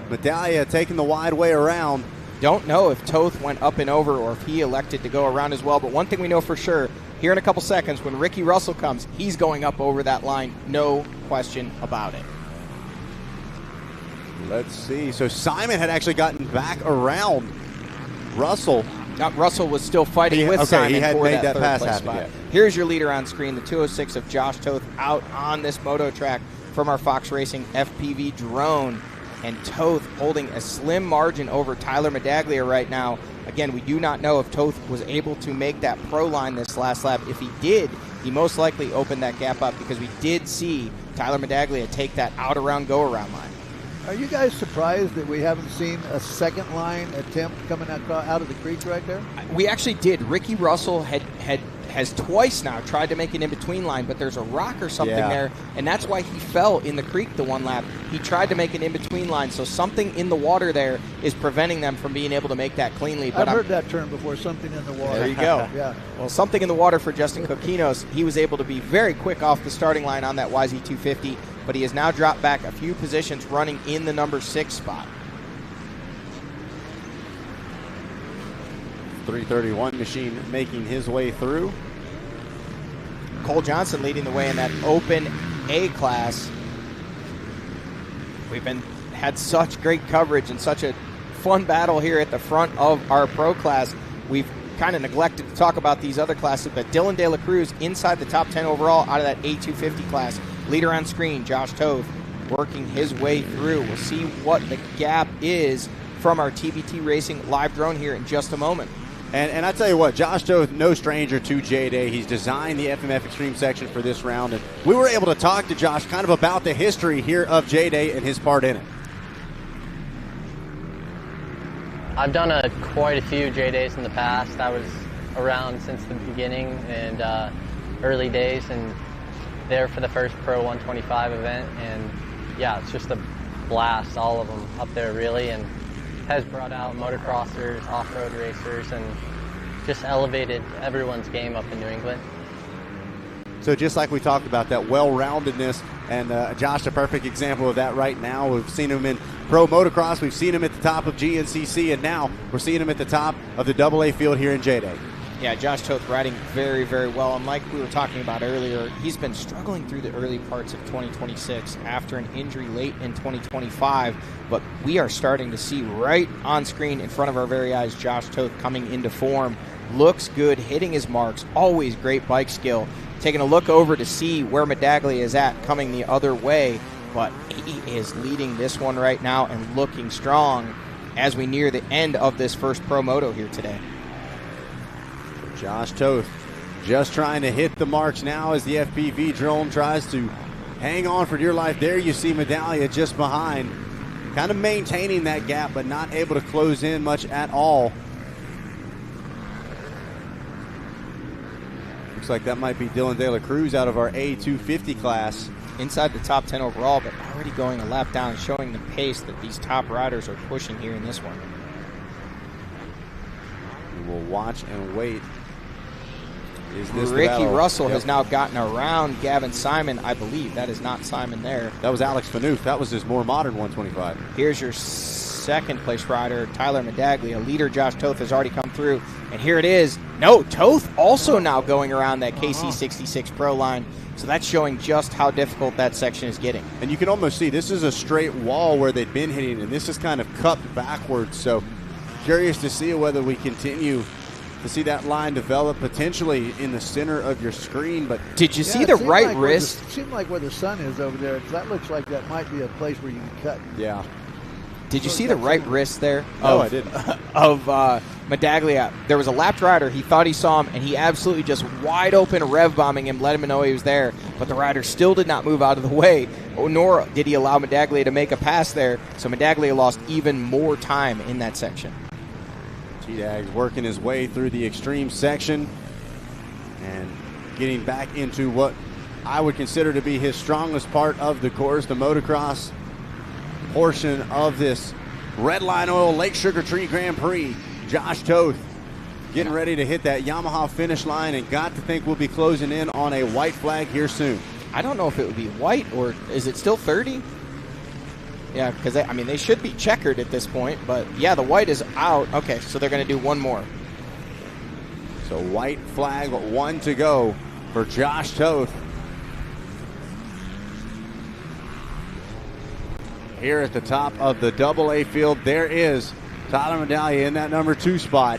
Medaglia taking the wide way around. Don't know if Toth went up and over or if he elected to go around as well, but one thing we know for sure, here in a couple seconds, when Ricky Russell comes, he's going up over that line, no question about it. Let's see. So Simon had actually gotten back around Russell. Russell was still fighting with Simon. He had for made that pass place happen spot. yet. Here's your leader on screen, the 206 of Josh Toth out on this moto track from our Fox Racing FPV drone. And Toth holding a slim margin over Tyler Medaglia right now. Again, we do not know if Toth was able to make that pro line this last lap. If he did, he most likely opened that gap up because we did see Tyler Medaglia take that out-around, go-around line. Are you guys surprised that we haven't seen a second line attempt coming out of the creek right there? We actually did. Ricky Russell has twice now tried to make an in-between line, but there's a rock or something there, and that's why he fell in the creek the one lap. He tried to make an in-between line, so something in the water there is preventing them from being able to make that cleanly. But I've heard that term before, something in the water. There you go. Yeah. Well, something in the water for Justin Kokinos. He was able to be very quick off the starting line on that YZ250, but he has now dropped back a few positions running in the number 6 spot. 331 machine making his way through. Cole Johnson leading the way in that open A class. We've had such great coverage and such a fun battle here at the front of our pro class. We've kind of neglected to talk about these other classes, but Dylan De La Cruz inside the top 10 overall out of that A250 class. Leader on screen, Josh Toth, working his way through. We'll see what the gap is from our TBT Racing live drone here in just a moment. And I tell you what, Josh Toth, no stranger to JDay. He's designed the FMF Extreme section for this round, and we were able to talk to Josh kind of about the history here of JDay and his part in it. I've done quite a few JDays in the past. I was around since the beginning and early days, and there for the first Pro 125 event, and yeah, it's just a blast, all of them up there really, and has brought out motocrossers, off-road racers, and just elevated everyone's game up in New England. So just like we talked about, that well-roundedness, and Josh, a perfect example of that right now. We've seen him in pro motocross, we've seen him at the top of GNCC, and now we're seeing him at the top of the AA field here in JDay. Yeah, Josh Toth riding very, very well. And like we were talking about earlier, he's been struggling through the early parts of 2026 after an injury late in 2025. But we are starting to see right on screen in front of our very eyes Josh Toth coming into form. Looks good, hitting his marks, always great bike skill. Taking a look over to see where Medaglia is at coming the other way. But he is leading this one right now and looking strong as we near the end of this first Pro Moto here today. Josh Toth just trying to hit the marks now as the FPV drone tries to hang on for dear life. There you see Medaglia just behind, kind of maintaining that gap but not able to close in much at all. Looks like that might be Dylan De La Cruz out of our A250 class. Inside the top 10 overall, but already going a lap down, showing the pace that these top riders are pushing here in this one. We'll watch and wait. Is this Ricky Russell has now gotten around Gavin Simon, I believe. That is not Simon there. That was Alex Fanoof. That was his more modern 125. Here's your second place rider, Tyler Medaglia. Leader Josh Toth has already come through. And here it is. No, Toth also now going around that KC66 Pro line. So that's showing just how difficult that section is getting. And you can almost see this is a straight wall where they've been hitting, and this is kind of cupped backwards. So curious to see whether we continue to see that line develop potentially in the center of your screen. But did you see the right wrist? It seemed like where the sun is over there. That looks like that might be a place where you can cut. Yeah. Did you see the right wrist there? No, I didn't. Of Medaglia. There was a lapped rider. He thought he saw him, and he absolutely just wide open rev bombing him, let him know he was there. But the rider still did not move out of the way, nor did he allow Medaglia to make a pass there. So Medaglia lost even more time in that section. JDay's working his way through the extreme section and getting back into what I would consider to be his strongest part of the course, the motocross portion of this Red Line Oil Lake Sugar Tree Grand Prix. Josh Toth getting ready to hit that Yamaha finish line, and got to think we'll be closing in on a white flag here soon. I don't know if it would be white, or is it still 30? Yeah, because they should be checkered at this point, but yeah, the white is out. Okay, so they're going to do one more. So white flag, 1 to go for Josh Toth. Here at the top of the AA field, there is Tyler Medaglia in that number 2 spot.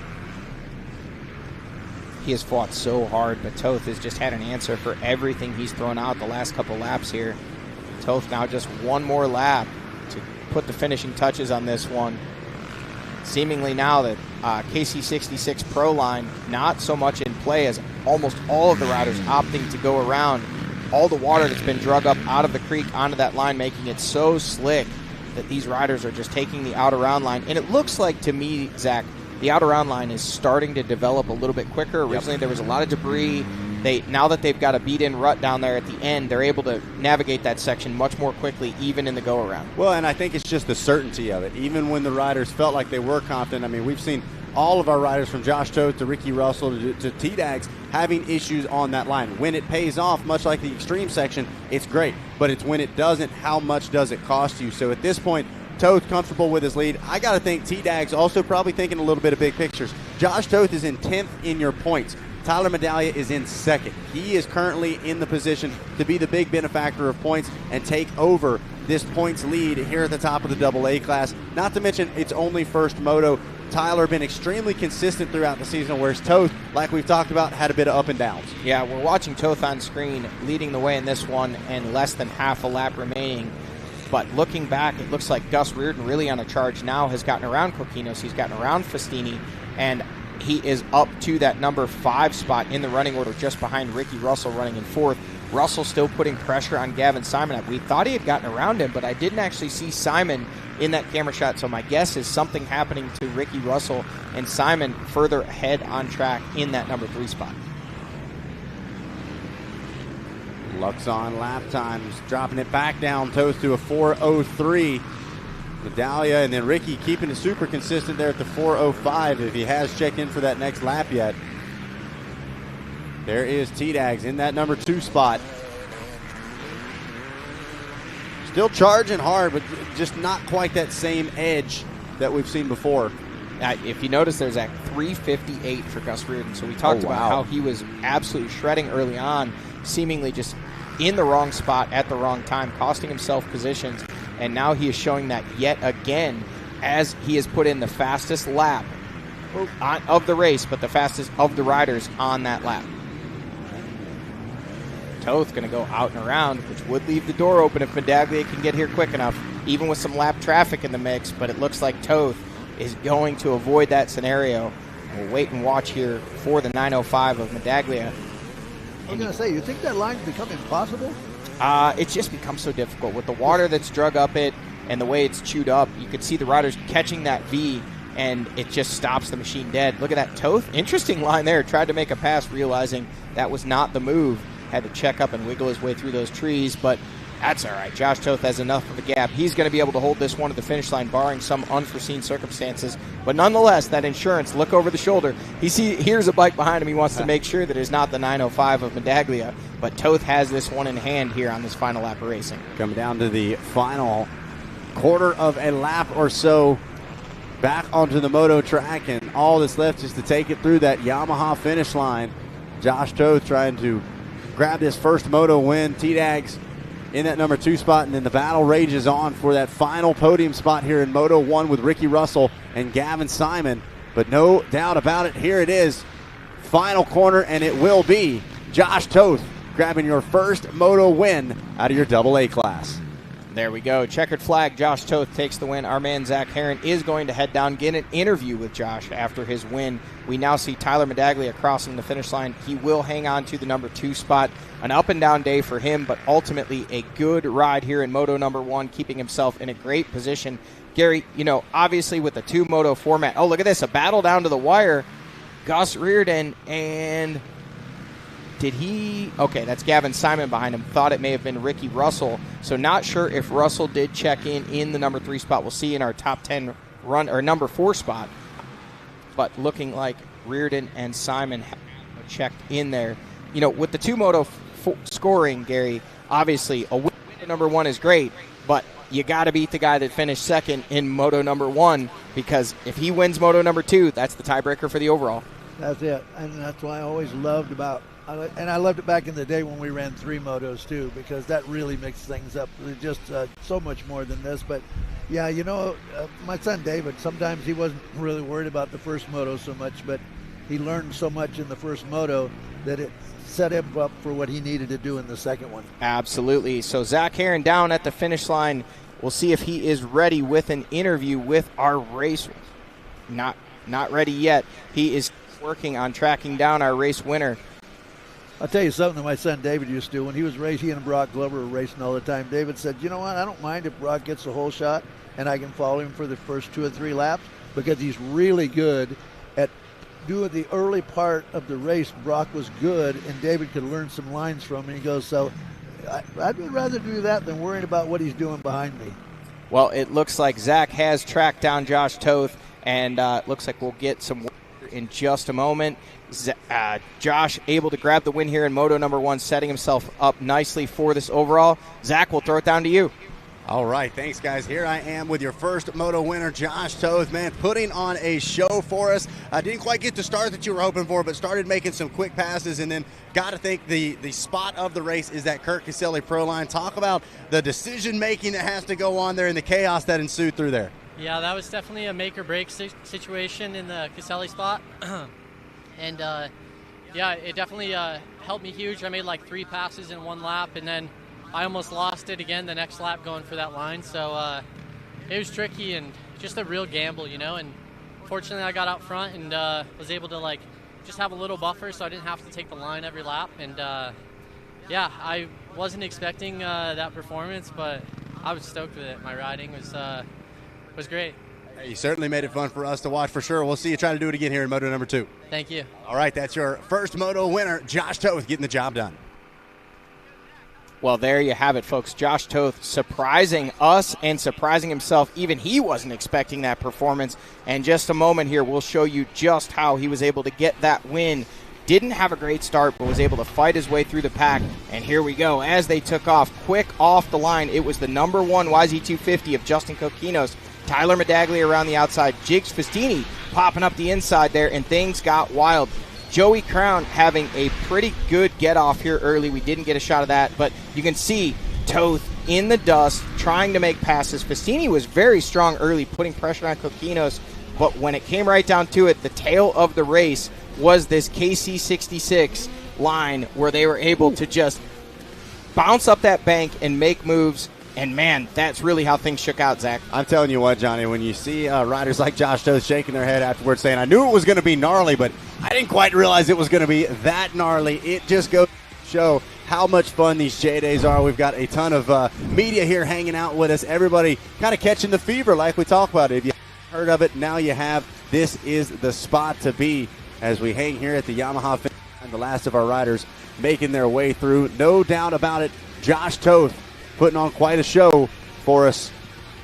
He has fought so hard, but Toth has just had an answer for everything he's thrown out the last couple laps here. Toth now just one more lap to put the finishing touches on this one. Seemingly now that KC66 Pro line not so much in play, as almost all of the riders opting to go around all the water that's been drug up out of the creek onto that line, making it so slick that these riders are just taking the out-around line. And it looks like, to me, Zach, the out-around line is starting to develop a little bit quicker. Originally, there was a lot of debris. Now that they've got a beat-in rut down there at the end, they're able to navigate that section much more quickly, even in the go-around. Well, and I think it's just the certainty of it. Even when the riders felt like they were confident, I mean, we've seen all of our riders from Josh Toth to Ricky Russell to T-Dags having issues on that line. When it pays off, much like the extreme section, it's great. But it's when it doesn't, how much does it cost you? So at this point, Toth comfortable with his lead. I got to think T-Dags also probably thinking a little bit of big pictures. Josh Toth is in 10th in your points. Tyler Medaglia is in 2nd. He is currently in the position to be the big benefactor of points and take over this points lead here at the top of the AA class. Not to mention, it's only first moto. Tyler been extremely consistent throughout the season, whereas Toth, like we've talked about, had a bit of up and downs. Yeah, we're watching Toth on screen leading the way in this one and less than half a lap remaining. But looking back, it looks like Gus Reardon really on a charge now, has gotten around Coquinos, he's gotten around Festini, and he is up to that number 5 spot in the running order just behind Ricky Russell running in 4th. Russell still putting pressure on Gavin Simon. We thought he had gotten around him, but I didn't actually see Simon in that camera shot, so my guess is something happening to Ricky Russell and Simon further ahead on track in that number 3 spot. Luxon lap times, dropping it back down, Toth to a 4:03. Medaglia and then Ricky keeping it super consistent there at the 4:05 if he has checked in for that next lap yet. There is T-Dags in that number 2 spot. Still charging hard, but just not quite that same edge that we've seen before. If you notice, there's that 3:58 for Gus Reardon. So we talked about how he was absolutely shredding early on, seemingly just in the wrong spot at the wrong time, costing himself positions. And now he is showing that yet again as he has put in the fastest lap of the race, but the fastest of the riders on that lap. Toth going to go out and around, which would leave the door open if Medaglia can get here quick enough, even with some lap traffic in the mix. But it looks like Toth is going to avoid that scenario. We'll wait and watch here for the 9:05 of Medaglia. I was going to say, you think that line's become impossible? It's just become so difficult with the water that's drug up it and the way it's chewed up. You could see the riders catching that V, and it just stops the machine dead. Look at that Toth. Interesting line there. Tried to make a pass, realizing that was not the move. Had to check up and wiggle his way through those trees, but that's all right. Josh Toth has enough of a gap. He's going to be able to hold this one to the finish line, barring some unforeseen circumstances. But nonetheless, that insurance, look over the shoulder. Here's a bike behind him. He wants to make sure that it's not the 9:05 of Medaglia. But Toth has this one in hand here on this final lap of racing. Coming down to the final quarter of a lap or so back onto the moto track, and all that's left is to take it through that Yamaha finish line. Josh Toth trying to grab this first moto win. T-Dags in that number 2 spot, and then the battle rages on for that final podium spot here in Moto 1 with Ricky Russell and Gavin Simon. But no doubt about it, here it is, final corner, and it will be Josh Toth grabbing your first moto win out of your AA class. There we go. Checkered flag. Josh Toth takes the win. Our man Zach Herron is going to head down, get an interview with Josh after his win. We now see Tyler Medaglia crossing the finish line. He will hang on to the number 2 spot. An up and down day for him, but ultimately a good ride here in Moto number 1, keeping himself in a great position. Gary, obviously with the 2 moto format. Oh, look at this. A battle down to the wire. Gus Reardon and... Okay, that's Gavin Simon behind him. Thought it may have been Ricky Russell. So not sure if Russell did check in the number 3 spot. We'll see in our top 10 run, or number 4 spot. But looking like Reardon and Simon have checked in there. With the 2 moto scoring, Gary, obviously a win at number 1 is great, but you got to beat the guy that finished second in moto number 1, because if he wins moto number 2, that's the tiebreaker for the overall. That's it, and that's why I always loved and I loved it back in the day when we ran 3 motos too, because that really mixed things up. Just so much more than this. But yeah, my son David, sometimes he wasn't really worried about the first moto so much, but he learned so much in the first moto that it set him up for what he needed to do in the second one. Absolutely. So Zach Herron down at the finish line. We'll see if he is ready with an interview with our race. Not ready yet. He is working on tracking down our race winner. I'll tell you something that my son David used to do. When he was racing, he and Brock Glover were racing all the time. David said, you know what, I don't mind if Brock gets the whole shot and I can follow him for the first 2 or 3 laps because he's really good at doing the early part of the race. Brock was good, and David could learn some lines from him. He goes, so I'd rather do that than worrying about what he's doing behind me. Well, it looks like Zach has tracked down Josh Toth, and it looks like we'll get some in just a moment. Josh able to grab the win here in Moto number 1, setting himself up nicely for this overall. Zach, we'll throw it down to you. All right, thanks, guys. Here I am with your first Moto winner, Josh Toth, man, putting on a show for us. I didn't quite get the start that you were hoping for, but started making some quick passes, and then got to think the spot of the race is that Kurt Caselli Pro Line. Talk about the decision-making that has to go on there and the chaos that ensued through there. Yeah, that was definitely a make-or-break situation in the Caselli spot. And, yeah, it definitely helped me huge. I made like 3 passes in 1 lap, and then I almost lost it again the next lap going for that line. So it was tricky and just a real gamble, you know. And fortunately, I got out front and was able to like just have a little buffer, so I didn't have to take the line every lap. And yeah, I wasn't expecting that performance, but I was stoked with it. My riding was great. Hey, you certainly made it fun for us to watch for sure. We'll see you try to do it again here in Moto number 2. Thank you. All right, that's your first Moto winner, Josh Toth, getting the job done. Well, there you have it, folks. Josh Toth surprising us and surprising himself. Even he wasn't expecting that performance. And just a moment here, we'll show you just how he was able to get that win. Didn't have a great start, but was able to fight his way through the pack. And here we go. As they took off, quick off the line, it was the number 1 YZ250 of Justin Coquinos. Tyler Medaglia around the outside. Jigs Festini popping up the inside there, and things got wild. Joey Crown having a pretty good get-off here early. We didn't get a shot of that, but you can see Toth in the dust trying to make passes. Festini was very strong early, putting pressure on Coquinos, but when it came right down to it, the tail of the race was this KC66 line where they were able to just bounce up that bank and make moves. And, man, that's really how things shook out, Zach. I'm telling you what, Johnny, when you see riders like Josh Toth shaking their head afterwards saying, I knew it was going to be gnarly, but I didn't quite realize it was going to be that gnarly. It just goes to show how much fun these JDays are. We've got a ton of media here hanging out with us. Everybody kind of catching the fever like we talk about it. If you haven't heard of it, now you have. This is the spot to be as we hang here at the Yamaha finish line. The last of our riders making their way through. No doubt about it, Josh Toth putting on quite a show for us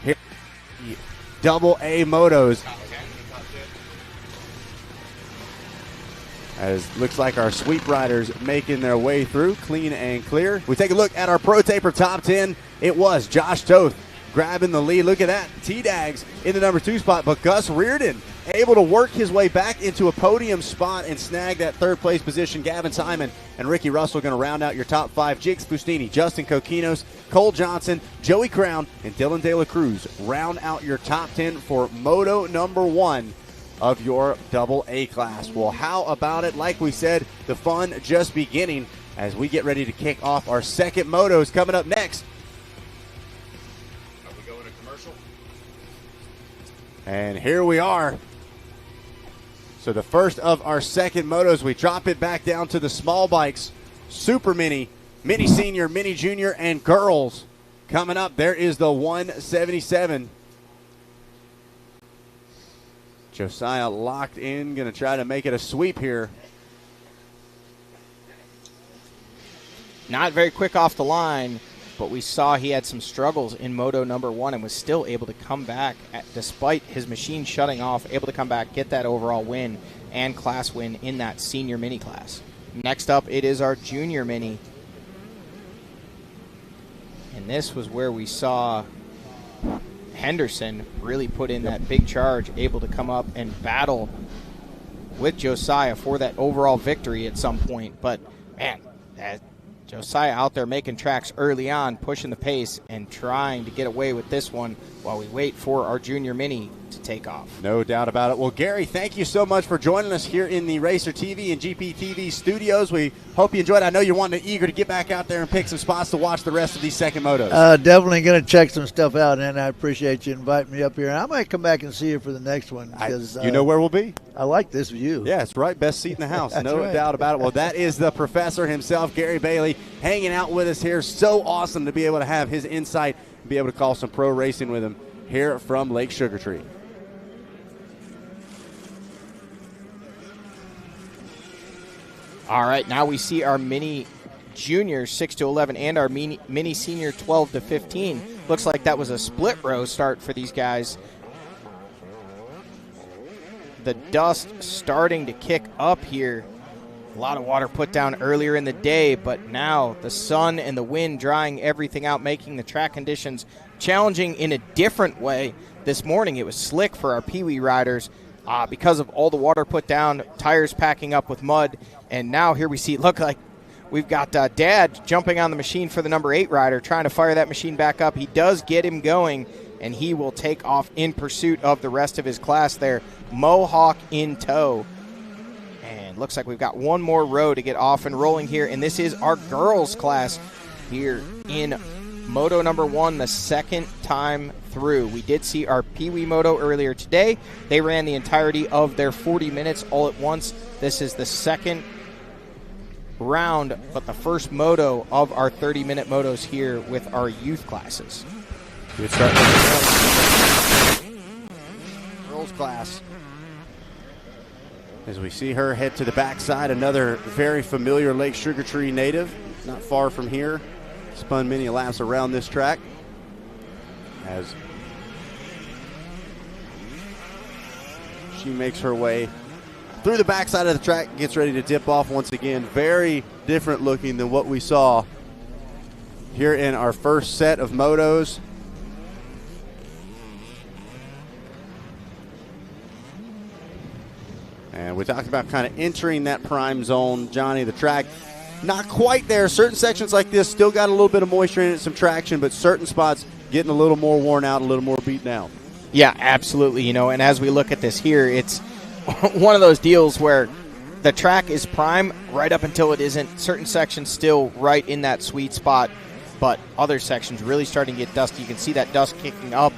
here at the Double A Motos. As looks like our sweep riders making their way through clean and clear. We take a look at our Pro Taper top 10. It was Josh Toth grabbing the lead. Look at that. T-Dags in the number 2 spot, but Gus Reardon able to work his way back into a podium spot and snag that 3rd place position. Gavin Simon and Ricky Russell going to round out your top 5. Jigs Fustini, Justin Coquinos, Cole Johnson, Joey Crown, and Dylan De La Cruz round out your top 10 for Moto number 1 of your Double A class. Well, how about it? Like we said, the fun just beginning as we get ready to kick off our second Motos coming up next. Are we going to commercial? And here we are. So the first of our second Motos, we drop it back down to the small bikes, Super Mini, Mini Senior, Mini Junior, and Girls. Coming up, there is the 177. Josiah locked in, going to try to make it a sweep here. Not very quick off the line, but we saw he had some struggles in Moto number 1 and was still able to come back, despite his machine shutting off, able to come back, get that overall win and class win in that senior mini class. Next up, it is our junior mini. And this was where we saw Henderson really put in that big charge, able to come up and battle with Josiah for that overall victory at some point. But, man, Josiah out there making tracks early on, pushing the pace and trying to get away with this one while we wait for our junior mini to to take off. No doubt about it. Well, Gary, thank you so much for joining us here in the Racer TV and GPTV studios. We hope you enjoyed it. I know you're eager to get back out there and pick some spots to watch the rest of these second motos. Definitely going to check some stuff out, and I appreciate you inviting me up here. And I might come back and see you for the next one. Because, you know where we'll be? I like this view. Yeah, it's right. Best seat in the house. No right. doubt about it. Well, that is the professor himself, Gary Bailey, hanging out with us here. So awesome to be able to have his insight and be able to call some pro racing with him here from Lake Sugartree. All right, now we see our mini juniors 6 to 11 and our mini senior 12 to 15. Looks like that was a split row start for these guys. The dust starting to kick up here. A lot of water put down earlier in the day, but now the sun and the wind drying everything out, making the track conditions challenging in a different way. This morning it was slick for our Pee Wee riders because of all the water put down, tires packing up with mud, and now here we see, look like we've got Dad jumping on the machine for the number 8 rider, trying to fire that machine back up. He does get him going, and he will take off in pursuit of the rest of his class there. Mohawk in tow. And looks like we've got one more row to get off and rolling here, and this is our girls class here in Moto number 1, the second time through. We did see our Pee Wee Moto earlier today. They ran the entirety of their 40 minutes all at once. This is the second round, but the first moto of our 30-minute motos here with our youth classes. Good start. Girls class. As we see her head to the backside, another very familiar Lake Sugartree native, not far from here. Spun many laps around this track. As she makes her way through the backside of the track, gets ready to dip off once again. Very different looking than what we saw here in our first set of motos. And we talked about kind of entering that prime zone. Johnny, the track, not quite there. Certain sections like this still got a little bit of moisture in it, some traction, but certain spots getting a little more worn out, a little more beat down. Yeah, absolutely. You know, and as we look at this here, it's one of those deals where the track is prime right up until it isn't. Certain sections still right in that sweet spot, but other sections really starting to get dusty. You can see that dust kicking up,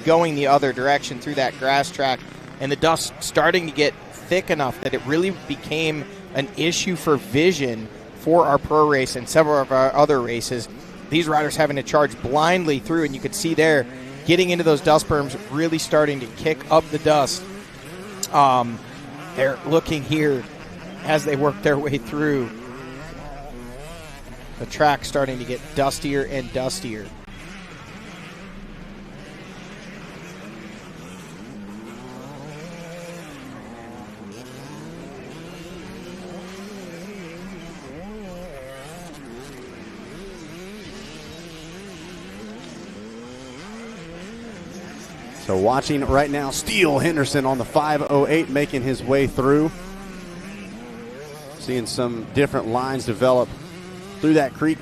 going the other direction through that grass track, and the dust starting to get thick enough that it really became an issue for vision for our pro race and several of our other races. These riders having to charge blindly through, and you could see there getting into those dust berms, really starting to kick up the dust. They're looking here as they work their way through. The track starting to get dustier and dustier. So watching right now, Steele Henderson on the 508 making his way through. Seeing some different lines develop through that creek.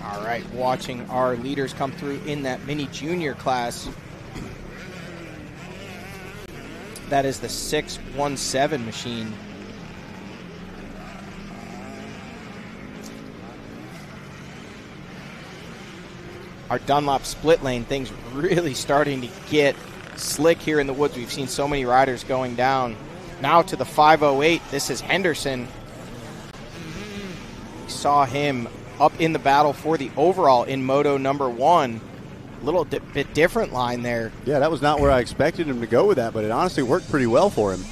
All right, watching our leaders come through in that mini junior class. That is the 617 machine. Our Dunlop split lane, things really starting to get slick here in the woods. We've seen so many riders going down. Now to the 508, this is Henderson. We saw him up in the battle for the overall in Moto number 1. A little bit different line there. Yeah, that was not where I expected him to go with that, but it honestly worked pretty well for him.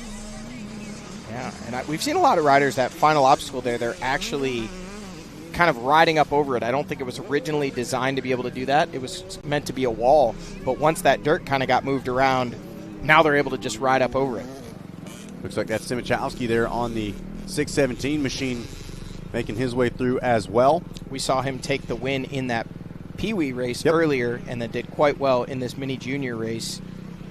Yeah, and we've seen a lot of riders, that final obstacle there, they're actually kind of riding up over it. I don't think it was originally designed to be able to do that. It was meant to be a wall, but once that dirt kind of got moved around, now they're able to just ride up over it. Looks like that's Simichowski there on the 617 machine making his way through as well. We saw him take the win in that Pee Wee race earlier and then did quite well in this mini junior race.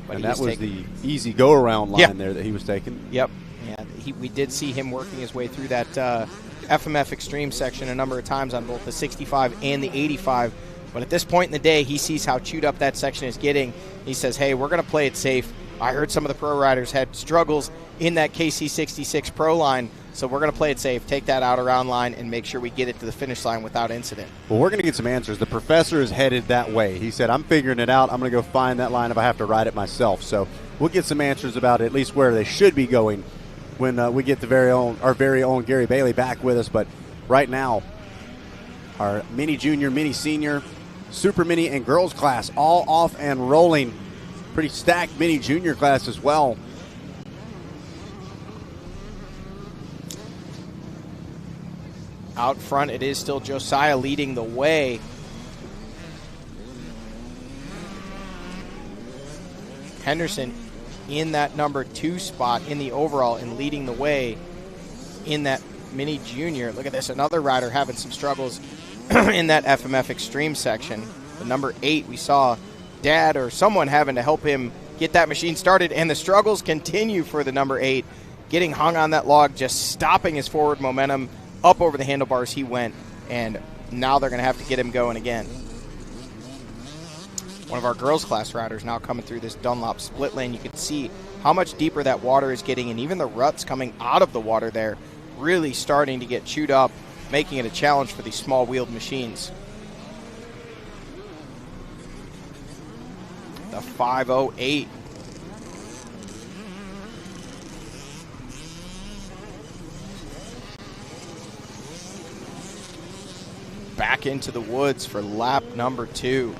But and that was the easy go-around line there that he was taking. Yep. Yeah, we did see him working his way through that FMF Extreme section a number of times on both the 65 and the 85. But at this point in the day, he sees how chewed up that section is getting. He says, hey, we're going to play it safe. I heard some of the pro riders had struggles in that KC66 Pro line, so we're going to play it safe, take that out around line, and make sure we get it to the finish line without incident. Well, we're going to get some answers. The professor is headed that way. He said, I'm figuring it out. I'm going to go find that line if I have to ride it myself. So we'll get some answers about at least where they should be going when we get our very own Gary Bailey back with us. But right now, our mini junior, mini senior, super mini, and girls class all off and rolling. Pretty stacked mini junior class as well. Out front, it is still Josiah leading the way. Henderson in that number 2 spot in the overall and leading the way in that mini junior. Look at this, another rider having some struggles in that FMF Extreme section. The number 8, we saw Dad or someone having to help him get that machine started, and the struggles continue for the number 8, getting hung on that log, just stopping his forward momentum. Up over the handlebars he went, and now they're going to have to get him going again. One of our girls class riders now coming through this Dunlop split lane. You can see how much deeper that water is getting, and even the ruts coming out of the water there really starting to get chewed up, making it a challenge for these small wheeled machines. The 508. Back into the woods for lap number 2.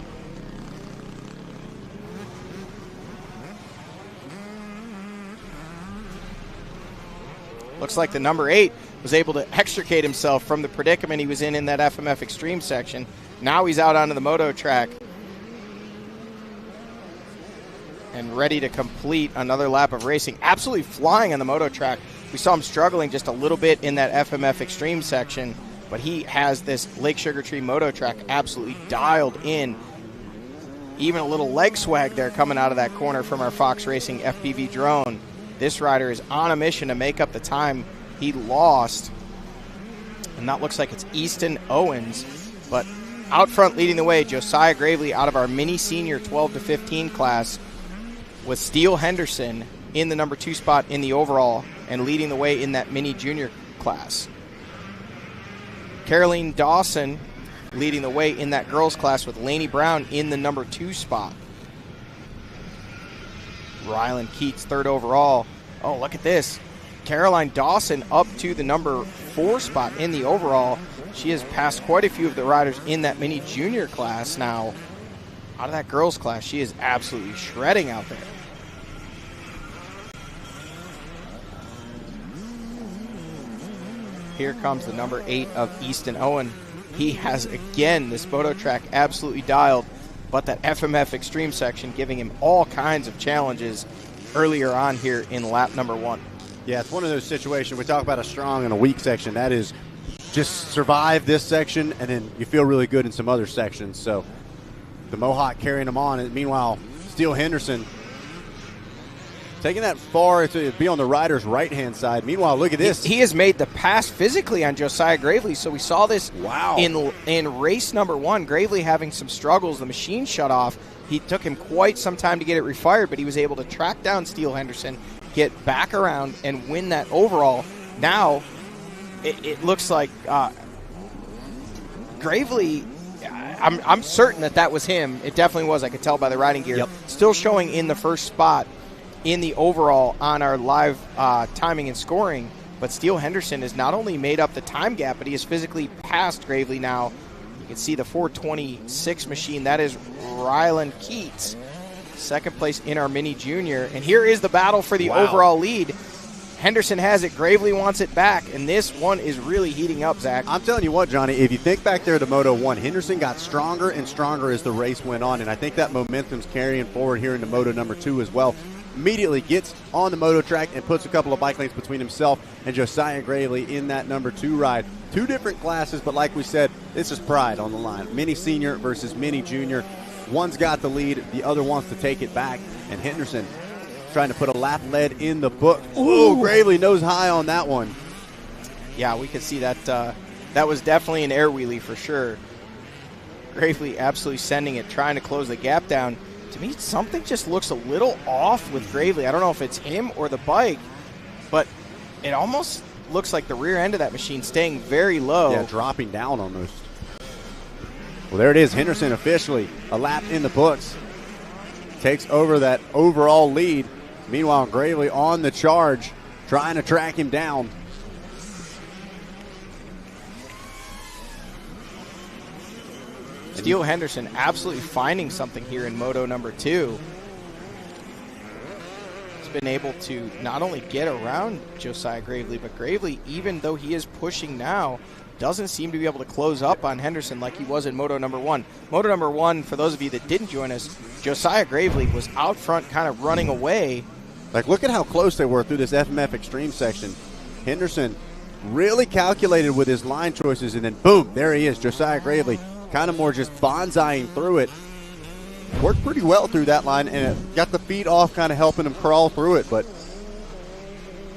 Looks like the number 8 was able to extricate himself from the predicament he was in that FMF Extreme section. Now he's out onto the moto track and ready to complete another lap of racing. Absolutely flying on the moto track. We saw him struggling just a little bit in that FMF Extreme section, but he has this Lake Sugar Tree moto track absolutely dialed in. Even a little leg swag there coming out of that corner from our Fox Racing FPV drone. This rider is on a mission to make up the time he lost. And that looks like it's Easton Owens. But out front leading the way, Josiah Gravely out of our mini senior 12 to 15 class, with Steele Henderson in the number 2 spot in the overall and leading the way in that mini junior class. Caroline Dawson leading the way in that girls class with Lainey Brown in the number 2 spot. Rylan Keats 3rd overall. Oh, look at this. Caroline Dawson up to the number 4 spot in the overall. She has passed quite a few of the riders in that mini junior class now. Out of that girls class, she is absolutely shredding out there. Here comes the number 8 of Easton Owen. He has, again, this moto track absolutely dialed, but that FMF Extreme section giving him all kinds of challenges earlier on here in lap number 1. Yeah, it's one of those situations. We talk about a strong and a weak section. That is just survive this section, and then you feel really good in some other sections. So the Mohawk carrying him on. And meanwhile, Steele Henderson taking that far to be on the rider's right-hand side. Meanwhile, look at this. He has made the pass physically on Josiah Gravely. So we saw this in race number 1. Gravely having some struggles. The machine shut off. He took him quite some time to get it refired, but he was able to track down Steele Henderson, get back around, and win that overall. Now, it looks like Gravely, I'm certain that was him. It definitely was. I could tell by the riding gear. Yep. Still showing in the first spot in the overall on our live timing and scoring. But Steele Henderson has not only made up the time gap, but he has physically passed Gravely now. You can see the 426 machine. That is Rylan Keats, second place in our mini junior. And here is the battle for the overall lead. Henderson has it. Gravely wants it back, and this one is really heating up, Zach. I'm telling you what, Johnny, if you think back there to Moto 1, Henderson got stronger and stronger as the race went on, and I think that momentum's carrying forward here into Moto number 2 as well. Immediately gets on the moto track and puts a couple of bike lanes between himself and Josiah Gravely in that number 2 ride. 2 different classes, but like we said, this is pride on the line. Mini senior versus mini junior. One's got the lead, the other wants to take it back, and Henderson trying to put a lap lead in the book. Ooh, Gravely nose high on that one. Yeah, we could see that. That was definitely an air wheelie for sure. Gravely absolutely sending it, trying to close the gap down. To me, something just looks a little off with Gravely. I don't know if it's him or the bike, but it almost looks like the rear end of that machine staying very low. Yeah, dropping down almost. Well, there it is. Henderson officially a lap in the books. Takes over that overall lead. Meanwhile, Gravely on the charge, trying to track him down. Steele Henderson absolutely finding something here in Moto number 2. He's been able to not only get around Josiah Gravely, but Gravely, even though he is pushing now, doesn't seem to be able to close up on Henderson like he was in Moto number 1. Moto number 1, for those of you that didn't join us, Josiah Gravely was out front kind of running away. Like, look at how close they were through this FMF Extreme section. Henderson really calculated with his line choices, and then boom, there he is, Josiah Gravely. Kind of more just bonsaiing through it. Worked pretty well through that line, and it got the feet off, kind of helping him crawl through it, but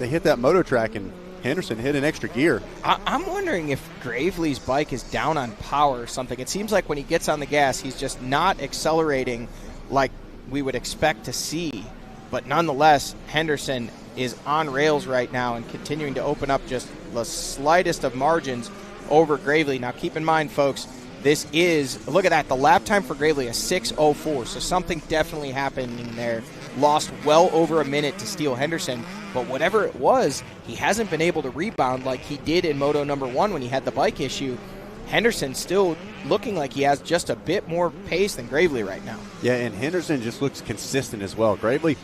they hit that moto track, and Henderson hit an extra gear. I'm wondering if Gravely's bike is down on power or something. It seems like when he gets on the gas, he's just not accelerating like we would expect to see. But nonetheless, Henderson is on rails right now and continuing to open up just the slightest of margins over Gravely. Now, keep in mind, folks, this is, look at that, the lap time for Gravely, a 6:04, so something definitely happening there. Lost well over a minute to Steele Henderson, but whatever it was, he hasn't been able to rebound like he did in Moto number 1 when he had the bike issue. Henderson still looking like he has just a bit more pace than Gravely right now. Yeah, and Henderson just looks consistent as well. Gravely,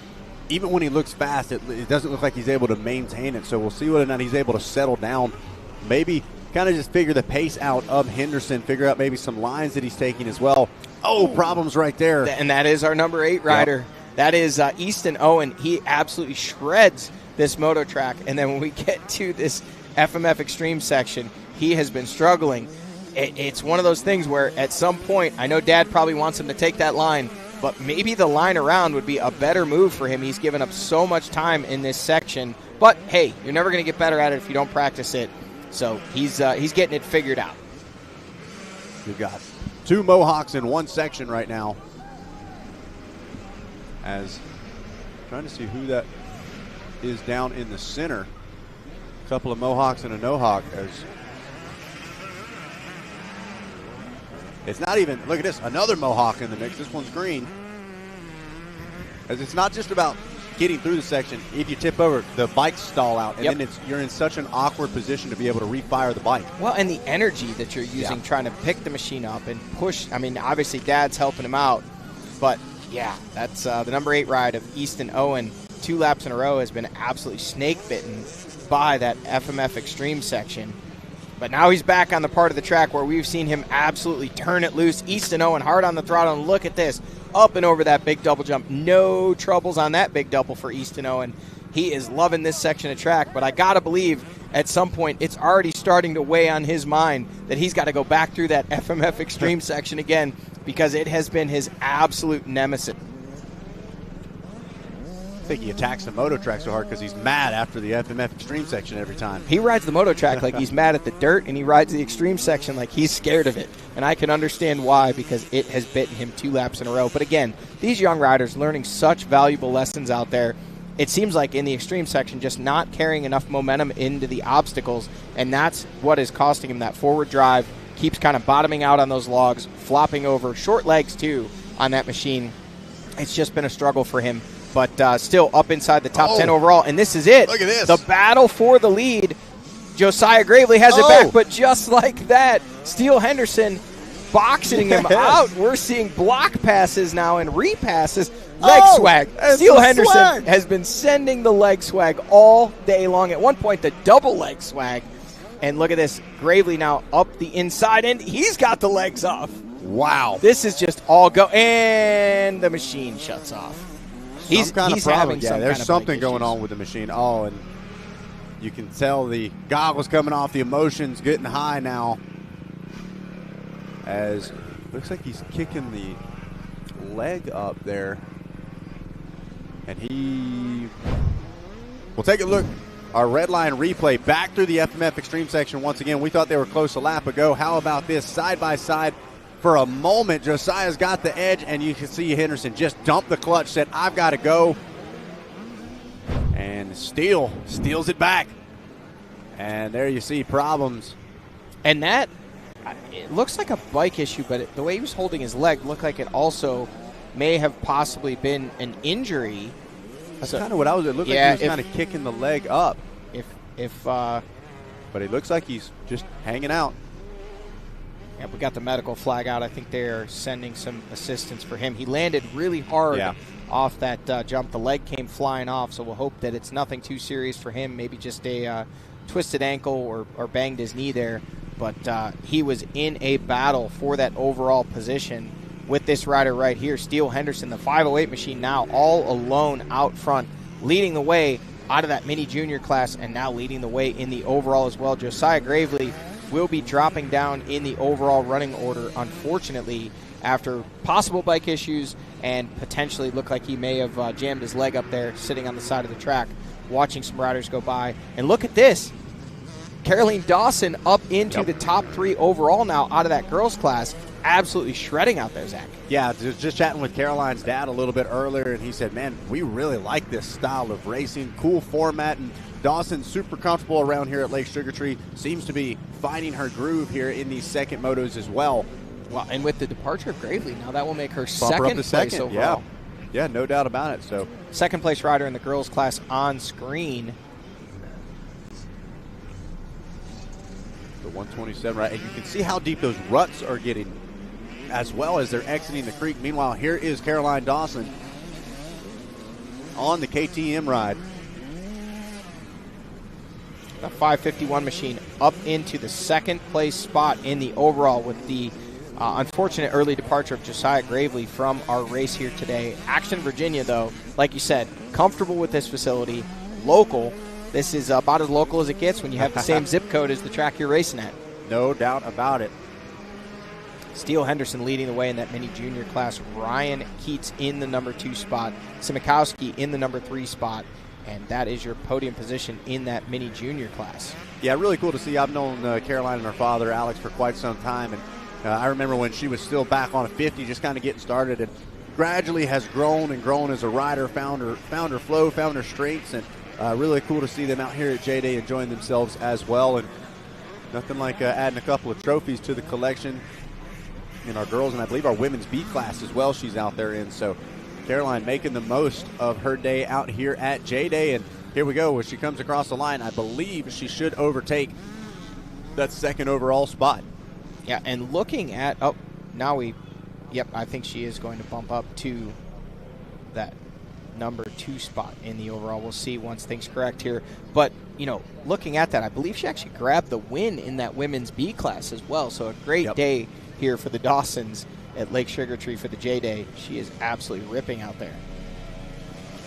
even when he looks fast, it doesn't look like he's able to maintain it, so we'll see whether or not he's able to settle down. Maybe kind of just figure the pace out of Henderson, figure out maybe some lines that he's taking as well. Oh, problems right there. And that is our number 8 rider. Yep. That is Easton Owen. He absolutely shreds this moto track. And then when we get to this FMF Extreme section, he has been struggling. It's one of those things where at some point, I know Dad probably wants him to take that line, but maybe the line around would be a better move for him. He's given up so much time in this section. But, hey, you're never going to get better at it if you don't practice it. So he's getting it figured out. We've got 2 Mohawks in one section right now. As trying to see who that is down in the center. A couple of Mohawks and a no-hawk. As it's not even, look at this, another Mohawk in the mix. This one's green. As it's not just about getting through the section. If you tip over, the bikes stall out, and then you're in such an awkward position to be able to refire the bike. Well, and the energy that you're using trying to pick the machine up and push. I mean, obviously Dad's helping him out, but yeah, that's the number 8 ride of Easton Owen. 2 laps in a row has been absolutely snake bitten by that FMF Extreme section. But now he's back on the part of the track where we've seen him absolutely turn it loose. Easton Owen hard on the throttle, and look at this. Up and over that big double jump. No troubles on that big double for Easton Owen. He is loving this section of track, but I got to believe at some point it's already starting to weigh on his mind that he's got to go back through that FMF Extreme section again because it has been his absolute nemesis. I think he attacks the moto track so hard because he's mad after the FMF Extreme section every time. He rides the moto track like he's mad at the dirt, and he rides the Extreme section like he's scared of it. And I can understand why, because it has bitten him 2 laps in a row. But again, these young riders learning such valuable lessons out there. It seems like in the Extreme section, just not carrying enough momentum into the obstacles, and that's what is costing him that forward drive. Keeps kind of bottoming out on those logs, flopping over, short legs too on that machine. It's just been a struggle for him. But still up inside the top 10 overall. And this is it. Look at this. The battle for the lead. Josiah Gravely has it back, but just like that, Steele Henderson boxing him out. We're seeing block passes now and repasses. Leg swag. Steele Henderson has been sending the leg swag all day long. At one point, the double leg swag. And look at this. Gravely now up the inside, and he's got the legs off. Wow. This is just all go. And the machine shuts off. He's having there's something going on with the machine. Oh, and you can tell the goggles coming off, the emotions getting high now. As looks like he's kicking the leg up there. And we'll take a look. Our red line replay back through the FMF Extreme section once again. We thought they were close a lap ago. How about this? Side by side for a moment. Josiah's got the edge, and you can see Henderson just dump the clutch, said, I've got to go. And steals it back. And there you see problems. And that, it looks like a bike issue, but the way he was holding his leg looked like it also may have possibly been an injury. That's kind of what I was. It looked like he was kind of kicking the leg up. But it looks like he's just hanging out. Yeah, we got the medical flag out. I think they're sending some assistance for him. He landed really hard off that jump. The leg came flying off, so we'll hope that it's nothing too serious for him. Maybe just a twisted ankle or banged his knee there. But he was in a battle for that overall position with this rider right here, Steele Henderson, the 508 machine, now all alone out front, leading the way out of that mini junior class and now leading the way in the overall as well. Josiah Gravely will be dropping down in the overall running order, unfortunately, after possible bike issues and potentially look like he may have jammed his leg up there sitting on the side of the track, watching some riders go by. And look at this. Caroline Dawson up into the top 3 overall now out of that girls class. Absolutely shredding out there, Zach. Yeah, just chatting with Caroline's dad a little bit earlier, and he said, man, we really like this style of racing, cool format, and Dawson's super comfortable around here at Lake Sugar Tree, seems to be finding her groove here in these second motos as well. Well, and with the departure of Gravely, now that will make her second place overall. Yeah, no doubt about it. So second place rider in the girls class on screen. The 127, right, and you can see how deep those ruts are getting as well as they're exiting the creek. Meanwhile, here is Caroline Dawson on the KTM ride. The 551 machine up into the second place spot in the overall with the unfortunate early departure of Josiah Gravely from our race here today. Axton, Virginia, though, like you said, comfortable with this facility, local. This is about as local as it gets when you have the same zip code as the track you're racing at. No doubt about it. Steele Henderson leading the way in that mini junior class. Ryan Keats in the number 2 spot. Simikowski in the number 3 spot. And that is your podium position in that mini junior class. Yeah, really cool to see. I've known Caroline and her father, Alex, for quite some time. And I remember when she was still back on a 50, just kind of getting started. And gradually has grown and grown as a rider, found her flow, found her strengths. And really cool to see them out here at JDay enjoying themselves as well. And nothing like adding a couple of trophies to the collection in our girls, and I believe our women's B class as well she's out there in. So Caroline making the most of her day out here at JDay, and here we go. When she comes across the line, I believe she should overtake that second overall spot. Yeah, and looking at, I think she is going to bump up to that number 2 spot in the overall. We'll see once things correct here. But, looking at that, I believe she actually grabbed the win in that women's B class as well. So a great day here for the Dawsons at Lake Sugar Tree for the JDay. She is absolutely ripping out there.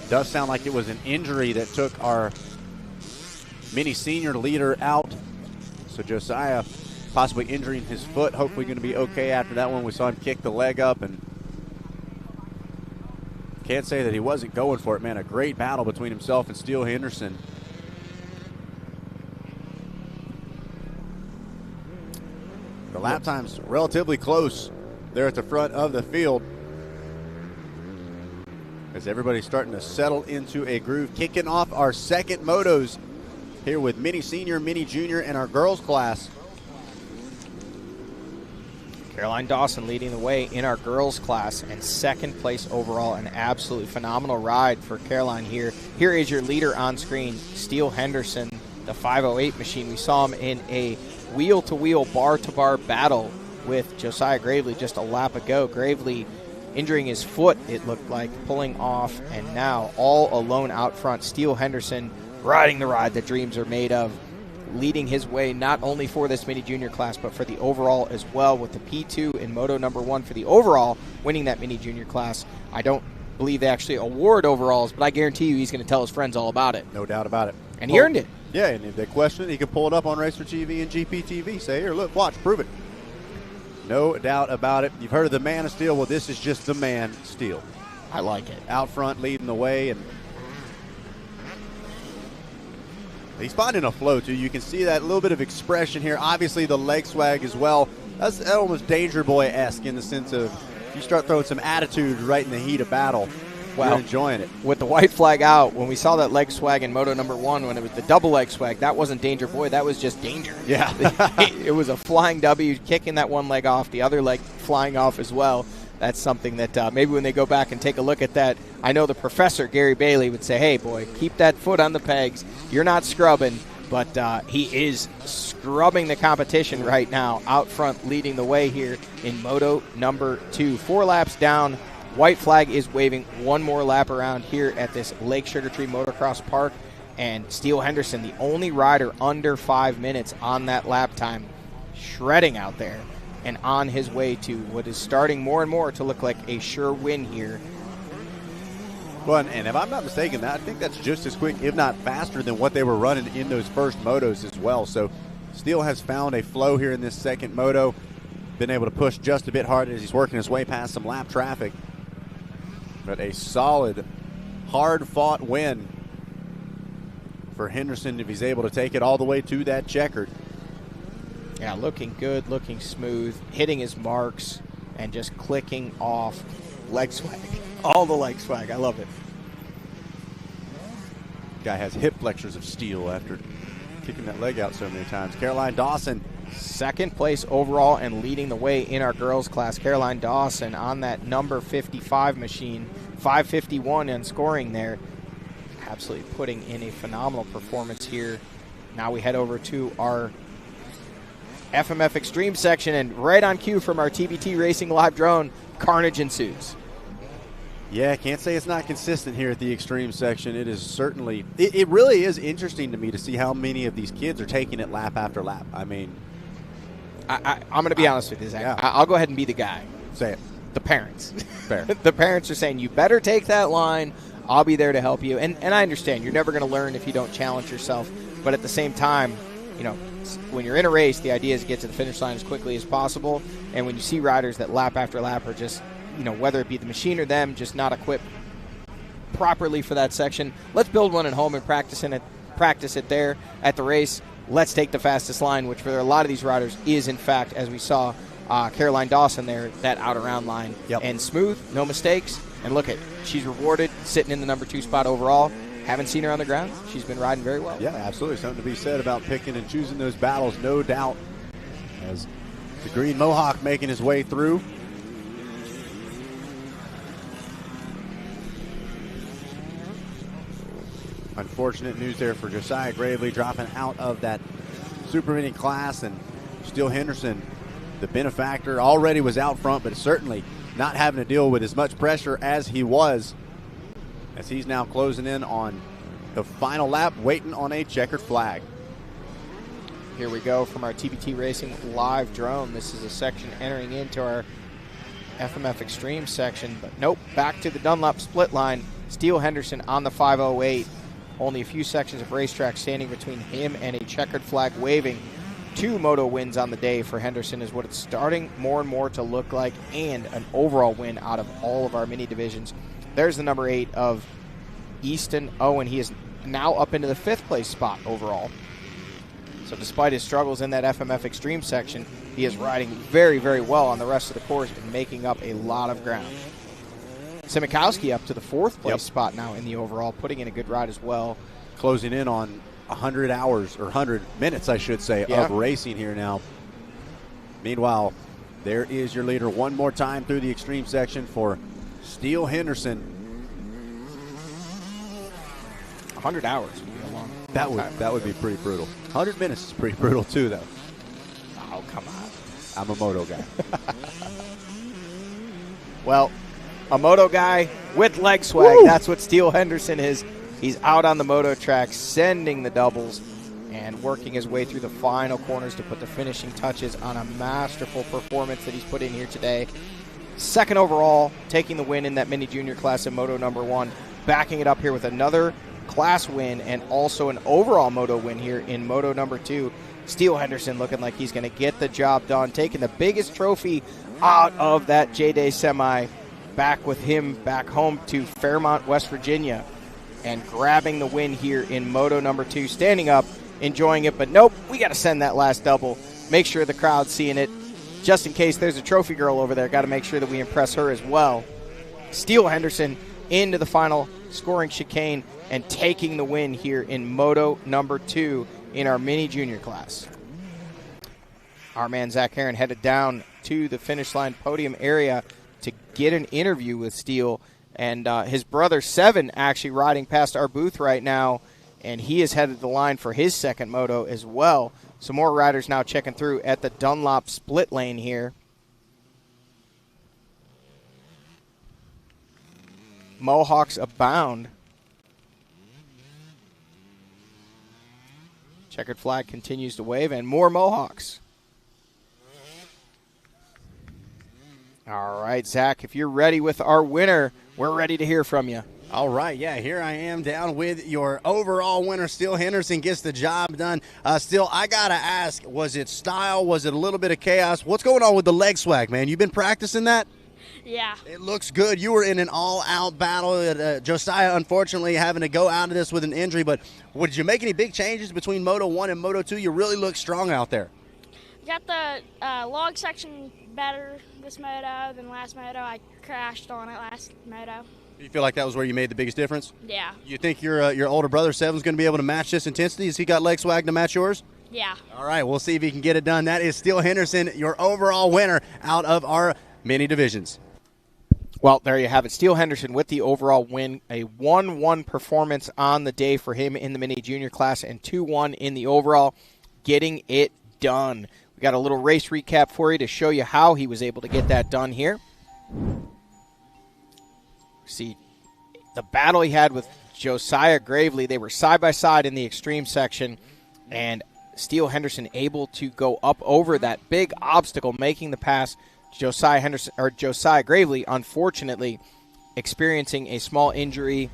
Does sound like it was an injury that took our mini senior leader out. So Josiah possibly injuring his foot. Hopefully going to be okay after that one. We saw him kick the leg up, and can't say that he wasn't going for it, man. A great battle between himself and Steele Henderson. The lap time's relatively close there at the front of the field as everybody's starting to settle into a groove. Kicking off our second motos here with mini senior, mini junior, and our girls class. Caroline Dawson leading the way in our girls class and second place overall. An absolutely phenomenal ride for Caroline here. Here is your leader on screen, Steele Henderson, the 508 machine. We saw him in a wheel-to-wheel, bar-to-bar battle with Josiah Gravely just a lap ago. Gravely injuring his foot, it looked like, pulling off, and now all alone out front. Steele Henderson riding the ride that dreams are made of, leading his way not only for this mini junior class but for the overall as well, with the P2 in Moto number 1 for the overall, winning that mini junior class. I don't believe they actually award overalls, but I guarantee you he's going to tell his friends all about it. No doubt about it. And he earned it. Yeah, and if they question it, he can pull it up on Racer TV and GPTV. Say, here, look, watch, prove it. No doubt about it. You've heard of the Man of Steel. Well, this is just the Man Steel. I like it. Out front leading the way, and he's finding a flow, too. You can see that little bit of expression here. Obviously, the leg swag as well. That's almost Danger Boy-esque in the sense of you start throwing some attitude right in the heat of battle. You're enjoying it. With the white flag out, when we saw that leg swag in Moto number 1, when it was the double leg swag, that wasn't Danger Boy. That was just Danger. Yeah. It was a flying W, kicking that one leg off, the other leg flying off as well. That's something that maybe when they go back and take a look at that, I know the professor, Gary Bailey, would say, hey, boy, keep that foot on the pegs. You're not scrubbing. But he is scrubbing the competition right now, out front leading the way here in Moto number 2. 4 laps down. White flag is waving one more lap around here at this Lake Sugar Tree Motocross Park. And Steele Henderson, the only rider under 5 minutes on that lap time, shredding out there and on his way to what is starting more and more to look like a sure win here. Well, and if I'm not mistaken, I think that's just as quick, if not faster, than what they were running in those first motos as well. So Steele has found a flow here in this second moto, been able to push just a bit harder as he's working his way past some lap traffic. But a solid, hard-fought win for Henderson if he's able to take it all the way to that checkered. Yeah, looking good, looking smooth, hitting his marks, and just clicking off leg swag. All the leg swag. I love it. Guy has hip flexors of steel after kicking that leg out so many times. Caroline Dawson, second place overall and leading the way in our girls class. Caroline Dawson on that number 55 machine, 551 in scoring there. Absolutely putting in a phenomenal performance here. Now we head over to our FMF Extreme section, and right on cue from our TBT Racing live drone, carnage ensues. Yeah, can't say it's not consistent here at the Extreme section. It is certainly, it really is interesting to me to see how many of these kids are taking it lap after lap. I mean, I'm going to be honest with you, Zach. Yeah. I'll go ahead and be the guy. Say it. The parents. Fair. The parents are saying, you better take that line. I'll be there to help you. And I understand. You're never going to learn if you don't challenge yourself. But at the same time, you know, when you're in a race, the idea is to get to the finish line as quickly as possible. And when you see riders that lap after lap are just, you know, whether it be the machine or them, just not equipped properly for that section, let's build one at home and practice it there at the race. Let's take the fastest line, which for a lot of these riders is, in fact, as we saw Caroline Dawson there, that out-around line. Yep. And smooth, no mistakes. And look at, she's rewarded sitting in the number 2 spot overall. Haven't seen her on the ground. She's been riding very well. Yeah, absolutely. Something to be said about picking and choosing those battles, no doubt. As the Green Mohawk making his way through. Unfortunate news there for Josiah Gravely, dropping out of that Super Mini class. And Steele Henderson, the benefactor, already was out front, but certainly not having to deal with as much pressure as he was, as he's now closing in on the final lap, waiting on a checkered flag. Here we go from our TBT Racing live drone. This is a section entering into our FMF Extreme section, but nope, back to the Dunlop split line. Steele Henderson on the 508. Only a few sections of racetrack standing between him and a checkered flag waving. 2 moto wins on the day for Henderson is what it's starting more and more to look like, and an overall win out of all of our mini divisions. There's the number 8 of Easton Owen. He is now up into the 5th place spot overall. So despite his struggles in that FMF Extreme section, he is riding very, very well on the rest of the course and making up a lot of ground. Simikowski up to the 4th place spot now in the overall, putting in a good ride as well. Closing in on 100 hours, or 100 minutes, I should say, of racing here now. Meanwhile, there is your leader one more time through the Extreme section for Steele Henderson. 100 hours would be a long that would be pretty brutal. 100 minutes is pretty brutal too, though. Oh, come on. I'm a moto guy. Well, a moto guy with leg swag. Woo! That's what Steele Henderson is. He's out on the moto track, sending the doubles and working his way through the final corners to put the finishing touches on a masterful performance that he's put in here today. 2nd overall, taking the win in that mini junior class in Moto number 1, backing it up here with another class win and also an overall moto win here in Moto number 2. Steele Henderson looking like he's going to get the job done, taking the biggest trophy out of that JDay semi back with him back home to Fairmont, West Virginia, and grabbing the win here in Moto number 2, standing up, enjoying it. But nope, we got to send that last double. Make sure the crowd's seeing it. Just in case there's a trophy girl over there, got to make sure that we impress her as well. Steele Henderson into the final scoring chicane and taking the win here in Moto number 2 in our mini junior class. Our man Zach Heron headed down to the finish line podium area to get an interview with Steele, and his brother Seven actually riding past our booth right now, and he is headed the line for his second moto as well. Some more riders now checking through at the Dunlop split lane here. Mohawks abound. Checkered flag continues to wave, and more Mohawks. All right, Zach, if you're ready with our winner, we're ready to hear from you. All right, yeah, here I am down with your overall winner. Steele Henderson gets the job done. Steele, I got to ask, was it style? Was it a little bit of chaos? What's going on with the leg swag, man? You been practicing that? Yeah. It looks good. You were in an all-out battle. Josiah, unfortunately, having to go out of this with an injury. But did you make any big changes between Moto 1 and Moto 2? You really look strong out there. Got the log section better this moto than last moto. I crashed on it last moto. You feel like that was where you made the biggest difference? Yeah. You think your older brother Seven's going to be able to match this intensity? Has he got leg swag to match yours? Yeah. All right, we'll see if he can get it done. That is Steele Henderson, your overall winner out of our mini divisions. Well, there you have it. Steele Henderson with the overall win. A 1-1 performance on the day for him in the mini junior class and 2-1 in the overall. Getting it done. We got a little race recap for you to show you how he was able to get that done here. See the battle he had with Josiah Gravely. They were side by side in the extreme section, and Steele Henderson able to go up over that big obstacle, making the pass. Josiah Gravely, unfortunately, experiencing a small injury.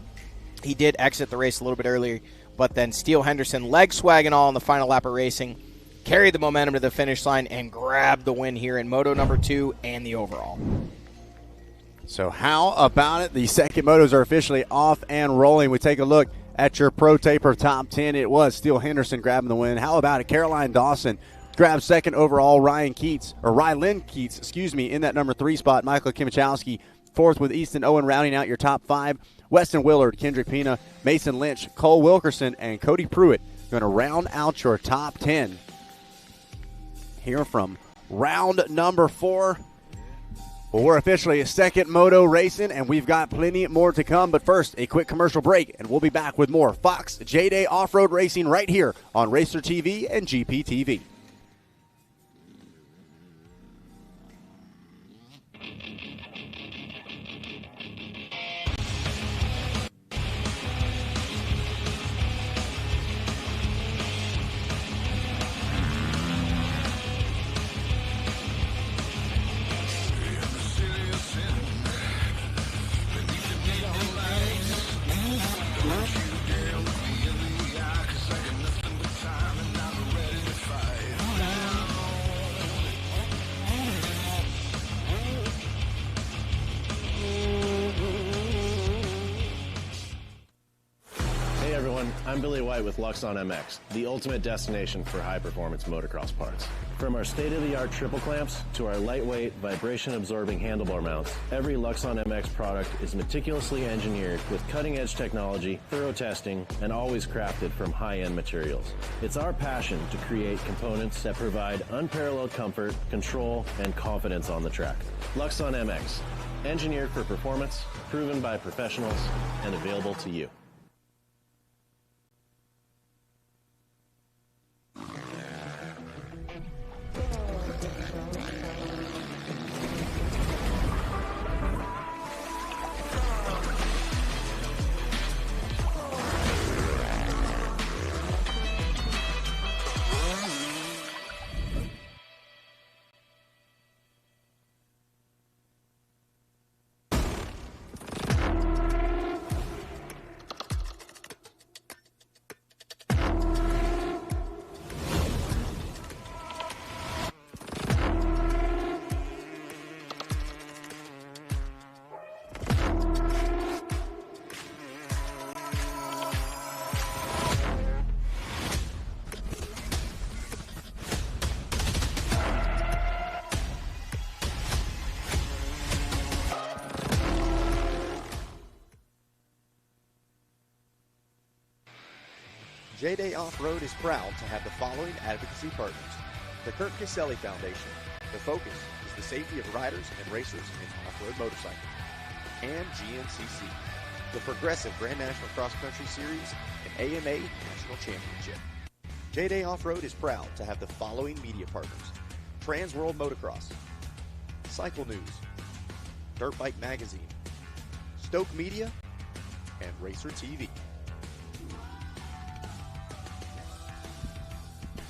He did exit the race a little bit earlier, but then Steele Henderson, leg swag and all in the final lap of racing, carried the momentum to the finish line and grabbed the win here in Moto number 2 and the overall. So how about it? The second motos are officially off and rolling. We take a look at your Pro Taper top 10. It was Steele Henderson grabbing the win. How about it? Caroline Dawson grabbed second overall. Rylan Keats, in that number 3 spot. Michael Kimichowski fourth with Easton Owen rounding out your top 5. Weston Willard, Kendrick Pina, Mason Lynch, Cole Wilkerson, and Cody Pruitt going to round out your top 10. Here from round number 4. Well, we're officially a second moto racing, and we've got plenty more to come. But first, a quick commercial break, and we'll be back with more Fox JDay Offroad Racing right here on Racer TV and GPTV. I'm Billy White with Luxon MX, the ultimate destination for high-performance motocross parts. From our state-of-the-art triple clamps to our lightweight, vibration-absorbing handlebar mounts, every Luxon MX product is meticulously engineered with cutting-edge technology, thorough testing, and always crafted from high-end materials. It's our passion to create components that provide unparalleled comfort, control, and confidence on the track. Luxon MX, engineered for performance, proven by professionals, and available to you. JDay Offroad is proud to have the following advocacy partners: the Kurt Caselli Foundation. The focus is the safety of riders and racers in off-road motorcycling. And GNCC, the Progressive Grand National Cross Country Series and AMA National Championship. JDay Offroad is proud to have the following media partners: Trans World Motocross, Cycle News, Dirt Bike Magazine, Stoke Media, and Racer TV.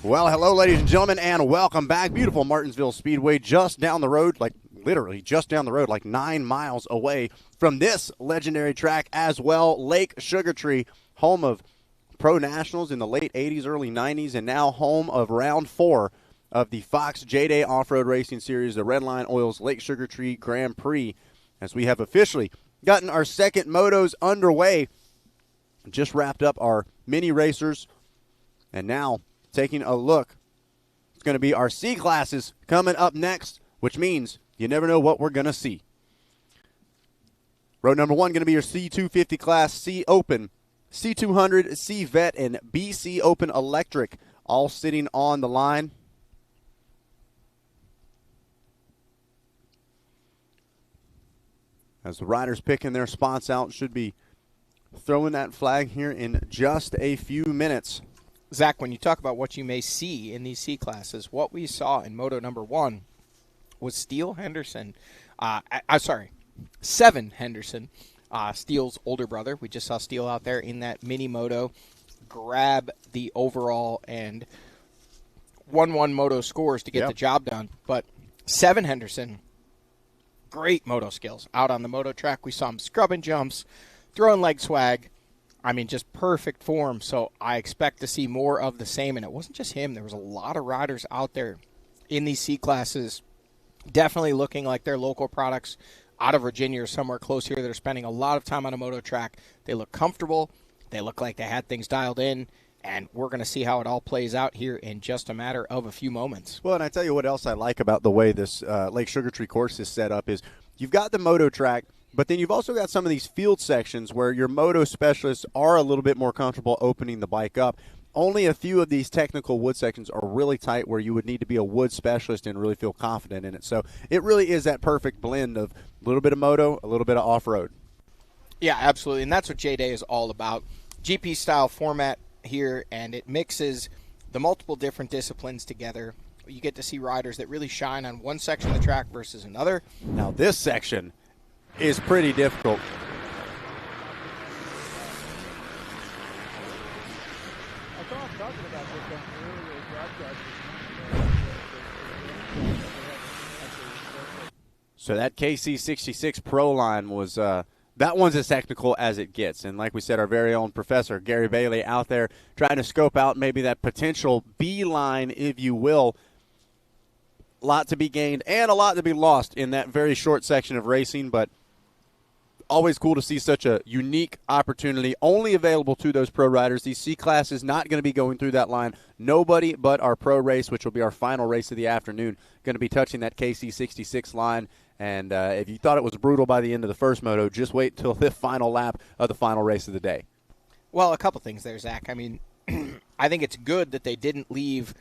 Well, hello, ladies and gentlemen, and welcome back. Beautiful Martinsville Speedway, just down the road, like literally just down the road, like 9 miles away from this legendary track as well. Lake Sugar Tree, home of Pro Nationals in the late 80s, early 90s, and now home of round 4 of the Fox JDay Offroad Racing Series, the Redline Oils Lake Sugar Tree Grand Prix, as we have officially gotten our second motos underway. Just wrapped up our mini racers, and now taking a look, it's going to be our C classes coming up next, which means you never know what we're going to see. Road number 1 going to be your C250 class, C Open, C200, C Vet, and BC Open Electric, all sitting on the line. As the riders picking their spots out, should be throwing that flag here in just a few minutes. Zach, when you talk about what you may see in these C classes, what we saw in Moto number 1 was Steele Henderson. Seven Henderson, Steele's older brother. We just saw Steele out there in that mini moto grab the overall and 1-1 moto scores to get the job done. But Seven Henderson, great moto skills. Out on the moto track, we saw him scrubbing jumps, throwing leg swag. I mean, just perfect form, so I expect to see more of the same. And it wasn't just him. There was a lot of riders out there in these C classes definitely looking like they're local products out of Virginia or somewhere close here. They're spending a lot of time on a moto track. They look comfortable. They look like they had things dialed in. And we're going to see how it all plays out here in just a matter of a few moments. Well, and I tell you what else I like about the way this Lake Sugar Tree course is set up is you've got the moto track, but then you've also got some of these field sections where your moto specialists are a little bit more comfortable opening the bike up. Only a few of these technical wood sections are really tight where you would need to be a wood specialist and really feel confident in it. So it really is that perfect blend of a little bit of moto, a little bit of off-road. Yeah, absolutely, and that's what JDay is all about. GP-style format here, and it mixes the multiple different disciplines together. You get to see riders that really shine on one section of the track versus another. Now this section is pretty difficult. I saw him talking about this on the earlier broadcast. So that KC66 Pro line was that one's as technical as it gets. And like we said, our very own professor, Gary Bailey, out there trying to scope out maybe that potential B line, if you will. A lot to be gained and a lot to be lost in that very short section of racing, but always cool to see such a unique opportunity only available to those pro riders. These C classes not going to be going through that line. Nobody but our pro race, which will be our final race of the afternoon, going to be touching that KC66 line. And if you thought it was brutal by the end of the first moto, just wait till the final lap of the final race of the day. Well, a couple things there, Zach. I mean, I think it's good that they didn't leave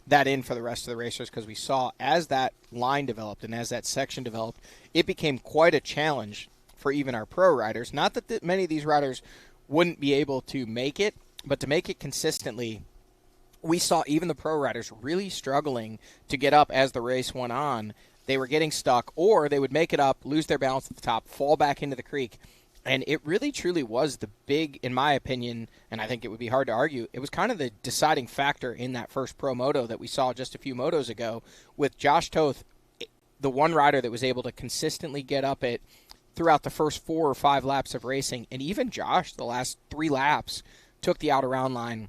that in for the rest of the racers, because we saw as that line developed and as that section developed, it became quite a challenge for even our pro riders. Not that many of these riders wouldn't be able to make it, but to make it consistently, we saw even the pro riders really struggling to get up as the race went on. They were getting stuck, or they would make it up, lose their balance at the top, fall back into the creek. And it really, truly was the big, in my opinion, and I think it would be hard to argue, it was kind of the deciding factor in that first pro moto that we saw just a few motos ago with Josh Toth, the one rider that was able to consistently get up it throughout the first 4 or 5 laps of racing. And even Josh, the last 3 laps, took the out-around line.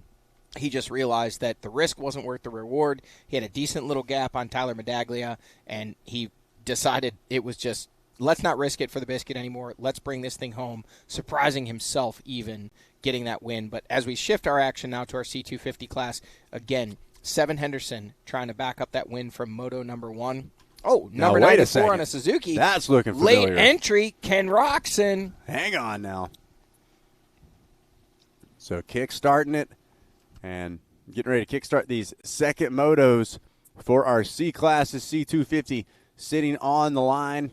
He just realized that the risk wasn't worth the reward. He had a decent little gap on Tyler Medaglia, and he decided it was just, let's not risk it for the biscuit anymore. Let's bring this thing home, surprising himself even, getting that win. But as we shift our action now to our C250 class, again, Seven Henderson trying to back up that win from Moto number 1. Oh, number 94 on a Suzuki. That's looking familiar. Late entry, Ken Roxon. Hang on now. So kick starting it. And getting ready to kickstart these second motos for our C classes, C250 sitting on the line.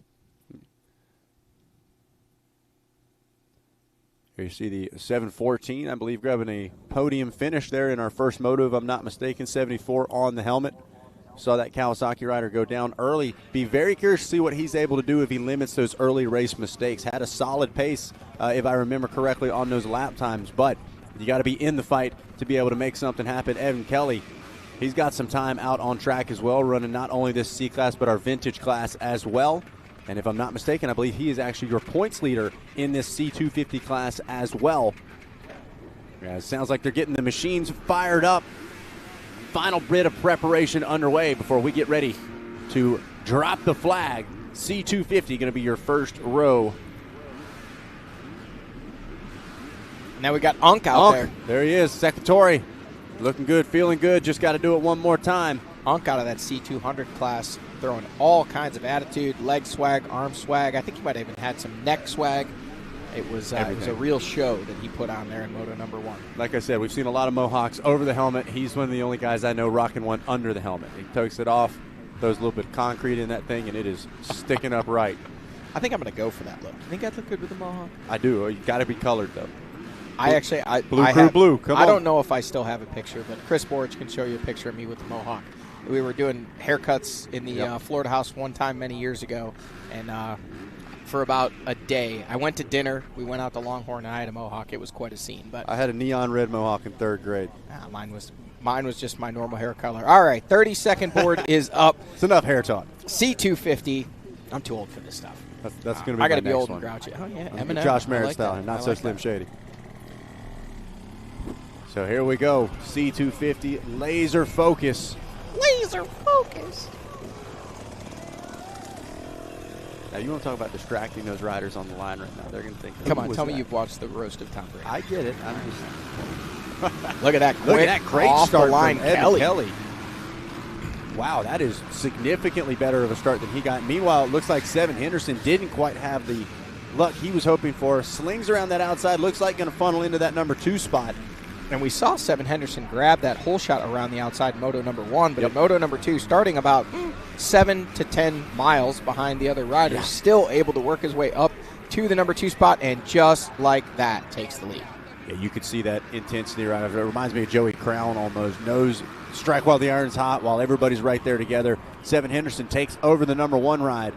Here you see the 714, I believe, grabbing a podium finish there in our first moto, if I'm not mistaken. 74 on the helmet. Saw that Kawasaki rider go down early. Be very curious to see what he's able to do if he limits those early race mistakes. Had a solid pace, if I remember correctly, on those lap times, but you got to be in the fight to be able to make something happen. Evan Kelly, he's got some time out on track as well, running not only this C class but our vintage class as well. And if I'm not mistaken, I believe he is actually your points leader in this C250 class as well. Yeah, it sounds like they're getting the machines fired up. Final bit of preparation underway before we get ready to drop the flag. C250 going to be your first row. Now we got Unk out there. There he is, Secretary. Looking good, feeling good. Just got to do it one more time. Unk out of that C200 class, throwing all kinds of attitude, leg swag, arm swag. I think he might have even had some neck swag. It was a real show that he put on there in Moto number 1. Like I said, we've seen a lot of Mohawks over the helmet. He's one of the only guys I know rocking one under the helmet. He takes it off, throws a little bit of concrete in that thing, and it is sticking up right. I think I'm going to go for that look. You think I'd look good with the Mohawk? I do. You got to be colored, though. Blue. Come on. I don't know if I still have a picture, but Chris Borich can show you a picture of me with the Mohawk. We were doing haircuts in the Florida house one time many years ago, and for about a day, I went to dinner. We went out to Longhorn, and I had a Mohawk. It was quite a scene. But I had a neon red Mohawk in 3rd grade. Mine was just my normal hair color. All right, 30-second board is up. It's enough hair talk. C250. I'm too old for this stuff. That's going to be. I got to be old and grouchy. Oh yeah, Eminem. Josh Merritt style, not so Slim Shady. So here we go. C250 laser focus. Laser focus. Now, you want to talk about distracting those riders on the line right now. They're going to think, come on, tell me you've watched the roast of Tom Brady. I get it. I'm just Look at that. Look at that great off start the line, from Evan Kelly. Wow, that is significantly better of a start than he got. Meanwhile, it looks like Seven Henderson didn't quite have the luck he was hoping for. Slings around that outside. Looks like going to funnel into that number 2 spot. And we saw Seven Henderson grab that hole shot around the outside in Moto number 1, but in Moto number 2, starting about 7 to 10 miles behind the other riders, still able to work his way up to the number 2 spot, and just like that, takes the lead. Yeah, you could see that intensity right over. It reminds me of Joey Crown almost. Nose strike while the iron's hot, while everybody's right there together. Seven Henderson takes over the number 1 ride.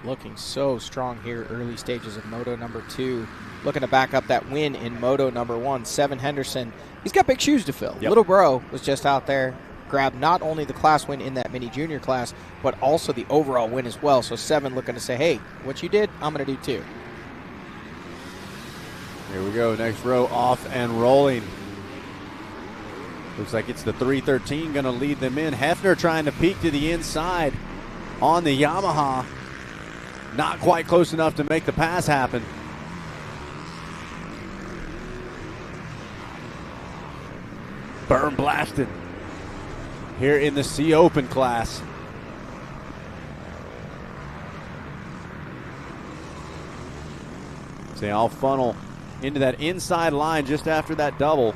Looking so strong here, early stages of Moto number 2. Looking to back up that win in Moto number 1. Seven Henderson, he's got big shoes to fill. Little bro was just out there, grabbed not only the class win in that mini junior class, but also the overall win as well. So Seven looking to say, hey, what you did, I'm going to do too. Here we go, next row off and rolling. Looks like it's the 313 going to lead them in. Hefner trying to peek to the inside on the Yamaha. Not quite close enough to make the pass happen. Burn blasted here in the C Open class. So they all funnel into that inside line just after that double.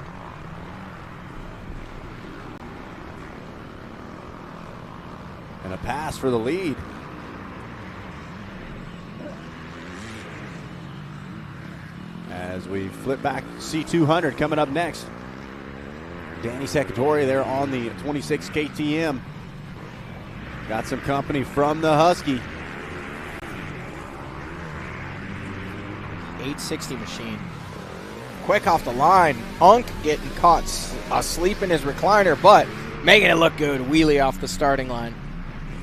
And a pass for the lead. As we flip back, C200 coming up next. Danny Secretore there on the 26 KTM. Got some company from the Husky. 860 machine. Quick off the line. Unk getting caught asleep in his recliner, but making it look good. Wheelie off the starting line.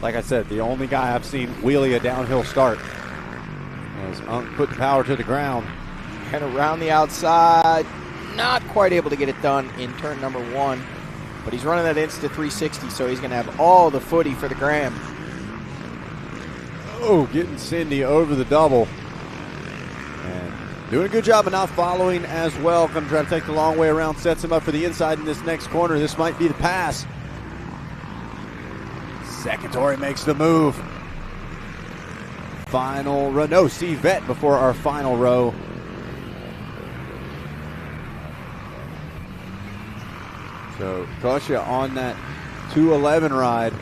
Like I said, the only guy I've seen wheelie a downhill start. As Unk put the power to the ground. And around the outside. Not quite able to get it done in turn number 1. But he's running that Insta 360, so he's going to have all the footy for the gram. Oh, getting Cindy over the double. And doing a good job of not following as well. Going to try to take the long way around. Sets him up for the inside in this next corner. This might be the pass. Secretore makes the move. Final row. No, C-Vet before our final row. So Kosha on that 211 ride.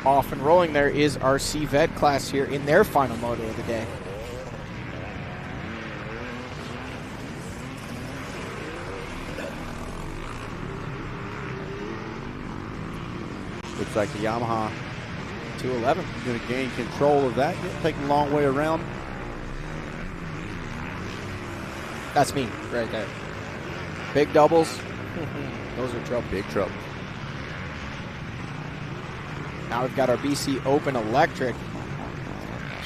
Off and rolling there is our C Vet class here in their final moto of the day. Looks like the Yamaha 211 is going to gain control of that. Taking a long way around. That's me right there. Big doubles. Those are trouble. Big trouble. Now we've got our BC Open Electric.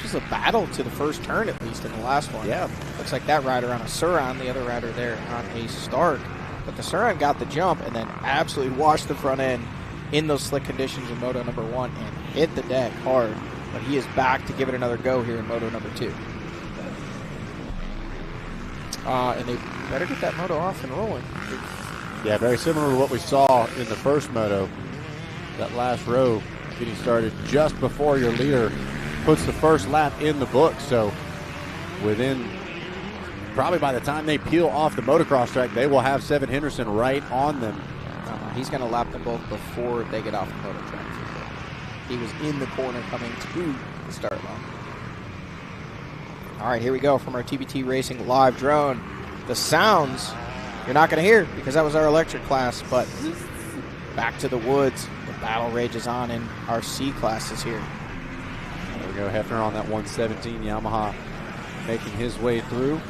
Just a battle to the first turn, at least in the last one. Yeah. Looks like that rider on a Suron, the other rider there on a Stark. But the Suron got the jump and then absolutely washed the front end in those slick conditions in Moto number 1 and hit the deck hard. But he is back to give it another go here in Moto number 2. And they better get that Moto off and rolling. Yeah, very similar to what we saw in the first Moto. That last row getting started just before your leader puts the first lap in the book. So within, probably by the time they peel off the motocross track, they will have Seven Henderson right on them. He's going to lap them both before they get off the moto track. He was in the corner coming to the start line. All right, here we go from our TBT Racing live drone. The sounds you're not going to hear because that was our electric class, but back to the woods. The battle rages on in our C classes here. There we go, Hefner on that 117 Yamaha making his way through.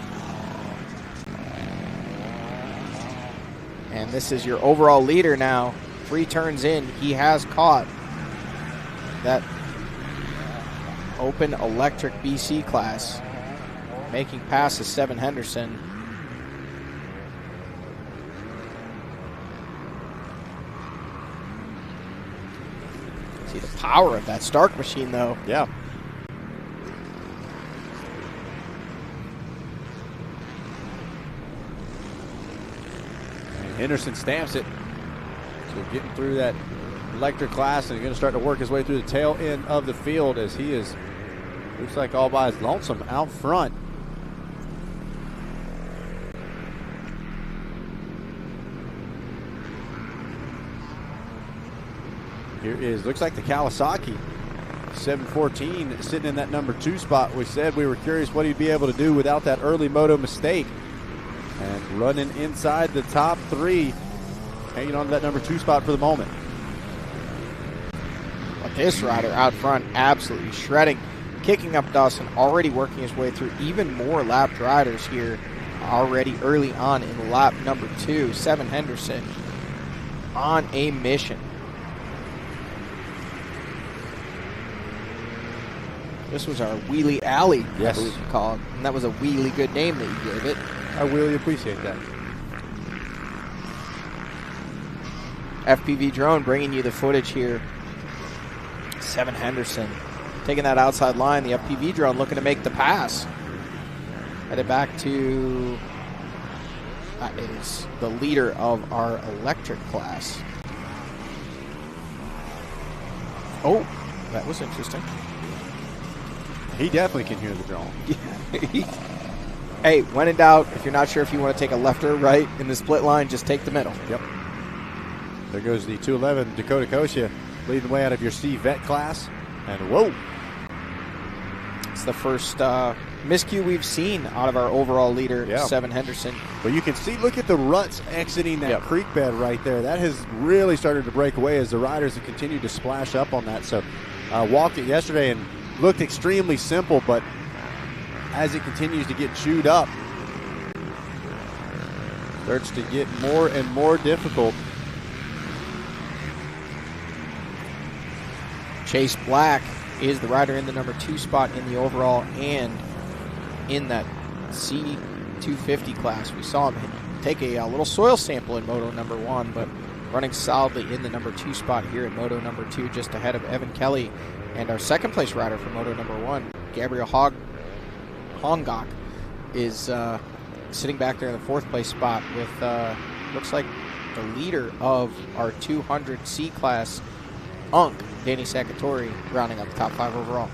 And this is your overall leader now. 3 turns in, he has caught that Open Electric BC class, making passes Seven Henderson. See the power of that Stark machine, though. Yeah. And Henderson stamps it. So getting through that electric class, and he's going to start to work his way through the tail end of the field as he is, looks like all by his lonesome out front. Here is, looks like the Kawasaki 714 sitting in that number 2 spot. We said we were curious what he'd be able to do without that early moto mistake. And running inside the top 3, hanging on to that number 2 spot for the moment. But this rider out front absolutely shredding, kicking up dust and already working his way through even more lapped riders here already early on in lap number 2. Seven Henderson on a mission. This was our Wheelie Alley, yes, I believe we call it. And that was a really good name that you gave it. I really appreciate that. FPV drone bringing you the footage here. Seven Henderson taking that outside line. The FPV drone looking to make the pass. Headed back to, that is the leader of our electric class. Oh, that was interesting. He definitely can hear the drone. Hey, when in doubt, if you're not sure if you want to take a left or right in the split line, just take the middle. Yep. There goes the 211 Dakota Kosha leading the way out of your C Vet class. And whoa. It's the first miscue we've seen out of our overall leader, Seven Henderson. But you can see, look at the ruts exiting that creek bed right there. That has really started to break away as the riders have continued to splash up on that. So walked it yesterday and looked extremely simple, but as it continues to get chewed up, starts to get more and more difficult. Chase Black is the rider in the number 2 spot in the overall and in that C250 class. We saw him take a little soil sample in Moto number 1, but running solidly in the number 2 spot here in Moto number 2, just ahead of Evan Kelly. And our second place rider for Moto number 1, Gabriel Hongok, is sitting back there in the 4th place spot with, looks like the leader of our 200 C class, Danny Sakatori, rounding up the top 5 overall.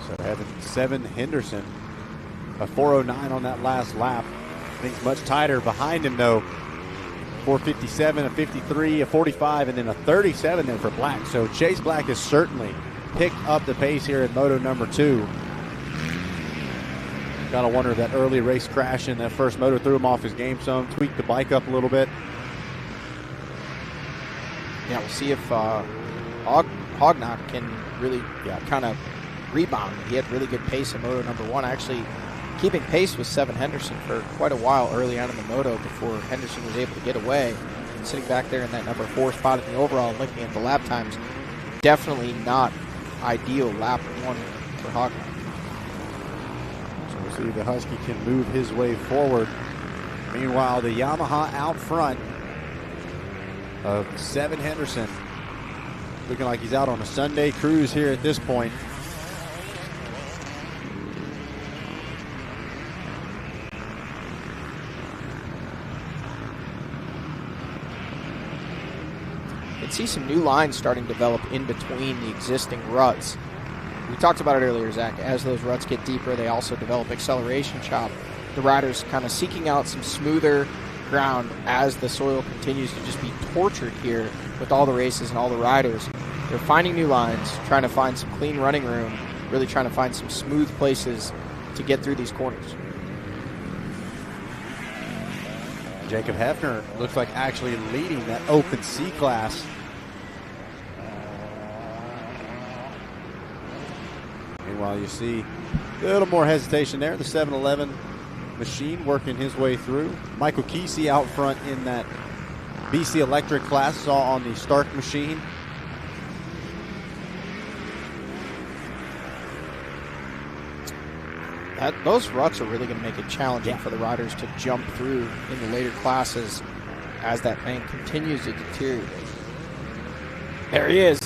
So having 7 Henderson, a 4:09 on that last lap. Things much tighter behind him though. 4:57, a 53, a 45, and then a 37 there for Black. So Chase Black has certainly picked up the pace here in Moto number 2. Gotta wonder if that early race crash in that first moto threw him off his game some, tweaked the bike up a little bit. Yeah, we'll see if Hognock can really kind of rebound. He had really good pace in Moto number 1, actually keeping pace with 7 Henderson for quite a while early on in the Moto before Henderson was able to get away. Sitting back there in that number 4 spot in the overall and looking at the lap times, definitely not ideal lap 1 for Hognock. So we'll see if the Husky can move his way forward. Meanwhile, the Yamaha out front of 7 Henderson, looking like he's out on a Sunday cruise here at this point. You can see some new lines starting to develop in between the existing ruts. We talked about it earlier, Zach. As those ruts get deeper, they also develop acceleration chop. The riders kind of seeking out some smoother ground as the soil continues to just be tortured here with all the races and all the riders. They're finding new lines, trying to find some clean running room, really trying to find some smooth places to get through these corners. Jacob Hefner looks like actually leading that open C class. Meanwhile, you see a little more hesitation there. The 7-Eleven machine working his way through. Michael Kesey out front in that BC Electric class, saw on the Stark machine. Those ruts are really going to make it challenging for the riders to jump through in the later classes as that bank continues to deteriorate. There he is,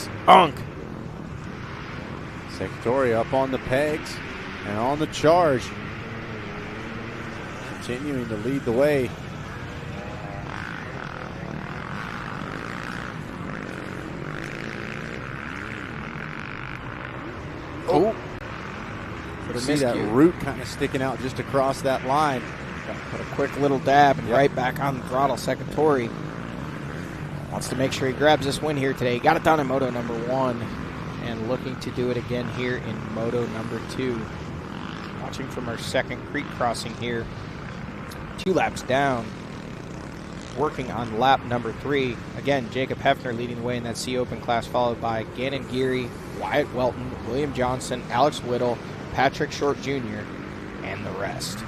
Sakatori up on the pegs and on the charge. Continuing to lead the way. Oh. You see that root kind of sticking out just across that line. Put a quick little dab and right back on the throttle. Sakatori wants to make sure he grabs this win here today. He got it done in Moto number 1 and looking to do it again here in Moto number 2. Watching from our second creek crossing here. 2 laps down. Working on lap number 3. Again, Jacob Hefner leading the way in that C Open class, followed by Gannon Geary, Wyatt Welton, William Johnson, Alex Whittle, Patrick Short Jr., and the rest.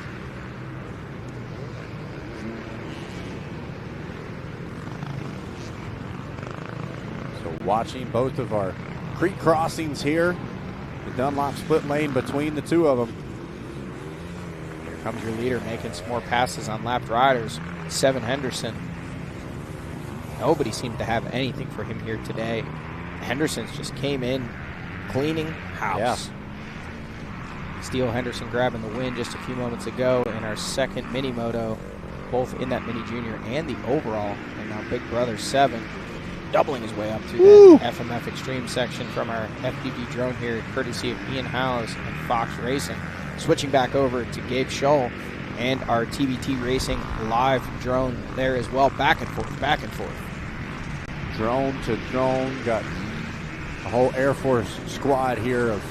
So watching both of our creek crossings here. The Dunlop split lane between the two of them. Here comes your leader making some more passes on lapped riders. 7 Henderson. Nobody seemed to have anything for him here today. Henderson's just came in cleaning house. Yeah. Steele Henderson grabbing the win just a few moments ago in our second mini moto, both in that mini junior and the overall. And now Big Brother 7 doubling his way up through that FMF Extreme section from our FPV drone here, courtesy of Ian Howes and Fox Racing. Switching back over to Gabe Scholl and our TBT Racing live drone there as well. Back and forth, back and forth. Drone to drone. Got a whole Air Force squad here of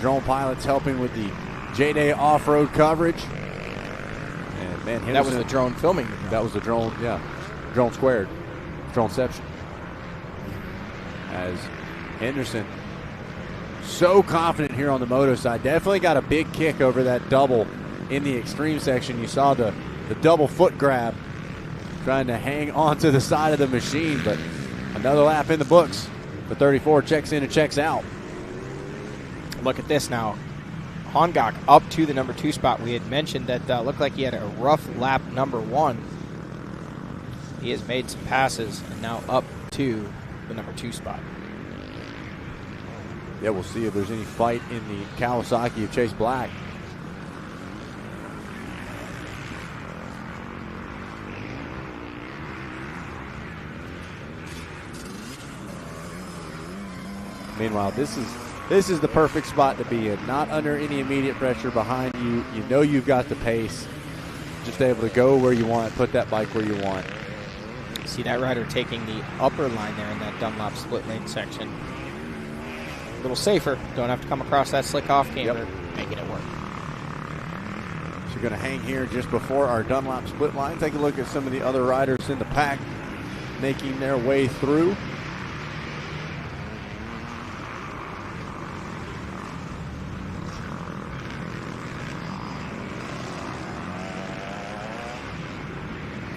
drone pilots helping with the JDay Offroad coverage. And man, Henderson, that was the drone filming. That was the drone, yeah. Drone squared. Droneception. As Henderson, so confident here on the moto side. Definitely got a big kick over that double in the extreme section. You saw the double foot grab trying to hang onto the side of the machine, but another lap in the books. The 34 checks in and checks out. Look at this now. Hongok up to the number 2 spot. We had mentioned that looked like he had a rough lap number 1. He has made some passes and now up to the number 2 spot. Yeah, we'll see if there's any fight in the Kawasaki of Chase Black. Meanwhile, this is the perfect spot to be in. Not under any immediate pressure behind you. You know you've got the pace. Just able to go where you want, put that bike where you want. See that rider taking the upper line there in that Dunlop split lane section. A little safer. Don't have to come across that slick off camber. Making it work. So you're going to hang here just before our Dunlop split line. Take a look at some of the other riders in the pack making their way through.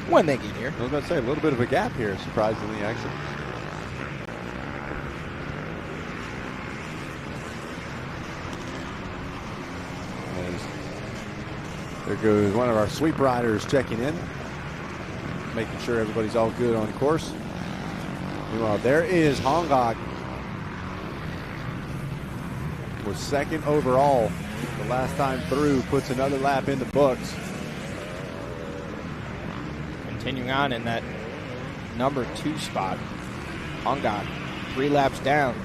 When they get here. I was about to say, a little bit of a gap here, surprisingly, actually. There goes one of our sweep riders checking in, making sure everybody's all good on course. Meanwhile, there is Hongok. Was second overall the last time through, puts another lap in the books. Continuing on in that number 2 spot. Hongok 3 laps down.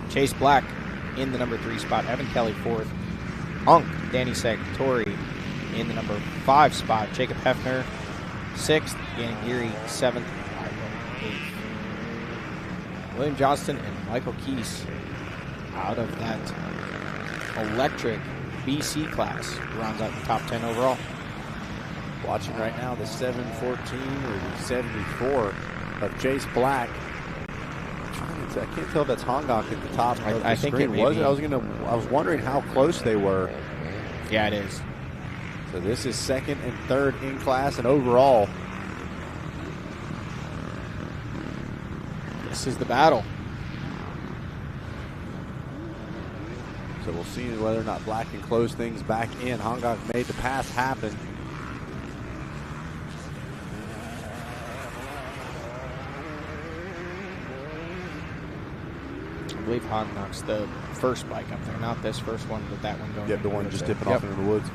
Chase Black in the number 3 spot. Evan Kelly 4th. Unk, Danny Sagitori in the number 5 spot. Jacob Hefner 6th. Gannon Geary 7th. 8th. William Johnston and Michael Keese out of that electric BC class rounds out the top 10 overall. Watching right now the 714 or the 74 of Chase Black. I can't tell if that's Hongok at the top of the I think screen. it Was it? I was wondering how close they were. Yeah, it is. So this is second and third in class and overall. This is the battle. So we'll see whether or not Black can close things back in. Hongok made the pass happen. I believe Hongok's the first bike up there, not this first one, but that one going. Yep, the one just dipping off into the woods.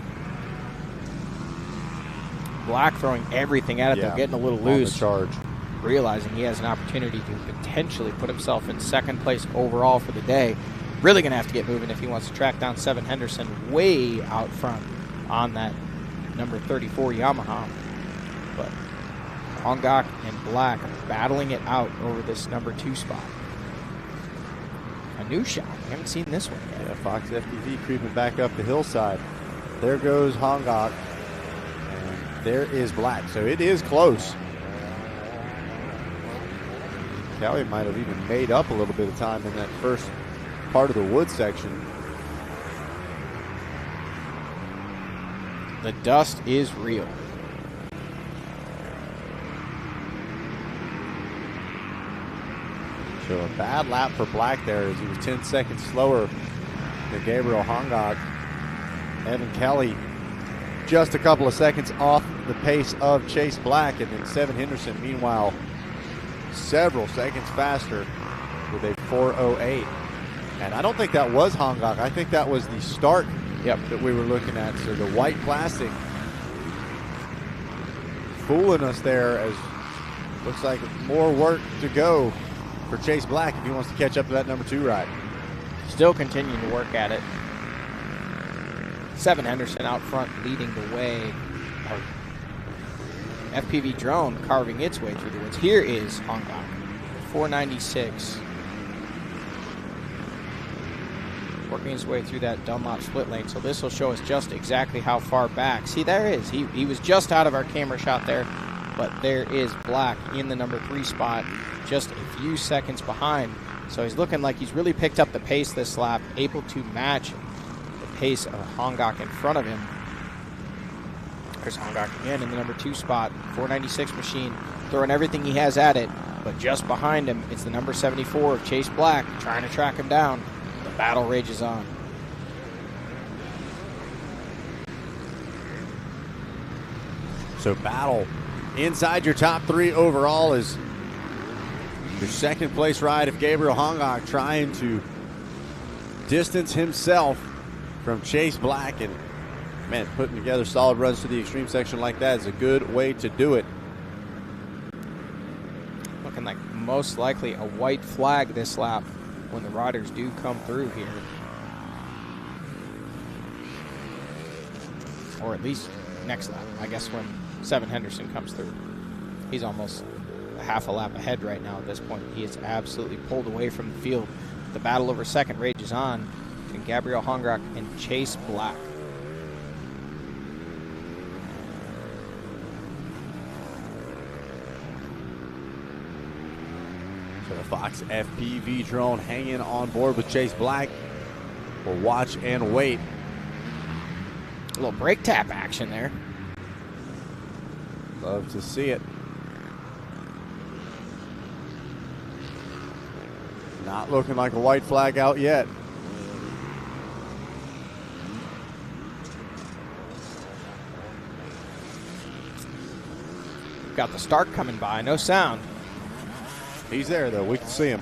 Black throwing everything at it, though, getting a little loose. On the charge. Realizing he has an opportunity to potentially put himself in second place overall for the day. Really going to have to get moving if he wants to track down Seven Henderson way out front on that number 34 Yamaha. But Hongok and Black battling it out over this number 2 spot. A new shot. We haven't seen this one yet. Yeah, Fox FPV creeping back up the hillside. There goes Hongok. And there is Black. So it is close. Kelly might have even made up a little bit of time in that first part of the wood section. The dust is real. So a bad lap for Black there as he was 10 seconds slower than Gabriel Hongok. Evan Kelly just a couple of seconds off the pace of Chase Black, and then Seven Henderson, meanwhile, several seconds faster with a 4:08. And I don't think that was Hongok. I think that was the start that we were looking at. So the white plastic fooling us there, as looks like more work to go for Chase Black if he wants to catch up to that number 2 ride. Still continuing to work at it. Seven Henderson out front leading the way. FPV drone carving its way through the woods. Here is Hongok, 496. Working his way through that Dunlop split lane. So this will show us just exactly how far back. See, there is. He was just out of our camera shot there. But there is Black in the number 3 spot, just a few seconds behind. So he's looking like he's really picked up the pace this lap, able to match the pace of Hongok in front of him. There's Hongok again in the number 2 spot, 496 machine, throwing everything he has at it. But just behind him, it's the number 74 of Chase Black, trying to track him down. The battle rages on. So battle inside your top 3 overall is your second place ride of Gabriel Hongok, trying to distance himself from Chase Black. And Man, putting together solid runs to the extreme section like that is a good way to do it. Looking like most likely a white flag this lap when the riders do come through here. Or at least next lap, I guess, when Seven Henderson comes through. He's almost a half a lap ahead right now at this point. He is absolutely pulled away from the field. The battle over second rages on between Gabriel Hongrock and Chase Black. So the Fox FPV drone hanging on board with Chase Black. We'll watch and wait. A little brake tap action there. Love to see it. Not looking like a white flag out yet. Got the start coming by, no sound. He's there though, we can see him.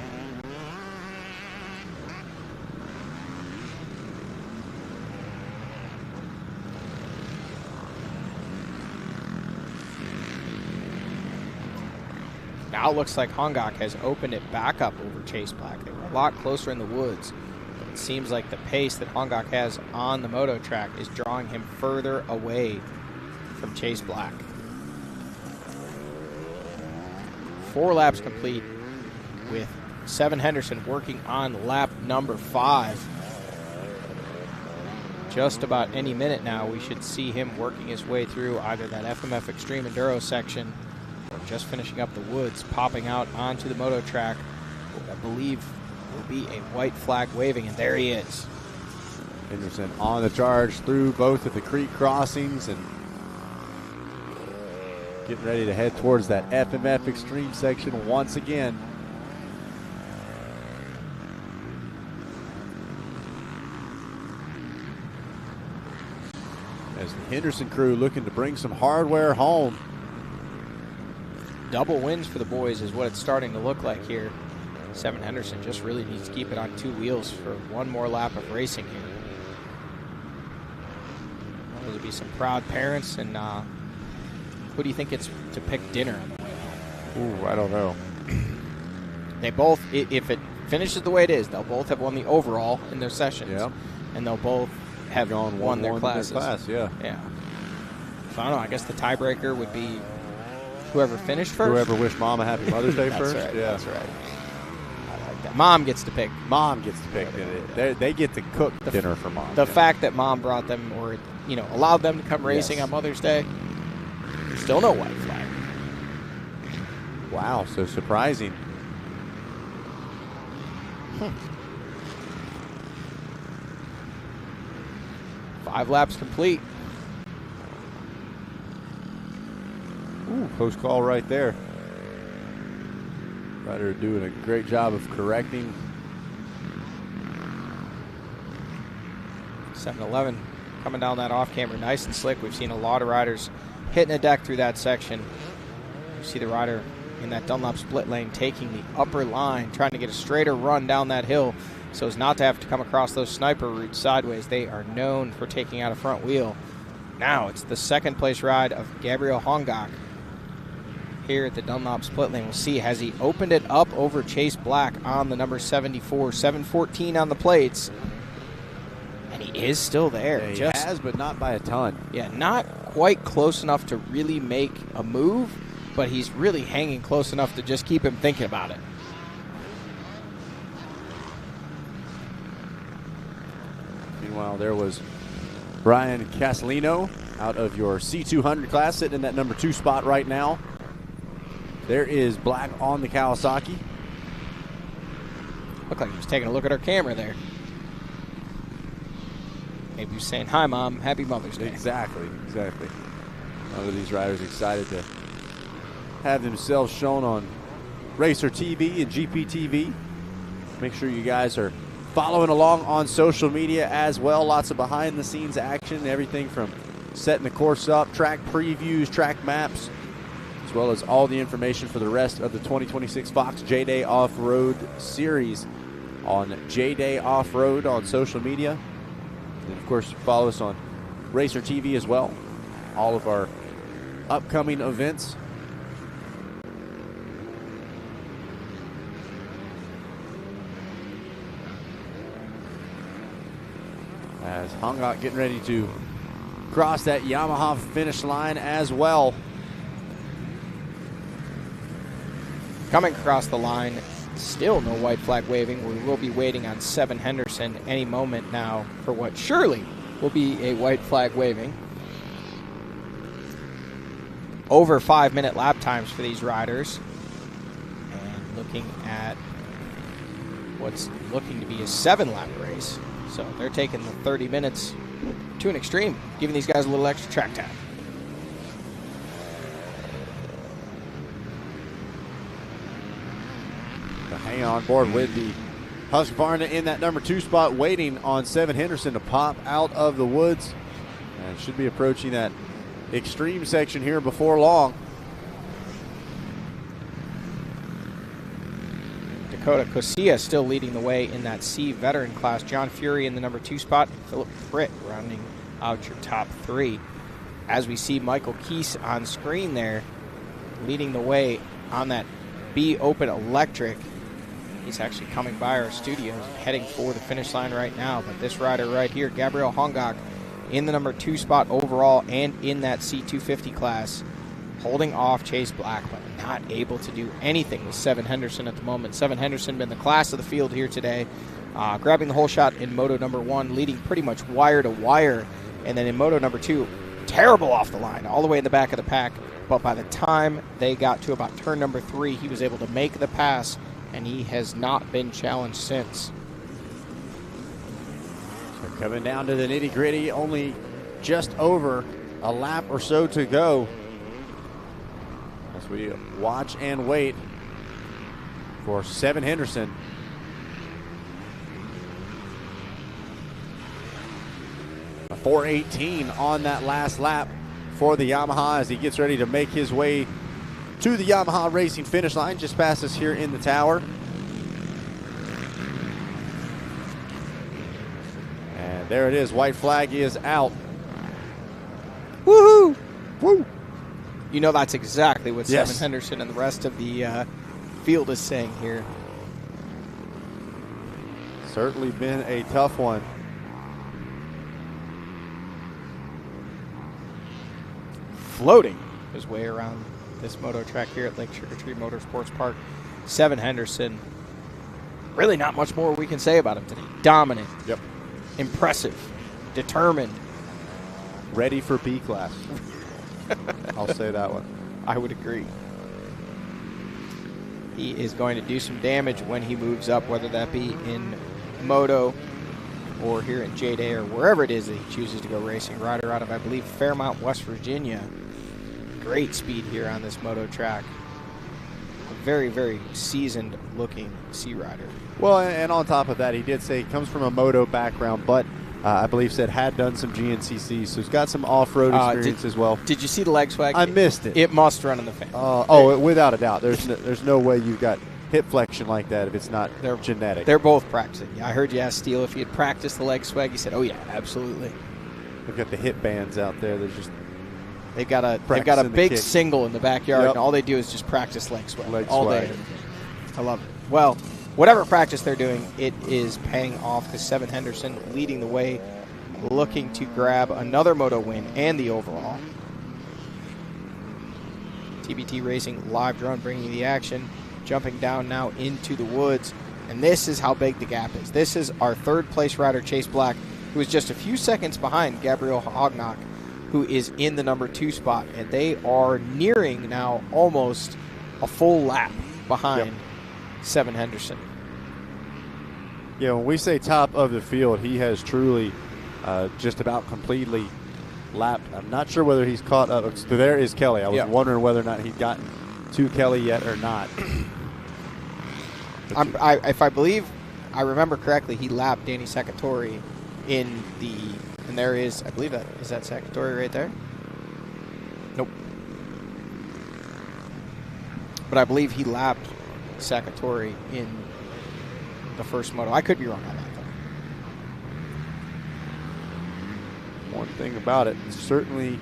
Now it looks like Hongock has opened it back up over Chase Black. They were a lot closer in the woods. But it seems like the pace that Hongock has on the moto track is drawing him further away from Chase Black. 4 laps complete with Seven Henderson working on lap number 5. Just about any minute now we should see him working his way through either that FMF Extreme Enduro section or just finishing up the woods, popping out onto the moto track. I believe will be a white flag waving, and there he is. Henderson on the charge through both of the creek crossings and getting ready to head towards that FMF Extreme section once again. As the Henderson crew looking to bring some hardware home. Double wins for the boys is what it's starting to look like here. Seven Henderson just really needs to keep it on 2 wheels for one more lap of racing here. Well, there'll be some proud parents, and who do you think gets to pick dinner on the way home? Ooh, I don't know. They both, if it finishes the way it is, they'll both have won the overall in their sessions. Yep. And they'll both have won their classes. Yeah. So I don't know, I guess the tiebreaker would be whoever finished first. Whoever wished Mom a happy Mother's Day first. Right, yeah, that's right. I like that. Mom gets to pick. Mom gets to pick. They get to cook dinner for Mom. The fact that Mom brought them, or allowed them to come racing on Mother's Day, still no white flag. Wow, so surprising. 5 laps complete. Ooh, close call right there. Rider doing a great job of correcting. 7-11 coming down that off camber nice and slick. We've seen a lot of riders hitting the deck through that section. You see the rider in that Dunlop split lane taking the upper line, trying to get a straighter run down that hill so as not to have to come across those sniper routes sideways. They are known for taking out a front wheel. Now it's the second place ride of Gabriel Hongock here at the Dunlop split lane. We'll see, has he opened it up over Chase Black on the number 74, 714 on the plates. And he is still there. Yeah, he has, but not by a ton. Yeah, not quite close enough to really make a move, but he's really hanging close enough to just keep him thinking about it. Meanwhile, there was Brian Castellino out of your C200 class, sitting in that number 2 spot right now. There is Black on the Kawasaki. Looked like he was taking a look at our camera there. Maybe he was saying, "Hi, Mom, happy Mother's Day." Exactly. One of these riders excited to have themselves shown on Racer TV and GPTV. Make sure you guys are following along on social media as well. Lots of behind-the-scenes action, everything from setting the course up, track previews, track maps, as well as all the information for the rest of the 2026 Fox JDay Offroad series on JDay Offroad on social media. And, of course, follow us on Racer TV as well. All of our upcoming events. As Hongok getting ready to cross that Yamaha finish line as well. Coming across the line, still no white flag waving. We will be waiting on Seven Henderson any moment now for what surely will be a white flag waving. Over 5-minute lap times for these riders. And looking at what's looking to be a 7-lap race. So they're taking the 30 minutes to an extreme, giving these guys a little extra track time. Hang on board with the Husqvarna in that number 2 spot, waiting on Seven Henderson to pop out of the woods. And should be approaching that extreme section here before long. Dakota Kosia still leading the way in that C veteran class. John Fury in the number 2 spot. Philip Britt rounding out your top 3. As we see Michael Keese on screen there, leading the way on that B Open Electric. He's actually coming by our studios, heading for the finish line right now. But this rider right here, Gabriel Hongok, in the number 2 spot overall and in that C250 class, holding off Chase Black, but not able to do anything with Seven Henderson at the moment. Seven Henderson been the class of the field here today, grabbing the whole shot in Moto number 1, leading pretty much wire to wire. And then in Moto number 2, terrible off the line, all the way in the back of the pack. But by the time they got to about turn number 3, he was able to make the pass, and he has not been challenged since. So coming down to the nitty-gritty, only just over a lap or so to go as we watch and wait for Seven Henderson. A 4:18 on that last lap for the Yamaha as he gets ready to make his way to the Yamaha Racing finish line, just past us here in the tower. And there it is, white flag is out. Woohoo! Woo! You know that's exactly what Yes. Seven Henderson and the rest of the field is saying here. Certainly been a tough one. Floating his way around this moto track here at Lake Sugar Tree Motorsports Park. Seven Henderson, really not much more we can say about him today. Dominant. Yep. Impressive. Determined. Ready for B class. I'll say that one. I would agree. He is going to do some damage when he moves up, whether that be in Moto or here in JDay or wherever it is that he chooses to go racing. Rider out of, I believe, Fairmount, West Virginia. Great speed here on this moto track. A very, very seasoned looking C rider. Well, and on top of that, he did say he comes from a moto background, but I believe said had done some GNCC, so he's got some off-road experience as well. Did you see the leg swag? I missed it. It must run in the fan. Without a doubt. There's no way you've got hip flexion like that if it's not genetic. They're both practicing. I heard you ask Steele if he had practiced the leg swag. He said, "Oh yeah, absolutely." They've got the hip bands out there. They're just they've got a big single in the backyard, and all they do is just practice leg swag all day. I love it. Well, whatever practice they're doing, it is paying off because Seven Henderson leading the way, looking to grab another moto win and the overall. TBT Racing live drone bringing you the action, jumping down now into the woods, and this is how big the gap is. This is our third place rider, Chase Black, who is just a few seconds behind Gabriel Hongok, who is in the number 2 spot, and they are nearing now almost a full lap behind Seven Henderson. Yeah, when we say top of the field, he has truly just about completely lapped. I'm not sure whether he's caught up. So there is Kelly. I was wondering whether or not he'd gotten to Kelly yet or not. If I believe I remember correctly, he lapped Danny Sacatori in the, and there is, I believe that, is that Sacatori right there? Nope. But I believe he lapped Sacatori in the first moto. I could be wrong on that, though. one thing about it. Certainly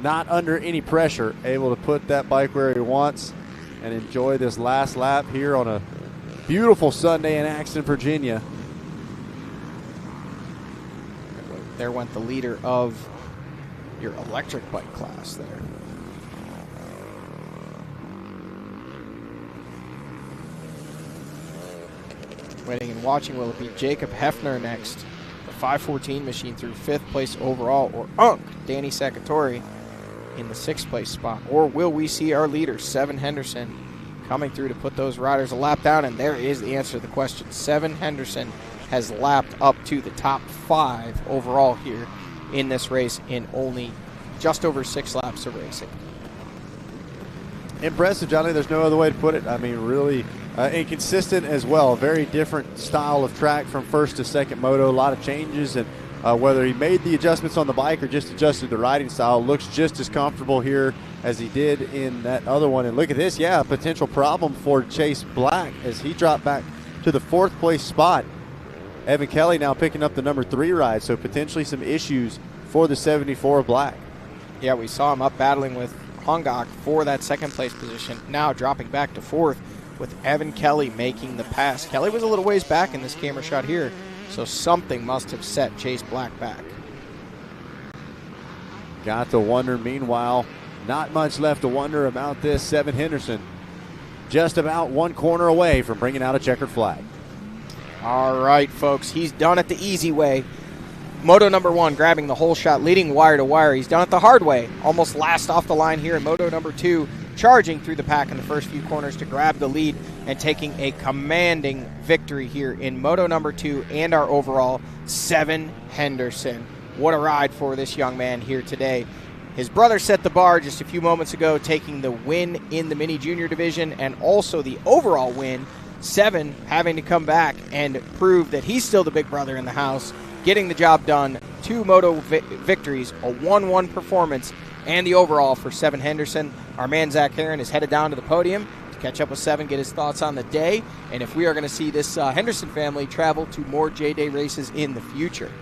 not under any pressure, able to put that bike where he wants and enjoy this last lap here on a beautiful Sunday in Axton, Virginia. There went the leader of your electric bike class there. Waiting and watching, will it be Jacob Hefner next? The 514 machine through 5th place overall, or Danny Saccatori in the 6th place spot? Or will we see our leader, Seven Henderson, coming through to put those riders a lap down? And there is the answer to the question. Seven Henderson has lapped up to the top 5 overall here in this race in only just over 6 laps of racing. Impressive, Johnny. There's no other way to put it. I mean, really inconsistent as well. Very different style of track from first to second moto. A lot of changes, and whether he made the adjustments on the bike or just adjusted the riding style, looks just as comfortable here as he did in that other one. And look at this, a potential problem for Chase Black as he dropped back to the 4th place spot. Evan Kelly now picking up the number 3 ride, so potentially some issues for the 74 Black. Yeah, we saw him up battling with Hongok for that 2nd place position, now dropping back to 4th with Evan Kelly making the pass. Kelly was a little ways back in this camera shot here, so something must have set Chase Black back. Got to wonder, meanwhile, not much left to wonder about this. Seven Henderson just about one corner away from bringing out a checkered flag. All right, folks, he's done it the easy way. Moto number 1 grabbing the whole shot, leading wire to wire. He's done it the hard way, almost last off the line here in Moto number 2, charging through the pack in the first few corners to grab the lead and taking a commanding victory here in Moto number 2 and our overall. Seven Henderson. What a ride for this young man here today. His brother set the bar just a few moments ago, taking the win in the mini junior division and also the overall win. Seven having to come back and prove that he's still the big brother in the house, getting the job done. 2 moto victories, a 1-1 performance, and the overall for Seven Henderson. Our man Zach Herron is headed down to the podium to catch up with Seven, get his thoughts on the day, and if we are going to see this Henderson family travel to more JDay races in the future.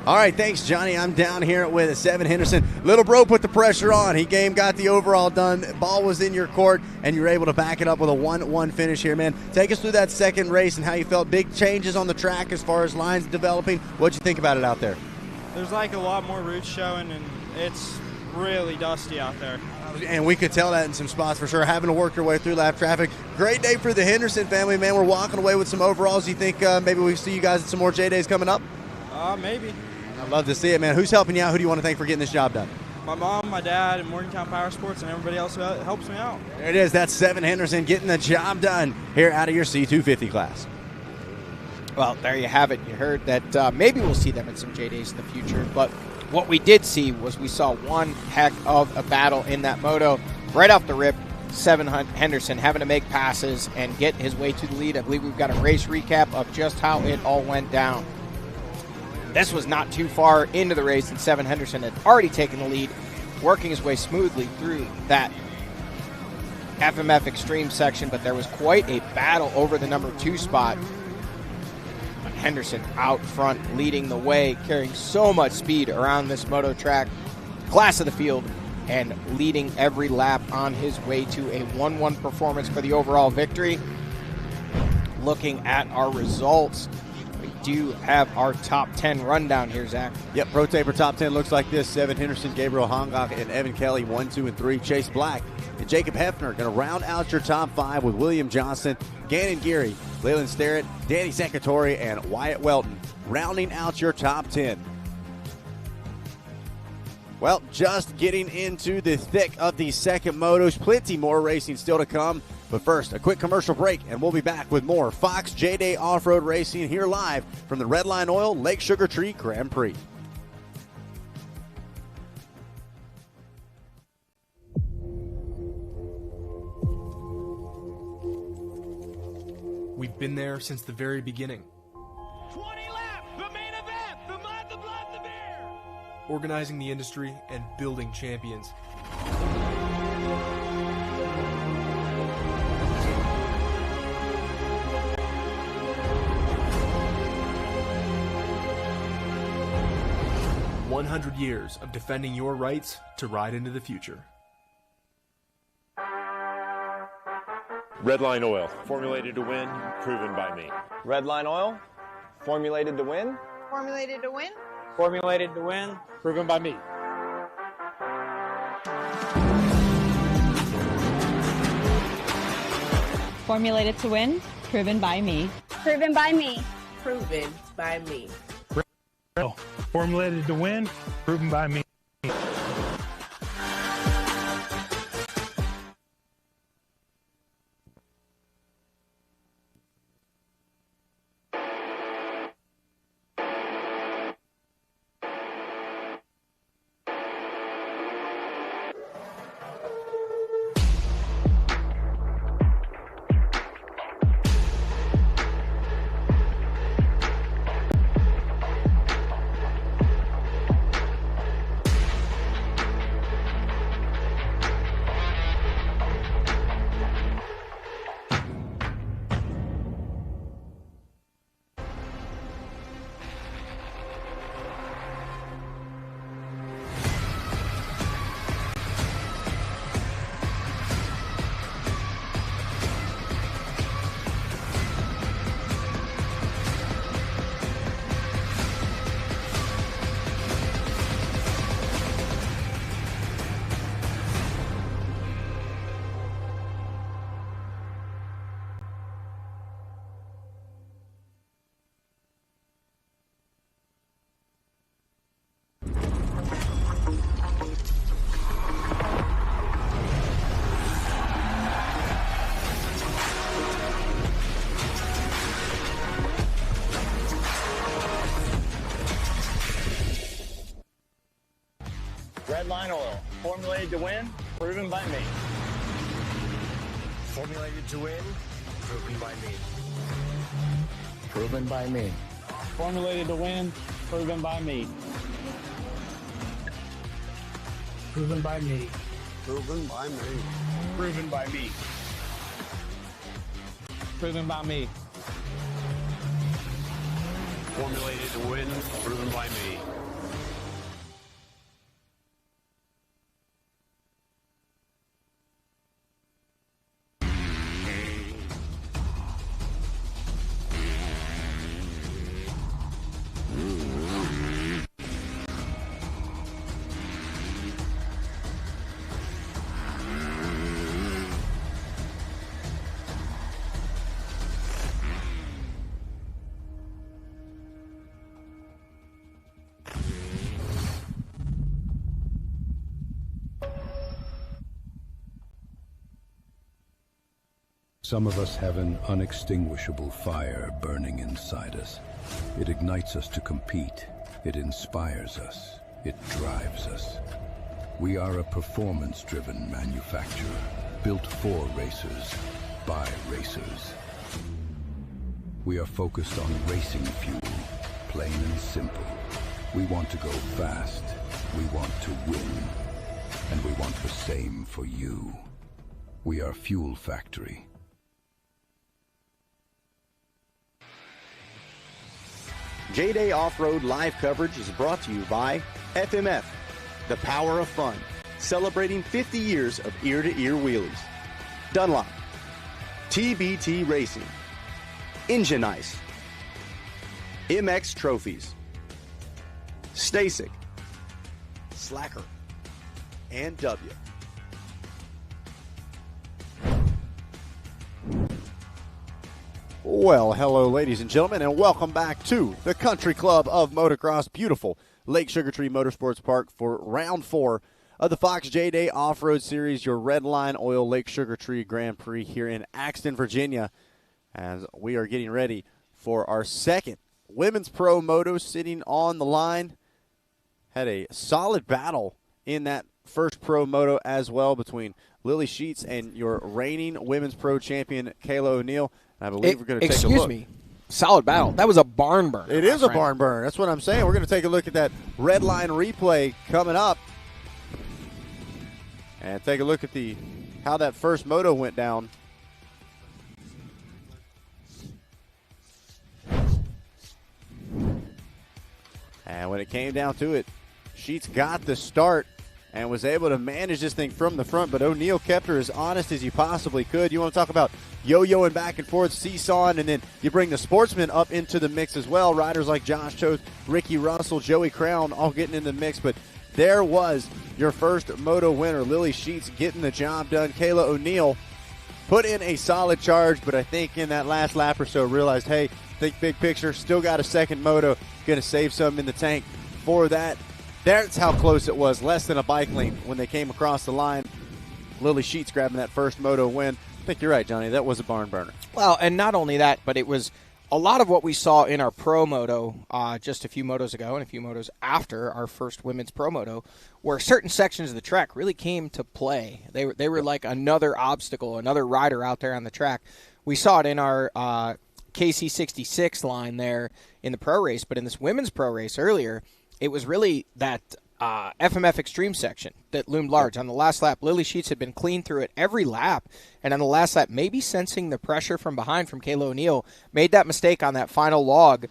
All right, thanks, Johnny. I'm down here with Seven Henderson. Little bro put the pressure on. He got the overall done. Ball was in your court, and you were able to back it up with a 1-1 finish here, man. Take us through that second race and how you felt. Big changes on the track as far as lines developing. What'd you think about it out there? There's like a lot more roots showing, and it's really dusty out there. And we could tell that in some spots for sure, having to work your way through lap traffic. Great day for the Henderson family, man. We're walking away with some overalls. You think maybe we see you guys at some more JDays coming up? Maybe. I'd love to see it, man. Who's helping you out? Who do you want to thank for getting this job done? My mom, my dad, and Morgantown Power Sports, and everybody else who helps me out. There it is. That's Seven Henderson getting the job done here out of your C250 class. Well, there you have it. You heard that maybe we'll see them in some JDays in the future, but what we did see was we saw one heck of a battle in that moto. Right off the rip, Seven Henderson having to make passes and get his way to the lead. I believe we've got a race recap of just how it all went down. This was not too far into the race, and Seven Henderson had already taken the lead, working his way smoothly through that FMF Extreme section, but there was quite a battle over the number 2 spot. But Henderson out front, leading the way, carrying so much speed around this moto track, class of the field, and leading every lap on his way to a 1-1 performance for the overall victory. Looking at our results, do have our top 10 rundown here, Zach. Yep, Pro Taper top 10 looks like this. Seven Henderson, Gabriel Hongok, and Evan Kelly, 1, 2, and 3. Chase Black and Jacob Hefner going to round out your top 5 with William Johnson, Gannon Geary, Leland Starrett, Danny Saccatori, and Wyatt Welton, rounding out your top 10. Well, just getting into the thick of the second motos. Plenty more racing still to come. But first, a quick commercial break, and we'll be back with more Fox JDay Offroad Racing here live from the Red Line Oil Lake Sugar Tree Grand Prix. We've been there since the very beginning. 20 laps, the main event, the month of blood, the beer. organizing the industry, and building champions. "100 years of defending your rights to ride into the future." Redline Oil, formulated to win, proven by me. Redline Oil, formulated to win. Formulated to win. Formulated to win, proven by me. Formulated to win, proven by me. Proven by me. Proven by me. Formulated to win, proven by me. Redline Oil, formulated to win, proven by me. Formulated to win, proven by me. Proven by me. Formulated to win, proven by me. Proven by me. Proven by me. Proven by me. Proven by me. Formulated to win, proven by me. Some of us have an unextinguishable fire burning inside us. It ignites us to compete. It inspires us. It drives us. We are a performance-driven manufacturer, built for racers, by racers. We are focused on racing fuel, plain and simple. We want to go fast. We want to win. And we want the same for you. We are Fuel Factory. JDay Offroad live coverage is brought to you by FMF, the power of fun, celebrating 50 years of ear-to-ear wheelies. Dunlop, TBT Racing, Engine Ice, MX Trophies, Stasic, Slacker, and W. Well, hello, ladies and gentlemen, and welcome back to the Country Club of Motocross, beautiful Lake Sugar Tree Motorsports Park for round 4 of the Fox JDay Offroad Series, your Redline Oil Lake Sugar Tree Grand Prix here in Axton, Virginia, as we are getting ready for our second Women's Pro Moto sitting on the line. Had a solid battle in that first Pro Moto as well between Lily Sheets and your reigning Women's Pro champion, Kayla O'Neill. I believe we're going to take a look. Excuse me. solid battle. That was a barn burner. It is a barn burner. That's what I'm saying. We're going to take a look at that red line replay coming up. And take a look at how that first moto went down. And when it came down to it, Sheets got the start and was able to manage this thing from the front, but O'Neal kept her as honest as you possibly could. You want to talk about yo-yoing back and forth, seesawing, and then you bring the sportsmen up into the mix as well. Riders like Josh Choate, Ricky Russell, Joey Crown all getting in the mix, but there was your first moto winner, Lily Sheets, getting the job done. Kayla O'Neal put in a solid charge, but I think in that last lap or so realized, hey, think big picture, still got a second moto, going to save some in the tank for that. That's how close it was, less than a bike length when they came across the line. Lily Sheets grabbing that first moto win. I think you're right, Johnny. That was a barn burner. Well, and not only that, but it was a lot of what we saw in our pro moto just a few motos ago and a few motos after our first women's pro moto, where certain sections of the track really came to play. They were like another obstacle, another rider out there on the track. We saw it in our KC66 line there in the pro race, but in this women's pro race earlier, it was really that FMF Extreme section that loomed large. On the last lap, Lily Sheets had been clean through it every lap, and on the last lap, maybe sensing the pressure from behind from Kayla O'Neal, made that mistake on that final log,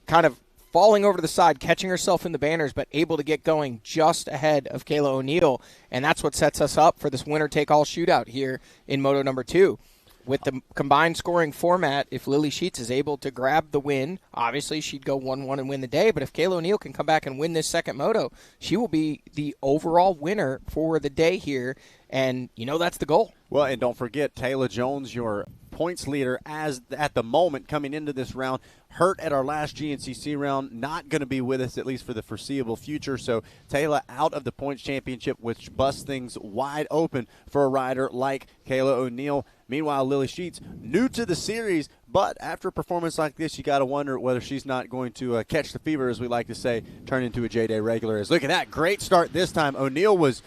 kind of falling over to the side, catching herself in the banners, but able to get going just ahead of Kayla O'Neal, and that's what sets us up for this winner-take-all shootout here in Moto number 2. With the combined scoring format, if Lily Sheets is able to grab the win, obviously she'd go 1-1 and win the day. But if Kayla O'Neal can come back and win this second moto, she will be the overall winner for the day here. And, that's the goal. Well, and don't forget, Taylor Jones, your points leader at the moment coming into this round, hurt at our last GNCC round, not going to be with us at least for the foreseeable future. So Taylor out of the points championship, which busts things wide open for a rider like Kayla O'Neal. Meanwhile, Lily Sheets, new to the series, but after a performance like this, you got to wonder whether she's not going to catch the fever, as we like to say, turn into a JDay regular. As look at that, great start this time. O'Neal was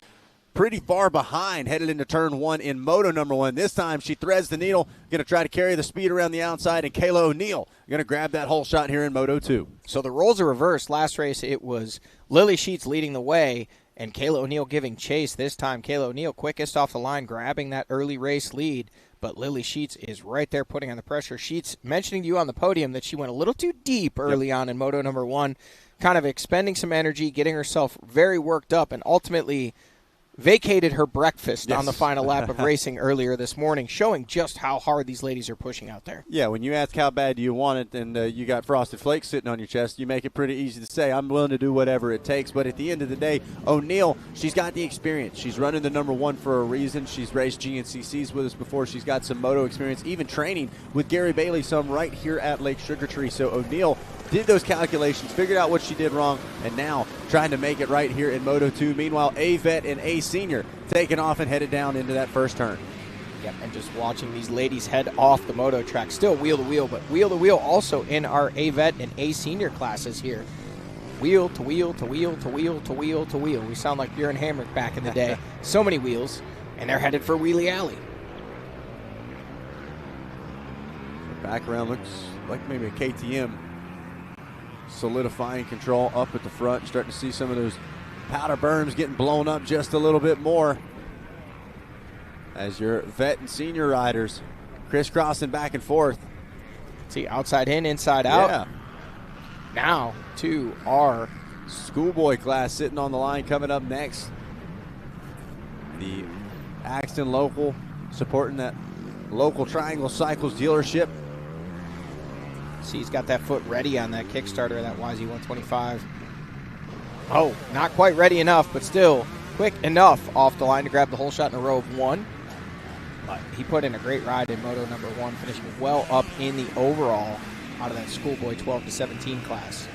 pretty far behind, headed into turn 1 in Moto number 1. This time she threads the needle, going to try to carry the speed around the outside, and Kayla O'Neal going to grab that whole shot here in Moto 2. So the roles are reversed. Last race it was Lily Sheets leading the way and Kayla O'Neal giving chase. This time Kayla O'Neal quickest off the line, grabbing that early race lead. But Lily Sheets is right there putting on the pressure. Sheets mentioning to you on the podium that she went a little too deep early on in Moto number 1, kind of expending some energy, getting herself very worked up, and ultimately vacated her breakfast on the final lap of racing earlier this morning, showing just how hard these ladies are pushing out there. Yeah, when you ask how bad do you want it and you got Frosted Flakes sitting on your chest, you make it pretty easy to say, I'm willing to do whatever it takes. But at the end of the day, O'Neal, she's got the experience. She's running the number 1 for a reason. She's raced GNCCs with us before. She's got some moto experience, even training with Gary Bailey some right here at Lake Sugar Tree. So O'Neal did those calculations, figured out what she did wrong, and now trying to make it right here in Moto 2. Meanwhile, A Vet and A Senior taking off and headed down into that first turn. Yep, and just watching these ladies head off the moto track, still wheel to wheel, but wheel to wheel also in our A Vet and A Senior classes here. Wheel to wheel to wheel to wheel to wheel to wheel. We sound like Bjorn Hamrick back in the day. So many wheels, and they're headed for Wheelie Alley. The background looks like maybe a KTM. Solidifying control up at the front. Starting to see some of those powder berms getting blown up just a little bit more as your vet and senior riders crisscrossing back and forth. See, outside in, inside out. Yeah. Now to our schoolboy class sitting on the line coming up next. The Axton local supporting that local Triangle Cycles dealership. See, he's got that foot ready on that Kickstarter, that YZ125. Oh, not quite ready enough, but still quick enough off the line to grab the whole shot in a row of 1. But he put in a great ride in Moto number 1, finishing well up in the overall out of that schoolboy 12 to 17 class.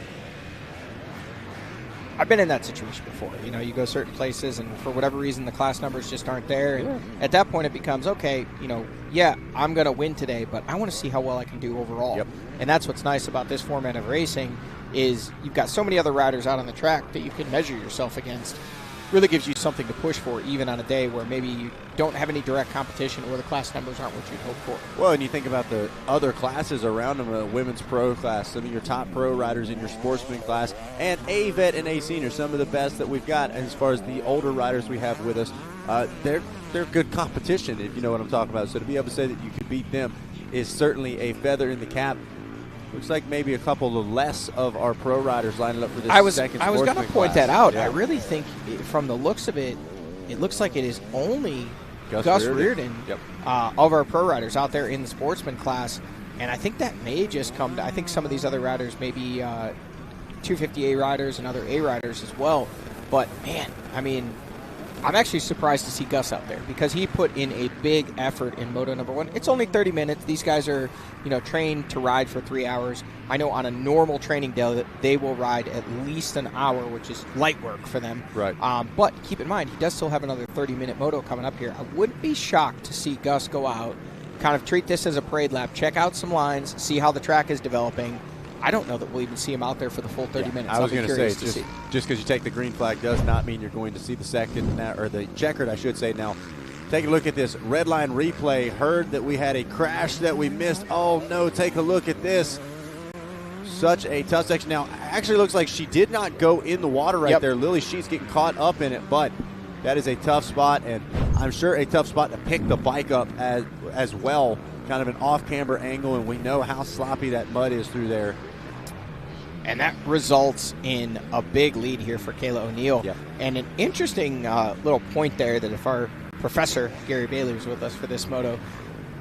I've been in that situation before. You go certain places, and for whatever reason, the class numbers just aren't there. And at that point, it becomes, okay, yeah, I'm going to win today, but I want to see how well I can do overall. Yep. And that's what's nice about this format of racing is you've got so many other riders out on the track that you can measure yourself against. really gives you something to push for even on a day where maybe you don't have any direct competition or the class numbers aren't what you'd hope for. Well, and you think about the other classes around them, a women's pro class, some of your top pro riders in your sportsman class, and A vet and A senior, some of the best that we've got as far as the older riders we have with us. They're good competition, if you know what I'm talking about. So to be able to say that you can beat them is certainly a feather in the cap. Looks like maybe a couple of less of our pro riders lining up for this second. I was going to point that out. Yeah. I really think from the looks of it, it looks like it is only Gus Reardon of our pro riders out there in the sportsman class. And I think that may just come to, I think some of these other riders, maybe 250A riders and other A riders as well. But, man, I mean, I'm actually surprised to see Gus out there because he put in a big effort in Moto number 1. It's only 30 minutes. These guys are, trained to ride for 3 hours. I know on a normal training day that they will ride at least an hour, which is light work for them. Right. But keep in mind, he does still have another 30-minute Moto coming up here. I wouldn't be shocked to see Gus go out, kind of treat this as a parade lap, check out some lines, see how the track is developing. I don't know that we'll even see him out there for the full 30 minutes. I was going to say, just because you take the green flag does not mean you're going to see the second, or the checkered, I should say. Now, take a look at this red line replay. Heard that we had a crash that we missed. Oh, no, take a look at this. Such a tough section. Now, actually looks like she did not go in the water right there. Lily Sheets getting caught up in it, but that is a tough spot, and I'm sure a tough spot to pick the bike up as well. Kind of an off-camber angle, and we know how sloppy that mud is through there. And that results in a big lead here for Kayla O'Neill. Yeah. And an interesting little point there that if our professor, Gary Bailey, was with us for this moto,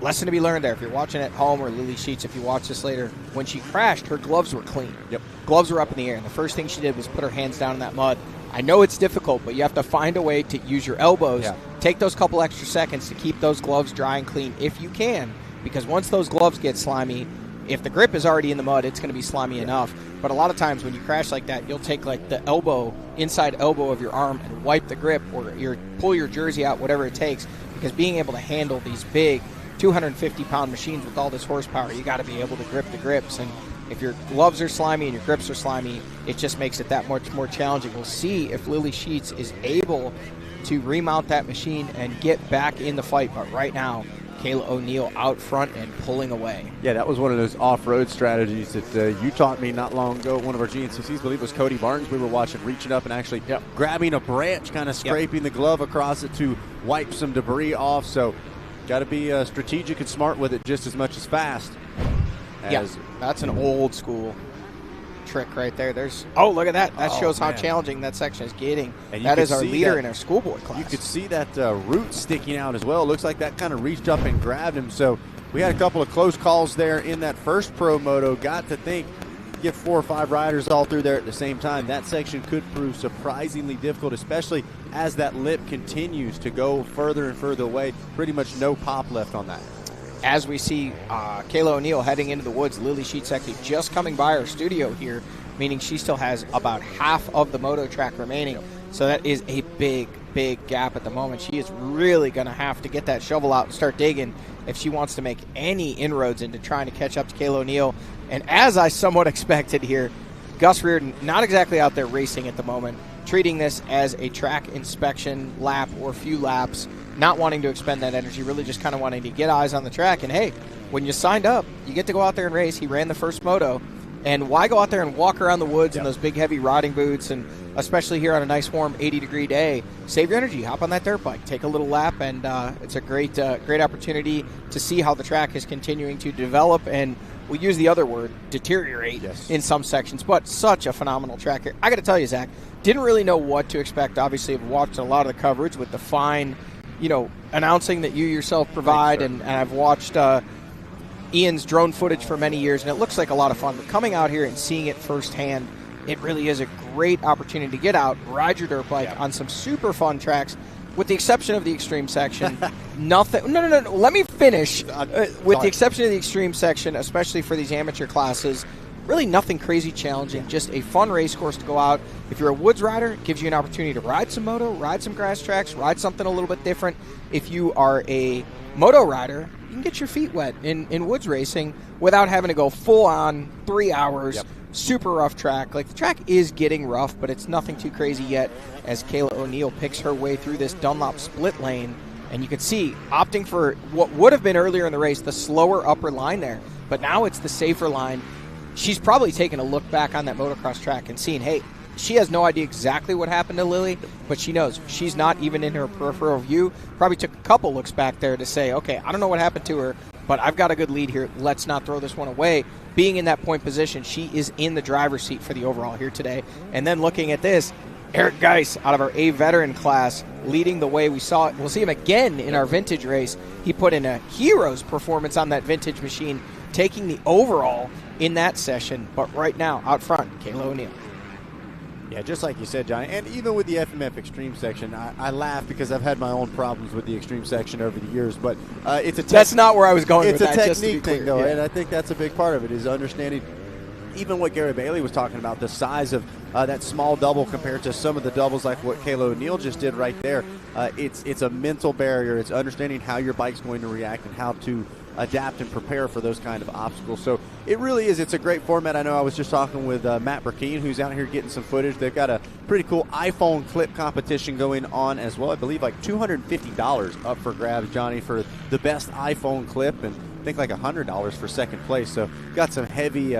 lesson to be learned there. If you're watching at home, or Lily Sheets, if you watch this later, when she crashed, her gloves were clean. Yep. Gloves were up in the air. And the first thing she did was put her hands down in that mud. I know it's difficult, but you have to find a way to use your elbows. Yeah. Take those couple extra seconds to keep those gloves dry and clean if you can. Because once those gloves get slimy, if the grip is already in the mud, it's going to be slimy enough. But a lot of times when you crash like that, you'll take like the inside elbow of your arm and wipe the grip, or pull your jersey out, whatever it takes. Because being able to handle these big 250-pound machines with all this horsepower, you got to be able to grip the grips. And if your gloves are slimy and your grips are slimy, it just makes it that much more challenging. We'll see if Lily Sheets is able to remount that machine and get back in the fight. But right now, Kayla O'Neill out front and pulling away. Yeah, that was one of those off-road strategies that you taught me not long ago. One of our GNCCs, I believe it was Cody Barnes, we were watching, reaching up and actually grabbing a branch, kind of scraping the glove across it to wipe some debris off. So got to be strategic and smart with it just as much as fast. That's an old school trick right there. Look at that. That shows how challenging that section is getting. And that is our leader in our schoolboy class. You could see that root sticking out as well. Looks like that kind of reached up and grabbed him. So we had a couple of close calls there in that first pro moto. Got to think, get 4 or 5 riders all through there at the same time. That section could prove surprisingly difficult, especially as that lip continues to go further and further away. Pretty much no pop left on that. As we see Kayla O'Neill heading into the woods, Lily Sheets actually just coming by our studio here, meaning she still has about half of the moto track remaining. So that is a big, big gap at the moment. She is really going to have to get that shovel out and start digging if she wants to make any inroads into trying to catch up to Kayla O'Neill. And as I somewhat expected here, Gus Reardon not exactly out there racing at the moment, treating this as a track inspection lap or few laps, not wanting to expend that energy, really just kind of wanting to get eyes on the track. And hey, when you signed up, you get to go out there and race. He ran the first moto. And why go out there and walk around the woods in those big, heavy riding boots, and especially here on a nice, warm 80-degree day? Save your energy. Hop on that dirt bike. Take a little lap, and it's a great opportunity to see how the track is continuing to develop, and we'll use the other word, deteriorate, in some sections. But such a phenomenal track here. I got to tell you, Zach, didn't really know what to expect. Obviously, I've watched a lot of the coverage with the fine announcing that you yourself provide, and I've watched Ian's drone footage for many years, and it looks like a lot of fun. But coming out here and seeing it firsthand, it really is a great opportunity to get out, ride your dirt bike on some super fun tracks, with the exception of the extreme section. Nothing. No. Let me finish. With the exception of the extreme section, especially for these amateur classes, really nothing crazy challenging, just a fun race course to go out. If you're a woods rider, it gives you an opportunity to ride some moto, ride some grass tracks, ride something a little bit different. If you are a moto rider, you can get your feet wet in woods racing without having to go full on 3 hours super rough track. Like, the track is getting rough, but it's nothing too crazy yet as Kayla O'Neill picks her way through this Dunlop split lane. And you can see, opting for what would have been earlier in the race, the slower upper line there. But now it's the safer line. She's probably taken a look back on that motocross track and seen, hey, she has no idea exactly what happened to Lily, but she knows she's not even in her peripheral view. Probably took a couple looks back there to say, okay, I don't know what happened to her, but I've got a good lead here. Let's not throw this one away. Being in that point position, she is in the driver's seat for the overall here today. And then looking at this, Eric Geis out of our A veteran class leading the way. We'll see him again in our vintage race. He put in a hero's performance on that vintage machine, taking the overall in that session. But right now, out front, Kayla O'Neill. Yeah, just like you said, Johnny, and even with the FMF Extreme section, I laugh because I've had my own problems with the Extreme section over the years, but it's a that's not where I was going with that. It's a technique thing, though, and I think that's a big part of it, is understanding even what Gary Bailey was talking about, the size of that small double compared to some of the doubles like what Kayla O'Neill just did right there. It's a mental barrier. It's understanding how your bike's going to react and how to adapt and prepare for those kind of obstacles. So it really is. It's a great format. I know I was just talking with Matt Burkeen, who's out here getting some footage. They've got a pretty cool iPhone clip competition going on as well. I believe like $250 up for grabs, Johnny, for the best iPhone clip, and I think like $100 for second place. So got some heavy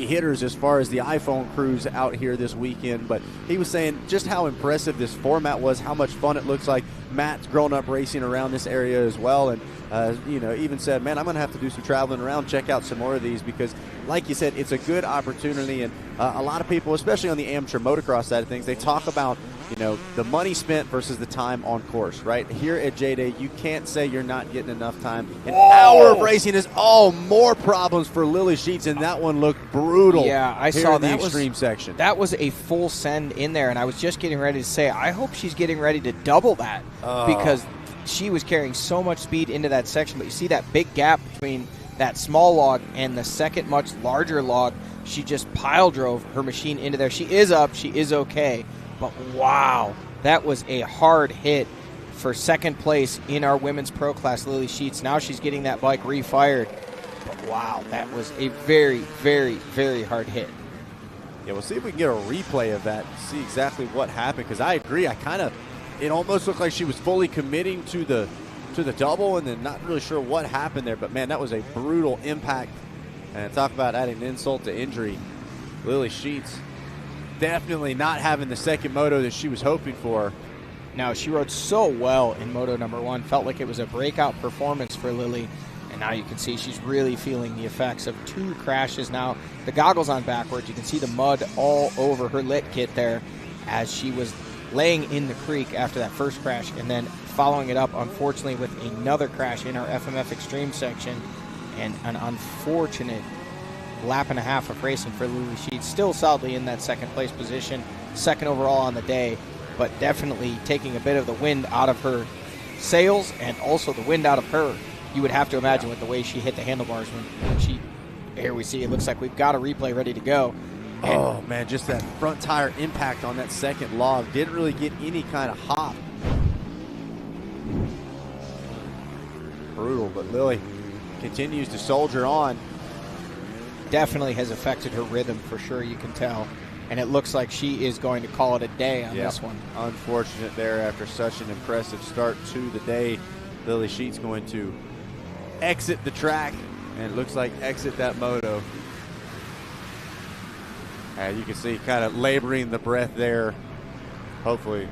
hitters as far as the iPhone crews out here this weekend. But he was saying just how impressive this format was, how much fun it looks like. Matt's grown up racing around this area as well, and even said, man, I'm going to have to do some traveling around, check out some more of these, because like you said, it's a good opportunity. And a lot of people, especially on the amateur motocross side of things, they talk about, the money spent versus the time on course, right? Here at JDay, you can't say you're not getting enough time. An hour of racing is more problems for Lily Sheets, and that one looked brutal. Yeah, I saw the extreme section. That was a full send in there, and I was just getting ready to say, I hope she's getting ready to double that, because she was carrying so much speed into that section. But you see that big gap between that small log and the second much larger log. She just pile drove her machine into there. She is up. She is okay. But wow, that was a hard hit for second place in our women's pro class, Lily Sheets. Now she's getting that bike refired. But wow, that was a very, very, very hard hit. Yeah, we'll see if we can get a replay of that and see exactly what happened, because I agree. It almost looked like she was fully committing to the double and then not really sure what happened there. But, man, that was a brutal impact. And talk about adding insult to injury. Lily Sheets definitely not having the second moto that she was hoping for. No, she rode so well in Moto number 1. Felt like it was a breakout performance for Lily. And now you can see she's really feeling the effects of 2 crashes now. The goggles on backwards. You can see the mud all over her lit kit there as she was laying in the creek after that first crash, and then following it up, unfortunately, with another crash in our FMF Extreme section, and an unfortunate lap and a half of racing for Lily Sheets. Still solidly in that second place position, second overall on the day, but definitely taking a bit of the wind out of her sails and also the wind out of her. You would have to imagine with the way she hit the handlebars when she, here we see, it looks like we've got a replay ready to go. Oh, man, just that front tire impact on that second log. Didn't really get any kind of hop. Brutal, but Lily continues to soldier on. Definitely has affected her rhythm for sure, you can tell. And it looks like she is going to call it a day on this one. Unfortunate there after such an impressive start to the day. Lily Sheets going to exit the track, and it looks like exit that moto. You can see kind of laboring the breath there, hopefully.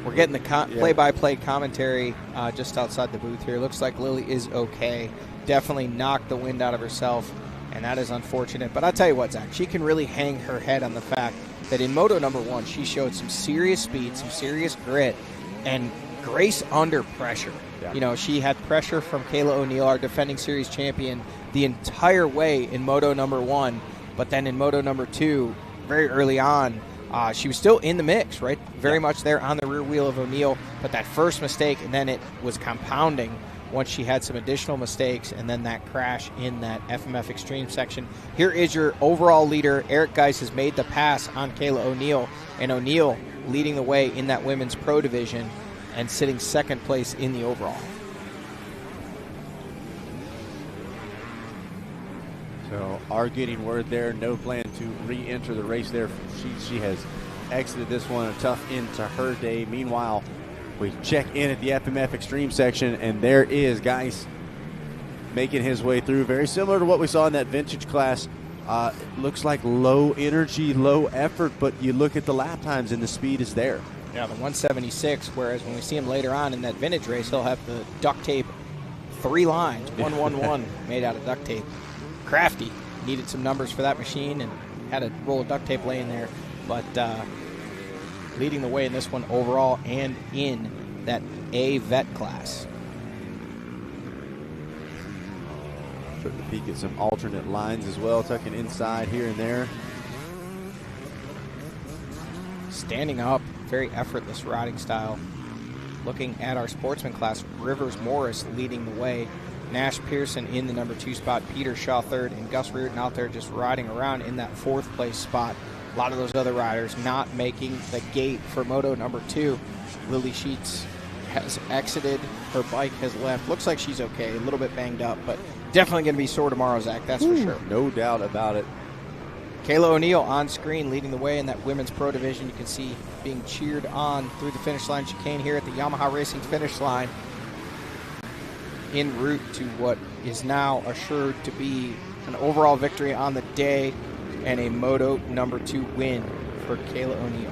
We're getting the play-by-play commentary just outside the booth here. Looks like Lily is okay. Definitely knocked the wind out of herself, and that is unfortunate. But I'll tell you what, Zach, she can really hang her head on the fact that in Moto number 1, she showed some serious speed, some serious grit, and grace under pressure. Yeah. She had pressure from Kayla O'Neill, our defending series champion, the entire way in Moto number 1. But then in Moto number 2, very early on, she was still in the mix, right? Very much there on the rear wheel of O'Neill. But that first mistake, and then it was compounding once she had some additional mistakes, and then that crash in that FMF Extreme section. Here is your overall leader. Eric Geis has made the pass on Kayla O'Neill, and O'Neill leading the way in that women's pro division and sitting second place in the overall. So are getting word there, no plan to re-enter the race there. She has exited this one, a tough end to her day. Meanwhile, we check in at the FMF Extreme section, and there is Geis making his way through. Very similar to what we saw in that vintage class. Looks like low energy, low effort, but you look at the lap times and the speed is there. Yeah, the 176, whereas when we see him later on in that vintage race, he'll have the duct tape 3 lines, 111 made out of duct tape. Crafty. Needed some numbers for that machine and had a roll of duct tape laying there. But leading the way in this one overall and in that A vet class. Took the peek at some alternate lines as well, tucking inside here and there. Standing up, very effortless riding style. Looking at our sportsman class, Rivers Morris leading the way. Nash Pearson in the number 2 spot, Peter Shaw third, and Gus Reardon out there just riding around in that 4th place spot. A lot of those other riders not making the gate for Moto number 2. Lily Sheets has exited. Her bike has left. Looks like she's okay, a little bit banged up, but definitely going to be sore tomorrow, Zach, that's for sure. No doubt about it. Kayla O'Neill on screen leading the way in that women's pro division. You can see being cheered on through the finish line chicane here at the Yamaha Racing finish line, en route to what is now assured to be an overall victory on the day and a Moto number 2 win for Kayla O'Neill.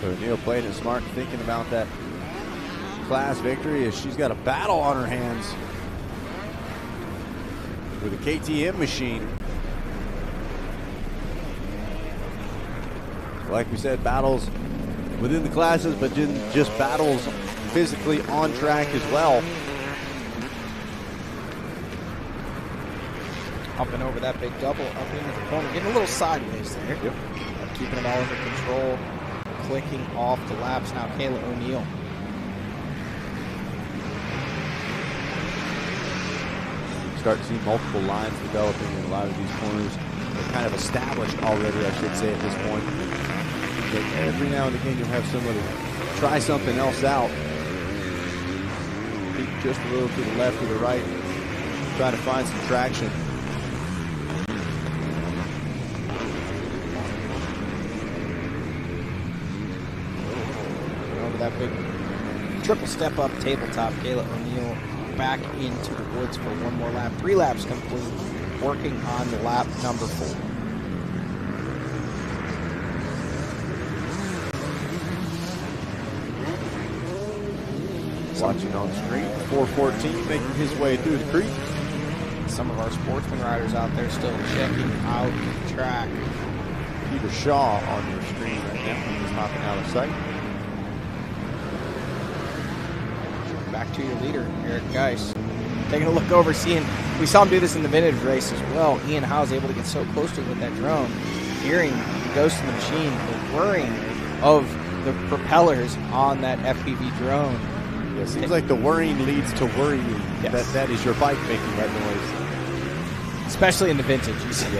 So O'Neill played it smart, thinking about that class victory as she's got a battle on her hands with a KTM machine. Like we said, battles within the classes, but just battles physically on track as well. Upping over that big double, up into the corner, getting a little sideways there. Yep. Keeping it all under control, clicking off the laps now, Kayla O'Neill. Start to see multiple lines developing in a lot of these corners. They're kind of established already, I should say, at this point. But every now and again, you'll have somebody try something else out. Peek just a little to the left or the right, try to find some traction. Over that big triple step up tabletop, Kayla O'Neill back into the woods for one more lap. 3 laps complete, working on the lap number 4. Watching on screen, 414 making his way through the creek. Some of our sportsman riders out there still checking out the track. Peter Shaw on your screen right now. He's hopping out of sight. Back to your leader, Eric Geis. Taking a look over, we saw him do this in the vintage race as well. Ian Howe's able to get so close to him with that drone, hearing the ghost in the machine, the whirring of the propellers on that FPV drone. Yeah, it seems like the whirring leads to worrying. Yes. That is your bike making that noise. Especially in the vintage,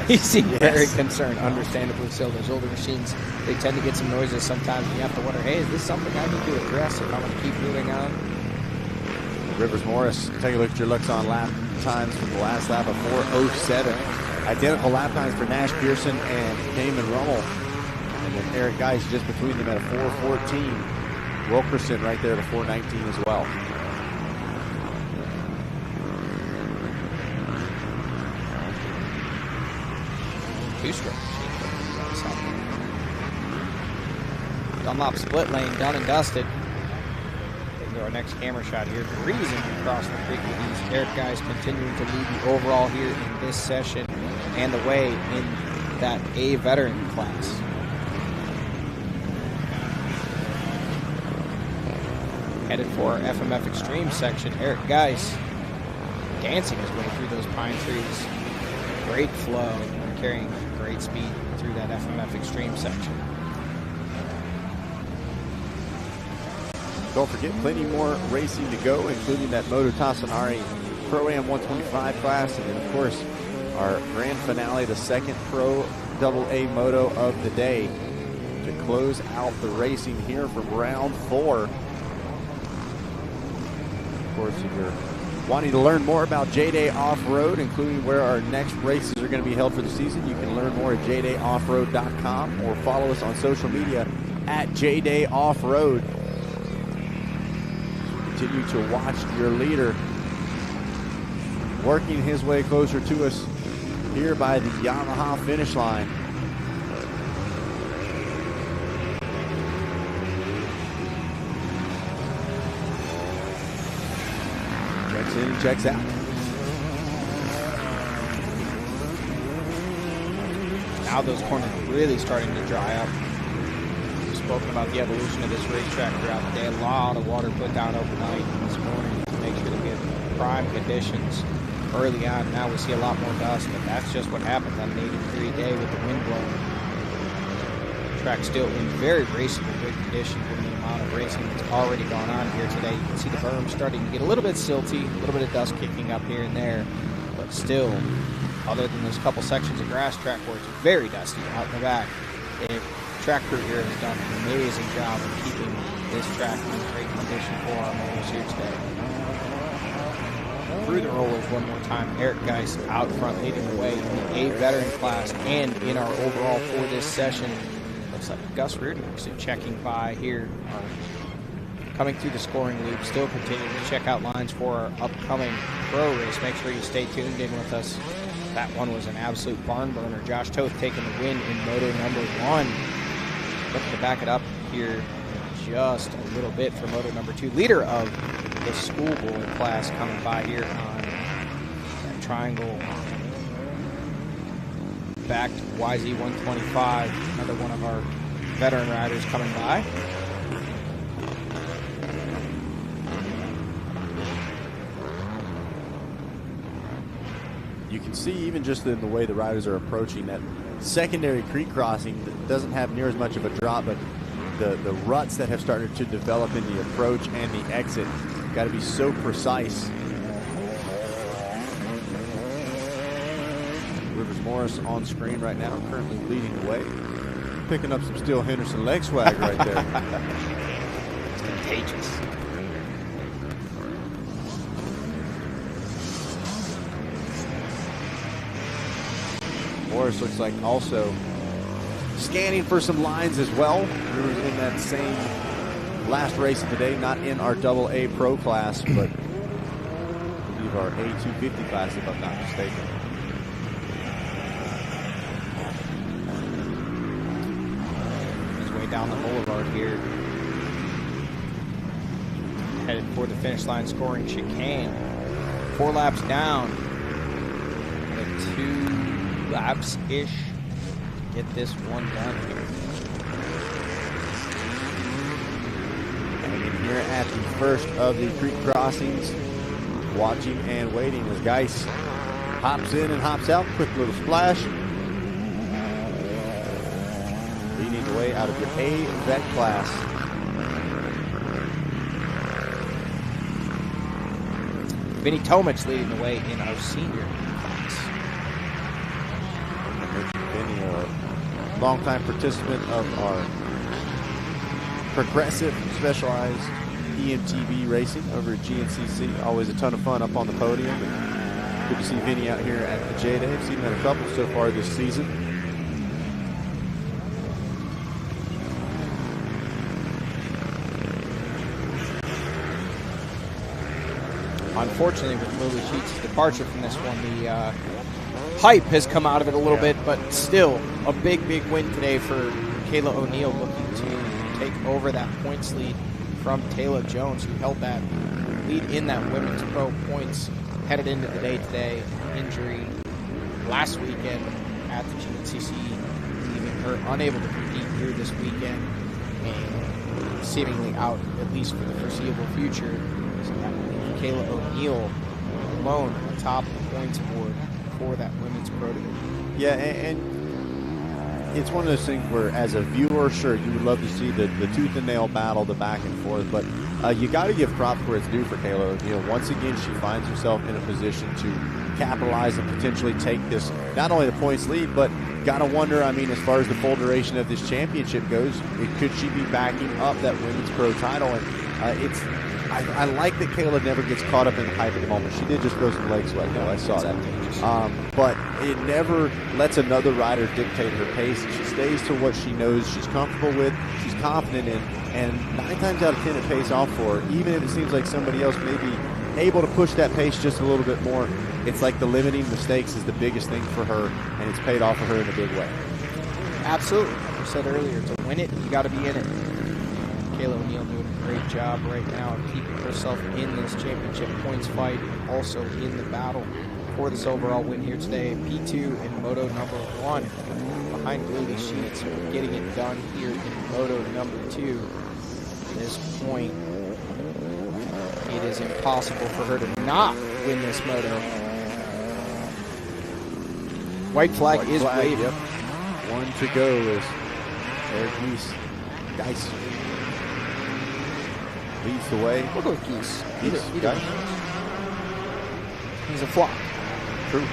you seem very concerned, understandably so. Those older machines, they tend to get some noises sometimes, and you have to wonder, hey, is this something I need to address if I'm going to keep moving on? Rivers Morris, take a look at your Luxon lap times from the last lap of 4:07. Identical lap times for Nash Pearson and Damon Rummel. And then Eric Geis just between them at a 4:14. Wilkerson right there at a 4:19 as well. Two-stroke. Dunlop split lane done and dusted. Into our next camera shot here, breezing across the creek with these Eric Geis continuing to lead the overall here in this session and the way in that A veteran class. Headed for our FMF Extreme section, Eric Geis dancing his way through those pine trees. Great flow, carrying great speed through that FMF Extreme section. Don't forget, plenty more racing to go, including that Moto Tassanari Pro-Am 125 class, and then, of course, our grand finale, the second Pro AA Moto of the day, to close out the racing here from round 4. Of course, if you're Wanting to learn more about JDay Offroad, including where our next races are going to be held for the season, you can learn more at JDayOffroad.com or follow us on social media at JDay Offroad. Continue to watch your leader working his way closer to us here by the Yamaha finish line. Checks in and checks out. Now those corners are really starting to dry up. We've spoken about the evolution of this racetrack throughout the day. A lot of water put down overnight this morning to make sure that we have prime conditions early on. Now we see a lot more dust, but that's just what happens on an 80-degree day with the wind blowing. The track still in very raceable, good condition given the amount of racing that's already gone on here today. You can see the berm starting to get a little bit silty, a little bit of dust kicking up here and there, but still, other than those couple sections of grass track where it's very dusty out in the back, the track crew here has done an amazing job of keeping this track in great condition for our motos here today. Through the rollers one more time, Eric Geist out front leading the way in the A veteran class and in our overall for this session. Looks like Gus Rudy actually checking by here, coming through the scoring loop, still continuing to check out lines for our upcoming pro race. Make sure you stay tuned in with us. That one was an absolute barn burner. Josh Toth taking the win in Moto number 1. Looking to back it up here just a little bit for Moto number 2. Leader of the schoolboy class coming by here on that triangle. Back to YZ 125. Another one of our veteran riders coming by. You can see even just in the way the riders are approaching that secondary creek crossing that doesn't have near as much of a drop, but the ruts that have started to develop in the approach and the exit got to be so precise. Rivers Morris on screen right now, currently leading the way. Picking up some Steel Henderson leg swag right there. It's contagious. Morris looks like also scanning for some lines as well. Rivers in that same last race of the day, not in our AA Pro class, but I believe our A250 class, if I'm not mistaken. His way down the boulevard here. Headed for the finish line, scoring chicane. 4 laps down. 2 laps-ish to get this one done here. And here at the first of the creek crossings, watching and waiting as Geist hops in and hops out. Quick little splash. Leading the way out of the A vet class. Vinny Tomich leading the way in our senior class. Vinny, a longtime participant of our progressive specialized EMTB racing over at GNCC. Always a ton of fun up on the podium. And good to see Vinny out here at the JDay. I've seen him at a couple so far this season. Unfortunately, with Lily Sheets' departure from this one, the hype has come out of it a little bit, but still a big, big win today for Kayla O'Neill, looking to take over that points lead from Taylor Jones, who held that lead in that women's pro points headed into the day today. Injury last weekend at the GNCC, leaving her unable to compete here this weekend and seemingly out, at least for the foreseeable future. So that will leave Kayla O'Neill alone atop the points board for that women's pro division. Yeah, and it's one of those things where, as a viewer, sure, you would love to see the tooth and nail battle, the back and forth, but you got to give props where it's due for Kayla O'Neill. Once again, she finds herself in a position to capitalize and potentially take this, not only the points lead, but got to wonder, I mean, as far as the full duration of this championship goes, could she be backing up that women's pro title? And it's I like that Kayla never gets caught up in the hype of the moment. She did just throw some leg sweat, though. I saw that. But it never lets another rider dictate her pace. She stays to what she knows she's comfortable with, she's confident in, and 9 times out of 10 it pays off for her. Even if it seems like somebody else may be able to push that pace just a little bit more, it's like the limiting mistakes is the biggest thing for her, and it's paid off for her in a big way. Absolutely. Like I said earlier, to win it, you got to be in it. Kayla O'Neill doing a great job right now of keeping herself in this championship points fight, also in the battle for this overall win here today. P2 in Moto number 1 behind Lily Sheets, getting it done here in Moto number 2. At this point, it is impossible for her to not win this Moto. White flag is waving. Yep. 1 to go is Eric Geese leads the way. We'll go with Geese. Either. He's a flop. True.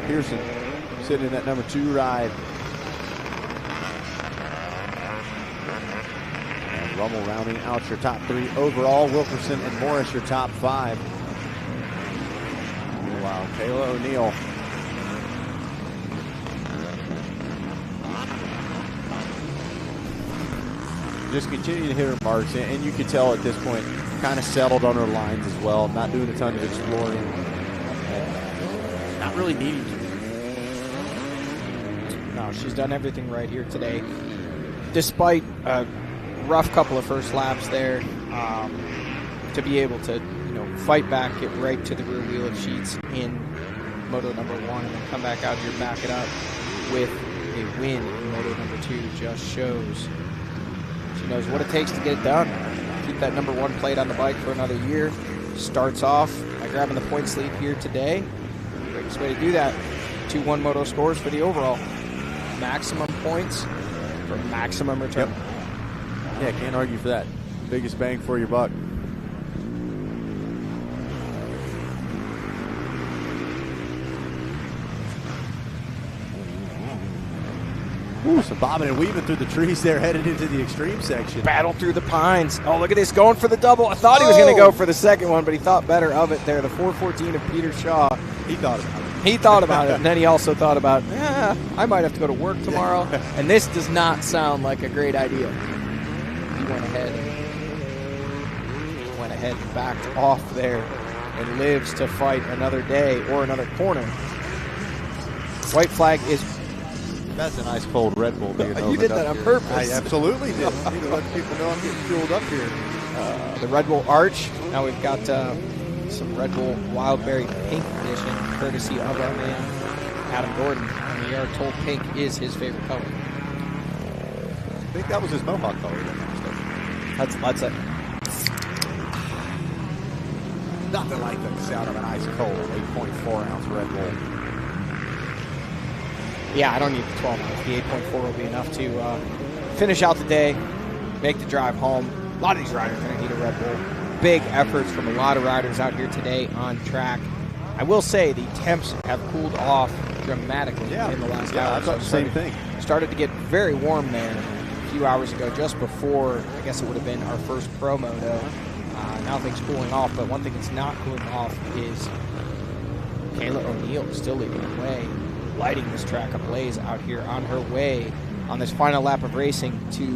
Pearson sitting in that number 2 ride. And Rummel rounding out your top 3 overall. Wilkerson and Morris your top 5. Wow, Kayla O'Neill. Just continue to hit her marks, and you could tell at this point, kind of settled on her lines as well, not doing a ton of exploring, and not really needing to. No, she's done everything right here today. Despite a rough couple of first laps there, to be able to fight back, get right to the rear wheel of Sheets in Moto number 1, and then come back out here, back it up with a win in Moto number 2 just shows she knows what it takes to get it done. Keep that number 1 plate on the bike for another year. Starts off by grabbing the points lead here today. Greatest way to do that. 2-1 Moto scores for the overall. Maximum points for maximum return. Yep. Yeah, can't argue for that. Biggest bang for your buck. Ooh, some bobbing and weaving through the trees there, headed into the extreme section. Battle through the pines. Oh, look at this, going for the double. I thought he was going to go for the second one, but he thought better of it there. The 414 of Peter Shaw. He thought about it. He thought about it, and then he also thought about, I might have to go to work tomorrow, and this does not sound like a great idea. He went ahead and backed off there and lives to fight another day or another corner. White flag is... That's an ice cold Red Bull being You did that on purpose. I absolutely did. I need to let people know I'm getting fueled up here. The Red Bull Arch. Now we've got some Red Bull Wildberry Pink edition, courtesy of our man Adam Gordon. And we are told pink is his favorite color. I think that was his mohawk color. That's it. Nothing like the sound of an ice cold 8.4 ounce Red Bull. Yeah, I don't need the 12 ounce. The 8.4 will be enough to finish out the day, make the drive home. A lot of these riders are going to need a Red Bull. Big efforts from a lot of riders out here today on track. I will say the temps have cooled off dramatically in the last hour. I thought the same thing. Started to get very warm there a few hours ago, just before, I guess it would have been our first Pro Moto. Now things cooling off, but one thing that's not cooling off is Kayla O'Neill still leading the way, lighting this track ablaze out here on her way on this final lap of racing to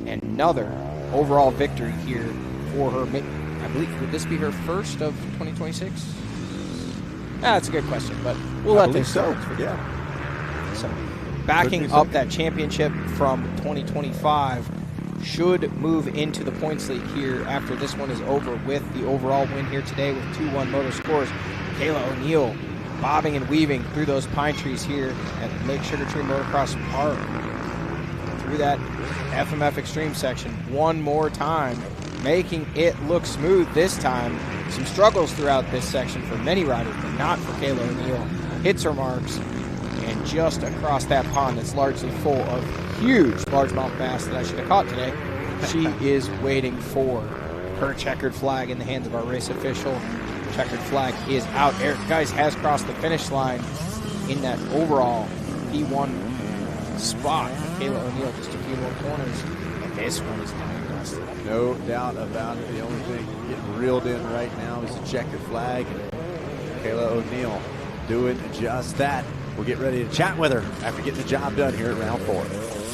another overall victory here for her. I believe, would this be her first of 2026? That's a good question, but we'll let this go. Yeah. So backing up that championship from 2025 should move into the points league here after this one is over with the overall win here today with 2-1 Moto scores. Kayla O'Neill bobbing and weaving through those pine trees here at Lake Sugar Tree Motocross Park. Through that FMF Extreme section one more time, making it look smooth this time. Some struggles throughout this section for many riders, but not for Kayla O'Neill. Hits her marks, and just across that pond that's largely full of huge largemouth bass that I should have caught today, she is waiting for her checkered flag in the hands of our race official. Checkered flag is out. Eric Geis has crossed the finish line in that overall P1 spot. Kayla O'Neill just a few more corners this one is done dusted. No doubt about it. The only thing getting reeled in right now is the checkered flag. Kayla O'Neill doing just that. We'll get ready to chat with her after getting the job done here at round 4.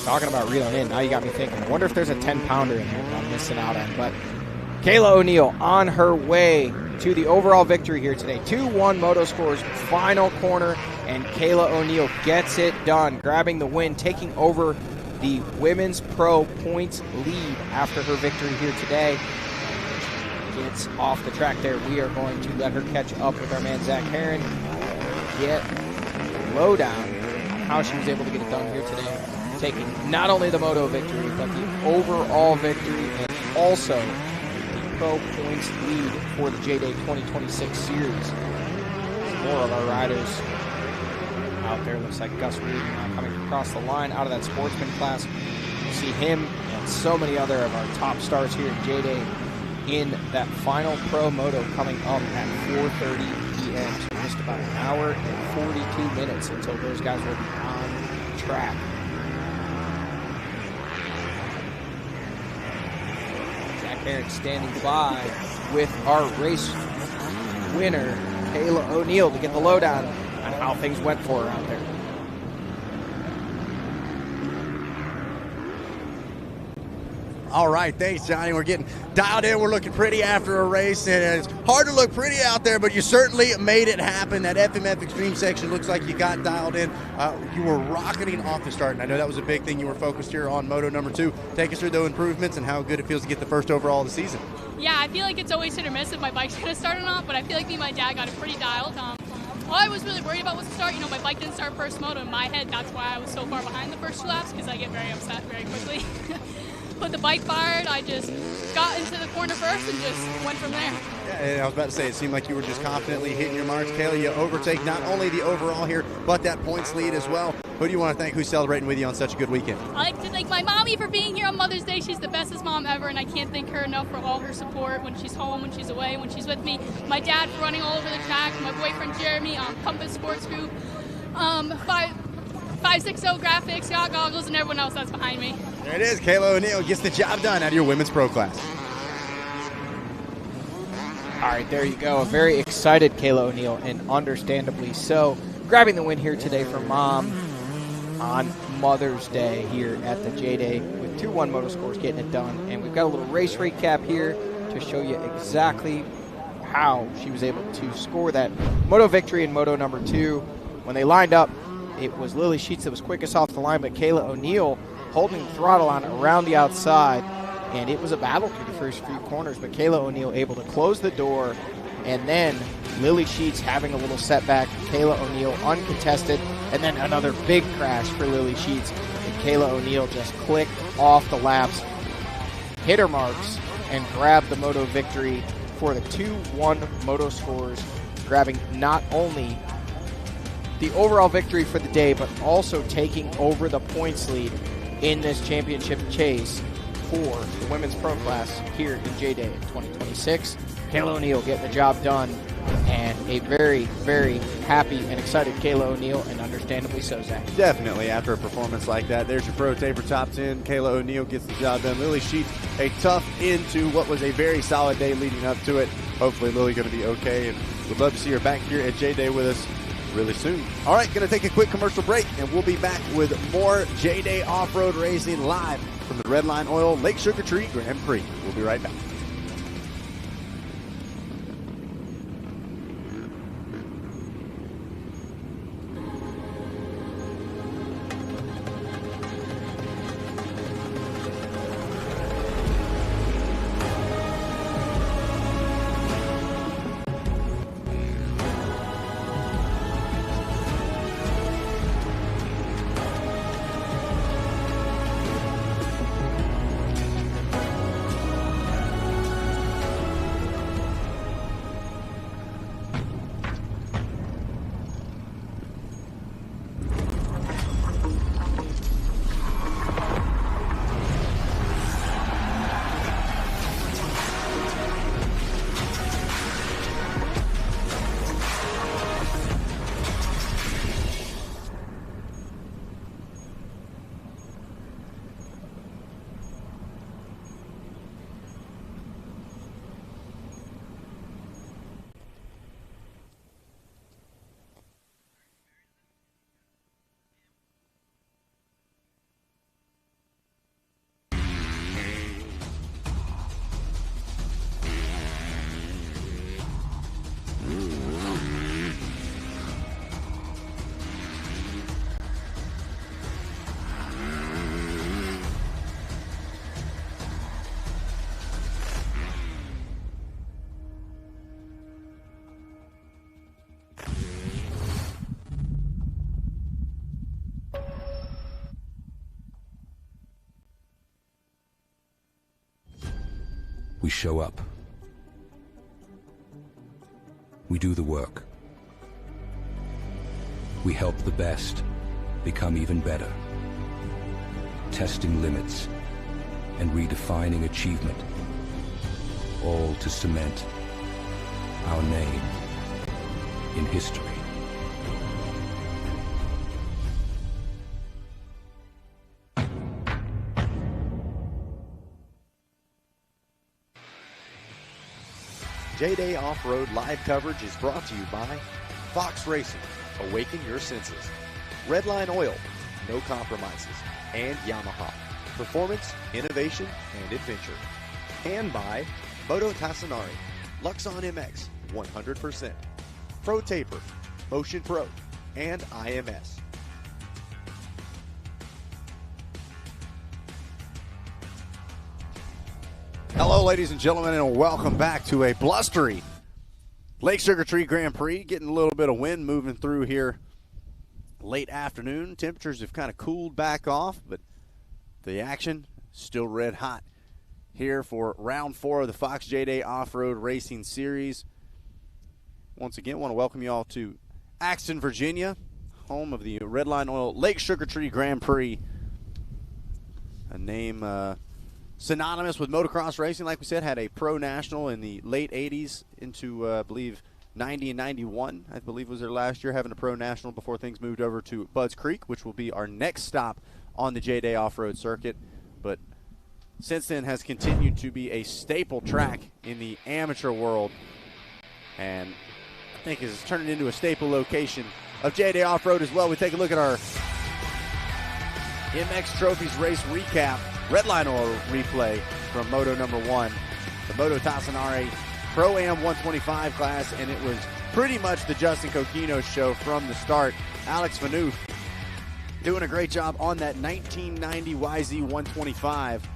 Talking about reeling in, now you got me thinking, I wonder if there's a 10-pounder in there that I'm missing out on. But Kayla O'Neill on her way to the overall victory here today. 2-1 Moto scores, final corner, and Kayla O'Neill gets it done, grabbing the win, taking over the women's pro points lead after her victory here today. Gets off the track there. We are going to let her catch up with our man Zach Herron, get lowdown on how she was able to get it done here today, taking not only the Moto victory, but the overall victory and also the pro points lead for the JDay 2026 series. More of our riders out there. Looks like Gus Reed now coming across the line out of that sportsman class. You see him and so many other of our top stars here at JDay in that final pro moto coming up at 4:30 p.m. So just about an hour and 42 minutes until those guys will be on track. Zach Herron standing by with our race winner, Kayla O'Neill, to get the lowdown on how things went for her out there. All right, thanks, Johnny. We're getting dialed in. We're looking pretty after a race, and it's hard to look pretty out there, but you certainly made it happen. That FMF Extreme section looks like you got dialed in. You were rocketing off the start, and I know that was a big thing. You were focused here on Moto number 2. Take us through the improvements and how good it feels to get the first overall of the season. Yeah, I feel like it's always hit or miss if my bike's going to start or not, but I feel like me and my dad got it pretty dialed. All I was really worried about was the start. You know, my bike didn't start first moto. In my head, that's why I was so far behind the first 2 laps, because I get very upset very quickly. But the bike fired, I just got into the corner first and just went from there. Yeah, and I was about to say, it seemed like you were just confidently hitting your marks. Kayla, you overtake not only the overall here, but that points lead as well. Who do you want to thank? Who's celebrating with you on such a good weekend? I like to thank my mommy for being here on Mother's Day. She's the bestest mom ever, and I can't thank her enough for all her support when she's home, when she's away, when she's with me. My dad for running all over the track, my boyfriend Jeremy on Compass Sports Group, 560 Graphics, Yacht Goggles, and everyone else that's behind me. There it is. Kayla O'Neill gets the job done out of your women's pro class. All right, there you go. A very excited Kayla O'Neill, and understandably so, grabbing the win here today for Mom on Mother's Day here at the JDay with 2-1 Moto scores, getting it done. And we've got a little race recap here to show you exactly how she was able to score that Moto victory in Moto number 2. When they lined up, it was Lily Sheets that was quickest off the line, but Kayla O'Neill holding the throttle on around the outside, and it was a battle through the first few corners, but Kayla O'Neill able to close the door, and then Lily Sheets having a little setback, Kayla O'Neill uncontested, and then another big crash for Lily Sheets, and Kayla O'Neill just clicked off the laps, hit her marks, and grabbed the Moto victory for the 2-1 Moto scores, grabbing not only the overall victory for the day, but also taking over the points lead in this championship chase for the women's pro class here in JDay in 2026. Kayla O'Neill getting the job done, and a very, very happy and excited Kayla O'Neill, and understandably so, Zach. Definitely, after a performance like that, there's your pro taper top 10. Kayla O'Neill gets the job done. Lily Sheets, a tough into what was a very solid day leading up to it. Hopefully Lily going to be okay, and we'd love to see her back here at JDay with us really soon. All right, going to take a quick commercial break, and we'll be back with more JDay Off-Road Racing live from the Redline Oil Lake Sugar Tree Grand Prix. We'll be right back. We show up. We do the work. We help the best become even better. Testing limits and redefining achievement. All to cement our name in history. JDay Offroad live coverage is brought to you by Fox Racing, awaken your senses, Redline Oil, no compromises, and Yamaha, performance, innovation, and adventure. And by Moto Tassinari, Luxon MX, 100%, Pro Taper, Motion Pro, and IMS. Hello, ladies and gentlemen, and welcome back to a blustery Lake Sugar Tree Grand Prix. Getting a little bit of wind moving through here late afternoon. Temperatures have kind of cooled back off, but the action still red hot here for round 4 of the Fox JDay Offroad Racing Series. Once again, want to welcome you all to Axton, Virginia, home of the Redline Oil Lake Sugar Tree Grand Prix. A name synonymous with motocross racing. Like we said, had a pro national in the late 80s into, I believe, 90 and 91, I believe was their last year, having a pro national before things moved over to Budds Creek, which will be our next stop on the JDay Offroad circuit. But since then has continued to be a staple track in the amateur world, and I think is turning into a staple location of JDay Offroad as well. We take a look at our MX Trophies race recap, Redline Oil replay from Moto number 1, the Moto Tassinari Pro-Am 125 class, and it was pretty much the Justin Coquino show from the start. Alex Vanoof doing a great job on that 1990 YZ 125.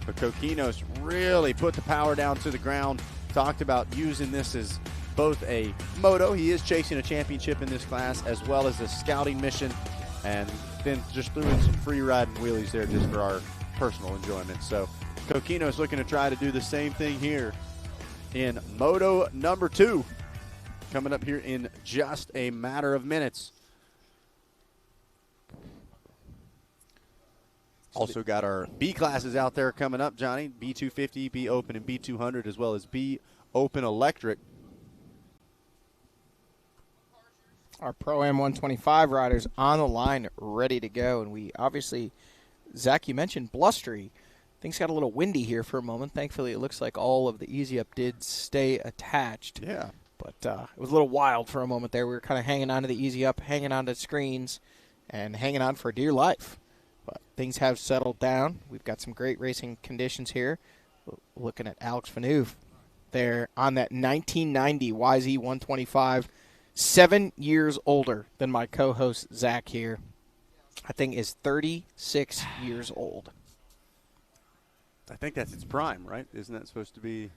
But Coquinos really put the power down to the ground, talked about using this as both a moto, he is chasing a championship in this class, as well as a scouting mission, and then just threw in some free riding wheelies there just for our personal enjoyment. So Coquino's looking to try to do the same thing here in Moto number 2, coming up here in just a matter of minutes. Also got our B classes out there coming up, Johnny. B250, B Open, and B200, as well as B Open Electric. Our Pro-Am 125 riders on the line, ready to go. And we obviously, Zach, you mentioned blustery. Things got a little windy here for a moment. Thankfully, it looks like all of the Easy Up did stay attached. Yeah. But it was a little wild for a moment there. We were kind of hanging on to the Easy Up, hanging on to screens, and hanging on for dear life. But things have settled down. We've got some great racing conditions here. Looking at Alex Vanoof there on that 1990 YZ 125. 7 years older than my co-host Zach here. I think is 36 years old. I think that's its prime, right? Isn't that supposed to be?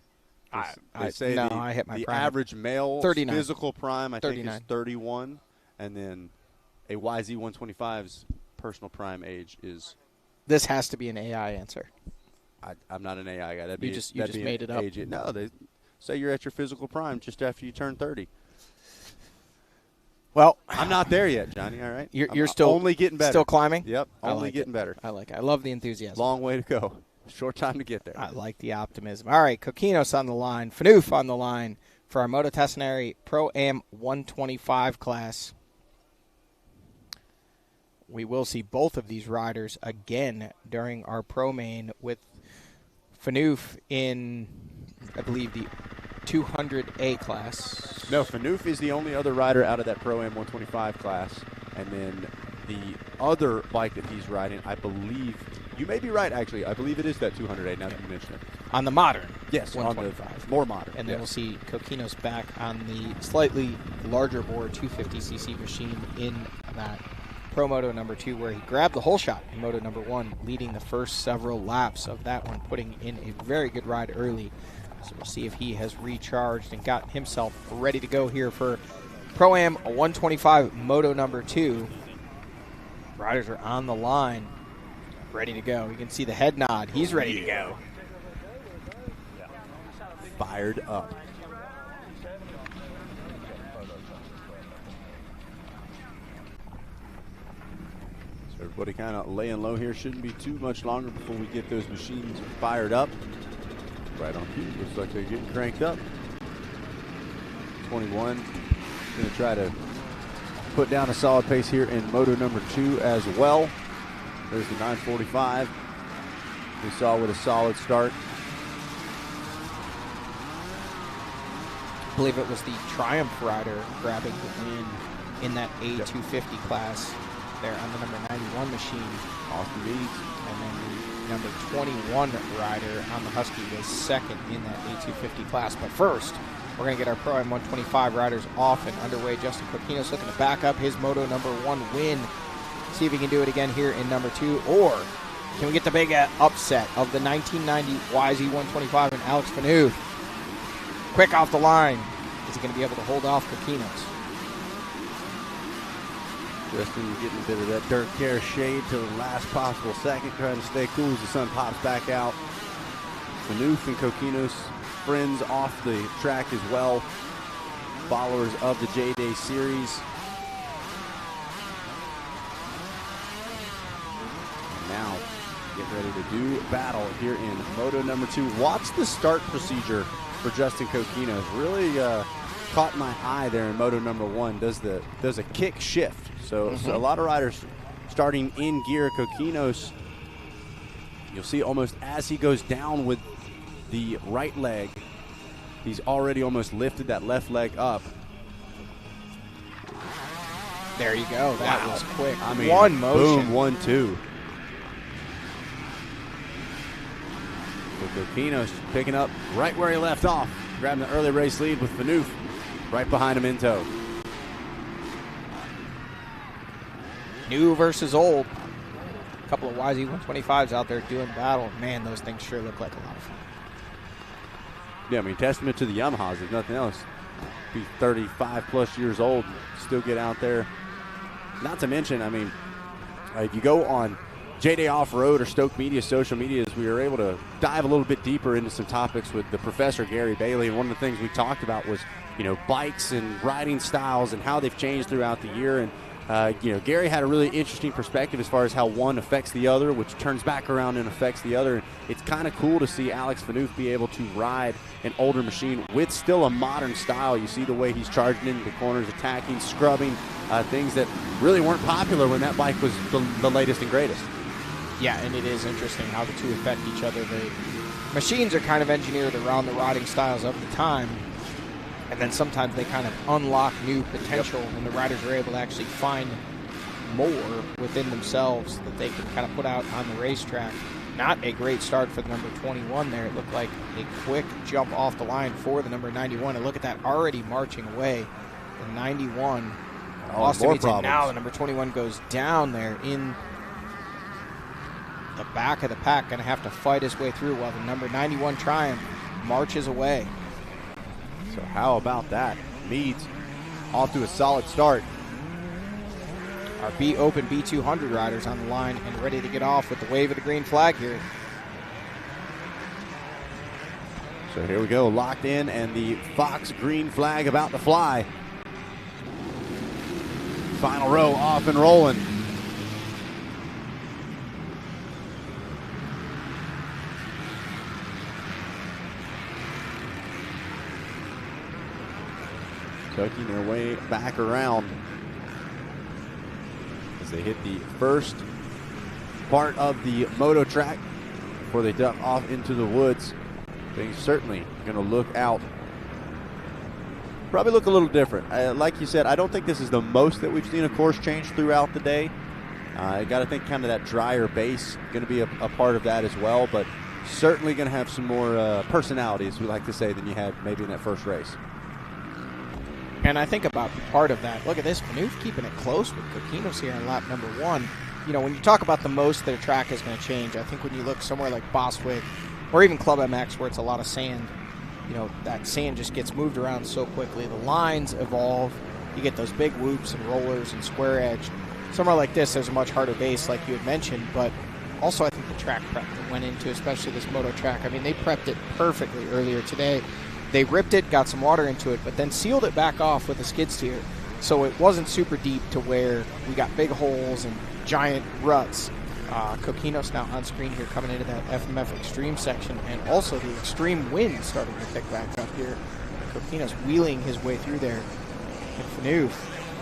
I say no, the, I hit my the prime. average male 39. physical prime, I 39. think, is 31, and then a YZ 125's personal prime age is. This has to be an AI answer. I'm not an AI guy. You just made it up. No, they say you're at your physical prime just after you turn 30. Well, I'm not there yet, Johnny. All right, you're still only getting better. Still climbing. Yep, only getting better. I like it. I love the enthusiasm. Long way to go. Short time to get there. I like the optimism. All right, Coquinos on the line, Vanoof on the line for our Moto Tassinari Pro-Am 125 class. We will see both of these riders again during our Pro Main, with Vanoof in, I believe, the 200A class. No, Vanoof is the only other rider out of that Pro-Am 125 class. And then the other bike that he's riding, I believe, you may be right, actually. I believe it is that 200A, now that you mention it. On the modern. Yes, 125. On the more modern. And then we'll see Coquinos back on the slightly larger bore 250cc machine in that Pro Moto number 2, where he grabbed the whole shot in Moto number 1, leading the first several laps of that one, putting in a very good ride early. So we'll see if he has recharged and gotten himself ready to go here for Pro-Am 125 Moto number 2. Riders are on the line, ready to go. You can see the head nod. He's ready to go. fired up. So everybody kind of laying low here. Shouldn't be too much longer before we get those machines fired up. Right on cue. Looks like they're getting cranked up. 21 going to try to put down a solid pace here in Moto number 2 as well. There's the 945 we saw with a solid start. I believe it was the Triumph rider grabbing the win in that A250 class there on the number 91 machine. Austin Reeds. And then the number 21 rider on the Husky was second in that A250 class. But first, we're going to get our Pro M125 riders off and underway. Justin Coquinos looking to back up his Moto number 1 win. See if he can do it again here in number 2. Or can we get the big upset of the 1990 YZ125 and Alex Phaneuf? Quick off the line. Is he going to be able to hold off Coquinos? Justin getting a bit of that dirt care shade to the last possible second, trying to stay cool as the sun pops back out. Phaneuf and Coquinos, friends off the track as well, followers of the JDay series. And now, get ready to do battle here in Moto number 2. Watch the start procedure for Justin Coquinos. Really caught my eye there in Moto number 1. Does a kick shift. So a lot of riders starting in gear. Coquinos, you'll see almost as he goes down with the right leg, he's already almost lifted that left leg up. There you go. That was quick. I mean, one motion. Boom, 1-2. So Coquinos picking up right where he left off, grabbing the early race lead with Phaneuf right behind him in tow. New versus old. A couple of YZ125s out there doing battle. Man, those things sure look like a lot of fun. Yeah, I mean, testament to the Yamahas, if nothing else. Be 35 plus years old, still get out there. Not to mention, I mean, if you go on JDay Offroad or Stoke Media social medias, we were able to dive a little bit deeper into some topics with the Professor Gary Bailey. And one of the things we talked about was, bikes and riding styles and how they've changed throughout the year. And Gary had a really interesting perspective as far as how one affects the other, which turns back around and affects the other. It's kind of cool to see Alex Phaneuf be able to ride an older machine with still a modern style. You see the way he's charging into the corners, attacking, scrubbing, things that really weren't popular when that bike was the latest and greatest. Yeah, and it is interesting how the two affect each other. The machines are kind of engineered around the riding styles of the time. And then sometimes they kind of unlock new potential, and the riders are able to actually find more within themselves that they can kind of put out on the racetrack. Not a great start for the number 21 there. It looked like a quick jump off the line for the number 91. And look at that, already marching away. The 91 Austin meets it. Now the number 21 goes down there in the back of the pack. Going to have to fight his way through while the number 91 Triumph marches away. So how about that? Meads off to a solid start. Our Open B200 riders on the line and ready to get off with the wave of the green flag here. So here we go, locked in, and the Fox green flag about to fly. Final row off and rolling. Tucking their way back around as they hit the first part of the Moto track before they duck off into the woods. Things certainly going to look out. Probably look a little different. Like you said, I don't think this is the most that we've seen a course change throughout the day. I got to think kind of that drier base going to be a part of that as well, but certainly going to have some more personality, as we like to say, than you had maybe in that first race. And I think about part of that. Look at this, Phaneuf keeping it close with Coquinos here on lap number 1. When you talk about the most their track is going to change, I think when you look somewhere like Boswick or even Club MX where it's a lot of sand, that sand just gets moved around so quickly. The lines evolve. You get those big whoops and rollers and square edge. Somewhere like this, there's a much harder base like you had mentioned, but also I think the track prep that went into, especially this Moto track, I mean, they prepped it perfectly earlier today. they ripped it, got some water into it, but then sealed it back off with a skid steer. So it wasn't super deep to where we got big holes and giant ruts. Coquinos now on screen here coming into that FMF Extreme section, and also the extreme wind starting to pick back up here. Coquinos wheeling his way through there. And Phaneuf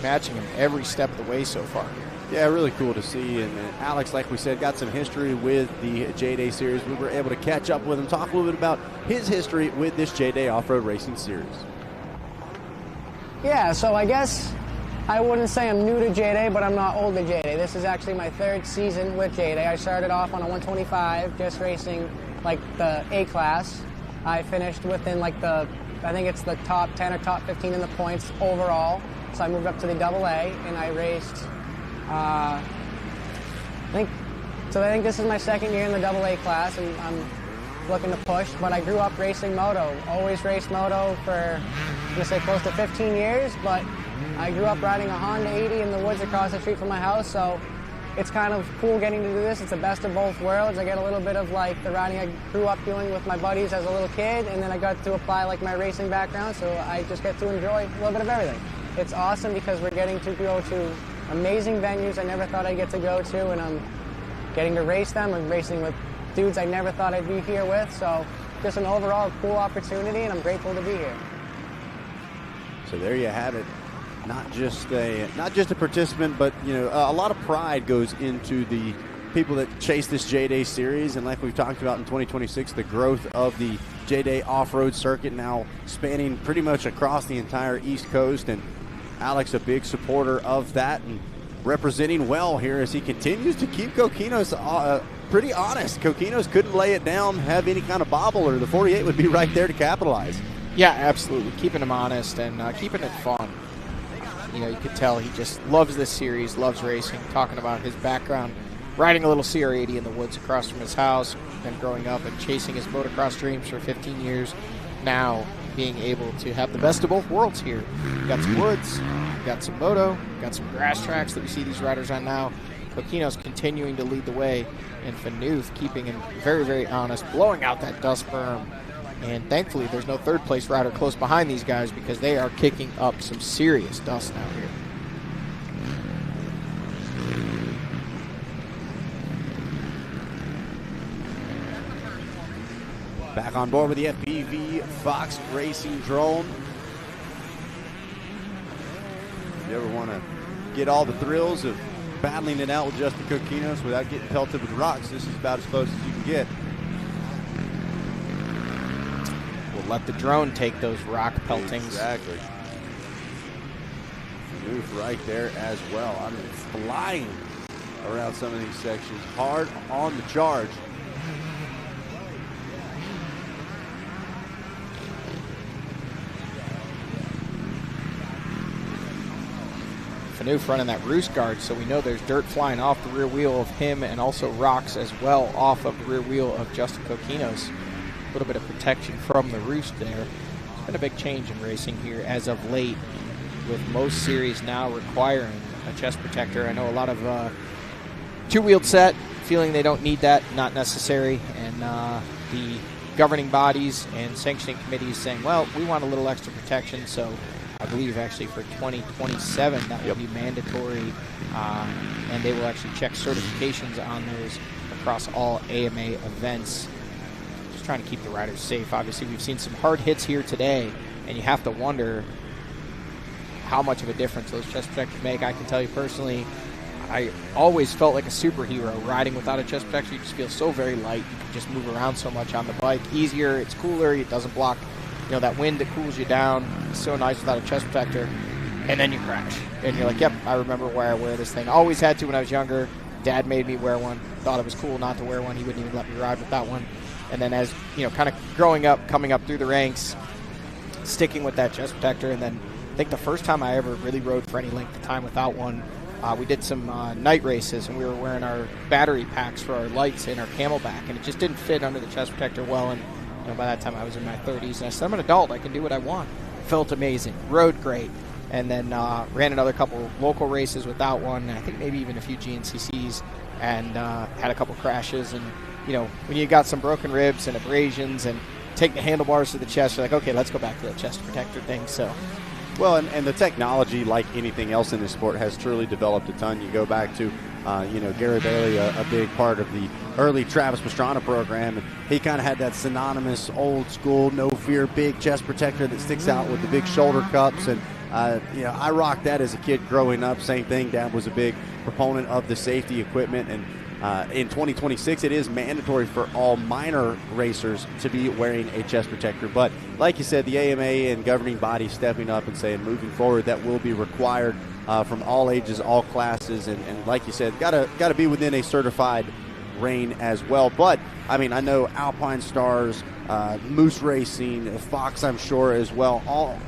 matching him every step of the way so far. Yeah, really cool to see. And Alex, like we said, got some history with the JDay series. We were able to catch up with him, talk a little bit about his history with this JDay Offroad Racing series. Yeah, so I guess I wouldn't say I'm new to JDay, but I'm not old to JDay. This is actually my 3rd season with JDay. I started off on a 125, just racing like the A class. I finished within like the, I think it's the top 10 or top 15 in the points overall. So I moved up to the AA, and I raced, I think this is my 2nd year in the AA class, and I'm looking to push. But I grew up racing Moto. Always raced Moto for, I'm gonna say close to 15 years, but I grew up riding a Honda 80 in the woods across the street from my house, so it's kind of cool getting to do this. It's the best of both worlds. I get a little bit of like the riding I grew up doing with my buddies as a little kid, and then I got to apply like my racing background, so I just get to enjoy a little bit of everything. It's awesome because we're getting to go to amazing venues I never thought I'd get to go to, and I'm getting to race them. I'm racing with dudes I never thought I'd be here with, so just an overall cool opportunity, and I'm grateful to be here. So there you have it. Not just a participant, but a lot of pride goes into the people that chase this JDay series, and like we've talked about in 2026, the growth of the JDay Offroad circuit now spanning pretty much across the entire East Coast, and Alex a big supporter of that and representing well here as he continues to keep Coquinos pretty honest. Coquinos couldn't lay it down, have any kind of bobble, or the 48 would be right there to capitalize. Yeah, absolutely. Keeping him honest and keeping it fun. You could tell he just loves this series, loves racing, talking about his background, riding a little CR80 in the woods across from his house, then growing up and chasing his motocross dreams for 15 years. Now being able to have the best of both worlds here. We've got some woods, we've got some moto, we've got some grass tracks that we see these riders on now. Coquinos continuing to lead the way, and Phaneuf keeping him very, very honest, blowing out that dust berm. And thankfully, there's no third-place rider close behind these guys because they are kicking up some serious dust now here. Back on board with the FPV Fox Racing drone. If you ever want to get all the thrills of battling it out with Justin Coquinos without getting pelted with rocks, this is about as close as you can get. Let the drone take those rock peltings. Exactly. Move right there as well. I mean, flying around some of these sections. Hard on the charge. Phaneuf running that roost guard, so we know there's dirt flying off the rear wheel of him and also rocks as well off of the rear wheel of Justin Coquinos. A little bit of protection from the roost there. It's been a big change in racing here as of late, with most series now requiring a chest protector. I know a lot of two-wheeled set feeling they don't need that, not necessary, and the governing bodies and sanctioning committees saying, well, we want a little extra protection, so I believe actually for 2027 that will be mandatory, and they will actually check certifications on those across all AMA events. Trying to keep the riders safe. Obviously, we've seen some hard hits here today, and you have to wonder how much of a difference those chest protectors make. I can tell you personally, I always felt like a superhero riding without a chest protector. You just feel so very light. You can just move around so much on the bike. Easier, it's cooler, it doesn't block that wind that cools you down. It's so nice without a chest protector. And then you crash. And you're like, yep, I remember why I wear this thing. Always had to when I was younger. Dad made me wear one. Thought it was cool not to wear one. He wouldn't even let me ride without one. And then as, kind of growing up, coming up through the ranks, sticking with that chest protector. And then I think the first time I ever really rode for any length of time without one, we did some night races, and we were wearing our battery packs for our lights in our Camelback, and it just didn't fit under the chest protector well. And by that time I was in my 30s, and I said, I'm an adult, I can do what I want. Felt amazing, rode great, and then ran another couple local races without one, I think maybe even a few GNCCs, and had a couple crashes. And when you got some broken ribs and abrasions and take the handlebars to the chest. You're like, okay, let's go back to the chest protector thing. So, well, and the technology, like anything else in this sport, has truly developed a ton. You go back to, Gary Bailey, a big part of the early Travis Pastrana program, and he kind of had that synonymous old school, no fear, big chest protector that sticks out with the big shoulder cups. And I rocked that as a kid growing up. Same thing. Dad was a big proponent of the safety equipment, and in 2026, it is mandatory for all minor racers to be wearing a chest protector. But like you said, the AMA and governing body stepping up and saying moving forward that will be required from all ages, all classes, and like you said, gotta be within a certified rein as well. But I mean, I know Alpine Stars, Moose Racing, Fox, I'm sure as well,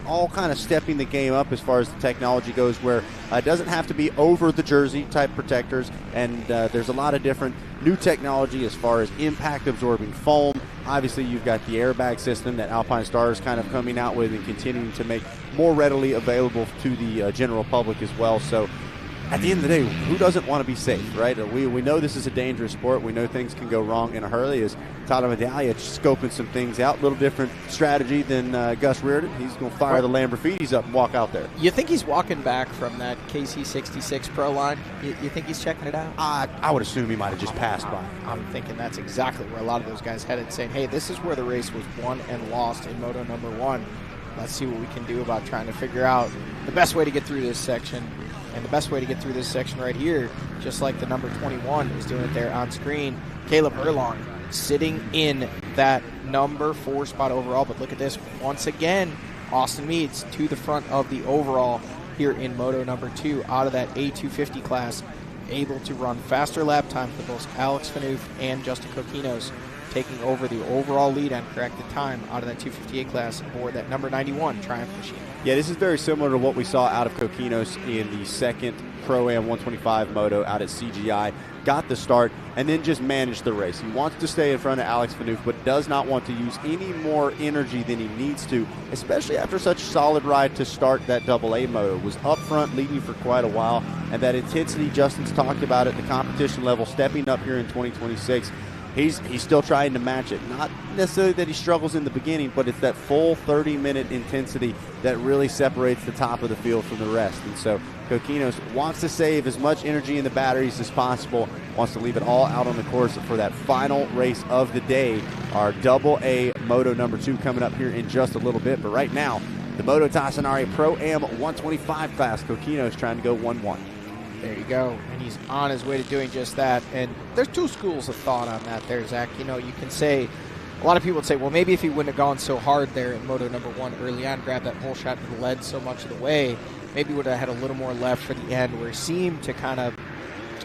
all kind of stepping the game up as far as the technology goes, where it doesn't have to be over the jersey type protectors, and there's a lot of different new technology as far as impact absorbing foam. Obviously, you've got the airbag system that Alpine Stars kind of coming out with and continuing to make more readily available to the general public as well. So at the end of the day, who doesn't want to be safe, right? We know this is a dangerous sport. We know things can go wrong in a hurry. As Tyler Medaglia scoping some things out, a little different strategy than Gus Reardon. He's going to fire the Lamborghinis up and walk out there. You think he's walking back from that KC66 Pro line? You think he's checking it out? I would assume he might have just passed by. I'm thinking that's exactly where a lot of those guys headed, saying, hey, this is where the race was won and lost in Moto number 1. Let's see what we can do about trying to figure out the best way to get through this section. And the best way to get through this section right here, just like the number 21 is doing it there on screen, Caleb Erlong sitting in that number 4 spot overall. But look at this. Once again, Austin Meads to the front of the overall here in Moto number 2 out of that A250 class, able to run faster lap time for both Alex Fanoof and Justin Coquinos, taking over the overall lead on corrected time out of that 258 class aboard that number 91 Triumph machine. Yeah, this is very similar to what we saw out of Coquinos in the second Pro-Am 125 Moto out at CGI. Got the start and then just managed the race. He wants to stay in front of Alex Fanoof, but does not want to use any more energy than he needs to, especially after such a solid ride to start that AA Moto. Was up front leading for quite a while, and that intensity Justin's talked about at the competition level, stepping up here in 2026. He's still trying to match it. Not necessarily that he struggles in the beginning, but it's that full 30-minute intensity that really separates the top of the field from the rest. And so Coquinos wants to save as much energy in the batteries as possible, wants to leave it all out on the course for that final race of the day, our AA Moto number 2 coming up here in just a little bit. But right now, the Moto Tassinari Pro-Am 125 class, Coquinos trying to go 1-1. There you go, and he's on his way to doing just that. And there's two schools of thought on that there, Zach. You know, you can say, a lot of people would say, well, maybe if he wouldn't have gone so hard there in Moto number 1 early on, grabbed that whole shot that led so much of the way, maybe would have had a little more left for the end, where he seemed to kind of,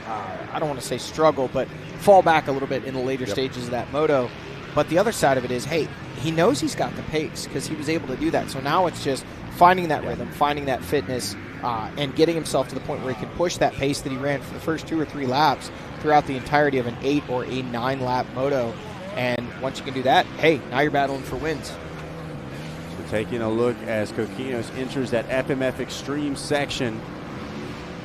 I don't want to say struggle, but fall back a little bit in the later stages of that moto. But the other side of it is, hey, he knows he's got the pace because he was able to do that. So now it's just finding that rhythm, finding that fitness, and getting himself to the point where he can push that pace that he ran for the first 2 or 3 laps throughout the entirety of an 8 or a 9 lap moto. And once you can do that, hey, now you're battling for wins. So taking a look as Coquinos enters that FMF Extreme section,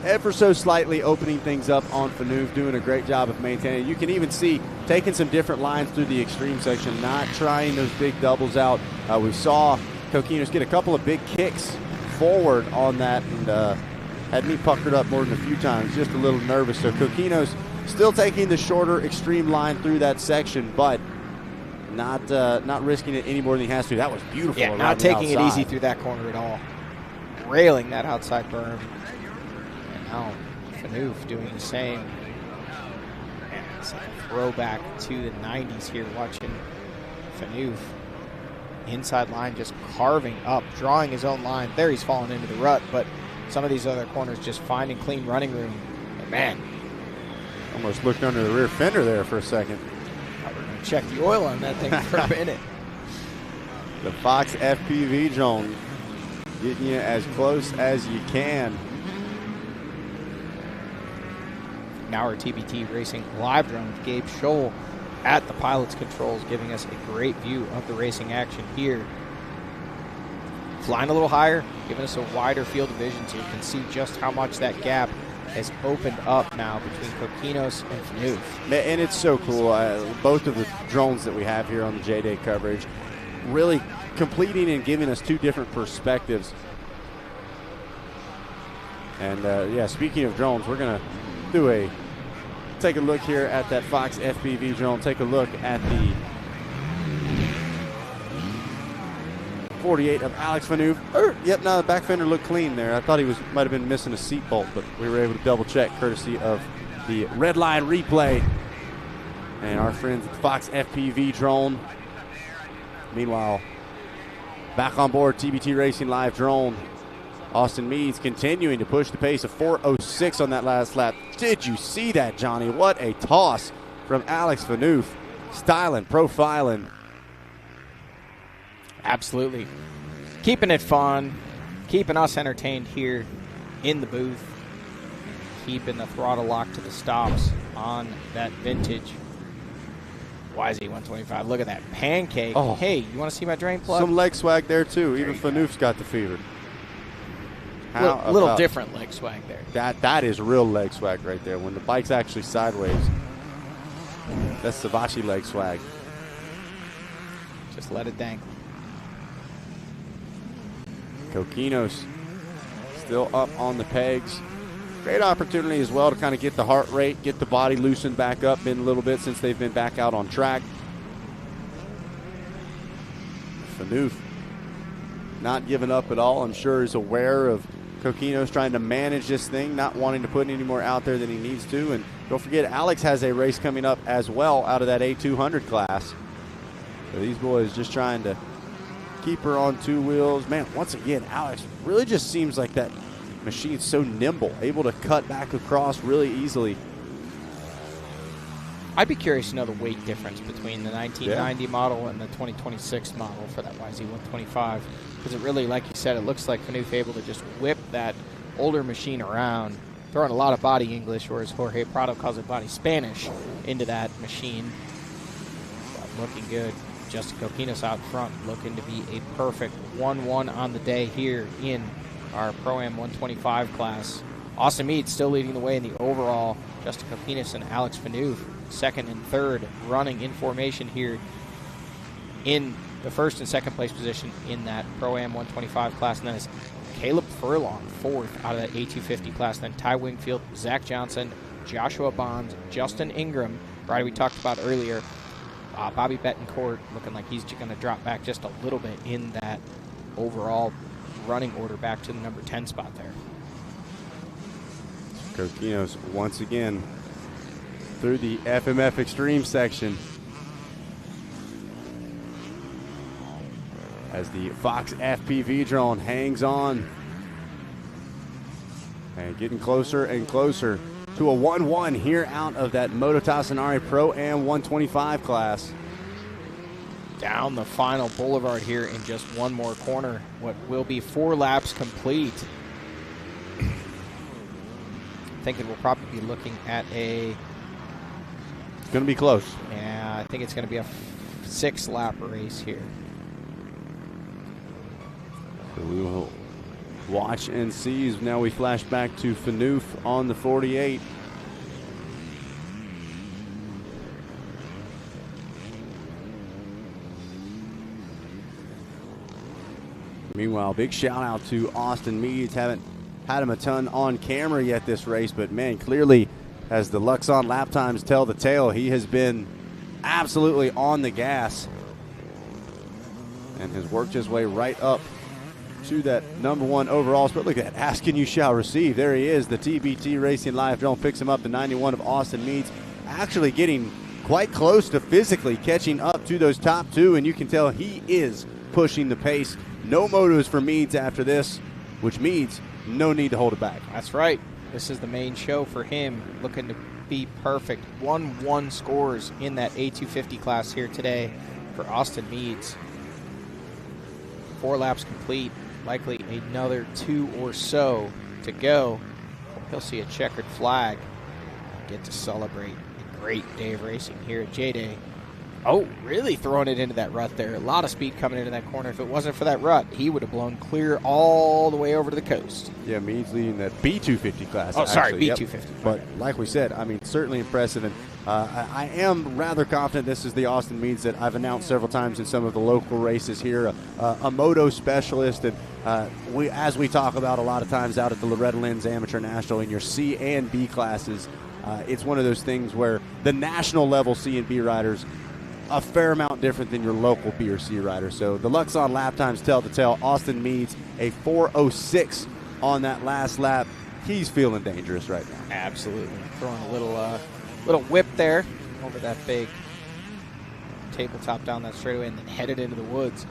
ever so slightly opening things up on Fanoof, doing a great job of maintaining. You can even see taking some different lines through the Extreme section, not trying those big doubles out. We saw Coquinos get a couple of big kicks forward on that, and had me puckered up more than a few times, just a little nervous. So Coquinos still taking the shorter Extreme line through that section, but not risking it any more than he has to. That was beautiful. Yeah, not taking it easy through that corner at all. Railing that outside berm. And now Fanoof doing the same. And it's like a throwback to the 90s here, watching Fanoof. Inside line just carving up, drawing his own line. There he's falling into the rut, but some of these other corners just finding clean running room. And man, almost looked under the rear fender there for a second. We're going to check the oil on that thing for a minute. The Fox FPV drone getting you as close as you can. Now our TBT Racing live drone with Gabe Scholl at the pilot's controls, giving us a great view of the racing action here. Flying a little higher, giving us a wider field of vision so you can see just how much that gap has opened up now between Coquinos and Fanoof. And it's so cool. Both of the drones that we have here on the JDay coverage, really completing and giving us two different perspectives. And yeah, speaking of drones, we're gonna take a look here at that Fox FPV drone. Take a look at the 48 of Alex Phaneuf. Yep, no, the back fender looked clean there. I thought he might have been missing a seat bolt, but we were able to double check courtesy of the red line replay. And our friends at Fox FPV drone. Meanwhile, back on board TBT Racing Live drone. Austin Meads continuing to push the pace of 4:06 on that last lap. Did you see that, Johnny? What a toss from Alex Phaneuf. Styling, profiling. Absolutely. Keeping it fun, keeping us entertained here in the booth, keeping the throttle locked to the stops on that vintage YZ125. Look at that pancake. Oh. Hey, you want to see my drain plug? Some leg swag there, too. Even Phaneuf's got the fever. A little different leg swag there. That is real leg swag right there. When the bike's actually sideways, that's Savachi leg swag. Just let it dangle. Coquinos still up on the pegs. Great opportunity as well to kind of get the heart rate, get the body loosened back up. Been a little bit since they've been back out on track. Phaneuf not giving up at all. I'm sure is aware of Coquinos trying to manage this thing, not wanting to put any more out there than he needs to. And don't forget, Alex has a race coming up as well out of that A200 class. So these boys just trying to keep her on two wheels. Man, once again, Alex really just seems like that machine's so nimble, able to cut back across really easily. I'd be curious to know the weight difference between the 1990 model and the 2026 model for that YZ125. Because it really, like you said, it looks like Phaneuf able to just whip that older machine around, throwing a lot of body English, or as Jorge Prado calls it, body Spanish, into that machine. But looking good. Justin Coquinos out front, looking to be a perfect 1-1 on the day here in our Pro-Am 125 class. Austin Mead still leading the way in the overall. Justin Coquinos and Alex Phaneuf second and third, running in formation here in the first and second place position in that Pro-Am 125 class. And then it's Caleb Furlong fourth out of that A250 class. Then Ty Wingfield, Zach Johnson, Joshua Bonds, Justin Ingram, rider we talked about earlier. Bobby Betancourt looking like he's going to drop back just a little bit in that overall running order, back to the number 10 spot there. Coquinos once again through the FMF Extreme section as the Fox FPV drone hangs on and getting closer and closer to a 1-1 here out of that Moto Tassinari Pro-Am 125 class. Down the final boulevard here in just one more corner. What will be 4 laps complete. Thinking we'll probably be looking at a... It's going to be close. Yeah, I think it's going to be a 6-lap race here. So we will watch and see. Now we flash back to Phaneuf on the 48. Meanwhile, big shout out to Austin Meads. Haven't had him a ton on camera yet this race, but man, clearly as the Luxon lap times tell the tale, he has been absolutely on the gas and has worked his way right up to that #1 overall spot. Look at that, ask and you shall receive. There he is, the TBT Racing Live drone picks him up, the 91 of Austin Meads, actually getting quite close to physically catching up to those top two, and you can tell he is pushing the pace. No motos for Meads after this, which means no need to hold it back. That's right. This is the main show for him, looking to be perfect. 1-1 scores in that A250 class here today for Austin Meads. 4 laps complete, likely another 2 or so to go. He'll see a checkered flag and get to celebrate a great day of racing here at JDay Oh, really throwing it into that rut there. A lot of speed coming into that corner. If it wasn't for that rut, he would have blown clear all the way over to the coast. Yeah, Meads leading that B250 class. Oh, sorry, actually. B250. Yep. But like we said, I mean, certainly impressive. And I am rather confident this is the Austin Meads that I've announced several times in some of the local races here, a moto specialist. And as we talk about a lot of times out at the Loretta Lynn's Amateur National in your C and B classes, it's one of those things where the national level C and B riders a fair amount different than your local B or C rider. So the Luxon lap times tell the tale. Austin Meads a 4:06 on that last lap. He's feeling dangerous right now. Absolutely. Throwing a little whip there over that big tabletop down that straightaway and then headed into the woods.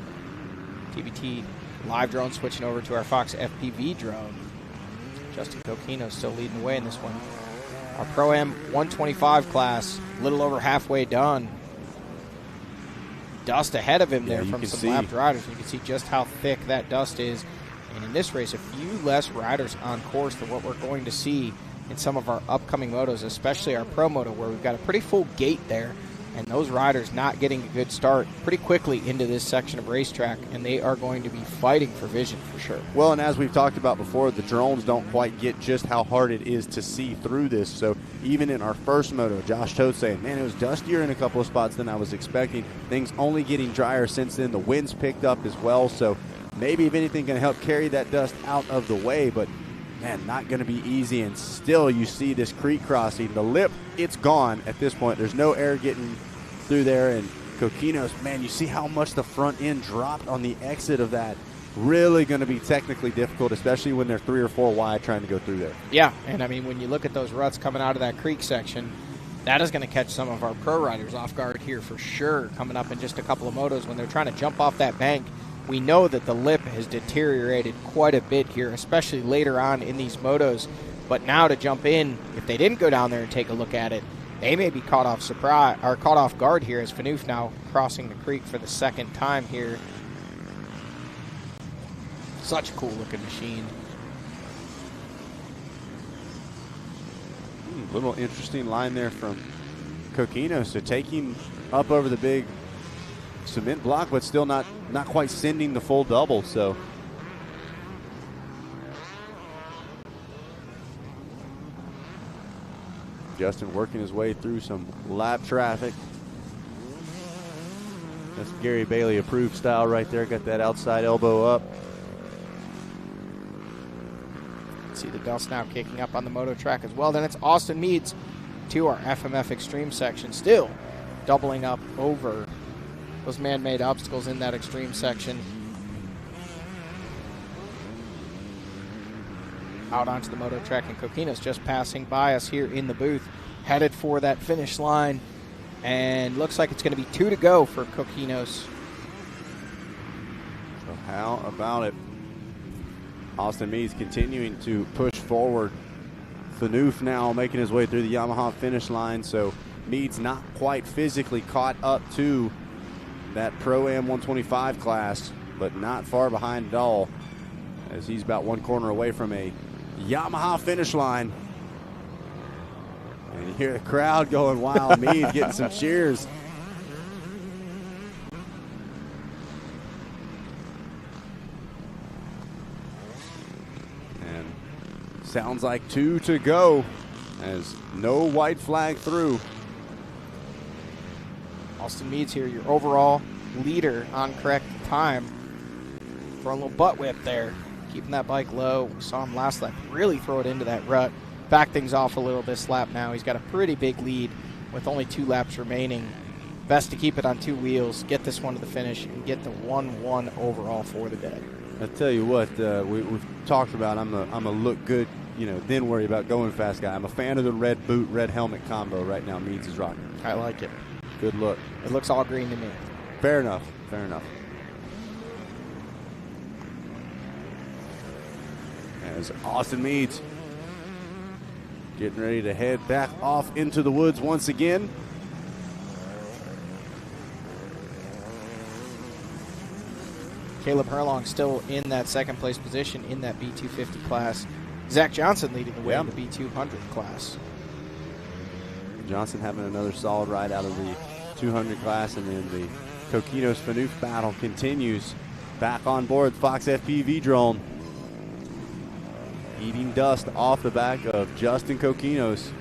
TBT live drone switching over to our Fox FPV drone. Justin Coquino still leading the way in this one. Our Pro-Am 125 class, a little over halfway done. Dust ahead of him there from some lapped riders. You can see just how thick that dust is. And in this race, a few less riders on course than what we're going to see in some of our upcoming motos, especially our Pro Moto, where we've got a pretty full gate there. And those riders not getting a good start pretty quickly into this section of racetrack, and they are going to be fighting for vision for sure. Well, and as we've talked about before, the drones don't quite get just how hard it is to see through this. So even in our first moto, Josh Toad saying, man, it was dustier in a couple of spots than I was expecting. Things only getting drier since then. The wind's picked up as well. So maybe, if anything, going to help carry that dust out of the way. But, man, not going to be easy. And still you see this creek crossing. The lip, it's gone at this point. There's no air getting through there. And Coquinos, man, you see how much the front end dropped on the exit of that. Really going to be technically difficult, especially when they're 3 or 4 wide trying to go through there. Yeah, and I mean, when you look at those ruts coming out of that creek section, that is going to catch some of our pro riders off guard here for sure, coming up in just a couple of motos when they're trying to jump off that bank. We know that the lip has deteriorated quite a bit here, especially later on in these motos. But now to jump in, if they didn't go down there and take a look at it, they may be caught off guard here as Fanoof now crossing the creek for the second time here. Such a cool looking machine. Little interesting line there from Coquino. So taking up over the big cement block, but still not quite sending the full double. So Justin working his way through some lap traffic. That's Gary Bailey approved style right there. Got that outside elbow up. See the dust now kicking up on the moto track as well. Then it's Austin Meads to our FMF Extreme section, still doubling up over those man-made obstacles in that extreme section. Out onto the moto track, and Coquino's just passing by us here in the booth, headed for that finish line, and looks like it's going to be 2 to go for Coquino's. So how about it? Austin Meads continuing to push forward. Fanoof now making his way through the Yamaha finish line, so Meads not quite physically caught up to that Pro-Am 125 class, but not far behind at all, as he's about 1 corner away from a Yamaha finish line. And you hear the crowd going wild. Meads getting some cheers. Sounds like 2 to go, as no white flag through. Austin Meads here, your overall leader on correct time. For a little butt whip there, keeping that bike low. We saw him last lap really throw it into that rut. Back things off a little this lap now. He's got a pretty big lead with only 2 laps remaining. Best to keep it on 2 wheels, get this one to the finish, and get the 1-1 overall for the day. I tell you what, we've talked about I'm a look good, then worry about going fast guy. I'm a fan of the red boot, red helmet combo right now. Meads is rocking. I like it. Good look. It looks all green to me. Fair enough. Fair enough. As Austin Meads getting ready to head back off into the woods once again. Caleb Herlong still in that second place position in that B250 class. Zach Johnson leading the way in the B200 class. Johnson having another solid ride out of the 200 class, and then the Coquinos Phaneuf battle continues. Back on board, Fox FPV drone. Eating dust off the back of Justin Coquinos.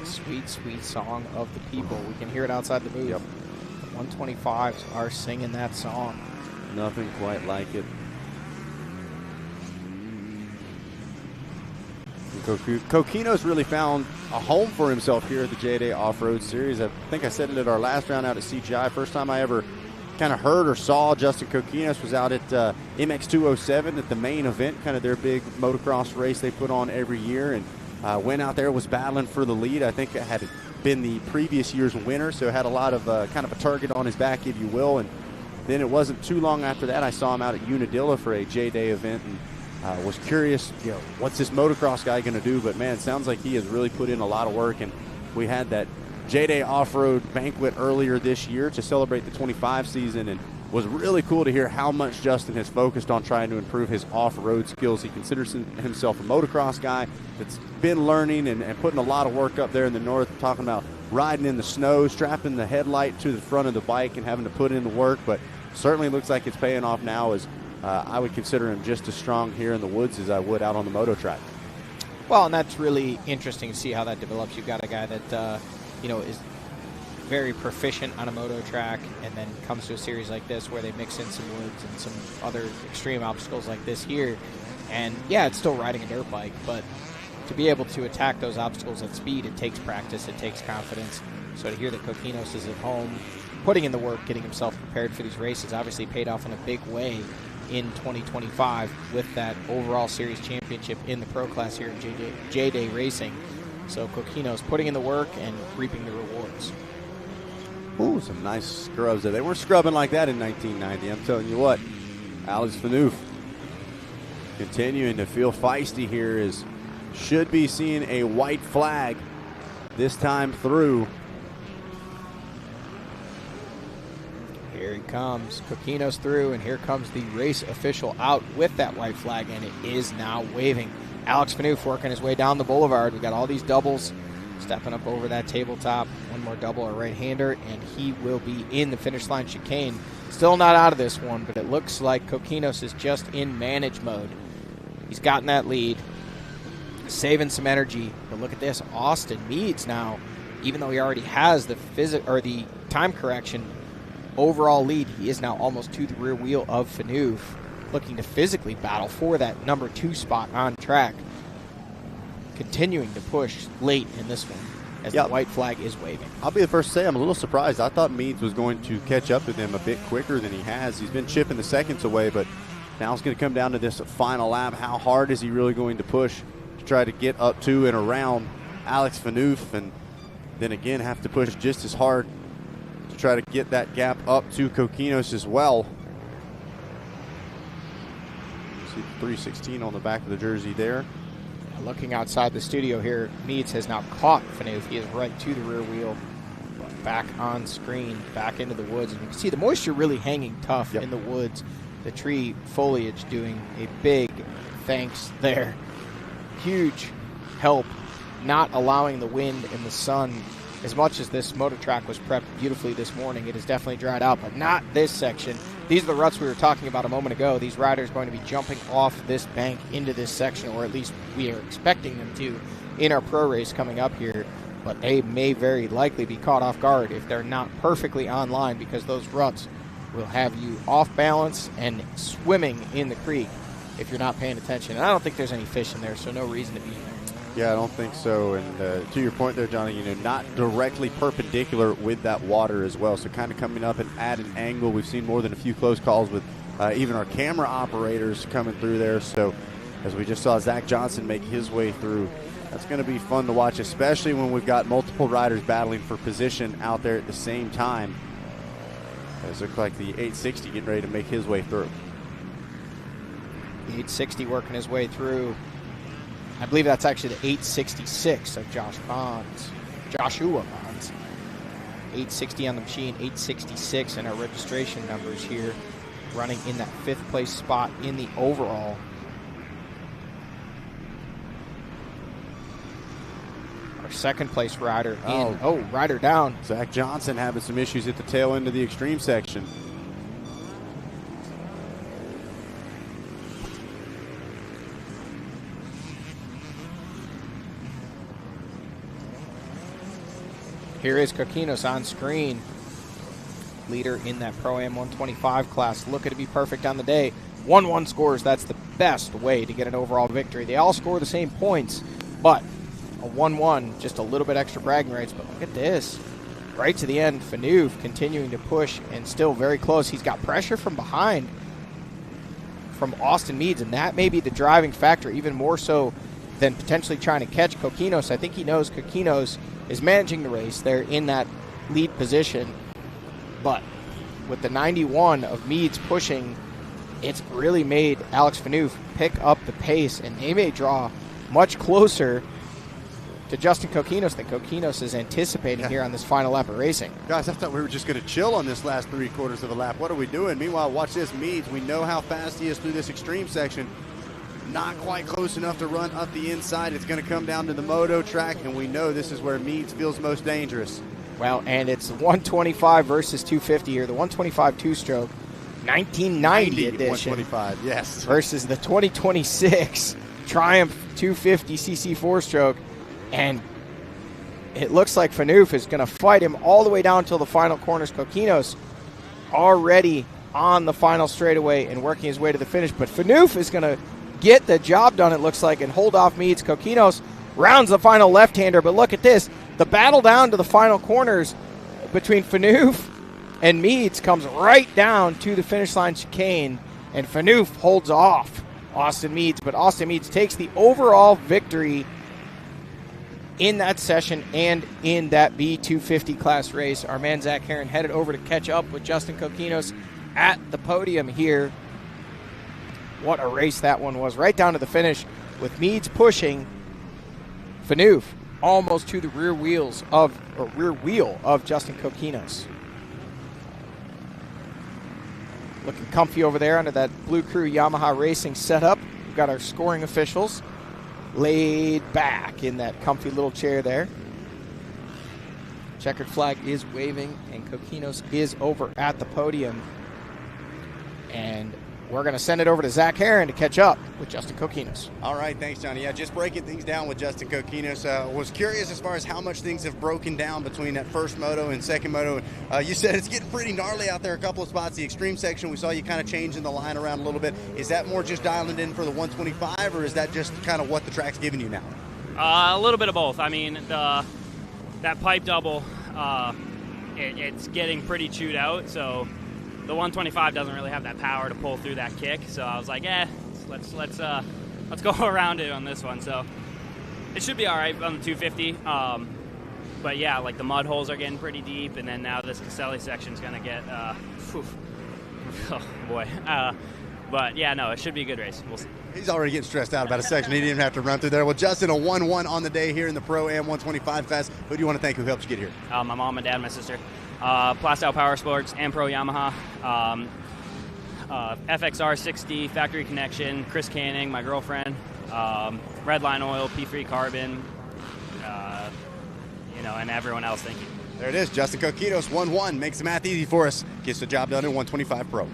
Sweet, sweet song of the people. We can hear it outside the booth. Yep. The 125s are singing that song. Nothing quite like it. Coquinos really found a home for himself here at the JDay Offroad Series. I think I said it at our last round out at CGI. First time I ever kind of heard or saw Justin Coquinos was out at MX207 at the main event, kind of their big motocross race they put on every year, and went out there, was battling for the lead. I think it had been the previous year's winner, so had a lot of kind of a target on his back, if you will. And then it wasn't too long after that I saw him out at Unadilla for a JDay event, and was curious, what's this motocross guy going to do? But, man, it sounds like he has really put in a lot of work. And we had that JDay Offroad banquet earlier this year to celebrate the 25 season, and was really cool to hear how much Justin has focused on trying to improve his off-road skills. He considers himself a motocross guy that's been learning and putting a lot of work up there in the north, talking about riding in the snow, strapping the headlight to the front of the bike and having to put in the work. But certainly looks like it's paying off now, as I would consider him just as strong here in the woods as I would out on the moto track. Well, and that's really interesting to see how that develops. You've got a guy that, is very proficient on a moto track, and then comes to a series like this where they mix in some woods and some other extreme obstacles like this here. And, yeah, it's still riding a dirt bike, but to be able to attack those obstacles at speed, it takes practice, it takes confidence. So to hear that Coquinos is at home, putting in the work, getting himself prepared for these races, obviously paid off in a big way in 2025 with that overall series championship in the pro class here in JDay Racing. So Coquinos putting in the work and reaping the rewards. Ooh, some nice scrubs there. They weren't scrubbing like that in 1990. I'm telling you what. Alex Phaneuf continuing to feel feisty here, should be seeing a white flag this time through. Here he comes. Coquinos through, and here comes the race official out with that white flag, and it is now waving. Alex Phaneuf working his way down the boulevard. We got all these doubles stepping up over that tabletop. One more double, a right-hander, and he will be in the finish line chicane. Still not out of this one, but it looks like Coquinos is just in manage mode. He's gotten that lead, saving some energy. But look at this, Austin Meads now, even though he already has the time correction overall lead, he is now almost to the rear wheel of Phaneuf, looking to physically battle for that number 2 spot on track. Continuing to push late in this one as the white flag is waving. I'll be the first to say I'm a little surprised. I thought Meads was going to catch up with him a bit quicker than he has. He's been chipping the seconds away, but now it's going to come down to this final lap. How hard is he really going to push to try to get up to and around Alex Phaneuf, and then again have to push just as hard to try to get that gap up to Coquinos as well. See the 316 on the back of the jersey there. Looking outside the studio here, Meads has now caught Phaneuf. He is right to the rear wheel, back on screen, back into the woods. And you can see the moisture really hanging tough in the woods. The tree foliage doing a big thanks there. Huge help not allowing the wind and the sun. As much as this motor track was prepped beautifully this morning, it has definitely dried out, but not this section. These are the ruts we were talking about a moment ago. These riders are going to be jumping off this bank into this section, or at least we are expecting them to in our pro race coming up here. But they may very likely be caught off guard if they're not perfectly online, because those ruts will have you off balance and swimming in the creek if you're not paying attention. And I don't think there's any fish in there, so no reason to be there. Yeah, I don't think so. And to your point there, Johnny, not directly perpendicular with that water as well. So kind of coming up and at an angle. We've seen more than a few close calls with even our camera operators coming through there. So as we just saw Zach Johnson make his way through, that's going to be fun to watch, especially when we've got multiple riders battling for position out there at the same time. It looks like the 860 getting ready to make his way through. The 860 working his way through. I believe that's actually the 866 of Joshua Bonds. 860 on the machine, 866 in our registration numbers here, running in that 5th place spot in the overall. our second-place rider in. Oh, rider down. Zach Johnson having some issues at the tail end of the extreme section. Here is Coquinos on screen. Leader in that Pro-Am 125 class. Looking to be perfect on the day. 1-1 scores. That's the best way to get an overall victory. They all score the same points, but a 1-1, just a little bit extra bragging rights. But look at this. Right to the end, Phaneuf continuing to push and still very close. He's got pressure from behind from Austin Meads, and that may be the driving factor, even more so than potentially trying to catch Coquinos. I think he knows Coquinos is managing the race. They're in that lead position. But with the 91 of Meads pushing, it's really made Alex Phaneuf pick up the pace, and they may draw much closer to Justin Coquinos than Coquinos is anticipating here on this final lap of racing. Guys, I thought we were just going to chill on this last 3/4 of a lap. What are we doing? Meanwhile, watch this Meads. We know how fast he is through this extreme section. Not quite close enough to run up the inside. It's going to come down to the Moto track, and we know this is where Meads feels most dangerous. Well, and it's 125 versus 250 here. The 125 two-stroke, 1990 edition. 125, yes. Versus the 2026 Triumph 250cc four-stroke. And it looks like Phaneuf is going to fight him all the way down until the final corners. Coquinos already on the final straightaway and working his way to the finish. But Phaneuf is going to get the job done, it looks like, and hold off Meads. Coquinos rounds the final left-hander, but look at this. The battle down to the final corners between Phaneuf and Meads comes right down to the finish line chicane, and Phaneuf holds off Austin Meads, but Austin Meads takes the overall victory in that session and in that B250 class race. Our man Zach Herron headed over to catch up with Justin Coquinos at the podium here. What a race that one was, right down to the finish with Meads pushing Phaneuf almost to the rear wheel of Justin Coquinos. Looking comfy over there under that Blue Crew Yamaha Racing setup. We've got our scoring officials laid back in that comfy little chair there. Checkered flag is waving, and Coquinos is over at the podium. And we're going to send it over to Zach Herron to catch up with Justin Coquinos. All right, thanks, Johnny. Yeah, just breaking things down with Justin Coquinos. Was curious as far as how much things have broken down between that first moto and second moto. You said it's getting pretty gnarly out there a couple of spots. The extreme section, we saw you kind of changing the line around a little bit. Is that more just dialing in for the 125, or is that just kind of what the track's giving you now? A little bit of both. I mean, that pipe double, it's getting pretty chewed out, so the 125 doesn't really have that power to pull through that kick, so I was like, let's go around it on this one. So it should be all right on the 250. But yeah, like the mud holes are getting pretty deep, and then now this Caselli section is gonna get, oh boy. But yeah, no, it should be a good race. We'll see. He's already getting stressed out about a section he didn't even have to run through there. Well, Justin, a 1-1 on the day here in the Pro-Am 125 class. Who do you want to thank who helped you get here? My mom and dad, my sister. Plastow Power Sports and Pro Yamaha, FXR 60, Factory Connection, Chris Canning, my girlfriend, Redline Oil, P3 Carbon, and everyone else. Thank you. There it is. Justin Coquinos, 1-1, makes the math easy for us. Gets the job done in 125 Pro.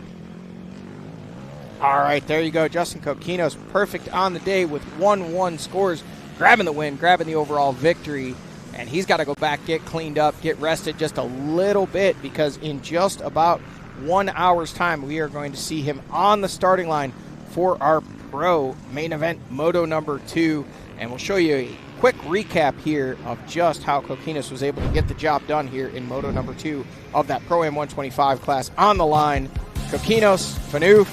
All right, there you go. Justin Coquinos, perfect on the day with 1-1 scores, grabbing the win, grabbing the overall victory. And he's got to go back, get cleaned up, get rested just a little bit, because in just about 1 hour's time, we are going to see him on the starting line for our Pro main event, Moto number 2. And we'll show you a quick recap here of just how Coquinos was able to get the job done here in Moto number 2 of that Pro-Am 125 class. On the line, Coquinos, Phaneuf,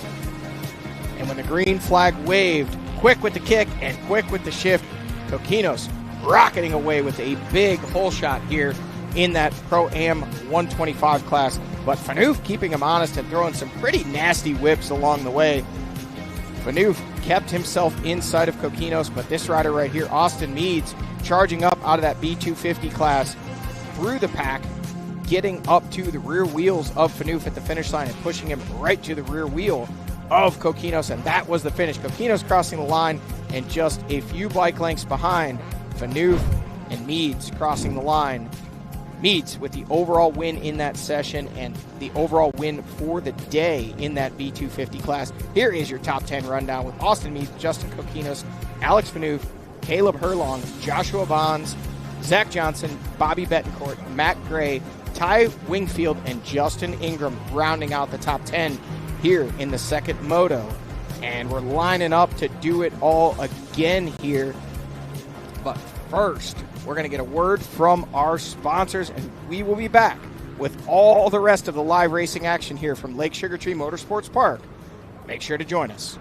and when the green flag waved, quick with the kick and quick with the shift, Coquinos rocketing away with a big hole shot here in that Pro-Am 125 class. But Phaneuf keeping him honest and throwing some pretty nasty whips along the way. Phaneuf kept himself inside of Coquinos, but this rider right here, Austin Meads, charging up out of that B250 class through the pack, getting up to the rear wheels of Phaneuf at the finish line and pushing him right to the rear wheel of Coquinos, and that was the finish. Coquinos crossing the line and just a few bike lengths behind Phaneuf and Meads crossing the line. Meads with the overall win in that session and the overall win for the day in that V250 class. Here is your top 10 rundown with Austin Meads, Justin Kokinos, Alex Phaneuf, Caleb Herlong, Joshua Bonds, Zach Johnson, Bobby Betancourt, Matt Gray, Ty Wingfield, and Justin Ingram rounding out the top 10 here in the second moto. And we're lining up to do it all again here. But first, we're going to get a word from our sponsors, and we will be back with all the rest of the live racing action here from Lake Sugar Tree Motorsports Park. Make sure to join us.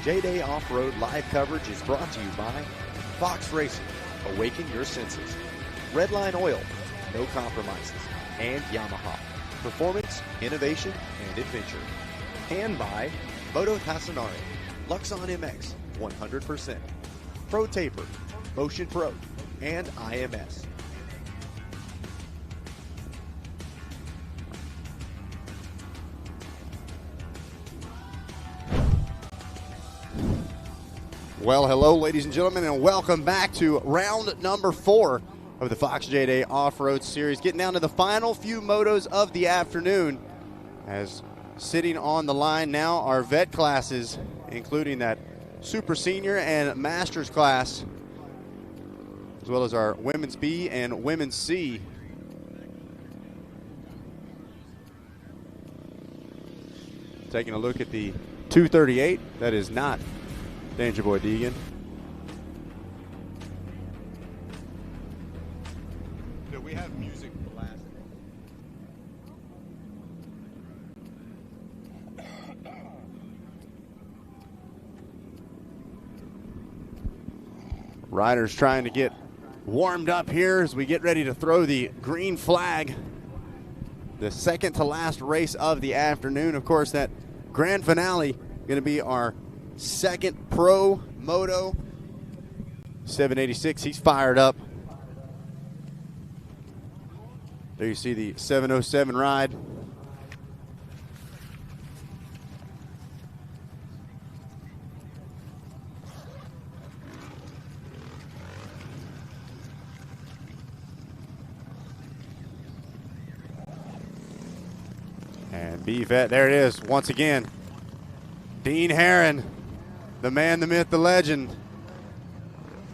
JDay Offroad live coverage is brought to you by Fox Racing, awaken your senses, Redline Oil, no compromises, and Yamaha, performance, innovation, and adventure. And by Moto Tassanari, Luxon MX, 100%, Pro Taper, Motion Pro, and IMS. Well, hello, ladies and gentlemen, and welcome back to round number 4 of the Fox JDay Offroad Series. Getting down to the final few motos of the afternoon, as sitting on the line now are vet classes, including that Super Senior and Masters class, as well as our Women's B and Women's C. Taking a look at the 238, that is not Danger Boy Deegan. Do we have music blasting? Riders trying to get warmed up here as we get ready to throw the green flag. The second to last race of the afternoon. Of course, that grand finale going to be our second pro moto. 786, he's fired up. There you see the 707 ride. And B-Vet, there it is once again. Dean Herron, the man, the myth, the legend.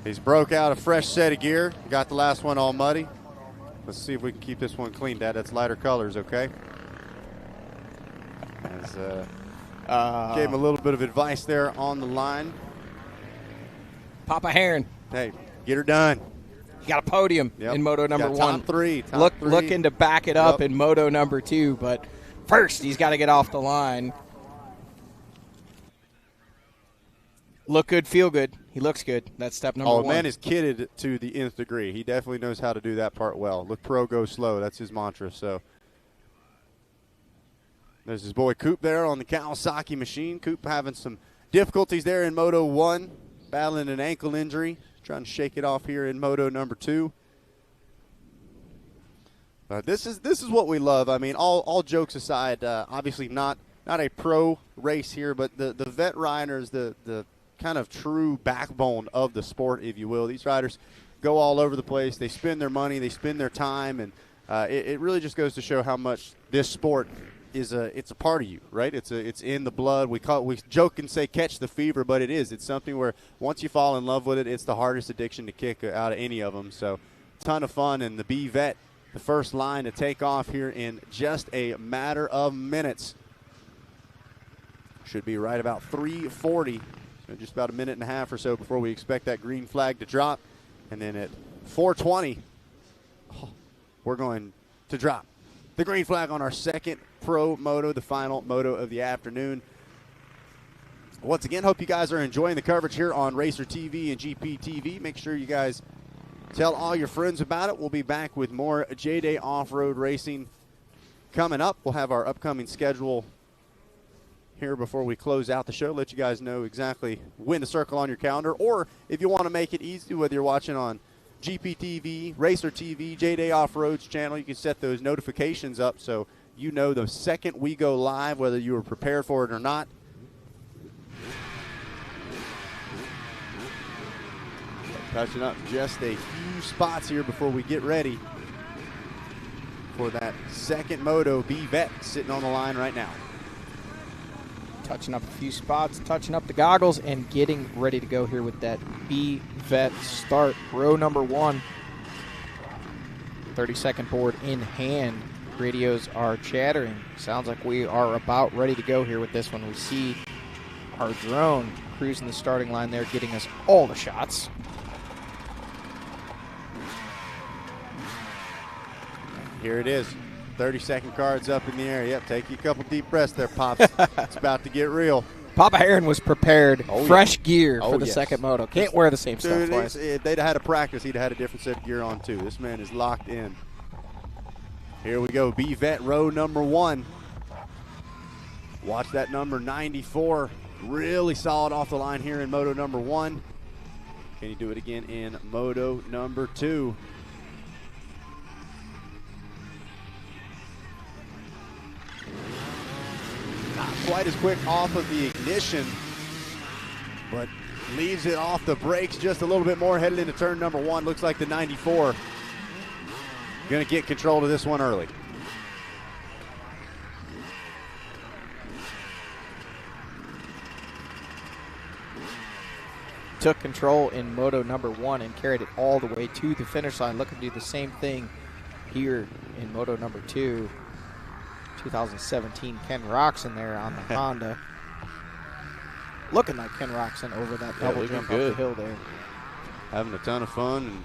He's broke out a fresh set of gear. Got the last one all muddy. Let's see if we can keep this one clean, Dad. That's lighter colors, okay? As, gave him a little bit of advice there on the line. Papa Herron. Hey, get her done. He got a podium in Moto number got 1. Top three. Looking to back it up in Moto number 2, but first he's got to get off the line. Look good, feel good. He looks good. That's step number 1. Oh, man is kitted to the nth degree. He definitely knows how to do that part well. Look pro, go slow. That's his mantra. So there's his boy Coop there on the Kawasaki machine. Coop having some difficulties there in Moto 1, battling an ankle injury, trying to shake it off here in Moto number 2. This is what we love. I mean, all jokes aside, obviously not a pro race here, but the vet riders, the kind of true backbone of the sport, if you will. These riders go all over the place. They spend their money, they spend their time, and it really just goes to show how much this sport it's a part of you, right? It's in the blood. We joke and say catch the fever, but it is. It's something where once you fall in love with it, it's the hardest addiction to kick out of any of them. So, ton of fun, and the B-Vet, the first line to take off here in just a matter of minutes. Should be right about 3:40, so just about a minute and a half or so before we expect that green flag to drop, and then at 4:20, we're going to drop the green flag on our second pro moto, the final moto of the afternoon. Once again, hope you guys are enjoying the coverage here on Racer TV and GP TV. Make sure you guys tell all your friends about it. We'll be back with more JDay Offroad racing coming up. We'll have our upcoming schedule here before we close out the show. Let you guys know exactly when to circle on your calendar, or if you want to make it easy, whether you're watching on GPTV, Racer TV, JDay Offroad's channel, you can set those notifications up so you know the second we go live, whether you were prepared for it or not. Touching up just a few spots here before we get ready for that second moto. B-Vet sitting on the line right now. Touching up a few spots, touching up the goggles, and getting ready to go here with that B-Vet start. Row number 1. 30-second board in hand. Radios are chattering. Sounds like we are about ready to go here with this one. We see our drone cruising the starting line there, getting us all the shots. Here it is. 30-second cards up in the air. Yep, take you a couple deep breaths there, Pops. It's about to get real. Papa Heron was prepared. Fresh gear for the yes. second moto. Can't wear the same stuff twice. If they'd had a practice, he'd have had a different set of gear on, too. This man is locked in. Here we go. B-Vet row number 1. Watch that number 94. Really solid off the line here in moto number 1. Can he do it again in moto number 2? Not quite as quick off of the ignition, but leaves it off the brakes just a little bit more, headed into turn number 1. Looks like the 94 going to get control of this one early. Took control in moto number 1 and carried it all the way to the finish line. Looking to do the same thing here in moto number 2. 2017 Ken Roxon there on the Honda. Looking like Ken Roxon over that double jump off the hill there. Having a ton of fun, and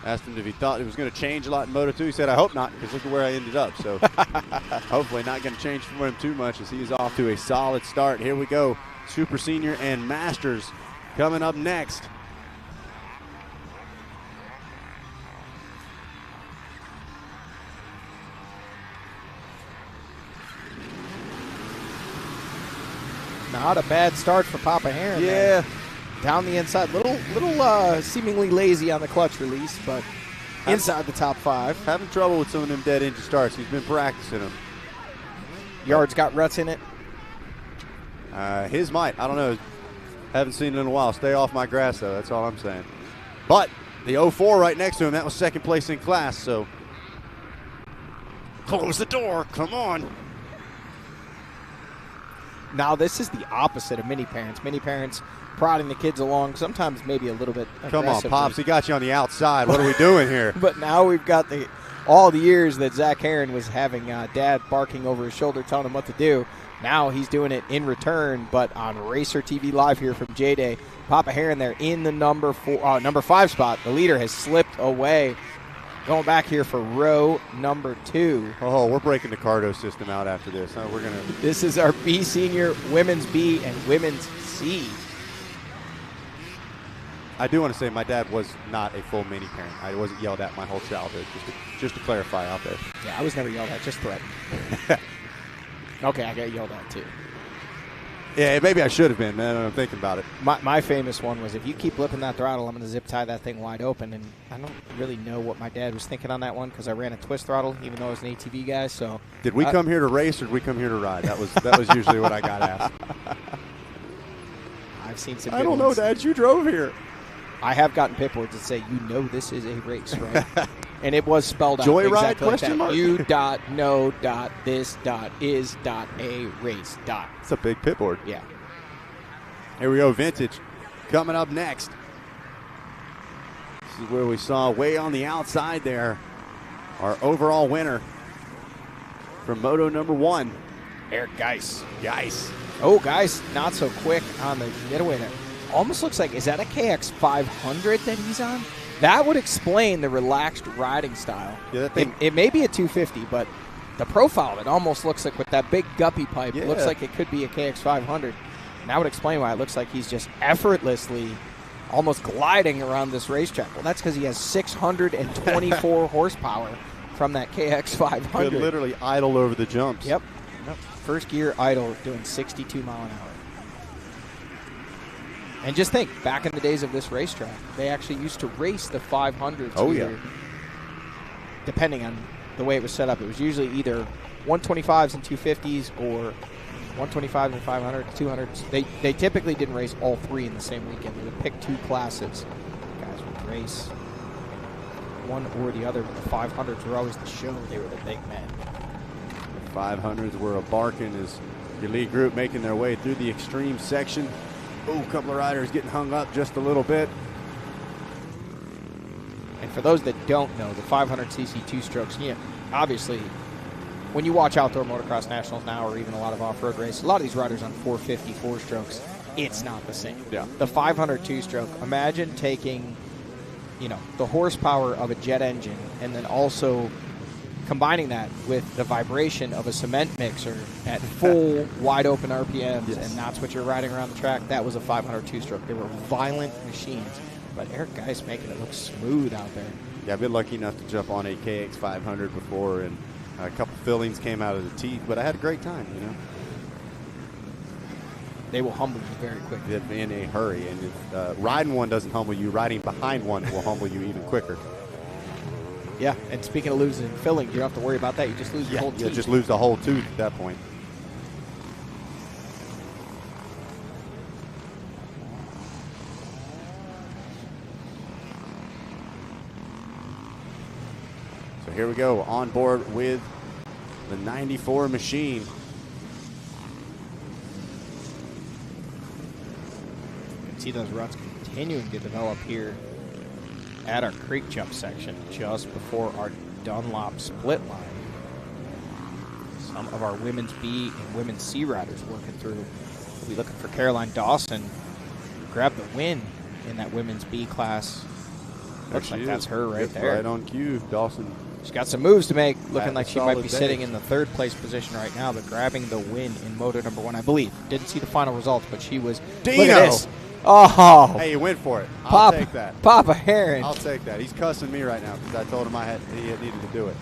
asked him if he thought it was going to change a lot in Moto 2. He said, I hope not, because look at where I ended up. So hopefully not going to change for him too much as he's off to a solid start. Here we go. Super Senior and Masters coming up next. Not a bad start for Papa Heron. Yeah. There. Down the inside. Little seemingly lazy on the clutch release, but inside the top 5. Having trouble with some of them dead engine starts. He's been practicing them. Yard's got ruts in it. His might. I don't know. Haven't seen it in a while. Stay off my grass, though. That's all I'm saying. But the 04 right next to him, that was second place in class, so close the door. Come on. Now, this is the opposite of mini parents. Mini parents prodding the kids along, sometimes maybe a little bit Come on, Pops. He got you on the outside. What are we doing here? But now we've got all the years that Zach Heron was having Dad barking over his shoulder telling him what to do. Now he's doing it in return, but on Racer TV Live here from JDay. Papa Heron there in the number 5 spot. The leader has slipped away. Going back here for row number 2. Oh, we're breaking the Cardo system out after this. Huh? This is our B Senior, Women's B, and Women's C. I do want to say my dad was not a full mini parent. I wasn't yelled at my whole childhood, just to clarify out there. Yeah, I was never yelled at, just threatened. Okay, I got yelled at too. Yeah, maybe I should have been, man. I'm thinking about it. My famous one was, if you keep flipping that throttle, I'm going to zip tie that thing wide open. And I don't really know what my dad was thinking on that one because I ran a twist throttle, even though I was an ATV guy. So did we come here to race or did we come here to ride? That was usually what I got asked. I've seen some. I don't know, Dad. You drove here. I have gotten pip boards that say, this is a race, right? And it was spelled out Joyride, exactly like question that. mark? U.no.this.is.a.race. It's a big pit board. Yeah. Here we go, vintage. Coming up next. This is where we saw way on the outside there our overall winner from Moto number 1. Eric Geis. Geis. Oh, Geis, not so quick on the getaway there. Almost looks like, is that a KX 500 that he's on? That would explain the relaxed riding style. Yeah, that thing. It may be a 250, but the profile of it almost looks like with that big guppy pipe, it looks like it could be a KX 500. And that would explain why it looks like he's just effortlessly almost gliding around this racetrack. Well, that's because he has 624 horsepower from that KX 500. Could literally idle over the jumps. Yep. First gear idle doing 62 mile an hour. And just think, back in the days of this racetrack, they actually used to race the 500s. Oh, yeah. Depending on the way it was set up. It was usually either 125s and 250s or 125s and 500s, 200s. They typically didn't race all three in the same weekend. They would pick 2 classes. Guys would race one or the other, but the 500s were always the show. They were the big men. The 500s were a barking as your lead group making their way through the extreme section. Oh, a couple of riders getting hung up just a little bit. And for those that don't know, the 500cc 2-strokes, obviously, when you watch outdoor motocross nationals now or even a lot of off-road races, a lot of these riders on 450 4-strokes, it's not the same. Yeah. The 500 2-stroke, imagine taking, the horsepower of a jet engine and then also combining that with the vibration of a cement mixer at full wide open RPMs, and that's what you're riding around the track. That was a 500 2-stroke. They were violent machines, but Eric Geis making it look smooth out there. Yeah, I've been lucky enough to jump on a KX 500 before, and a couple fillings came out of the teeth, but I had a great time, They will humble you very quickly. In a hurry, and if riding one doesn't humble you, riding behind one will humble you even quicker. Yeah, and speaking of losing filling, you don't have to worry about that. You just lose the whole tooth. You just lose the whole tooth at that point. So here we go, on board with the 94 machine. You can see those ruts continuing to develop here at our creek jump section just before our Dunlop split line. Some of our women's B and women's C riders working through. We'll be looking for Caroline Dawson. Grab the win in that women's B class. Looks like that's her right there. Right on cue, Dawson. She's got some moves to make, looking like she might be sitting in the 3rd place position right now, but grabbing the win in Moto number 1, I believe. Didn't see the final results, but she was. Dino! Look at this. Oh. Hey, you went for it. I'll take that. Papa Heron. I'll take that. He's cussing me right now because I told him he needed to do it.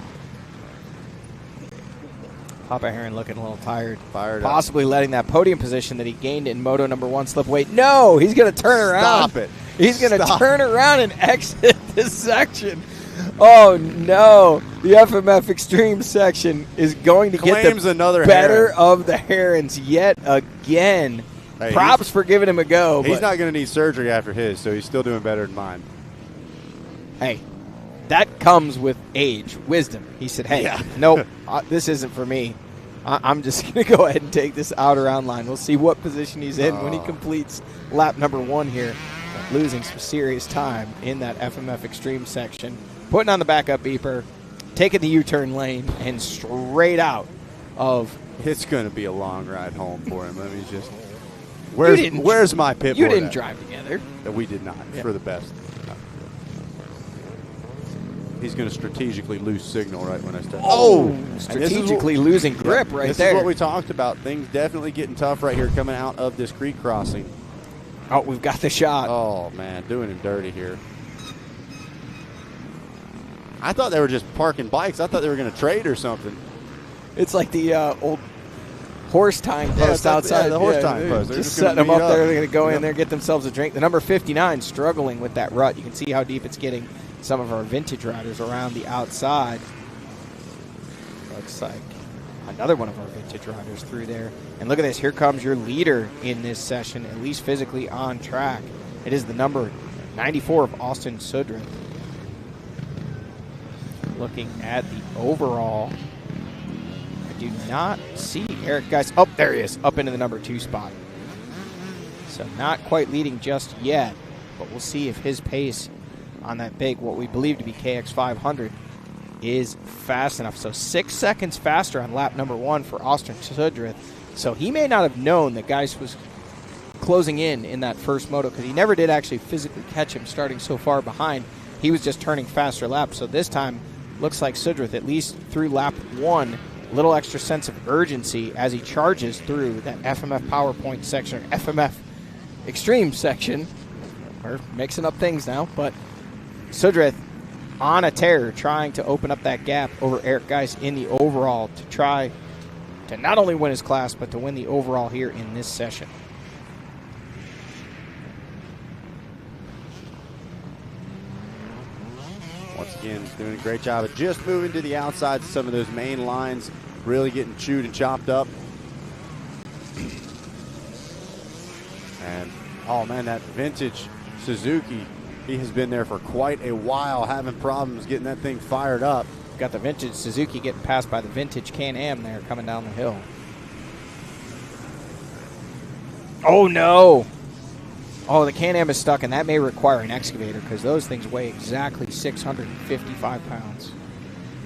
Papa Heron looking a little tired. Fired Possibly letting that podium position that he gained in Moto number 1 slip away. No, he's going to turn around. Stop it. He's going to turn around and exit this section. Oh, no. The FMF Extreme section is going to get the better of the Herons yet again. Hey, props for giving him a go. He's not going to need surgery after his, so he's still doing better than mine. Hey, that comes with age, wisdom. He said, hey, nope, this isn't for me. I'm just going to go ahead and take this out around line. We'll see what position he's in when he completes lap number 1 here. But losing some serious time in that FMF Extreme section. Putting on the backup beeper, taking the U-turn lane, and straight out of... It's going to be a long ride home for him. Let me just... Where's my pit board? You didn't drive together. That we did not. For the best. He's going to strategically lose signal right when I start. Oh, strategically losing grip right there. This is what we talked about. Things definitely getting tough right here coming out of this creek crossing. Oh, we've got the shot. Oh, man, doing him dirty here. I thought they were just parking bikes. I thought they were going to trade or something. It's like the old horse tying post outside. The horse tying post. They're just setting them up there. They're going to go in there, get themselves a drink. The number 59 struggling with that rut. You can see how deep it's getting some of our vintage riders around the outside. Looks like another one of our vintage riders through there. And look at this. Here comes your leader in this session, at least physically on track. It is the number 94 of Austin Sudrin. Looking at the overall, I do not see Eric Geis. Oh, there he is, up into the number 2 spot. So not quite leading just yet, but we'll see if his pace on that big, what we believe to be KX 500, is fast enough. So 6 seconds faster on lap number 1 for Austin Sudrith. So he may not have known that Geis was closing in that first moto, because he never did actually physically catch him starting so far behind. He was just turning faster laps. So this time, looks like Sudrith, at least through lap 1, a little extra sense of urgency as he charges through that FMF PowerPoint section, or FMF Extreme section. We're mixing up things now, but Sudrith on a tear, trying to open up that gap over Eric Geis in the overall to try to not only win his class, but to win the overall here in this session. Once again, he's doing a great job of just moving to the outside of some of those main lines, really getting chewed and chopped up. And, oh man, that vintage Suzuki, he has been there for quite a while, having problems getting that thing fired up. Got the vintage Suzuki getting passed by the vintage Can-Am there coming down the hill. Oh, no. Oh, the Can-Am is stuck, and that may require an excavator, because those things weigh exactly 655 pounds.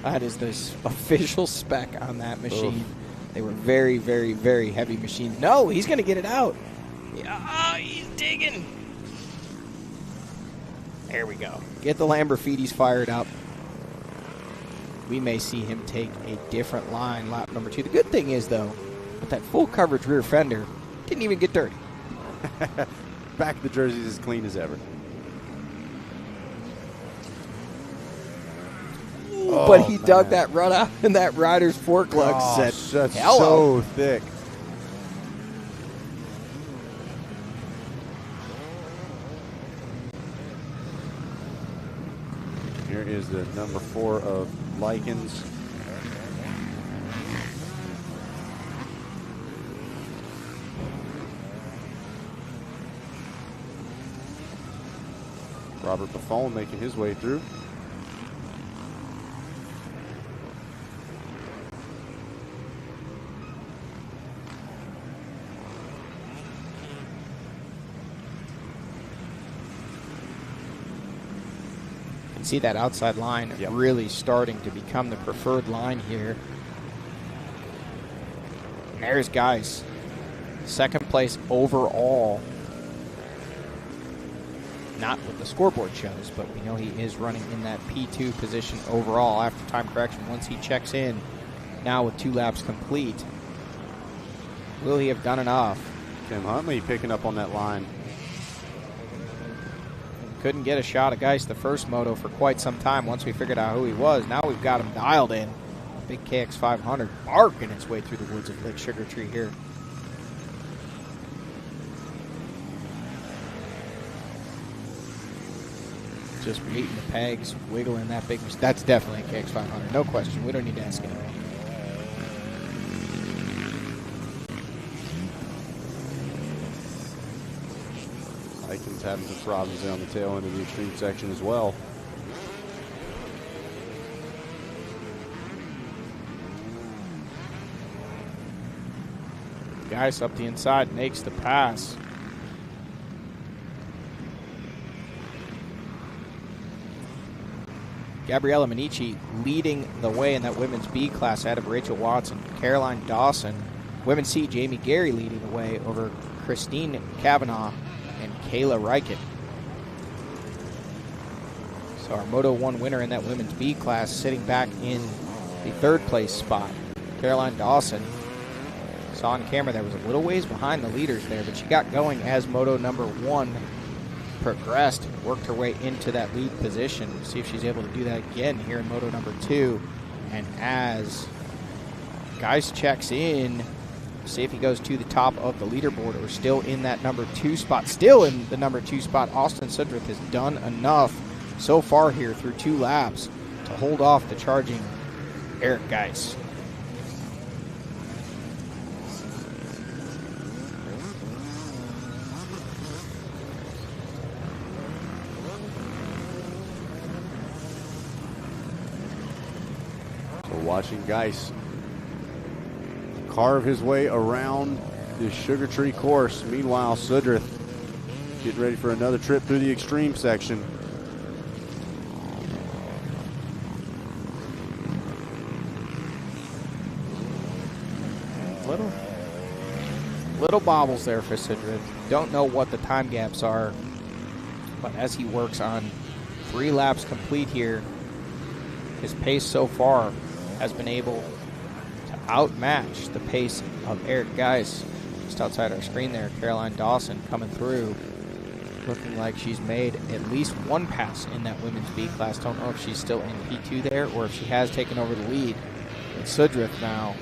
That is the official spec on that machine. Oof. They were very, very, very heavy machines. No, he's going to get it out. Yeah, he's digging. There we go. Get the Lamborghinis fired up. We may see him take a different line lap number 2. The good thing is, though, with that full coverage rear fender, didn't even get dirty. Back of the jersey's as clean as ever. Ooh, but he dug that run out in that rider's fork lug set. That's so thick. Here is the number 4 of Likens. Robert Buffon making his way through. See that outside line really starting to become the preferred line here. And there's Geis. Second place overall. Not what the scoreboard shows, but we know he is running in that P2 position overall after time correction once he checks in. Now with 2 laps complete. Will he have done enough? Tim Huntley picking up on that line. Couldn't get a shot at Geis the first moto for quite some time once we figured out who he was. Now we've got him dialed in. Big KX 500 barking its way through the woods of Lake Sugar Tree here. Just meeting the pegs, wiggling that big. That's definitely a KX 500, no question. We don't need to ask anyone. Likens having some problems on the tail end of the extreme section as well. Geis up the inside makes the pass. Gabriella Minichi leading the way in that women's B class ahead of Rachel Watson. Caroline Dawson. Women's C, Jamie Gary leading the way over Christine Kavanaugh and Kayla Reichen. So our Moto 1 winner in that women's B class sitting back in the 3rd place spot. Caroline Dawson. Saw on camera that was a little ways behind the leaders there, but she got going as Moto number 1 progressed, worked her way into that lead position. We'll see if she's able to do that again here in Moto number 2. And as Geis checks in, see if he goes to the top of the leaderboard or still in that number 2 spot. Still in the number 2 spot, Austin Sudrith has done enough so far here through 2 laps to hold off the charging Eric Geis. watching Geis carve his way around this Sugar Tree course. Meanwhile, Sudrith getting ready for another trip through the extreme section. Little bobbles there for Sudrith. Don't know what the time gaps are, but as he works on 3 laps complete here, his pace so far has been able to outmatch the pace of Eric Geis. Just outside our screen there, Caroline Dawson coming through, looking like she's made at least one pass in that women's B class. Don't know if she's still in P2 there or if she has taken over the lead. But Sudrith now,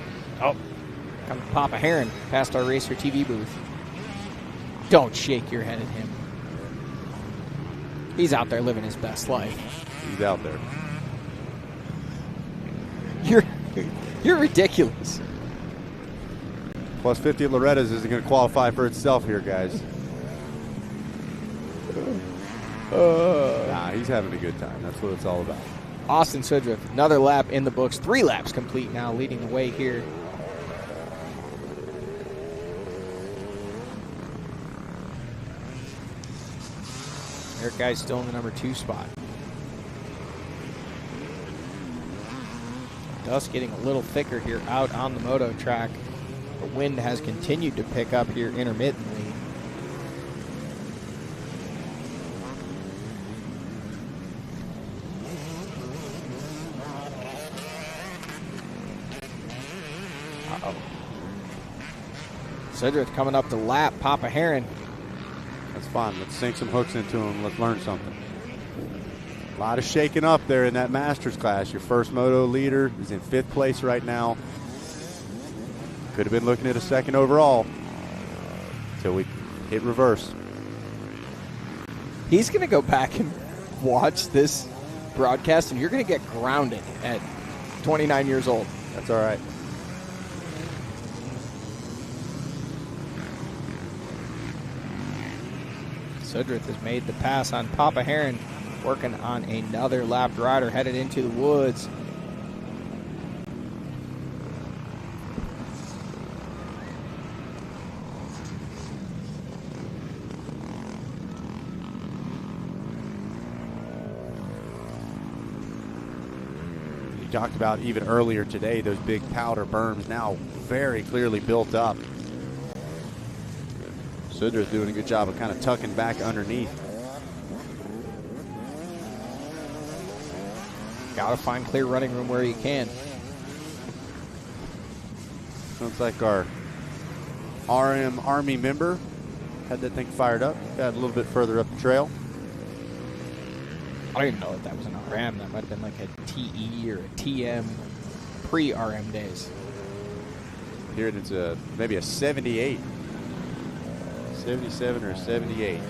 comes Papa Heron past our Racer TV booth. Don't shake your head at him. He's out there living his best life. He's out there. You're ridiculous. Plus 50 at Loretta's isn't going to qualify for itself here, guys. Nah, he's having a good time. That's what it's all about. Austin Sudrith, another lap in the books. 3 laps complete now, leading the way here. Eric Geis still in the number 2 spot. Dust getting a little thicker here out on the moto track. The wind has continued to pick up here intermittently. Uh-oh. Sudrith coming up to lap Papa Heron. That's fine. Let's sink some hooks into him. Let's learn something. A lot of shaking up there in that Masters class. Your first moto leader is in 5th place right now. Could have been looking at a 2nd overall until we hit reverse. He's going to go back and watch this broadcast, and you're going to get grounded at 29 years old. That's all right. Sudrith has made the pass on Papa Heron, working on another lapped rider headed into the woods. You talked about even earlier today, those big powder berms now very clearly built up. Sudrith doing a good job of kind of tucking back underneath. Got to find clear running room where you can. Looks like our RM Army member had that thing fired up. Got a little bit further up the trail. I don't even know if that was an RM. That might have been like a TE or a TM pre-RM days. Here it's maybe a 78. 77 or 78.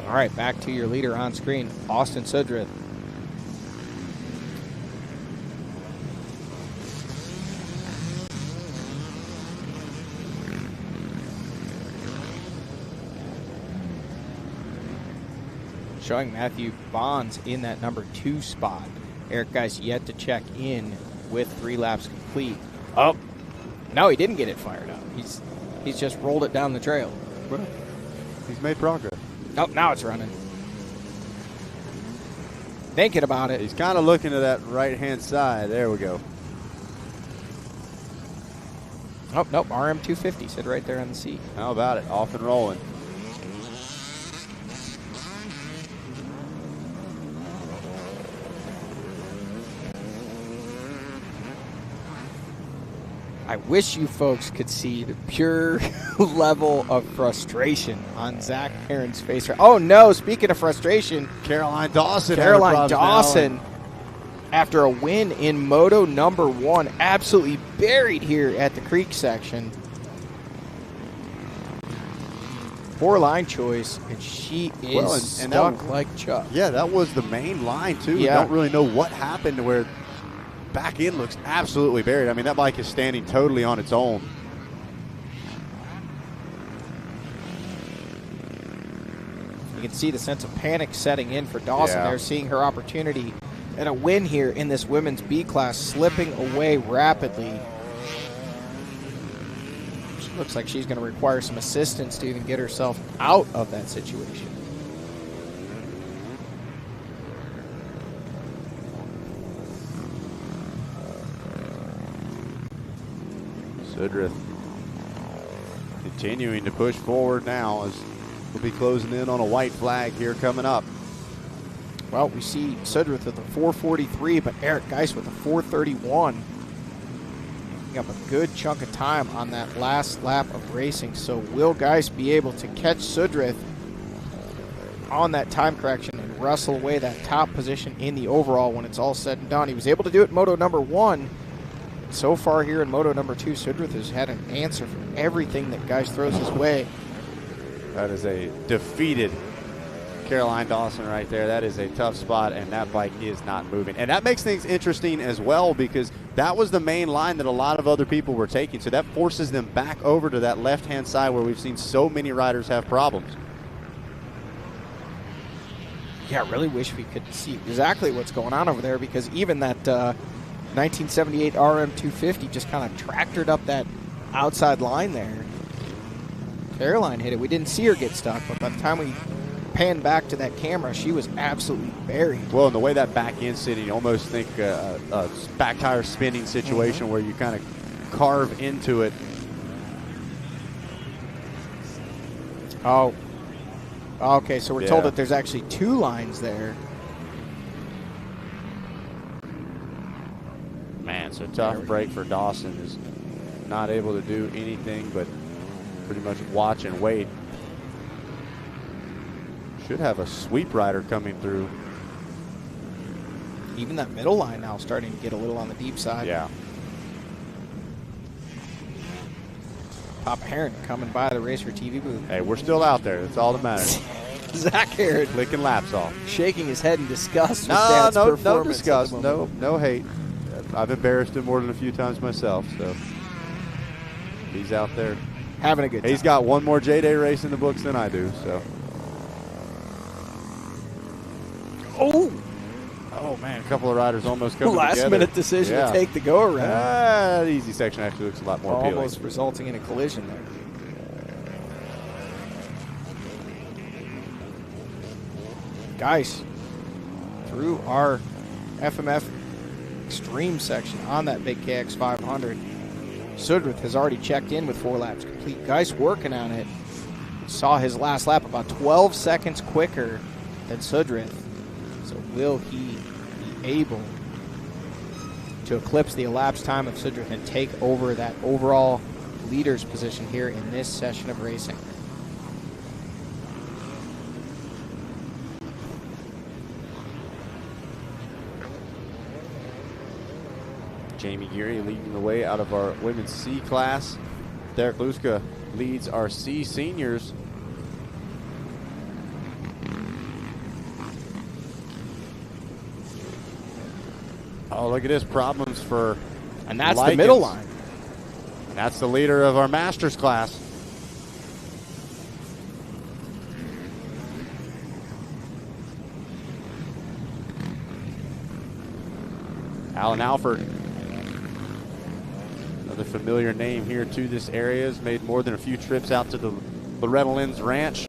All right, back to your leader on screen, Austin Sudrith. Showing Matthew Bonds in that number 2 spot. Eric Geis yet to check in with 3 laps complete. Oh, no, he didn't get it fired up. He's just rolled it down the trail. Well, he's made progress. Oh, now it's running. Thinking about it. He's kind of looking to that right-hand side. There we go. Oh, nope, RM250 said right there on the seat. How about it? Off and rolling. I wish you folks could see the pure level of frustration on Zach Heron's face. Oh, no, speaking of frustration, Caroline Dawson. After a win in Moto number 1, absolutely buried here at the creek section. Poor line choice, and she is stuck like Chuck. Yeah, that was the main line, too. Yeah. I don't really know what happened to where back end looks absolutely buried. I mean, that bike is standing totally on its own. You can see the sense of panic setting in for Dawson there, seeing her opportunity And a win here in this women's B class, slipping away rapidly. She looks like she's going to require some assistance to even get herself out of that situation. Sudrith continuing to push forward now as we'll be closing in on a white flag here coming up. Well, we see Sudrith with a 4:43, but Eric Geis with a 4:31. Picking up a good chunk of time on that last lap of racing. So will Geis be able to catch Sudrith on that time correction and wrestle away that top position in the overall when it's all said and done? He was able to do it in Moto number 1. So far here in Moto number 2, Sudrith has had an answer for everything that Geis throws his way. That is a defeated Caroline Dawson right there. That is a tough spot, and that bike is not moving. And that makes things interesting as well, because that was the main line that a lot of other people were taking. So that forces them back over to that left-hand side where we've seen so many riders have problems. Yeah, I really wish we could see exactly what's going on over there, because even that 1978 RM250 just kind of tractored up that outside line there. Caroline hit it. We didn't see her get stuck, but by the time we panned back to that camera, she was absolutely buried. Well, and the way that back end sitting, you almost think a back tire spinning situation where you kind of carve into it. Oh, okay, so we're told that there's actually 2 lines there. Man, so tough break for Dawson, is not able to do anything but pretty much watch and wait. Should have a sweep rider coming through. Even that middle line now starting to get a little on the deep side. Yeah. Papa Heron coming by the Racer TV booth. Hey, we're still out there. That's all that matters. Zach Heron clicking laps off, shaking his head in disgust. With Dad's performance. No disgust. No hate. I've embarrassed him more than a few times myself, so he's out there having a good time. He's got one more JDay race in the books than I do, so. Oh man, a couple of riders almost coming together. Last minute decision to take the go around. That easy section actually looks a lot more appealing. Almost resulting in a collision there. Guys, through our FMF Extreme section on that big KX 500, Sudrith has already checked in with 4 laps complete. Geis working on it. Saw his last lap about 12 seconds quicker than Sudrith. So will he be able to eclipse the elapsed time of Sudrith and take over that overall leader's position here in this session of racing? Jamie Geary leading the way out of our women's C class. Derek Luska leads our C seniors. Oh, look at this. Problems for And that's Likens. the middle line. And that's the leader of our Masters class. Alan Alford, another familiar name here to this area, has made more than a few trips out to the Loretta Lynn's ranch.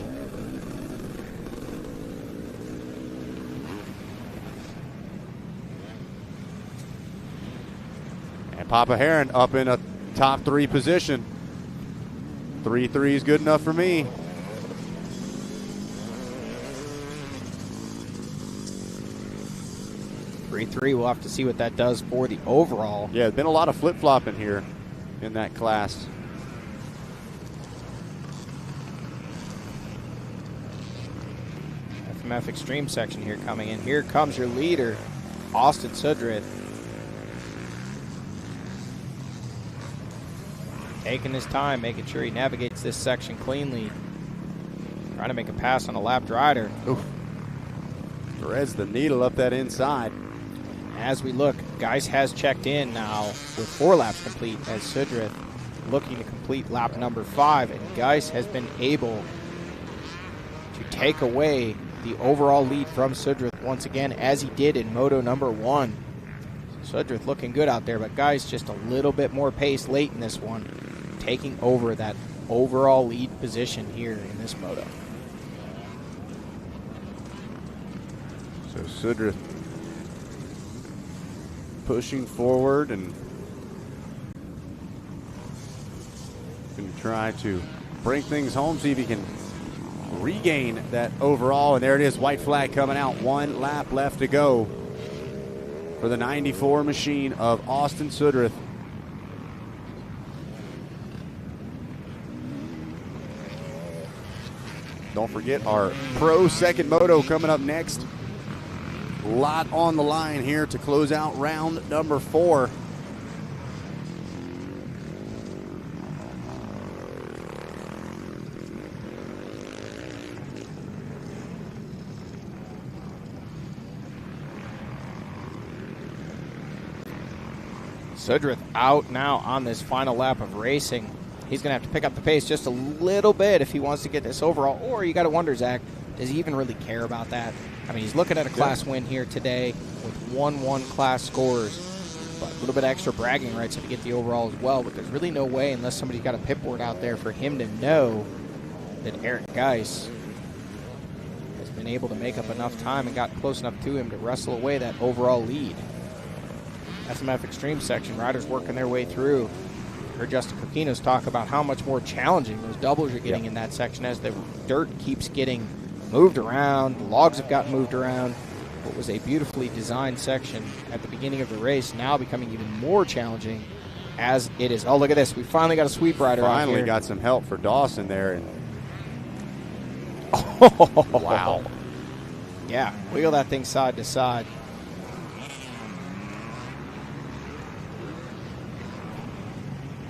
And Papa Heron up in a top 3 position. 3-3 is good enough for me. We'll have to see what that does for the overall. Yeah, there's been a lot of flip-flopping here in that class. FMF Extreme section here coming in. Here comes your leader, Austin Sudrith. Taking his time, making sure he navigates this section cleanly. Trying to make a pass on a lapped rider. Oof. Threads the needle up that inside. As we look, Geis has checked in now with 4 laps complete as Sudrith looking to complete lap number 5, and Geis has been able to take away the overall lead from Sudrith once again, as he did in Moto number 1. Sudrith looking good out there, but guys, just a little bit more pace late in this one, taking over that overall lead position here in this moto. So Sudrith pushing forward and going to try to bring things home, see if he can regain that overall. And there it is, white flag coming out. 1 lap left to go for the 94 machine of Austin Sudrith. Don't forget our Pro Second Moto coming up next. A lot on the line here to close out round number 4. Sudrith out now on this final lap of racing. He's going to have to pick up the pace just a little bit if he wants to get this overall. Or you got to wonder, Zach, does he even really care about that? I mean, he's looking at a class win here today with 1-1 class scores, but a little bit extra bragging rights to get the overall as well. But there's really no way, unless somebody's got a pit board out there, for him to know that Eric Geis has been able to make up enough time and got close enough to him to wrestle away that overall lead. SMF Extreme section, riders working their way through. Heard Justin Coquino's talk about how much more challenging those doubles are getting in that section as the dirt keeps getting moved around. The logs have gotten moved around. What was a beautifully designed section at the beginning of the race now becoming even more challenging as it is. Oh, look at this. We finally got a sweep rider out here. Finally got some help for Dawson there. And wow. Yeah, wheel that thing side to side.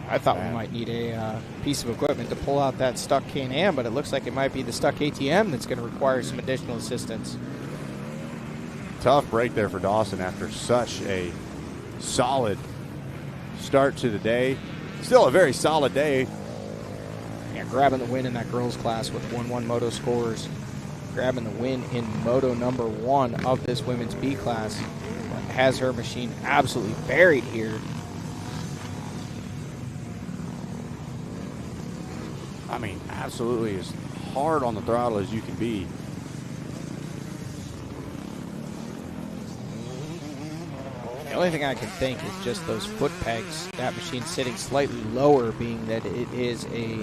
I thought we might need a piece of equipment to pull out that stuck Can-Am, but it looks like it might be the stuck ATM that's going to require some additional assistance. Tough break there for Dawson after such a solid start to the day. Still a very solid day. Yeah, grabbing the win in that girls class with 1-1 moto scores. Grabbing the win in moto number 1 of this women's B class. Has her machine absolutely buried here. I mean, absolutely as hard on the throttle as you can be. The only thing I can think is just those foot pegs. That machine sitting slightly lower, being that it is a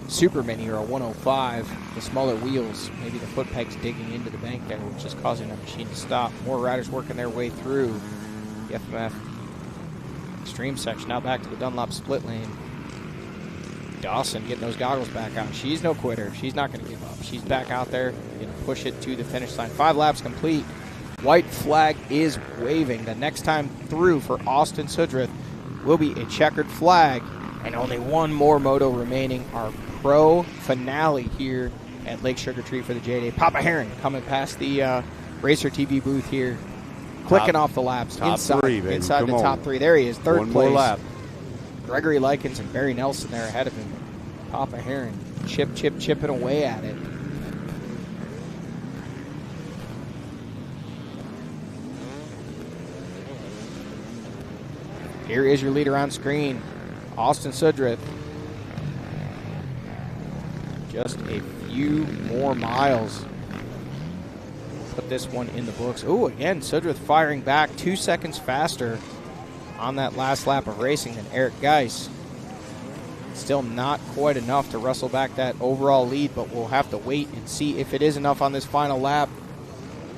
Super Mini or a 105. The smaller wheels, maybe the foot pegs digging into the bank there, which is causing that machine to stop. More riders working their way through the FMF Extreme section. Now back to the Dunlop split lane. Dawson getting those goggles back out. She's no quitter. She's not going to give up. She's back out there, going to push it to the finish line. 5 laps complete. White flag is waving. The next time through for Austin Sudrith will be a checkered flag. And only one more moto remaining. Our pro finale here at Lake Sugar Tree for the JDay. Papa Heron coming past the Racer TV booth here. Clicking off the laps inside the top 3. There he is, third place. One more lap. Gregory Likens and Barry Nelson there ahead of him. Papa Heron chipping away at it. Here is your leader on screen, Austin Sudrith. Just a few more miles. Put this one in the books. Oh, again, Sudrith firing back 2 seconds faster on that last lap of racing than Eric Geis. Still not quite enough to wrestle back that overall lead, but we'll have to wait and see if it is enough on this final lap.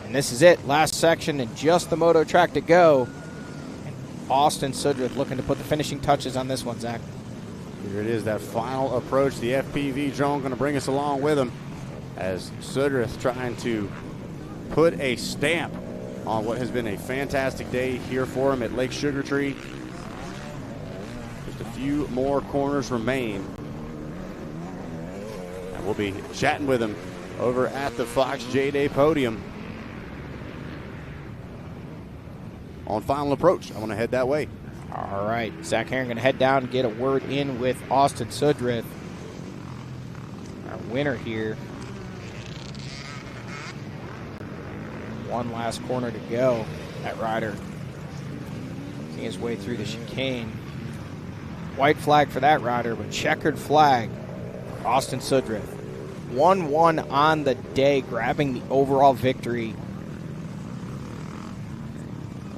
And this is it, last section and just the moto track to go. And Austin Sudrith looking to put the finishing touches on this one, Zach. Here it is, that final approach. The FPV drone going to bring us along with him as Sudrith trying to put a stamp on what has been a fantastic day here for him at Lake Sugar Tree. Just a few more corners remain. And we'll be chatting with him over at the Fox JDay podium. On final approach, I'm going to head that way. All right, Zach Heron going to head down and get a word in with Austin Sudrith, our winner here. one last corner to go. That rider making his way through the chicane. White flag for that rider, but checkered flag for Austin Sudrith. 1-1 on the day, grabbing the overall victory.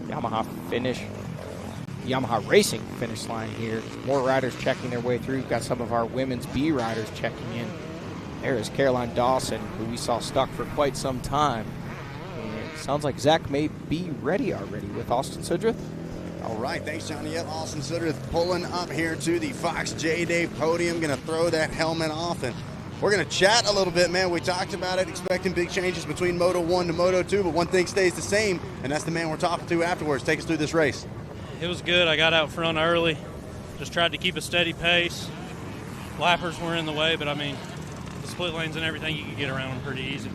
Yamaha Racing finish line here. More riders checking their way through. We've got some of our women's B riders checking in. There is Caroline Dawson, who we saw stuck for quite some time. And it sounds like Zach may be ready already with Austin Sudrith. All right, thanks, Johnny. Yep, Austin Sudrith pulling up here to the Fox JDay podium. Going to throw that helmet off, and we're going to chat a little bit, man. We talked about it, expecting big changes between Moto 1 to Moto 2, but one thing stays the same, and that's the man we're talking to afterwards. Take us through this race. It was good. I got out front early. Just tried to keep a steady pace. Lappers were in the way, but, I mean, the split lanes and everything, you could get around them pretty easy.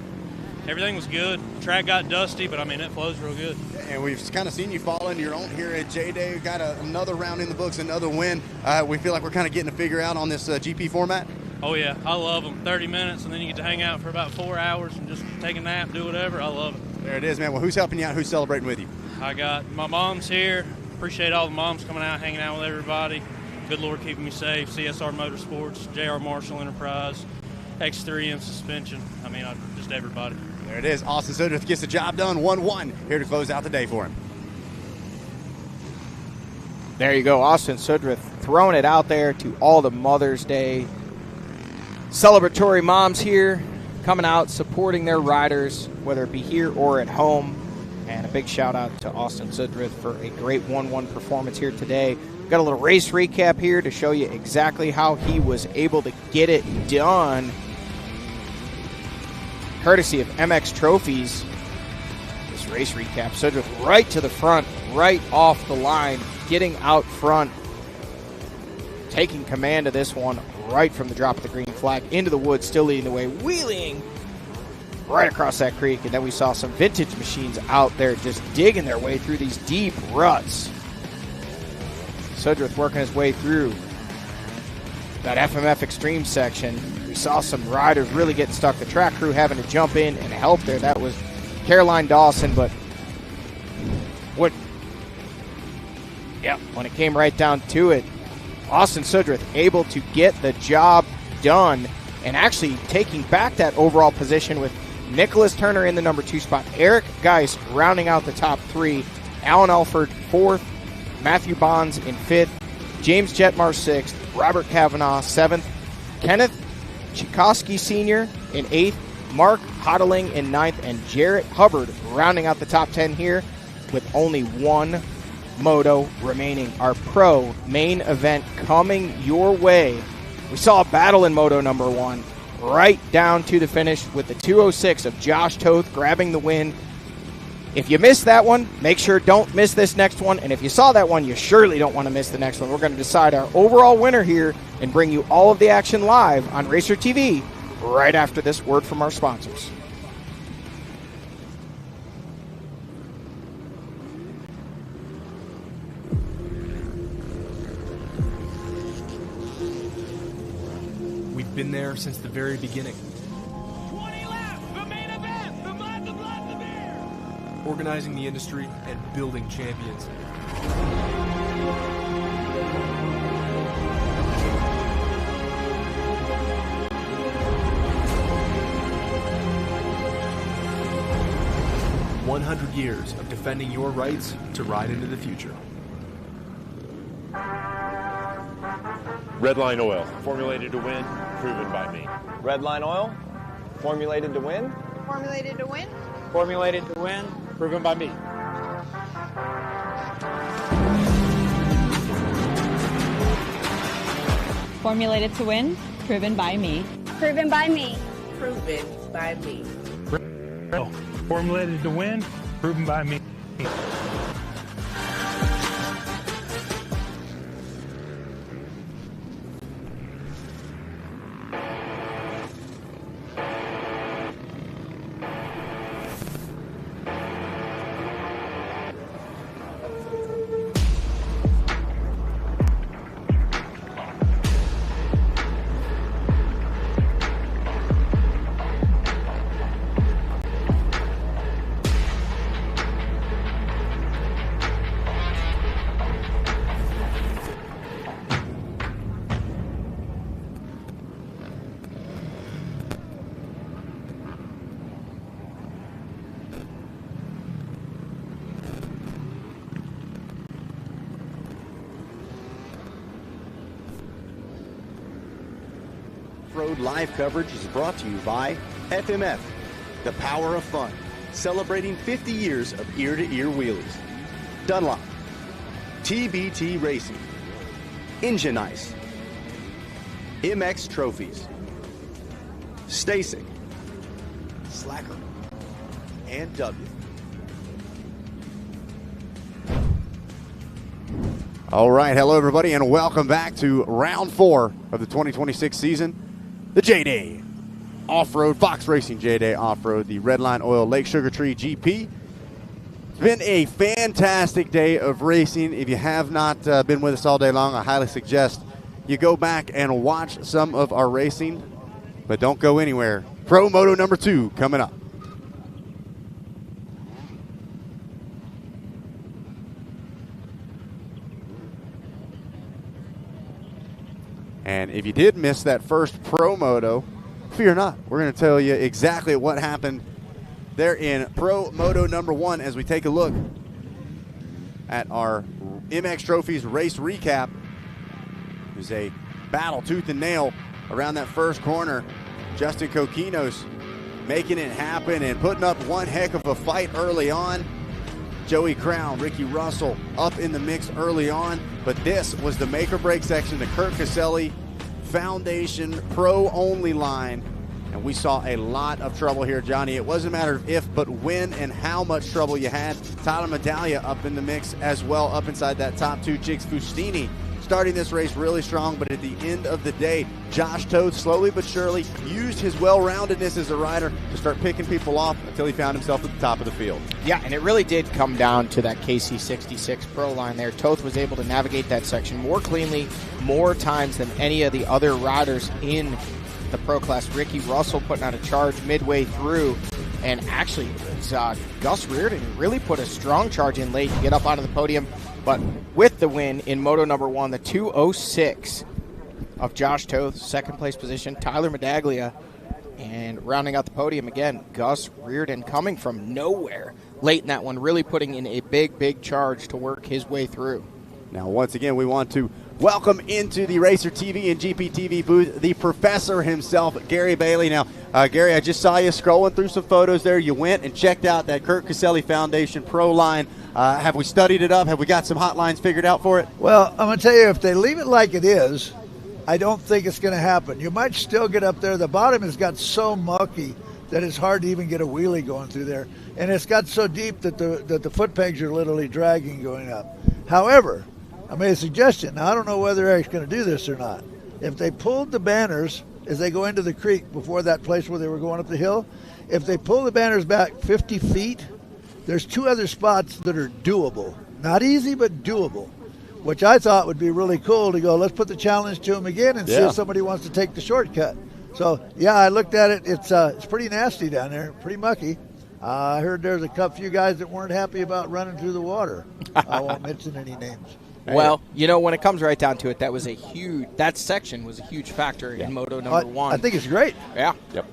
Everything was good. The track got dusty, but, I mean, it flows real good. And we've kind of seen you fall into your own here at JDay. We've got another round in the books, another win. We feel like we're kind of getting to figure out on this GP format. Oh, yeah. I love them. 30 minutes, and then you get to hang out for about 4 hours and just take a nap, do whatever. I love it. There it is, man. Well, who's helping you out? Who's celebrating with you? I got my mom's here. Appreciate all the moms coming out, hanging out with everybody. Good Lord keeping me safe. CSR Motorsports, JR Marshall Enterprise, X3M Suspension. I mean, just everybody. There it is. Austin Sudrith gets the job done. 1-1 here to close out the day for him. There you go. Austin Sudrith throwing it out there to all the Mother's Day celebratory moms here, coming out, supporting their riders, whether it be here or at home. And a big shout out to Austin Sudrith for a great 1-1 performance here today. Got a little race recap here to show you exactly how he was able to get it done. Courtesy of MX Trophies, this race recap. Sudrith right to the front, right off the line, getting out front, taking command of this one right from the drop of the green flag into the woods, still leading the way, wheeling right across that creek. And then we saw some vintage machines out there just digging their way through these deep ruts. Sudrith working his way through that FMF Extreme section. We saw some riders really getting stuck. The track crew having to jump in and help there. That was Caroline Dawson, but when it came right down to it, Austin Sudrith able to get the job done and actually taking back that overall position with Nicholas Turner in the number 2 spot, Eric Geist rounding out the top 3, Alan Alford 4th, Matthew Bonds in 5th, James Jetmar 6th, Robert Kavanaugh 7th, Kenneth Chikoski Sr. in 8th, Mark Hodling in 9th, and Jarrett Hubbard rounding out the top 10 here with only one moto remaining. Our pro main event coming your way. We saw a battle in Moto number 1 right down to the finish with the 206 of Josh Toth grabbing the win. If you missed that one, make sure don't miss this next one. And if you saw that one, you surely don't want to miss the next one. We're going to decide our overall winner here and bring you all of the action live on Racer TV right after this word from our sponsors. We've been there since the very beginning. 20 laps, the main event, the blood, the beer. Organizing the industry and building champions. "100 years of defending your rights to ride into the future." Redline Oil, formulated to win, proven by me. Redline Oil, formulated to win. Formulated to win. Formulated to win, proven by me. Formulated to win, proven by me. Proven by me. Proven by me. Formulated to win, proven by me. Off-Road live coverage is brought to you by FMF, the power of fun, celebrating 50 years of ear-to-ear wheelies. Dunlop, TBT Racing, Engine Ice, MX Trophies, Stasic, Slacker, and W. All right, hello everybody, and welcome back to round 4 of the 2026 season. The JDay Offroad, Fox Racing JDay Offroad, the Redline Oil Lake Sugar Tree GP. It's been a fantastic day of racing. If you have not been with us all day long, I highly suggest you go back and watch some of our racing, but don't go anywhere. Pro Moto number 2 coming up. And if you did miss that first Pro Moto, fear not. We're going to tell you exactly what happened there in Pro Moto number 1 as we take a look at our MX Trophies race recap. It was a battle tooth and nail around that first corner. Justin Coquinos making it happen and putting up one heck of a fight early on. Joey Crown, Ricky Russell up in the mix early on, but this was the make or break section, the Kurt Caselli Foundation Pro only line, and we saw a lot of trouble here, Johnny. It wasn't a matter of if, but when and how much trouble you had. Tyler Medaglia up in the mix as well, up inside that top 2. Jigs Fustini starting this race really strong, but at the end of the day, Josh Toth slowly but surely used his well-roundedness as a rider to start picking people off until he found himself at the top of the field. Yeah, and it really did come down to that KC66 Pro line there. Toth was able to navigate that section more cleanly, more times than any of the other riders in the Pro class. Ricky Russell putting out a charge midway through, and actually Gus Reardon really put a strong charge in late to get up onto the podium. But with the win in Moto number 1, the 2:06 of Josh Toth, second place position, Tyler Medaglia, and rounding out the podium again, Gus Reardon coming from nowhere late in that one, really putting in a big charge to work his way through. Now, once again, we want to welcome into the Racer TV and GPTV booth the professor himself, Gary Bailey. Now, Gary, I just saw you scrolling through some photos there. You went and checked out that Kurt Caselli Foundation Pro line. Have we studied it up? Have we got some hotlines figured out for it? Well, I'm going to tell you, if they leave it like it is, I don't think it's going to happen. You might still get up there. The bottom has got so mucky that it's hard to even get a wheelie going through there. And it's got so deep that the foot pegs are literally dragging going up. However, I made a suggestion. Now, I don't know whether Eric's going to do this or not. If they pulled the banners as they go into the creek before that place where they were going up the hill, if they pull the banners back 50 feet, there's 2 other spots that are doable. Not easy, but doable, which I thought would be really cool to go, let's put the challenge to them again and see if somebody wants to take the shortcut. So, yeah, I looked at it. It's pretty nasty down there, pretty mucky. I heard there's a few guys that weren't happy about running through the water. I won't mention any names. Well, you know, when it comes right down to it, that section was a huge factor in Moto number 1. I think it's great. Yeah. Yep.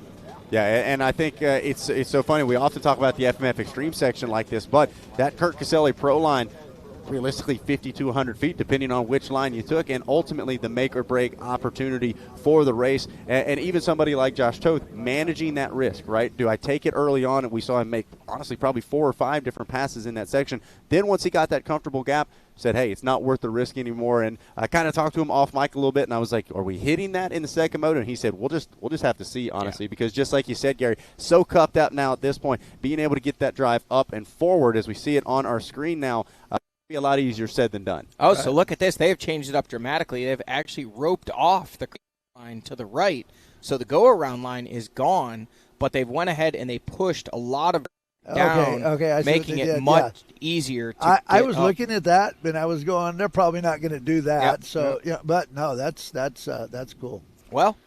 Yeah, and I think it's so funny. We often talk about the FMF Extreme section like this, but that Kurt Caselli Pro line, realistically 50 to 100 feet, depending on which line you took, and ultimately the make-or-break opportunity for the race. And even somebody like Josh Toth managing that risk, right? Do I take it early on? And we saw him make, honestly, probably 4 or 5 different passes in that section. Then once he got that comfortable gap, said, hey, it's not worth the risk anymore. And I kind of talked to him off mic a little bit, and I was like, are we hitting that in the second moto? And he said, we'll just have to see, honestly, because just like you said, Gary, so cupped up now at this point, being able to get that drive up and forward as we see it on our screen now, be a lot easier said than done. Oh, so look at this. They have changed it up dramatically. They've actually roped off the line to the right, so the go-around line is gone, but they've went ahead and they pushed a lot of down, making it much easier to I was looking at that, and I was going, they're probably not going to do that. But no, that's cool. Well,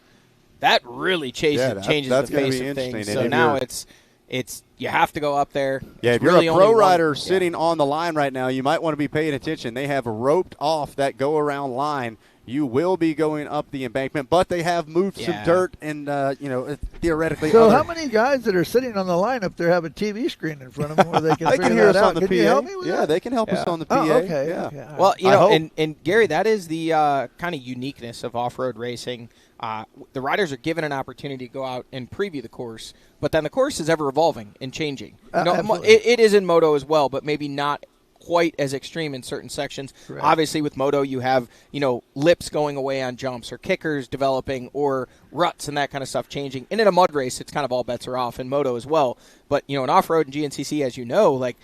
that really changes the face of things. So now it's you have to go up there. Yeah, if you're a pro rider sitting on the line right now, you might want to be paying attention. They have roped off that go-around line. you will be going up the embankment, but they have moved some dirt and, theoretically. So how many guys that are sitting on the line up there have a TV screen in front of them where they can figure that out? Can you help me with that? They can help us on the PA. Oh, okay. Yeah. Okay. Well, and Gary, that is the kind of uniqueness of off-road racing. The riders are given an opportunity to go out and preview the course, but then the course is ever evolving and changing. It is in Moto as well, but maybe not quite as extreme in certain sections. Correct. Obviously, with Moto, you have lips going away on jumps, or kickers developing, or ruts and that kind of stuff changing. And in a mud race, it's kind of all bets are off in Moto as well. But in off-road and GNCC, as you know, like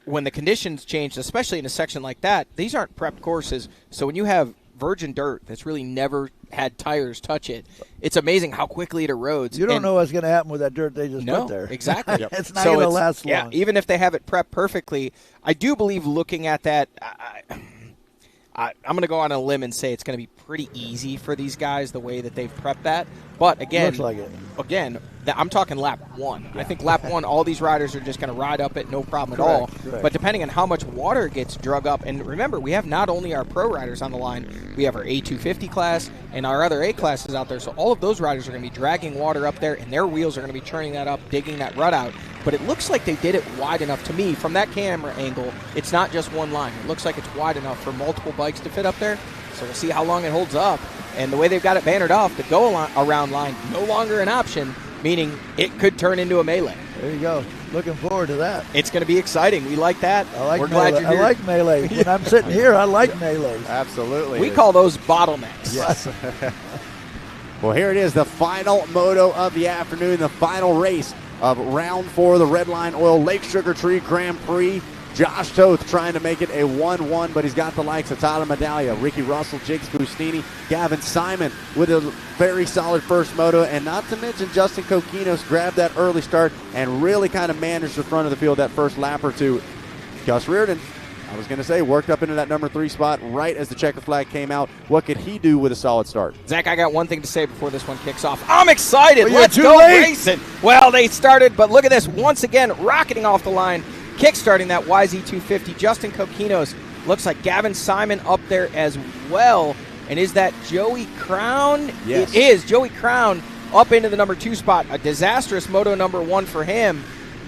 when the conditions change, especially in a section like that, these aren't prepped courses. So when you have virgin dirt that's really never had tires touch it, it's amazing how quickly it erodes. You don't know what's going to happen with that dirt they just put there. Exactly. It's not going to last long. Yeah, even if they have it prepped perfectly, I do believe looking at that, I'm going to go on a limb and say it's going to be pretty easy for these guys the way that they've prepped that. But again, looks like it. I'm talking lap 1. I think lap 1, all these riders are just going to ride up it, no problem at all. Correct. But depending on how much water gets drug up, and remember, we have not only our pro riders on the line, we have our A250 class and our other A classes out there. So all of those riders are going to be dragging water up there, and their wheels are going to be churning that up, digging that rut out. But it looks like they did it wide enough to me. From that camera angle, it's not just one line. It looks like it's wide enough for multiple bikes to fit up there. So we'll see how long it holds up. And the way they've got it bannered off, the go-around line, no longer an option, meaning it could turn into a melee. There you go. Looking forward to that. It's going to be exciting. We like that. We're glad you're here. I like melee. When I'm sitting here, I like melees. Absolutely. We call those bottlenecks. Yes. Well, here it is, the final moto of the afternoon, the final race of round 4 of the Redline Oil Lake Sugar Tree Grand Prix. Josh Toth trying to make it a 1-1, but he's got the likes of Tyler Medaglia, Ricky Russell, Jigs Bustini, Gavin Simon with a very solid first moto, and not to mention Justin Kokinos grabbed that early start and really kind of managed the front of the field that first lap or two. Gus Reardon, I was going to say, worked up into that number 3 spot right as the checker flag came out. What could he do with a solid start? Zach, I got one thing to say before this one kicks off. I'm excited. Well, Let's go racing. Well, they started, but look at this. Once again, rocketing off the line, kickstarting that YZ250. Justin Kokinos, looks like Gavin Simon up there as well. And is that Joey Crown? Yes. It is. Joey Crown up into the number 2 spot. A disastrous moto number 1 for him.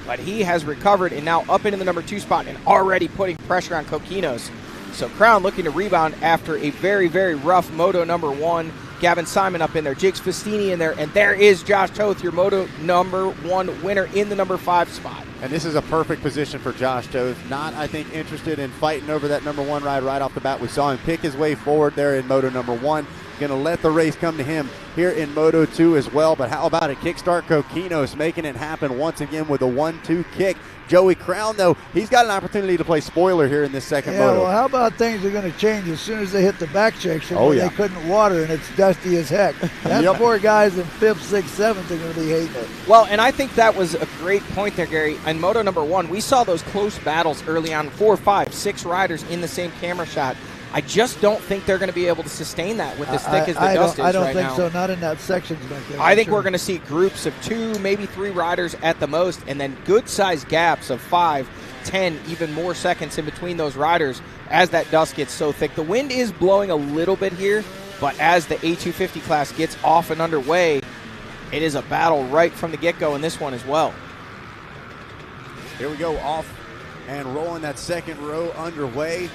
But he has recovered and now up into the number 2 spot and already putting pressure on Kokinos. So Crown looking to rebound after a very, very rough moto number 1. Gavin Simon up in there, Jigs Festini in there, and there is Josh Toth, your moto number 1 winner in the number 5 spot. And this is a perfect position for Josh Toth. Not, I think, interested in fighting over that number 1 ride right off the bat. We saw him pick his way forward there in moto number 1. Going to let the race come to him here in Moto 2 as well. But how about a kickstart? Kokinos making it happen once again with a 1-2 kick. Joey Crown, though, he's got an opportunity to play spoiler here in this second moto. Well, how about things are going to change as soon as they hit the back section where they couldn't water and it's dusty as heck. That poor guys in 5th, 6th, 7th are going to be hating it. Well, and I think that was a great point there, Gary. In moto number 1, we saw those close battles early on, 4, 5, 6 riders in the same camera shot. I just don't think they're going to be able to sustain that with as thick as the dust is right now. I don't think so, not in that section. I think we're going to see groups of 2, maybe 3 riders at the most, and then good-sized gaps of 5, 10, even more seconds in between those riders as that dust gets so thick. The wind is blowing a little bit here, but as the A250 class gets off and underway, it is a battle right from the get-go in this one as well. Here we go, off and rolling that second row underway.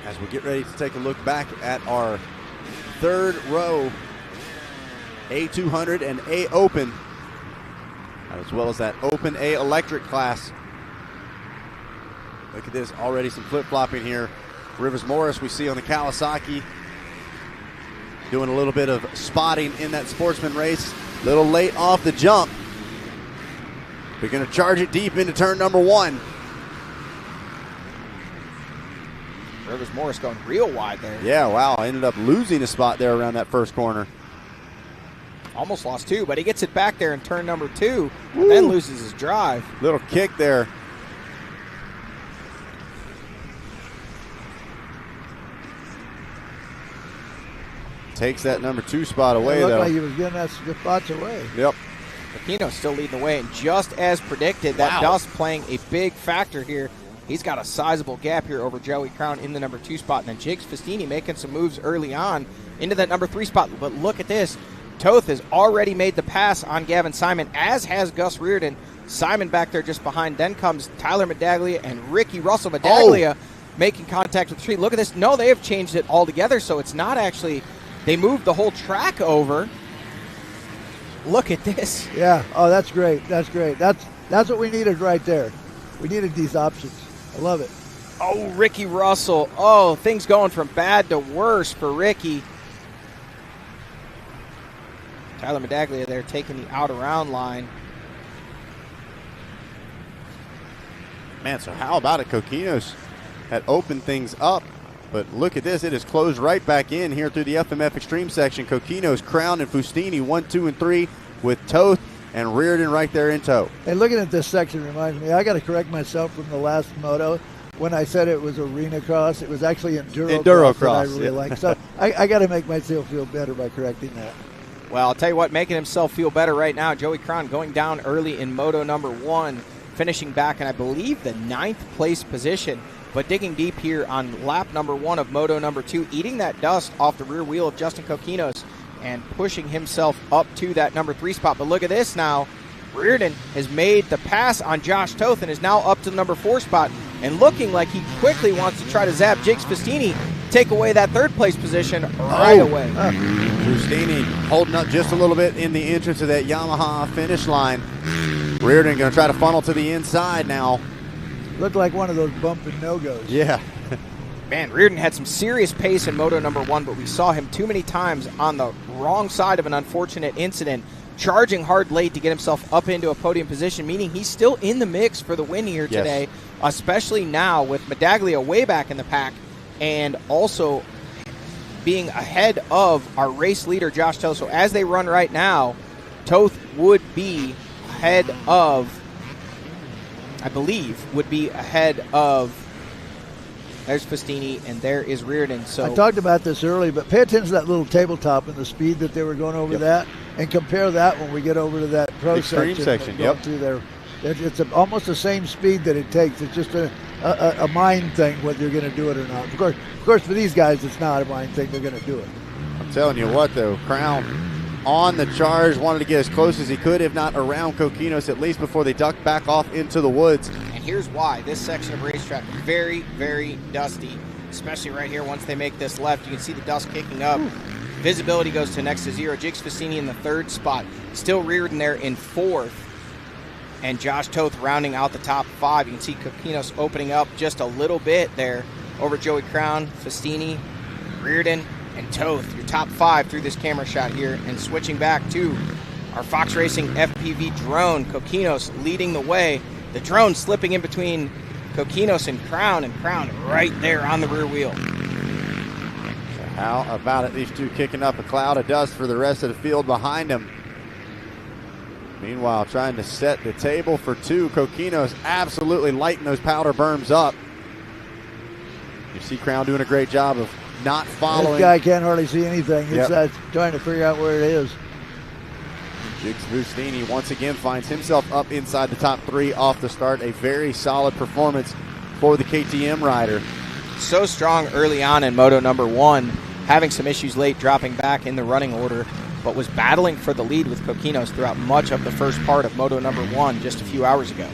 As we get ready to take a look back at our 3rd row A200 and A Open, as well as that Open A Electric class. Look at this, already some flip-flopping here. Rivers Morris we see on the Kawasaki doing a little bit of spotting in that sportsman race. A little late off the jump. They're going to charge it deep into turn number 1. Rivers Morris going real wide there. Yeah, wow. Ended up losing a spot there around that first corner. Almost lost 2, but he gets it back there in turn number 2, and then loses his drive. Little kick there. Takes that number 2 spot away, though. It looked though. like he was getting that spots away. Yep. Kokinos still leading the way, and just as predicted, that dust playing a big factor here. He's got a sizable gap here over Joey Crown in the number 2 spot. And then Jigs Festini making some moves early on into that number 3 spot. But look at this. Toth has already made the pass on Gavin Simon, as has Gus Reardon. Simon back there just behind. Then comes Tyler Medaglia and Ricky Russell. Medaglia making contact with the tree. Look at this. No, they have changed it altogether, so it's not actually – they moved the whole track over. Look at this. Yeah. Oh, that's great. That's great. That's what we needed right there. We needed these options. I love it. Oh, Ricky Russell. Oh, things going from bad to worse for Ricky. Tyler Medaglia there taking the out-around line. Man, so how about it? Coquinos had opened things up, but look at this. It is closed right back in here through the FMF Extreme section. Coquinos, Crown, and Fustini 1, 2, and 3 with Toth and Reardon right there in tow. Hey, looking at this section reminds me, I got to correct myself from the last moto. When I said it was arena cross, it was actually enduro cross that I really like. So I got to make myself feel better by correcting that. Well, I'll tell you what, making himself feel better right now, Joey Crown going down early in Moto number 1, finishing back in, I believe, the 9th place position, but digging deep here on lap number 1 of Moto number 2, eating that dust off the rear wheel of Justin Coquinos and pushing himself up to that number 3 spot. But look at this now. Reardon has made the pass on Josh Toth and is now up to the number 4 spot and looking like he quickly wants to try to zap Jigs Festini, take away that 3rd place position right away. Fustini holding up just a little bit in the entrance of that Yamaha finish line. Reardon going to try to funnel to the inside now. Looked like one of those bump and no-goes. Yeah. Man, Reardon had some serious pace in Moto number 1, but we saw him too many times on the wrong side of an unfortunate incident, charging hard late to get himself up into a podium position, meaning he's still in the mix for the win here today, especially now with Medaglia way back in the pack and also being ahead of our race leader, Josh Toth. So as they run right now, Toth would be ahead of, I believe, would be ahead of, there's Festini, and there is Reardon. So I talked about this early, but pay attention to that little tabletop and the speed that they were going over that, and compare that when we get over to that pro Extreme section. Through there. It's almost the same speed that it takes. It's just a mind thing whether you're going to do it or not. Of course, for these guys, it's not a mind thing. They're going to do it. I'm telling you what, though, Crown on the charge, wanted to get as close as he could, if not around Coquinos, at least before they ducked back off into the woods. And here's why. This section of racetrack, very, very dusty, especially right here once they make this left. You can see the dust kicking up. Visibility goes to next to 0. Jigs Festini in the 3rd spot. Still Reardon there in 4th. And Josh Toth rounding out the top 5. You can see Coquinos opening up just a little bit there over Joey Crown, Festini, Reardon, and Toth. Your top 5 through this camera shot here. And switching back to our Fox Racing FPV drone. Coquinos leading the way. The drone slipping in between Coquinos and Crown right there on the rear wheel. How about it? These two kicking up a cloud of dust for the rest of the field behind them. Meanwhile, trying to set the table for 2. Coquinos absolutely lighting those powder berms up. You see Crown doing a great job of not following. This guy can't hardly see anything. He's trying to figure out where it is. Jigs Fustini once again finds himself up inside the top 3 off the start. A very solid performance for the KTM rider. So strong early on in Moto number 1, having some issues late, dropping back in the running order, but was battling for the lead with Coquinos throughout much of the first part of Moto number 1 just a few hours ago.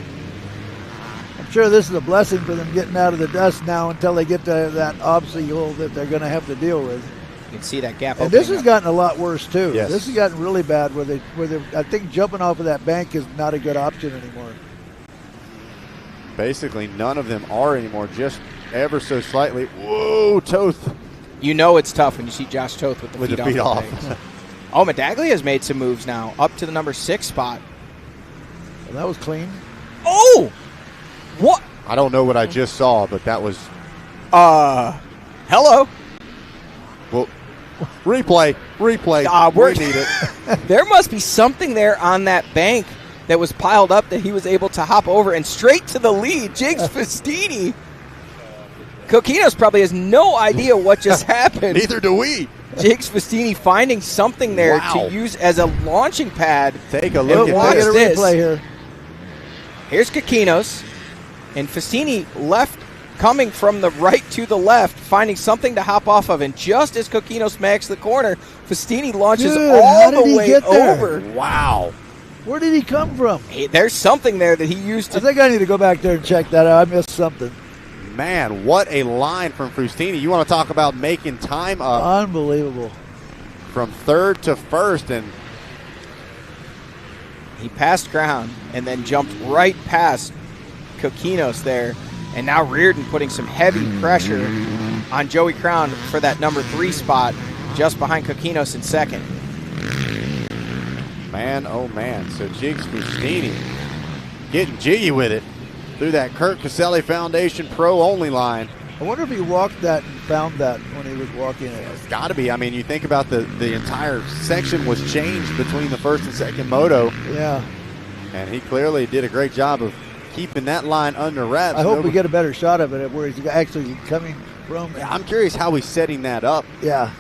I'm sure this is a blessing for them getting out of the dust now until they get to that obstacle that they're going to have to deal with. You can see that gap. And this has gotten a lot worse too. Yes. This has gotten really bad where I think jumping off of that bank is not a good option anymore. Basically, none of them are anymore, just ever so slightly. Whoa, Toth. You know it's tough when you see Josh Toth with the feet off. Oh, Medaglia has made some moves now, up to the number 6 spot. Well, that was clean. Oh! What? I don't know what I just saw, but that was... Hello? Well, replay. We need it. There must be something there on that bank that was piled up that he was able to hop over and straight to the lead. Jigs Festini. Coquinos probably has no idea what just happened. Neither do we. Jigs Festini finding something there to use as a launching pad. Take a look at this. Replay here. Here's Coquinos. And Festini left, coming from the right to the left, finding something to hop off of. And just as Coquinos makes the corner, Festini launches all the way over. Wow. Where did he come from? Hey, there's something there that he used to. I think I need to go back there and check that out. I missed something. Man, what a line from Fustini. You want to talk about making time up. Unbelievable. From third to first. And he passed Crown and then jumped right past Coquinos there. And now Reardon putting some heavy pressure on Joey Crown for that number 3 spot, just behind Coquinos in second. Man, oh man. So Jigs Fustini getting jiggy with it through that Kurt Caselli Foundation Pro Only line. I wonder if he walked that and found that when he was walking it. It's got to be. I mean, you think about the entire section was changed between the first and second moto. Yeah. And he clearly did a great job of keeping that line under wraps. I hope we get a better shot of it where he's actually coming from. Yeah, I'm curious how he's setting that up. Yeah.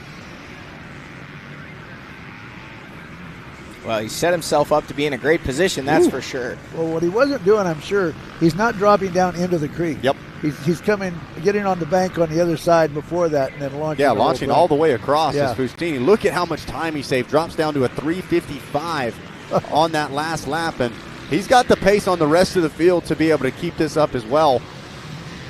Well, he set himself up to be in a great position, that's for sure. Well, what he wasn't doing, I'm sure, he's not dropping down into the creek. Yep. He's getting on the bank on the other side before that and then launching. Yeah, launching all the way across yeah. as Fustini. Look at how much time he saved. Drops down to a 3:55 on that last lap. And he's got the pace on the rest of the field to be able to keep this up as well.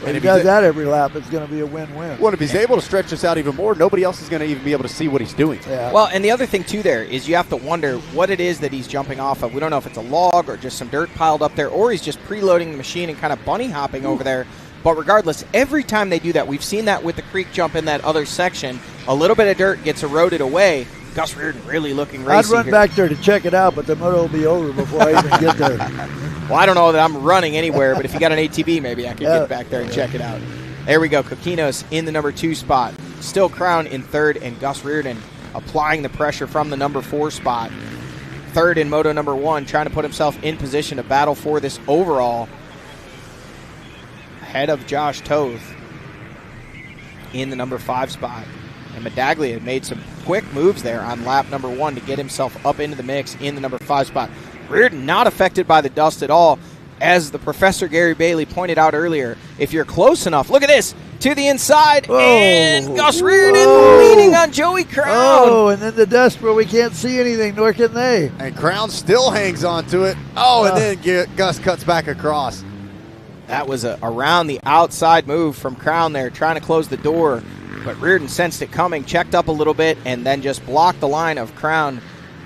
And if he does that every lap, it's going to be a win-win. Well, if he's able to stretch this out even more, nobody else is going to even be able to see what he's doing. Yeah. Well, and the other thing, too, there is you have to wonder what it is that he's jumping off of. We don't know if it's a log or just some dirt piled up there, or he's just preloading the machine and kind of bunny hopping over there. But regardless, every time they do that, we've seen that with the creek jump in that other section, a little bit of dirt gets eroded away. Gus Reardon really looking racy. I'd run back there to check it out, but the moto will be over before I even get there. Well, I don't know that I'm running anywhere, but if you got an ATV, maybe I could get back there and check it out. There we go. Coquinos in the number 2 spot. Still Crown in third, and Gus Reardon applying the pressure from the number 4 spot. Third in Moto number 1, trying to put himself in position to battle for this overall. Ahead of Josh Toth in the number 5 spot. And Medaglia made some quick moves there on lap number 1 to get himself up into the mix in the number 5 spot. Reardon not affected by the dust at all. As the Professor Gary Bailey pointed out earlier, if you're close enough, look at this, to the inside, and Gus Reardon leaning on Joey Crown. Oh, and then the dust where we can't see anything, nor can they. And Crown still hangs on to it. Oh, and then Gus cuts back across. That was a around the outside move from Crown there, trying to close the door. But Reardon sensed it coming, checked up a little bit, and then just blocked the line of Crown,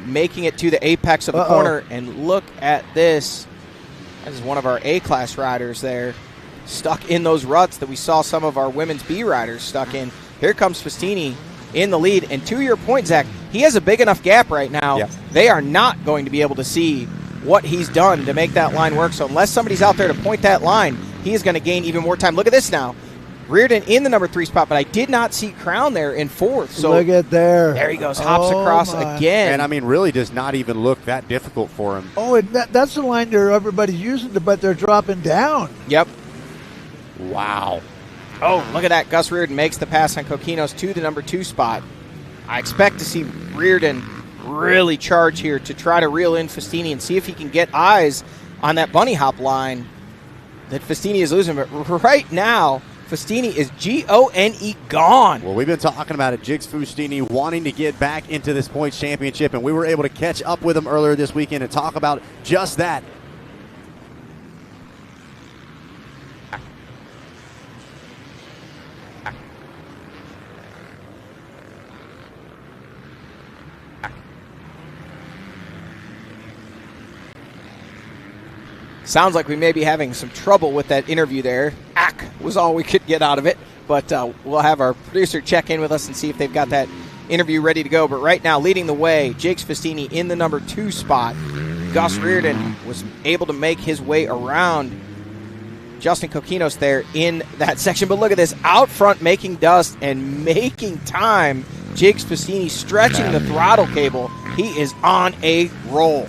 making it to the apex of the corner. And look at this. This is one of our A-class riders there, stuck in those ruts that we saw some of our women's B riders stuck in. Here comes Fustini in the lead. And to your point, Zach, he has a big enough gap right now. Yeah. They are not going to be able to see what he's done to make that line work. So unless somebody's out there to point that line, he is going to gain even more time. Look at this now. Reardon in the number 3 spot, but I did not see Crown there in 4th. So look at there. There he goes, hops across again. And, I mean, really does not even look that difficult for him. Oh, and that's the line there everybody's using, but they're dropping down. Yep. Wow. Oh, look at that. Gus Reardon makes the pass on Coquinos to the number 2 spot. I expect to see Reardon really charge here to try to reel in Fustini and see if he can get eyes on that bunny hop line that Fustini is losing. But right now, Fustini is G-O-N-E gone. Well, we've been talking about it. Jigs Fustini wanting to get back into this points championship, and we were able to catch up with him earlier this weekend and talk about just that. Sounds like we may be having some trouble with that interview there. Ack was all we could get out of it. But we'll have our producer check in with us and see if they've got that interview ready to go. But right now, leading the way, Jigs Fustini in the number 2 spot. Gus Reardon was able to make his way around Justin Coquinos there in that section. But look at this, out front making dust and making time. Jigs Fustini stretching the throttle cable. He is on a roll.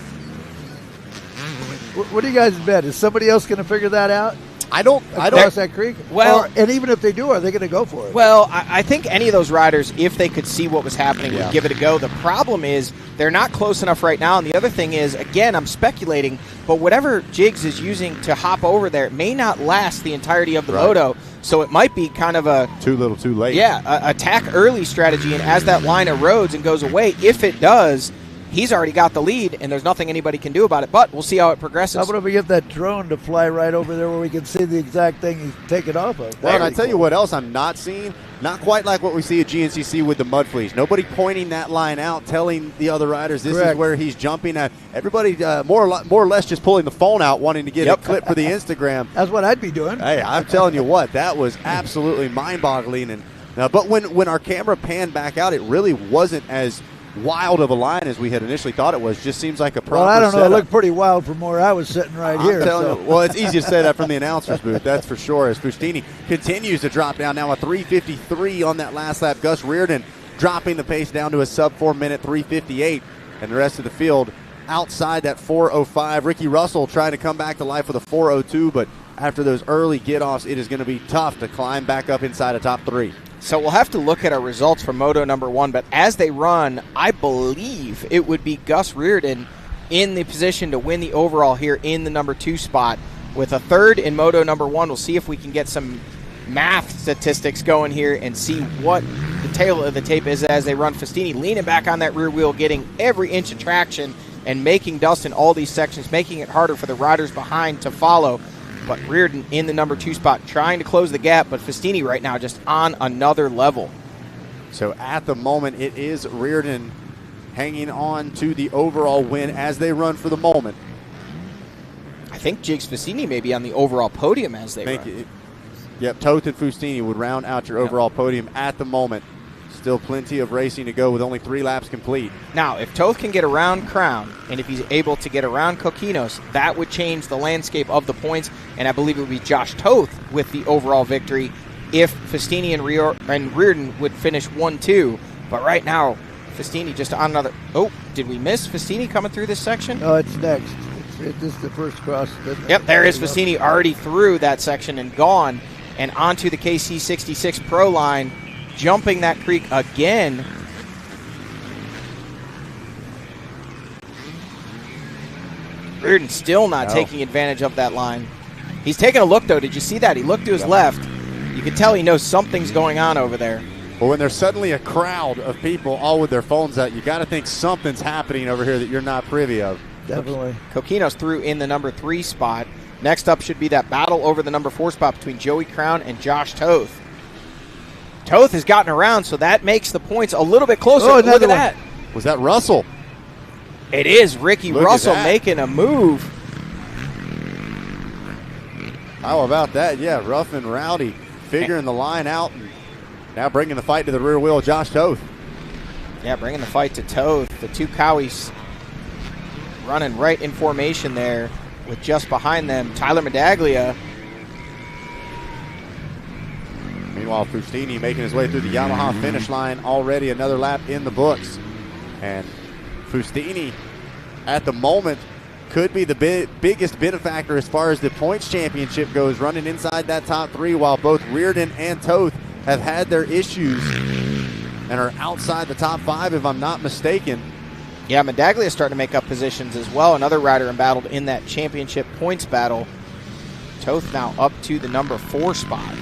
What do you guys bet? Is somebody else going to figure that out? I don't across that creek. Well, and even if they do, are they going to go for it? Well, I think any of those riders, if they could see what was happening, would give it a go. The problem is they're not close enough right now. And the other thing is, again, I'm speculating, but whatever Jigs is using to hop over there may not last the entirety of the moto. So it might be kind of a too little, too late. Yeah, attack early strategy. And as that line erodes and goes away, if it does, he's already got the lead, and there's nothing anybody can do about it. But we'll see how it progresses. How about if we get that drone to fly right over there where we can see the exact thing he's taking off of? Well, and I tell you what else I'm not seeing. Not quite like what we see at GNCC with the mud fleas. Nobody pointing that line out, telling the other riders this is where he's jumping at. Everybody more or less just pulling the phone out, wanting to get a clip for the Instagram. That's what I'd be doing. Hey, I'm telling you what, that was absolutely mind-boggling. And but when our camera panned back out, it really wasn't as wild of a line as we had initially thought it was. Just seems like a proper Well, I don't know. setup. It looked pretty wild from where I was sitting right here. I'm telling you, well, it's easy to say that from the announcer's booth, that's for sure, as Fustini continues to drop down. Now a 3:53 on that last lap. Gus Reardon dropping the pace down to a sub-4 minute 3:58, and the rest of the field outside that 4:05. Ricky Russell trying to come back to life with a 4:02, but after those early get-offs, it is going to be tough to climb back up inside a top 3. So we'll have to look at our results from Moto number 1, but as they run, I believe it would be Gus Reardon in the position to win the overall here in the number 2 spot. With a third in Moto number 1, we'll see if we can get some math statistics going here and see what the tail of the tape is as they run. Fustini leaning back on that rear wheel, getting every inch of traction and making dust in all these sections, making it harder for the riders behind to follow. But Reardon in the number 2 spot trying to close the gap, but Fustini right now just on another level. So at the moment, it is Reardon hanging on to the overall win as they run for the moment. I think Jigs Fustini may be on the overall podium as they run. Yep, Toth and Fustini would round out your overall podium at the moment. Still plenty of racing to go with only 3 laps complete. Now, if Toth can get around Crown, and if he's able to get around Coquinos, that would change the landscape of the points, and I believe it would be Josh Toth with the overall victory if Fustini and Reardon would finish 1-2. But right now, Fustini just on another... Oh, did we miss Fustini coming through this section? No, it's next. This is the first cross. Yep, there is Fustini already through that section and gone, and onto the KC66 Pro line, jumping that creek again. Reardon still not taking advantage of that line. He's taking a look, though. Did you see that? He looked to his left. You can tell he knows something's going on over there. Well, when there's suddenly a crowd of people all with their phones out, you got to think something's happening over here that you're not privy of. Definitely. Coquinos through in the number 3 spot. Next up should be that battle over the number 4 spot between Joey Crown and Josh Toth. Toth has gotten around, so that makes the points a little bit closer. Oh, look at that. Was that Russell? It is Ricky Russell making a move. How about that? Yeah, rough and rowdy, figuring the line out, and now bringing the fight to the rear wheel, Josh Toth. Yeah, bringing the fight to Toth. The 2 Cowies running right in formation there with just behind them Tyler Medaglia. Meanwhile, Fustini making his way through the Yamaha finish line, already another lap in the books. And Fustini, at the moment, could be the biggest benefactor as far as the points championship goes, running inside that top 3, while both Reardon and Toth have had their issues and are outside the top 5, if I'm not mistaken. Yeah, Medaglia is starting to make up positions as well. Another rider embattled in that championship points battle. Toth now up to the number 4 spot.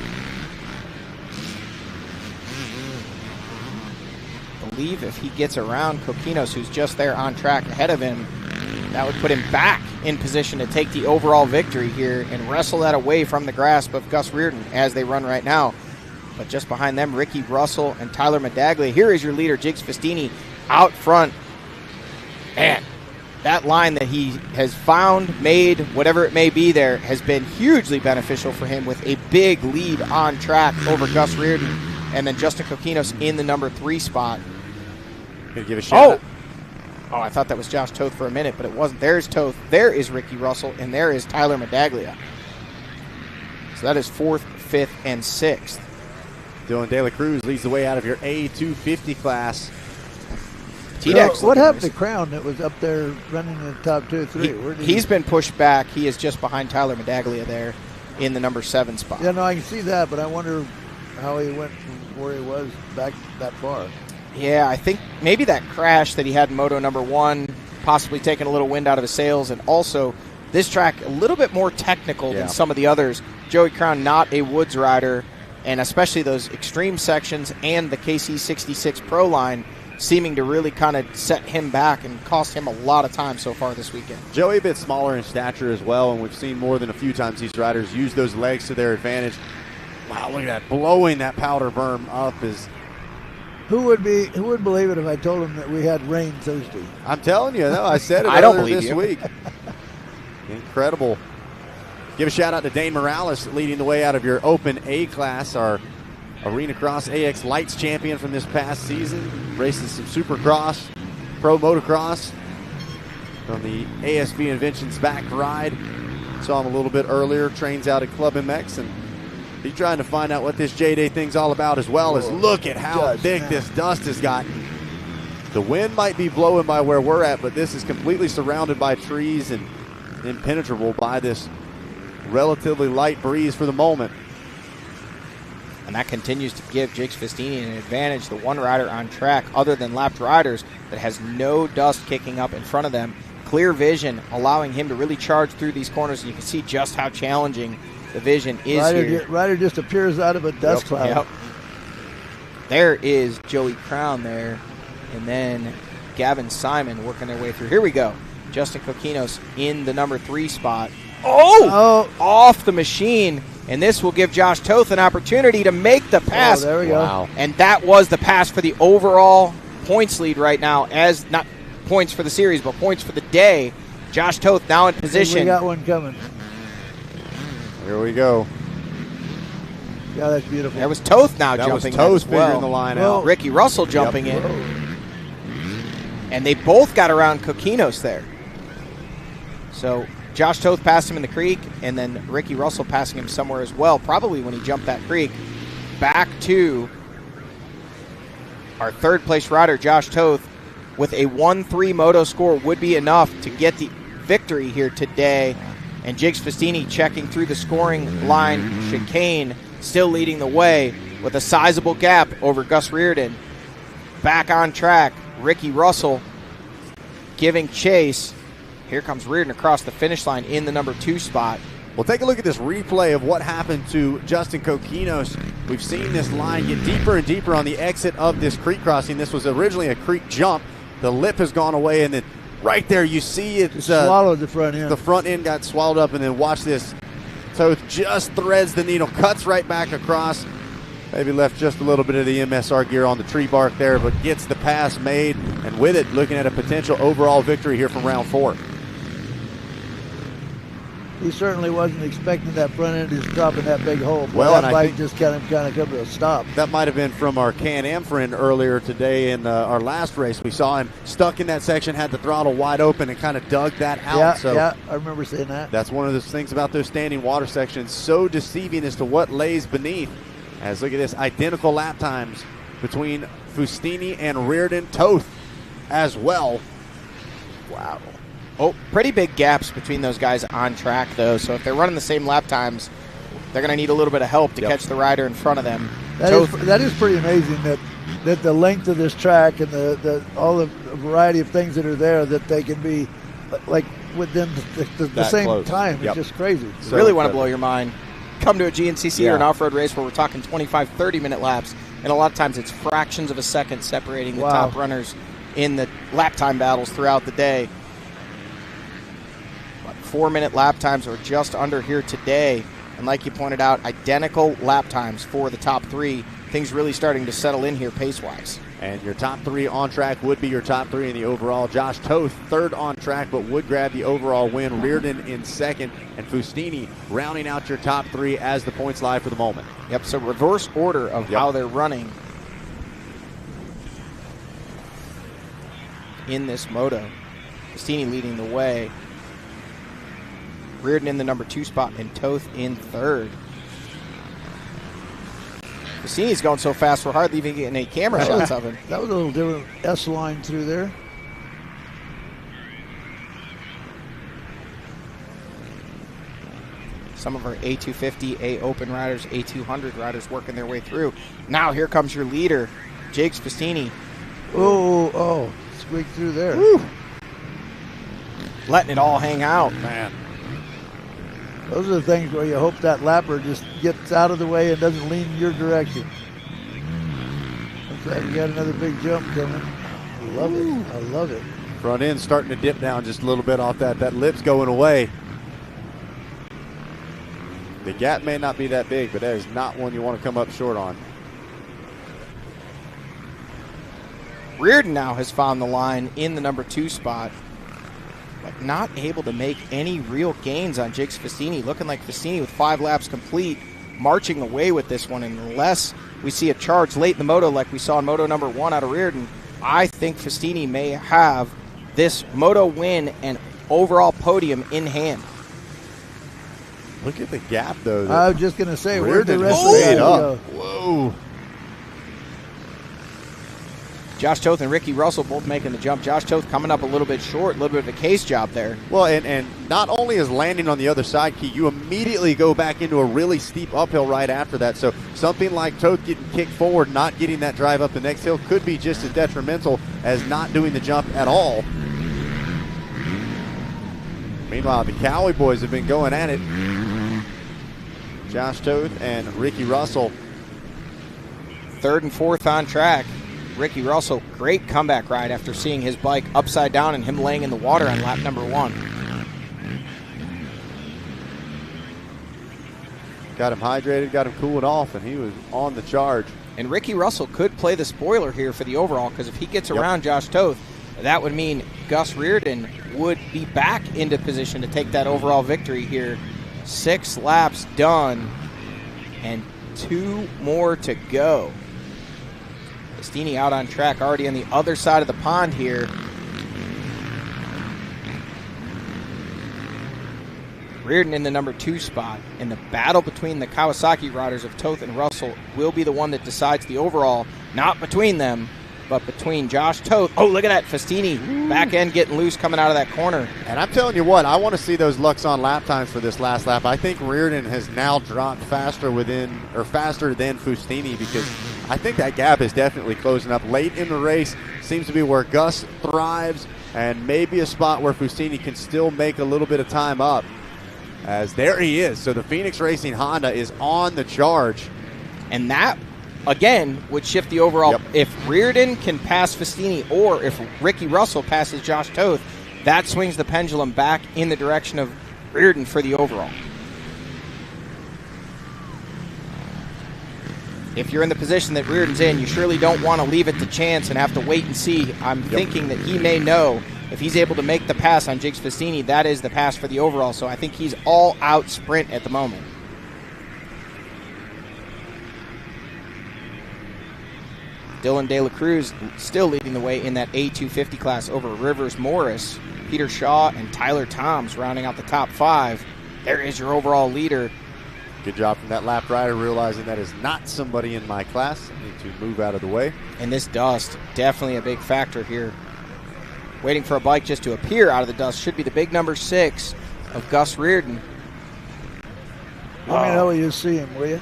I believe if he gets around Coquinos, who's just there on track ahead of him, that would put him back in position to take the overall victory here and wrestle that away from the grasp of Gus Reardon as they run right now. But just behind them, Ricky Russell and Tyler Medaglia. Here is your leader, Jigs Fustini, out front. Man, that line that he has found, made, whatever it may be there, has been hugely beneficial for him with a big lead on track over Gus Reardon. And then Justin Coquinos in the number 3 spot. Gonna give a shout out. Oh, I thought that was Josh Toth for a minute, but it wasn't. There's Toth, there is Ricky Russell, and there is Tyler Medaglia. So that is 4th, 5th, and 6th. Dylan De La Cruz leads the way out of your A250 class. What happened to Crown that was up there running in the top 2 or 3? He's been pushed back. He is just behind Tyler Medaglia there. in the number 7 spot. Yeah, no, I can see that, but I wonder how he went from where he was back that far. Yeah, I think maybe that crash that he had in Moto number 1 possibly taking a little wind out of his sails, and also this track a little bit more technical than some of the others. Joey Crown, not a woods rider, and especially those extreme sections and the KC66 Pro line seeming to really kind of set him back and cost him a lot of time so far this weekend. Joey a bit smaller in stature as well, and we've seen more than a few times these riders use those legs to their advantage. Wow, look at that, blowing that powder berm up is... Who would believe it if I told him that we had rain Thursday? I'm telling you, no, I said it I don't earlier believe this you. week. Incredible. Give a shout out to Dane Morales leading the way out of your Open A class, our Arena Cross AX Lights champion from this past season. Races some Supercross, Pro Motocross from the ASV Inventions back ride. Saw him a little bit earlier, trains out at Club MX, and he's trying to find out what this JDay thing's all about, as well as look at how thick this dust has gotten. The wind might be blowing by where we're at, but this is completely surrounded by trees and impenetrable by this relatively light breeze for the moment. And that continues to give Jake Festini an advantage, the one rider on track other than lapped riders that has no dust kicking up in front of them. Clear vision, allowing him to really charge through these corners, and you can see just how challenging the vision is here. Ryder just appears out of a dust cloud. Yep. There is Joey Crown there, and then Gavin Simon working their way through. Here we go. Justin Coquinos in the number 3 spot. Oh! Off the machine, and this will give Josh Toth an opportunity to make the pass. Oh, there we go. Wow. And that was the pass for the overall points lead right now, as not points for the series, but points for the day. Josh Toth now in position. We got one coming. Here we go. Yeah, that's beautiful. There was Toth now jumping in. That was as Toth well. figuring the line out. Ricky Russell jumping in. And they both got around Coquinos there. So Josh Toth passed him in the creek, and then Ricky Russell passing him somewhere as well, probably when he jumped that creek. Back to our third place rider, Josh Toth, with a 1-3 moto score would be enough to get the victory here today. And Jigs Festini checking through the scoring line. Chicane still leading the way with a sizable gap over Gus Reardon. Back on track, Ricky Russell giving chase. Here comes Reardon across the finish line in the number 2 spot. Well, take a look at this replay of what happened to Justin Coquinos. We've seen this line get deeper and deeper on the exit of this creek crossing. This was originally a creek jump. The lip has gone away, and then right there you see it swallowed the front end. The front end got swallowed up, and then watch this. Toth just threads the needle, cuts right back across. Maybe left just a little bit of the MSR gear on the tree bark there, but gets the pass made, and with it, looking at a potential overall victory here from round 4. He certainly wasn't expecting that front end to drop in that big hole. Well, that and bike I think just kind of come to a stop. That might have been from our Can-Am friend earlier today in our last race. We saw him stuck in that section, had the throttle wide open, and kind of dug that out. Yeah, I remember seeing that. That's one of those things about those standing water sections, so deceiving as to what lays beneath. As look at this, identical lap times between Fustini and Reardon. Toth as well. Wow. Oh, pretty big gaps between those guys on track, though. So if they're running the same lap times, they're going to need a little bit of help to catch the rider in front of them. That is pretty amazing that the length of this track and all the variety of things that are there, that they can be like within the same close. time. It's just crazy. So really want to blow your mind. Come to a GNCC or an off-road race where we're talking 25, 30-minute laps, and a lot of times it's fractions of a second separating the top runners in the lap time battles throughout the day. 4-minute lap times are just under here today. And like you pointed out, identical lap times for the top 3. Things really starting to settle in here pace-wise. And your top 3 on track would be your top 3 in the overall. Josh Toth, third on track, but would grab the overall win. Reardon in second, and Fustini rounding out your top 3 as the points lie for the moment. Yep, so reverse order of how they're running in this moto. Fustini leading the way. Reardon in the number 2 spot, and Toth in third. Fustini's going so fast we're hardly even getting any camera shots of him. That was a little different S-line through there. some of our A250, A Open riders, A200 riders working their way through. Now here comes your leader, Jakes Festini. Oh, squeaked through there. Woo. Letting it all hang out. Man. Those are the things where you hope that lapper just gets out of the way and doesn't lean in your direction. Looks like we got another big jump coming. I love it. I love it. Front end starting to dip down just a little bit off that. That lip's going away. The gap may not be that big, but that is not one you want to come up short on. Reardon now has found the line in the number 2 spot, but not able to make any real gains on Jakes Festini. Looking like Festini with 5 laps complete, marching away with this one. And unless we see a charge late in the moto like we saw in moto number 1 out of Reardon, I think Festini may have this moto win and overall podium in hand. Look at the gap, though. I was just going to say, where'd the Reardon rest has of the stayed up. go? Whoa. Josh Toth and Ricky Russell both making the jump. Josh Toth coming up a little bit short, a little bit of a case job there. Well, and not only is landing on the other side key, you immediately go back into a really steep uphill right after that. So something like Toth getting kicked forward, not getting that drive up the next hill could be just as detrimental as not doing the jump at all. Meanwhile, the Cowie boys have been going at it. Josh Toth and Ricky Russell. 3rd and 4th on track. Ricky Russell, great comeback ride after seeing his bike upside down and him laying in the water on lap number 1. Got him hydrated, got him cooling off, and he was on the charge. And Ricky Russell could play the spoiler here for the overall, because if he gets around Josh Toth, that would mean Gus Reardon would be back into position to take that overall victory here. 6 laps done and 2 more to go. Festini out on track, already on the other side of the pond here. Reardon in the number 2 spot, and the battle between the Kawasaki riders of Toth and Russell will be the one that decides the overall, not between them, but between Josh Toth. Oh, look at that, Festini back end getting loose coming out of that corner. And I'm telling you what, I want to see those Luxon lap times for this last lap. I think Reardon has now dropped faster than Festini, because I think that gap is definitely closing up late in the race. Seems to be where Gus thrives, and maybe a spot where Festini can still make a little bit of time up. As there he is. So the Phoenix Racing Honda is on the charge. And that, again, would shift the overall. Yep. If Reardon can pass Festini, or if Ricky Russell passes Josh Toth, that swings the pendulum back in the direction of Reardon for the overall. If you're in the position that Reardon's in, you surely don't want to leave it to chance and have to wait and see. I'm thinking that he may know if he's able to make the pass on Jakes Festini, that is the pass for the overall. So I think he's all out sprint at the moment. Dylan De La Cruz still leading the way in that A250 class over Rivers Morris, Peter Shaw, and Tyler Toms rounding out the top 5. There is your overall leader. Good job from that lap rider, realizing that is not somebody in my class. I need to move out of the way. And this dust, definitely a big factor here. Waiting for a bike just to appear out of the dust should be the big number 6 of Gus Reardon. Let me know when you see him, will you?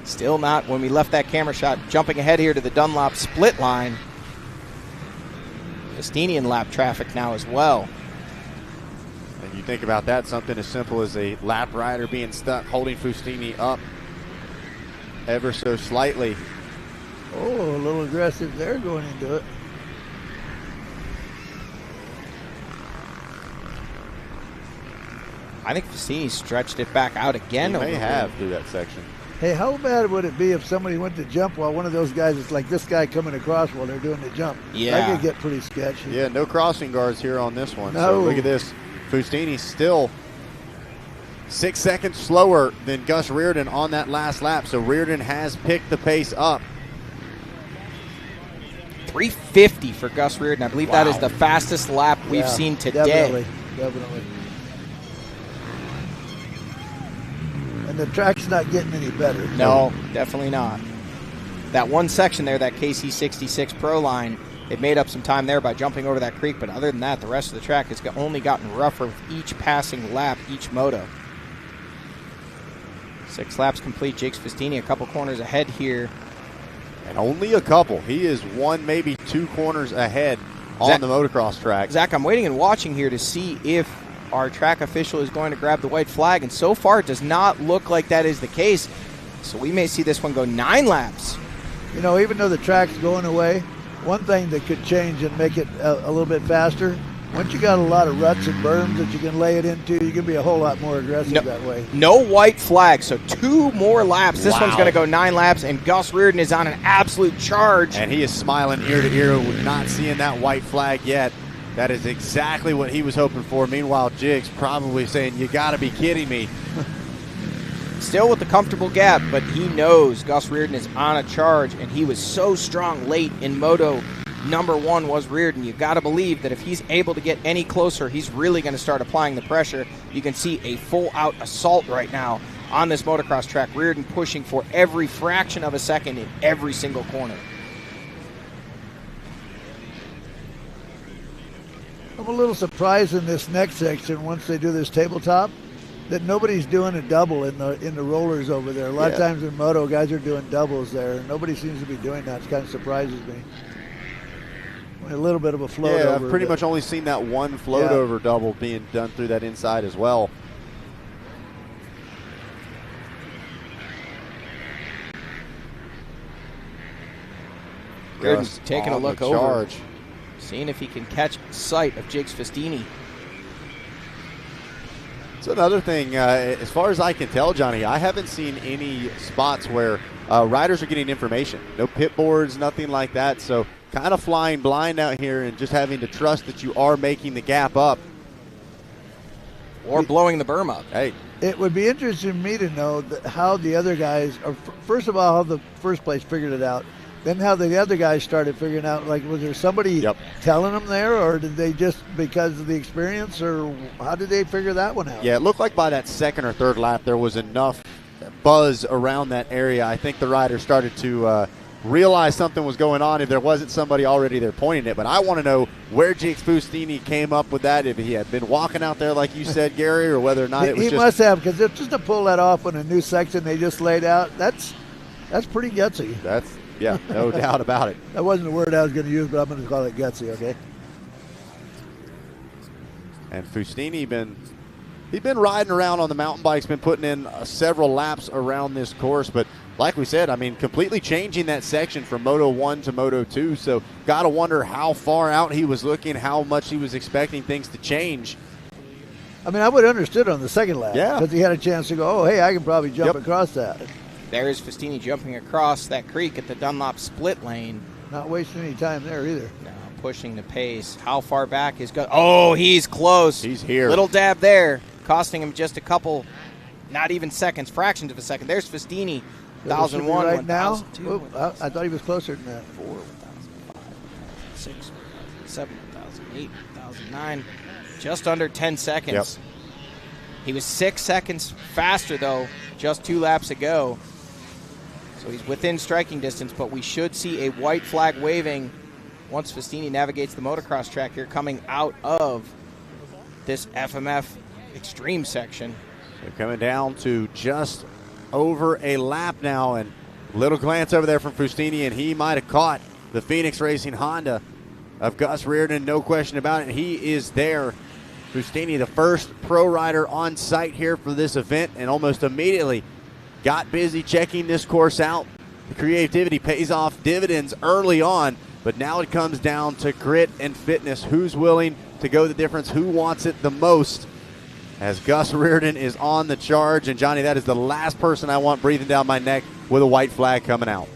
Still not, when we left that camera shot, jumping ahead here to the Dunlop split line. Festini in lap traffic now as well. And you think about that, something as simple as a lap rider being stuck, holding Festini up ever so slightly. Oh, a little aggressive there going into it. I think Festini stretched it back out again. He may have through that section. Hey, how bad would it be if somebody went to jump while one of those guys is like this guy coming across while they're doing the jump? Yeah. That could get pretty sketchy. Yeah, no crossing guards here on this one. No. So look at this. Festini still 6 seconds slower than Gus Reardon on that last lap. So Reardon has picked the pace up. 350 for Gus Reardon. I believe that is the fastest lap we've seen today. Definitely. And the track's not getting any better. No, definitely not. That one section there, that KC66 Pro line, They've made up some time there by jumping over that creek, but other than that, the rest of the track has only gotten rougher with each passing lap, each moto. 6 laps complete. Jake Festini a couple corners ahead here. And only a couple. He is 1, maybe 2 corners ahead on the motocross track. Zach, I'm waiting and watching here to see if our track official is going to grab the white flag, and so far it does not look like that is the case. So we may see this one go 9 laps. You know, even though the track's going away, one thing that could change and make it a little bit faster, once you got a lot of ruts and berms that you can lay it into, you can be a whole lot more aggressive that way. No white flag, so 2 more laps. This one's going to go 9 laps, and Gus Reardon is on an absolute charge. And he is smiling ear to ear with not seeing that white flag yet. That is exactly what he was hoping for. Meanwhile, Jig's probably saying, you got to be kidding me. Still with the comfortable gap, but he knows Gus Reardon is on a charge, and he was so strong late in Moto. Number 1 was Reardon. You've got to believe that if he's able to get any closer, he's really going to start applying the pressure. You can see a full-out assault right now on this motocross track. Reardon pushing for every fraction of a second in every single corner. I'm a little surprised in this next section once they do this tabletop that nobody's doing a double in the rollers over there. A lot of times in Moto, guys are doing doubles there. Nobody seems to be doing that. It kind of surprises me. A little bit of a float over. Yeah, I've pretty much only seen that one float over double being done through that inside as well. Reardon's taking a look over, seeing if he can catch sight of Jake Festini. It's another thing, as far as I can tell, Johnny, I haven't seen any spots where riders are getting information. No pit boards, nothing like that. So kind of flying blind out here and just having to trust that you are making the gap up. Or blowing the berm up. Hey. It would be interesting to me to know how the other guys, or first of all, how the first place figured it out. Then how the other guys started figuring out, like, was there somebody telling them there, or did they just, because of the experience, or how did they figure that one out? Yeah, it looked like by that second or third lap there was enough buzz around that area. I think the riders started to realize something was going on if there wasn't somebody already there pointing it. But I want to know where Jake Fustini came up with that, if he had been walking out there like you said, Gary, or whether or not it was he must have, because just to pull that off on a new section they just laid out, that's pretty gutsy. Yeah, no doubt about it. That wasn't the word I was going to use, but I'm going to call it gutsy, okay? And Fustini he's been riding around on the mountain bikes, been putting in several laps around this course, but like we said, I mean, completely changing that section from Moto 1 to Moto 2, so got to wonder how far out he was looking, how much he was expecting things to change. I mean, I would have understood on the second lap, because he had a chance to go, oh, hey, I can probably jump across that. There's Festini jumping across that creek at the Dunlop split lane. Not wasting any time there either. No, pushing the pace. How far back is Gus? Oh, he's close. He's here. Little dab there, costing him just a couple, not even seconds, fractions of a second. There's Festini. 1,001 right now. 1,002. I thought he was closer than that. 4, 1,005, 6, 7, 1,008, 1,009. Just under 10 seconds. Yep. He was 6 seconds faster, though, just 2 laps ago. So he's within striking distance, but we should see a white flag waving once Festini navigates the motocross track here coming out of this FMF extreme section. They're coming down to just over a lap now, and little glance over there from Fustini, and he might have caught the Phoenix Racing Honda of Gus Reardon, no question about it. He is there. Fustini, the first pro rider on site here for this event, and almost immediately got busy checking this course out. The creativity pays off dividends early on, but now it comes down to grit and fitness. Who's willing to go the difference? Who wants it the most? As Gus Reardon is on the charge, and Johnny, that is the last person I want breathing down my neck with a white flag coming out.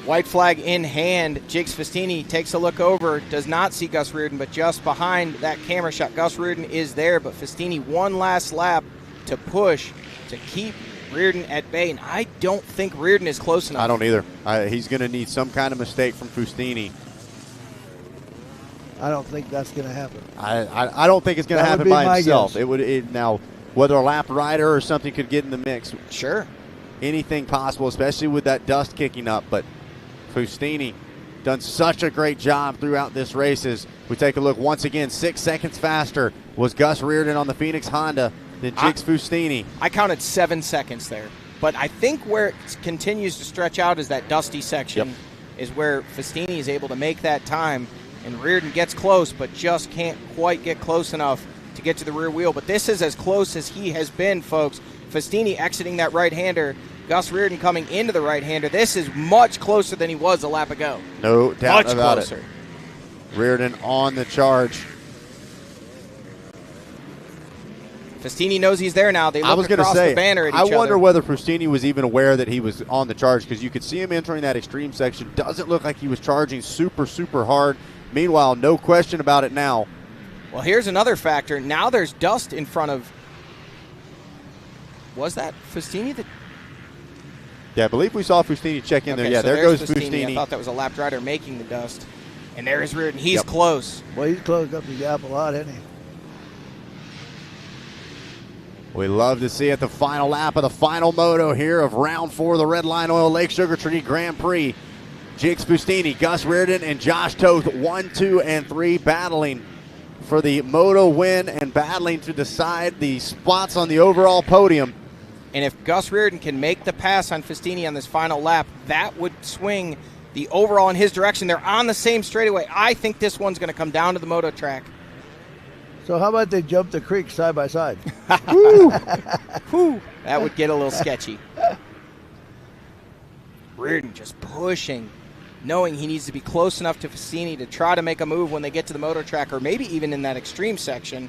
White flag in hand. Jake Festini takes a look over, does not see Gus Reardon, but just behind that camera shot, Gus Reardon is there, but Festini one last lap to push to keep Reardon at bay, and I don't think Reardon is close enough. I don't either. He's going to need some kind of mistake from Fustini. I don't think that's going to happen. I don't think it's going to happen by himself. Now, whether a lap rider or something could get in the mix. Sure. Anything possible, especially with that dust kicking up. But Fustini done such a great job throughout this race. As we take a look once again, 6 seconds faster was Gus Reardon on the Phoenix Honda than Jigs Fustini. I counted 7 seconds there. But I think where it continues to stretch out is that dusty section is where Fustini is able to make that time. And Reardon gets close, but just can't quite get close enough to get to the rear wheel. But this is as close as he has been, folks. Fustini exiting that right-hander. Gus Reardon coming into the right-hander. This is much closer than he was a lap ago. No doubt about it. Reardon on the charge. Fustini knows he's there now. They look across the banner at each other. I wonder whether Fustini was even aware that he was on the charge, because you could see him entering that extreme section. Doesn't look like he was charging super, super hard. Meanwhile, no question about it now. Well, here's another factor. Now there's dust in front of... Was that Fustini that... Yeah, I believe we saw Fustini check in there. Yeah, so there goes Fustini. Fustini. I thought that was a lap rider making the dust. And there is Reardon. He's close. Well, he's closed up the gap a lot, isn't he? We love to see it. The final lap of the final moto here of round 4 of the Red Line Oil Lake Sugar Tree Grand Prix. Jigs Fustini, Gus Reardon, and Josh Toth, 1, 2, and 3, battling for the moto win and battling to decide the spots on the overall podium. And if Gus Reardon can make the pass on Fustini on this final lap, that would swing the overall in his direction. They're on the same straightaway. I think this one's going to come down to the moto track. So how about they jump the creek side by side? Woo. That would get a little sketchy. Reardon just pushing, knowing he needs to be close enough to Fustini to try to make a move when they get to the moto track, or maybe even in that extreme section.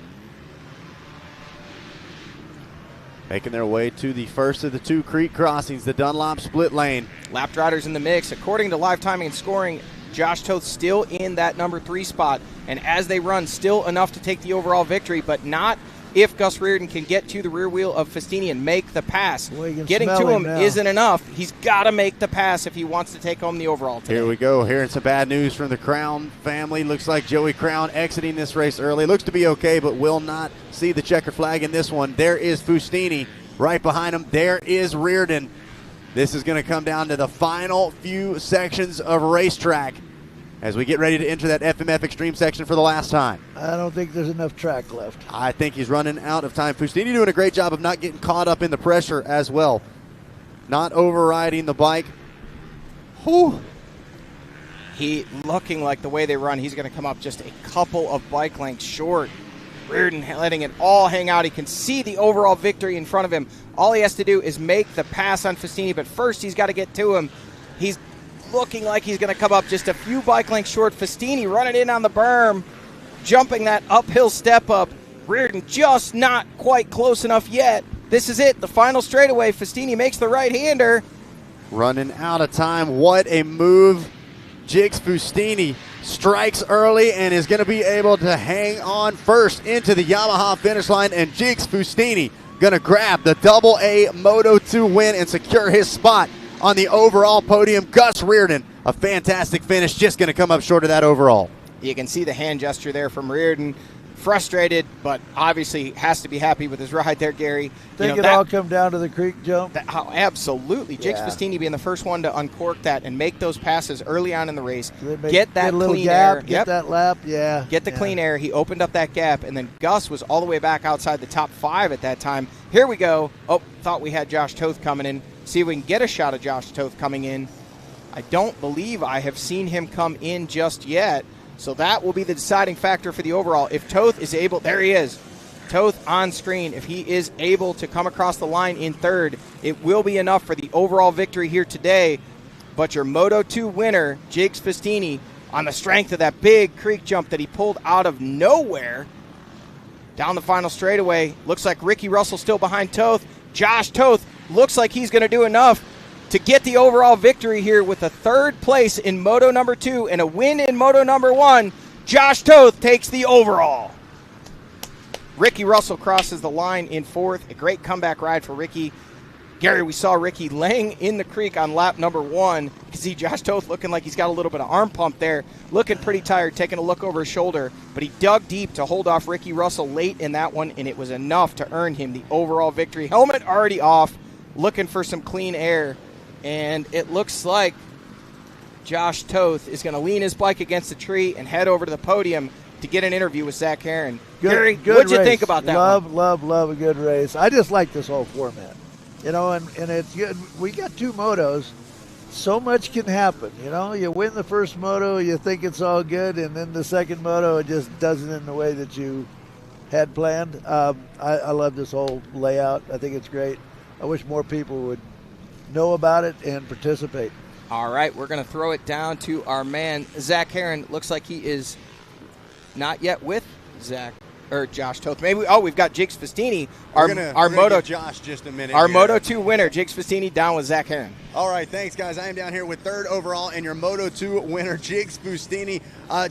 Making their way to the first of the 2 creek crossings, the Dunlop split lane. Lapped riders in the mix. According to live timing and scoring, Josh Toth still in that number 3 spot. And as they run, still enough to take the overall victory, but not if Gus Reardon can get to the rear wheel of Fustini and make the pass. Well, getting to him isn't enough. He's got to make the pass if he wants to take home the overall today. Here we go. Hearing some bad news from the Crown family. Looks like Joey Crown exiting this race early. Looks to be okay, but will not see the checker flag in this one. There is Fustini right behind him. There is Reardon. This is going to come down to the final few sections of racetrack as we get ready to enter that FMF Extreme section for the last time. I don't think there's enough track left. I think he's running out of time. Fustini doing a great job of not getting caught up in the pressure as well. Not overriding the bike. Whew. He looking like the way they run, he's going to come up just a couple of bike lengths short. Reardon letting it all hang out. He can see the overall victory in front of him. All he has to do is make the pass on Fustini, but first he's got to get to him. He's looking like he's going to come up just a few bike lengths short. Fustini running in on the berm, jumping that uphill step up. Reardon just not quite close enough yet. This is it, the final straightaway. Fustini makes the right-hander. Running out of time. What a move. Jigs Fustini strikes early and is going to be able to hang on first into the Yamaha finish line, and Jigs Fustini going to grab the AA Moto 2 win and secure his spot on the overall podium. Gus Reardon, a fantastic finish, just going to come up short of that overall. You can see the hand gesture there from Reardon. Frustrated, but obviously has to be happy with his ride there, Gary. Think it all come down to the creek jump? Absolutely. Jigs Fustini being the first one to uncork that and make those passes early on in the race. Get that clean gap, air. Get that lap, Get the clean air. He opened up that gap, and then Gus was all the way back outside the top 5 at that time. Here we go. Oh, thought we had Josh Toth coming in. See if we can get a shot of Josh Toth coming in. I don't believe I have seen him come in just yet. So that will be the deciding factor for the overall. If Toth is able, there he is, Toth on screen. If he is able to come across the line in third, it will be enough for the overall victory here today. But your Moto 2 winner, Jigs Fustini, on the strength of that big creek jump that he pulled out of nowhere, down the final straightaway. Looks like Ricky Russell still behind Toth. Josh Toth looks like he's going to do enough to get the overall victory here with a 3rd place in Moto number 2 and a win in Moto number 1. Josh Toth takes the overall. Ricky Russell crosses the line in 4th. A great comeback ride for Ricky. Gary, we saw Ricky laying in the creek on lap number 1. You can see Josh Toth looking like he's got a little bit of arm pump there, looking pretty tired, taking a look over his shoulder. But he dug deep to hold off Ricky Russell late in that one, and it was enough to earn him the overall victory. Helmet already off, looking for some clean air. And it looks like Josh Toth is going to lean his bike against a tree and head over to the podium to get an interview with Zach Herron. Gary, what'd you think about that? Love a good race. I just like this whole format. You know, and it's good. We got 2 motos. So much can happen. You know, you win the first moto, you think it's all good, and then the second moto, it just doesn't in the way that you had planned. I love this whole layout. I think it's great. I wish more people would know about it and participate. All right, we're going to throw it down to our man, Zach Herron. Looks like he is not yet with Josh Toth. We've got Jigs Festini, our Moto Josh just a minute. Our here. Moto 2 winner, Jigs Festini, down with Zach Herron. All right, thanks, guys. I am down here with 3rd overall and your Moto 2 winner, Jigs Fustini.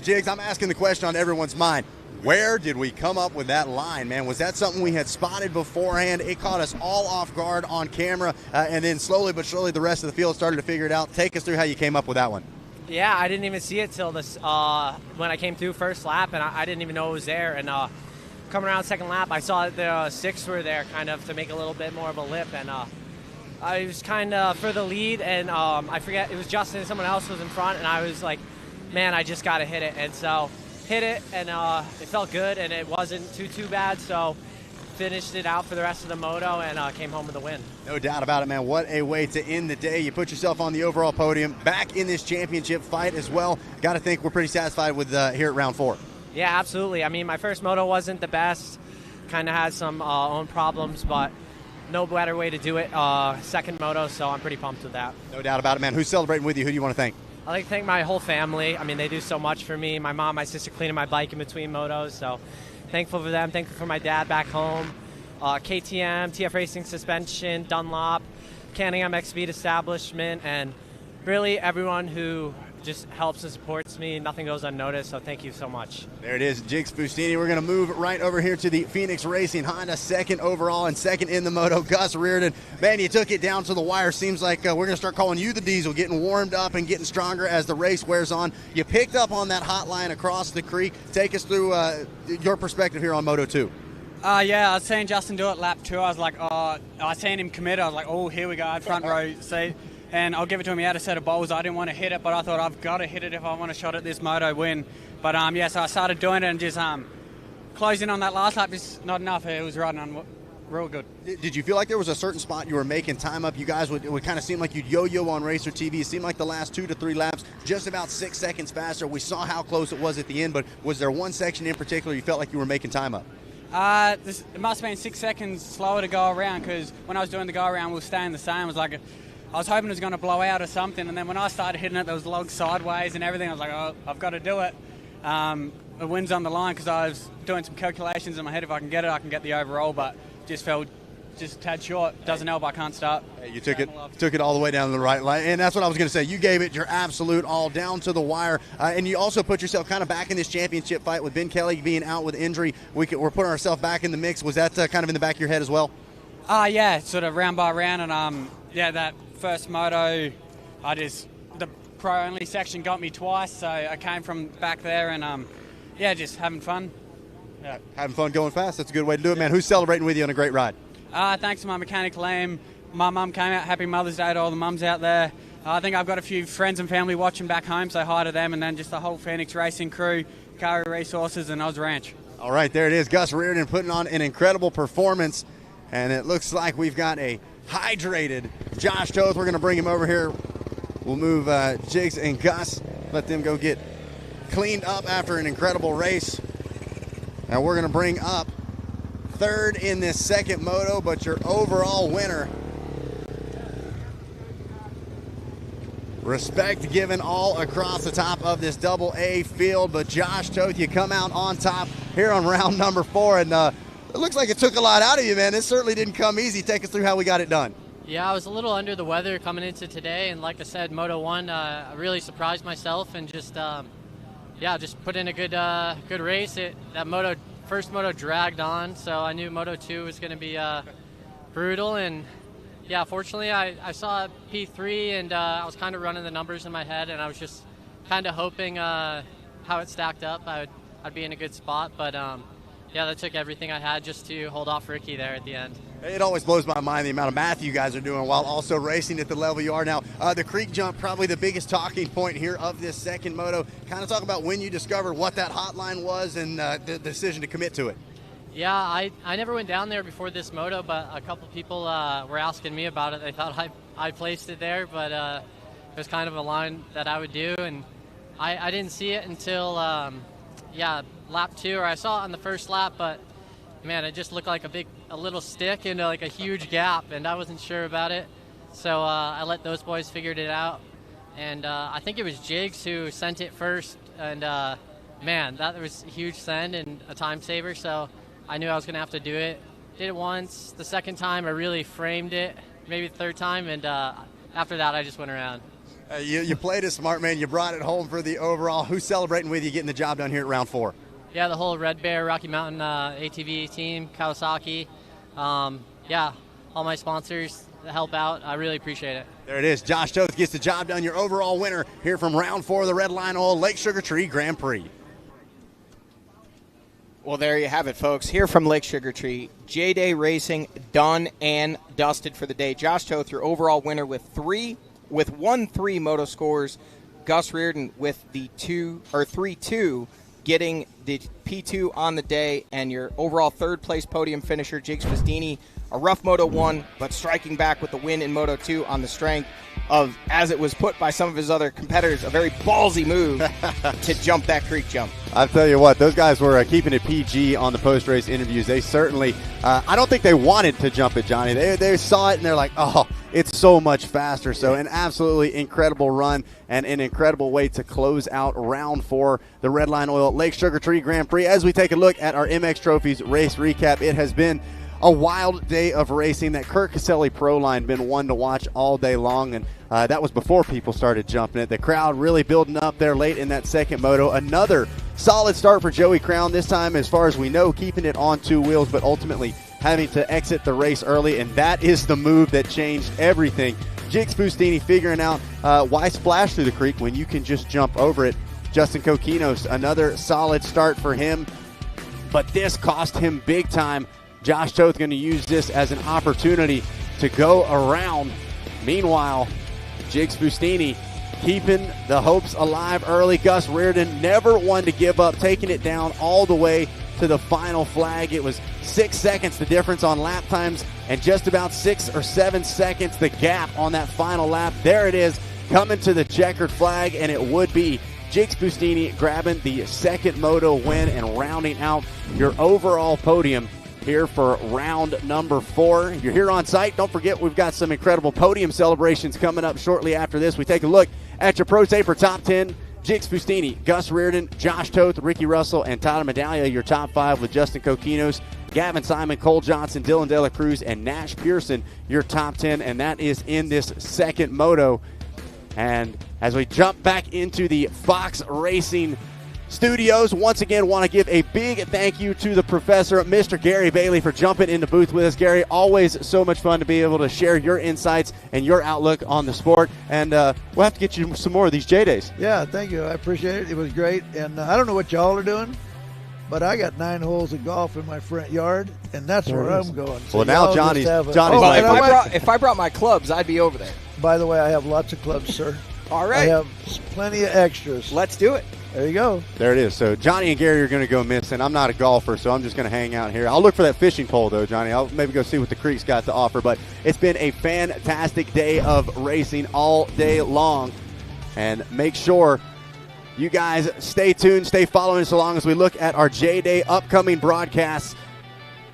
Jigs, I'm asking the question on everyone's mind. Where did we come up with that line, man? Was that something we had spotted beforehand? It caught us all off guard on camera, and then slowly but surely the rest of the field started to figure it out. Take us through how you came up with that one. Yeah, I didn't even see it till this when I came through first lap, and I didn't even know it was there. And coming around second lap, I saw that the 6 were there kind of to make a little bit more of a lip, and I was kind of for the lead, and I forget, it was Justin and someone else was in front, and I was like, man, I just got to hit it. And so hit it, and it felt good, and it wasn't too bad, so finished it out for the rest of the moto and came home with a win. No doubt about it, man. What a way to end the day. You put yourself on the overall podium, back in this championship fight as well. Got to think we're pretty satisfied with here at round 4. Yeah, absolutely. I mean, my first moto wasn't the best. Kind of had some own problems, but no better way to do it. Second moto, so I'm pretty pumped with that. No doubt about it, man. Who's celebrating with you? Who do you want to thank? I'd like to thank my whole family. I mean, they do so much for me. My mom, my sister cleaning my bike in between motos, so thankful for them. Thankful for my dad back home. KTM, TF Racing Suspension, Dunlop, Canning MX Speed Establishment, and really everyone who just helps and supports me. Nothing goes unnoticed, so thank you so much. There it is, Jigs Fustini. We're going to move right over here to the Phoenix Racing Honda, 2nd overall and 2nd in the moto. Gus Reardon, man, you took it down to the wire. Seems like we're going to start calling you the Diesel, getting warmed up and getting stronger as the race wears on. You picked up on that hot line across the creek. Take us through your perspective here on Moto 2. Yeah, I was seeing Justin do it lap 2. I was like, I seen him commit. I was like, oh, here we go, I had front row seat. And I'll give it to him. He had a set of bowls. I didn't want to hit it, but I thought I've got to hit it if I want a shot at this moto win. But yeah, so I started doing it and just closing on that last lap is not enough. It was riding on real good. Did you feel like there was a certain spot you were making time up? You guys it would kind of seem like you'd yo-yo on Racer TV. It seemed like the last 2 to 3 laps, just about 6 seconds faster. We saw how close it was at the end, but was there one section in particular you felt like you were making time up? It must have been 6 seconds slower to go around, because when I was doing the go around, we were staying the same. It was like I was hoping it was going to blow out or something, and then when I started hitting it, there was logs sideways and everything. I was like, oh, I've got to do it. The win's on the line, because I was doing some calculations in my head. If I can get it, I can get the overall, but just fell just a tad short. Doesn't help, I can't start. Hey, you took it all the way down to the right line, and that's what I was going to say. You gave it your absolute all down to the wire, and you also put yourself kind of back in this championship fight with Ben Kelly being out with injury. We're putting ourselves back in the mix. Was that kind of in the back of your head as well? Yeah, sort of round by round, and yeah, that first moto, the pro-only section got me twice, so I came from back there, and yeah, just having fun. Yeah, having fun going fast. That's a good way to do it, man. Who's celebrating with you on a great ride? Thanks to my mechanic, Liam. My mum came out. Happy Mother's Day to all the mums out there. I think I've got a few friends and family watching back home, so hi to them, and then just the whole Phoenix Racing crew, Kari Resources, and Oz Ranch. All right, there it is. Gus Reardon putting on an incredible performance, and it looks like we've got a hydrated Josh Toth. We're going to bring him over here. We'll move Jigs and Gus, let them go get cleaned up after an incredible race. Now we're going to bring up 3rd in this 2nd moto, but your overall winner. Respect given all across the top of this AA field, but Josh Toth, you come out on top here on round number 4, and it looks like it took a lot out of you, man. It certainly didn't come easy. Take us through how we got it done. Yeah, I was a little under the weather coming into today, and like I said, Moto 1, I really surprised myself and just put in a good race. That first moto dragged on, so I knew Moto 2 was going to be brutal, and yeah, fortunately I saw P3, and I was kind of running the numbers in my head, and I was just kind of hoping how it stacked up, I'd be in a good spot, but yeah, that took everything I had just to hold off Ricky there at the end. It always blows my mind the amount of math you guys are doing while also racing at the level you are now. The creek jump, probably the biggest talking point here of this second moto. Kind of talk about when you discovered what that hotline was and the decision to commit to it. Yeah, I never went down there before this moto, but a couple people were asking me about it. They thought I placed it there, but it was kind of a line that I would do, and I didn't see it until, lap 2, or I saw it on the first lap, but man, it just looked like a little stick into like a huge gap, and I wasn't sure about it. So I let those boys figure it out, and I think it was Jigs who sent it first, and man, that was a huge send and a time saver. So I knew I was gonna have to do it. Did it once. The second time I really framed it. Maybe the third time, and after that I just went around. You played it smart, man. You brought it home for the overall. Who's celebrating with you getting the job done here at round 4? Yeah, the whole Red Bear Rocky Mountain ATV team, Kawasaki. All my sponsors help out. I really appreciate it. There it is. Josh Toth gets the job done. Your overall winner here from round 4 of the Red Line Oil Lake Sugar Tree Grand Prix. Well, there you have it, folks. Here from Lake Sugar Tree, JDay Racing done and dusted for the day. Josh Toth, your overall winner with 1-3 moto scores. Gus Reardon with the 3-2, getting the P2 on the day, and your overall third-place podium finisher, Jigs Festini, a rough Moto 1, but striking back with the win in Moto 2 on the strength of, as it was put by some of his other competitors, a very ballsy move to jump that creek jump. I'll tell you what, those guys were keeping it PG on the post-race interviews. They certainly, I don't think they wanted to jump it, Johnny. They saw it and they're like, oh, it's so much faster. So an absolutely incredible run and an incredible way to close out round 4, the Red Line Oil Lake Sugar Tree Grand Prix. As we take a look at our MX Trophies race recap, it has been a wild day of racing. That Kurt Caselli Pro Line been one to watch all day long, and that was before people started jumping it. The crowd really building up there late in that second moto. Another solid start for Joey Crown, this time, as far as we know, keeping it on 2 wheels, but ultimately having to exit the race early, and that is the move that changed everything. Jigs Fustini figuring out why splash through the creek when you can just jump over it. Justin Coquinos, another solid start for him, but this cost him big time. Josh Toth going to use this as an opportunity to go around. Meanwhile, Jigs Fustini keeping the hopes alive early. Gus Reardon never one to give up, taking it down all the way to the final flag. It was 6 seconds the difference on lap times, and just about 6 or 7 seconds the gap on that final lap. There it is, coming to the checkered flag, and it would be Jigs Fustini grabbing the second moto win and rounding out your overall podium here for round number 4. If you're here on site, don't forget we've got some incredible podium celebrations coming up shortly after this. We take a look at your Pro Taper Top 10. Jigs Fustini, Gus Reardon, Josh Toth, Ricky Russell, and Tyler Medaglia, your top 5, with Justin Coquinos, Gavin Simon, Cole Johnson, Dylan De La Cruz, and Nash Pearson, your top 10, and that is in this second moto. And as we jump back into the Fox Racing Studios, once again want to give a big thank you to the professor, Mr. Gary Bailey, for jumping in the booth with us. Gary, always so much fun to be able to share your insights and your outlook on the sport, and we'll have to get you some more of these J-Days. Yeah, thank you. I appreciate it. It was great, and I don't know what y'all are doing, but I got 9 holes of golf in my front yard, and that's where I'm going. So well, now Johnny's like, if I brought my clubs, I'd be over there. By the way, I have lots of clubs, sir. All right. I have plenty of extras. Let's do it. There you go. There it is. So Johnny and Gary are going to go missing. I'm not a golfer, so I'm just going to hang out here. I'll look for that fishing pole, though, Johnny. I'll maybe go see what the creek's got to offer. But it's been a fantastic day of racing all day long. And make sure you guys stay tuned, stay following us along as we look at our JDay upcoming broadcasts.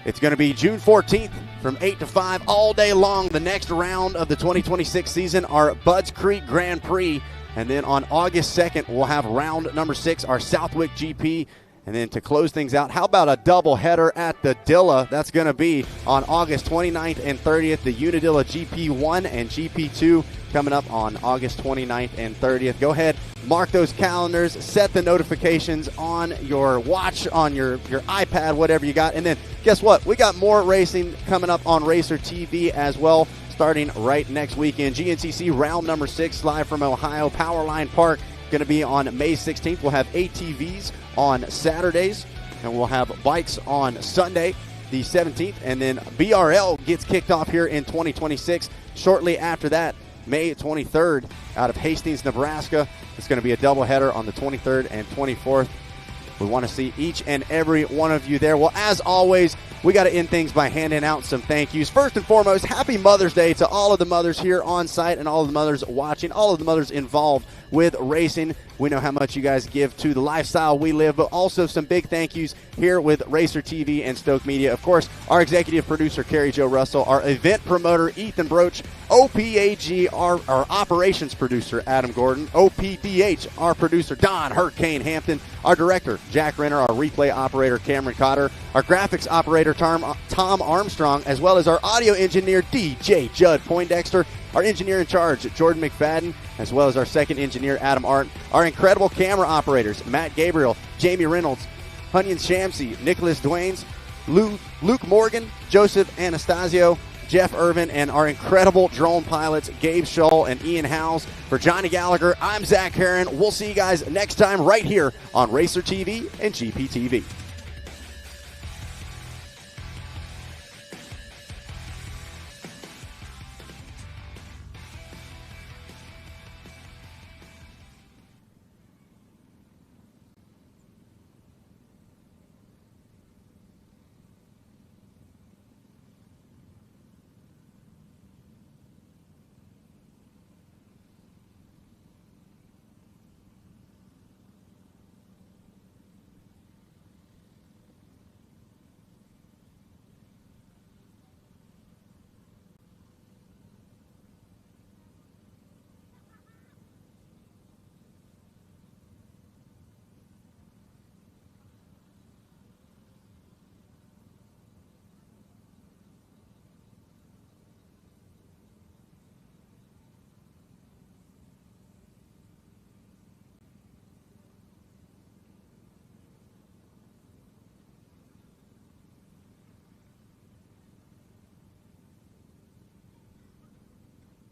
It's going to be June 14th from 8 to 5 all day long. The next round of the 2026 season, our Budds Creek Grand Prix. And then on August 2nd, we'll have round number 6, our Southwick GP. And then to close things out, how about a double header at the Dilla? That's going to be on August 29th and 30th, the Unadilla GP1 and GP2 coming up on August 29th and 30th. Go ahead, mark those calendars, set the notifications on your watch, on your iPad, whatever you got. And then guess what? We got more racing coming up on Racer TV as well, starting right next weekend. GNCC round number 6 live from Ohio, Powerline Park, going to be on May 16th. We'll have ATVs on Saturdays. and we'll have bikes on Sunday, the 17th, and then BRL gets kicked off here in 2026. Shortly after that, May 23rd, out of Hastings, Nebraska. It's going to be a doubleheader on the 23rd and 24th. We want to see each and every one of you there. Well, as always, we got to end things by handing out some thank yous. First and foremost, happy Mother's Day to all of the mothers here on site and all of the mothers watching, all of the mothers involved with racing. We know how much you guys give to the lifestyle we live, but also some big thank yous here with Racer TV and Stoke Media. Of course, our executive producer, Carrie Jo Russell, our event promoter, Ethan Broach, OPAG, our operations producer, Adam Gordon, OPDH, our producer, Don Hurricane Hampton, our director, Jack Renner, our replay operator, Cameron Cotter, our graphics operator, Tom Armstrong, as well as our audio engineer, DJ Judd Poindexter, our engineer in charge, Jordan McFadden, as well as our second engineer, Adam Arndt, our incredible camera operators, Matt Gabriel, Jamie Reynolds, Hunyan Shamsi, Nicholas Duanes, Luke Morgan, Joseph Anastasio, Jeff Irvin, and our incredible drone pilots, Gabe Scholl and Ian Howes. For Johnny Gallagher, I'm Zach Herron. We'll see you guys next time right here on Racer TV and GPTV.